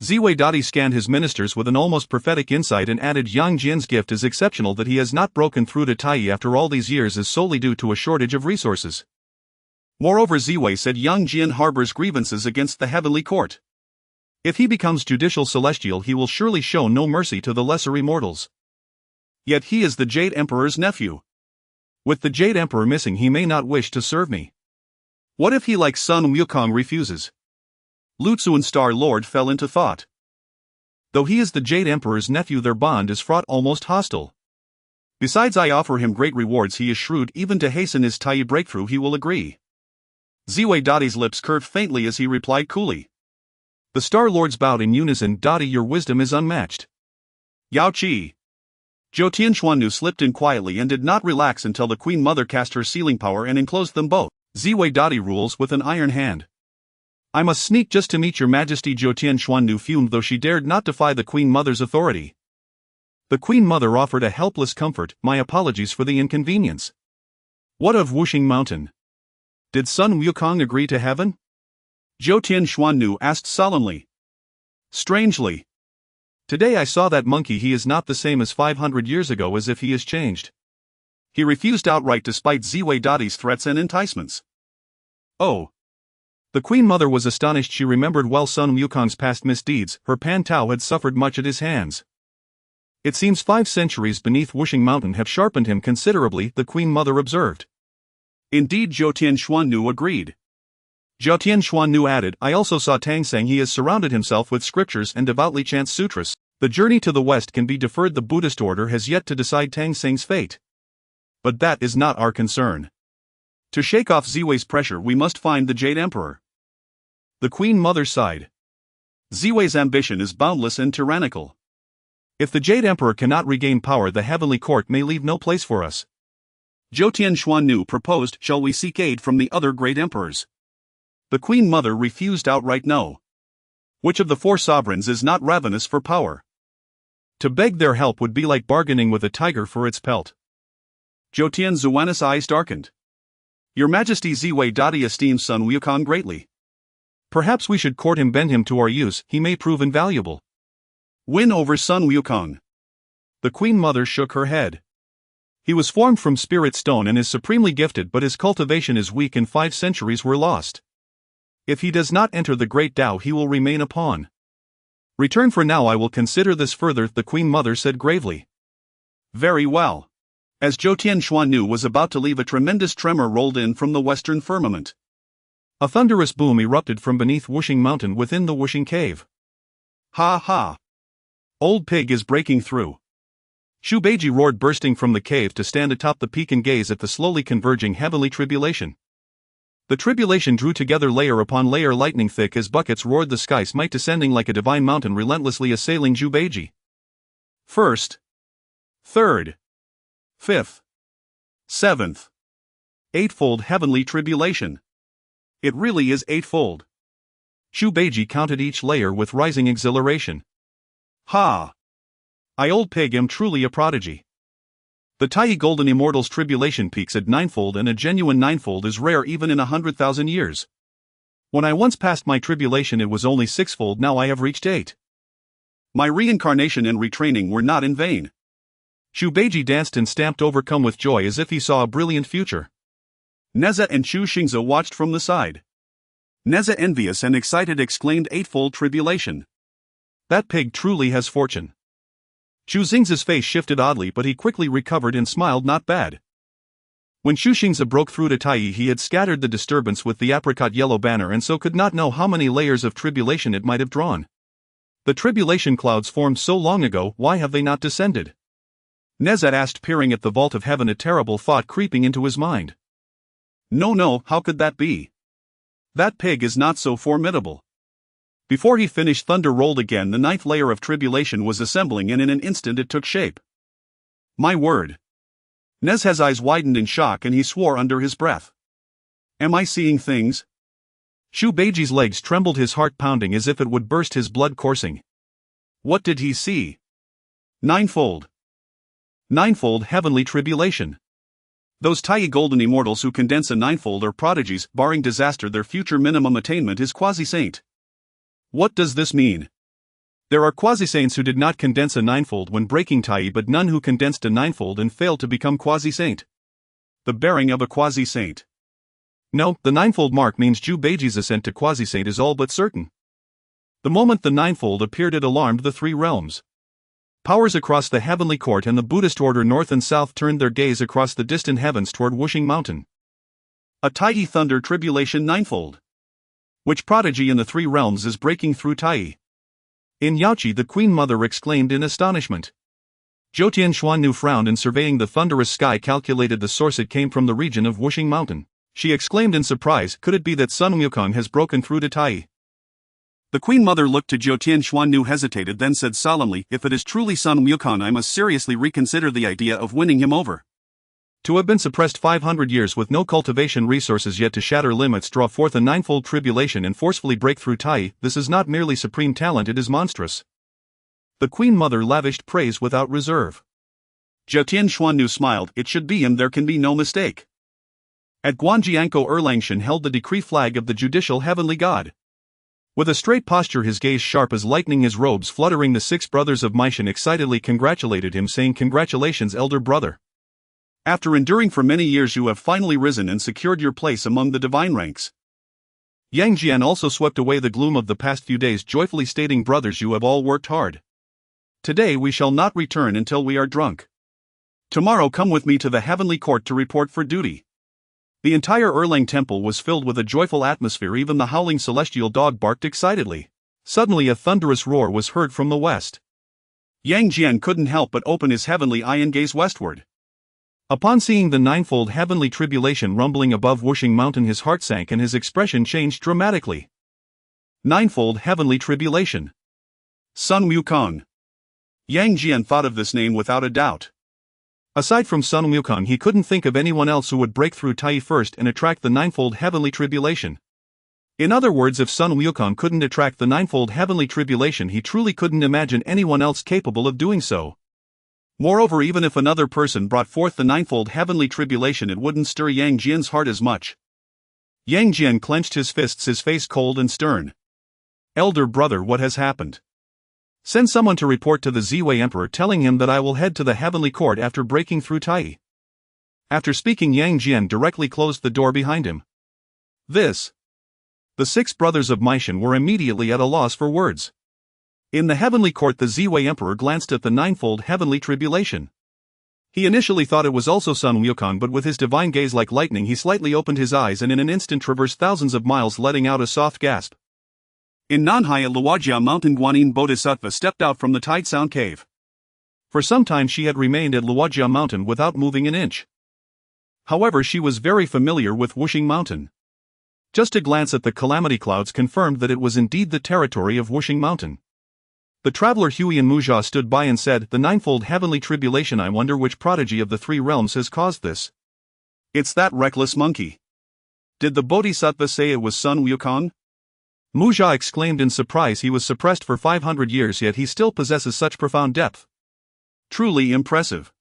Ziwei Dadi scanned his ministers with an almost prophetic insight and added, Yang Jian's gift is exceptional, that he has not broken through to Tai after all these years is solely due to a shortage of resources. Moreover, Ziwei said Yang Jian harbors grievances against the heavenly court. If he becomes judicial celestial, he will surely show no mercy to the lesser immortals. Yet he is the Jade Emperor's nephew. With the Jade Emperor missing, he may not wish to serve me. What if he, like Sun Wukong, refuses? Lutzuan Star Lord fell into thought. Though he is the Jade Emperor's nephew, their bond is fraught, almost hostile. Besides, I offer him great rewards. He is shrewd, even to hasten his Tai breakthrough he will agree. Ziwei Dadi's lips curved faintly as he replied coolly. The Star Lords bowed in unison. Dadi, your wisdom is unmatched. Yao Qi. Zhou Xuannu slipped in quietly and did not relax until the Queen Mother cast her sealing power and enclosed them both. Ziwei Dadi rules with an iron hand. I must sneak just to meet your majesty. Zhou Xuannu fumed, though she dared not defy the Queen Mother's authority. The Queen Mother offered a helpless comfort, my apologies for the inconvenience. What of Wuxing Mountain? Did Sun Wukong agree to heaven? Zhou Xuannu asked solemnly. Strangely. Today I saw that monkey. He is not the same as 500 years ago, as if he is changed. He refused outright despite Ziwei Dadi's threats and enticements. Oh. The Queen Mother was astonished. She remembered well Sun Wukong's past misdeeds. Her pan tao had suffered much at his hands. It seems 5 centuries beneath Wuxing Mountain have sharpened him considerably, the Queen Mother observed. Indeed, Zhou Xuannu agreed. Zhou Xuannu added, I also saw Tangsang. He has surrounded himself with scriptures and devoutly chants sutras. The journey to the west can be deferred. The Buddhist order has yet to decide Tangsang's fate. But that is not our concern. To shake off Ziwei's pressure, we must find the Jade Emperor. The Queen Mother sighed. Ziwei's ambition is boundless and tyrannical. If the Jade Emperor cannot regain power, the heavenly court may leave no place for us. Zhou Xuannu proposed, shall we seek aid from the other great emperors? The Queen Mother refused outright. No. Which of the 4 sovereigns is not ravenous for power? To beg their help would be like bargaining with a tiger for its pelt. Zhou Xuannu's eyes darkened. Your Majesty, Ziwei Dadi esteems Sun Wukong greatly. Perhaps we should court him, bend him to our use. He may prove invaluable. Win over Sun Wukong. The Queen Mother shook her head. He was formed from spirit stone and is supremely gifted, but his cultivation is weak and 5 centuries were lost. If he does not enter the great Tao, he will remain a pawn. Return for now, I will consider this further, the Queen Mother said gravely. Very well. As Zhou Xuannu was about to leave, a tremendous tremor rolled in from the western firmament. A thunderous boom erupted from beneath Wuxing Mountain within the Wuxing Cave. Ha ha! Old Pig is breaking through. Chu Beiji roared, bursting from the cave to stand atop the peak and gaze at the slowly converging heavenly tribulation. The tribulation drew together layer upon layer, lightning thick as buckets roared the sky, smite descending like a divine mountain, relentlessly assailing Chu Beiji. First, third, fifth, seventh. 8-fold heavenly tribulation. It really is 8-fold. Chu Beiji counted each layer with rising exhilaration. Ha! I, Old Pig, am truly a prodigy. The Tai Golden Immortal's tribulation peaks at 9-fold, and a genuine 9-fold is rare even in 100,000 years. When I once passed my tribulation, it was only 6-fold, now I have reached 8. My reincarnation and retraining were not in vain. Chu Beiji danced and stamped, overcome with joy as if he saw a brilliant future. Neza and Chu Xingze watched from the side. Neza, envious and excited, exclaimed, 8-fold tribulation. That pig truly has fortune. Chu Xingze's face shifted oddly, but he quickly recovered and smiled, not bad. When Chu Xingze broke through to Tai, he had scattered the disturbance with the apricot yellow banner and so could not know how many layers of tribulation it might have drawn. The tribulation clouds formed so long ago, why have they not descended? Nezat asked, peering at the vault of heaven, a terrible thought creeping into his mind. No, how could that be? That pig is not so formidable. Before he finished, thunder rolled again. The ninth layer of tribulation was assembling and in an instant it took shape. My word. Nez's eyes widened in shock and he swore under his breath. Am I seeing things? Chu Beiji's legs trembled, his heart pounding as if it would burst, his blood coursing. What did he see? Ninefold heavenly tribulation. Those Tai golden immortals who condense a ninefold are prodigies, barring disaster. Their future minimum attainment is quasi-saint. What does this mean? There are quasi-saints who did not condense a ninefold when breaking Tai, but none who condensed a ninefold and failed to become quasi-saint. The bearing of a quasi-saint. No, the ninefold mark means Chu Beiji's ascent to quasi-saint is all but certain. The moment the ninefold appeared, it alarmed the three realms. Powers across the heavenly court and the Buddhist order north and south turned their gaze across the distant heavens toward Wuxing Mountain. A Tai thunder tribulation ninefold. Which prodigy in the three realms is breaking through Tai? In Yaoqi, the Queen Mother exclaimed in astonishment. Zhou Xuannu frowned and, surveying the thunderous sky, calculated the source. It came from the region of Wuxing Mountain. She exclaimed in surprise, could it be that Sun Wukong has broken through to Tai? The Queen Mother looked to Zhou Xuannu, hesitated, then said solemnly, if it is truly Sun Wukong, I must seriously reconsider the idea of winning him over. To have been suppressed 500 years with no cultivation resources yet to shatter limits, draw forth a ninefold tribulation and forcefully break through Tai, this is not merely supreme talent, it is monstrous. The Queen Mother lavished praise without reserve. Zhou Xuannu smiled, it should be him, there can be no mistake. At Guanjianko, Erlangshan held the decree flag of the judicial heavenly god. With a straight posture, his gaze sharp as lightning, his robes fluttering, the six brothers of Meishan excitedly congratulated him, saying, congratulations, elder brother. After enduring for many years, you have finally risen and secured your place among the divine ranks. Yang Jian also swept away the gloom of the past few days, joyfully stating, brothers, you have all worked hard. Today we shall not return until we are drunk. Tomorrow come with me to the heavenly court to report for duty. The entire Erlang temple was filled with a joyful atmosphere, even the howling celestial dog barked excitedly. Suddenly a thunderous roar was heard from the west. Yang Jian couldn't help but open his heavenly eye and gaze westward. Upon seeing the ninefold heavenly tribulation rumbling above Wuxing Mountain, his heart sank and his expression changed dramatically. Ninefold heavenly tribulation. Sun Wukong. Yang Jian thought of this name without a doubt. Aside from Sun Wukong, he couldn't think of anyone else who would break through Tai first and attract the ninefold heavenly tribulation. In other words, if Sun Wukong couldn't attract the ninefold heavenly tribulation, he truly couldn't imagine anyone else capable of doing so. Moreover, even if another person brought forth the ninefold heavenly tribulation, it wouldn't stir Yang Jian's heart as much. Yang Jian clenched his fists, his face cold and stern. Elder brother, what has happened? Send someone to report to the Ziwei Emperor, telling him that I will head to the heavenly court after breaking through Tai. After speaking, Yang Jian directly closed the door behind him. The six brothers of Meishan were immediately at a loss for words. In the heavenly court, the Ziwei Emperor glanced at the ninefold heavenly tribulation. He initially thought it was also Sun Wukong, but with his divine gaze like lightning, he slightly opened his eyes and in an instant traversed thousands of miles, letting out a soft gasp. In Nanhai at Luojia Mountain, Guanyin Bodhisattva stepped out from the Tide Sound Cave. For some time she had remained at Luojia Mountain without moving an inch. However, she was very familiar with Wuxing Mountain. Just a glance at the calamity clouds confirmed that it was indeed the territory of Wuxing Mountain. The traveler Huiyan Muzha stood by and said, the ninefold heavenly tribulation, I wonder which prodigy of the three realms has caused this. It's that reckless monkey. Did the Bodhisattva say it was Sun Wukong? Muzha exclaimed in surprise. He was suppressed for 500 years, yet he still possesses such profound depth. Truly impressive.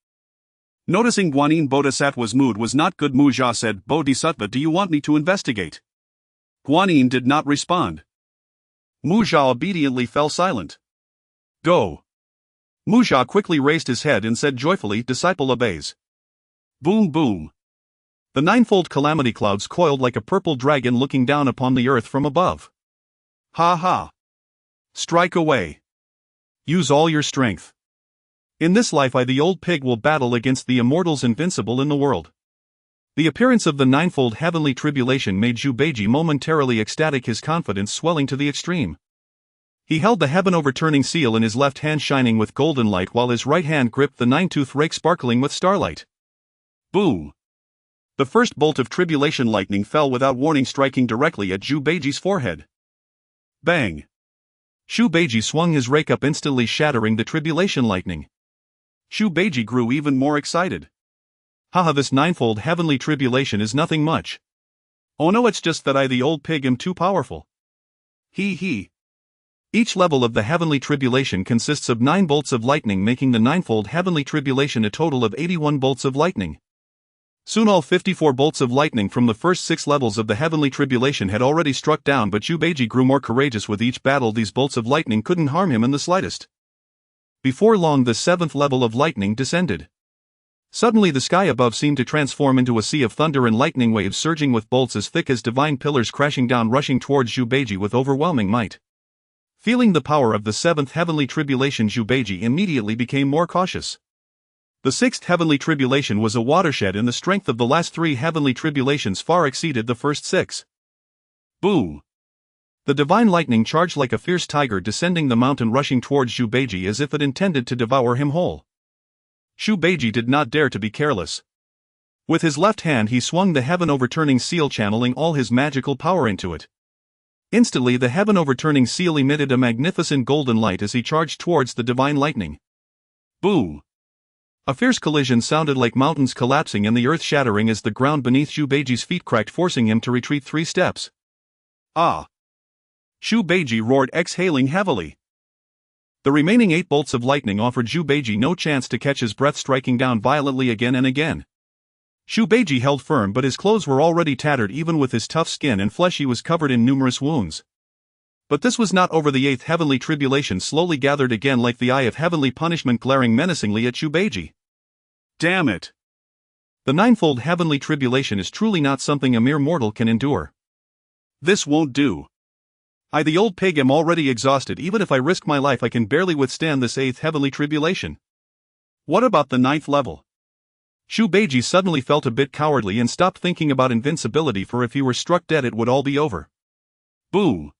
Noticing Guanyin Bodhisattva's mood was not good, Muzha said, Bodhisattva, do you want me to investigate? Guanyin did not respond. Muzha obediently fell silent. Go. Muzha quickly raised his head and said joyfully, disciple obeys. Boom boom. The ninefold calamity clouds coiled like a purple dragon looking down upon the earth from above. Ha ha. Strike away. Use all your strength. In this life I, the old pig, will battle against the immortals invincible in the world. The appearance of the ninefold heavenly tribulation made Zhu Beiji momentarily ecstatic, his confidence swelling to the extreme. He held the heaven-overturning seal in his left hand, shining with golden light, while his right hand gripped the nine-tooth rake, sparkling with starlight. Boo! The first bolt of tribulation lightning fell without warning, striking directly at Zhu Beiji's forehead. Bang! Zhu Beiji swung his rake up, instantly shattering the tribulation lightning. Zhu Beiji grew even more excited. Haha, this ninefold heavenly tribulation is nothing much. Oh no, it's just that I, the old pig, am too powerful. He. Each level of the heavenly tribulation consists of 9 bolts of lightning, making the ninefold heavenly tribulation a total of 81 bolts of lightning. Soon all 54 bolts of lightning from the first 6 levels of the heavenly tribulation had already struck down, but Zhu Beiji grew more courageous with each battle. These bolts of lightning couldn't harm him in the slightest. Before long, the 7th level of lightning descended. Suddenly the sky above seemed to transform into a sea of thunder and lightning waves, surging with bolts as thick as divine pillars crashing down, rushing towards Zhu Beiji with overwhelming might. Feeling the power of the 7th heavenly tribulation, Zhu Beiji immediately became more cautious. The 6th heavenly tribulation was a watershed, and the strength of the last 3 heavenly tribulations far exceeded the first 6. Boo! The divine lightning charged like a fierce tiger, descending the mountain, rushing towards Zhu Beiji as if it intended to devour him whole. Zhu Beiji did not dare to be careless. With his left hand he swung the heaven-overturning seal, channeling all his magical power into it. Instantly the heaven-overturning seal emitted a magnificent golden light as he charged towards the divine lightning. Boo! A fierce collision sounded like mountains collapsing and the earth shattering as the ground beneath Zhu Beiji's feet cracked, forcing him to retreat 3 steps. Ah! Zhu Beiji roared, exhaling heavily. The remaining 8 bolts of lightning offered Zhu Beiji no chance to catch his breath, striking down violently again and again. Zhu Beiji held firm, but his clothes were already tattered. Even with his tough skin and flesh, he was covered in numerous wounds. But this was not over. The 8th heavenly tribulation slowly gathered again, like the eye of heavenly punishment glaring menacingly at Zhu Beiji. Damn it! The ninefold heavenly tribulation is truly not something a mere mortal can endure. This won't do. I, the old pig, am already exhausted. Even if I risk my life, I can barely withstand this 8th heavenly tribulation. What about the 9th level? Zhu Beiji suddenly felt a bit cowardly and stopped thinking about invincibility, for if he were struck dead it would all be over. Boo!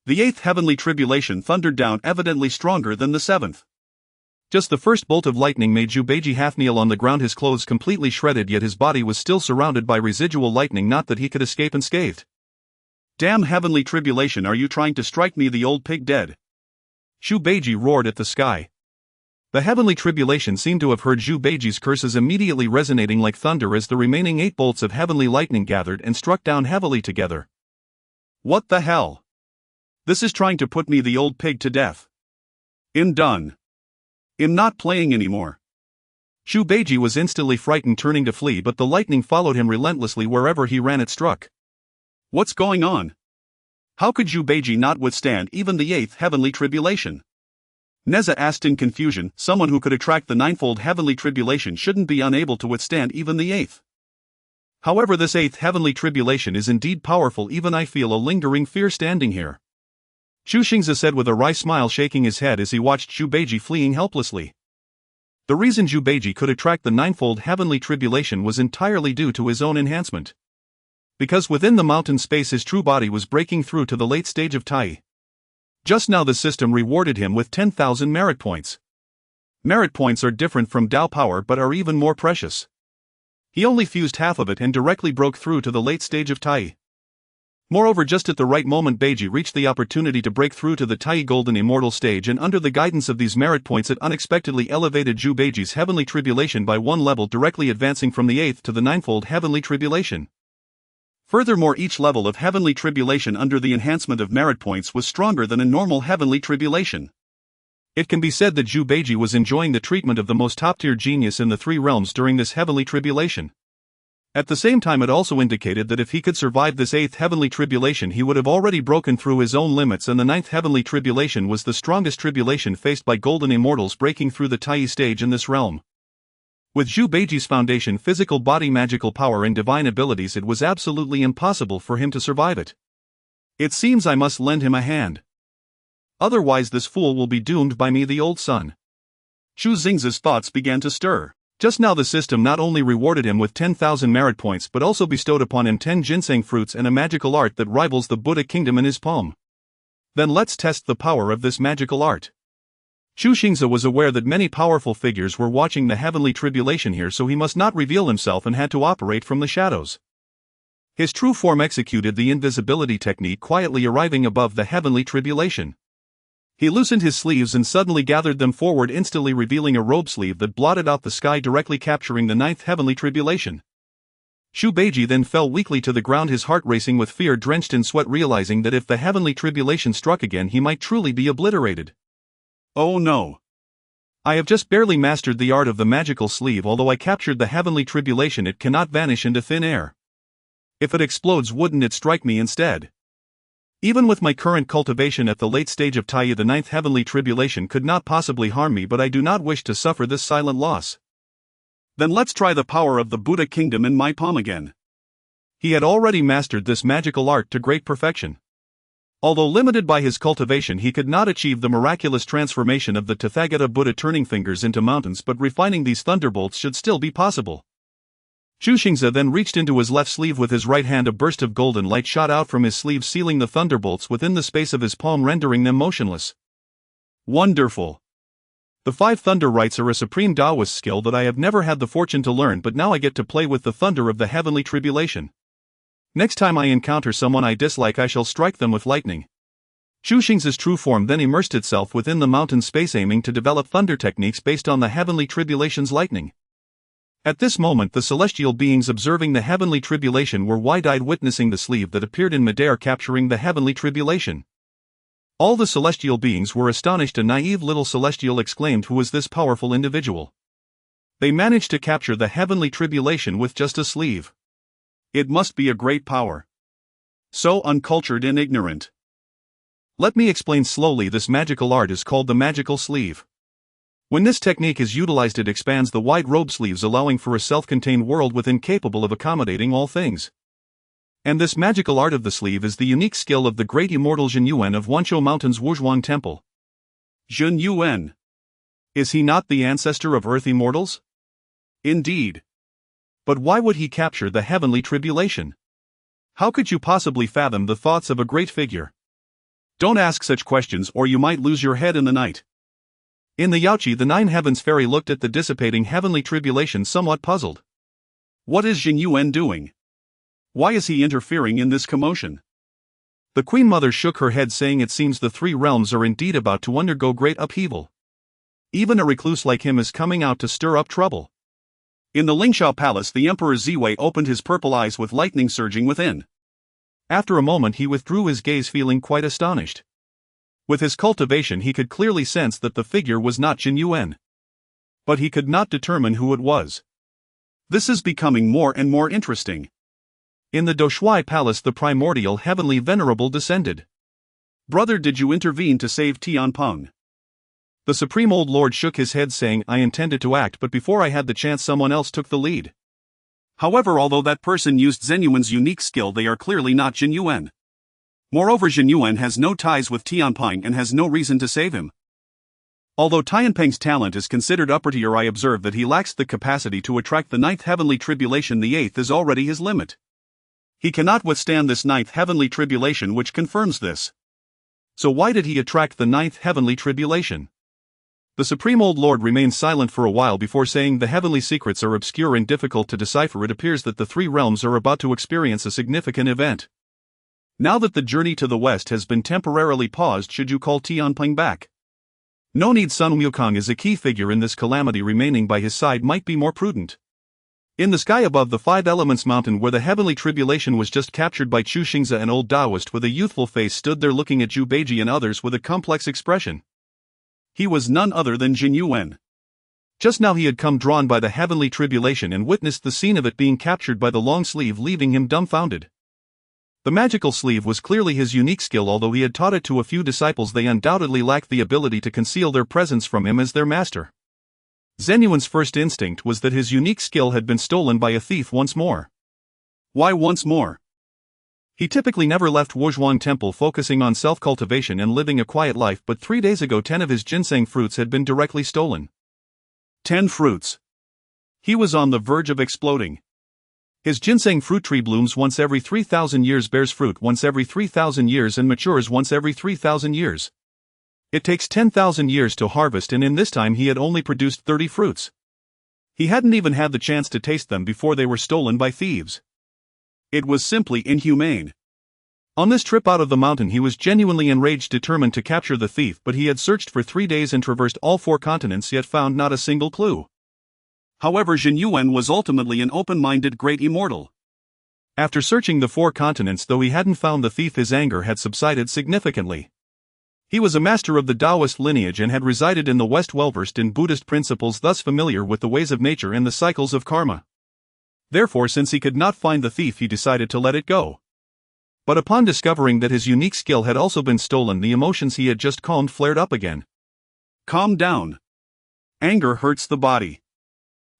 The 8th heavenly tribulation thundered down, evidently stronger than the 7th. Just the first bolt of lightning made Zhu Beiji half kneel on the ground, his clothes completely shredded, yet his body was still surrounded by residual lightning, not that he could escape unscathed. Damn heavenly tribulation, are you trying to strike me, the old pig, dead? Zhu Beiji roared at the sky. The heavenly tribulation seemed to have heard Zhu Beiji's curses, immediately resonating like thunder as the remaining 8 bolts of heavenly lightning gathered and struck down heavily together. What the hell? This is trying to put me, the old pig, to death. I'm done. I'm not playing anymore. Zhu Beiji was instantly frightened, turning to flee, but the lightning followed him relentlessly wherever he ran. It struck. What's going on? How could Zhu Beiji not withstand even the 8th heavenly tribulation? Neza asked in confusion. Someone who could attract the ninefold heavenly tribulation shouldn't be unable to withstand even the 8th. However, this 8th heavenly tribulation is indeed powerful. Even I feel a lingering fear standing here. Chu Xingze said with a wry smile, shaking his head as he watched Zhu Beiji fleeing helplessly. The reason Zhu Beiji could attract the ninefold heavenly tribulation was entirely due to his own enhancement. Because within the mountain space his true body was breaking through to the late stage of Tai. Just now the system rewarded him with 10,000 merit points. Merit points are different from Dao power but are even more precious. He only fused half of it and directly broke through to the late stage of Tai. Moreover, just at the right moment Beiji reached the opportunity to break through to the Tai Golden Immortal stage, and under the guidance of these merit points it unexpectedly elevated Zhu Beiji's heavenly tribulation by 1 level, directly advancing from the 8th to the ninefold heavenly tribulation. Furthermore, each level of heavenly tribulation under the enhancement of merit points was stronger than a normal heavenly tribulation. It can be said that Zhu Beiji was enjoying the treatment of the most top-tier genius in the 3 realms during this heavenly tribulation. At the same time, it also indicated that if he could survive this 8th heavenly tribulation he would have already broken through his own limits, and the 9th heavenly tribulation was the strongest tribulation faced by golden immortals breaking through the Tai stage in this realm. With Zhu Beiji's foundation, physical body, magical power and divine abilities, it was absolutely impossible for him to survive it. It seems I must lend him a hand. Otherwise this fool will be doomed by me, the old son. Chu Xingze's thoughts began to stir. Just now the system not only rewarded him with 10,000 merit points but also bestowed upon him 10 ginseng fruits and a magical art that rivals the Buddha kingdom in his palm. Then let's test the power of this magical art. Chu Xingze was aware that many powerful figures were watching the Heavenly Tribulation here, so he must not reveal himself and had to operate from the shadows. His true form executed the invisibility technique, quietly arriving above the Heavenly Tribulation. He loosened his sleeves and suddenly gathered them forward, instantly revealing a robe sleeve that blotted out the sky, directly capturing the 9th Heavenly Tribulation. Chu Beiji then fell weakly to the ground, his heart racing with fear, drenched in sweat, realizing that if the Heavenly Tribulation struck again he might truly be obliterated. Oh no. I have just barely mastered the art of the magical sleeve. Although I captured the Heavenly Tribulation, it cannot vanish into thin air. If it explodes, wouldn't it strike me instead? Even with my current cultivation at the late stage of Taiyi, the 9th Heavenly Tribulation could not possibly harm me, but I do not wish to suffer this silent loss. Then let's try the power of the Buddha kingdom in my palm again. He had already mastered this magical art to great perfection. Although limited by his cultivation, he could not achieve the miraculous transformation of the Tathagata Buddha, turning fingers into mountains, but refining these thunderbolts should still be possible. Chu Xingze then reached into his left sleeve with his right hand. A burst of golden light shot out from his sleeve, sealing the thunderbolts within the space of his palm, rendering them motionless. Wonderful. The 5 thunder rites are a supreme Taoist skill that I have never had the fortune to learn, but now I get to play with the thunder of the Heavenly Tribulation. Next time I encounter someone I dislike, I shall strike them with lightning. Chu Xingze's true form then immersed itself within the mountain space, aiming to develop thunder techniques based on the Heavenly Tribulation's lightning. At this moment, the celestial beings observing the Heavenly Tribulation were wide-eyed, witnessing the sleeve that appeared in midair capturing the Heavenly Tribulation. All the celestial beings were astonished. A naive little celestial exclaimed, "Who is this powerful individual? They managed to capture the Heavenly Tribulation with just a sleeve. It must be a great power. So uncultured and ignorant." Let me explain slowly. This magical art is called the magical sleeve. When this technique is utilized, it expands the wide robe sleeves, allowing for a self-contained world within, capable of accommodating all things. And this magical art of the sleeve is the unique skill of the great immortal Zhen Yuan of Wanshou Mountain's Wuzhuang Temple. Zhen Yuan. Is he not the ancestor of Earth immortals? Indeed. But why would he capture the Heavenly Tribulation? How could you possibly fathom the thoughts of a great figure? Don't ask such questions, or you might lose your head in the night. In the Yaoqi, the 9 heavens fairy looked at the dissipating Heavenly Tribulation, somewhat puzzled. What is Zhen Yuan doing? Why is he interfering in this commotion? The Queen Mother shook her head, saying, "It seems the 3 realms are indeed about to undergo great upheaval. Even a recluse like him is coming out to stir up trouble." In the Lingshao Palace, the Emperor Ziwei opened his purple eyes with lightning surging within. After a moment he withdrew his gaze, feeling quite astonished. With his cultivation he could clearly sense that the figure was not Zhen Yuan. But he could not determine who it was. This is becoming more and more interesting. In the Doshui Palace, the primordial Heavenly Venerable descended. "Brother, did you intervene to save Tianpeng?" The Supreme Old Lord shook his head, saying, "I intended to act, but before I had the chance someone else took the lead." However, although that person used Zhen Yuan's unique skill, they are clearly not Zhen Yuan. Moreover, Zhen Yuan has no ties with Tianpeng and has no reason to save him. Although Tianpeng's talent is considered upper tier, I observe that he lacks the capacity to attract the 9th Heavenly Tribulation. The 8th is already his limit. He cannot withstand this 9th Heavenly Tribulation, which confirms this. So why did he attract the 9th Heavenly Tribulation? The Supreme Old Lord remained silent for a while before saying, "The heavenly secrets are obscure and difficult to decipher. It appears that the 3 realms are about to experience a significant event. Now that the journey to the west has been temporarily paused, should you call Tianpeng back? No need. Sun Wukong is a key figure in this calamity. Remaining by his side might be more prudent." In the sky above the 5 Elements Mountain, where the Heavenly Tribulation was just captured by Chu Xingze, an old Taoist with a youthful face stood there, looking at Chu Beiji and others with a complex expression. He was none other than Zhen Yuan. Just now he had come drawn by the Heavenly Tribulation and witnessed the scene of it being captured by the long sleeve, leaving him dumbfounded. The magical sleeve was clearly his unique skill. Although he had taught it to a few disciples, they undoubtedly lacked the ability to conceal their presence from him as their master. Zhen Yuan's first instinct was that his unique skill had been stolen by a thief once more. Why once more? He typically never left Wuzhuang Temple, focusing on self-cultivation and living a quiet life, but 3 days ago 10 of his ginseng fruits had been directly stolen. 10 fruits. He was on the verge of exploding. His ginseng fruit tree blooms once every 3,000 years, bears fruit once every 3,000 years, and matures once every 3,000 years. It takes 10,000 years to harvest, and in this time he had only produced 30 fruits. He hadn't even had the chance to taste them before they were stolen by thieves. It was simply inhumane. On this trip out of the mountain he was genuinely enraged, determined to capture the thief, but he had searched for 3 days and traversed all 4 continents, yet found not a single clue. However, Jin Yuan was ultimately an open-minded great immortal. After searching the 4 continents, though he hadn't found the thief, his anger had subsided significantly. He was a master of the Taoist lineage and had resided in the West, well-versed in Buddhist principles, thus familiar with the ways of nature and the cycles of karma. Therefore, since he could not find the thief, he decided to let it go. But upon discovering that his unique skill had also been stolen, the emotions he had just calmed flared up again. Calm down. Anger hurts the body.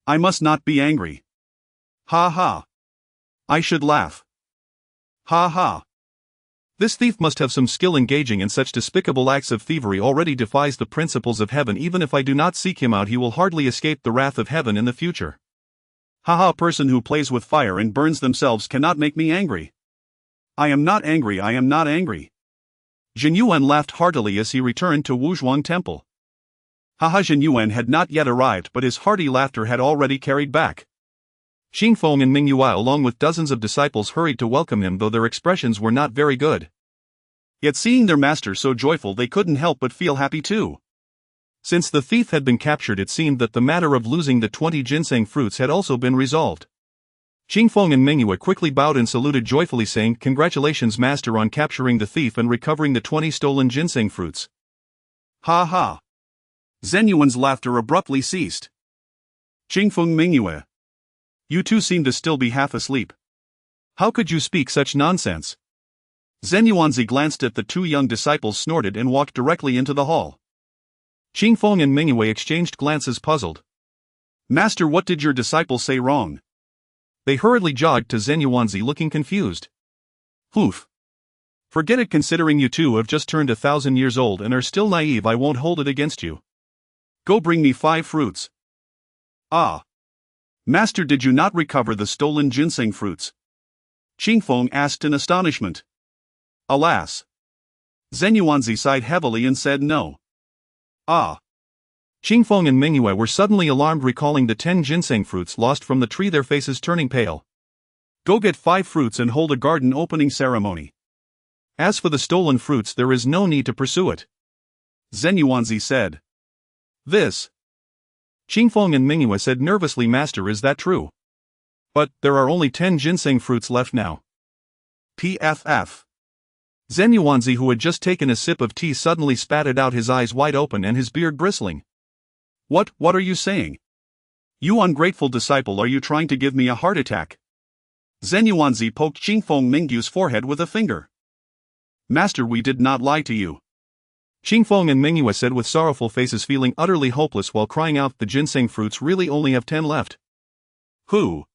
I must not be angry. Ha ha. I should laugh. Ha ha. This thief must have some skill. Engaging in such despicable acts of thievery already defies the principles of heaven. Even if I do not seek him out, he will hardly escape the wrath of heaven in the future. Ha ha. A person who plays with fire and burns themselves cannot make me angry. I am not angry, I am not angry. Jin Yuan laughed heartily as he returned to Wuzhuang Temple. Haha. Jin Yuan had not yet arrived, but his hearty laughter had already carried back. Xingfeng and Mingyue along with dozens of disciples hurried to welcome him, though their expressions were not very good. Yet seeing their master so joyful, they couldn't help but feel happy too. Since the thief had been captured, it seemed that the matter of losing the 20 ginseng fruits had also been resolved. Xingfeng and Mingyue quickly bowed and saluted joyfully, saying, "Congratulations, master, on capturing the thief and recovering the 20 stolen ginseng fruits." Ha ha. Zhen Yuan's laughter abruptly ceased. Xingfeng, Mingyue, you two seem to still be half asleep. How could you speak such nonsense? Zhen Yuanzi glanced at the 2 young disciples, snorted, and walked directly into the hall. Xingfeng and Mingyue exchanged glances, puzzled. Master, what did your disciples say wrong? They hurriedly jogged to Zhen Yuanzi, looking confused. Oof. Forget it. Considering you two have just turned 1,000 years old and are still naive, I won't hold it against you. Go bring me 5 fruits. Ah. Master, did you not recover the stolen ginseng fruits? Xingfeng asked in astonishment. Alas. Zhen Yuanzi sighed heavily and said no. Ah. Xingfeng and Mingyue were suddenly alarmed, recalling the 10 ginseng fruits lost from the tree, their faces turning pale. Go get 5 fruits and hold a garden opening ceremony. As for the stolen fruits, there is no need to pursue it. Zhen Yuanzi said. This. Xingfeng and Mingyue said nervously, Master, is that true? But there are only 10 ginseng fruits left now. PFF. Zhen Yuanzi, who had just taken a sip of tea, suddenly spatted out, his eyes wide open and his beard bristling. What are you saying? You ungrateful disciple, are you trying to give me a heart attack? Zhen Yuanzi poked Xingfeng Mingyue's forehead with a finger. Master, we did not lie to you. Xingfeng and Mingyue said with sorrowful faces, feeling utterly hopeless while crying out, the ginseng fruits really only have 10 left. Who?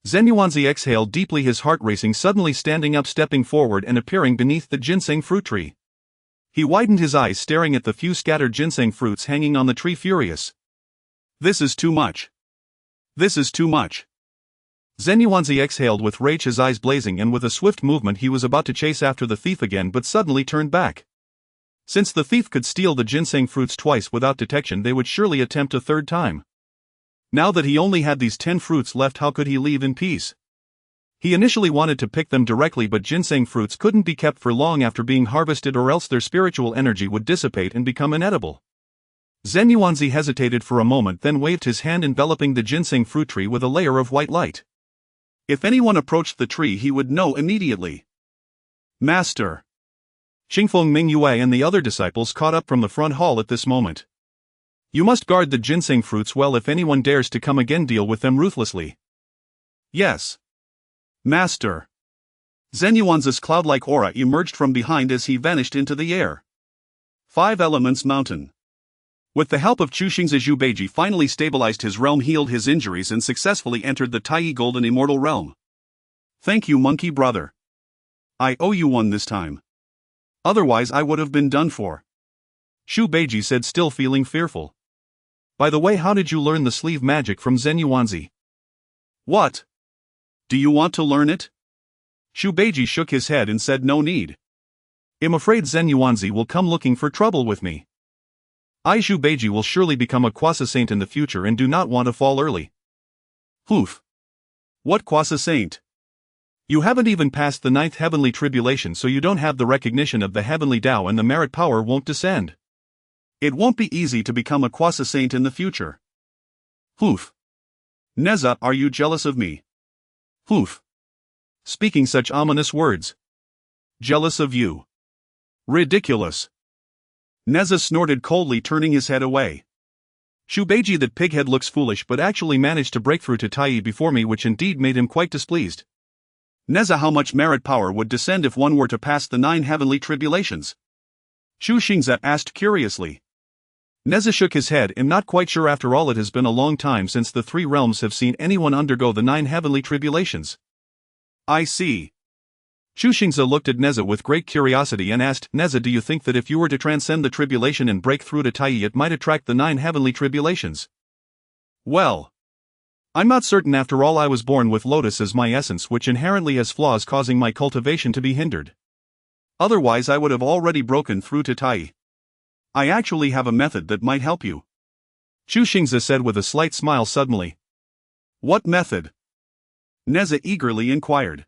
Zhen Yuanzi exhaled deeply, his heart racing, suddenly standing up, stepping forward and appearing beneath the ginseng fruit tree. He widened his eyes, staring at the few scattered ginseng fruits hanging on the tree, furious. This is too much. This is too much. Zhen Yuanzi exhaled with rage, his eyes blazing, and with a swift movement he was about to chase after the thief again, but suddenly turned back. Since the thief could steal the ginseng fruits twice without detection, they would surely attempt a 3rd time. Now that he only had these 10 fruits left, how could he leave in peace? He initially wanted to pick them directly, but ginseng fruits couldn't be kept for long after being harvested, or else their spiritual energy would dissipate and become inedible. Zhen Yuanzi hesitated for a moment, then waved his hand, enveloping the ginseng fruit tree with a layer of white light. If anyone approached the tree, he would know immediately. Master. Xingfeng, Mingyue and the other disciples caught up from the front hall at this moment. You must guard the ginseng fruits well. If anyone dares to come again, deal with them ruthlessly. Yes. Master. Zhen Yuanzi's cloud-like aura emerged from behind as he vanished into the air. 5 Elements Mountain. With the help of Chu Xingze, Zhu Beiji finally stabilized his realm, healed his injuries, and successfully entered the Taiyi Golden Immortal Realm. Thank you, monkey brother. I owe you one this time. Otherwise I would have been done for. Zhu Beiji said, still feeling fearful. By the way, how did you learn the sleeve magic from Zhen Yuanzi? What? Do you want to learn it? Xu Beiji shook his head and said no need. I'm afraid Zhen Yuanzi will come looking for trouble with me. I, Xu Beiji, will surely become a quasi-saint in the future and do not want to fall early. Hoof. What quasi-saint? You haven't even passed the 9th Heavenly Tribulation, so you don't have the recognition of the Heavenly Tao, and the merit power won't descend. It won't be easy to become a quasi-saint in the future. Hoof. Neza, are you jealous of me? Hoof. Speaking such ominous words. Jealous of you. Ridiculous. Neza snorted coldly, turning his head away. Xu Beiji, that pighead looks foolish, but actually managed to break through to Tai before me, which indeed made him quite displeased. Neza, how much merit power would descend if one were to pass the 9 heavenly tribulations? Chu Xingze asked curiously. Neza shook his head. I'm not quite sure. After all, it has been a long time since the 3 realms have seen anyone undergo the 9 heavenly tribulations. I see. Chu Xingze looked at Neza with great curiosity and asked, Neza, do you think that if you were to transcend the tribulation and break through to Tai, it might attract the 9 heavenly tribulations? Well, I'm not certain. After all, I was born with lotus as my essence, which inherently has flaws causing my cultivation to be hindered. Otherwise I would have already broken through to Tai. I actually have a method that might help you. Chu Xingze said with a slight smile suddenly. What method? Neza eagerly inquired.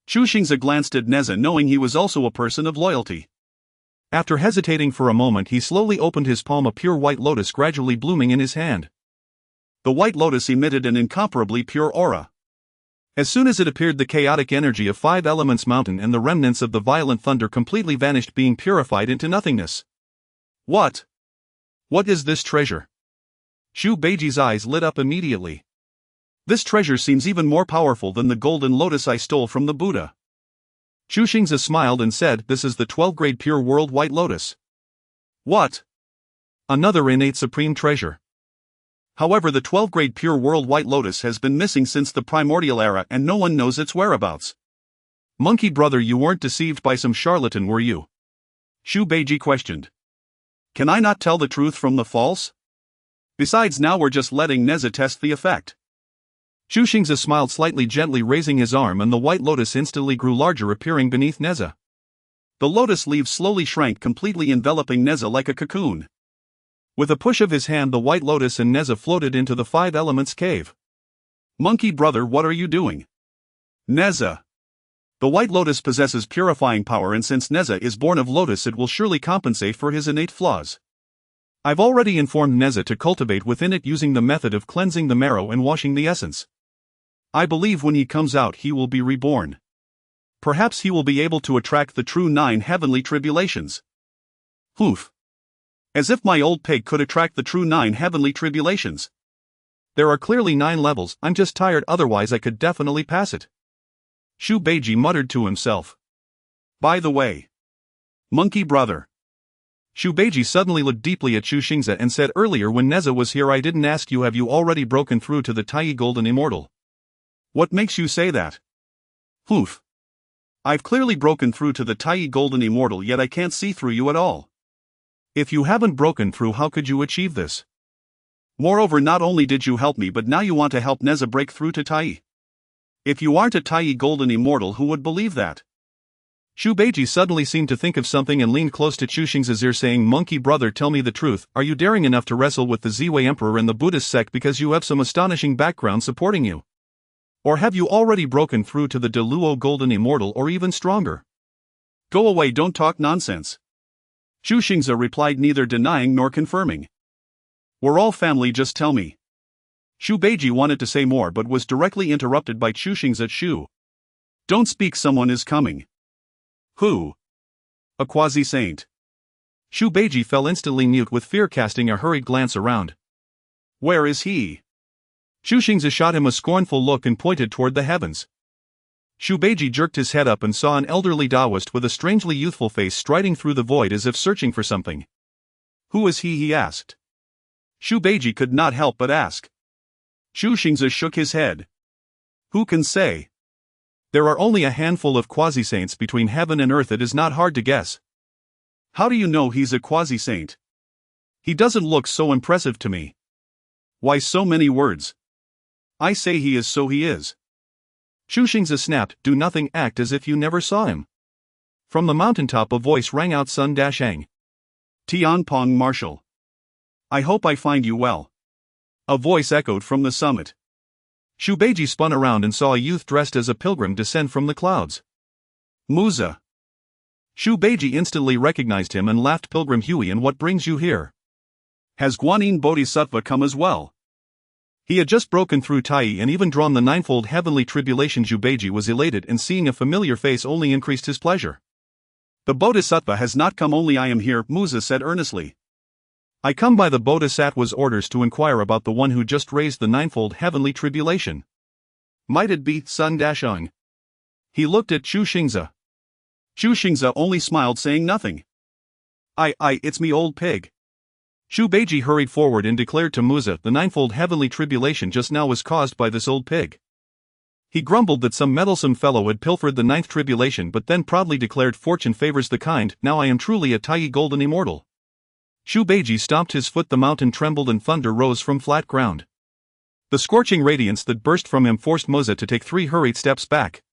Chu Xingze glanced at Neza, knowing he was also a person of loyalty. After hesitating for a moment, he slowly opened his palm, a pure white lotus gradually blooming in his hand. The white lotus emitted an incomparably pure aura. As soon as it appeared, the chaotic energy of 5 elements mountain and the remnants of the violent thunder completely vanished, being purified into nothingness. What? What is this treasure? Xu Beiji's eyes lit up immediately. This treasure seems even more powerful than the golden lotus I stole from the Buddha. Chu Xingze smiled and said, this is the 12th-grade pure world white lotus. What? Another innate supreme treasure. However, the 12th-grade pure world white lotus has been missing since the primordial era and no one knows its whereabouts. Monkey brother, you weren't deceived by some charlatan, were you? Xu Beiji questioned. Can I not tell the truth from the false? Besides, now we're just letting Neza test the effect. Chu Xingze smiled slightly, gently raising his arm, and the white lotus instantly grew larger, appearing beneath Neza. The lotus leaves slowly shrank, completely enveloping Neza like a cocoon. With a push of his hand, the white lotus and Neza floated into the 5 elements cave. Monkey brother, what are you doing? Neza. The white lotus possesses purifying power, and since Neza is born of lotus, it will surely compensate for his innate flaws. I've already informed Neza to cultivate within it using the method of cleansing the marrow and washing the essence. I believe when he comes out, he will be reborn. Perhaps he will be able to attract the true 9 heavenly tribulations. Hoof. As if my old pig could attract the true 9 heavenly tribulations. There are clearly 9 levels, I'm just tired, otherwise I could definitely pass it. Xu Beiji muttered to himself. By the way, monkey brother. Xu Beiji suddenly looked deeply at Chu Xingze and said, earlier when Neza was here I didn't ask you, have you already broken through to the Tai Golden Immortal? What makes you say that? Hoof. I've clearly broken through to the Tai Golden Immortal, yet I can't see through you at all. If you haven't broken through, how could you achieve this? Moreover, not only did you help me, but now you want to help Neza break through to Tai. If you aren't a Tai Golden Immortal, who would believe that? Xu Beiji suddenly seemed to think of something and leaned close to Chu Xingze's ear, saying, monkey brother, tell me the truth, are you daring enough to wrestle with the Ziwei Emperor and the Buddhist sect because you have some astonishing background supporting you? Or have you already broken through to the Deluo Golden Immortal, or even stronger? Go away, don't talk nonsense. Chu Xingze replied, neither denying nor confirming. We're all family, just tell me. Xu Beiji wanted to say more but was directly interrupted by Chu Xingze. Xu. Don't speak, someone is coming. Who? A quasi-saint. Xu Beiji fell instantly mute with fear, casting a hurried glance around. Where is he? Chu Xingze shot him a scornful look and pointed toward the heavens. Xu Beiji jerked his head up and saw an elderly Taoist with a strangely youthful face striding through the void as if searching for something. Who is he asked. Xu Beiji could not help but ask. Chu Xingze shook his head. Who can say? There are only a handful of quasi-saints between heaven and earth, it is not hard to guess. How do you know he's a quasi-saint? He doesn't look so impressive to me. Why so many words? I say he is, so he is. Chu Xingze snapped. Do nothing, act as if you never saw him. From the mountaintop a voice rang out. Sun Dashang. Tianping Marshal. I hope I find you well. A voice echoed from the summit. Xu Beiji spun around and saw a youth dressed as a pilgrim descend from the clouds. Musa. Xu Beiji instantly recognized him and laughed. Pilgrim Hui, and what brings you here? Has Guanyin Bodhisattva come as well? He had just broken through Tai and even drawn the ninefold heavenly tribulation. Xu Beiji was elated, and seeing a familiar face only increased his pleasure. The Bodhisattva has not come, only I am here, Musa said earnestly. I come by the Bodhisattva's orders to inquire about the one who just raised the ninefold heavenly tribulation. Might it be Sun Dashang? He looked at Chu Xingze. Chu Xingze only smiled, saying nothing. It's me, old pig. Xu Beiji hurried forward and declared to Musa, the ninefold heavenly tribulation just now was caused by this old pig. He grumbled that some meddlesome fellow had pilfered the ninth tribulation, but then proudly declared, fortune favors the kind, now I am truly a Tai golden immortal. Xu Beiji stomped his foot, the mountain trembled and thunder rose from flat ground. The scorching radiance that burst from him forced Musa to take 3 hurried steps back.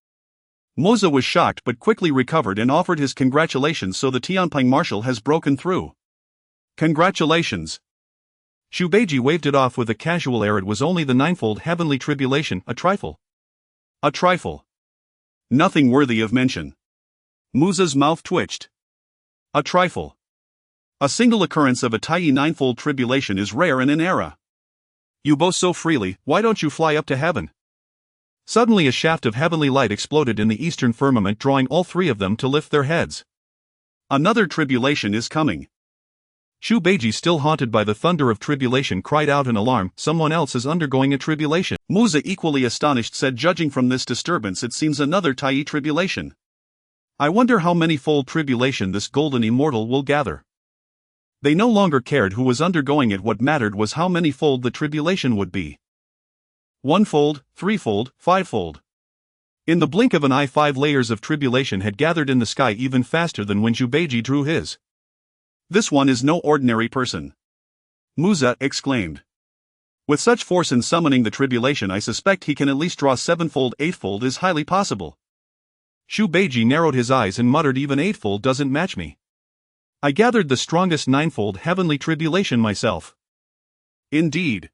Musa was shocked but quickly recovered and offered his congratulations. So the Tianping Marshal has broken through. Congratulations. Xu Beiji waved it off with a casual air. It was only the ninefold heavenly tribulation, a trifle. A trifle. Nothing worthy of mention. Musa's mouth twitched. A trifle. A single occurrence of a Tai ninefold tribulation is rare in an era. You boast so freely, why don't you fly up to heaven? Suddenly a shaft of heavenly light exploded in the eastern firmament, drawing all 3 of them to lift their heads. Another tribulation is coming. Xu Beiji, still haunted by the thunder of tribulation, cried out in alarm, someone else is undergoing a tribulation. Musa, equally astonished, said, judging from this disturbance it seems another Tai tribulation. I wonder how many fold tribulation this golden immortal will gather. They no longer cared who was undergoing it, what mattered was how many fold the tribulation would be. 1-fold, 3-fold, 5-fold. In the blink of an eye 5 layers of tribulation had gathered in the sky, even faster than when Xu Beiji drew his. This one is no ordinary person, Musa exclaimed. With such force in summoning the tribulation, I suspect he can at least draw 7-fold. 8-fold is highly possible. Xu Beiji narrowed his eyes and muttered, even 8-fold doesn't match me. I gathered the strongest 9-fold heavenly tribulation myself. Indeed.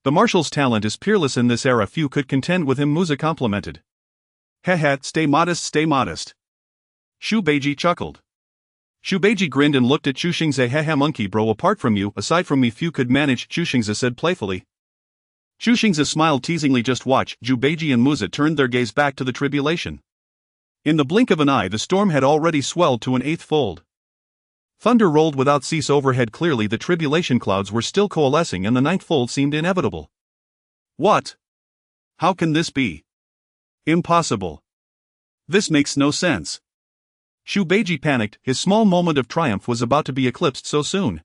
The Marshal's talent is peerless in this era, few could contend with him, Musa complimented. Stay modest, stay modest. Xu Beiji chuckled. Xu Beiji grinned and looked at Chu Xingze. Monkey bro, apart from you, aside from me few could manage, Chu Xingze said playfully. Chu Xingze smiled teasingly. Just watch. Xu Beiji and Musa turned their gaze back to the tribulation. In the blink of an eye the storm had already swelled to an 8th-fold. Thunder rolled without cease overhead. Clearly the tribulation clouds were still coalescing and the 9th-fold seemed inevitable. What? How can this be? Impossible. This makes no sense. Xu Beiji panicked, his small moment of triumph was about to be eclipsed so soon.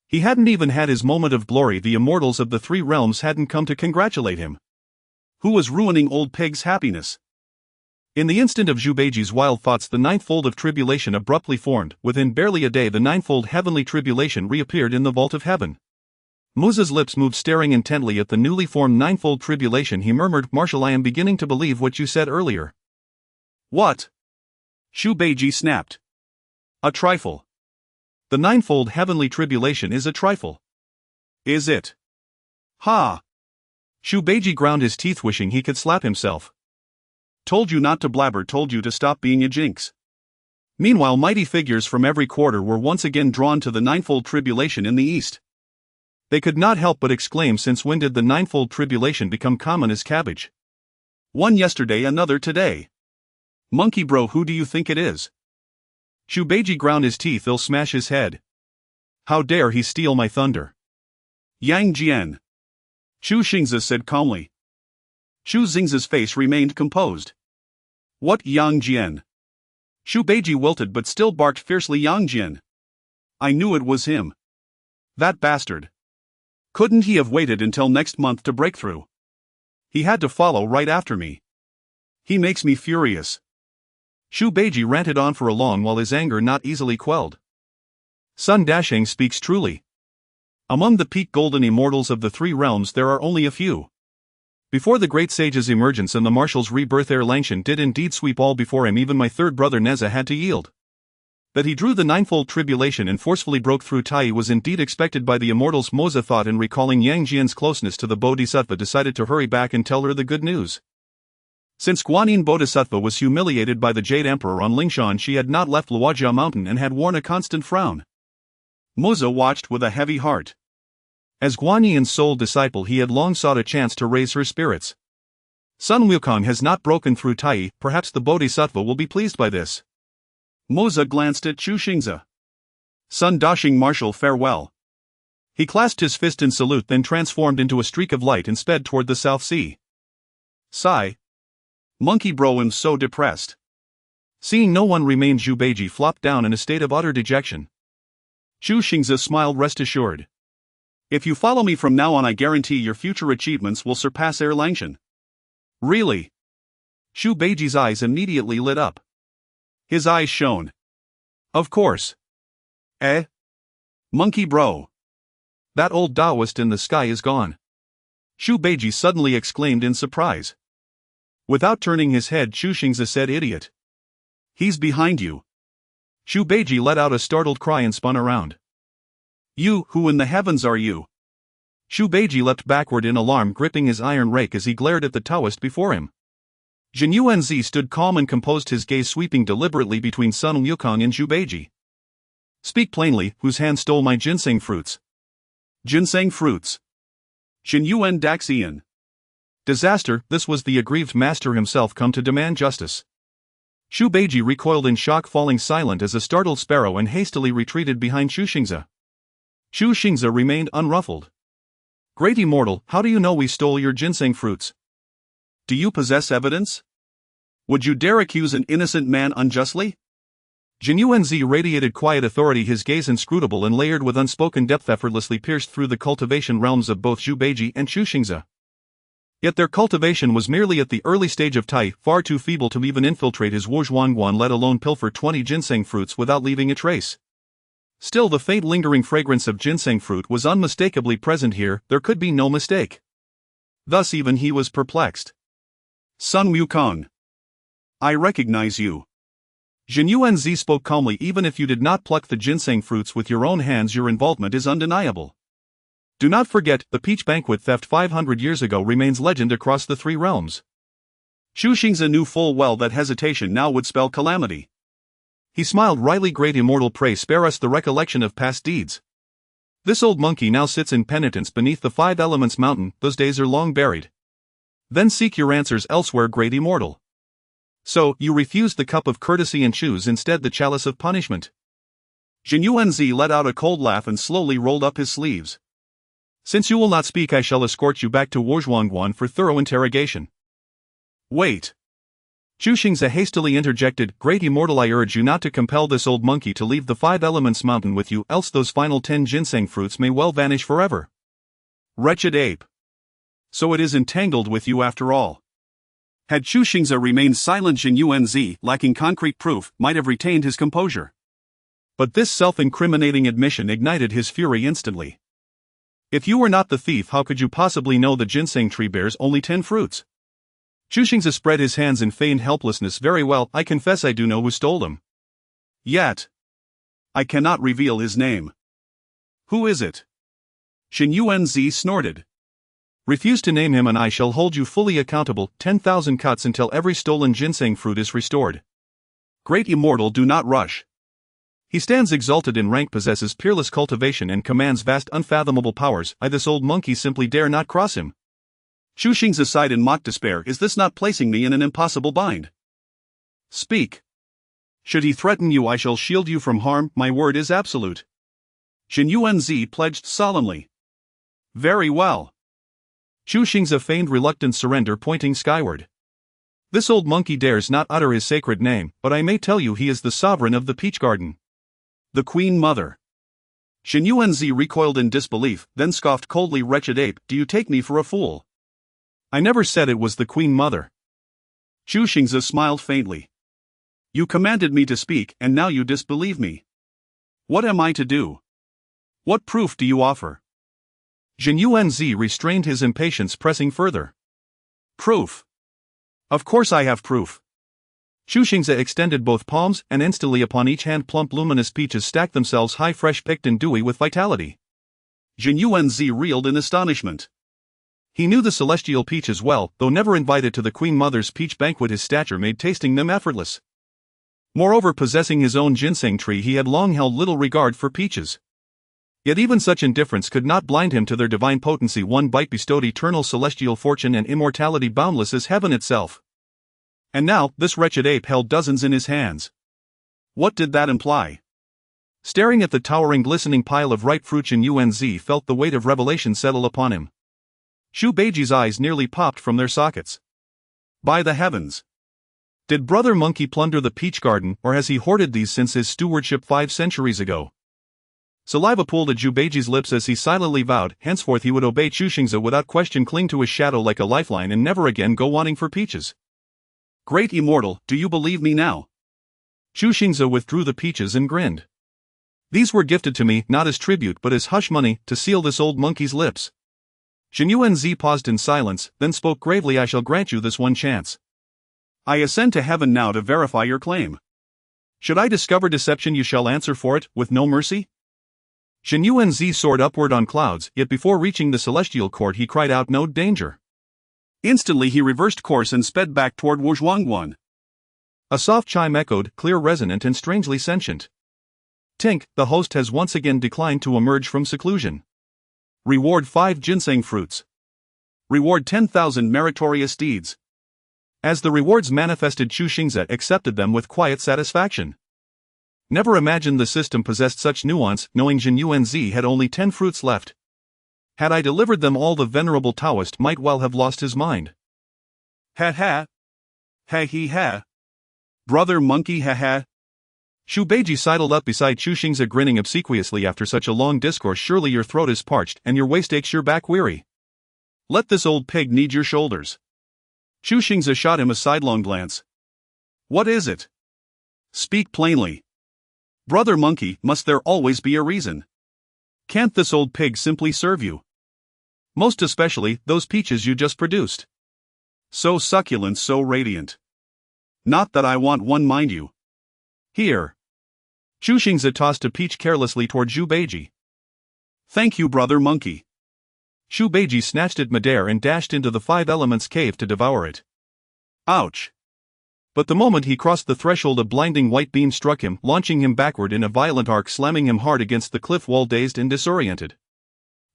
He hadn't even had his moment of glory, the immortals of the 3 realms hadn't come to congratulate him. Who was ruining old pig's happiness? In the instant of Xu Beiji's wild thoughts, the 9th-fold of tribulation abruptly formed. Within barely a day the 9-fold heavenly tribulation reappeared in the vault of heaven. Musa's lips moved, staring intently at the newly formed 9-fold tribulation. He murmured, Marshal, I am beginning to believe what you said earlier. What? Xu Beiji snapped. A trifle. The 9-fold heavenly tribulation is a trifle. Is it? Ha! Xu Beiji ground his teeth, wishing he could slap himself. Told you not to blabber, told you to stop being a jinx. Meanwhile mighty figures from every quarter were once again drawn to the 9-fold tribulation in the east. They could not help but exclaim, since when did the 9-fold tribulation become common as cabbage? One yesterday, another today. Monkey bro, who do you think it is? Xu Beiji ground his teeth, he'll smash his head. How dare he steal my thunder? Yang Jian. Chu Xingze said calmly. Chu Xingze's face remained composed. What, Yang Jian? Xu Beiji wilted but still barked fiercely, Yang Jian. I knew it was him. That bastard. Couldn't he have waited until next month to break through? He had to follow right after me. He makes me furious. Xu Beiji ranted on for a long while, his anger not easily quelled. Sun Dashang speaks truly. Among the peak golden immortals of the three realms there are only a few. Before the great sage's emergence and the marshal's rebirth, Erlangchen did indeed sweep all before him. Even my third brother Neza had to yield. That he drew the ninefold tribulation and forcefully broke through Tai was indeed expected by the immortals. Moza thought, and recalling Yang Jian's closeness to the Bodhisattva, decided to hurry back and tell her the good news. Since Guanyin Bodhisattva was humiliated by the Jade Emperor on Lingshan, she had not left Luojia Mountain and had worn a constant frown. Moza watched with a heavy heart. As Guanyin's sole disciple, he had long sought a chance to raise her spirits. Sun Wukong has not broken through Tai, perhaps the Bodhisattva will be pleased by this. Moza glanced at Chu Xingze. Sun Dashing Marshal, farewell. He clasped his fist in salute, then transformed into a streak of light and sped toward the South Sea. Sigh. Monkey bro, am so depressed. Seeing no one remain, Zhu Beiji flopped down in a state of utter dejection. Chu Xingze smiled, rest assured. If you follow me from now on, I guarantee your future achievements will surpass Erlangchen. Really? Zhu Beiji's eyes immediately lit up. His eyes shone. Of course. Eh? Monkey bro. That old Taoist in the sky is gone. Zhu Beiji suddenly exclaimed in surprise. Without turning his head, Chu Xingze said, idiot. He's behind you. Zhu Beiji let out a startled cry and spun around. You, who in the heavens are you? Zhu Beiji leapt backward in alarm, gripping his iron rake as he glared at the Taoist before him. Jin Yuanzi stood calm and composed, his gaze sweeping deliberately between Sun Wukong and Zhu Beiji. Speak plainly, whose hand stole my ginseng fruits? Ginseng fruits. Jin Yuan Daxian. Disaster, this was the aggrieved master himself come to demand justice. Zhu Beiji recoiled in shock, falling silent as a startled sparrow, and hastily retreated behind Chu Xingze. Chu Xingze remained unruffled. Great immortal, how do you know we stole your ginseng fruits? Do you possess evidence? Would you dare accuse an innocent man unjustly? Jin Yuanzi radiated quiet authority, his gaze inscrutable and layered with unspoken depth, effortlessly pierced through the cultivation realms of both Zhu Beiji and Chu Xingze. Yet their cultivation was merely at the early stage of Tai, far too feeble to even infiltrate his Wuzhuangguan, let alone pilfer 20 ginseng fruits without leaving a trace. Still, the faint lingering fragrance of ginseng fruit was unmistakably present here, there could be no mistake. Thus even he was perplexed. Sun Wukong. I recognize you. Jin Yuanzi spoke calmly, even if you did not pluck the ginseng fruits with your own hands, your involvement is undeniable. Do not forget, the peach banquet theft 500 years ago remains legend across the three realms. Chu Xingze knew full well that hesitation now would spell calamity. He smiled wryly. Great immortal, pray spare us the recollection of past deeds. This old monkey now sits in penitence beneath the 5 Elements mountain, those days are long buried. Then seek your answers elsewhere, great immortal. So, you refused the cup of courtesy and choose instead the chalice of punishment. Jin Yuanzi let out a cold laugh and slowly rolled up his sleeves. Since you will not speak, I shall escort you back to Wuzhuangguan for thorough interrogation. Wait. Chu Xingze hastily interjected, great immortal, I urge you not to compel this old monkey to leave the 5 Elements mountain with you, else those final 10 ginseng fruits may well vanish forever. Wretched ape. So it is entangled with you after all. Had Chu Xingze remained silent, Jin Yuanzi, lacking concrete proof, might have retained his composure. But this self-incriminating admission ignited his fury instantly. If you were not the thief, how could you possibly know the ginseng tree bears only 10 fruits? Chu Xingze spread his hands in feigned helplessness. Very well, I confess I do know who stole them. Yet, I cannot reveal his name. Who is it? Jin Yuanzi snorted. Refuse to name him and I shall hold you fully accountable. 10,000 cuts until every stolen ginseng fruit is restored. Great immortal, do not rush. He stands exalted in rank, possesses peerless cultivation and commands vast unfathomable powers. This old monkey simply dare not cross him. Chu Xingze sighed in mock despair. Is this not placing me in an impossible bind? Speak. Should he threaten you, I shall shield you from harm, my word is absolute. Jin Yuanzi pledged solemnly. Very well. Chu Xingze feigned reluctant surrender, pointing skyward. This old monkey dares not utter his sacred name, but I may tell you he is the sovereign of the peach garden. The Queen Mother. Jin Yuanzi recoiled in disbelief, then scoffed coldly, wretched ape, do you take me for a fool? I never said it was the Queen Mother. Chu Xingze smiled faintly. You commanded me to speak, and now you disbelieve me. What am I to do? What proof do you offer? Xingze restrained his impatience, pressing further. Proof. Of course I have proof. Chu Xingze extended both palms, and instantly upon each hand plump luminous peaches stacked themselves high, fresh picked and dewy with vitality. Xingze reeled in astonishment. He knew the celestial peaches well, though never invited to the Queen Mother's peach banquet. His stature made tasting them effortless. Moreover, possessing his own ginseng tree, he had long held little regard for peaches. Yet even such indifference could not blind him to their divine potency. One bite bestowed eternal celestial fortune and immortality boundless as heaven itself. And now, this wretched ape held dozens in his hands. What did that imply? Staring at the towering, glistening pile of ripe fruit, Xingze felt the weight of revelation settle upon him. Chu Beiji's eyes nearly popped from their sockets. By the heavens! Did Brother Monkey plunder the peach garden, or has he hoarded these since his stewardship 5 centuries ago? Saliva pooled at Chu Beiji's lips as he silently vowed henceforth he would obey Chu Xingze without question, cling to his shadow like a lifeline, and never again go wanting for peaches. Great Immortal, do you believe me now? Chu Xingze withdrew the peaches and grinned. These were gifted to me, not as tribute but as hush money, to seal this old monkey's lips. Xingze paused in silence, then spoke gravely. I shall grant you this one chance. I ascend to heaven now to verify your claim. Should I discover deception, you shall answer for it, with no mercy? Xingze soared upward on clouds, yet before reaching the celestial court he cried out, no danger. Instantly he reversed course and sped back toward Wuzhuangguan. A soft chime echoed, clear, resonant and strangely sentient. Tink, the host has once again declined to emerge from seclusion. Reward 5 ginseng fruits. Reward 10,000 meritorious deeds. As the rewards manifested, Chu Xingze accepted them with quiet satisfaction. Never imagined the system possessed such nuance, knowing Xingze had only 10 fruits left. Had I delivered them all, the venerable Taoist might well have lost his mind. Ha ha. Ha he ha. Brother Monkey ha ha. Chu Beiji sidled up beside Chu Xingze, grinning obsequiously. After such a long discourse, surely your throat is parched and your waist aches, your back weary. Let this old pig knead your shoulders. Chu Xingze shot him a sidelong glance. What is it? Speak plainly. Brother Monkey, must there always be a reason? Can't this old pig simply serve you? Most especially, those peaches you just produced. So succulent, so radiant. Not that I want one, mind you. Here. Chu Xingze tossed a peach carelessly toward Chu Beiji. Thank you, Brother Monkey. Chu Beiji snatched it midair and dashed into the 5 Elements cave to devour it. Ouch. But the moment he crossed the threshold, a blinding white beam struck him, launching him backward in a violent arc, slamming him hard against the cliff wall. Dazed and disoriented.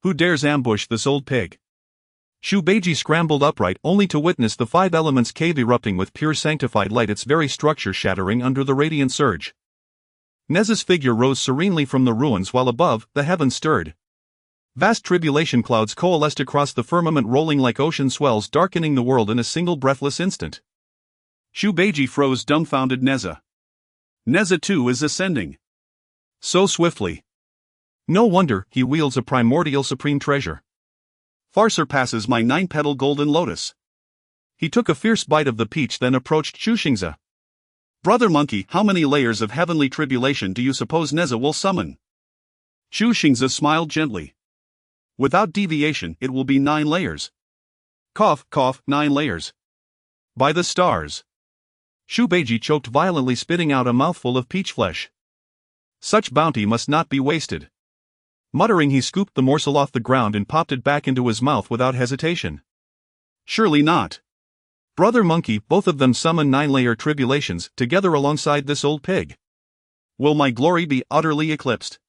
Who dares ambush this old pig? Chu Beiji scrambled upright, only to witness the 5 Elements cave erupting with pure sanctified light, its very structure shattering under the radiant surge. Neza's figure rose serenely from the ruins, while above, the heavens stirred. Vast tribulation clouds coalesced across the firmament, rolling like ocean swells, darkening the world in a single breathless instant. Chu Beiji froze, dumbfounded. Neza too is ascending. So swiftly. No wonder, he wields a primordial supreme treasure. Far surpasses my 9-petal golden lotus. He took a fierce bite of the peach, then approached Chu Xingze. Brother Monkey, how many layers of heavenly tribulation do you suppose Neza will summon? Chu Xingze smiled gently. Without deviation, it will be 9 layers. Cough, cough, 9 layers. By the stars. Chu Beiji choked violently, spitting out a mouthful of peach flesh. Such bounty must not be wasted. Muttering, he scooped the morsel off the ground and popped it back into his mouth without hesitation. Surely not. Brother Monkey, both of them summon 9-layer tribulations, together alongside this old pig. Will my glory be utterly eclipsed?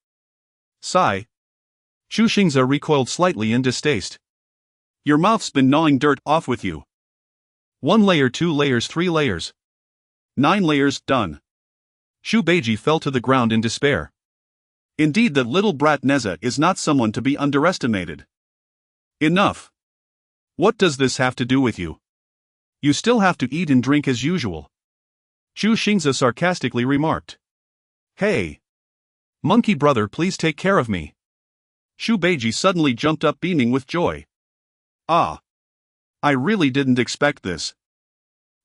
Sigh. Chu Xingze recoiled slightly in distaste. Your mouth's been gnawing dirt, off with you. 1 layer, 2 layers, 3 layers. 9 layers, done. Chu Beiji fell to the ground in despair. Indeed, that little brat Neza is not someone to be underestimated. Enough. What does this have to do with you? You still have to eat and drink as usual. Chu Xingze sarcastically remarked. Hey! Monkey brother, please take care of me. Chu Beiji suddenly jumped up, beaming with joy. Ah! I really didn't expect this.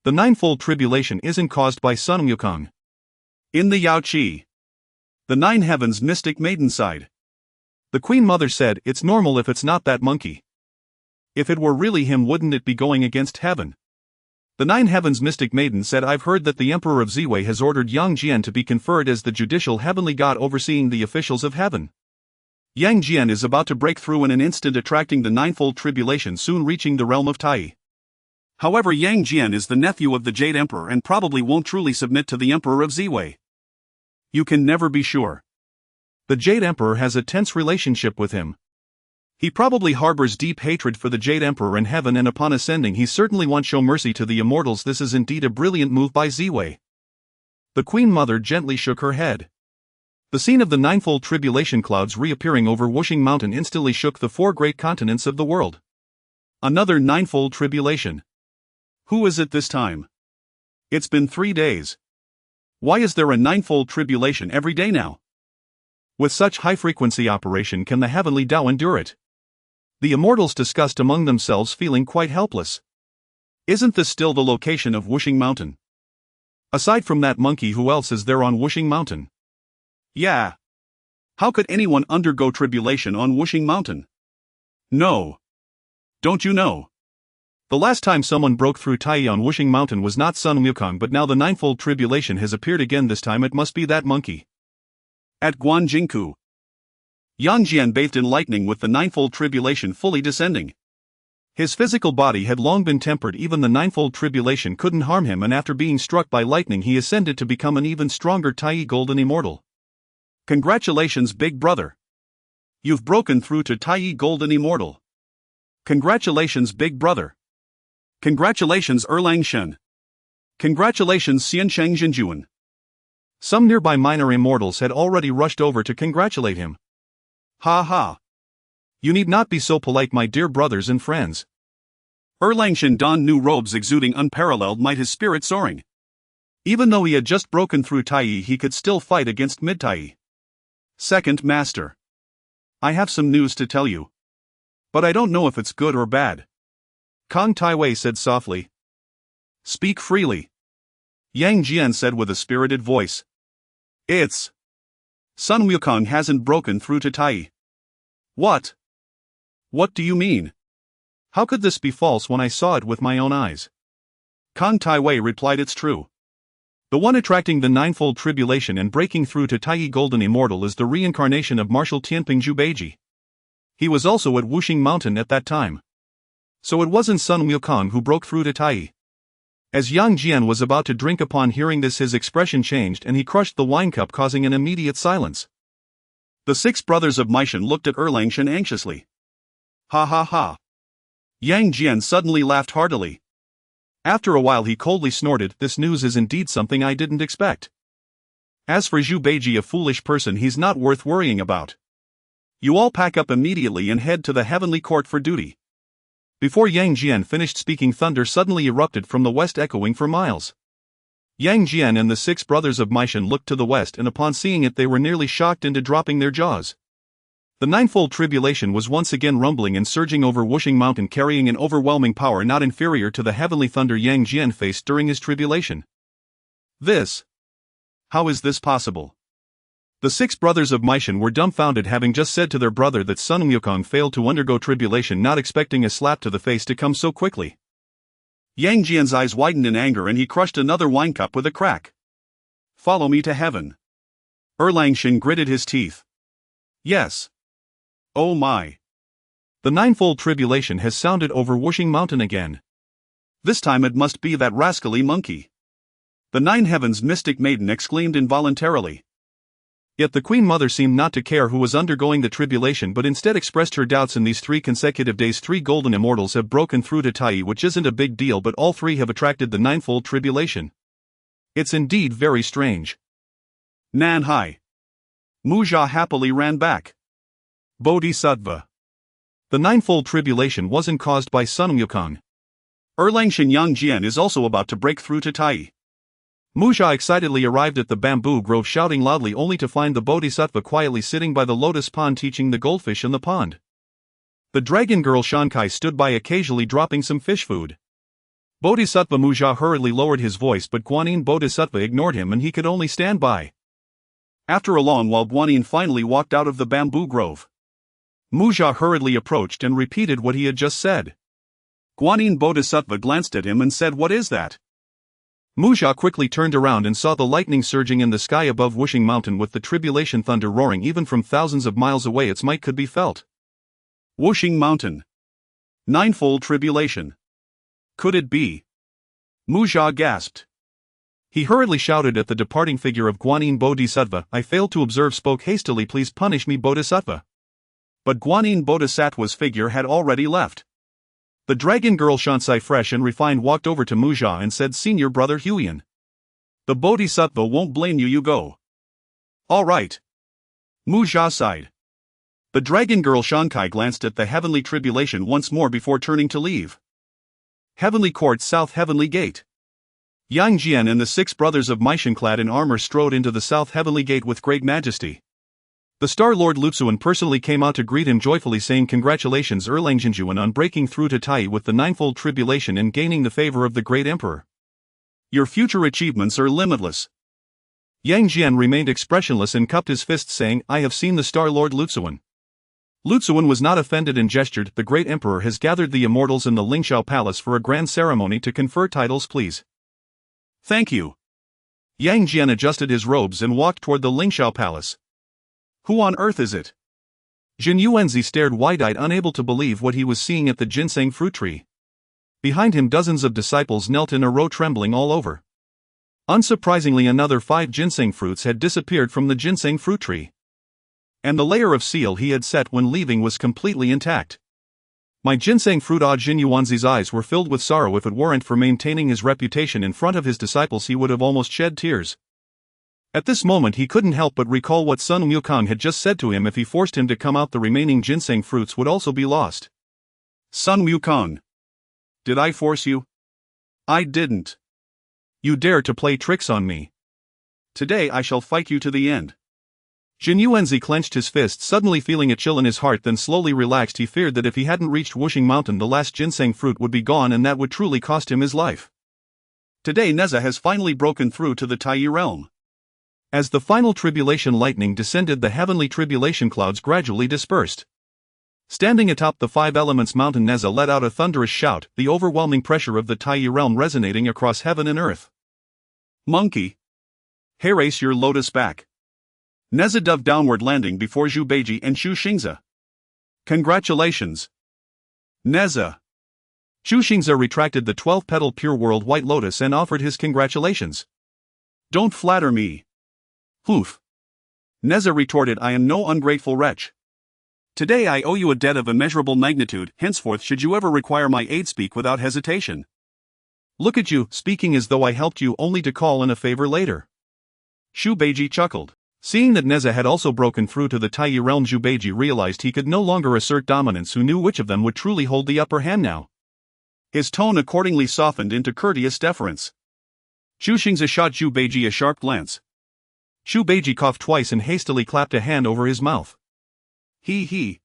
The 9-fold tribulation isn't caused by Sun Wukong. In the Yao Qi. The 9 heavens mystic maiden side. The Queen Mother said, "It's normal if it's not that monkey. If it were really him, wouldn't it be going against heaven?" The Nine Heavens mystic maiden said, "I've heard that the Emperor of Ziwei has ordered Yang Jian to be conferred as the judicial heavenly god overseeing the officials of heaven. Yang Jian is about to break through in an instant, attracting the ninefold tribulation, soon reaching the realm of Tai. However, Yang Jian is the nephew of the Jade Emperor and probably won't truly submit to the Emperor of Ziwei. You can never be sure. The Jade Emperor has a tense relationship with him. He probably harbors deep hatred for the Jade Emperor in heaven, and upon ascending he certainly won't show mercy to the immortals. This is indeed a brilliant move by Ziwei." The Queen Mother gently shook her head. The scene of the ninefold tribulation clouds reappearing over Wuxing Mountain instantly shook the four great continents of the world. Another ninefold tribulation. Who is it this time? It's been 3 days. Why is there a ninefold tribulation every day now? With such high-frequency operation, can the heavenly Tao endure it? The immortals discussed among themselves, feeling quite helpless. Isn't this still the location of Wuxing Mountain? Aside from that monkey, who else is there on Wuxing Mountain? Yeah. How could anyone undergo tribulation on Wuxing Mountain? No. Don't you know? The last time someone broke through Tai on Wuxing Mountain was not Sun Wukong, but now the ninefold tribulation has appeared again. This time it must be that monkey. At Guanjingku, Yang Jian bathed in lightning with the ninefold tribulation fully descending. His physical body had long been tempered, even the ninefold tribulation couldn't harm him, and after being struck by lightning he ascended to become an even stronger Tai Golden Immortal. Congratulations, big brother. You've broken through to Tai Golden Immortal. Congratulations, big brother. Congratulations, Erlang Shen. Congratulations, Xian Sheng Jinjuan. Some nearby minor immortals had already rushed over to congratulate him. Ha ha. You need not be so polite, my dear brothers and friends. Erlang Shen donned new robes exuding unparalleled might, his spirit soaring. Even though he had just broken through Tai, he could still fight against mid-Tai. Second Master. I have some news to tell you. But I don't know if it's good or bad. Kong Taiwei said softly. Speak freely. Yang Jian said with a spirited voice. It's Sun Wukong hasn't broken through to Tai. What? What do you mean? How could this be false when I saw it with my own eyes? Kong Taiwei replied, it's true. The one attracting the ninefold tribulation and breaking through to Tai Golden Immortal is the reincarnation of Marshal Tianping Zhubeiji. He was also at Wuxing Mountain at that time. So it wasn't Sun Wukong who broke through to Tai. As Yang Jian was about to drink, upon hearing this his expression changed and he crushed the wine cup, causing an immediate silence. The six brothers of Meishan looked at Erlang Shen anxiously. Ha ha ha. Yang Jian suddenly laughed heartily. After a while he coldly snorted, this news is indeed something I didn't expect. As for Zhu Beiji, a foolish person, he's not worth worrying about. You all pack up immediately and head to the heavenly court for duty. Before Yang Jian finished speaking, thunder suddenly erupted from the west, echoing for miles. Yang Jian and the six brothers of Meishan looked to the west, and upon seeing it they were nearly shocked into dropping their jaws. The ninefold tribulation was once again rumbling and surging over Wuxing Mountain, carrying an overwhelming power not inferior to the heavenly thunder Yang Jian faced during his tribulation. How is this possible? The six brothers of Meishan were dumbfounded, having just said to their brother that Sun Wukong failed to undergo tribulation, not expecting a slap to the face to come so quickly. Yang Jian's eyes widened in anger and he crushed another wine cup with a crack. Follow me to heaven. Erlang Shen gritted his teeth. Yes. Oh my. The ninefold tribulation has sounded over Wuxing Mountain again. This time it must be that rascally monkey. The Nine Heavens mystic maiden exclaimed involuntarily. Yet the Queen Mother seemed not to care who was undergoing the tribulation, but instead expressed her doubts. In these 3 consecutive days 3 golden immortals have broken through to Tai, which isn't a big deal, but all 3 have attracted the ninefold tribulation. It's indeed very strange. Nan hai. Mujia happily ran back. Bodhisattva. The ninefold tribulation wasn't caused by Sun Wukong. Erlang Shen. Yang Jian is also about to break through to Tai. Mujia excitedly arrived at the bamboo grove, shouting loudly, only to find the Bodhisattva quietly sitting by the lotus pond teaching the goldfish in the pond. The dragon girl Shankai stood by, occasionally dropping some fish food. Bodhisattva Mujia hurriedly lowered his voice, but Guanyin Bodhisattva ignored him and he could only stand by. After a long while Guanyin finally walked out of the bamboo grove. Muzha hurriedly approached and repeated what he had just said. Guanyin Bodhisattva glanced at him and said, "What is that?" Muzha quickly turned around and saw the lightning surging in the sky above Wuxing Mountain with the tribulation thunder roaring even from thousands of miles away. Its might could be felt. Wuxing Mountain. Ninefold tribulation. Could it be? Muzha gasped. He hurriedly shouted at the departing figure of Guanyin Bodhisattva. "I failed to observe," spoke hastily. "Please punish me, Bodhisattva." But Guanyin Bodhisattva's figure had already left. The dragon girl Shansai, fresh and refined, walked over to Muzha and said, "Senior brother Huyan, the Bodhisattva won't blame you, you go." "All right." Muzha sighed. The dragon girl Shankai glanced at the Heavenly Tribulation once more before turning to leave. Heavenly Court, South Heavenly Gate. Yang Jian and the 6 brothers of Meishan, clad in armor, strode into the South Heavenly Gate with great majesty. The Star Lord Lutsuan personally came out to greet him joyfully, saying, "Congratulations, Erlangjinjuan, on breaking through to Tai with the ninefold tribulation and gaining the favor of the great emperor. Your future achievements are limitless." Yang Jian remained expressionless and cupped his fists, saying, "I have seen the Star Lord Lutsuan." Lutsuan was not offended and gestured, "The great emperor has gathered the immortals in the Lingxiao Palace for a grand ceremony to confer titles, please." "Thank you." Yang Jian adjusted his robes and walked toward the Lingxiao Palace. "Who on earth is it?" Jin Yuanzi stared wide-eyed, unable to believe what he was seeing at the ginseng fruit tree. Behind him, dozens of disciples knelt in a row, trembling all over. Unsurprisingly, another 5 ginseng fruits had disappeared from the ginseng fruit tree. And the layer of seal he had set when leaving was completely intact. "My ginseng fruit!" Jin Yuanzi's eyes were filled with sorrow. If it weren't for maintaining his reputation in front of his disciples, he would have almost shed tears. At this moment he couldn't help but recall what Sun Wukong had just said to him: if he forced him to come out, the remaining ginseng fruits would also be lost. "Sun Wukong. Did I force you?" "I didn't. You dare to play tricks on me. Today I shall fight you to the end." Jin Yuanzi clenched his fist, suddenly feeling a chill in his heart, then slowly relaxed. He feared that if he hadn't reached Wuxing Mountain, the last ginseng fruit would be gone, and that would truly cost him his life. Today Neza has finally broken through to the Tai realm. As the final tribulation lightning descended, the heavenly tribulation clouds gradually dispersed. Standing atop the 5 elements mountain, Neza let out a thunderous shout, the overwhelming pressure of the Tai realm resonating across heaven and earth. "Monkey! Harace your lotus back!" Neza dove downward, landing before Zhu Beiji and Chu Xingze. "Congratulations, Neza!" Chu Xingze retracted the 12-petal pure world white lotus and offered his congratulations. "Don't flatter me." "Hoof!" Neza retorted, "I am no ungrateful wretch. Today I owe you a debt of immeasurable magnitude. Henceforth, should you ever require my aid, speak without hesitation." "Look at you, speaking as though I helped you, only to call in a favor later." Zhu Beiji chuckled. Seeing that Neza had also broken through to the Tai realm, Zhu Beiji realized he could no longer assert dominance. Who knew which of them would truly hold the upper hand now? His tone accordingly softened into courteous deference. Chu Xingze shot Zhu Beiji a sharp glance. Zhu Beiji coughed twice and hastily clapped a hand over his mouth. He.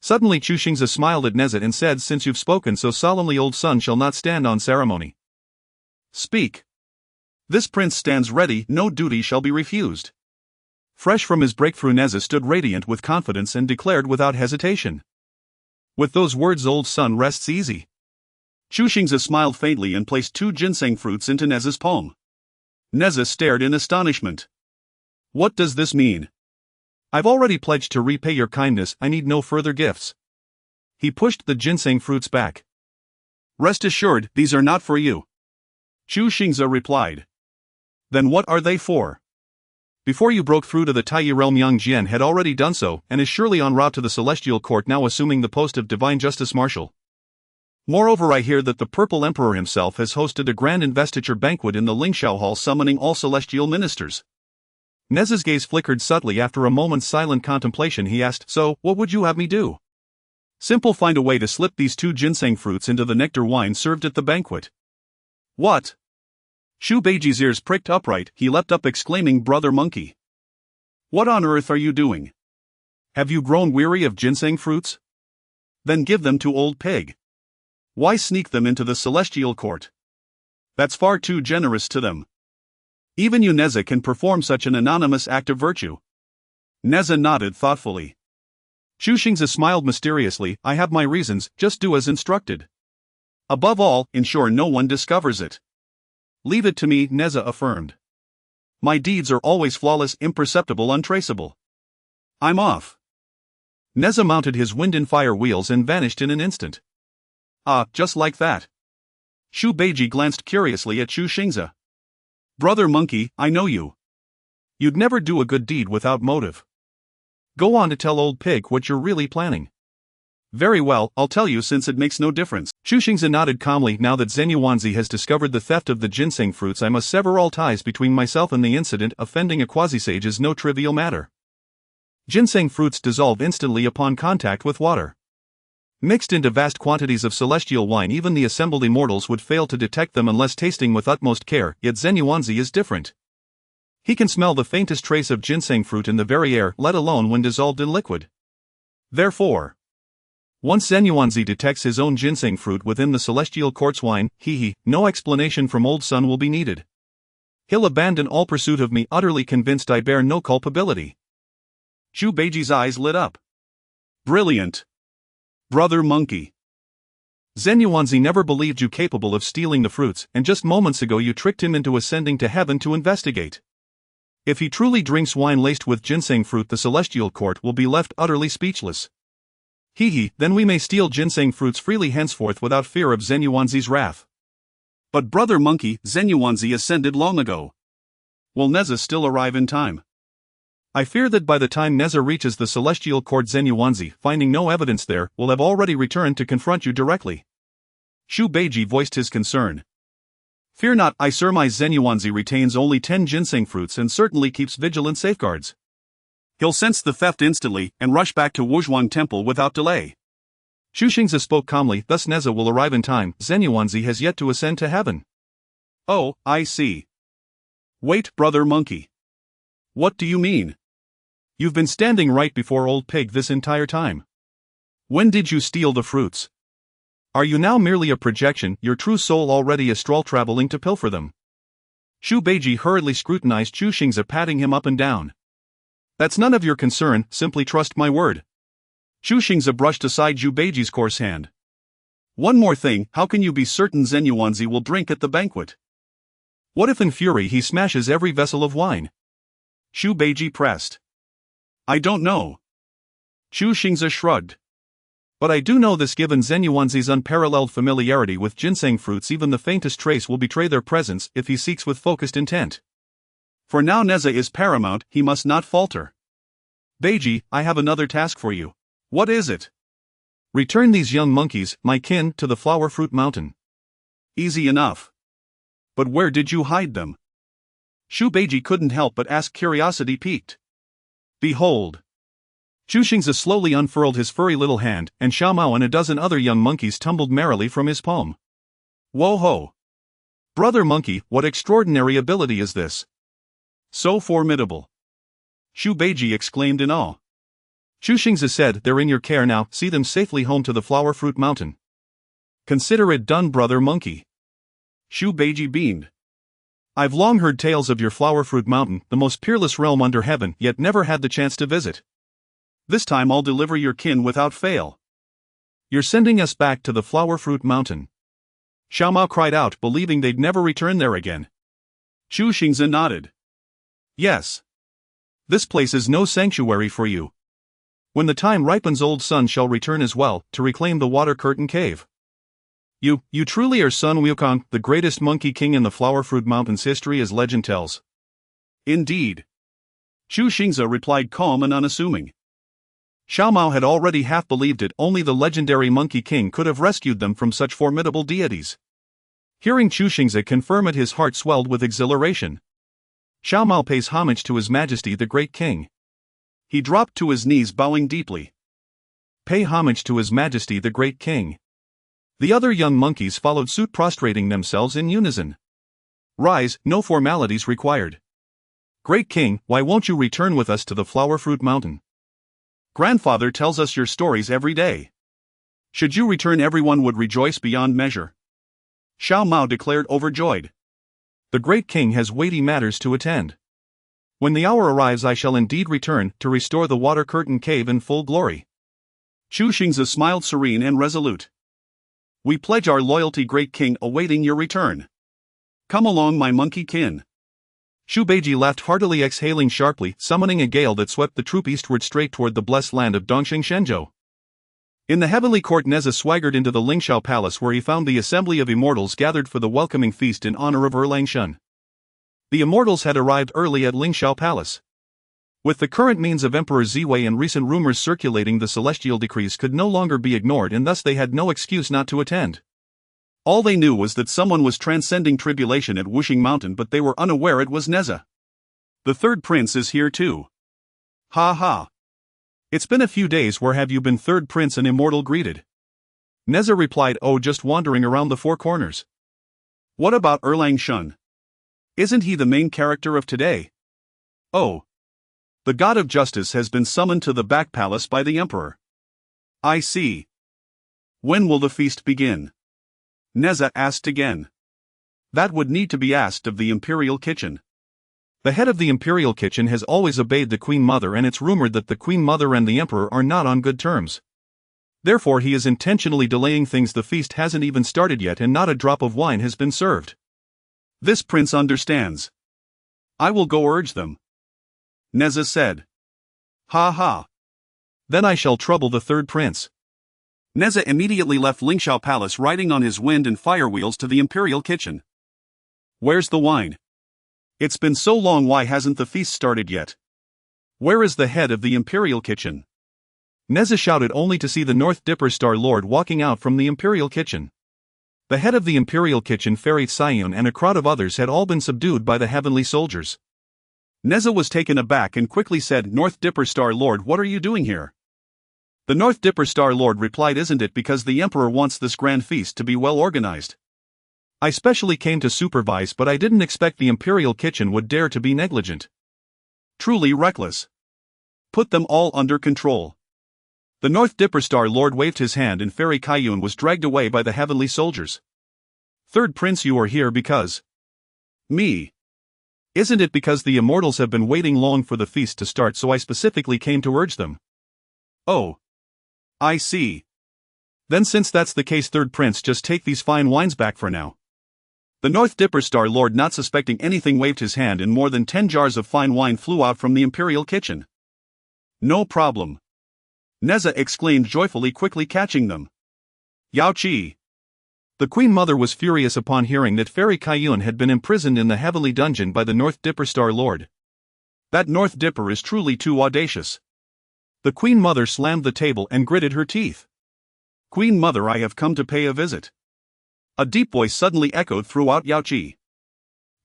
Suddenly Chu Xingze smiled at Neza and said, "Since you've spoken so solemnly, old son shall not stand on ceremony. Speak. This prince stands ready, no duty shall be refused." Fresh from his breakthrough, Neza stood radiant with confidence and declared without hesitation. "With those words, old son rests easy." Chu Xingze smiled faintly and placed 2 ginseng fruits into Neza's palm. Neza stared in astonishment. "What does this mean?" "I've already pledged to repay your kindness, I need no further gifts." He pushed the ginseng fruits back. "Rest assured, these are not for you," Chu Xingze replied. "Then what are they for?" "Before you broke through to the Tai realm, Yang Jian had already done so, and is surely en route to the celestial court, now assuming the post of divine justice marshal. Moreover, I hear that the Purple Emperor himself has hosted a grand investiture banquet in the Lingxiao Hall, summoning all celestial ministers." Neza's gaze flickered subtly. After a moment's silent contemplation, he asked, "So, what would you have me do?" "Simple, find a way to slip these 2 ginseng fruits into the nectar wine served at the banquet." "What?" Zhu Beiji's ears pricked upright. He leapt up, exclaiming, "Brother Monkey! What on earth are you doing? Have you grown weary of ginseng fruits? Then give them to old Pig. Why sneak them into the celestial court? That's far too generous to them. Even you, Neza, can perform such an anonymous act of virtue." Neza nodded thoughtfully. Chu Xingze smiled mysteriously. I have my reasons, just do as instructed. Above all, ensure no one discovers it. Leave it to me, Neza affirmed. My deeds are always flawless, imperceptible, untraceable. I'm off. Neza mounted his wind and fire wheels and vanished in an instant. Ah, just like that. Xu Beiji glanced curiously at Chu Xingze. Brother Monkey, I know you. You'd never do a good deed without motive. Go on to tell old pig what you're really planning. Very well, I'll tell you since it makes no difference. Chu Xingze nodded calmly. Now that Zhen Yuanzi has discovered the theft of the ginseng fruits, I must sever all ties between myself and the incident. Offending a quasi-sage is no trivial matter. Ginseng fruits dissolve instantly upon contact with water. Mixed into vast quantities of celestial wine, even the assembled immortals would fail to detect them unless tasting with utmost care, yet Zhen Yuanzi is different. He can smell the faintest trace of ginseng fruit in the very air, let alone when dissolved in liquid. Therefore, once Zhen Yuanzi detects his own ginseng fruit within the celestial quartz wine, no explanation from old Sun will be needed. He'll abandon all pursuit of me, utterly convinced I bear no culpability. Xu Beiji's eyes lit up. Brilliant. Brother Monkey. Zhen Yuanzi never believed you capable of stealing the fruits, and just moments ago you tricked him into ascending to heaven to investigate. If he truly drinks wine laced with ginseng fruit, the celestial court will be left utterly speechless. Then we may steal ginseng fruits freely henceforth without fear of Zhen Yuanzi's wrath. But Brother Monkey, Zhen Yuanzi ascended long ago. Will Neza still arrive in time? I fear that by the time Neza reaches the celestial court, Zhen Yuanzi, finding no evidence there, will have already returned to confront you directly. Xu Beiji voiced his concern. Fear not, I surmise Zhen Yuanzi retains only 10 ginseng fruits and certainly keeps vigilant safeguards. He'll sense the theft instantly and rush back to Wuzhuang Temple without delay. Chu Xingze spoke calmly. Thus Neza will arrive in time. Zhen Yuanzi has yet to ascend to heaven. Oh, I see. Wait, Brother Monkey. What do you mean? You've been standing right before old pig this entire time. When did you steal the fruits? Are you now merely a projection, your true soul already astral traveling to pilfer them? Xu Beiji hurriedly scrutinized Chu Xingze, patting him up and down. That's none of your concern, simply trust my word. Chu Xingze brushed aside Xu Beiji's coarse hand. One more thing, how can you be certain Zhen Yuanzi will drink at the banquet? What if in fury he smashes every vessel of wine? Xu Beiji pressed. I don't know. Chu Xingze shrugged. But I do know this: given Zhen Yuanzi's unparalleled familiarity with ginseng fruits, even the faintest trace will betray their presence if he seeks with focused intent. For now Neza is paramount, he must not falter. Beiji, I have another task for you. What is it? Return these young monkeys, my kin, to the flower fruit mountain. Easy enough. But where did you hide them? Xu Beiji couldn't help but ask, curiosity piqued. Behold. Chu Xingze slowly unfurled his furry little hand, and Xiao Mao and a dozen other young monkeys tumbled merrily from his palm. Whoa-ho! Brother Monkey, what extraordinary ability is this? So formidable! Xu Beiji exclaimed in awe. Chu Xingze said, they're in your care now, see them safely home to the flower fruit mountain. Consider it done, Brother Monkey. Xu Beiji beamed. I've long heard tales of your flower fruit mountain, the most peerless realm under heaven, yet never had the chance to visit. This time I'll deliver your kin without fail. You're sending us back to the flower fruit mountain? Xiao Mao cried out, believing they'd never return there again. Chu Xingze nodded. Yes. This place is no sanctuary for you. When the time ripens, old Sun shall return as well, to reclaim the water curtain cave. You truly are Sun Wukong, the greatest monkey king in the flower fruit mountain's history, as legend tells. Indeed. Chu Xingze replied, calm and unassuming. Xiao Mao had already half believed it, only the legendary monkey king could have rescued them from such formidable deities. Hearing Chu Xingze confirm it, his heart swelled with exhilaration. Xiao Mao pays homage to His Majesty the Great King. He dropped to his knees, bowing deeply. Pay homage to His Majesty the Great King. The other young monkeys followed suit, prostrating themselves in unison. Rise, no formalities required. Great King, why won't you return with us to the flower fruit mountain? Grandfather tells us your stories every day. Should you return, everyone would rejoice beyond measure. Xiao Mao declared, overjoyed. The Great King has weighty matters to attend. When the hour arrives, I shall indeed return, to restore the water curtain cave in full glory. Chu Xingze smiled serene and resolute. We pledge our loyalty, great king, awaiting your return. Come along, my monkey kin. Shu Beiji laughed heartily, exhaling sharply, summoning a gale that swept the troop eastward straight toward the blessed land of Dongxing Shenzhou. In the heavenly court, Neza swaggered into the Lingshao Palace, where he found the assembly of immortals gathered for the welcoming feast in honor of Erlang Shun. The immortals had arrived early at Lingshao Palace. With the current means of Emperor Ziwei and recent rumors circulating, the celestial decrees could no longer be ignored, and thus they had no excuse not to attend. All they knew was that someone was transcending tribulation at Wuxing Mountain, but they were unaware it was Neza. The third prince is here too. Ha ha. It's been a few days. Where have you been? Third prince and immortal greeted. Neza replied, oh, just wandering around the four corners. What about Erlang Shun? Isn't he the main character of today? Oh. The god of justice has been summoned to the back palace by the emperor. I see. When will the feast begin? Neza asked again. That would need to be asked of the imperial kitchen. The head of the imperial kitchen has always obeyed the Queen Mother, and it's rumored that the Queen Mother and the Emperor are not on good terms. Therefore he is intentionally delaying things. The feast hasn't even started yet and not a drop of wine has been served. This prince understands. I will go urge them. Neza said. Ha ha. Then I shall trouble the third prince. Neza immediately left Lingshao Palace, riding on his wind and fire wheels to the imperial kitchen. Where's the wine? It's been so long, why hasn't the feast started yet? Where is the head of the imperial kitchen? Neza shouted, only to see the North Dipper Star Lord walking out from the imperial kitchen. The head of the imperial kitchen, Fairy Sion, and a crowd of others had all been subdued by the heavenly soldiers. Neza was taken aback and quickly said, North Dipper Star Lord, what are you doing here? The North Dipper Star Lord replied, isn't it because the emperor wants this grand feast to be well organized? I specially came to supervise, but I didn't expect the imperial kitchen would dare to be negligent. Truly reckless. Put them all under control. The North Dipper Star Lord waved his hand and Fairy Kaiyun was dragged away by the heavenly soldiers. Third prince, you are here because... Me. Isn't it because the immortals have been waiting long for the feast to start, so I specifically came to urge them? Oh. I see. Then since that's the case, third prince, just take these fine wines back for now. The North Dipper Star Lord, not suspecting anything, waved his hand and more than 10 jars of fine wine flew out from the imperial kitchen. No problem. Neza exclaimed joyfully, quickly catching them. Yao Qi. The Queen Mother was furious upon hearing that Fairy Kaiyun had been imprisoned in the heavenly dungeon by the North Dipper Star Lord. That North Dipper is truly too audacious. The Queen Mother slammed the table and gritted her teeth. Queen Mother, I have come to pay a visit. A deep voice suddenly echoed throughout Yao Qi.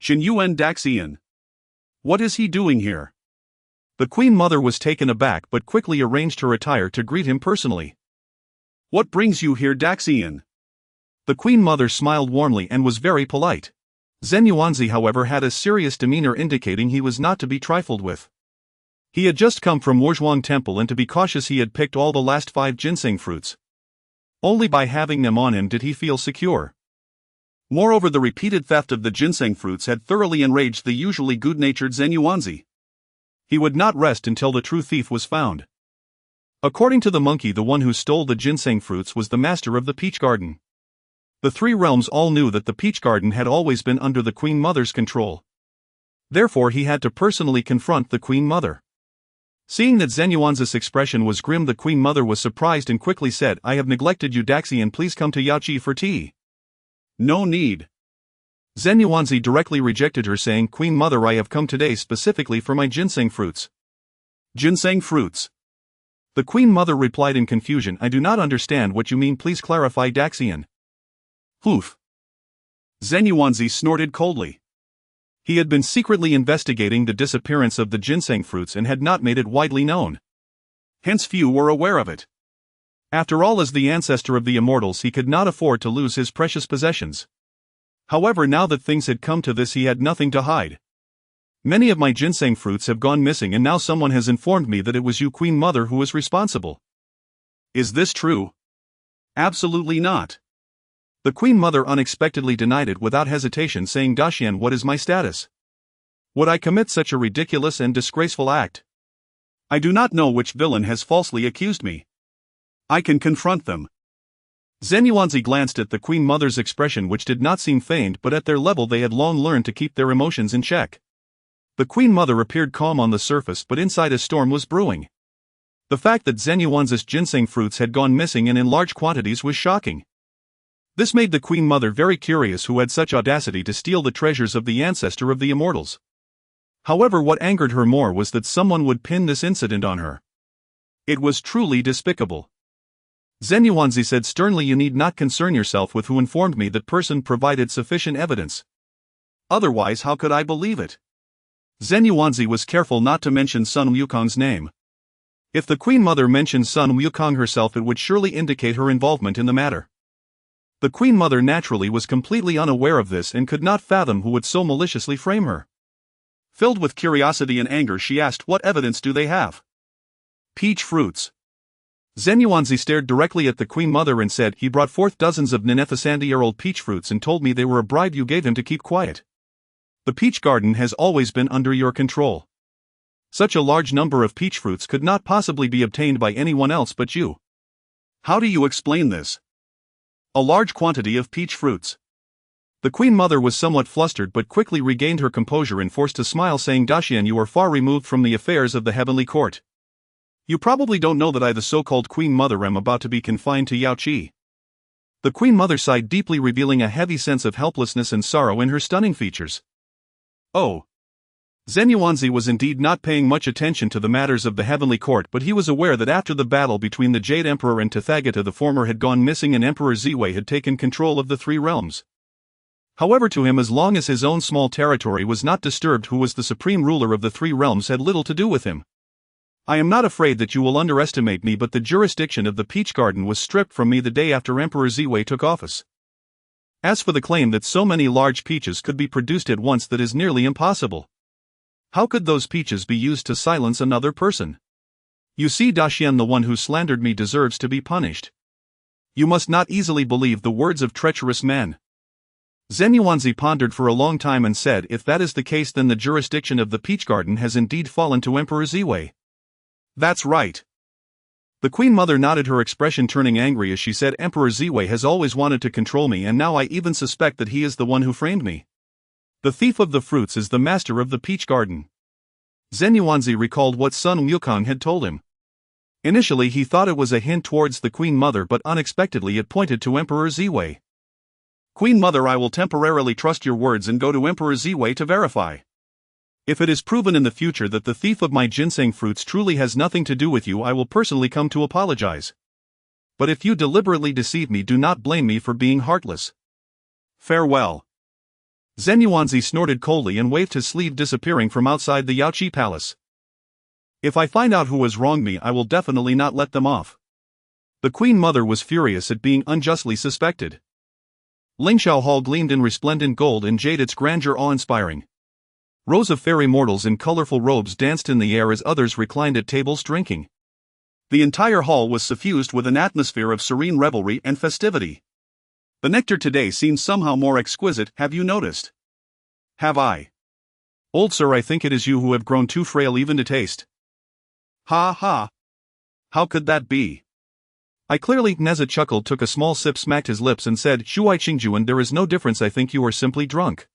Xin Yuan Daxian. What is he doing here? The Queen Mother was taken aback but quickly arranged her attire to greet him personally. What brings you here, Daxian? The Queen Mother smiled warmly and was very polite. Zhen Yuanzi, however, had a serious demeanor, indicating he was not to be trifled with. He had just come from Wuzhuang Temple, and to be cautious he had picked all the last 5 ginseng fruits. Only by having them on him did he feel secure. Moreover, the repeated theft of the ginseng fruits had thoroughly enraged the usually good-natured Zhen Yuanzi. He would not rest until the true thief was found. According to the monkey, the one who stole the ginseng fruits was the master of the peach garden. The 3 realms all knew that the peach garden had always been under the Queen Mother's control. Therefore he had to personally confront the Queen Mother. Seeing that Zhen Yuanzi's expression was grim, the Queen Mother was surprised and quickly said, I have neglected you, Daxian, please come to Yao Qi for tea. No need. Zhen Yuanzi directly rejected her, saying, Queen Mother, I have come today specifically for my ginseng fruits. Ginseng fruits? The Queen Mother replied in confusion, I do not understand what you mean, please clarify, Daxian. Hoof. Zhen Yuanzi snorted coldly. He had been secretly investigating the disappearance of the ginseng fruits and had not made it widely known. Hence few were aware of it. After all, as the ancestor of the immortals, he could not afford to lose his precious possessions. However, now that things had come to this, he had nothing to hide. Many of my ginseng fruits have gone missing, and now someone has informed me that it was you, Queen Mother, who was responsible. Is this true? Absolutely not. The Queen Mother unexpectedly denied it without hesitation, saying, Daxian, what is my status? Would I commit such a ridiculous and disgraceful act? I do not know which villain has falsely accused me. I can confront them. Zhen Yuanzi glanced at the Queen Mother's expression, which did not seem feigned, but at their level they had long learned to keep their emotions in check. The Queen Mother appeared calm on the surface, but inside a storm was brewing. The fact that Zhen Yuanzi's ginseng fruits had gone missing and in large quantities was shocking. This made the Queen Mother very curious, who had such audacity to steal the treasures of the ancestor of the immortals. However, what angered her more was that someone would pin this incident on her. It was truly despicable. Zhen Yuanzi said sternly, "You need not concern yourself with who informed me. That person provided sufficient evidence. Otherwise, how could I believe it?" Zhen Yuanzi was careful not to mention Sun Wukong's name. If the Queen Mother mentioned Sun Wukong herself, it would surely indicate her involvement in the matter. The Queen Mother naturally was completely unaware of this and could not fathom who would so maliciously frame her. Filled with curiosity and anger, she asked, "What evidence do they have?" "Peach fruits." Zhen Yuanzi stared directly at the Queen Mother and said, "He brought forth dozens of 90-year-old peach fruits and told me they were a bribe you gave him to keep quiet. The peach garden has always been under your control. Such a large number of peach fruits could not possibly be obtained by anyone else but you. How do you explain this?" "A large quantity of peach fruits." The Queen Mother was somewhat flustered but quickly regained her composure and forced a smile, saying, "Daxian, you are far removed from the affairs of the Heavenly Court. You probably don't know that I, the so-called Queen Mother, am about to be confined to Yaoqi." The Queen Mother sighed deeply, revealing a heavy sense of helplessness and sorrow in her stunning features. Oh. Zhen Yuanzi was indeed not paying much attention to the matters of the Heavenly Court, but he was aware that after the battle between the Jade Emperor and Tathagata, the former had gone missing and Emperor Ziwei had taken control of the three realms. However, to him, as long as his own small territory was not disturbed, who was the supreme ruler of the three realms had little to do with him. "I am not afraid that you will underestimate me, but the jurisdiction of the Peach Garden was stripped from me the day after Emperor Ziwei took office. As for the claim that so many large peaches could be produced at once, that is nearly impossible. How could those peaches be used to silence another person? You see, Daxian, the one who slandered me deserves to be punished. You must not easily believe the words of treacherous men." Zhen Yuanzi pondered for a long time and said, "If that is the case, then the jurisdiction of the Peach Garden has indeed fallen to Emperor Ziwei." "That's right." The Queen Mother nodded, her expression turning angry as she said, "Emperor Ziwei has always wanted to control me, and now I even suspect that he is the one who framed me. The thief of the fruits is the master of the Peach Garden." Zhen Yuanzi recalled what Sun Wukong had told him. Initially he thought it was a hint towards the Queen Mother, but unexpectedly it pointed to Emperor Ziwei. "Queen Mother, I will temporarily trust your words and go to Emperor Ziwei to verify. If it is proven in the future that the thief of my ginseng fruits truly has nothing to do with you, I will personally come to apologize. But if you deliberately deceive me, do not blame me for being heartless. Farewell." Zhen Yuanzi snorted coldly and waved his sleeve, disappearing from outside the Yaoqi Palace. "If I find out who has wronged me, I will definitely not let them off." The Queen Mother was furious at being unjustly suspected. Lingxiao Hall gleamed in resplendent gold and jade, its grandeur awe-inspiring. Rows of fairy mortals in colorful robes danced in the air as others reclined at tables drinking. The entire hall was suffused with an atmosphere of serene revelry and festivity. The nectar today seems somehow more exquisite, have you noticed? Have I? Old sir, I think it is you who have grown too frail even to taste. Ha ha. How could that be? I clearly. Neza chuckled, took a small sip, smacked his lips and said, Chu Xingze, and there is no difference. I think you are simply drunk.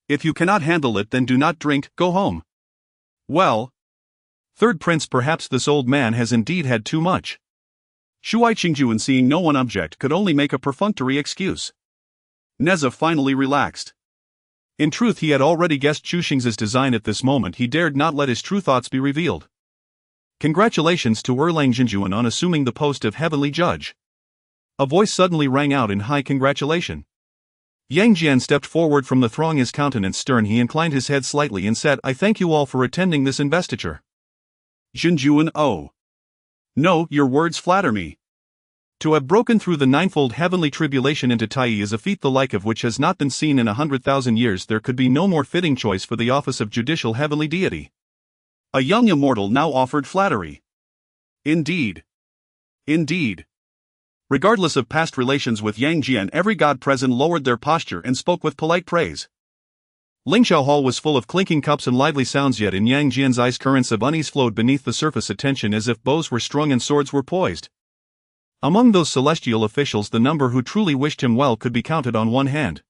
If you cannot handle it, then do not drink, go home. Well. Third Prince, perhaps this old man has indeed had too much. Chu Xingze, seeing no one object, could only make a perfunctory excuse. Neza finally relaxed. In truth, he had already guessed Chu Xingze's design. At this moment he dared not let his true thoughts be revealed. Congratulations to Erlang Jinjuan on assuming the post of Heavenly Judge. A voice suddenly rang out in high congratulation. Yang Jian stepped forward from the throng, his countenance stern. He inclined his head slightly and said, I thank you all for attending this investiture. Jinjuan, oh. No, your words flatter me. To have broken through the ninefold heavenly tribulation into Tai is a feat the like of which has not been seen in 100,000 years. There could be no more fitting choice for the office of judicial heavenly deity. A young immortal now offered flattery. Indeed. Indeed. Regardless of past relations with Yang Jian, every god present lowered their posture and spoke with polite praise. Lingxiao Hall was full of clinking cups and lively sounds, yet in Yang Jian's eyes currents of unease flowed beneath the surface, attention as if bows were strung and swords were poised. Among those celestial officials, the number who truly wished him well could be counted on one hand.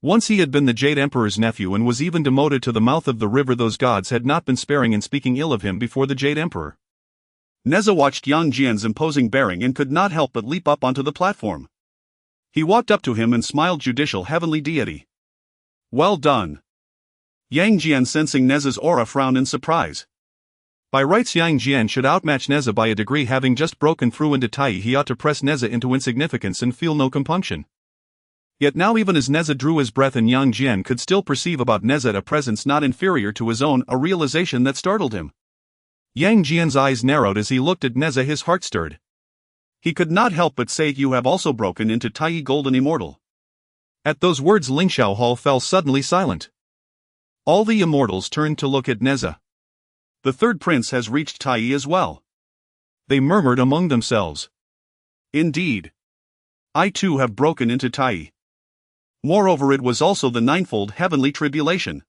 Once he had been the Jade Emperor's nephew and was even demoted to the mouth of the river. Those gods had not been sparing in speaking ill of him before the Jade Emperor. Neza watched Yang Jian's imposing bearing and could not help but leap up onto the platform. He walked up to him and smiled. Judicial heavenly deity. Well done. Yang Jian, sensing Neza's aura, frowned in surprise. By rights, Yang Jian should outmatch Neza by a degree. Having just broken through into Tai, he ought to press Neza into insignificance and feel no compunction. Yet now, even as Neza drew his breath and Yang Jian could still perceive about Neza a presence not inferior to his own, a realization that startled him. Yang Jian's eyes narrowed as he looked at Neza. His heart stirred. He could not help but say, "You have also broken into Tai, golden immortal." At those words, Ling Xiaohao fell suddenly silent. All the immortals turned to look at Neza. The third prince has reached Tai as well. They murmured among themselves. Indeed. I too have broken into Tai. Moreover, it was also the ninefold heavenly tribulation.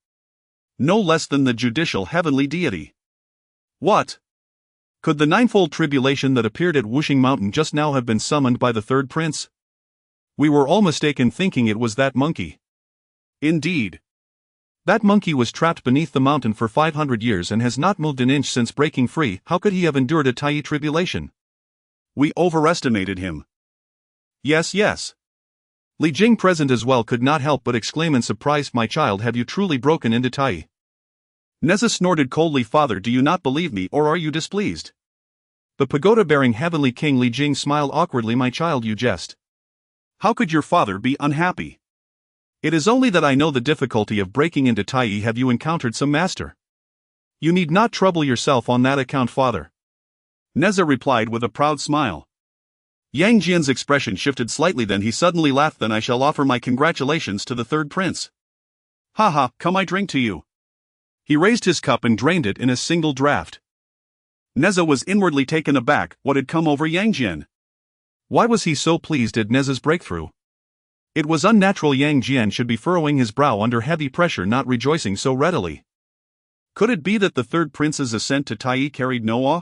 No less than the judicial heavenly deity. What? Could the ninefold tribulation that appeared at Wuxing Mountain just now have been summoned by the third prince? We were all mistaken, thinking it was that monkey. Indeed. That monkey was trapped beneath the mountain for 500 years and has not moved an inch since breaking free. How could he have endured a Tai tribulation? We overestimated him. Yes. Li Jing, present as well, could not help but exclaim in surprise, "My child, have you truly broken into Tai?" Neza snorted coldly, "Father, do you not believe me, or are you displeased?" The pagoda-bearing heavenly king Li Jing smiled awkwardly. "My child, you jest. How could your father be unhappy? It is only that I know the difficulty of breaking into Tai. Have you encountered some master? You need not trouble yourself on that account, father." Neza replied with a proud smile. Yang Jian's expression shifted slightly, then he suddenly laughed. "Then I shall offer my congratulations to the third prince. Haha, come, I drink to you." He raised his cup and drained it in a single draught. Neza was inwardly taken aback. What had come over Yang Jian? Why was he so pleased at Neza's breakthrough? It was unnatural. Yang Jian should be furrowing his brow under heavy pressure, not rejoicing so readily. Could it be that the third prince's ascent to Tai carried no awe?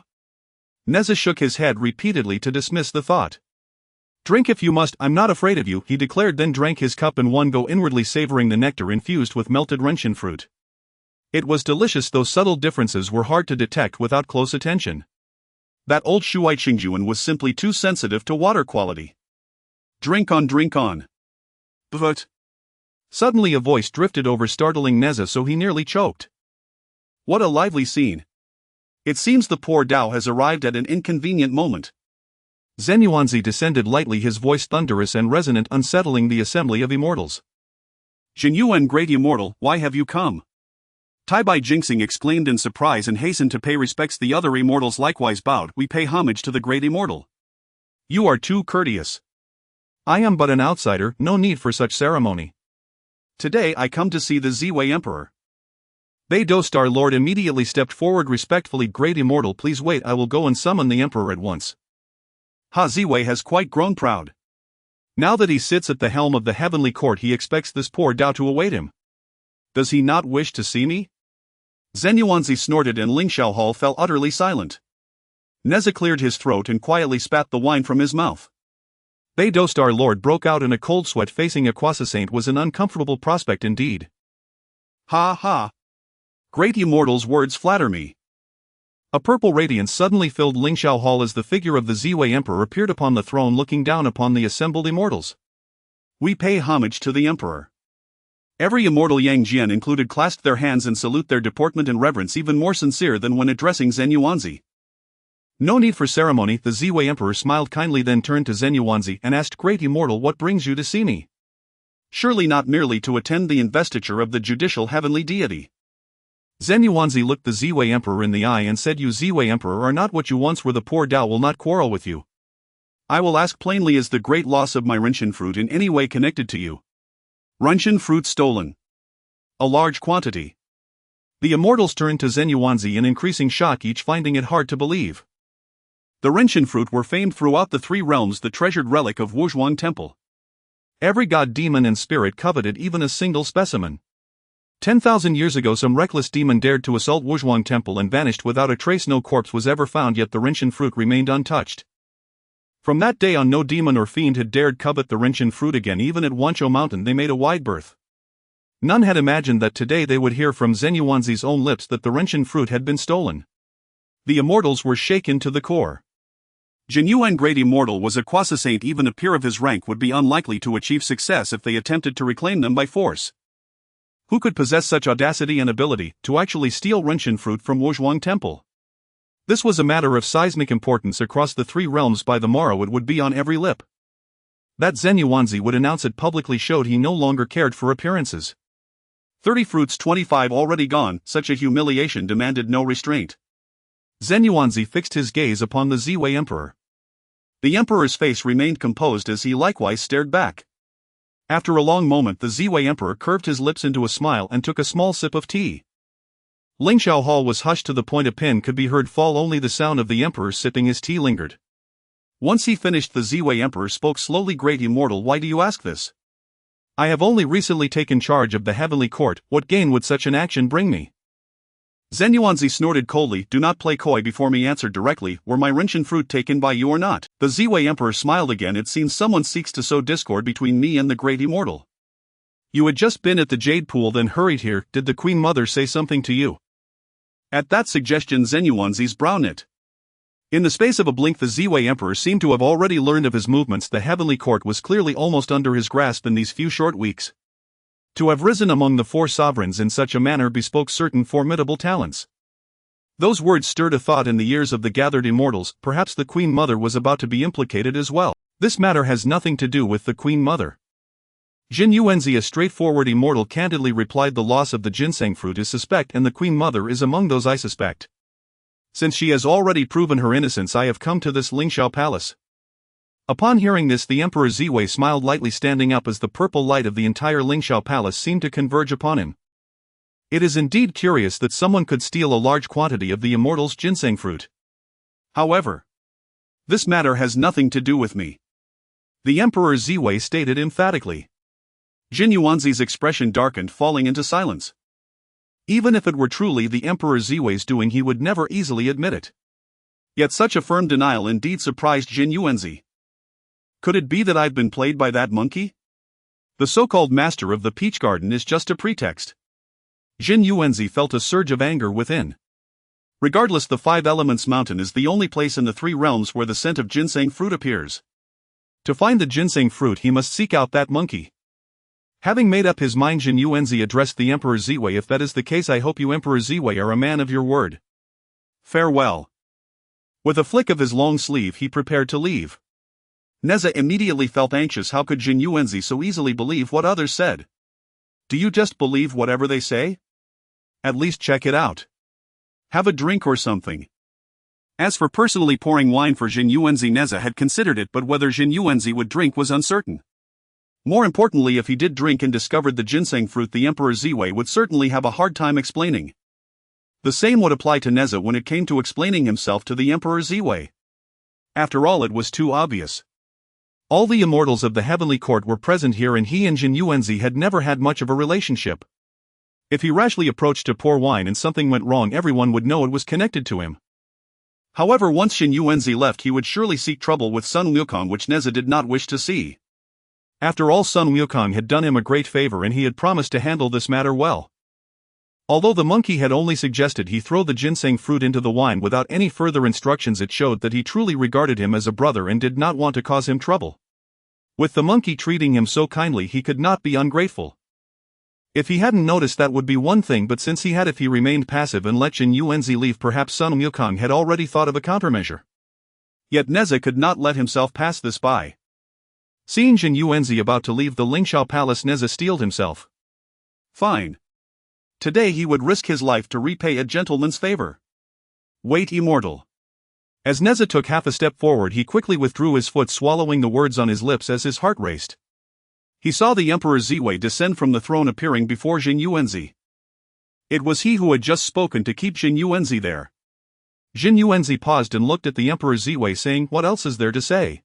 Neza shook his head repeatedly to dismiss the thought. "Drink if you must, I'm not afraid of you," he declared, then drank his cup in one go, inwardly savoring the nectar infused with melted rentian fruit. It was delicious, though subtle differences were hard to detect without close attention. That old Shuai Qingjuan was simply too sensitive to water quality. Drink on, drink on. But suddenly a voice drifted over, startling Neza so he nearly choked. What a lively scene. It seems the poor Tao has arrived at an inconvenient moment. Zhen Yuanzi descended lightly, his voice thunderous and resonant, unsettling the assembly of immortals. "Jin Yuan, great immortal, why have you come?" Tai Bai Jingxing exclaimed in surprise and hastened to pay respects. The other immortals likewise bowed. "We pay homage to the great immortal." "You are too courteous. I am but an outsider, no need for such ceremony. Today I come to see the Ziwei Emperor." Bei Dostar Lord immediately stepped forward respectfully. "Great immortal, please wait, I will go and summon the emperor at once." Ziwei has quite grown proud. Now that he sits at the helm of the heavenly court, he expects this poor Tao to await him. Does he not wish to see me? Zhen Yuanzi snorted and Ling Xiaohao fell utterly silent. Neza cleared his throat and quietly spat the wine from his mouth. Bei Dostar Lord broke out in a cold sweat. Facing a Quasi-Saint was an uncomfortable prospect indeed. Ha! Great immortal's words flatter me. A purple radiance suddenly filled Ling Xiaohao as the figure of the Ziwei Emperor appeared upon the throne, looking down upon the assembled immortals. "We pay homage to the emperor." Every immortal, Yang Jian included, clasped their hands and salute, their deportment and reverence even more sincere than when addressing Zhen Yuanzi. "No need for ceremony," the Ziwei Emperor smiled kindly, then turned to Zhen Yuanzi and asked, "Great immortal, what brings you to see me?" "Surely not merely to attend the investiture of the judicial heavenly deity." Zhen Yuanzi looked the Ziwei Emperor in the eye and said, "You Ziwei Emperor are not what you once were. The poor Tao will not quarrel with you." "I will ask plainly, is the great loss of my rentian fruit in any way connected to you?" "Rentian fruit stolen." "A large quantity." The immortals turned to Zhen Yuanzi in increasing shock, each finding it hard to believe. The rentian fruit were famed throughout the three realms, the treasured relic of Wuzhuang Temple. Every god, demon and spirit coveted even a single specimen. 10,000 years ago some reckless demon dared to assault Wuzhuang Temple and vanished without a trace. No corpse was ever found, yet the rentian fruit remained untouched. From that day on, no demon or fiend had dared covet the Rinchen fruit again. Even at Wancho Mountain they made a wide berth. None had imagined that today they would hear from Zhen Yuanzi's own lips that the Rinchen fruit had been stolen. The immortals were shaken to the core. Jin Yuan, great immortal, was a quasi-saint. Even a peer of his rank would be unlikely to achieve success if they attempted to reclaim them by force. Who could possess such audacity and ability to actually steal Rinchen fruit from Wuzhuang Temple? This was a matter of seismic importance across the three realms. By the morrow it would be on every lip. That Zhen Yuanzi would announce it publicly showed he no longer cared for appearances. 30 fruits, 25 already gone. Such a humiliation demanded no restraint. Zhen Yuanzi fixed his gaze upon the Ziwei Emperor. The Emperor's face remained composed as he likewise stared back. After a long moment the Ziwei Emperor curved his lips into a smile and took a small sip of tea. Lingxiao Hall was hushed to the point a pin could be heard fall. Only the sound of the Emperor sipping his tea lingered. Once he finished, the Ziwei Emperor spoke slowly. Great immortal, why do you ask this? I have only recently taken charge of the Heavenly Court. What gain would such an action bring me? Zhen Yuanzi snorted coldly. Do not play coy before me. Answer directly, were my Rinchen fruit taken by you or not? The Ziwei Emperor smiled again. It seems someone seeks to sow discord between me and the great immortal. You had just been at the Jade Pool then hurried here. Did the Queen Mother say something to you? At that suggestion Zhen Yuanzi's brow knit. In the space of a blink the Ziwei Emperor seemed to have already learned of his movements. The Heavenly Court was clearly almost under his grasp in these few short weeks. To have risen among the four sovereigns in such a manner bespoke certain formidable talents. Those words stirred a thought in the ears of the gathered immortals. Perhaps the Queen Mother was about to be implicated as well. This matter has nothing to do with the Queen Mother. Jin Yuanzi, a straightforward immortal, candidly replied, the loss of the ginseng fruit is suspect and the Queen Mother is among those I suspect. Since she has already proven her innocence, I have come to this Lingxiao Palace. Upon hearing this the Emperor Ziwei smiled lightly, standing up as the purple light of the entire Lingxiao Palace seemed to converge upon him. It is indeed curious that someone could steal a large quantity of the immortal's ginseng fruit. However, this matter has nothing to do with me, the Emperor Ziwei stated emphatically. Jin Yuanzi's expression darkened, falling into silence. Even if it were truly the Emperor Ziwei's doing, he would never easily admit it. Yet such a firm denial indeed surprised Jin Yuanzi. Could it be that I've been played by that monkey? The so-called master of the peach garden is just a pretext. Jin Yuanzi felt a surge of anger within. Regardless, the Five Elements Mountain is the only place in the three realms where the scent of ginseng fruit appears. To find the ginseng fruit he must seek out that monkey. Having made up his mind, Jin Yuanzi addressed the Emperor Ziwei. If that is the case, I hope you, Emperor Ziwei, are a man of your word. Farewell. With a flick of his long sleeve he prepared to leave. Neza immediately felt anxious. How could Jin Yuanzi so easily believe what others said? Do you just believe whatever they say? At least check it out. Have a drink or something. As for personally pouring wine for Jin Yuanzi, Neza had considered it, but whether Jin Yuanzi would drink was uncertain. More importantly, if he did drink and discovered the ginseng fruit, the Emperor Ziwei would certainly have a hard time explaining. The same would apply to Neza when it came to explaining himself to the Emperor Ziwei. After all, it was too obvious. All the immortals of the Heavenly Court were present here, and he and Jin Yuanzi had never had much of a relationship. If he rashly approached to pour wine and something went wrong, everyone would know it was connected to him. However, once Jin Yuanzi left, he would surely seek trouble with Sun Wukong, which Neza did not wish to see. After all, Sun Wukong had done him a great favor and he had promised to handle this matter well. Although the monkey had only suggested he throw the ginseng fruit into the wine without any further instructions, it showed that he truly regarded him as a brother and did not want to cause him trouble. With the monkey treating him so kindly, he could not be ungrateful. If he hadn't noticed, that would be one thing, but since he had, if he remained passive and let Jin Yuanzi leave, perhaps Sun Wukong had already thought of a countermeasure. Yet Neza could not let himself pass this by. Seeing Jin Yuanzi about to leave the Lingxiao Palace, Neza steeled himself. Fine. Today he would risk his life to repay a gentleman's favor. Wait, immortal. As Neza took half a step forward, he quickly withdrew his foot, swallowing the words on his lips as his heart raced. He saw the Emperor Ziwei descend from the throne, appearing before Jin Yuanzi. It was he who had just spoken to keep Jin Yuanzi there. Jin Yuanzi paused and looked at the Emperor Ziwei, saying, "What else is there to say?"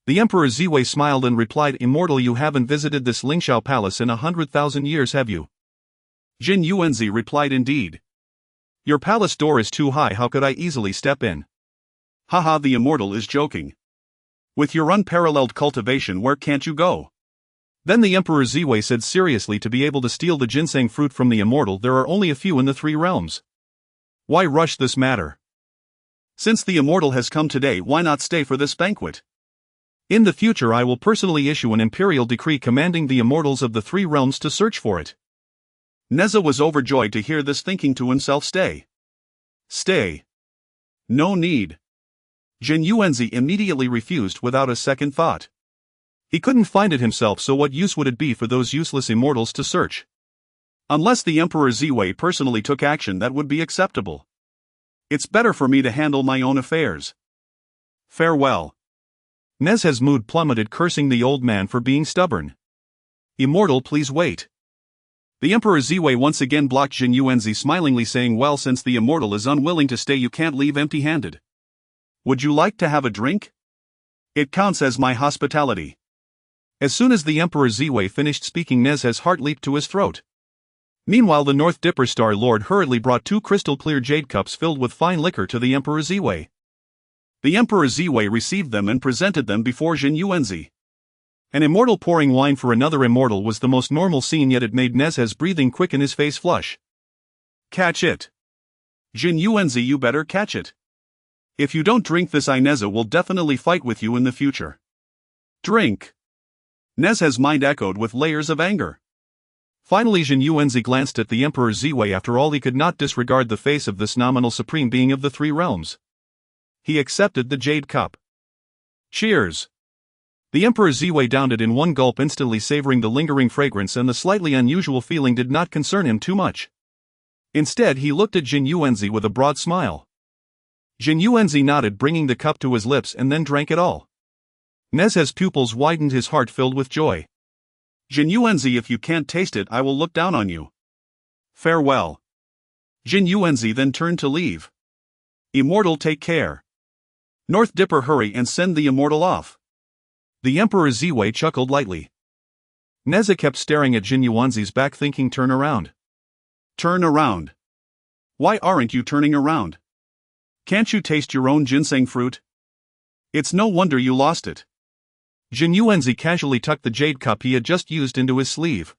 The Emperor Ziwei smiled and replied, "Immortal, you haven't visited this Lingxiao Palace in 100,000 years, have you?" Jin Yuanzi replied, "Indeed. Your palace door is too high, how could I easily step in?" Haha, the immortal is joking. With your unparalleled cultivation, where can't you go? Then the Emperor Ziwei said seriously, to be able to steal the ginseng fruit from the immortal, there are only a few in the three realms. Why rush this matter? Since the immortal has come today, why not stay for this banquet? In the future I will personally issue an imperial decree commanding the immortals of the three realms to search for it. Neza was overjoyed to hear this, thinking to himself, stay. Stay. No need. Jin Yuanzi immediately refused without a second thought. He couldn't find it himself, so what use would it be for those useless immortals to search? Unless the Emperor Ziwei personally took action, that would be acceptable. It's better for me to handle my own affairs. Farewell. Nezha's mood plummeted, cursing the old man for being stubborn. Immortal, please wait. The Emperor Ziwei once again blocked Jin Yuanzi, smilingly saying, well, since the immortal is unwilling to stay, you can't leave empty-handed. Would you like to have a drink? It counts as my hospitality. As soon as the Emperor Ziwei finished speaking, Nezha's heart leaped to his throat. Meanwhile, the North Dipper Star Lord hurriedly brought 2 crystal-clear jade cups filled with fine liquor to the Emperor Ziwei. The Emperor Ziwei received them and presented them before Jin Yuanzi. An immortal pouring wine for another immortal was the most normal scene, yet it made Nezha's breathing quick and his face flush. Catch it. Jin Yuanzi, you better catch it. If you don't drink this, Nezha will definitely fight with you in the future. Drink. Nezha's mind echoed with layers of anger. Finally, Jin Yuanzi glanced at the Emperor Ziwei. After all, he could not disregard the face of this nominal supreme being of the three realms. He accepted the jade cup. Cheers! The Emperor Ziwei downed it in one gulp, instantly savoring the lingering fragrance, and the slightly unusual feeling did not concern him too much. Instead, he looked at Jin Yuanzi with a broad smile. Jin Yuanzi nodded, bringing the cup to his lips, and then drank it all. Nezha's pupils widened, his heart filled with joy. Jin Yuanzi, if you can't taste it, I will look down on you. Farewell. Jin Yuanzi then turned to leave. Immortal, take care. North Dipper, hurry and send the immortal off. The Emperor Ziwei chuckled lightly. Nezha kept staring at Jin Yuanzi's back, thinking, turn around. Turn around. Why aren't you turning around? Can't you taste your own ginseng fruit? It's no wonder you lost it. Jin Yuanzi casually tucked the jade cup he had just used into his sleeve.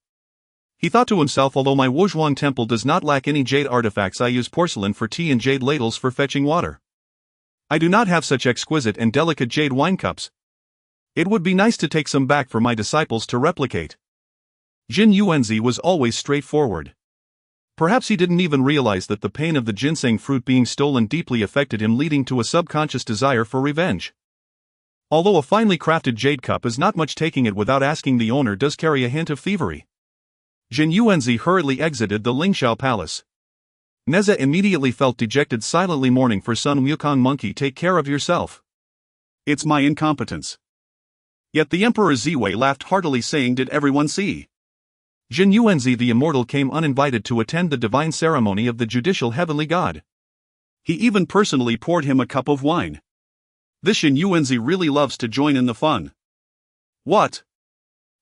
He thought to himself, although my Wuzhuang temple does not lack any jade artifacts, I use porcelain for tea and jade ladles for fetching water. I do not have such exquisite and delicate jade wine cups. It would be nice to take some back for my disciples to replicate. Jin Yuanzi was always straightforward. Perhaps he didn't even realize that the pain of the ginseng fruit being stolen deeply affected him, leading to a subconscious desire for revenge. Although a finely crafted jade cup is not much, taking it without asking the owner does carry a hint of thievery. Jin Yuanzi hurriedly exited the Lingxiao Palace. Nezha immediately felt dejected, silently mourning for Sun Wukong. Monkey, take care of yourself. It's my incompetence. Yet the Emperor Ziwei laughed heartily, saying, did everyone see? Jin Yuanzi the immortal came uninvited to attend the divine ceremony of the judicial heavenly god. He even personally poured him a cup of wine. This Jin Yuanzi really loves to join in the fun. What?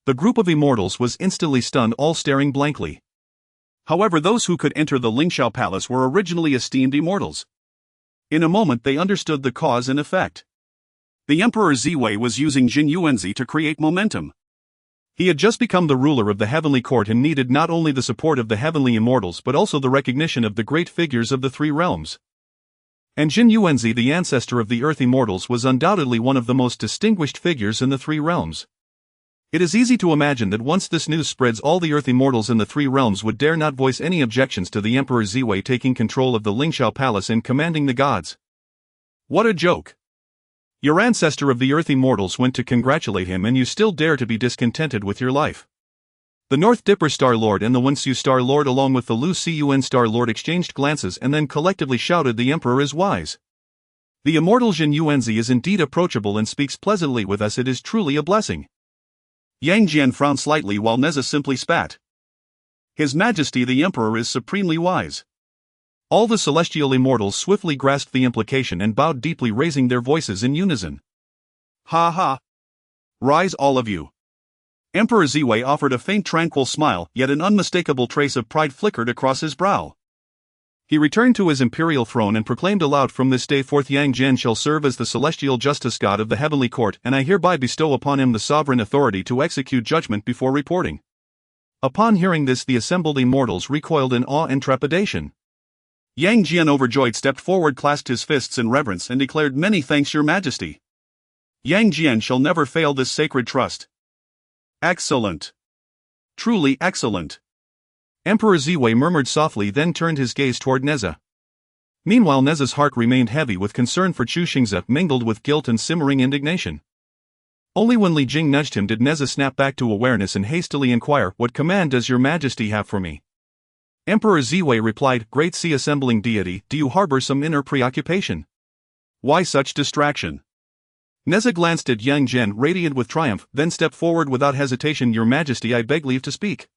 The group of immortals was instantly stunned, all staring blankly. However, those who could enter the Lingxiao Palace were originally esteemed immortals. In a moment they understood the cause and effect. The Emperor Ziwei was using Jin Yuanzi to create momentum. He had just become the ruler of the heavenly court and needed not only the support of the heavenly immortals but also the recognition of the great figures of the three realms. And Jin Yuanzi, the ancestor of the earth immortals, was undoubtedly one of the most distinguished figures in the three realms. It is easy to imagine that once this news spreads, all the earth immortals in the three realms would dare not voice any objections to the Emperor Ziwei taking control of the Lingxiao Palace and commanding the gods. What a joke! Your ancestor of the earth immortals went to congratulate him, and you still dare to be discontented with your life. The North Dipper Star Lord and the Wensu Star Lord, along with the Lu Cun Star Lord, exchanged glances and then collectively shouted, the Emperor is wise. The immortal Jin Yuanzi is indeed approachable and speaks pleasantly with us. It is truly a blessing. Yang Jian frowned slightly while Nezha simply spat. His Majesty the Emperor is supremely wise. All the celestial immortals swiftly grasped the implication and bowed deeply, raising their voices in unison. Ha ha. Rise, all of you. Emperor Ziwei offered a faint tranquil smile, yet an unmistakable trace of pride flickered across his brow. He returned to his imperial throne and proclaimed aloud, "From this day forth Yang Jian shall serve as the celestial justice god of the heavenly court, and I hereby bestow upon him the sovereign authority to execute judgment before reporting." Upon hearing this, the assembled immortals recoiled in awe and trepidation. Yang Jian, overjoyed, stepped forward, clasped his fists in reverence, and declared, "Many thanks, your majesty. Yang Jian shall never fail this sacred trust." Excellent. Truly excellent. Emperor Ziwei murmured softly, then turned his gaze toward Neza. Meanwhile, Neza's heart remained heavy with concern for Chu Xingze, mingled with guilt and simmering indignation. Only when Li Jing nudged him did Neza snap back to awareness and hastily inquire, "What command does your majesty have for me?" Emperor Ziwei replied, "Great sea assembling deity, do you harbor some inner preoccupation? Why such distraction?" Neza glanced at Yang Jian, radiant with triumph, then stepped forward without hesitation. "Your majesty, I beg leave to speak."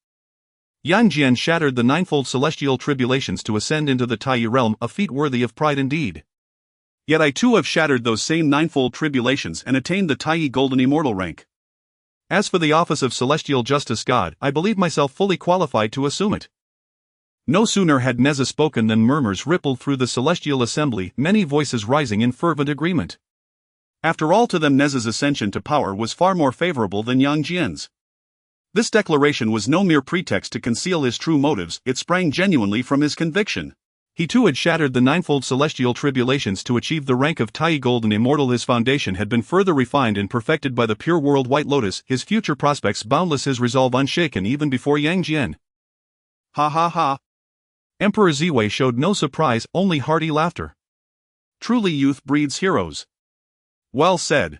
Yang Jian shattered the ninefold celestial tribulations to ascend into the Tai realm, a feat worthy of pride indeed. Yet I too have shattered those same ninefold tribulations and attained the Tai golden immortal rank. As for the office of celestial justice god, I believe myself fully qualified to assume it. No sooner had Neza spoken than murmurs rippled through the celestial assembly, many voices rising in fervent agreement. After all, to them Neza's ascension to power was far more favorable than Yang Jian's. This declaration was no mere pretext to conceal his true motives, it sprang genuinely from his conviction. He too had shattered the ninefold celestial tribulations to achieve the rank of Tai golden immortal. His foundation had been further refined and perfected by the pure world white lotus, his future prospects boundless, his resolve unshaken even before Yang Jian. Ha ha ha. Emperor Ziwei showed no surprise, only hearty laughter. Truly youth breeds heroes. Well said.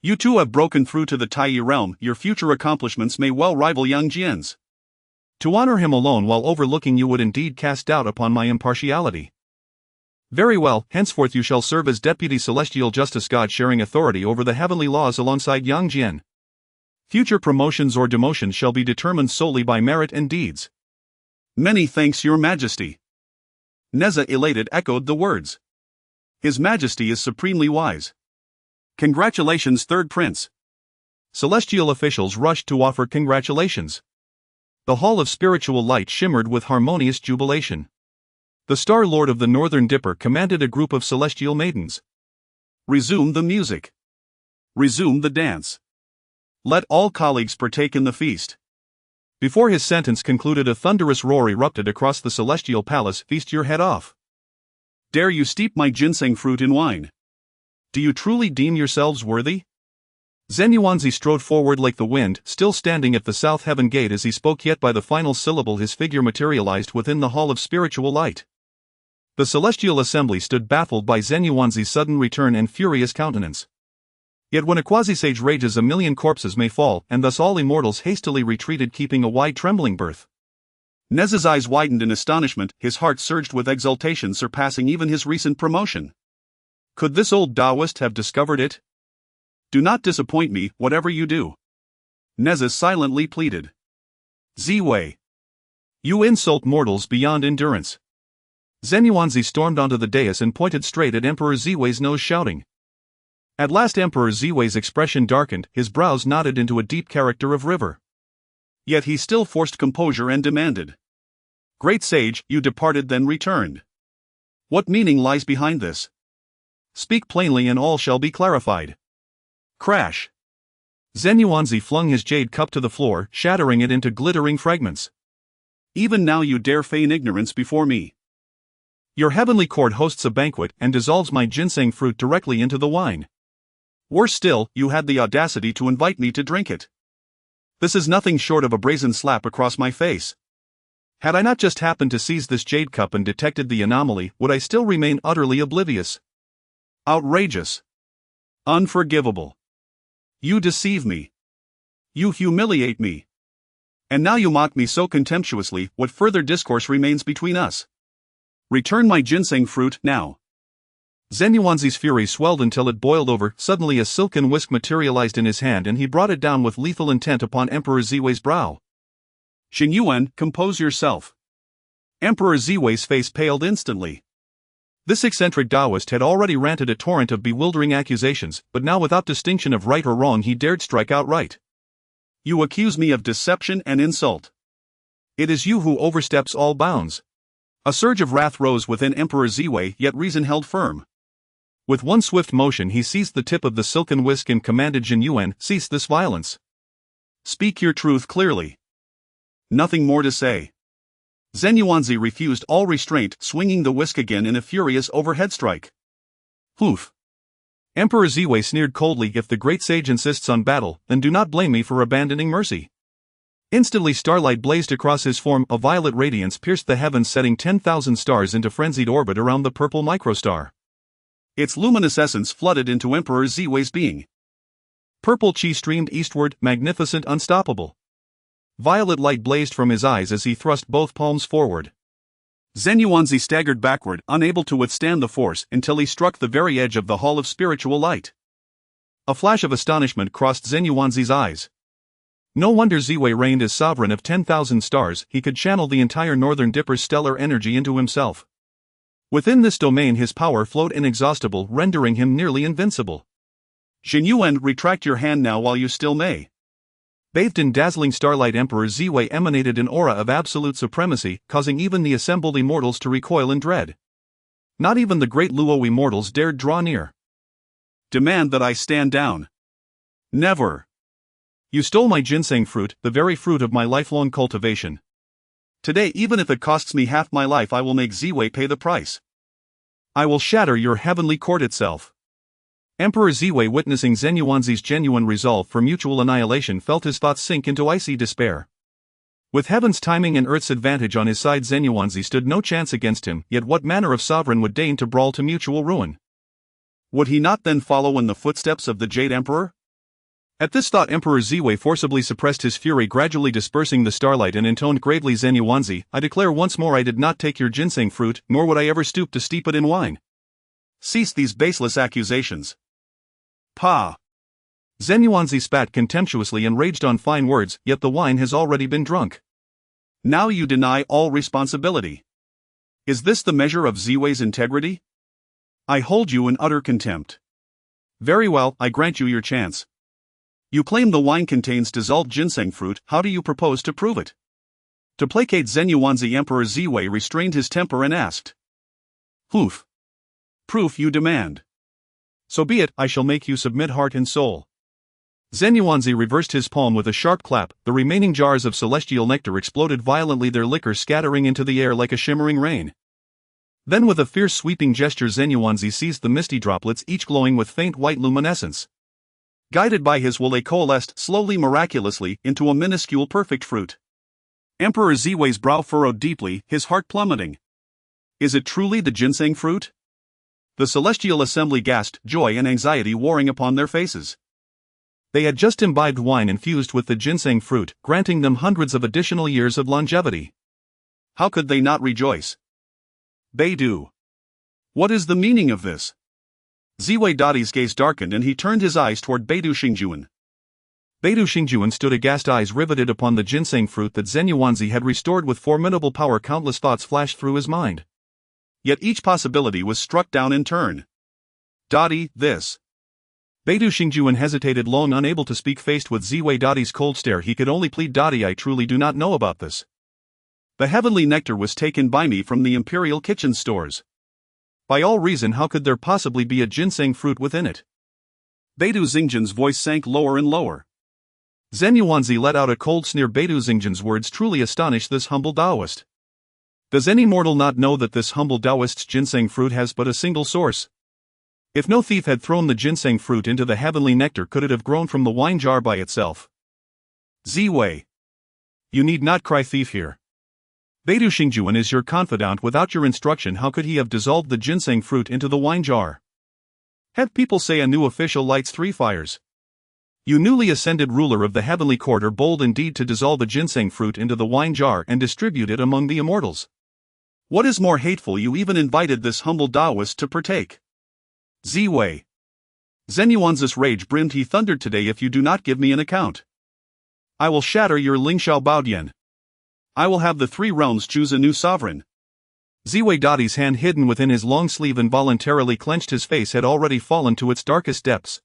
You too have broken through to the Tai realm, your future accomplishments may well rival Yang Jian's. To honor him alone while overlooking you would indeed cast doubt upon my impartiality. Very well, henceforth you shall serve as deputy celestial justice god, sharing authority over the heavenly laws alongside Yang Jian. Future promotions or demotions shall be determined solely by merit and deeds. Many thanks, your majesty. Neza, elated, echoed the words. His majesty is supremely wise. Congratulations, third prince. Celestial officials rushed to offer congratulations. The hall of spiritual light shimmered with harmonious jubilation. The Star Lord of the Northern Dipper commanded a group of celestial maidens. Resume the music. Resume the dance. Let all colleagues partake in the feast. Before his sentence concluded, a thunderous roar erupted across the celestial palace. Feast your head off. Dare you steep my ginseng fruit in wine? Do you truly deem yourselves worthy? Zenyuanzi strode forward like the wind, still standing at the south heaven gate as he spoke, yet by the final syllable his figure materialized within the hall of spiritual light. The celestial assembly stood baffled by Zenyuanzi's sudden return and furious countenance. Yet when a quasi-sage rages, a million corpses may fall, and thus all immortals hastily retreated, keeping a wide trembling berth. Neza's eyes widened in astonishment, his heart surged with exultation surpassing even his recent promotion. Could this old Taoist have discovered it? Do not disappoint me, whatever you do. Neza silently pleaded. Ziwei. You insult mortals beyond endurance. Zenyuanzi stormed onto the dais and pointed straight at Emperor Ziwei's nose, shouting. At last Emperor Ziwei's expression darkened, his brows knotted into a deep character of river. Yet he still forced composure and demanded. Great sage, you departed then returned. What meaning lies behind this? Speak plainly and all shall be clarified. Crash. Zenyuanzi flung his jade cup to the floor, shattering it into glittering fragments. Even now you dare feign ignorance before me. Your heavenly court hosts a banquet and dissolves my ginseng fruit directly into the wine. Worse still, you had the audacity to invite me to drink it. This is nothing short of a brazen slap across my face. Had I not just happened to seize this jade cup and detected the anomaly, would I still remain utterly oblivious? Outrageous. Unforgivable. You deceive me. You humiliate me. And now you mock me so contemptuously. What further discourse remains between us? Return my ginseng fruit, now. Zenyuanzi's fury swelled until it boiled over. Suddenly a silken whisk materialized in his hand and he brought it down with lethal intent upon Emperor Ziwei's brow. Xingyuan, compose yourself. Emperor Ziwei's face paled instantly. This eccentric Taoist had already ranted a torrent of bewildering accusations, but now without distinction of right or wrong he dared strike outright. You accuse me of deception and insult. It is you who oversteps all bounds. A surge of wrath rose within Emperor Ziwei, yet reason held firm. With one swift motion he seized the tip of the silken whisk and commanded Jin Yuan, "Cease this violence. Speak your truth clearly." "Nothing more to say." Zhen Yuanzi refused all restraint, swinging the whisk again in a furious overhead strike. "Hoof." Emperor Ziwei sneered coldly, "If the great sage insists on battle, then do not blame me for abandoning mercy." Instantly starlight blazed across his form, a violet radiance pierced the heavens, setting 10,000 stars into frenzied orbit around the purple microstar. Its luminous essence flooded into Emperor Ziwei's being. Purple chi streamed eastward, magnificent, unstoppable. Violet light blazed from his eyes as he thrust both palms forward. Zhen Yuanzi staggered backward, unable to withstand the force, until he struck the very edge of the Hall of Spiritual Light. A flash of astonishment crossed Zhen Yuanzi's eyes. No wonder Ziwei reigned as sovereign of 10,000 stars, he could channel the entire Northern Dipper's stellar energy into himself. Within this domain his power flowed inexhaustible, rendering him nearly invincible. "Jin Yuan, retract your hand now while you still may." Bathed in dazzling starlight, Emperor Ziwei emanated an aura of absolute supremacy, causing even the assembled immortals to recoil in dread. Not even the great Luo immortals dared draw near. "Demand that I stand down." "Never. You stole my ginseng fruit, the very fruit of my lifelong cultivation. Today, even if it costs me half my life, I will make Ziwei pay the price. I will shatter your heavenly court itself." Emperor Ziwei, witnessing Zhen Yuanzi's genuine resolve for mutual annihilation, felt his thoughts sink into icy despair. With heaven's timing and earth's advantage on his side, Zhen Yuanzi stood no chance against him, yet what manner of sovereign would deign to brawl to mutual ruin? Would he not then follow in the footsteps of the Jade Emperor? At this thought, Emperor Ziwei forcibly suppressed his fury, gradually dispersing the starlight, and intoned gravely, "Zhen Yuanzi, I declare once more I did not take your ginseng fruit, nor would I ever stoop to steep it in wine. Cease these baseless accusations." "Pah!" Zhen Yuanzi spat contemptuously and raged on, "Fine words, yet the wine has already been drunk. Now you deny all responsibility. Is this the measure of Ziwei's integrity? I hold you in utter contempt. Very well, I grant you your chance. You claim the wine contains dissolved ginseng fruit, how do you propose to prove it?" To placate Zhen Yuanzi, Emperor Ziwei restrained his temper and asked. "Hoof. Proof you demand. So be it, I shall make you submit heart and soul." Zhen Yuanzi reversed his palm with a sharp clap, the remaining jars of celestial nectar exploded violently, their liquor scattering into the air like a shimmering rain. Then with a fierce sweeping gesture Zhen Yuanzi seized the misty droplets, each glowing with faint white luminescence. Guided by his will, they coalesced slowly, miraculously, into a minuscule perfect fruit. Emperor Ziwei's brow furrowed deeply, his heart plummeting. Is it truly the ginseng fruit? The celestial assembly gasped, joy and anxiety warring upon their faces. They had just imbibed wine infused with the ginseng fruit, granting them hundreds of additional years of longevity. How could they not rejoice? They do. What is the meaning of this? Ziwei Dadi's gaze darkened and he turned his eyes toward Beidou Xingjuan. Beidou Xingjuan stood aghast, eyes riveted upon the ginseng fruit that Zhen Yuanzi had restored with formidable power. Countless thoughts flashed through his mind. Yet each possibility was struck down in turn. Dadi, this. Beidou Xingjuan hesitated long, unable to speak. Faced with Ziwei Dadi's cold stare, he could only plead, "Dadi, I truly do not know about this. The heavenly nectar was taken by me from the imperial kitchen stores. By all reason, how could there possibly be a ginseng fruit within it?" Beidou Xingjian's voice sank lower and lower. Zhen Yuanzi let out a cold sneer. Beidou Xingjian's words truly astonished this humble Taoist. Does any mortal not know that this humble Taoist's ginseng fruit has but a single source? If no thief had thrown the ginseng fruit into the heavenly nectar, could it have grown from the wine jar by itself? Ziwei. You need not cry thief here. Beidou Xingjuan is your confidant. Without your instruction, how could he have dissolved the ginseng fruit into the wine jar? Have people say a new official lights three fires. You newly ascended ruler of the heavenly court are bold indeed to dissolve the ginseng fruit into the wine jar and distribute it among the immortals. What is more hateful, you even invited this humble Taoist to partake. Ziwei. Zhen Yuanzi's rage brimmed. He thundered, "Today, if you do not give me an account, I will shatter your Lingxiao Baodian. I will have the three realms choose a new sovereign." Ziwei Dadi's hand hidden within his long sleeve involuntarily clenched. His face had already fallen to its darkest depths.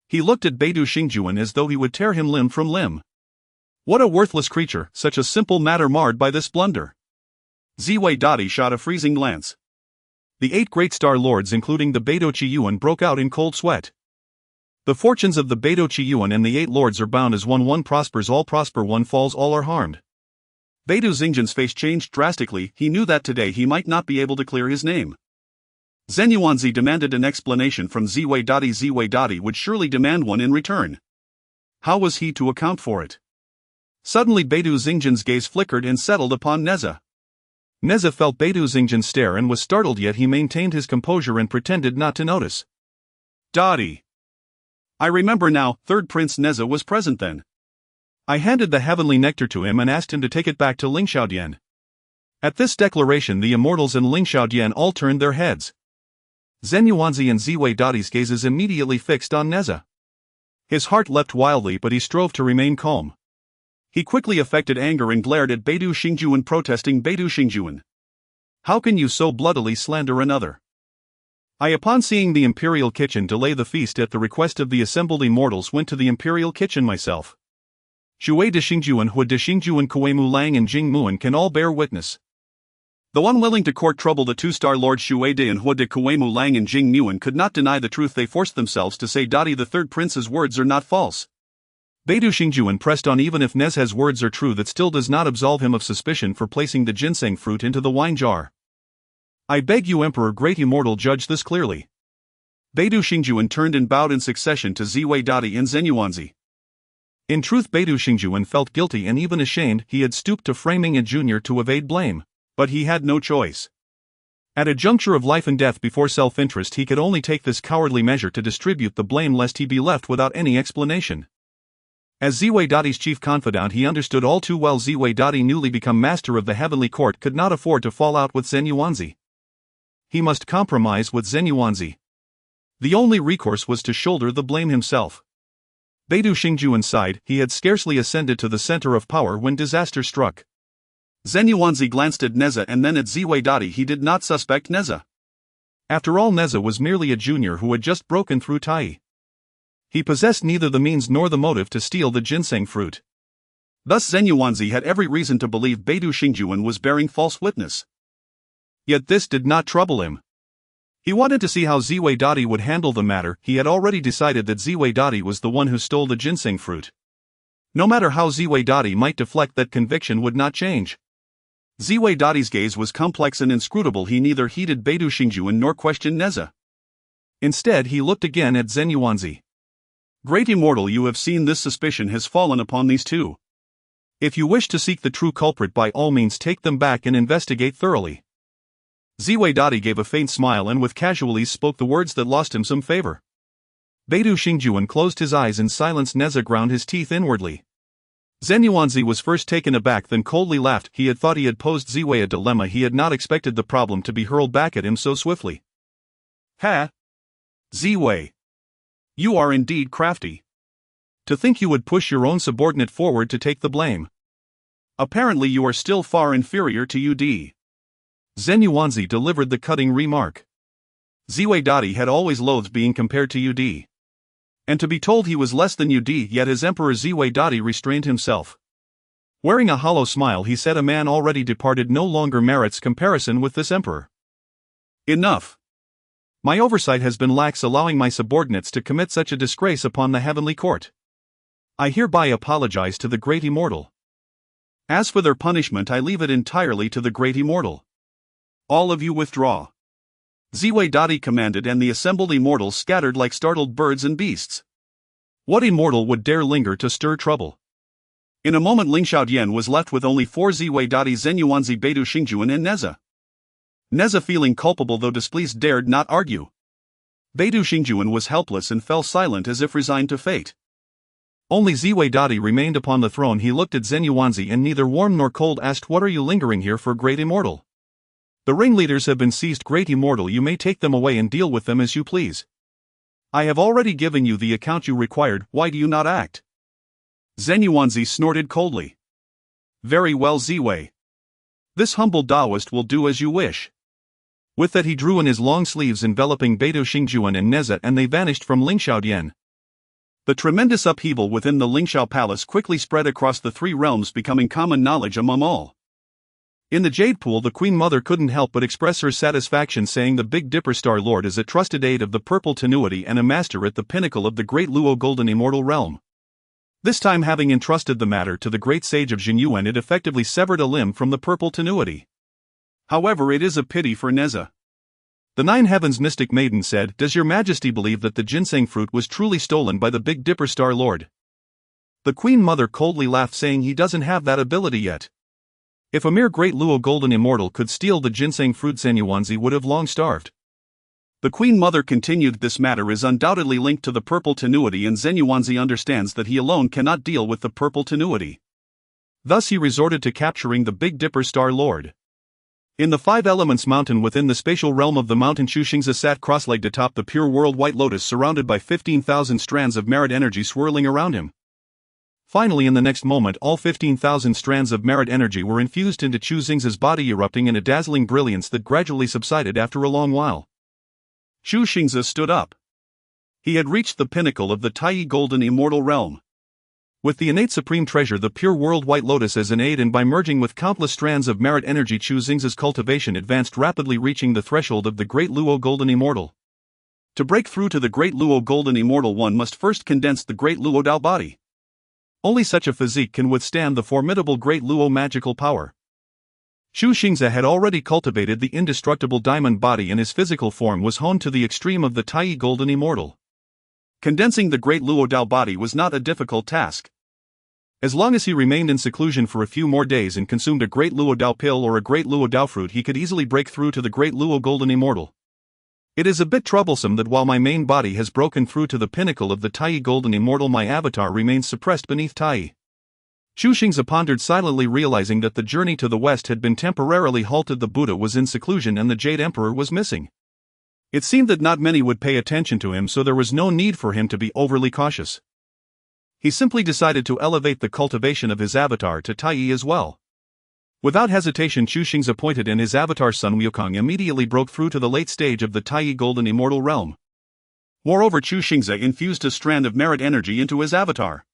He looked at Beidou Xingjuan as though he would tear him limb from limb. What a worthless creature, such a simple matter marred by this blunder. Ziwei Dadi shot a freezing glance. The 8 great star lords including the Beidou Qiyuan broke out in cold sweat. The fortunes of the Beidou Qiyuan and the 8 lords are bound as one prospers all prosper, one falls all are harmed. Beidou Xingze's face changed drastically. He knew that today he might not be able to clear his name. Zenyuanzi demanded an explanation from Ziwei Dadi. Ziwei Dadi would surely demand one in return. How was he to account for it? Suddenly Beidou Xingze's gaze flickered and settled upon Neza. Neza felt Beidou Xingze's stare and was startled, yet he maintained his composure and pretended not to notice. Dadi. I remember now, third Prince Neza was present then. I handed the heavenly nectar to him and asked him to take it back to Ling Xiaodian. At this declaration the immortals and Ling Xiaodian all turned their heads. Zenyuanzi and Ziwei Dadi's gazes immediately fixed on Neza. His heart leapt wildly, but he strove to remain calm. He quickly affected anger and glared at Beidou Xingjuan, protesting. Beidou Xingjuan, how can you so bloodily slander another? I, upon seeing the imperial kitchen delay the feast at the request of the assembled immortals, went to the imperial kitchen myself. Shui de Xingjuan, Hu de Xingjuan, Kuei Lang and Jing Muan can all bear witness. Though unwilling to court trouble, the 2-star lords Shui de and Hu de Kuei Lang and Jing Muan could not deny the truth. They forced themselves to say Dadi the third prince's words are not false. Beidou Xingjuan pressed on. Even if Nezha's words are true, that still does not absolve him of suspicion for placing the ginseng fruit into the wine jar. I beg you, Emperor, great immortal, judge this clearly. Beidou Xingjuan turned and bowed in succession to Ziwei Dadi and Zenyuanzi. In truth, Beidou Xingjuan felt guilty and even ashamed. He had stooped to framing a junior to evade blame. But he had no choice. At a juncture of life and death before self-interest, he could only take this cowardly measure to distribute the blame lest he be left without any explanation. As Ziwei Dadi's chief confidant, he understood all too well Ziwei Dadi, newly become master of the heavenly court, could not afford to fall out with Zenyuanzi. He must compromise with Zenyuanzi. The only recourse was to shoulder the blame himself. Beidou Xingjuan sighed. He had scarcely ascended to the center of power when disaster struck. Zenyuanzi glanced at Neza and then at Ziwei Dadi. He did not suspect Neza. After all, Neza was merely a junior who had just broken through Tai. He possessed neither the means nor the motive to steal the ginseng fruit. Thus Zenyuanzi had every reason to believe Beidou Xingjuan was bearing false witness. Yet this did not trouble him. He wanted to see how Ziwei Dadi would handle the matter. He had already decided that Ziwei Dadi was the one who stole the ginseng fruit. No matter how Ziwei Dadi might deflect, that conviction would not change. Ziwei Dadi's gaze was complex and inscrutable. He neither heeded Beidou Xingjuan nor questioned Neza. Instead, he looked again at Zenyuanzi. Great immortal, you have seen this suspicion has fallen upon these two. If you wish to seek the true culprit, by all means take them back and investigate thoroughly. Ziwei Dadi gave a faint smile and with casualness spoke the words that lost him some favor. Beidou Xingjuan closed his eyes in silence. Neza ground his teeth inwardly. Zenyuanzi was first taken aback, then coldly laughed. He had thought he had posed Ziwei a dilemma. He had not expected the problem to be hurled back at him so swiftly. Ha! Ziwei, you are indeed crafty. To think you would push your own subordinate forward to take the blame. Apparently you are still far inferior to UD. Zenyuanzi delivered the cutting remark. Ziwei Dadi had always loathed being compared to UD. And to be told he was less than UD, yet his emperor Ziwei Dadi restrained himself. Wearing a hollow smile, he said, a man already departed no longer merits comparison with this emperor. Enough. My oversight has been lax, allowing my subordinates to commit such a disgrace upon the heavenly court. I hereby apologize to the great immortal. As for their punishment, I leave it entirely to the great immortal. All of you withdraw. Ziwei Dadi commanded, and the assembled immortals scattered like startled birds and beasts. What immortal would dare linger to stir trouble? In a moment Ling Xiaodian was left with only 4: Ziwei Dadi, Zenyuanzi, Beidou Xingjuan and Neza. Neza, feeling culpable though displeased, dared not argue. Beidou Xingjuan was helpless and fell silent as if resigned to fate. Only Ziwei Dadi remained upon the throne. He looked at Zenyuanzi and neither warm nor cold asked, what are you lingering here for, great immortal? The ringleaders have been seized, great immortal. You may take them away and deal with them as you please. I have already given you the account you required. Why do you not act? Zenyuanzi snorted coldly. Very well, Ziwei. This humble Taoist will do as you wish. With that he drew in his long sleeves, enveloping Beidou Xingjuan and Neza, and they vanished from Ling Xiaodian. The tremendous upheaval within the Lingxiao palace quickly spread across the 3 realms, becoming common knowledge among all. In the Jade Pool, the Queen Mother couldn't help but express her satisfaction, saying the Big Dipper Star Lord is a trusted aid of the Purple Tenuity and a master at the pinnacle of the Great Luo Golden Immortal Realm. This time, having entrusted the matter to the great sage of Jinyuan, it effectively severed a limb from the Purple Tenuity. However, it is a pity for Neza. The Nine Heavens Mystic Maiden said, "Does your majesty believe that the ginseng fruit was truly stolen by the Big Dipper Star Lord?" The Queen Mother coldly laughed, saying he doesn't have that ability yet. If a mere Great Luo Golden Immortal could steal the ginseng fruit, Zenyuanzi would have long starved. The Queen Mother continued, "This matter is undoubtedly linked to the Purple Tenuity, and Zenyuanzi understands that he alone cannot deal with the Purple Tenuity. Thus he resorted to capturing the Big Dipper Star Lord. In the Five Elements Mountain within the spatial realm of the mountain, Chu Xingze sat cross-legged atop the pure world White Lotus, surrounded by 15,000 strands of merit energy swirling around him. Finally, in the next moment, all 15,000 strands of merit energy were infused into Chu Xingze's body, erupting in a dazzling brilliance that gradually subsided after a long while. Chu Xingze stood up. He had reached the pinnacle of the Tai Golden Immortal Realm. With the innate supreme treasure, the pure world White Lotus, as an aid, and by merging with countless strands of merit energy, Chu Xingze's cultivation advanced rapidly, reaching the threshold of the Great Luo Golden Immortal. To break through to the Great Luo Golden Immortal, one must first condense the Great Luo Dao body. Only such a physique can withstand the formidable Great Luo magical power. Chu Xingze had already cultivated the indestructible diamond body, and his physical form was honed to the extreme of the Tai Golden Immortal. Condensing the Great Luo Dao body was not a difficult task. As long as he remained in seclusion for a few more days and consumed a Great Luo Dao pill or a Great Luo Dao fruit, he could easily break through to the Great Luo Golden Immortal. It is a bit troublesome that while my main body has broken through to the pinnacle of the Tai Golden Immortal, my avatar remains suppressed beneath Tai. Chu Xingze pondered silently, realizing that the journey to the west had been temporarily halted. The Buddha was in seclusion and the Jade Emperor was missing. It seemed that not many would pay attention to him, so there was no need for him to be overly cautious. He simply decided to elevate the cultivation of his avatar to Tai as well. Without hesitation, Chu Xingze pointed, and his avatar Sun Wukong immediately broke through to the late stage of the Tai Golden Immortal Realm. Moreover, Chu Xingze infused a strand of merit energy into his avatar.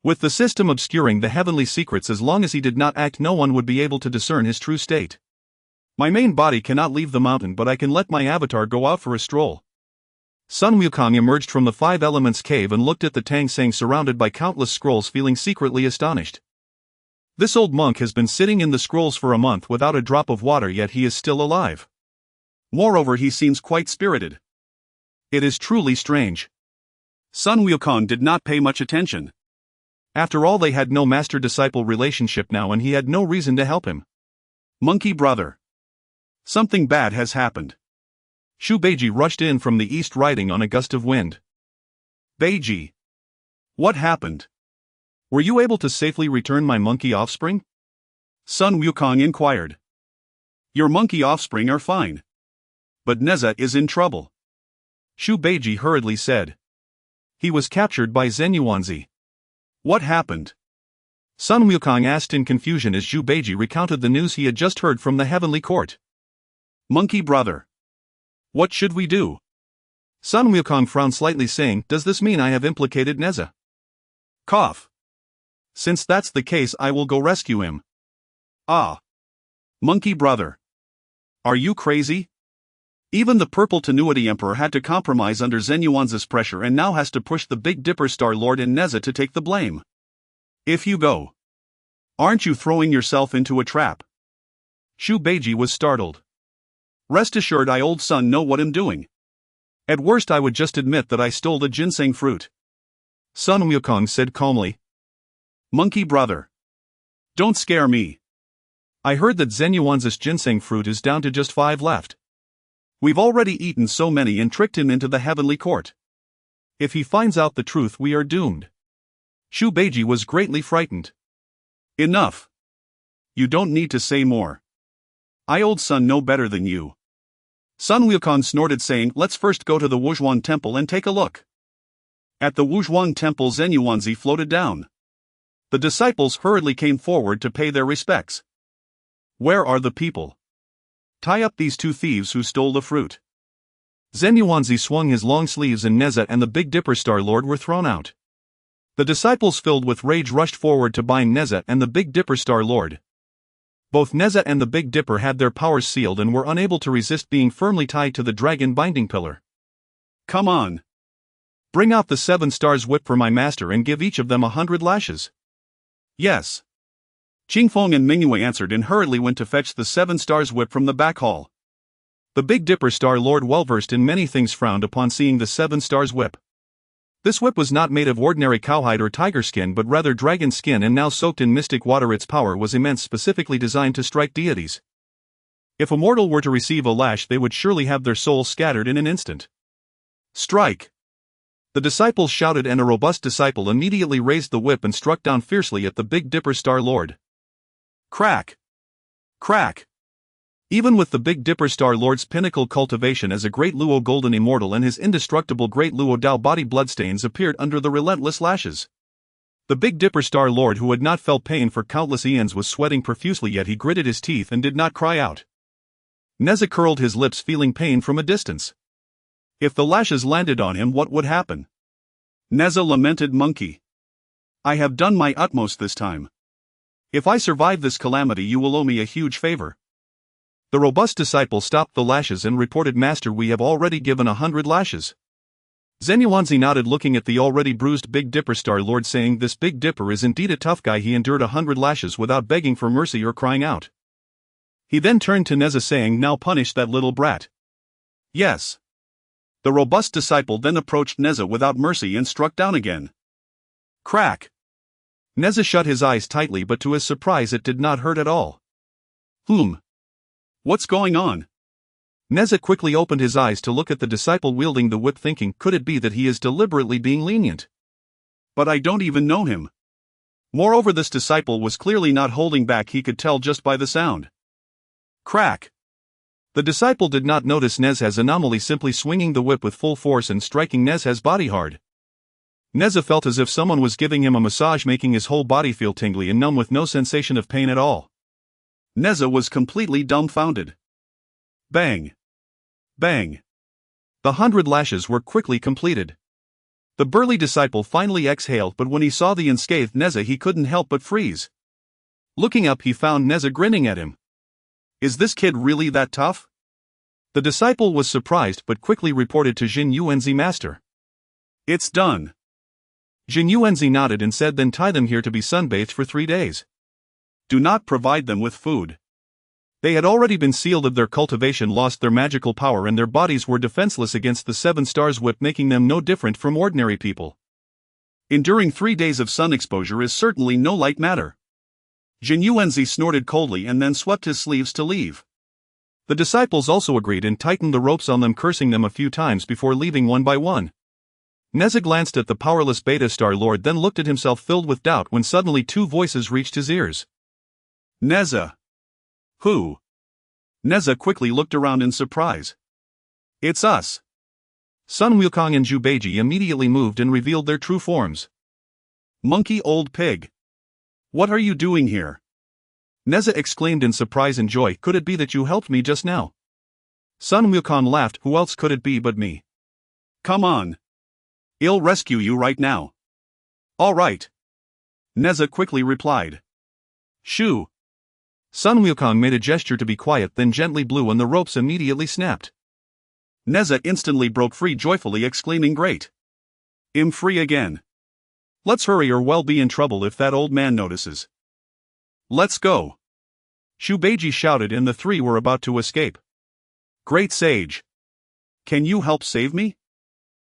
With the system obscuring the heavenly secrets, as long as he did not act, no one would be able to discern his true state. My main body cannot leave the mountain, but I can let my avatar go out for a stroll. Sun Wukong emerged from the Five Elements cave and looked at the Tang Sang surrounded by countless scrolls, feeling secretly astonished. This old monk has been sitting in the scrolls for a month without a drop of water, yet he is still alive. Moreover, he seems quite spirited. It is truly strange. Sun Wukong did not pay much attention. After all, they had no master-disciple relationship now, and he had no reason to help him. Monkey brother. Something bad has happened. Shu Beiji rushed in from the east, riding on a gust of wind. Beiji. What happened? Were you able to safely return my monkey offspring? Sun Wukong inquired. Your monkey offspring are fine. But Neza is in trouble. Shu Beiji hurriedly said. He was captured by Zenyuanzi. What happened? Sun Wukong asked in confusion as Shu Beiji recounted the news he had just heard from the heavenly court. Monkey brother. What should we do? Sun Wukong frowned slightly, saying, Does this mean I have implicated Neza? Cough. Since that's the case, I will go rescue him. Ah. Monkey brother. Are you crazy? Even the Purple Tenuity Emperor had to compromise under Zenyuanzi's pressure and now has to push the Big Dipper Star Lord and Neza to take the blame. If you go, aren't you throwing yourself into a trap? Shu Beiji was startled. Rest assured, I, old son, know what I'm doing. At worst, I would just admit that I stole the ginseng fruit. Sun Wukong said calmly. Monkey brother. Don't scare me. I heard that Zenyuanzi's ginseng fruit is down to just 5 left. We've already eaten so many and tricked him into the heavenly court. If he finds out the truth, we are doomed. Shu Beiji was greatly frightened. Enough. You don't need to say more. I, old son, know better than you. Sun Wukong snorted, saying, Let's first go to the Wuzhuang Temple and take a look. At the Wuzhuang Temple, Zenyuanzi floated down. The disciples hurriedly came forward to pay their respects. Where are the people? Tie up these 2 thieves who stole the fruit. Zenyuanzi swung his long sleeves and Neza and the Big Dipper Star Lord were thrown out. The disciples, filled with rage, rushed forward to bind Neza and the Big Dipper Star Lord. Both Neza and the Big Dipper had their powers sealed and were unable to resist being firmly tied to the dragon binding pillar. Come on. Bring out the 7 stars whip for my master and give each of them 100 lashes. Yes. Qingfeng and Mingyue answered and hurriedly went to fetch the 7 stars whip from the back hall. The Big Dipper Star Lord, well-versed in many things, frowned upon seeing the 7 stars whip. This whip was not made of ordinary cowhide or tiger skin but rather dragon skin and now soaked in mystic water. Its power was immense, specifically designed to strike deities. If a mortal were to receive a lash, they would surely have their souls scattered in an instant. Strike! The disciples shouted, and a robust disciple immediately raised the whip and struck down fiercely at the Big Dipper Star Lord. Crack! Crack! Even with the Big Dipper Star Lord's pinnacle cultivation as a Great Luo Golden Immortal and his indestructible Great Luo Dao body, bloodstains appeared under the relentless lashes. The Big Dipper Star Lord, who had not felt pain for countless eons, was sweating profusely, yet he gritted his teeth and did not cry out. Neza curled his lips, feeling pain from a distance. If the lashes landed on him, what would happen? Neza lamented. Monkey. I have done my utmost this time. If I survive this calamity, you will owe me a huge favor. The robust disciple stopped the lashes and reported, Master, we have already given 100 lashes. Zenyuanzi nodded, looking at the already bruised Big Dipper Star Lord, saying, This Big Dipper is indeed a tough guy. He endured 100 lashes without begging for mercy or crying out. He then turned to Neza, saying, Now punish that little brat. Yes. The robust disciple then approached Neza without mercy and struck down again. Crack! Neza shut his eyes tightly, but to his surprise it did not hurt at all. What's going on? Neza quickly opened his eyes to look at the disciple wielding the whip, thinking, could it be that he is deliberately being lenient? But I don't even know him. Moreover, this disciple was clearly not holding back, he could tell just by the sound. Crack! The disciple did not notice Neza's anomaly, simply swinging the whip with full force and striking Neza's body hard. Neza felt as if someone was giving him a massage, making his whole body feel tingly and numb with no sensation of pain at all. Neza was completely dumbfounded. Bang! Bang! The 100 lashes were quickly completed. The burly disciple finally exhaled, but when he saw the unscathed Neza, he couldn't help but freeze. Looking up, he found Neza grinning at him. Is this kid really that tough? The disciple was surprised but quickly reported to Jin Yuanzi, Master. It's done. Jin Yuanzi nodded and said, Then tie them here to be sunbathed for 3 days. Do not provide them with food. They had already been sealed of their cultivation, lost their magical power, and their bodies were defenseless against the 7 stars whip, making them no different from ordinary people. Enduring 3 days of sun exposure is certainly no light matter. Jin Yuanzi snorted coldly and then swept his sleeves to leave. The disciples also agreed and tightened the ropes on them, cursing them a few times before leaving one by one. Neza glanced at the powerless Beta Star Lord, then looked at himself filled with doubt when suddenly 2 voices reached his ears. Neza. Who? Neza quickly looked around in surprise. It's us. Sun Wukong and Zhu Beiji immediately moved and revealed their true forms. Monkey, old pig. What are you doing here? Neza exclaimed in surprise and joy, Could it be that you helped me just now? Sun Wukong laughed, Who else could it be but me? Come on. I'll rescue you right now. All right. Neza quickly replied. Shoo. Sun Wukong made a gesture to be quiet, then gently blew and the ropes immediately snapped. Neza instantly broke free, joyfully exclaiming, Great. I'm free again. Let's hurry or we'll be in trouble if that old man notices. Let's go. Zhu Beiji shouted, and the 3 were about to escape. Great sage. Can you help save me?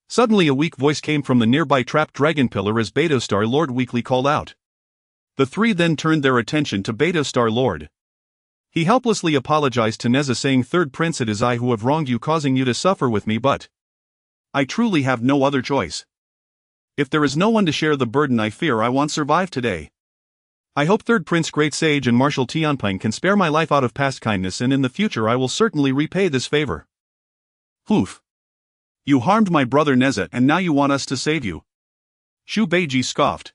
Suddenly a weak voice came from the nearby trapped dragon pillar as Beta Star Lord weakly called out. The 3 then turned their attention to Beta Star Lord. He helplessly apologized to Neza, saying, Third Prince, it is I who have wronged you, causing you to suffer with me, but I truly have no other choice. If there is no one to share the burden, I fear I won't survive today. I hope Third Prince, Great Sage and Marshal Tianping can spare my life out of past kindness, and in the future I will certainly repay this favor. Hoof. You harmed my brother Neza and now you want us to save you. Zhu Beiji scoffed.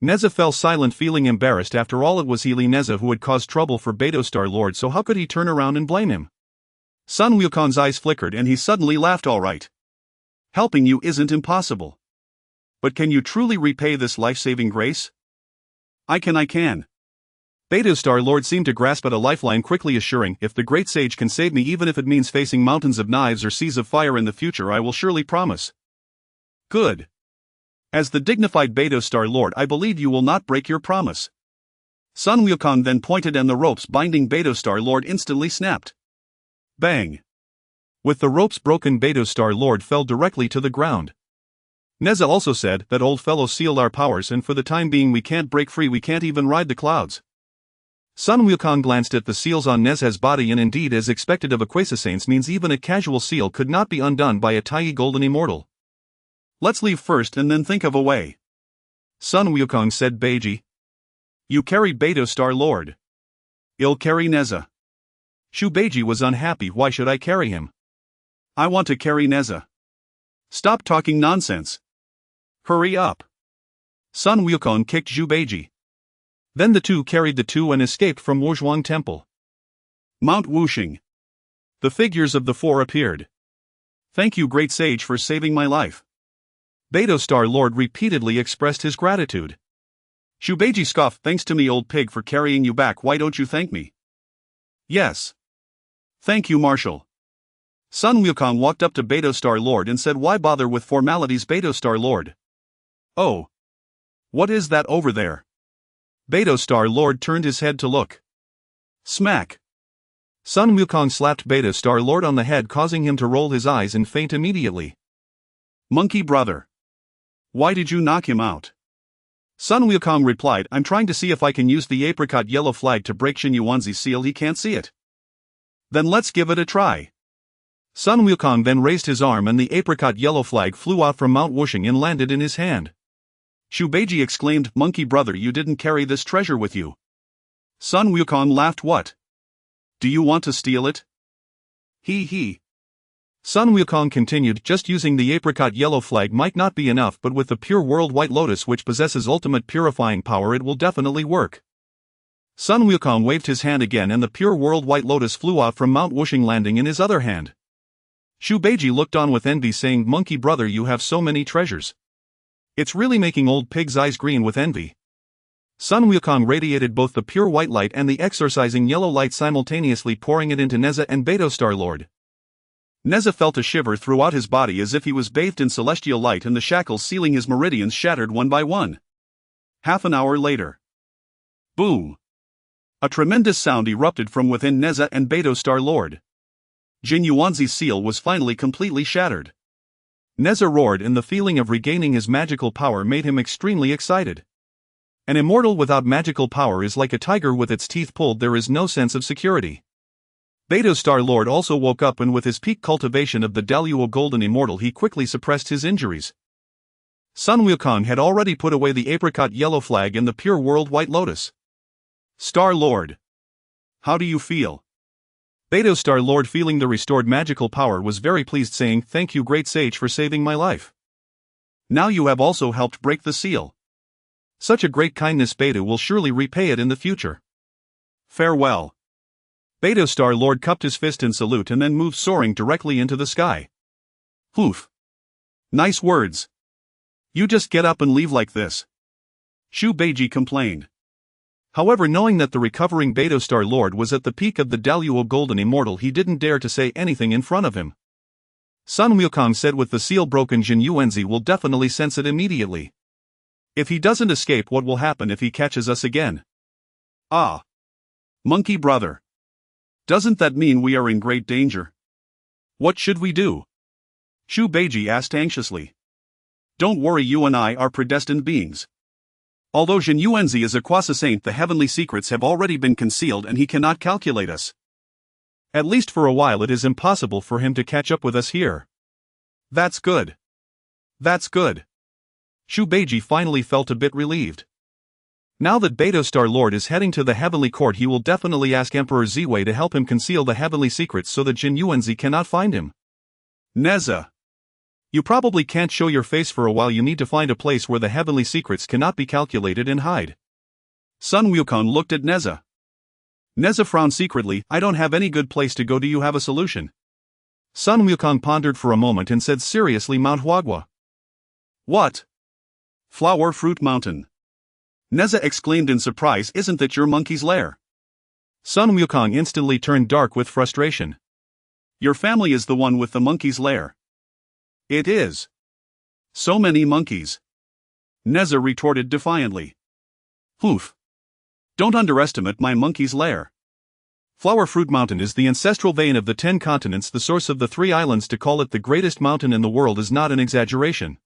Neza fell silent, feeling embarrassed. After all, it was Healy Neza who had caused trouble for Beta Star Lord, so how could he turn around and blame him? Sun Wukong's eyes flickered and he suddenly laughed. All right. Helping you isn't impossible. But can you truly repay this life-saving grace? I can. Beidou Lord seemed to grasp at a lifeline, quickly assuring, if the great sage can save me, even if it means facing mountains of knives or seas of fire in the future, I will surely promise. Good. As the dignified Beidou Lord, I believe you will not break your promise. Sun Wukong then pointed, and the ropes binding Beidou Lord instantly snapped. Bang! With the ropes broken, Beidou Lord fell directly to the ground. Neza also said, that old fellow sealed our powers, and for the time being we can't break free, we can't even ride the clouds. Sun Wukong glanced at the seals on Neza's body, and indeed, as expected of a Quasasaints, means even a casual seal could not be undone by a tiny golden immortal. Let's leave first and then think of a way. Sun Wukong said. Beiji. You carry Beidou Lord. I'll carry Neza. Shu Beiji was unhappy. Why should I carry him? I want to carry Neza. Stop talking nonsense. Hurry up. Sun Wukong kicked Zhu Beiji. Then the two carried the two and escaped from Wuzhuang Temple. Mount Wuxing. The figures of the four appeared. Thank you, great sage, for saving my life. Beidou Lord repeatedly expressed his gratitude. Shu Beiji scoffed. Thanks to me, old pig, for carrying you back. Why don't you thank me? Yes. Thank you, Marshal. Sun Wukong walked up to Beidou Lord and said, why bother with formalities, Beidou Lord? Oh. What is that over there? Beidou Lord turned his head to look. Smack! Sun Wukong slapped Beidou Lord on the head, causing him to roll his eyes and faint immediately. Monkey brother. Why did you knock him out? Sun Wukong replied, I'm trying to see if I can use the apricot yellow flag to break Xinyuanzi's seal. He can't see it. Then let's give it a try. Sun Wukong then raised his arm, and the apricot yellow flag flew out from Mount Wuxing and landed in his hand. Shu Beiji exclaimed, Monkey brother, you didn't carry this treasure with you. Sun Wukong laughed. What? Do you want to steal it? He. Sun Wukong continued, just using the apricot yellow flag might not be enough, but with the pure world white lotus, which possesses ultimate purifying power, it will definitely work. Sun Wukong waved his hand again, and the pure world white lotus flew out from Mount Wuxing, landing in his other hand. Shu Beiji looked on with envy, saying, Monkey brother, you have so many treasures. It's really making old pig's eyes green with envy. Sun Wukong radiated both the pure white light and the exorcising yellow light, simultaneously pouring it into Neza and Beidou Lord. Neza felt a shiver throughout his body as if he was bathed in celestial light, and the shackles sealing his meridians shattered one by one. Half an hour later. Boom! A tremendous sound erupted from within Neza and Beidou Lord. Xinyuanzi's seal was finally completely shattered. Neza roared, and the feeling of regaining his magical power made him extremely excited. An immortal without magical power is like a tiger with its teeth pulled. There is no sense of security. Beidou Lord also woke up, and with his peak cultivation of the Daluo Golden Immortal, he quickly suppressed his injuries. Sun Wukong had already put away the apricot yellow flag and the pure world white lotus. Star Lord. How do you feel? Beidou Lord, feeling the restored magical power, was very pleased, saying, Thank you, great sage, for saving my life. Now you have also helped break the seal. Such a great kindness, Beidou will surely repay it in the future. Farewell. Beidou Lord cupped his fist in salute and then moved soaring directly into the sky. Oof. Nice words. You just get up and leave like this. Shu Beiji complained. However, knowing that the recovering Beidou Lord was at the peak of the Daluo Golden Immortal, he didn't dare to say anything in front of him. Sun Wukong said, with the seal broken, Xinyuanzi will definitely sense it immediately. If he doesn't escape, what will happen if he catches us again? Ah. Monkey brother. Doesn't that mean we are in great danger? What should we do? Shu Beiji asked anxiously. Don't worry, you and I are predestined beings. Although Xinyuanzi is a quasi-saint, the heavenly secrets have already been concealed and he cannot calculate us. At least for a while it is impossible for him to catch up with us here. That's good. That's good. Shu Beiji finally felt a bit relieved. Now that Beidou Lord is heading to the heavenly court, he will definitely ask Emperor Ziwei to help him conceal the heavenly secrets so that Xinyuanzi cannot find him. Neza. You probably can't show your face for a while. You need to find a place where the heavenly secrets cannot be calculated and hide. Sun Wukong looked at Neza. Neza frowned secretly. I don't have any good place to go. Do you have a solution? Sun Wukong pondered for a moment and said seriously, Mount Huagua. What? Flower Fruit Mountain. Neza exclaimed in surprise, isn't that your monkey's lair? Sun Wukong instantly turned dark with frustration. Your family is the one with the monkey's lair. It is. So many monkeys. Neza retorted defiantly. Oof. Don't underestimate my monkey's lair. Flower Fruit Mountain is the ancestral vein of the 10 continents, the source of the 3 islands. To call it the greatest mountain in the world is not an exaggeration.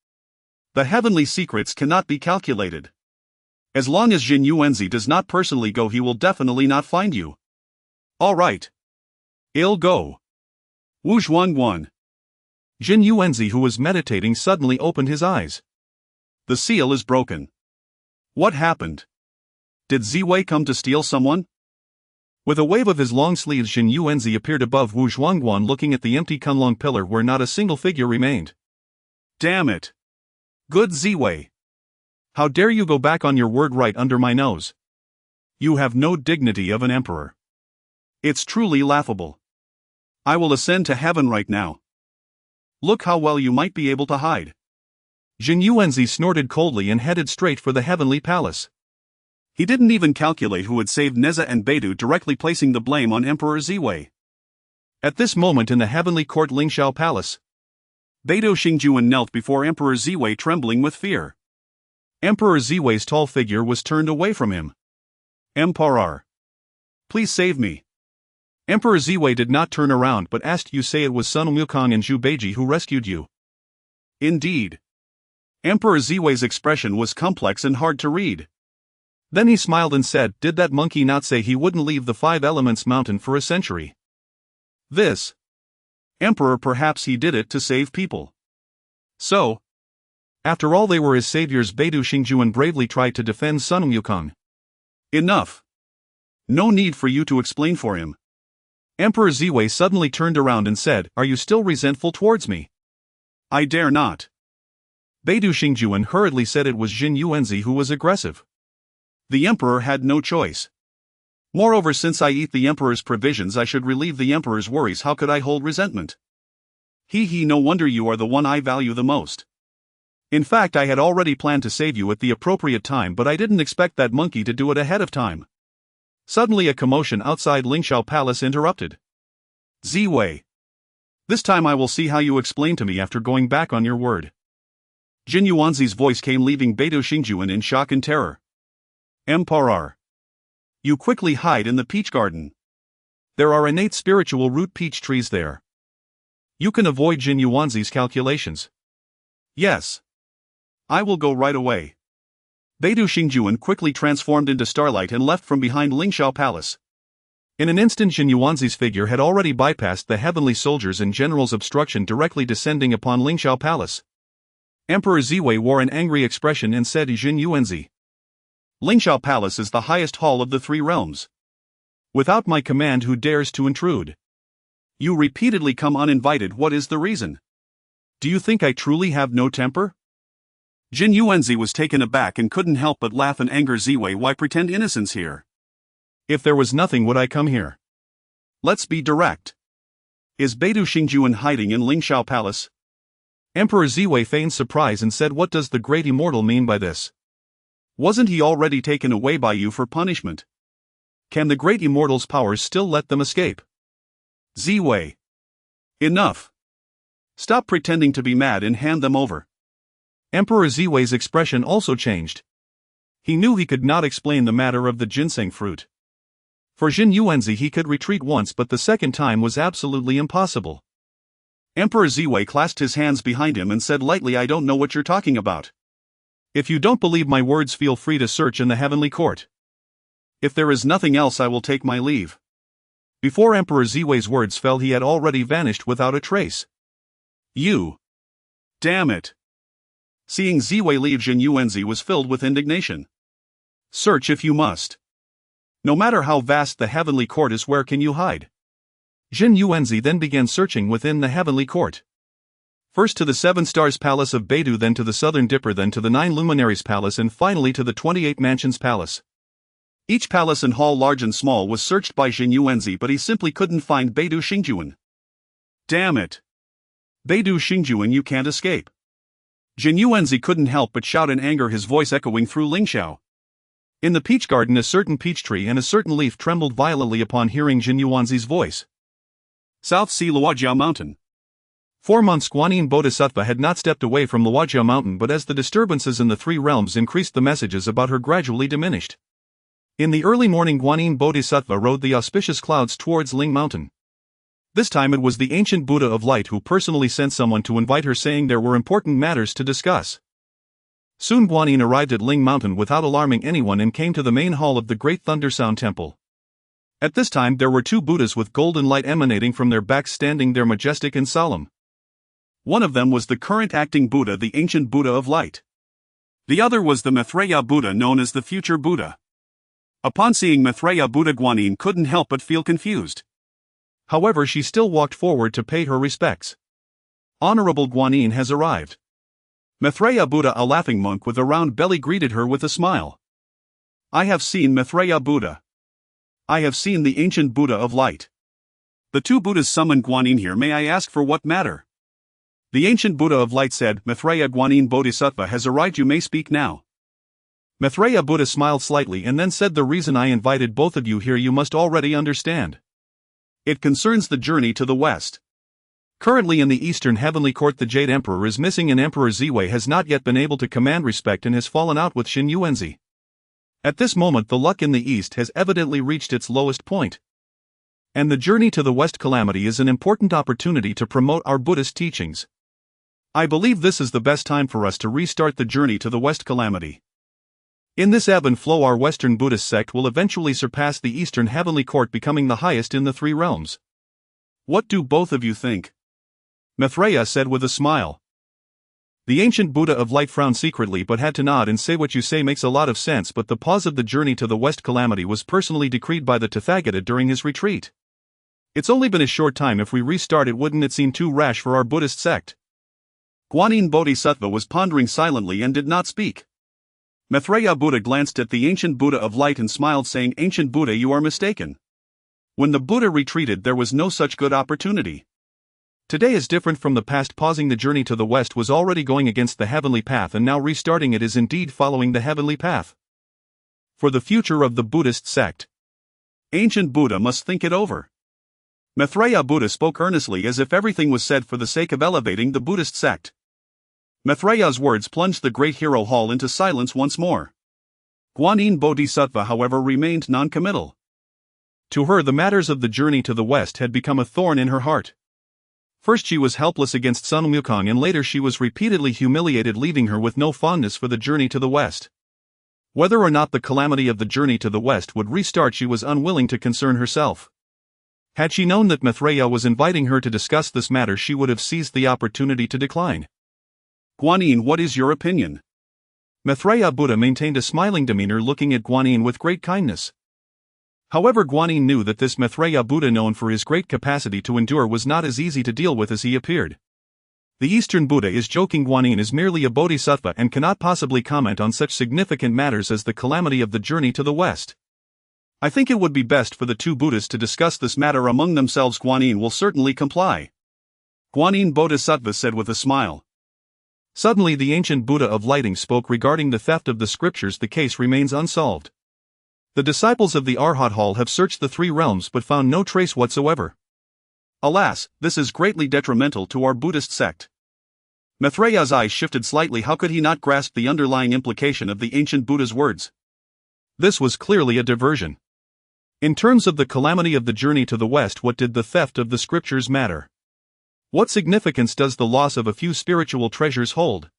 The heavenly secrets cannot be calculated. As long as Jin Yuanzi does not personally go, he will definitely not find you. All right. I'll go. Wu Zhuangguan. Jin Yuanzi, who was meditating, suddenly opened his eyes. The seal is broken. What happened? Did Ziwei come to steal someone? With a wave of his long sleeves, Jin Yuanzi appeared above Wu Zhuangguan, looking at the empty Kunlong pillar where not a single figure remained. Damn it. Good Ziwei. How dare you go back on your word right under my nose? You have no dignity of an emperor. It's truly laughable. I will ascend to heaven right now. Look how well you might be able to hide. Jin Yuanzi snorted coldly and headed straight for the heavenly palace. He didn't even calculate who had saved Neza and Beidou, directly placing the blame on Emperor Ziwei. At this moment in the heavenly court Lingxiao Palace, Beidou Xingjuan knelt before Emperor Ziwei, trembling with fear. Emperor Ziwei's tall figure was turned away from him. Emperor, please save me. Emperor Ziwei did not turn around but asked, you say it was Sun Wukong and Zhu Beiji who rescued you? Indeed. Emperor Ziwei's expression was complex and hard to read. Then he smiled and said, did that monkey not say he wouldn't leave the 5 Elements mountain for a century? This. Emperor, perhaps he did it to save people. So, after all, they were his saviors. Beidou Xingjuan bravely tried to defend Sun Wukong. Enough. No need for you to explain for him. Emperor Ziwei suddenly turned around and said, are you still resentful towards me? I dare not. Beidou Xingjuan hurriedly said it was Jin Yuanzi who was aggressive. The emperor had no choice. Moreover, since I eat the emperor's provisions, I should relieve the emperor's worries. How could I hold resentment? No wonder you are the one I value the most. In fact, I had already planned to save you at the appropriate time, but I didn't expect that monkey to do it ahead of time. Suddenly a commotion outside Lingxiao Palace interrupted. Ziwei. This time I will see how you explain to me after going back on your word. Jin Yuanzi's voice came, leaving Beidou Xingjuan in shock and terror. Emperor. You quickly hide in the peach garden. There are innate spiritual root peach trees there. You can avoid Jin Yuanzi's calculations. Yes. I will go right away. Beidou Xingjuan quickly transformed into starlight and left from behind Lingxiao Palace. In an instant, Jin Yuanzi's figure had already bypassed the heavenly soldiers and generals' obstruction, directly descending upon Lingxiao Palace. Emperor Ziwei wore an angry expression and said, Jin Yuanzi, Lingxiao Palace is the highest hall of the 3 realms. Without my command, who dares to intrude? You repeatedly come uninvited. What is the reason? Do you think I truly have no temper? Jin Yuanzi was taken aback and couldn't help but laugh and anger Ziwei. Why pretend innocence here? If there was nothing, would I come here? Let's be direct. Is Beidou Xingjuan hiding in Lingxiao Palace? Emperor Ziwei feigned surprise and said, what does the great immortal mean by this? Wasn't he already taken away by you for punishment? Can the great immortal's powers still let them escape? Ziwei. Enough. Stop pretending to be mad and hand them over. Emperor Ziwei's expression also changed. He knew he could not explain the matter of the ginseng fruit. For Jin Yuanzi he could retreat once, but the second time was absolutely impossible. Emperor Ziwei clasped his hands behind him and said lightly, I don't know what you're talking about. If you don't believe my words, feel free to search in the heavenly court. If there is nothing else, I will take my leave. Before Emperor Ziwei's words fell, he had already vanished without a trace. You. Damn it. Seeing Ziwei leave, Jin Yuanzi was filled with indignation. Search if you must. No matter how vast the heavenly court is, where can you hide? Jin Yuanzi then began searching within the heavenly court. First to the 7 Stars Palace of Beidou, then to the Southern Dipper, then to the 9 Luminaries Palace, and finally to the 28 Mansions Palace. Each palace and hall, large and small, was searched by Jin Yuanzi, but he simply couldn't find Beidou Xingjuan. Damn it. Beidou Xingjuan, you can't escape. Jin Yuanzi couldn't help but shout in anger, his voice echoing through Lingxiao. In the peach garden a certain peach tree and a certain leaf trembled violently upon hearing Jin Yuanzi's voice. South Sea Luojiao Mountain. 4 months Guanyin Bodhisattva had not stepped away from Luojiao Mountain, but as the disturbances in the three realms increased, the messages about her gradually diminished. In the early morning Guanyin Bodhisattva rode the auspicious clouds towards Ling Mountain. This time it was the ancient Buddha of Light who personally sent someone to invite her, saying there were important matters to discuss. Soon Guanyin arrived at Ling Mountain without alarming anyone and came to the main hall of the Great Thundersound Temple. At this time there were 2 Buddhas with golden light emanating from their backs standing there majestic and solemn. One of them was the current acting Buddha, the ancient Buddha of Light. The other was the Maitreya Buddha, known as the future Buddha. Upon seeing Maitreya Buddha, Guanyin couldn't help but feel confused. However, she still walked forward to pay her respects. Honorable Guanyin has arrived. Maitreya Buddha, a laughing monk with a round belly, greeted her with a smile. I have seen Maitreya Buddha. I have seen the ancient Buddha of Light. The 2 Buddhas summoned Guanyin here. May I ask for what matter? The ancient Buddha of Light said, Maitreya Guanyin Bodhisattva has arrived, you may speak now. Maitreya Buddha smiled slightly and then said, the reason I invited both of you here you must already understand. It concerns the journey to the West. Currently in the Eastern Heavenly Court the Jade Emperor is missing and Emperor Ziwei has not yet been able to command respect and has fallen out with Xin Yuanzi. At this moment the luck in the East has evidently reached its lowest point. And the journey to the West calamity is an important opportunity to promote our Buddhist teachings. I believe this is the best time for us to restart the journey to the West calamity. In this ebb and flow our Western Buddhist sect will eventually surpass the Eastern Heavenly Court, becoming the highest in the 3 realms. What do both of you think? Maitreya said with a smile. The ancient Buddha of Light frowned secretly but had to nod and say, what you say makes a lot of sense, but the pause of the journey to the West calamity was personally decreed by the Tathagata during his retreat. It's only been a short time. If we restart it, wouldn't it seem too rash for our Buddhist sect? Guanyin Bodhisattva was pondering silently and did not speak. Maitreya Buddha glanced at the ancient Buddha of Light and smiled, saying, Ancient Buddha, you are mistaken. When the Buddha retreated there was no such good opportunity. Today is different from the past. Pausing the journey to the West was already going against the heavenly path, and now restarting it is indeed following the heavenly path. For the future of the Buddhist sect, Ancient Buddha must think it over. Maitreya Buddha spoke earnestly as if everything was said for the sake of elevating the Buddhist sect. Maitreya's words plunged the great hero hall into silence once more. Guanyin Bodhisattva, however, remained non-committal. To her the matters of the journey to the West had become a thorn in her heart. First she was helpless against Sun Wukong, and later she was repeatedly humiliated, leaving her with no fondness for the journey to the West. Whether or not the calamity of the journey to the West would restart she was unwilling to concern herself. Had she known that Maitreya was inviting her to discuss this matter she would have seized the opportunity to decline. Guanyin, what is your opinion? Maitreya Buddha maintained a smiling demeanor, looking at Guanyin with great kindness. However, Guanyin knew that this Maitreya Buddha, known for his great capacity to endure, was not as easy to deal with as he appeared. The Eastern Buddha is joking. Guanyin is merely a bodhisattva and cannot possibly comment on such significant matters as the calamity of the journey to the West. I think it would be best for the 2 Buddhas to discuss this matter among themselves. Guanyin will certainly comply. Guanyin Bodhisattva said with a smile. Suddenly the ancient Buddha of Lighting spoke regarding the theft of the scriptures. The case remains unsolved. The disciples of the Arhat Hall have searched the 3 realms but found no trace whatsoever. Alas, this is greatly detrimental to our Buddhist sect. Maitreya's eyes shifted slightly. How could he not grasp the underlying implication of the ancient Buddha's words? This was clearly a diversion. In terms of the calamity of the journey to the West, what did the theft of the scriptures matter? What significance does the loss of a few spiritual treasures hold?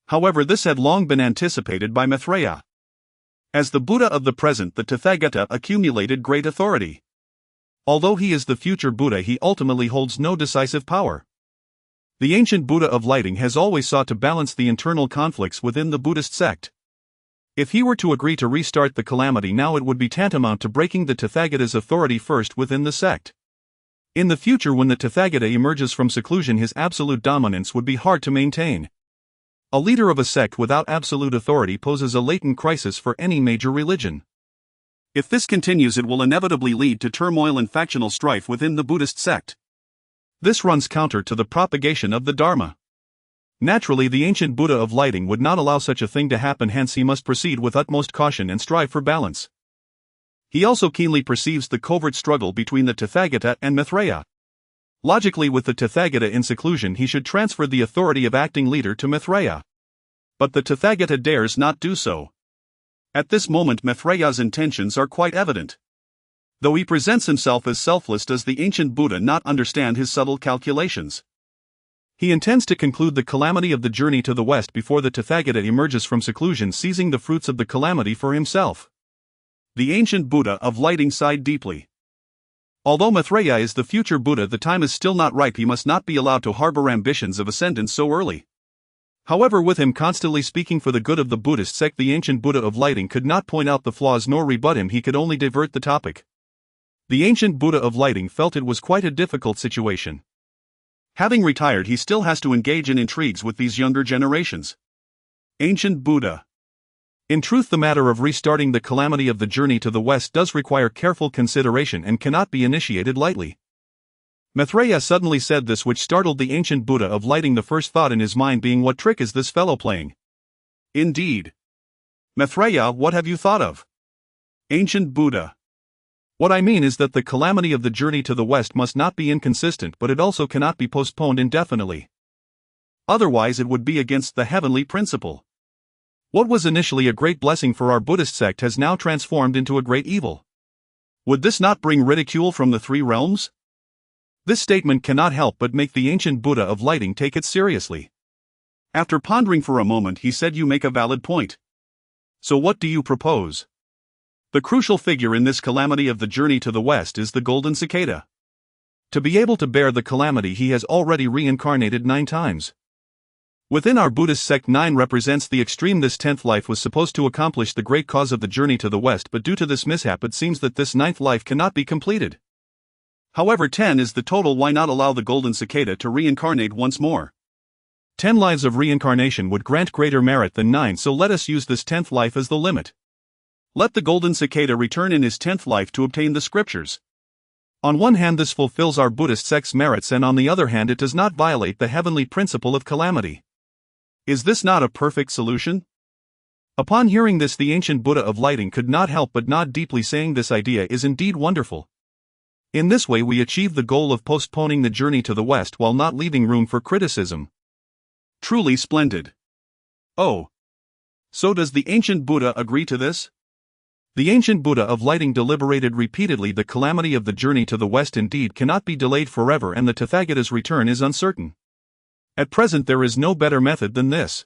However, this had long been anticipated by Maitreya. As the Buddha of the present, the Tathagata accumulated great authority. Although he is the future Buddha, he ultimately holds no decisive power. The ancient Buddha of Lighting has always sought to balance the internal conflicts within the Buddhist sect. If he were to agree to restart the calamity now, it would be tantamount to breaking the Tathagata's authority first within the sect. In the future, when the Tathagata emerges from seclusion, his absolute dominance would be hard to maintain. A leader of a sect without absolute authority poses a latent crisis for any major religion. If this continues, it will inevitably lead to turmoil and factional strife within the Buddhist sect. This runs counter to the propagation of the Dharma. Naturally, the ancient Buddha of lighting would not allow such a thing to happen, hence he must proceed with utmost caution and strive for balance. He also keenly perceives the covert struggle between the Tathagata and Maitreya. Logically, with the Tathagata in seclusion, he should transfer the authority of acting leader to Maitreya. But the Tathagata dares not do so. At this moment, Maitreya's intentions are quite evident. Though he presents himself as selfless, does the ancient Buddha not understand his subtle calculations? He intends to conclude the calamity of the journey to the west before the Tathagata emerges from seclusion, seizing the fruits of the calamity for himself. The ancient Buddha of lighting sighed deeply. Although Maitreya is the future Buddha, the time is still not ripe. He must not be allowed to harbor ambitions of ascendance so early. However, with him constantly speaking for the good of the Buddhist sect, the ancient Buddha of lighting could not point out the flaws nor rebut him, he could only divert the topic. The ancient Buddha of lighting felt it was quite a difficult situation. Having retired, he still has to engage in intrigues with these younger generations. Ancient Buddha. In truth, the matter of restarting the calamity of the journey to the west does require careful consideration and cannot be initiated lightly. Maitreya suddenly said this, which startled the ancient Buddha of lighting, the first thought in his mind being, what trick is this fellow playing? Indeed. Maitreya, what have you thought of? Ancient Buddha. What I mean is that the calamity of the journey to the west must not be inconsistent, but it also cannot be postponed indefinitely. Otherwise it would be against the heavenly principle. What was initially a great blessing for our Buddhist sect has now transformed into a great evil. Would this not bring ridicule from the three realms? This statement cannot help but make the ancient Buddha of lighting take it seriously. After pondering for a moment, he said, "You make a valid point. So what do you propose?" The crucial figure in this calamity of the journey to the west is the golden cicada. To be able to bear the calamity, he has already reincarnated 9 times. Within our Buddhist sect, 9 represents the extreme. This 10th life was supposed to accomplish the great cause of the journey to the west, but due to this mishap it seems that this 9th life cannot be completed. However, 10 is the total. Why not allow the golden cicada to reincarnate once more? 10 lives of reincarnation would grant greater merit than 9, so let us use this 10th life as the limit. Let the golden cicada return in his 10th life to obtain the scriptures. On one hand, this fulfills our Buddhist sect's merits, and on the other hand, it does not violate the heavenly principle of calamity. Is this not a perfect solution? Upon hearing this, the ancient Buddha of lighting could not help but nod deeply, saying, "This idea is indeed wonderful. In this way we achieve the goal of postponing the journey to the west while not leaving room for criticism. Truly splendid." Oh. So does the ancient Buddha agree to this? The ancient Buddha of lighting deliberated repeatedly. The calamity of the journey to the west indeed cannot be delayed forever, and the Tathagata's return is uncertain. At present there is no better method than this.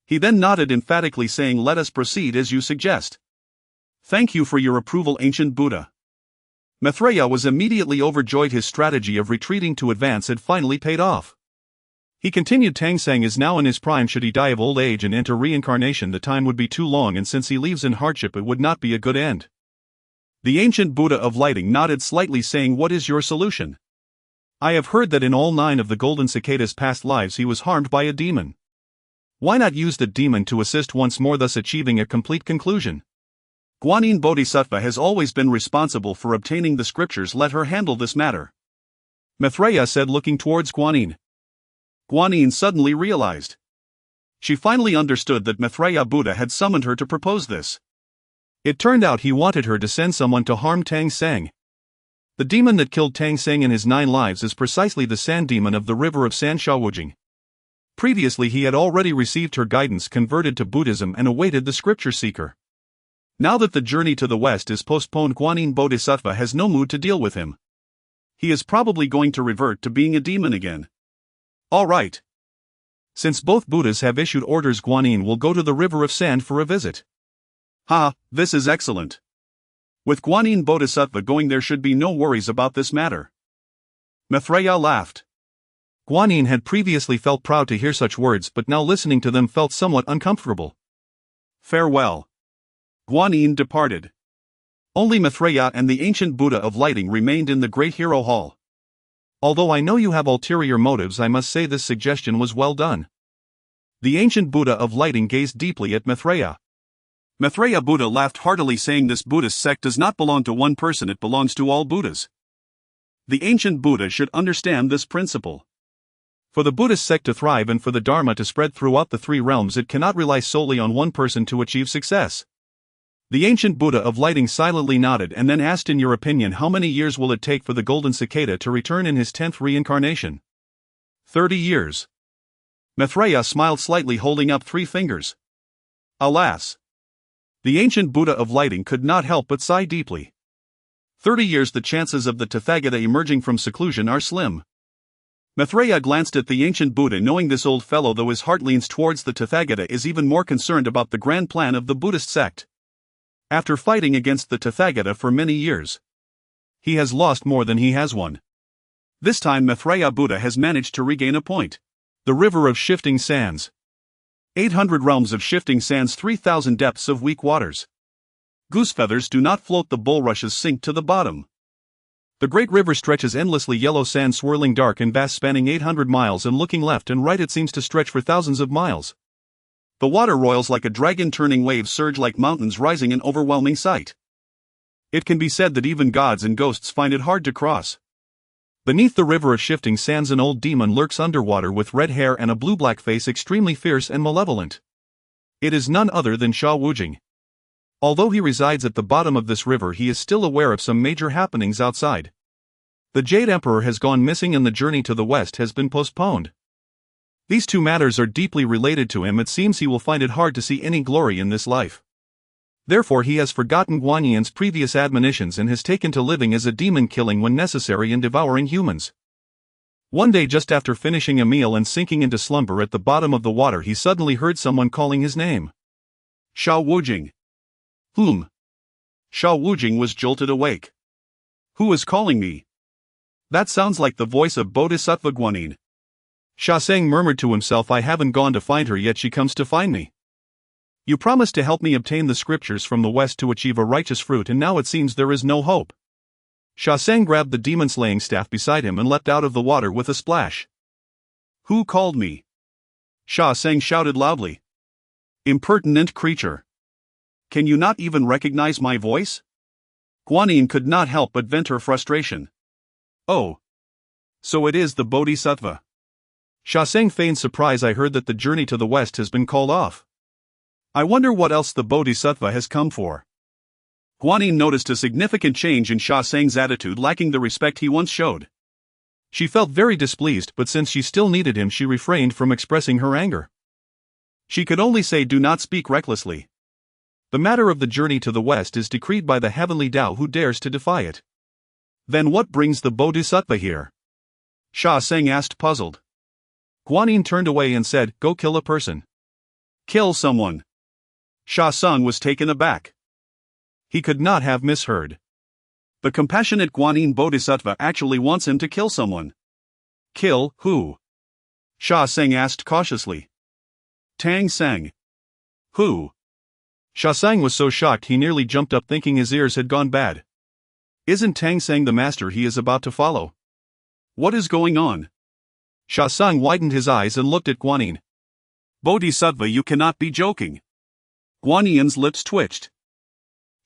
He then nodded emphatically, saying, "Let us proceed as you suggest." Thank you for your approval, ancient Buddha. Maitreya was immediately overjoyed. His strategy of retreating to advance had finally paid off. He continued, "Tang Seng is now in his prime. Should he die of old age and enter reincarnation, the time would be too long, and since he leaves in hardship, it would not be a good end." The ancient Buddha of lighting nodded slightly, saying, "What is your solution?" "I have heard that in all 9 of the golden cicada's past lives he was harmed by a demon. Why not use the demon to assist once more, thus achieving a complete conclusion? Guanyin Bodhisattva has always been responsible for obtaining the scriptures. Let her handle this matter," Maitreya said, looking towards Guanyin. Guanyin suddenly realized. She finally understood that Maitreya Buddha had summoned her to propose this. It turned out he wanted her to send someone to harm Tang Seng. The demon that killed Tang Seng in his 9 lives is precisely the sand demon of the river of San Shawujing. Previously he had already received her guidance, converted to Buddhism, and awaited the scripture seeker. Now that the journey to the west is postponed, Guanyin Bodhisattva has no mood to deal with him. He is probably going to revert to being a demon again. All right. Since both Buddhas have issued orders, Guanyin will go to the river of sand for a visit. Ha, this is excellent. With Guanyin Bodhisattva going, there should be no worries about this matter. Maitreya laughed. Guanyin had previously felt proud to hear such words, but now listening to them felt somewhat uncomfortable. Farewell. Guanyin departed. Only Maitreya and the ancient Buddha of lighting remained in the great hero hall. Although I know you have ulterior motives, I must say this suggestion was well done. The ancient Buddha of lighting gazed deeply at Maitreya. Maitreya Buddha laughed heartily, saying, "This Buddhist sect does not belong to one person, it belongs to all Buddhas. The ancient Buddha should understand this principle. For the Buddhist sect to thrive and for the Dharma to spread throughout the three realms, it cannot rely solely on one person to achieve success. The ancient Buddha of lighting silently nodded and then asked, in your opinion, how many years will it take for the golden cicada to return in his 10th reincarnation? 30 years. Maitreya smiled slightly, holding up 3 fingers. Alas! The ancient Buddha of lighting could not help but sigh deeply. 30 years, the chances of the Tathagata emerging from seclusion are slim. Maitreya glanced at the ancient Buddha, knowing this old fellow, though his heart leans towards the Tathagata, is even more concerned about the grand plan of the Buddhist sect. After fighting against the Tathagata for many years, he has lost more than he has won. This time Maitreya Buddha has managed to regain a point. The river of shifting sands. 800 realms of shifting sands, 3,000 depths of weak waters. Goose feathers do not float, the bulrushes sink to the bottom. The great river stretches endlessly, yellow sand swirling dark and vast, spanning 800 miles, and looking left and right it seems to stretch for thousands of miles. The water roils like a dragon, turning waves surge like mountains, rising in overwhelming sight. It can be said that even gods and ghosts find it hard to cross. Beneath the river of shifting sands an old demon lurks underwater with red hair and a blue-black face, extremely fierce and malevolent. It is none other than Chu Xingze. Although he resides at the bottom of this river, he is still aware of some major happenings outside. The Jade Emperor has gone missing and the journey to the west has been postponed. These two matters are deeply related to him. It seems he will find it hard to see any glory in this life. Therefore he has forgotten Guanyin's previous admonitions and has taken to living as a demon, killing when necessary and devouring humans. One day, just after finishing a meal and sinking into slumber at the bottom of the water, he suddenly heard someone calling his name. Chu Xingze. Whom? Chu Xingze was jolted awake. Who is calling me? That sounds like the voice of Bodhisattva Guanyin. Chu Xingze murmured to himself, I haven't gone to find her yet, she comes to find me. You promised to help me obtain the scriptures from the west to achieve a righteous fruit, and now it seems there is no hope. Chu Xingze grabbed the demon-slaying staff beside him and leapt out of the water with a splash. Who called me? Chu Xingze shouted loudly. Impertinent creature! Can you not even recognize my voice? Guanyin could not help but vent her frustration. Oh. So it is the Bodhisattva. Chu Xingze feigned surprise. I heard that the journey to the west has been called off. I wonder what else the Bodhisattva has come for. Guanyin noticed a significant change in Chu Xingze's attitude, lacking the respect he once showed. She felt very displeased, but since she still needed him, she refrained from expressing her anger. She could only say, do not speak recklessly. The matter of the journey to the west is decreed by the heavenly Tao. Who dares to defy it? Then what brings the Bodhisattva here? Chu Xingze asked, puzzled. Guanyin turned away and said, go kill a person. Kill someone. Chu Xingze was taken aback. He could not have misheard. The compassionate Guanyin Bodhisattva actually wants him to kill someone. Kill who? Chu Xingze asked cautiously. Tang Seng. Who? Chu Xingze was so shocked he nearly jumped up, thinking his ears had gone bad. Isn't Tang Seng the master he is about to follow? What is going on? Chu Xingze widened his eyes and looked at Guanyin. Bodhisattva, you cannot be joking. Guanyin's lips twitched.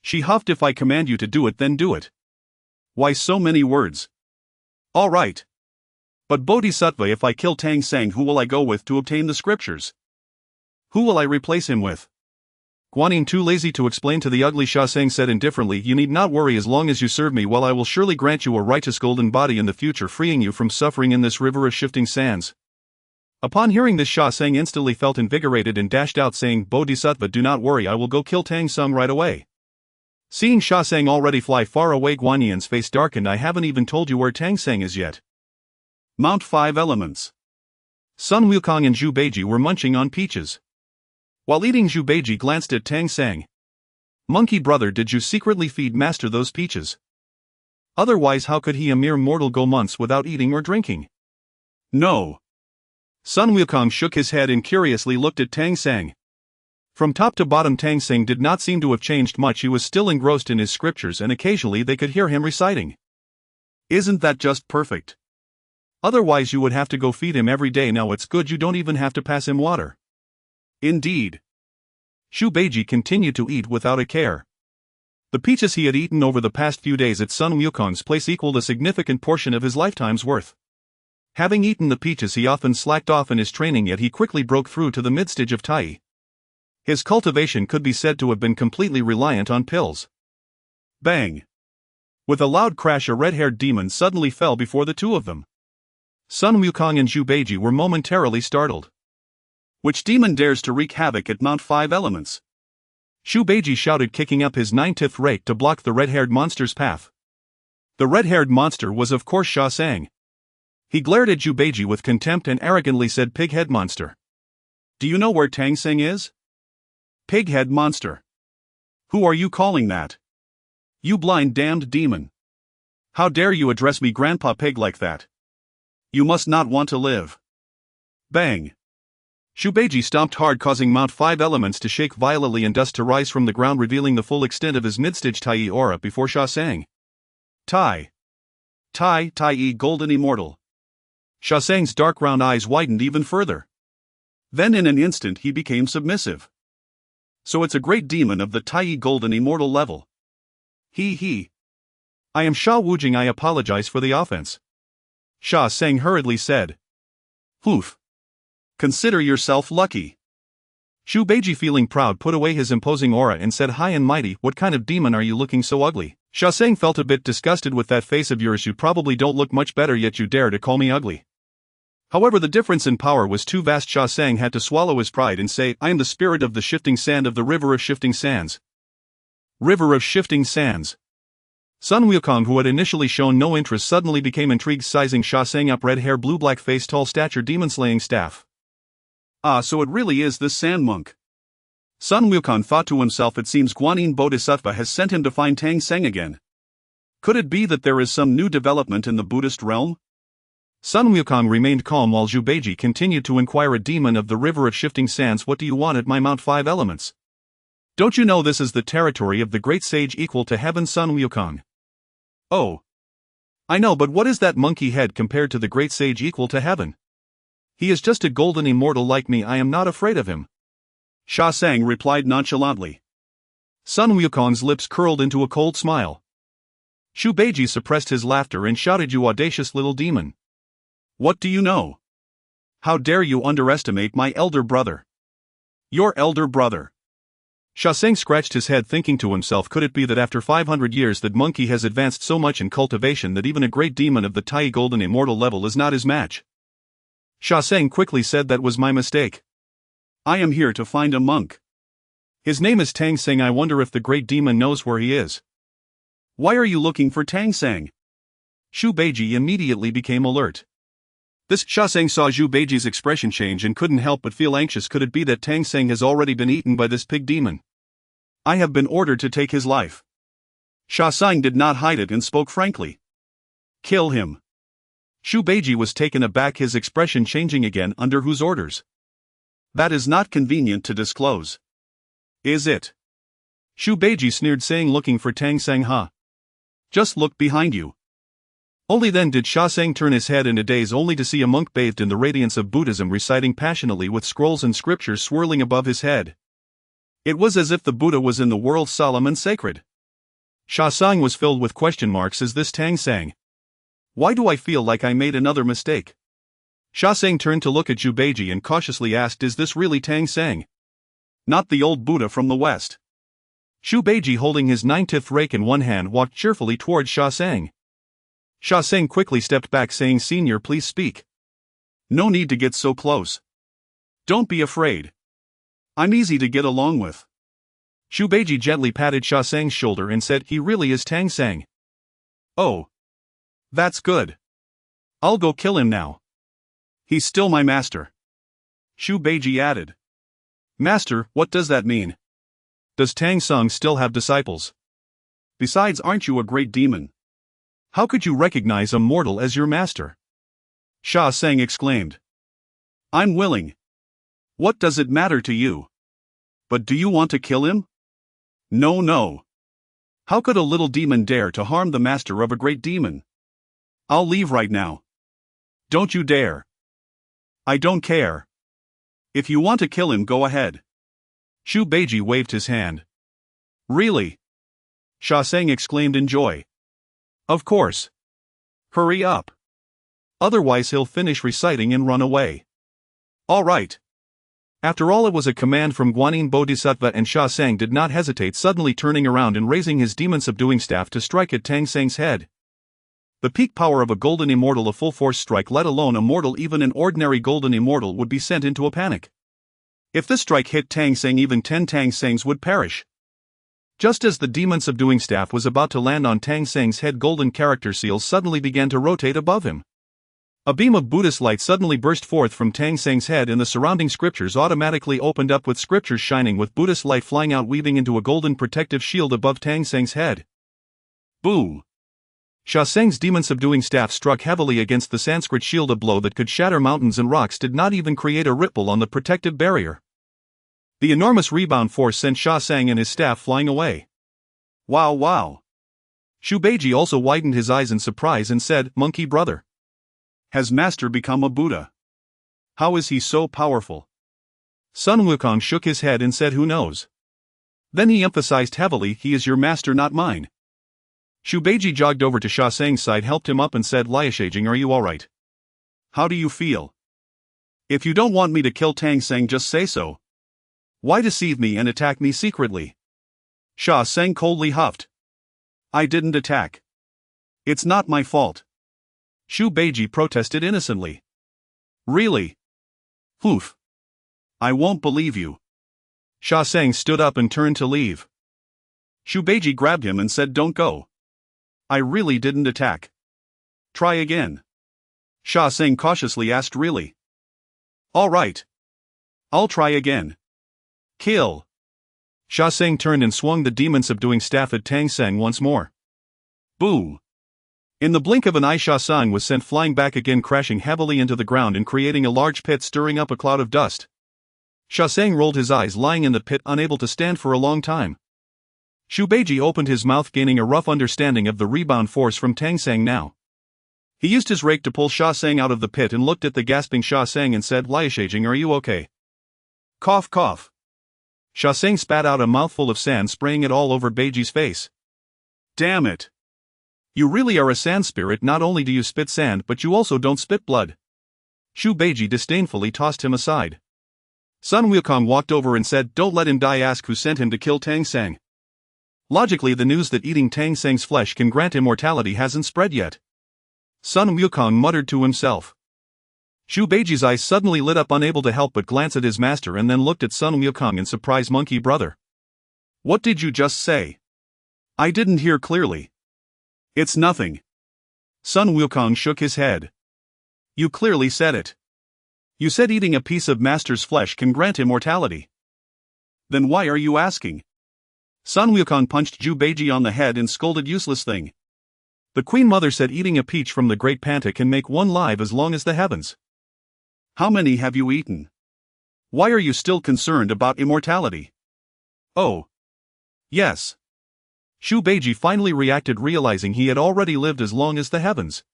She huffed, if I command you to do it, then do it. Why so many words? All right. But Bodhisattva, if I kill Tang Seng, who will I go with to obtain the scriptures? Who will I replace him with? Guanyin, too lazy to explain to the ugly Chu Xingze, said indifferently, you need not worry, as long as you serve me well I will surely grant you a righteous golden body in the future, freeing you from suffering in this river of shifting sands. Upon hearing this, Chu Xingze instantly felt invigorated and dashed out, saying, Bodhisattva, do not worry, I will go kill Tang Seng right away. Seeing Chu Xingze already fly far away, Guanyin's face darkened. I haven't even told you where Tang Seng is yet. Mount 5 Elements. Sun Wukong and Zhu Beiji were munching on peaches. While eating, Zhu Beiji glanced at Tang Seng. Monkey brother, did you secretly feed master those peaches? Otherwise how could he, a mere mortal, go months without eating or drinking? No. Sun Wukong shook his head and curiously looked at Tang Seng. From top to bottom, Tang Seng did not seem to have changed much. He was still engrossed in his scriptures, and occasionally they could hear him reciting. Isn't that just perfect? Otherwise you would have to go feed him every day. Now it's good you don't even have to pass him water. Indeed. Zhu Beiji continued to eat without a care. The peaches he had eaten over the past few days at Sun Wukong's place equaled a significant portion of his lifetime's worth. Having eaten the peaches, he often slacked off in his training, yet he quickly broke through to the mid-stage of Tai. His cultivation could be said to have been completely reliant on pills. Bang! With a loud crash, a red-haired demon suddenly fell before the two of them. Sun Wukong and Zhu Beiji were momentarily startled. Which demon dares to wreak havoc at Mount 5 Elements? Zhu Beiji shouted, kicking up his 9th rake to block the red-haired monster's path. The red-haired monster was of course Chu Xingze. He glared at Zhu Beiji with contempt and arrogantly said, "Pig-head monster. Do you know where Tang Xing is? Pig-head monster. Who are you calling that? You blind damned demon. How dare you address me Grandpa Pig like that? You must not want to live." Bang! Zhu Beiji stomped hard, causing Mount 5 Elements to shake violently and dust to rise from the ground, revealing the full extent of his mid-stage Tai aura before Chu Xingze. Tai, golden immortal. Chu Xingze's dark round eyes widened even further. Then in an instant he became submissive. So it's a great demon of the Tai golden immortal level. He. I am Sha Wujing, I apologize for the offense. Chu Xingze hurriedly said. Poof. Consider yourself lucky. Zhu Beiji, feeling proud, put away his imposing aura and said, "High and mighty, what kind of demon are you, looking so ugly?" Chu Xingze felt a bit disgusted with that face of yours. "You probably don't look much better, yet you dare to call me ugly." However, the difference in power was too vast. Chu Xingze had to swallow his pride and say, "I am the spirit of the shifting sand of the river of shifting sands." River of shifting sands. Sun Wukong, who had initially shown no interest, suddenly became intrigued, sizing Chu Xingze up. Red hair, blue black face, tall stature, demon-slaying staff. Ah, so it really is this sand monk. Sun Wukong thought to himself, it seems Guanyin Bodhisattva has sent him to find Tang Xing again. Could it be that there is some new development in the Buddhist realm? Sun Wukong remained calm while Zhu Beiji continued to inquire. "A demon of the river of shifting sands, what do you want at my Mount 5 Elements? Don't you know this is the territory of the great sage equal to heaven?" Sun Wukong. "Oh. I know, but what is that monkey head compared to the great sage equal to heaven? He is just a golden immortal like me. I am not afraid of him," Chu Xingze replied nonchalantly. Sun Wukong's lips curled into a cold smile. Zhu Beiji suppressed his laughter and shouted, "You audacious little demon. What do you know? How dare you underestimate my elder brother? Your elder brother." Chu Xingze scratched his head, thinking to himself, could it be that after 500 years that monkey has advanced so much in cultivation that even a great demon of the Tai golden immortal level is not his match? Chu Xingze quickly said, "That was my mistake. I am here to find a monk. His name is Tang Xing. I wonder if the great demon knows where he is." "Why are you looking for Tang Xing?" Zhu Beiji immediately became alert. This Chu Xingze saw Zhu Beiji's expression change and couldn't help but feel anxious. Could it be that Tang Xing has already been eaten by this pig demon? "I have been ordered to take his life." Chu Xingze did not hide it and spoke frankly. "Kill him." Zhu Beiji was taken aback, his expression changing again. "Under whose orders?" "That is not convenient to disclose." "Is it?" Zhu Beiji sneered, saying, "Looking for Tang Xing, huh? Just look behind you." Only then did Chu Xingze turn his head in a daze, only to see a monk bathed in the radiance of Buddhism reciting passionately with scrolls and scriptures swirling above his head. It was as if the Buddha was in the world solemn and sacred. Chu Xingze was filled with question marks. Is this Tang Xing? Why do I feel like I made another mistake? Chu Xingze turned to look at Zhu Beiji and cautiously asked, "Is this really Tang Xing?" "Not the old Buddha from the West." Zhu Beiji, holding his 9th rake in one hand, walked cheerfully towards Chu Xingze. Chu Xingze quickly stepped back, saying, "Senior, please speak." "No need to get so close. Don't be afraid. I'm easy to get along with." Zhu Beiji gently patted Chu Xingze's shoulder and said, "He really is Tang Xing." "Oh. That's good. I'll go kill him now. He's still my master." Zhu Beiji added. "Master, what does that mean? Does Tang Xing still have disciples? Besides, aren't you a great demon? How could you recognize a mortal as your master?" Chu Xingze exclaimed. "I'm willing. What does it matter to you? But do you want to kill him?" No. How could a little demon dare to harm the master of a great demon? I'll leave right now." "Don't you dare." "I don't care. If you want to kill him, go ahead." Zhu Beiji waved his hand. "Really?" Chu Xingze exclaimed in joy. "Of course. Hurry up. Otherwise he'll finish reciting and run away. All right. After all, it was a command from Guanyin Bodhisattva, and Sha Sang did not hesitate, suddenly turning around and raising his demon-subduing staff to strike at Tang Seng's head. The peak power of a golden immortal, a full-force strike, let alone a mortal, even an ordinary golden immortal would be sent into a panic. If this strike hit Tang Seng, even 10 Tang Sengs would perish. Just as the demon-subduing staff was about to land on Tang Seng's head, golden character seals suddenly began to rotate above him. A beam of Buddhist light suddenly burst forth from Tang Seng's head, and the surrounding scriptures automatically opened up, with scriptures shining with Buddhist light flying out, weaving into a golden protective shield above Tang Seng's head. Boom! Sha Seng's demon-subduing staff struck heavily against the Sanskrit shield, a blow that could shatter mountains and rocks did not even create a ripple on the protective barrier. The enormous rebound force sent Sha Sang and his staff flying away. Wow, wow! Chu Beiji also widened his eyes in surprise and said, "Monkey brother. Has Master become a Buddha? How is he so powerful?" Sun Wukong shook his head and said, "Who knows?" Then he emphasized heavily, "He is your master, not mine." Chu Beiji jogged over to Sha Seng's side, helped him up and said, "Liashajing, are you alright? How do you feel? If you don't want me to kill Tang Seng, just say so. Why deceive me and attack me secretly?" Sha Seng coldly huffed. "I didn't attack. It's not my fault." Chu Beiji protested innocently. "Really? Poof. I won't believe you." Sha Seng stood up and turned to leave. Chu Beiji grabbed him and said, "Don't go. I really didn't attack. Try again." Sha Seng cautiously asked, "Really?" "All right. I'll try again. Kill." Sha Seng turned and swung the demon-subduing staff at Tang Seng once more. Boom! In the blink of an eye, Sha Sang was sent flying back again, crashing heavily into the ground and creating a large pit, stirring up a cloud of dust. Sha Sang rolled his eyes, lying in the pit, unable to stand for a long time. Chu Beiji opened his mouth, gaining a rough understanding of the rebound force from Tang Seng now. He used his rake to pull Sha Sang out of the pit and looked at the gasping Sha Sang and said, "Liashajing, are you okay?" Cough, cough. Sha Sang spat out a mouthful of sand, spraying it all over Beiji's face. "Damn it! You really are a sand spirit. Not only do you spit sand, but you also don't spit blood." Chu Beiji disdainfully tossed him aside. Sun Wukong walked over and said, "Don't let him die. Ask who sent him to kill Tang Seng." Logically, the news that eating Tang Seng's flesh can grant immortality hasn't spread yet. Sun Wukong muttered to himself. Chu Beiji's eyes suddenly lit up, unable to help but glance at his master, and then looked at Sun Wukong in surprise. "Monkey brother. What did you just say? I didn't hear clearly." "It's nothing." Sun Wukong shook his head. "You clearly said it. You said eating a piece of Master's flesh can grant immortality. Then why are you asking?" Sun Wukong punched Chu Beiji on the head and scolded, "Useless thing. The Queen Mother said eating a peach from the Great Panta can make one live as long as the heavens. How many have you eaten? Why are you still concerned about immortality?" "Oh. Yes." Chu Beiji finally reacted, realizing he had already lived as long as the heavens.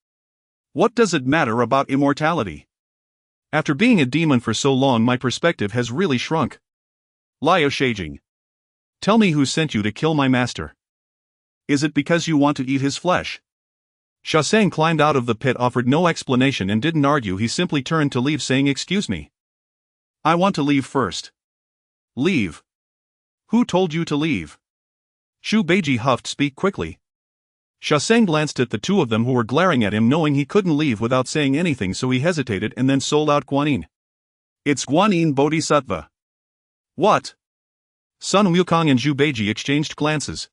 "What does it matter about immortality? After being a demon for so long, my perspective has really shrunk. Liashajing. Tell me who sent you to kill my master. Is it because you want to eat his flesh?" Sha Sang climbed out of the pit, offered no explanation, and didn't argue. He simply turned to leave, saying, "Excuse me. I want to leave first." "Leave? Who told you to leave?" Chu Beiji huffed. "Speak quickly." Sha Sang glanced at the two of them who were glaring at him, knowing he couldn't leave without saying anything, so he hesitated and then sold out Guanyin. "It's Guanyin Bodhisattva." "What?" Sun Wukong and Chu Beiji exchanged glances.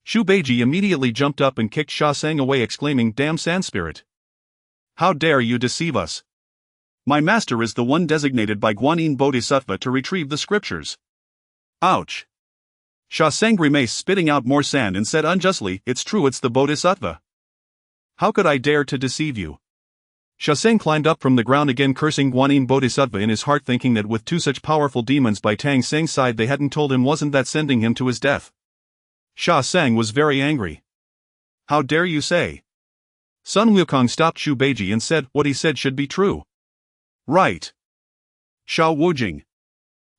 Chu Beiji immediately jumped up and kicked Sha Sang away, exclaiming, "Damn sand spirit! How dare you deceive us? My master is the one designated by Guanyin Bodhisattva to retrieve the scriptures." "Ouch!" Sha Sang grimaced, spitting out more sand, and said unjustly, "It's true, it's the Bodhisattva. How could I dare to deceive you?" Sha Sang climbed up from the ground again, cursing Guanyin Bodhisattva in his heart, thinking that with two such powerful demons by Tang Seng's side they hadn't told him, wasn't that sending him to his death? Sha Sang was very angry. "How dare you say?" Sun Wukong stopped Chu Beiji and said, "What he said should be true." "Right. Sha Wujing."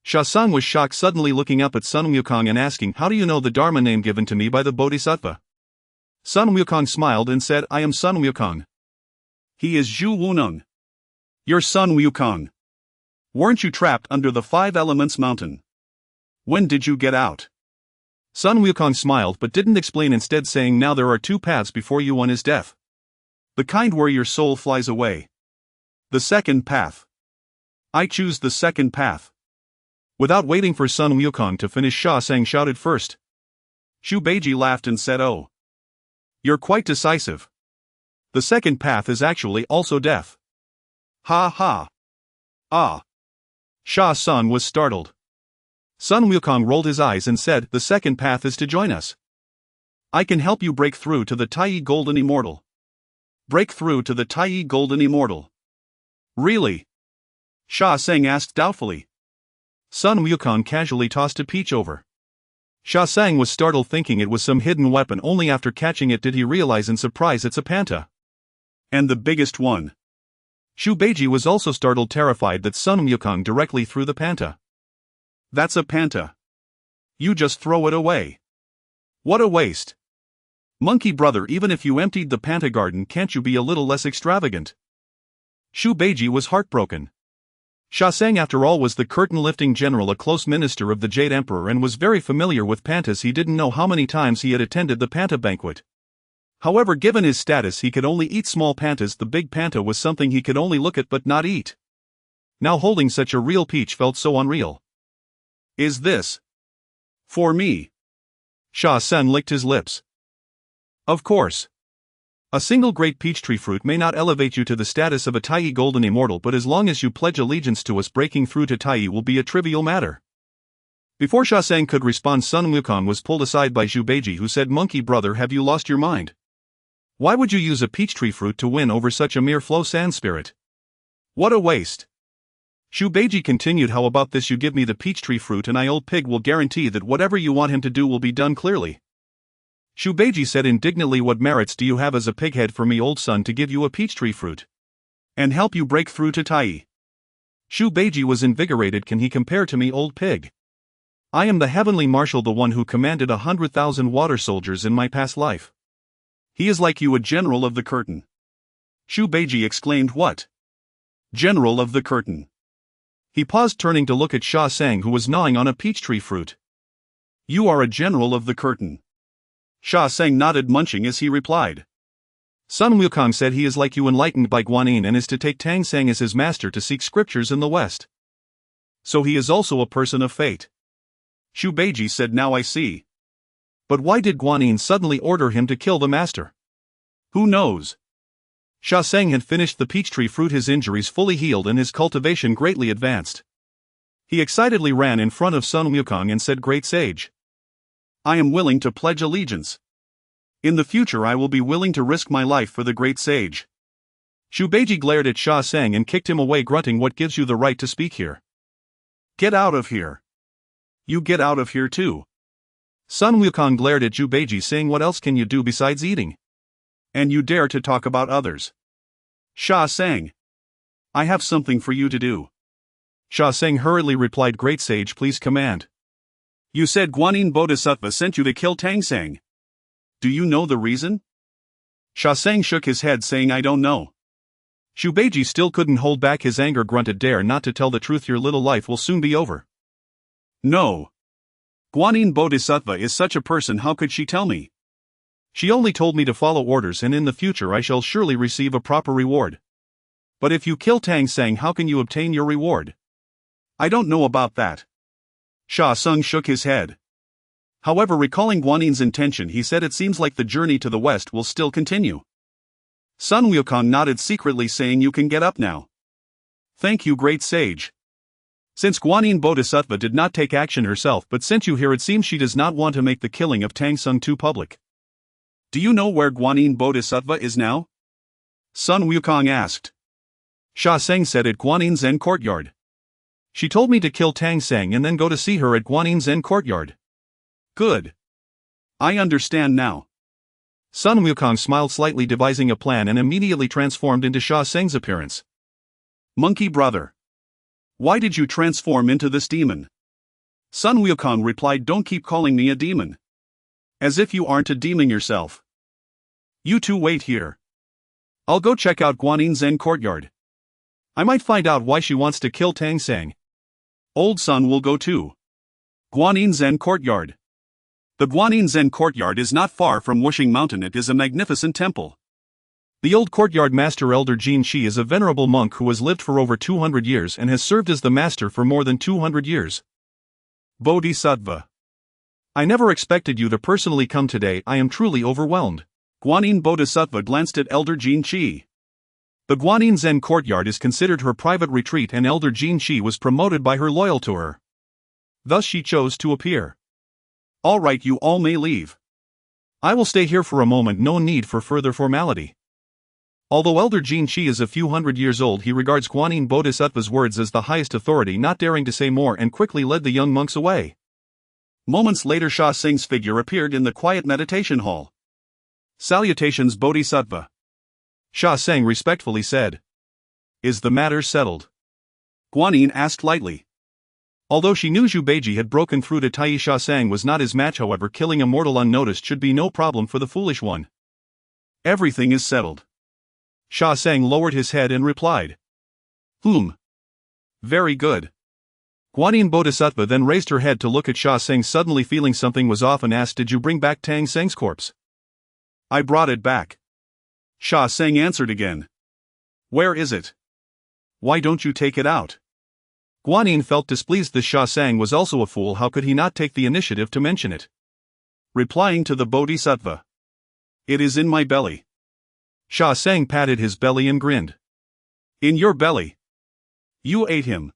Sha Sang was shocked, suddenly looking up at Sun Wukong and asking, "How do you know the Dharma name given to me by the Bodhisattva?" Sun Wukong smiled and said, "I am Sun Wukong." He is Zhu Wuneng. Your Sun Wukong. Weren't you trapped under the Five Elements mountain? When did you get out? Sun Wukong smiled but didn't explain, instead saying, now there are two paths before you. One is death. The kind where your soul flies away. The second path. I choose the second path. Without waiting for Sun Wukong to finish, Sha Sang shouted first. Xu Beiji laughed and said, oh. You're quite decisive. The second path is actually also death. Ha ha. Ah. Sha Sun was startled. Sun Wukong rolled his eyes and said, the second path is to join us. I can help you break through to the Taiyi Golden Immortal. Break through to the Taiyi Golden Immortal. Really? Sha Sang asked doubtfully. Sun Wukong casually tossed a peach over. Sha Sang was startled, thinking it was some hidden weapon. Only after catching it did he realize in surprise it's a panta. And the biggest one. Xu Beiji was also startled, terrified that Sun Wukong directly threw the panta. That's a panta. You just throw it away. What a waste. Monkey brother, even if you emptied the panta garden, can't you be a little less extravagant? Xu Beiji was heartbroken. Sha Sang, after all, was the curtain-lifting general, a close minister of the Jade Emperor, and was very familiar with pantas. He didn't know how many times he had attended the panta banquet. However, given his status, he could only eat small pantas. The big panta was something he could only look at but not eat. Now holding such a real peach felt so unreal. Is this for me? Sha Sang licked his lips. Of course. A single great peach tree fruit may not elevate you to the status of a Taiyi Golden Immortal, but as long as you pledge allegiance to us, breaking through to Taiyi will be a trivial matter. Before Sha Sang could respond, Sun Wukong was pulled aside by Xu Beiji, who said, Monkey brother, have you lost your mind? Why would you use a peach tree fruit to win over such a mere flow sand spirit? What a waste. Xu Beiji continued, how about this, you give me the peach tree fruit and I, old pig, will guarantee that whatever you want him to do will be done clearly. Xu Beiji said indignantly, what merits do you have as a pighead for me, old son, to give you a peach tree fruit and help you break through to Taiyi? Xu Beiji was invigorated. Can he compare to me, old pig? I am the heavenly marshal, the one who commanded 100,000 water soldiers in my past life. He is like you, a general of the curtain. Xu Beiji exclaimed, what? General of the curtain? He paused, turning to look at Sha Sang, who was gnawing on a peach tree fruit. You are a general of the curtain. Sha Sang nodded, munching as he replied. Sun Wukong said he is like you, enlightened by Guanyin, and is to take Tang Sang as his master to seek scriptures in the West. So he is also a person of fate. Xu Beiji said, now I see. But why did Guanyin suddenly order him to kill the master? Who knows? Sha Sang had finished the peach tree fruit, his injuries fully healed and his cultivation greatly advanced. He excitedly ran in front of Sun Wukong and said, great sage, I am willing to pledge allegiance. In the future I will be willing to risk my life for the great sage. Xu Beiji glared at Sha Sang and kicked him away, grunting, what gives you the right to speak here? Get out of here. You get out of here too. Sun Wukong glared at Xu Beiji, saying, what else can you do besides eating? And you dare to talk about others? Sha Sang, I have something for you to do. Sha Sang hurriedly replied, great sage, please command. You said Guanyin Bodhisattva sent you to kill Tang Sang. Do you know the reason? Sha Sang shook his head, saying, I don't know. Xu Beiji still couldn't hold back his anger, grunted, dare not to tell the truth, your little life will soon be over. No. Guanyin Bodhisattva is such a person, how could she tell me? She only told me to follow orders, and in the future I shall surely receive a proper reward. But if you kill Tang Sang, how can you obtain your reward? I don't know about that. Sha Sang shook his head. However, recalling Guanyin's intention, he said, it seems like the journey to the west will still continue. Sun Wukong nodded secretly, saying, you can get up now. Thank you, great sage. Since Guanyin Bodhisattva did not take action herself but sent you here, it seems she does not want to make the killing of Tang Sang too public. Do you know where Guanyin Bodhisattva is now? Sun Wukong asked. Sha Sang said, at Guanyin Zen courtyard. She told me to kill Tang Sang and then go to see her at Guanyin Zen courtyard. Good. I understand now. Sun Wukong smiled slightly, devising a plan, and immediately transformed into Sha Sang's appearance. Monkey brother. Why did you transform into this demon? Sun Wukong replied, don't keep calling me a demon. As if you aren't a demon yourself. You two wait here. I'll go check out Guanyin Zen courtyard. I might find out why she wants to kill Tang Sang. Old Sun will go too. Guanyin Zen courtyard. The Guanyin Zen courtyard is not far from Wuxing Mountain. It is a magnificent temple. The old courtyard master Elder Jin Shi is a venerable monk who has lived for over 200 years and has served as the master for more than 200 years. Bodhisattva. I never expected you to personally come today. I am truly overwhelmed. Guanyin Bodhisattva glanced at Elder Jin Shi. The Guanyin Zen courtyard is considered her private retreat, and Elder Jin Shi was promoted by her loyal to her. Thus she chose to appear. All right, you all may leave. I will stay here for a moment. No need for further formality. Although Elder Jin Shi is a few hundred years old, he regards Guanyin Bodhisattva's words as the highest authority, not daring to say more, and quickly led the young monks away. Moments later, Chu Xingze's figure appeared in the quiet meditation hall. Salutations, Bodhisattva. Chu Xingze respectfully said. Is the matter settled? Guanyin asked lightly. Although she knew Zhu Beiji had broken through to Tai, Chu Xingze was not his match. However, killing a mortal unnoticed should be no problem for the foolish one. Everything is settled. Chu Xingze lowered his head and replied. Very good. Guanyin Bodhisattva then raised her head to look at Chu Xingze, suddenly feeling something was off, and asked, Did you bring back Tang Seng's corpse? I brought it back. Chu Xingze answered again. Where is it? Why don't you take it out? Guanyin felt displeased. This Chu Xingze was also a fool. How could he not take the initiative to mention it? Replying to the Bodhisattva. It is in my belly. Chu Xingze patted his belly and grinned. In your belly? You ate him.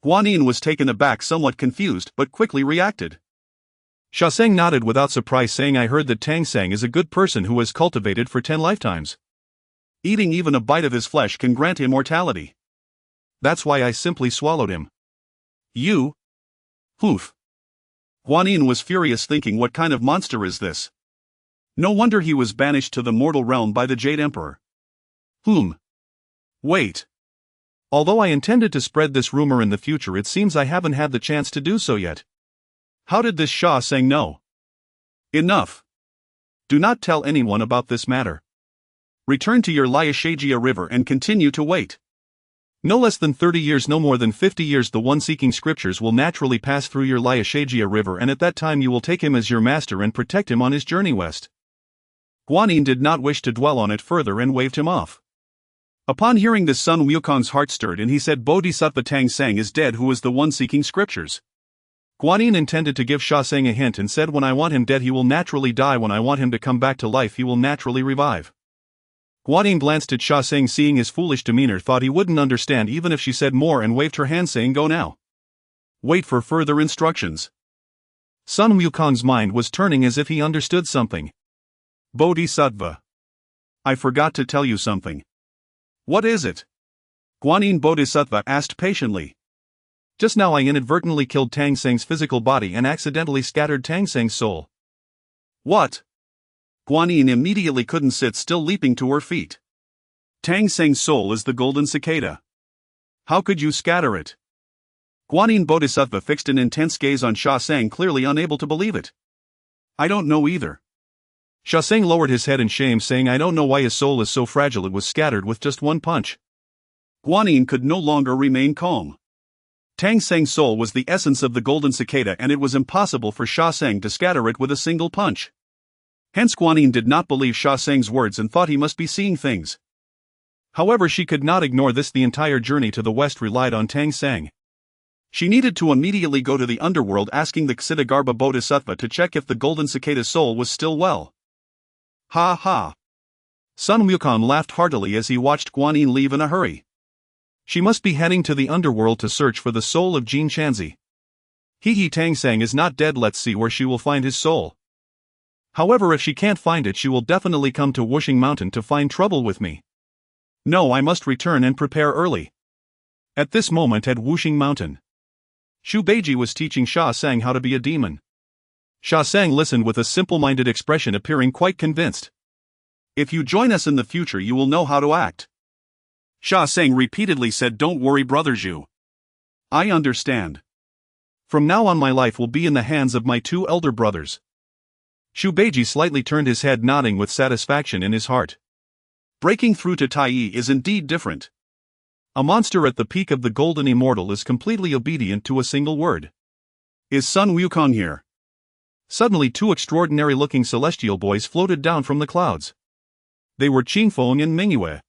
Guanyin was taken aback, somewhat confused, but quickly reacted. Chu Xingze nodded without surprise, saying, I heard that Tang Sang is a good person who has cultivated for 10 lifetimes. Eating even a bite of his flesh can grant immortality. That's why I simply swallowed him. You? Guanyin was furious, thinking, what kind of monster is this? No wonder he was banished to the mortal realm by the Jade Emperor. Wait. Although I intended to spread this rumor in the future, it seems I haven't had the chance to do so yet. How did this Chu Xingze know? Enough. Do not tell anyone about this matter. Return to your Liashagia river and continue to wait. No less than 30 years, no more than 50 years, the one seeking scriptures will naturally pass through your Liashagia river, and at that time you will take him as your master and protect him on his journey west. Guanyin did not wish to dwell on it further and waved him off. Upon hearing this, Sun Wukong's heart stirred, and he said, Bodhisattva Tang Sang is dead, who was the one seeking scriptures. Guanyin intended to give Chu Xingze a hint and said, when I want him dead he will naturally die, when I want him to come back to life he will naturally revive. Guanyin glanced at Chu Xingze, seeing his foolish demeanor, thought he wouldn't understand even if she said more, and waved her hand, saying, Go now. Wait for further instructions. Sun Wukong's mind was turning as if he understood something. Bodhisattva. I forgot to tell you something. What is it? Guanyin Bodhisattva asked patiently. Just now I inadvertently killed Tang Seng's physical body and accidentally scattered Tang Seng's soul. What? Guanyin immediately couldn't sit still, leaping to her feet. Tang Seng's soul is the golden cicada. How could you scatter it? Guanyin Bodhisattva fixed an intense gaze on Chu Xingze, clearly unable to believe it. I don't know either. Chu Xingze lowered his head in shame, saying, I don't know why his soul is so fragile, it was scattered with just one punch. Guanyin could no longer remain calm. Tang Seng's soul was the essence of the golden cicada, and it was impossible for Chu Xingze to scatter it with a single punch. Hence Guanyin did not believe Chu Xingze's words and thought he must be seeing things. However, she could not ignore this. The entire journey to the west relied on Tang Seng. She needed to immediately go to the underworld, asking the Ksitigarbha Bodhisattva to check if the golden cicada's soul was still well. Ha ha. Sun Wukong laughed heartily as he watched Guanyin leave in a hurry. She must be heading to the underworld to search for the soul of Jin Shanzi. Tang Seng is not dead. Let's see where she will find his soul. However, if she can't find it, she will definitely come to Wuxing Mountain to find trouble with me. No, I must return and prepare early. At this moment at Wuxing Mountain, Zhu Beiji was teaching Chu Xingze how to be a demon. Chu Xingze listened with a simple-minded expression, appearing quite convinced. If you join us in the future, you will know how to act. Chu Xingze repeatedly said, Don't worry, brother Zhu. I understand. From now on my life will be in the hands of my two elder brothers. Zhu Beiji slightly turned his head, nodding with satisfaction in his heart. Breaking through to Tai is indeed different. A monster at the peak of the golden immortal is completely obedient to a single word. Is Sun Wukong here? Suddenly 2 extraordinary-looking celestial boys floated down from the clouds. They were Qingfeng and Mingyue.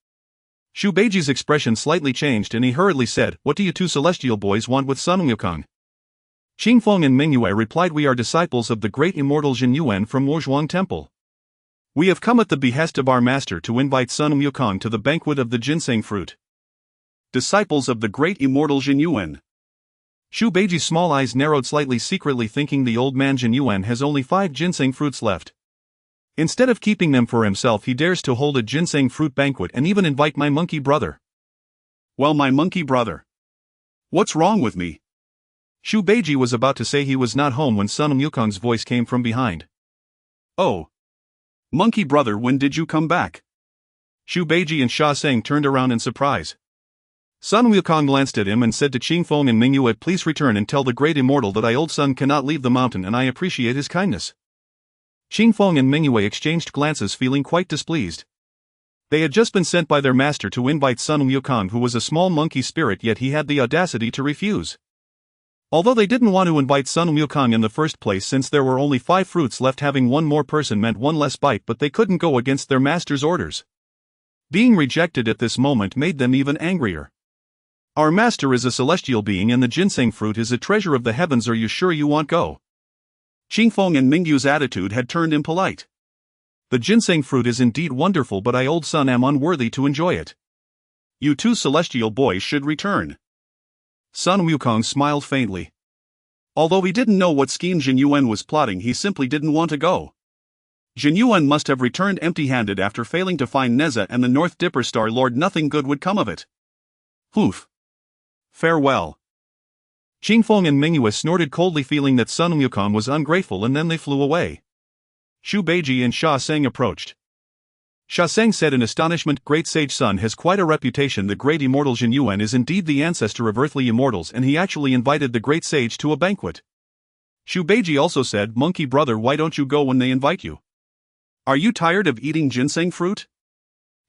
Xu Beiji's expression slightly changed and he hurriedly said, "What do you 2 celestial boys want with Sun Wukong?" Qingfeng and Mingyue replied, "We are disciples of the great immortal Jin Yuan from Wuzhuang Temple. We have come at the behest of our master to invite Sun Wukong to the banquet of the ginseng fruit." Disciples of the great immortal Jin Yuan. Xu Beiji's small eyes narrowed slightly, secretly thinking the old man Jin Yuan has only 5 ginseng fruits left. Instead of keeping them for himself, he dares to hold a ginseng fruit banquet and even invite my monkey brother. Well, my monkey brother. What's wrong with me? Xu Beiji was about to say he was not home when Sun Wukong's voice came from behind. Oh. Monkey brother, when did you come back? Xu Beiji and Sha Seng turned around in surprise. Sun Wukong glanced at him and said to Qingfeng and Mingyue, "Please return and tell the great immortal that I old son cannot leave the mountain and I appreciate his kindness." Qingfeng and Mingyue exchanged glances, feeling quite displeased. They had just been sent by their master to invite Sun Wukong, who was a small monkey spirit, yet he had the audacity to refuse. Although they didn't want to invite Sun Wukong in the first place, since there were only 5 fruits left, having 1 more person meant 1 less bite, but they couldn't go against their master's orders. Being rejected at this moment made them even angrier. "Our master is a celestial being and the ginseng fruit is a treasure of the heavens. Are you sure you want go?" Qingfeng and Mingyu's attitude had turned impolite. "The ginseng fruit is indeed wonderful, but I old son am unworthy to enjoy it. You 2 celestial boys should return." Sun Wukong smiled faintly. Although he didn't know what scheme Jin Yuan was plotting, he simply didn't want to go. Jin Yuan must have returned empty-handed after failing to find Neza and the North Dipper Star Lord. Nothing good would come of it. Oof. Farewell. Qingfeng and Mingyue snorted coldly, feeling that Sun Wukong was ungrateful, and then they flew away. Xu Beiji and Sha Seng approached. Sha Seng said in astonishment, "Great sage Sun has quite a reputation. The great immortal Jin Yuan is indeed the ancestor of earthly immortals, and he actually invited the great sage to a banquet." Xu Beiji also said, "Monkey brother, why don't you go when they invite you?" "Are you tired of eating ginseng fruit?"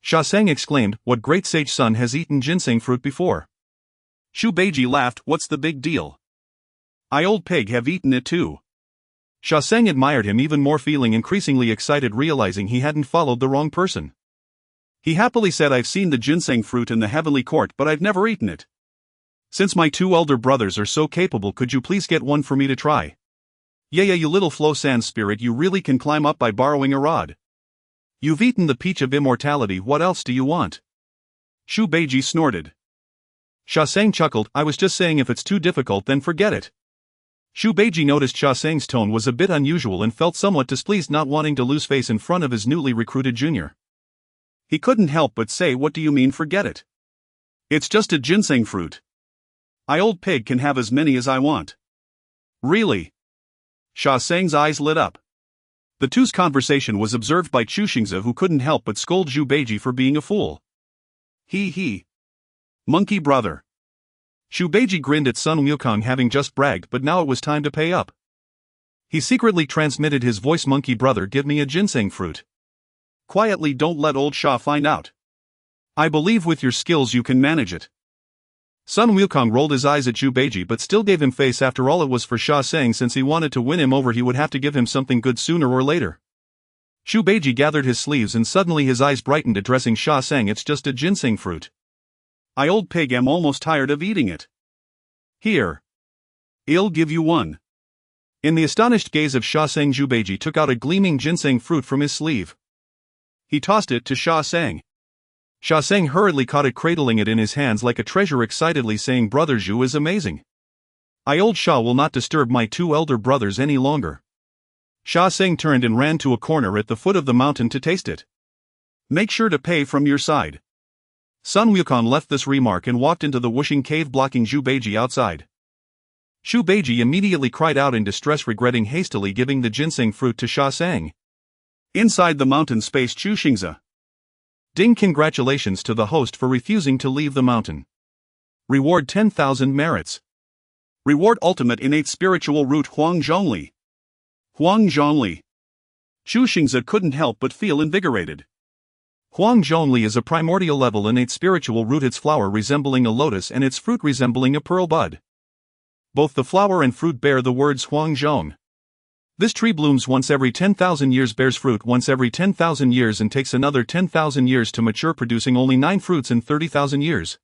Sha Seng exclaimed, "What great sage Sun has eaten ginseng fruit before?" Xu Beiji laughed, "What's the big deal? I old pig have eaten it too." Sha Seng admired him even more, feeling increasingly excited, realizing he hadn't followed the wrong person. He happily said, "I've seen the ginseng fruit in the heavenly court, but I've never eaten it. Since my 2 elder brothers are so capable, could you please get one for me to try?" Yeah, you little flow sand spirit, you really can climb up by borrowing a rod. You've eaten the peach of immortality, what else do you want? Xu Beiji snorted. Sha Seng chuckled, "I was just saying if it's too difficult then forget it." Xu Beiji noticed Sha Seng's tone was a bit unusual and felt somewhat displeased, not wanting to lose face in front of his newly recruited junior. He couldn't help but say, "What do you mean forget it? It's just a ginseng fruit. I old pig can have as many as I want." "Really?" Sha Seng's eyes lit up. The 2's conversation was observed by Chu Xingze, who couldn't help but scold Xu Beiji for being a fool. He. Monkey brother. Xu Beiji grinned at Sun Wukong, having just bragged, but now it was time to pay up. He secretly transmitted his voice, "Monkey brother, give me a ginseng fruit." "Quietly, don't let old Sha find out. I believe with your skills you can manage it." Sun Wukong rolled his eyes at Xu Beiji but still gave him face. After all, it was for Sha Seng. Since he wanted to win him over, he would have to give him something good sooner or later. Xu Beiji gathered his sleeves and suddenly his eyes brightened, addressing Sha Seng, "It's just a ginseng fruit. I old pig am almost tired of eating it. Here. I'll give you one." In the astonished gaze of Sha Seng, Xu Beiji took out a gleaming ginseng fruit from his sleeve. He tossed it to Sha Seng. Sha Seng hurriedly caught it, cradling it in his hands like a treasure, excitedly saying, "Brother Zhu is amazing. I old Sha will not disturb my 2 elder brothers any longer." Sha Seng turned and ran to a corner at the foot of the mountain to taste it. "Make sure to pay from your side." Sun Wukong left this remark and walked into the Wuxing cave, blocking Xu Beiji outside. Xu Beiji immediately cried out in distress, regretting hastily giving the ginseng fruit to Sha Seng. Inside the mountain space, Chu Xingze. Ding! Congratulations to the host for refusing to leave the mountain. Reward 10,000 merits. Reward ultimate innate spiritual root Huang Zhongli. Huang Zhongli. Chu Xingze couldn't help but feel invigorated. Huang Zhongli is a primordial level innate spiritual root, its flower resembling a lotus and its fruit resembling a pearl bud. Both the flower and fruit bear the words Huang Zhong. This tree blooms once every 10,000 years, bears fruit once every 10,000 years, and takes another 10,000 years to mature, producing only 9 fruits in 30,000 years.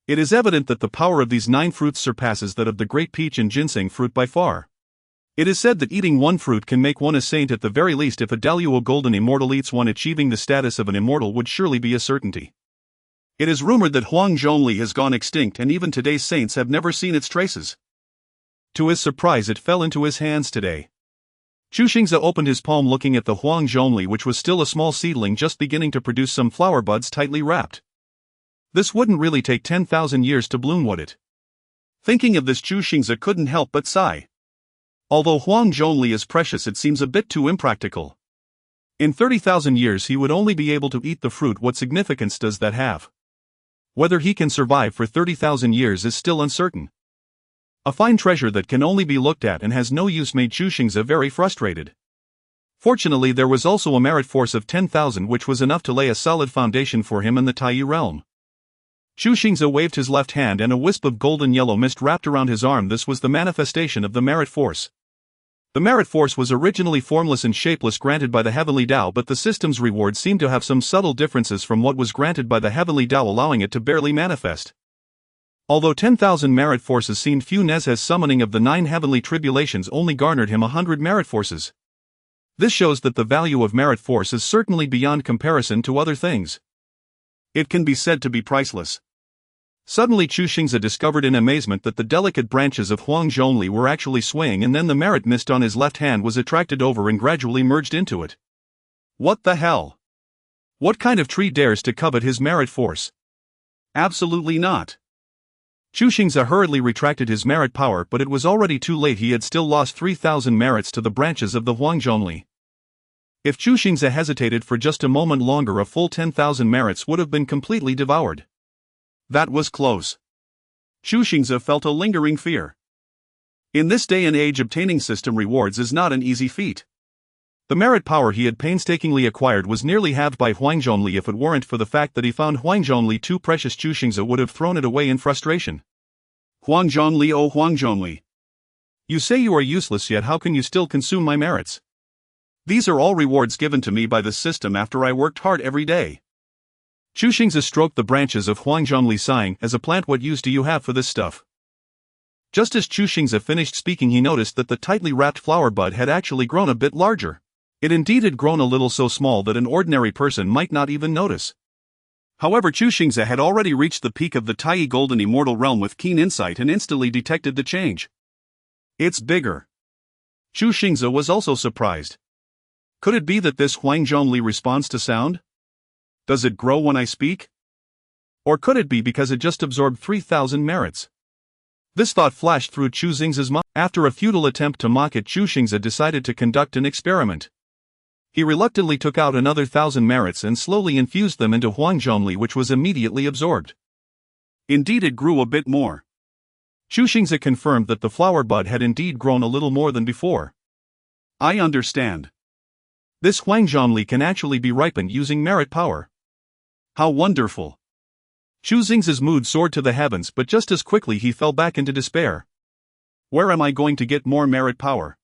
It is evident that the power of these 9 fruits surpasses that of the great peach and ginseng fruit by far. It is said that eating one fruit can make one a saint at the very least. If a Daluo golden immortal eats one, achieving the status of an immortal would surely be a certainty. It is rumored that Huang Zhongli has gone extinct, and even today's saints have never seen its traces. To his surprise, it fell into his hands today. Chu Xingze opened his palm, looking at the Huang Zhongli, which was still a small seedling just beginning to produce some flower buds tightly wrapped. This wouldn't really take 10,000 years to bloom, would it? Thinking of this, Chu Xingze couldn't help but sigh. Although Huang Zhongli is precious, it seems a bit too impractical. In 30,000 years he would only be able to eat the fruit. What significance does that have? Whether he can survive for 30,000 years is still uncertain. A fine treasure that can only be looked at and has no use made Chu Xingze very frustrated. Fortunately, there was also a merit force of 10,000, which was enough to lay a solid foundation for him in the Tai realm. Chu Xingze waved his left hand and a wisp of golden yellow mist wrapped around his arm. This was the manifestation of the merit force. The merit force was originally formless and shapeless, granted by the Heavenly Tao, but the system's reward seemed to have some subtle differences from what was granted by the Heavenly Tao, allowing it to barely manifest. Although 10,000 merit forces seemed few, Nezha's summoning of the 9 heavenly tribulations only garnered him 100 merit forces. This shows that the value of merit force is certainly beyond comparison to other things. It can be said to be priceless. Suddenly Chu Xingze discovered in amazement that the delicate branches of Huang Zhongli were actually swaying, and then the merit mist on his left hand was attracted over and gradually merged into it. What the hell? What kind of tree dares to covet his merit force? Absolutely not. Chu Xingze hurriedly retracted his merit power, but it was already too late. He had still lost 3,000 merits to the branches of the Huang Zhongli. If Chu Xingze hesitated for just a moment longer, a full 10,000 merits would have been completely devoured. That was close. Chu Xingze felt a lingering fear. In this day and age, obtaining system rewards is not an easy feat. The merit power he had painstakingly acquired was nearly halved by Huang Zhongli. If it weren't for the fact that he found Huang Zhongli too precious, Chu Xingze would have thrown it away in frustration. Huang Zhongli, oh Huang Zhongli. You say you are useless, yet how can you still consume my merits? These are all rewards given to me by the system after I worked hard every day. Chu Xingze stroked the branches of Huang Zhongli, sighing, as a plant, what use do you have for this stuff? Just as Chu Xingze finished speaking, he noticed that the tightly wrapped flower bud had actually grown a bit larger. It indeed had grown a little, so small that an ordinary person might not even notice. However, Chu Xingze had already reached the peak of the Tai Golden Immortal realm with keen insight and instantly detected the change. It's bigger. Chu Xingze was also surprised. Could it be that this Huang Zhongli responds to sound? Does it grow when I speak? Or could it be because it just absorbed 3,000 merits? This thought flashed through Chu Xingze's mind. After a futile attempt to mock it, Chu Xingze decided to conduct an experiment. He reluctantly took out another 1,000 merits and slowly infused them into Huang Zhongli, which was immediately absorbed. Indeed, it grew a bit more. Chu Xingze confirmed that the flower bud had indeed grown a little more than before. I understand. This Huang Zhongli can actually be ripened using merit power. How wonderful! Chu Xingze's mood soared to the heavens, but just as quickly he fell back into despair. Where am I going to get more merit power?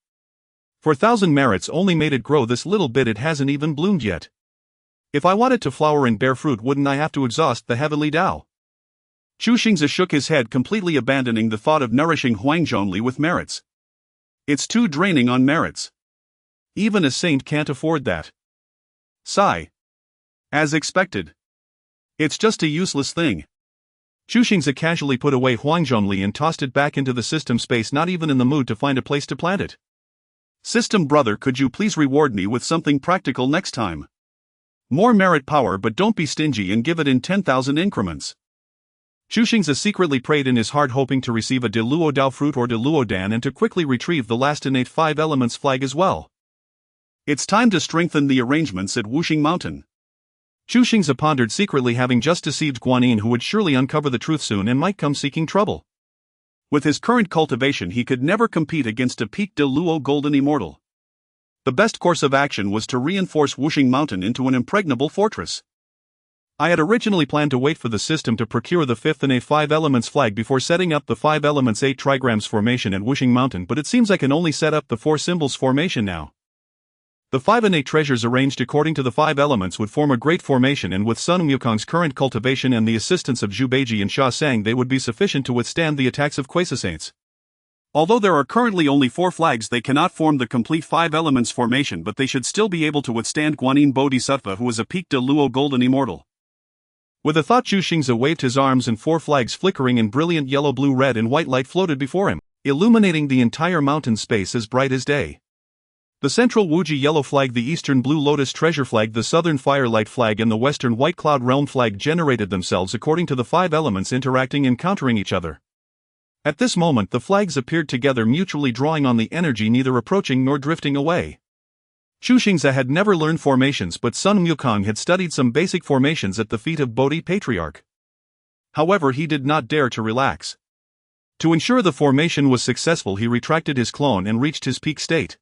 4,000 merits only made it grow this little bit. It hasn't even bloomed yet. If I want it to flower and bear fruit, wouldn't I have to exhaust the heavenly Tao? Chu Xingze shook his head, completely abandoning the thought of nourishing Huang Zhongli with merits. It's too draining on merits. Even a saint can't afford that. Sigh. As expected. It's just a useless thing. Chu Xingze casually put away Huang Zhongli and tossed it back into the system space, not even in the mood to find a place to plant it. System brother, could you please reward me with something practical next time? More merit power, but don't be stingy and give it in 10,000 increments. Chu Xingze secretly prayed in his heart, hoping to receive a De Luo Dao fruit or De Luo Dan and to quickly retrieve the last innate 5 elements flag as well. It's time to strengthen the arrangements at Wuxing Mountain. Chu Xingze pondered secretly, having just deceived Guanyin, who would surely uncover the truth soon and might come seeking trouble. With his current cultivation, he could never compete against a peak De Luo Golden Immortal. The best course of action was to reinforce Wuxing Mountain into an impregnable fortress. I had originally planned to wait for the system to procure the 5th and a 5 elements flag before setting up the 5 elements 8 trigrams formation at Wuxing Mountain, but it seems I can only set up the 4 symbols formation now. The 5 innate treasures arranged according to the 5 elements would form a great formation, and with Sun Wukong's current cultivation and the assistance of Zhu Beiji and Sha Sang, they would be sufficient to withstand the attacks of Quasi-Saints. Although there are currently only 4 flags, they cannot form the complete 5 elements formation, but they should still be able to withstand Guanyin Bodhisattva, who is a Peak de Luo golden immortal. With a thought, Chu Xingze waved his arms and 4 flags flickering in brilliant yellow, blue, red and white light floated before him, illuminating the entire mountain space as bright as day. The central Wuji yellow flag, the eastern blue lotus treasure flag, the southern firelight flag and the western white cloud realm flag generated themselves according to the 5 elements, interacting and countering each other. At this moment the flags appeared together, mutually drawing on the energy, neither approaching nor drifting away. Chu Xingze had never learned formations, but Sun Wukong had studied some basic formations at the feet of Bodhi Patriarch. However, he did not dare to relax. To ensure the formation was successful, he retracted his clone and reached his peak state.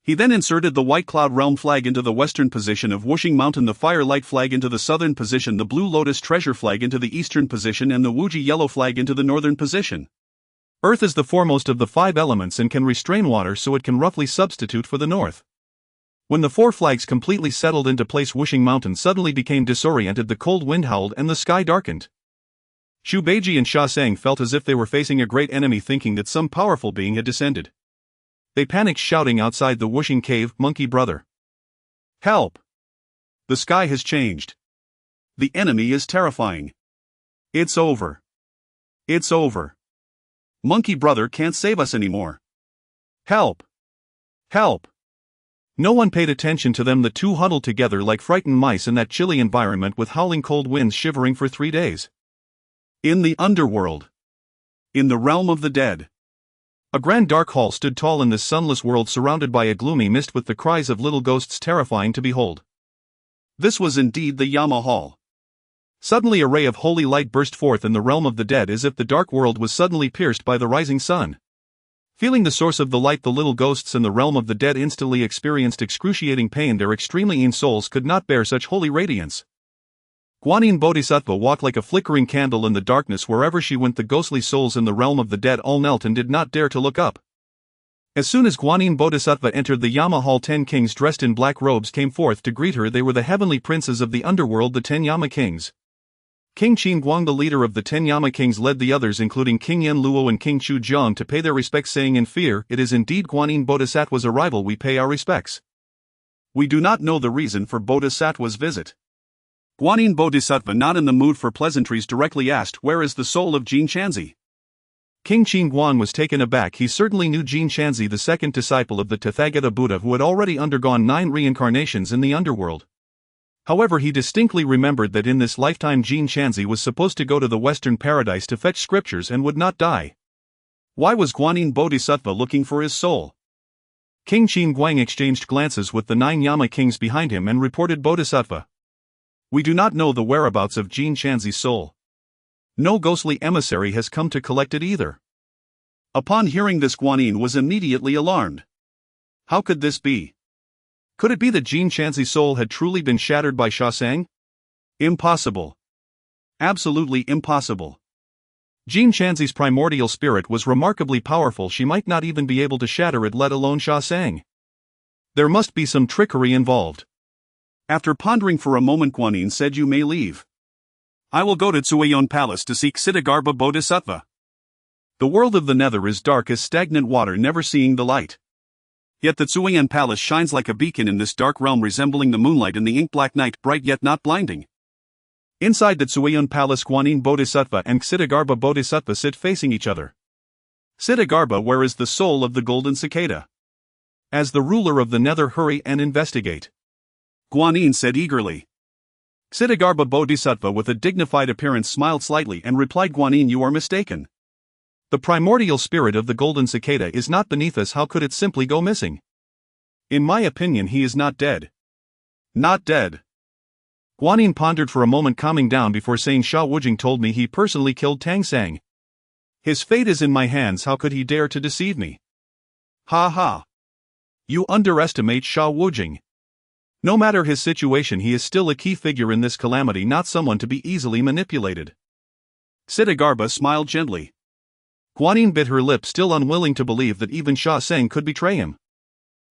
He then inserted the white cloud realm flag into the western position of Wuxing Mountain, the firelight flag into the southern position, the blue lotus treasure flag into the eastern position, and the Wuji yellow flag into the northern position. Earth is the foremost of the 5 elements and can restrain water, so it can roughly substitute for the north. When the 4 flags completely settled into place, Wuxing Mountain suddenly became disoriented, the cold wind howled and the sky darkened. Zhu Beiji and Sha Sang felt as if they were facing a great enemy, thinking that some powerful being had descended. They panicked, shouting outside the Wuxing cave, "Monkey brother! Help! The sky has changed. The enemy is terrifying. It's over. It's over. Monkey brother can't save us anymore. Help! Help!" No one paid attention to them. The two huddled together like frightened mice in that chilly environment, with howling cold winds, shivering for 3 days. In the underworld. In the realm of the dead. A grand dark hall stood tall in this sunless world, surrounded by a gloomy mist, with the cries of little ghosts terrifying to behold. This was indeed the Yama Hall. Suddenly a ray of holy light burst forth in the realm of the dead, as if the dark world was suddenly pierced by the rising sun. Feeling the source of the light, the little ghosts in the realm of the dead instantly experienced excruciating pain. Their extremely keen souls could not bear such holy radiance. Guanyin Bodhisattva walked like a flickering candle in the darkness. Wherever she went, the ghostly souls in the realm of the dead all knelt and did not dare to look up. As soon as Guanyin Bodhisattva entered the Yama Hall, 10 kings dressed in black robes came forth to greet her. They were the heavenly princes of the underworld, the 10 Yama kings. King Qin Guang, the leader of the 10 Yama kings, led the others, including King Yen Luo and King Chu Jiang, to pay their respects, saying in fear, "It is indeed Guanyin Bodhisattva's arrival. We pay our respects." We do not know the reason for Bodhisattva's visit. Guanyin Bodhisattva, not in the mood for pleasantries, directly asked, "Where is the soul of Jin Shanzi?" King Qin Guang was taken aback. He certainly knew Jin Shanzi, the second disciple of the Tathagata Buddha, who had already undergone 9 reincarnations in the underworld. However, he distinctly remembered that in this lifetime Jin Shanzi was supposed to go to the Western Paradise to fetch scriptures and would not die. Why was Guanyin Bodhisattva looking for his soul? King Qin Guang exchanged glances with the 9 Yama kings behind him and reported, "Bodhisattva, we do not know the whereabouts of Jin Shanzi's soul. No ghostly emissary has come to collect it either." Upon hearing this, Guanyin was immediately alarmed. How could this be? Could it be that Jin Shanzi's soul had truly been shattered by Sha Sang? Impossible. Absolutely impossible. Jin Shanzi's primordial spirit was remarkably powerful. She might not even be able to shatter it, let alone Sha Sang. There must be some trickery involved. After pondering for a moment, Guanyin said, "You may leave. I will go to Tsueyon Palace to seek Ksitigarbha Bodhisattva." The world of the nether is dark as stagnant water, never seeing the light. Yet the Tsueyon Palace shines like a beacon in this dark realm, resembling the moonlight in the ink-black night, bright yet not blinding. Inside the Tsueyon Palace, Guanyin Bodhisattva and Ksitigarbha Bodhisattva sit facing each other. Ksitigarbha, where is the soul of the golden cicada? As the ruler of the nether, hurry and investigate, Guanyin said eagerly. Ksitigarbha Bodhisattva, with a dignified appearance, smiled slightly and replied, "Guanyin, you are mistaken. The primordial spirit of the golden cicada is not beneath us. How could it simply go missing? In my opinion, he is not dead." Not dead. Guanyin pondered for a moment, calming down before saying, "Sha Wujing told me he personally killed Tang Sang. His fate is in my hands. How could he dare to deceive me?" "Ha ha. You underestimate Sha Wujing. No matter his situation, he is still a key figure in this calamity, not someone to be easily manipulated. Ksitigarbha smiled gently. Guanyin bit her lip, still unwilling to believe that even Chu Xingze could betray him.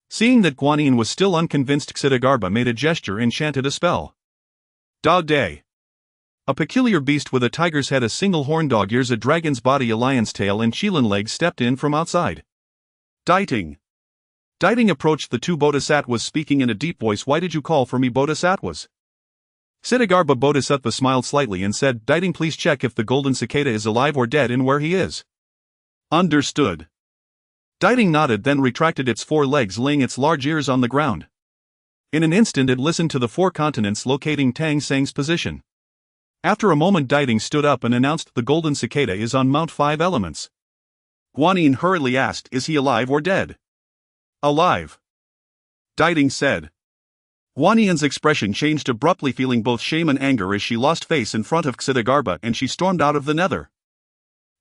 Seeing that Guanyin was still unconvinced, Ksitigarbha made a gesture and chanted a spell. Da Day. A peculiar beast with a tiger's head, a single horned dog ears, a dragon's body, a lion's tail, and Qilin legs stepped in from outside. Dieting. Dieting approached the two bodhisattvas, speaking in a deep voice. Why did you call for me, bodhisattvas? Ksitigarbha Bodhisattva smiled slightly and said, Dieting, please check if the golden cicada is alive or dead and where he is. Understood. Dieting nodded, then retracted its 4 legs, laying its large ears on the ground. In an instant it listened to the 4 continents, locating Tang Seng's position. After a moment, Dieting stood up and announced, the golden cicada is on Mount 5 Elements. Guanyin hurriedly asked, is he alive or dead? Alive. Dieting said. Guanyin's expression changed abruptly, feeling both shame and anger as she lost face in front of Ksitigarbha, and she stormed out of the nether.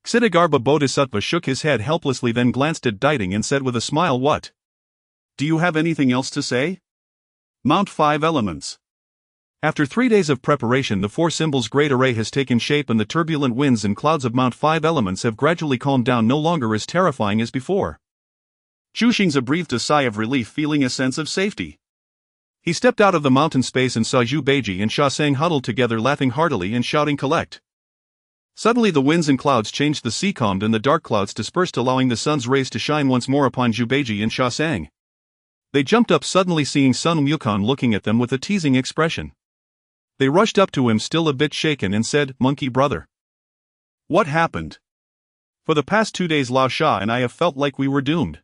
Ksitigarbha Bodhisattva shook his head helplessly, then glanced at Dieting and said with a smile, what? Do you have anything else to say? Mount 5 Elements. After 3 days of preparation, the 4 symbols' great array has taken shape, and the turbulent winds and clouds of Mount 5 Elements have gradually calmed down, no longer as terrifying as before. Chu Xingze breathed a sigh of relief, feeling a sense of safety. He stepped out of the mountain space and saw Zhu Beiji and Chu Xingze huddled together, laughing heartily and shouting, collect. Suddenly the winds and clouds changed, the sea calmed and the dark clouds dispersed, allowing the sun's rays to shine once more upon Zhu Beiji and Chu Xingze. They jumped up suddenly, seeing Sun Wukong looking at them with a teasing expression. They rushed up to him, still a bit shaken, and said, Monkey brother. What happened? For the past 2 days Lao Sha and I have felt like we were doomed.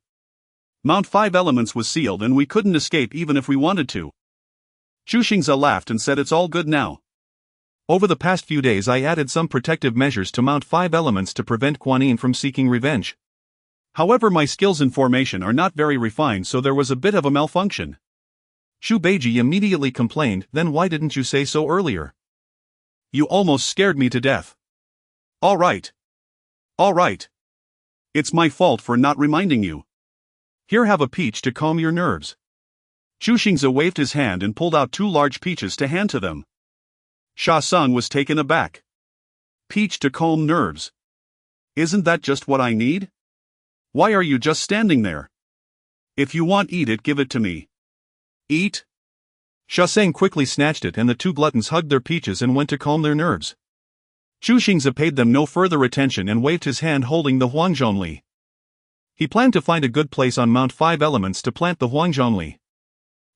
Mount 5 Elements was sealed and we couldn't escape even if we wanted to. Chu Xingze laughed and said, it's all good now. Over the past few days I added some protective measures to Mount 5 Elements to prevent Guanyin from seeking revenge. However, my skills in formation are not very refined, so there was a bit of a malfunction. Zhu Beiji immediately complained, then why didn't you say so earlier? You almost scared me to death. All right. It's my fault for not reminding you. Here, have a peach to calm your nerves. Chu Xingze waved his hand and pulled out 2 large peaches to hand to them. Sha Sung was taken aback. Peach to calm nerves. Isn't that just what I need? Why are you just standing there? If you want, eat it, give it to me. Eat? Chu Xingze quickly snatched it, and the 2 gluttons hugged their peaches and went to calm their nerves. Chu Xingze paid them no further attention and waved his hand holding the Huangjongli. He planned to find a good place on Mount 5 Elements to plant the Huangjongli.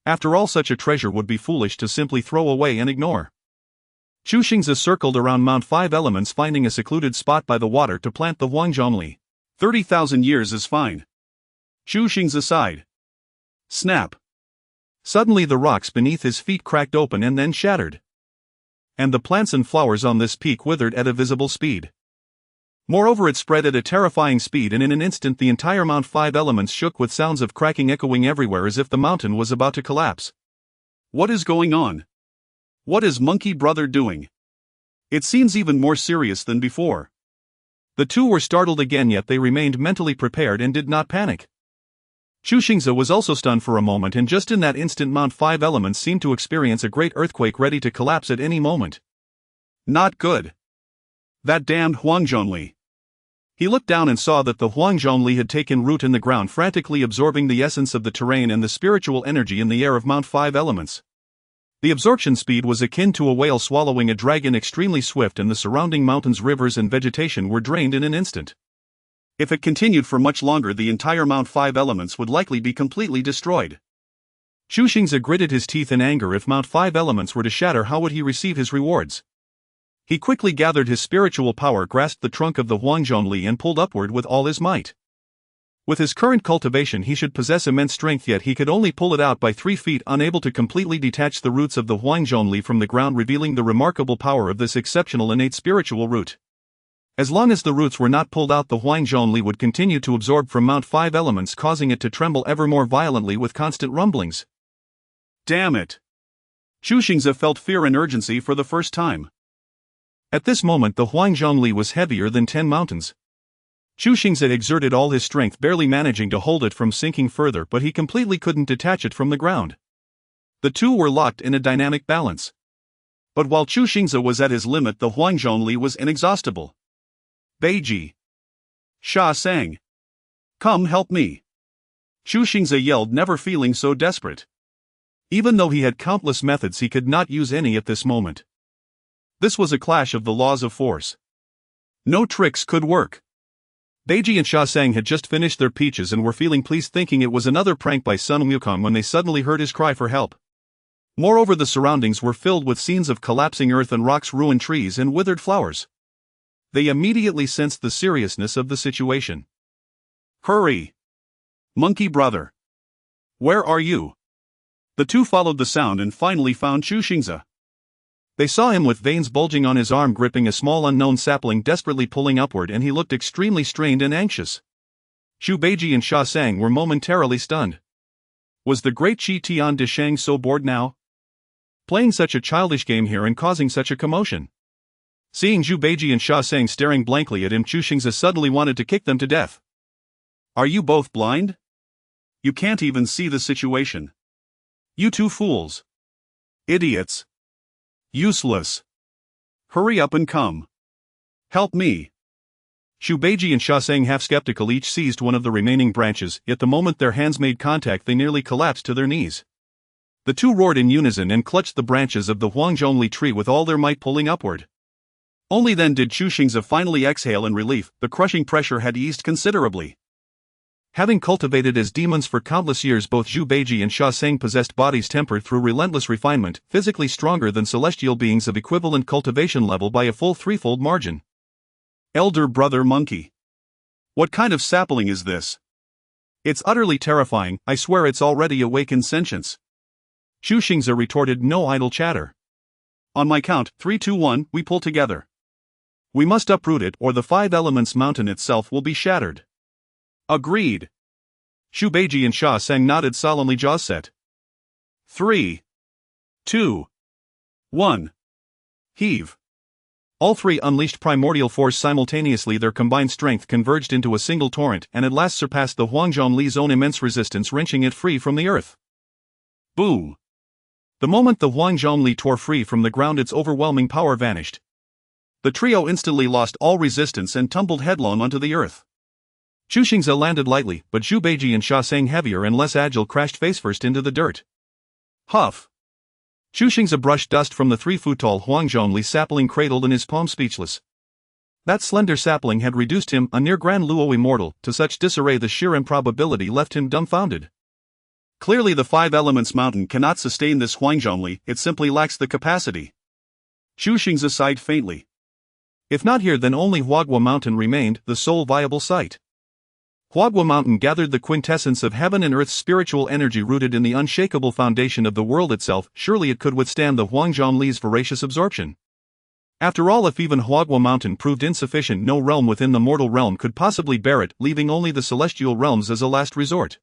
After all, such a treasure would be foolish to simply throw away and ignore. Chu Xingze circled around Mount 5 Elements, finding a secluded spot by the water to plant the Huangjongli. 30,000 years is fine. Chu Xingze sighed. Snap. Suddenly the rocks beneath his feet cracked open and then shattered. And the plants and flowers on this peak withered at a visible speed. Moreover, it spread at a terrifying speed, and in an instant the entire Mount 5 Elements shook with sounds of cracking echoing everywhere, as if the mountain was about to collapse. What is going on? What is Monkey Brother doing? It seems even more serious than before. The 2 were startled again, yet they remained mentally prepared and did not panic. Chu Xingze was also stunned for a moment, and just in that instant Mount 5 Elements seemed to experience a great earthquake ready to collapse at any moment. Not good. That damned Huangjongli. He looked down and saw that the Huangjongli had taken root in the ground, frantically absorbing the essence of the terrain and the spiritual energy in the air of Mount 5 Elements. The absorption speed was akin to a whale swallowing a dragon, extremely swift, and the surrounding mountains, rivers, and vegetation were drained in an instant. If it continued for much longer, the entire Mount 5 Elements would likely be completely destroyed. Chu Xingze gritted his teeth in anger. If Mount 5 Elements were to shatter, how would he receive his rewards? He quickly gathered his spiritual power, grasped the trunk of the Huangjongli, and pulled upward with all his might. With his current cultivation he should possess immense strength, yet he could only pull it out by 3 feet, unable to completely detach the roots of the Huangjongli from the ground, revealing the remarkable power of this exceptional innate spiritual root. As long as the roots were not pulled out, the Huangjongli would continue to absorb from Mount 5 Elements, causing it to tremble ever more violently with constant rumblings. Damn it! Chu Xingze felt fear and urgency for the first time. At this moment the Huangjongli was heavier than 10 mountains. Chu Xingze exerted all his strength, barely managing to hold it from sinking further, but he completely couldn't detach it from the ground. The two were locked in a dynamic balance. But while Chu Xingze was at his limit, the Huanglong was inexhaustible. Beiji. Sha sang. Come help me. Chu Xingze yelled, never feeling so desperate. Even though he had countless methods, he could not use any at this moment. This was a clash of the laws of force. No tricks could work. Beiji and Sha Sang had just finished their peaches and were feeling pleased, thinking it was another prank by Sun Wukong, when they suddenly heard his cry for help. Moreover, the surroundings were filled with scenes of collapsing earth and rocks, ruined trees and withered flowers. They immediately sensed the seriousness of the situation. Hurry! Monkey brother! Where are you? The two followed the sound and finally found Chu Xingze. They saw him with veins bulging on his arm, gripping a small unknown sapling, desperately pulling upward, and he looked extremely strained and anxious. Chu Beiji and Sha Sang were momentarily stunned. Was the great Qi Tian de Shang so bored now? Playing such a childish game here and causing such a commotion. Seeing Chu Beiji and Sha Sang staring blankly at him, Chu Xingze suddenly wanted to kick them to death. Are you both blind? You can't even see the situation. You two fools. Idiots. Useless. Hurry up and come. Help me. Chu Beiji and Sha Sang, half skeptical, each seized one of the remaining branches, yet the moment their hands made contact they nearly collapsed to their knees. The two roared in unison and clutched the branches of the Huanglong tree with all their might, pulling upward. Only then did Chu Xingze finally exhale in relief. The crushing pressure had eased considerably. Having cultivated as demons for countless years, both Chu Beiji and Sha Sang possessed bodies tempered through relentless refinement, physically stronger than celestial beings of equivalent cultivation level by a full threefold margin. Elder brother monkey. What kind of sapling is this? It's utterly terrifying. I swear it's already awakened sentience. Chu Xingze retorted, no idle chatter. On my count, 3, 2, 1, we pull together. We must uproot it, or the 5 elements mountain itself will be shattered. Agreed. Chu Beiji and Sha Sang nodded solemnly, jaws set. 3, 2, 1. Heave. All three unleashed primordial force simultaneously. Their combined strength converged into a single torrent and at last surpassed the Huanglong's own immense resistance, wrenching it free from the earth. Boom! The moment the Huanglong tore free from the ground, its overwhelming power vanished. The trio instantly lost all resistance and tumbled headlong onto the earth. Chu Xingze landed lightly, but Chu Beiji and Sha Sang, heavier and less agile, crashed face-first into the dirt. Huff! Chu Xingze brushed dust from the 3-foot-tall Huanglong sapling cradled in his palm, speechless. That slender sapling had reduced him, a near Grand Luo immortal, to such disarray the sheer improbability left him dumbfounded. Clearly the 5 elements mountain cannot sustain this Huanglong, it simply lacks the capacity. Chu Xingze sighed faintly. If not here, then only Huagua Mountain remained, the sole viable site. Huagua Mountain gathered the quintessence of heaven and earth's spiritual energy, rooted in the unshakable foundation of the world itself. Surely it could withstand the Huanglong's voracious absorption. After all, if even Huagua Mountain proved insufficient, no realm within the mortal realm could possibly bear it, leaving only the celestial realms as a last resort.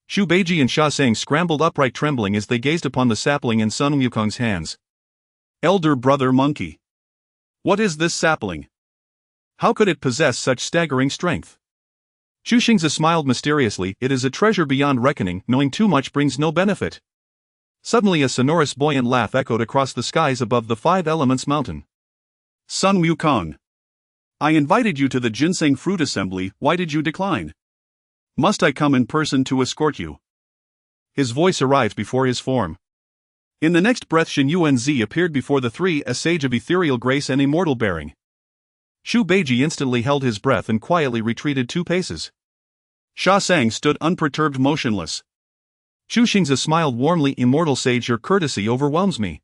Chu Beiji and Sha Sang scrambled upright, trembling as they gazed upon the sapling in Sun Wukong's hands. Elder brother monkey. What is this sapling? How could it possess such staggering strength? Chu Xingze smiled mysteriously. It is a treasure beyond reckoning. Knowing too much brings no benefit. Suddenly a sonorous, buoyant laugh echoed across the skies above the 5 elements mountain. Sun Wukong. I invited you to the ginseng fruit assembly, why did you decline? Must I come in person to escort you? His voice arrived before his form. In the next breath Xin Yuanzi appeared before the three, a sage of ethereal grace and immortal bearing. Chu Beiji instantly held his breath and quietly retreated 2 paces. Sha Sang stood unperturbed, motionless. Chu Xingze smiled warmly. Immortal sage, your courtesy overwhelms me.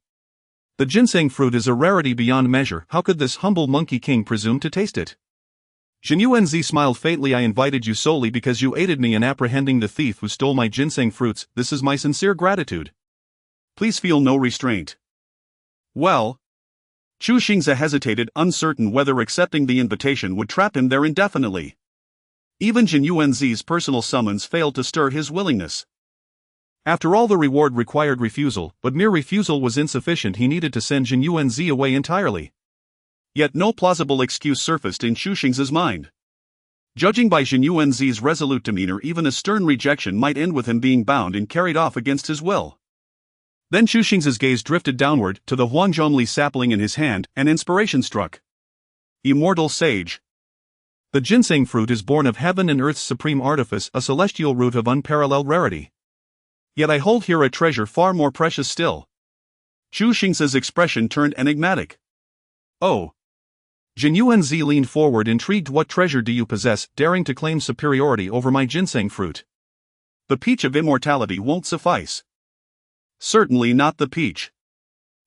The ginseng fruit is a rarity beyond measure. How could this humble monkey king presume to taste it? Xin Yuanzi smiled faintly. I invited you solely because you aided me in apprehending the thief who stole my ginseng fruits. This is my sincere gratitude. Please feel no restraint. Well? Chu Xingze hesitated, uncertain whether accepting the invitation would trap him there indefinitely. Even Xin Yuanzi's personal summons failed to stir his willingness. After all, the reward required refusal, but mere refusal was insufficient. He needed to send Xin Yuanzi away entirely. Yet no plausible excuse surfaced in Chu Xingze's mind. Judging by Xin Yuanzi's resolute demeanor, even a stern rejection might end with him being bound and carried off against his will. Then Chu Xingze's gaze drifted downward to the Huangjongli sapling in his hand, and inspiration struck. Immortal Sage. The ginseng fruit is born of heaven and earth's supreme artifice, a celestial root of unparalleled rarity. Yet I hold here a treasure far more precious still. Chu Xingze's expression turned enigmatic. Oh. Jin Yuanzi leaned forward, intrigued. What treasure do you possess, daring to claim superiority over my ginseng fruit? The peach of immortality won't suffice. Certainly not the peach.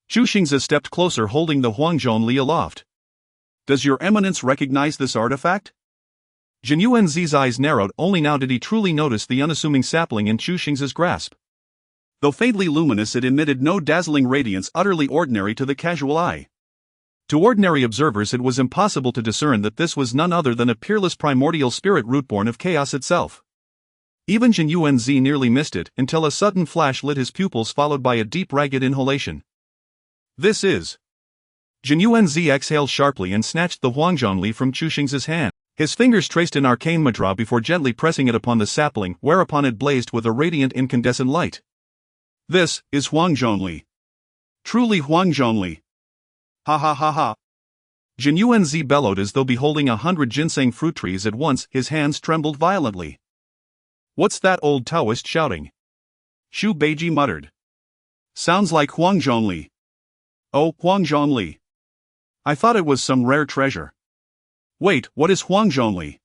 Chu Xingze stepped closer, holding the Huangjongli aloft. Does your eminence recognize this artifact? Jin Yuanzi's eyes narrowed. Only now did he truly notice the unassuming sapling in Chu Xingze's grasp. Though faintly luminous, it emitted no dazzling radiance utterly ordinary to the casual eye. To ordinary observers it was impossible to discern that this was none other than a peerless primordial spirit root born of chaos itself. Even Jin Yuanzi nearly missed it, until a sudden flash lit his pupils, followed by a deep ragged inhalation. This is... Jin Yuanzi exhaled sharply and snatched the Huangjongli from Chu Xingze's hand. His fingers traced an arcane mudra before gently pressing it upon the sapling, whereupon it blazed with a radiant incandescent light. This is Huangjongli. Truly Huangjongli. Ha ha ha ha. Jin Yuanzi bellowed as though beholding 100 ginseng fruit trees at once. His hands trembled violently. What's that old Taoist shouting? Xu Beiji muttered. Sounds like Huangjongli. Oh, Huangjongli. I thought it was some rare treasure. Wait, what is Huangjongli?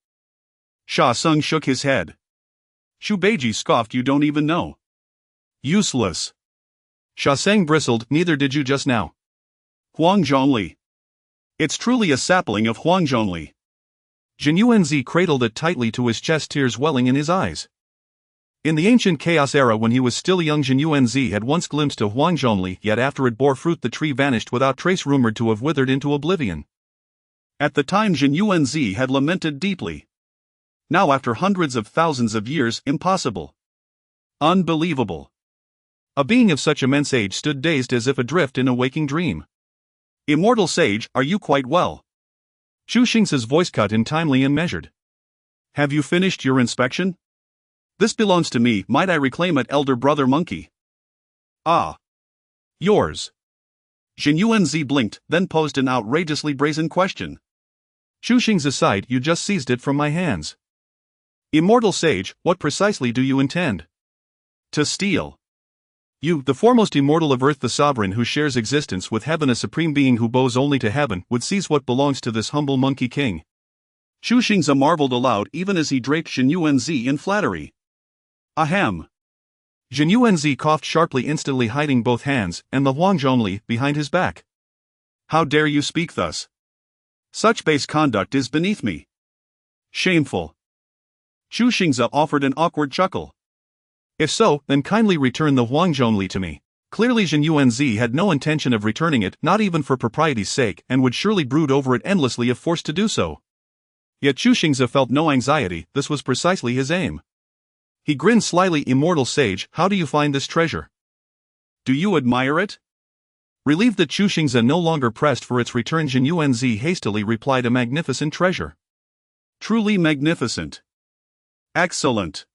Sha Sung shook his head. Xu Beiji scoffed. You don't even know. Useless. Sha Seng bristled. Neither did you just now. Huangjongli. It's truly a sapling of Huangjongli. Jin Yuanzi cradled it tightly to his chest, tears welling in his eyes. In the ancient chaos era, when he was still young, Jin Yuanzi had once glimpsed a Huangjongli, yet after it bore fruit the tree vanished without trace, rumored to have withered into oblivion. At the time Jin Yuanzi had lamented deeply. Now after hundreds of thousands of years, impossible. Unbelievable. A being of such immense age stood dazed as if adrift in a waking dream. Immortal Sage, are you quite well? Chu Xingze's voice cut in, timely and measured. Have you finished your inspection? This belongs to me, might I reclaim it, elder brother monkey? Ah. Yours. Jin Yuanzi blinked, then posed an outrageously brazen question. Chu Xingze sighed. You just seized it from my hands. Immortal Sage, what precisely do you intend? To steal. You, the foremost immortal of earth, the sovereign who shares existence with heaven, a supreme being who bows only to heaven, would seize what belongs to this humble monkey king. Chu Xingze marveled aloud even as he draped Jin Yuanzi in flattery. Ahem. Jin Yuanzi coughed sharply, instantly hiding both hands, and the Huangjongli behind his back. How dare you speak thus? Such base conduct is beneath me. Shameful. Chu Xingze offered an awkward chuckle. If so, then kindly return the Huangjongli to me. Clearly Jin Yuanzi had no intention of returning it, not even for propriety's sake, and would surely brood over it endlessly if forced to do so. Yet Chu Xingze felt no anxiety. This was precisely his aim. He grinned slyly. Immortal Sage, how do you find this treasure? Do you admire it? Relieved that Chu Xingze no longer pressed for its return, Jin Yuanzi hastily replied, a magnificent treasure. Truly magnificent. Excellent.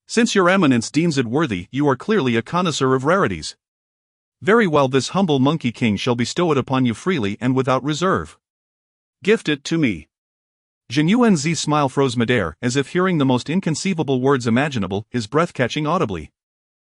Since your eminence deems it worthy, you are clearly a connoisseur of rarities. Very well, this humble monkey king shall bestow it upon you freely and without reserve. Gift it to me. Jin Yuanzi's smile froze midair, as if hearing the most inconceivable words imaginable, his breath catching audibly.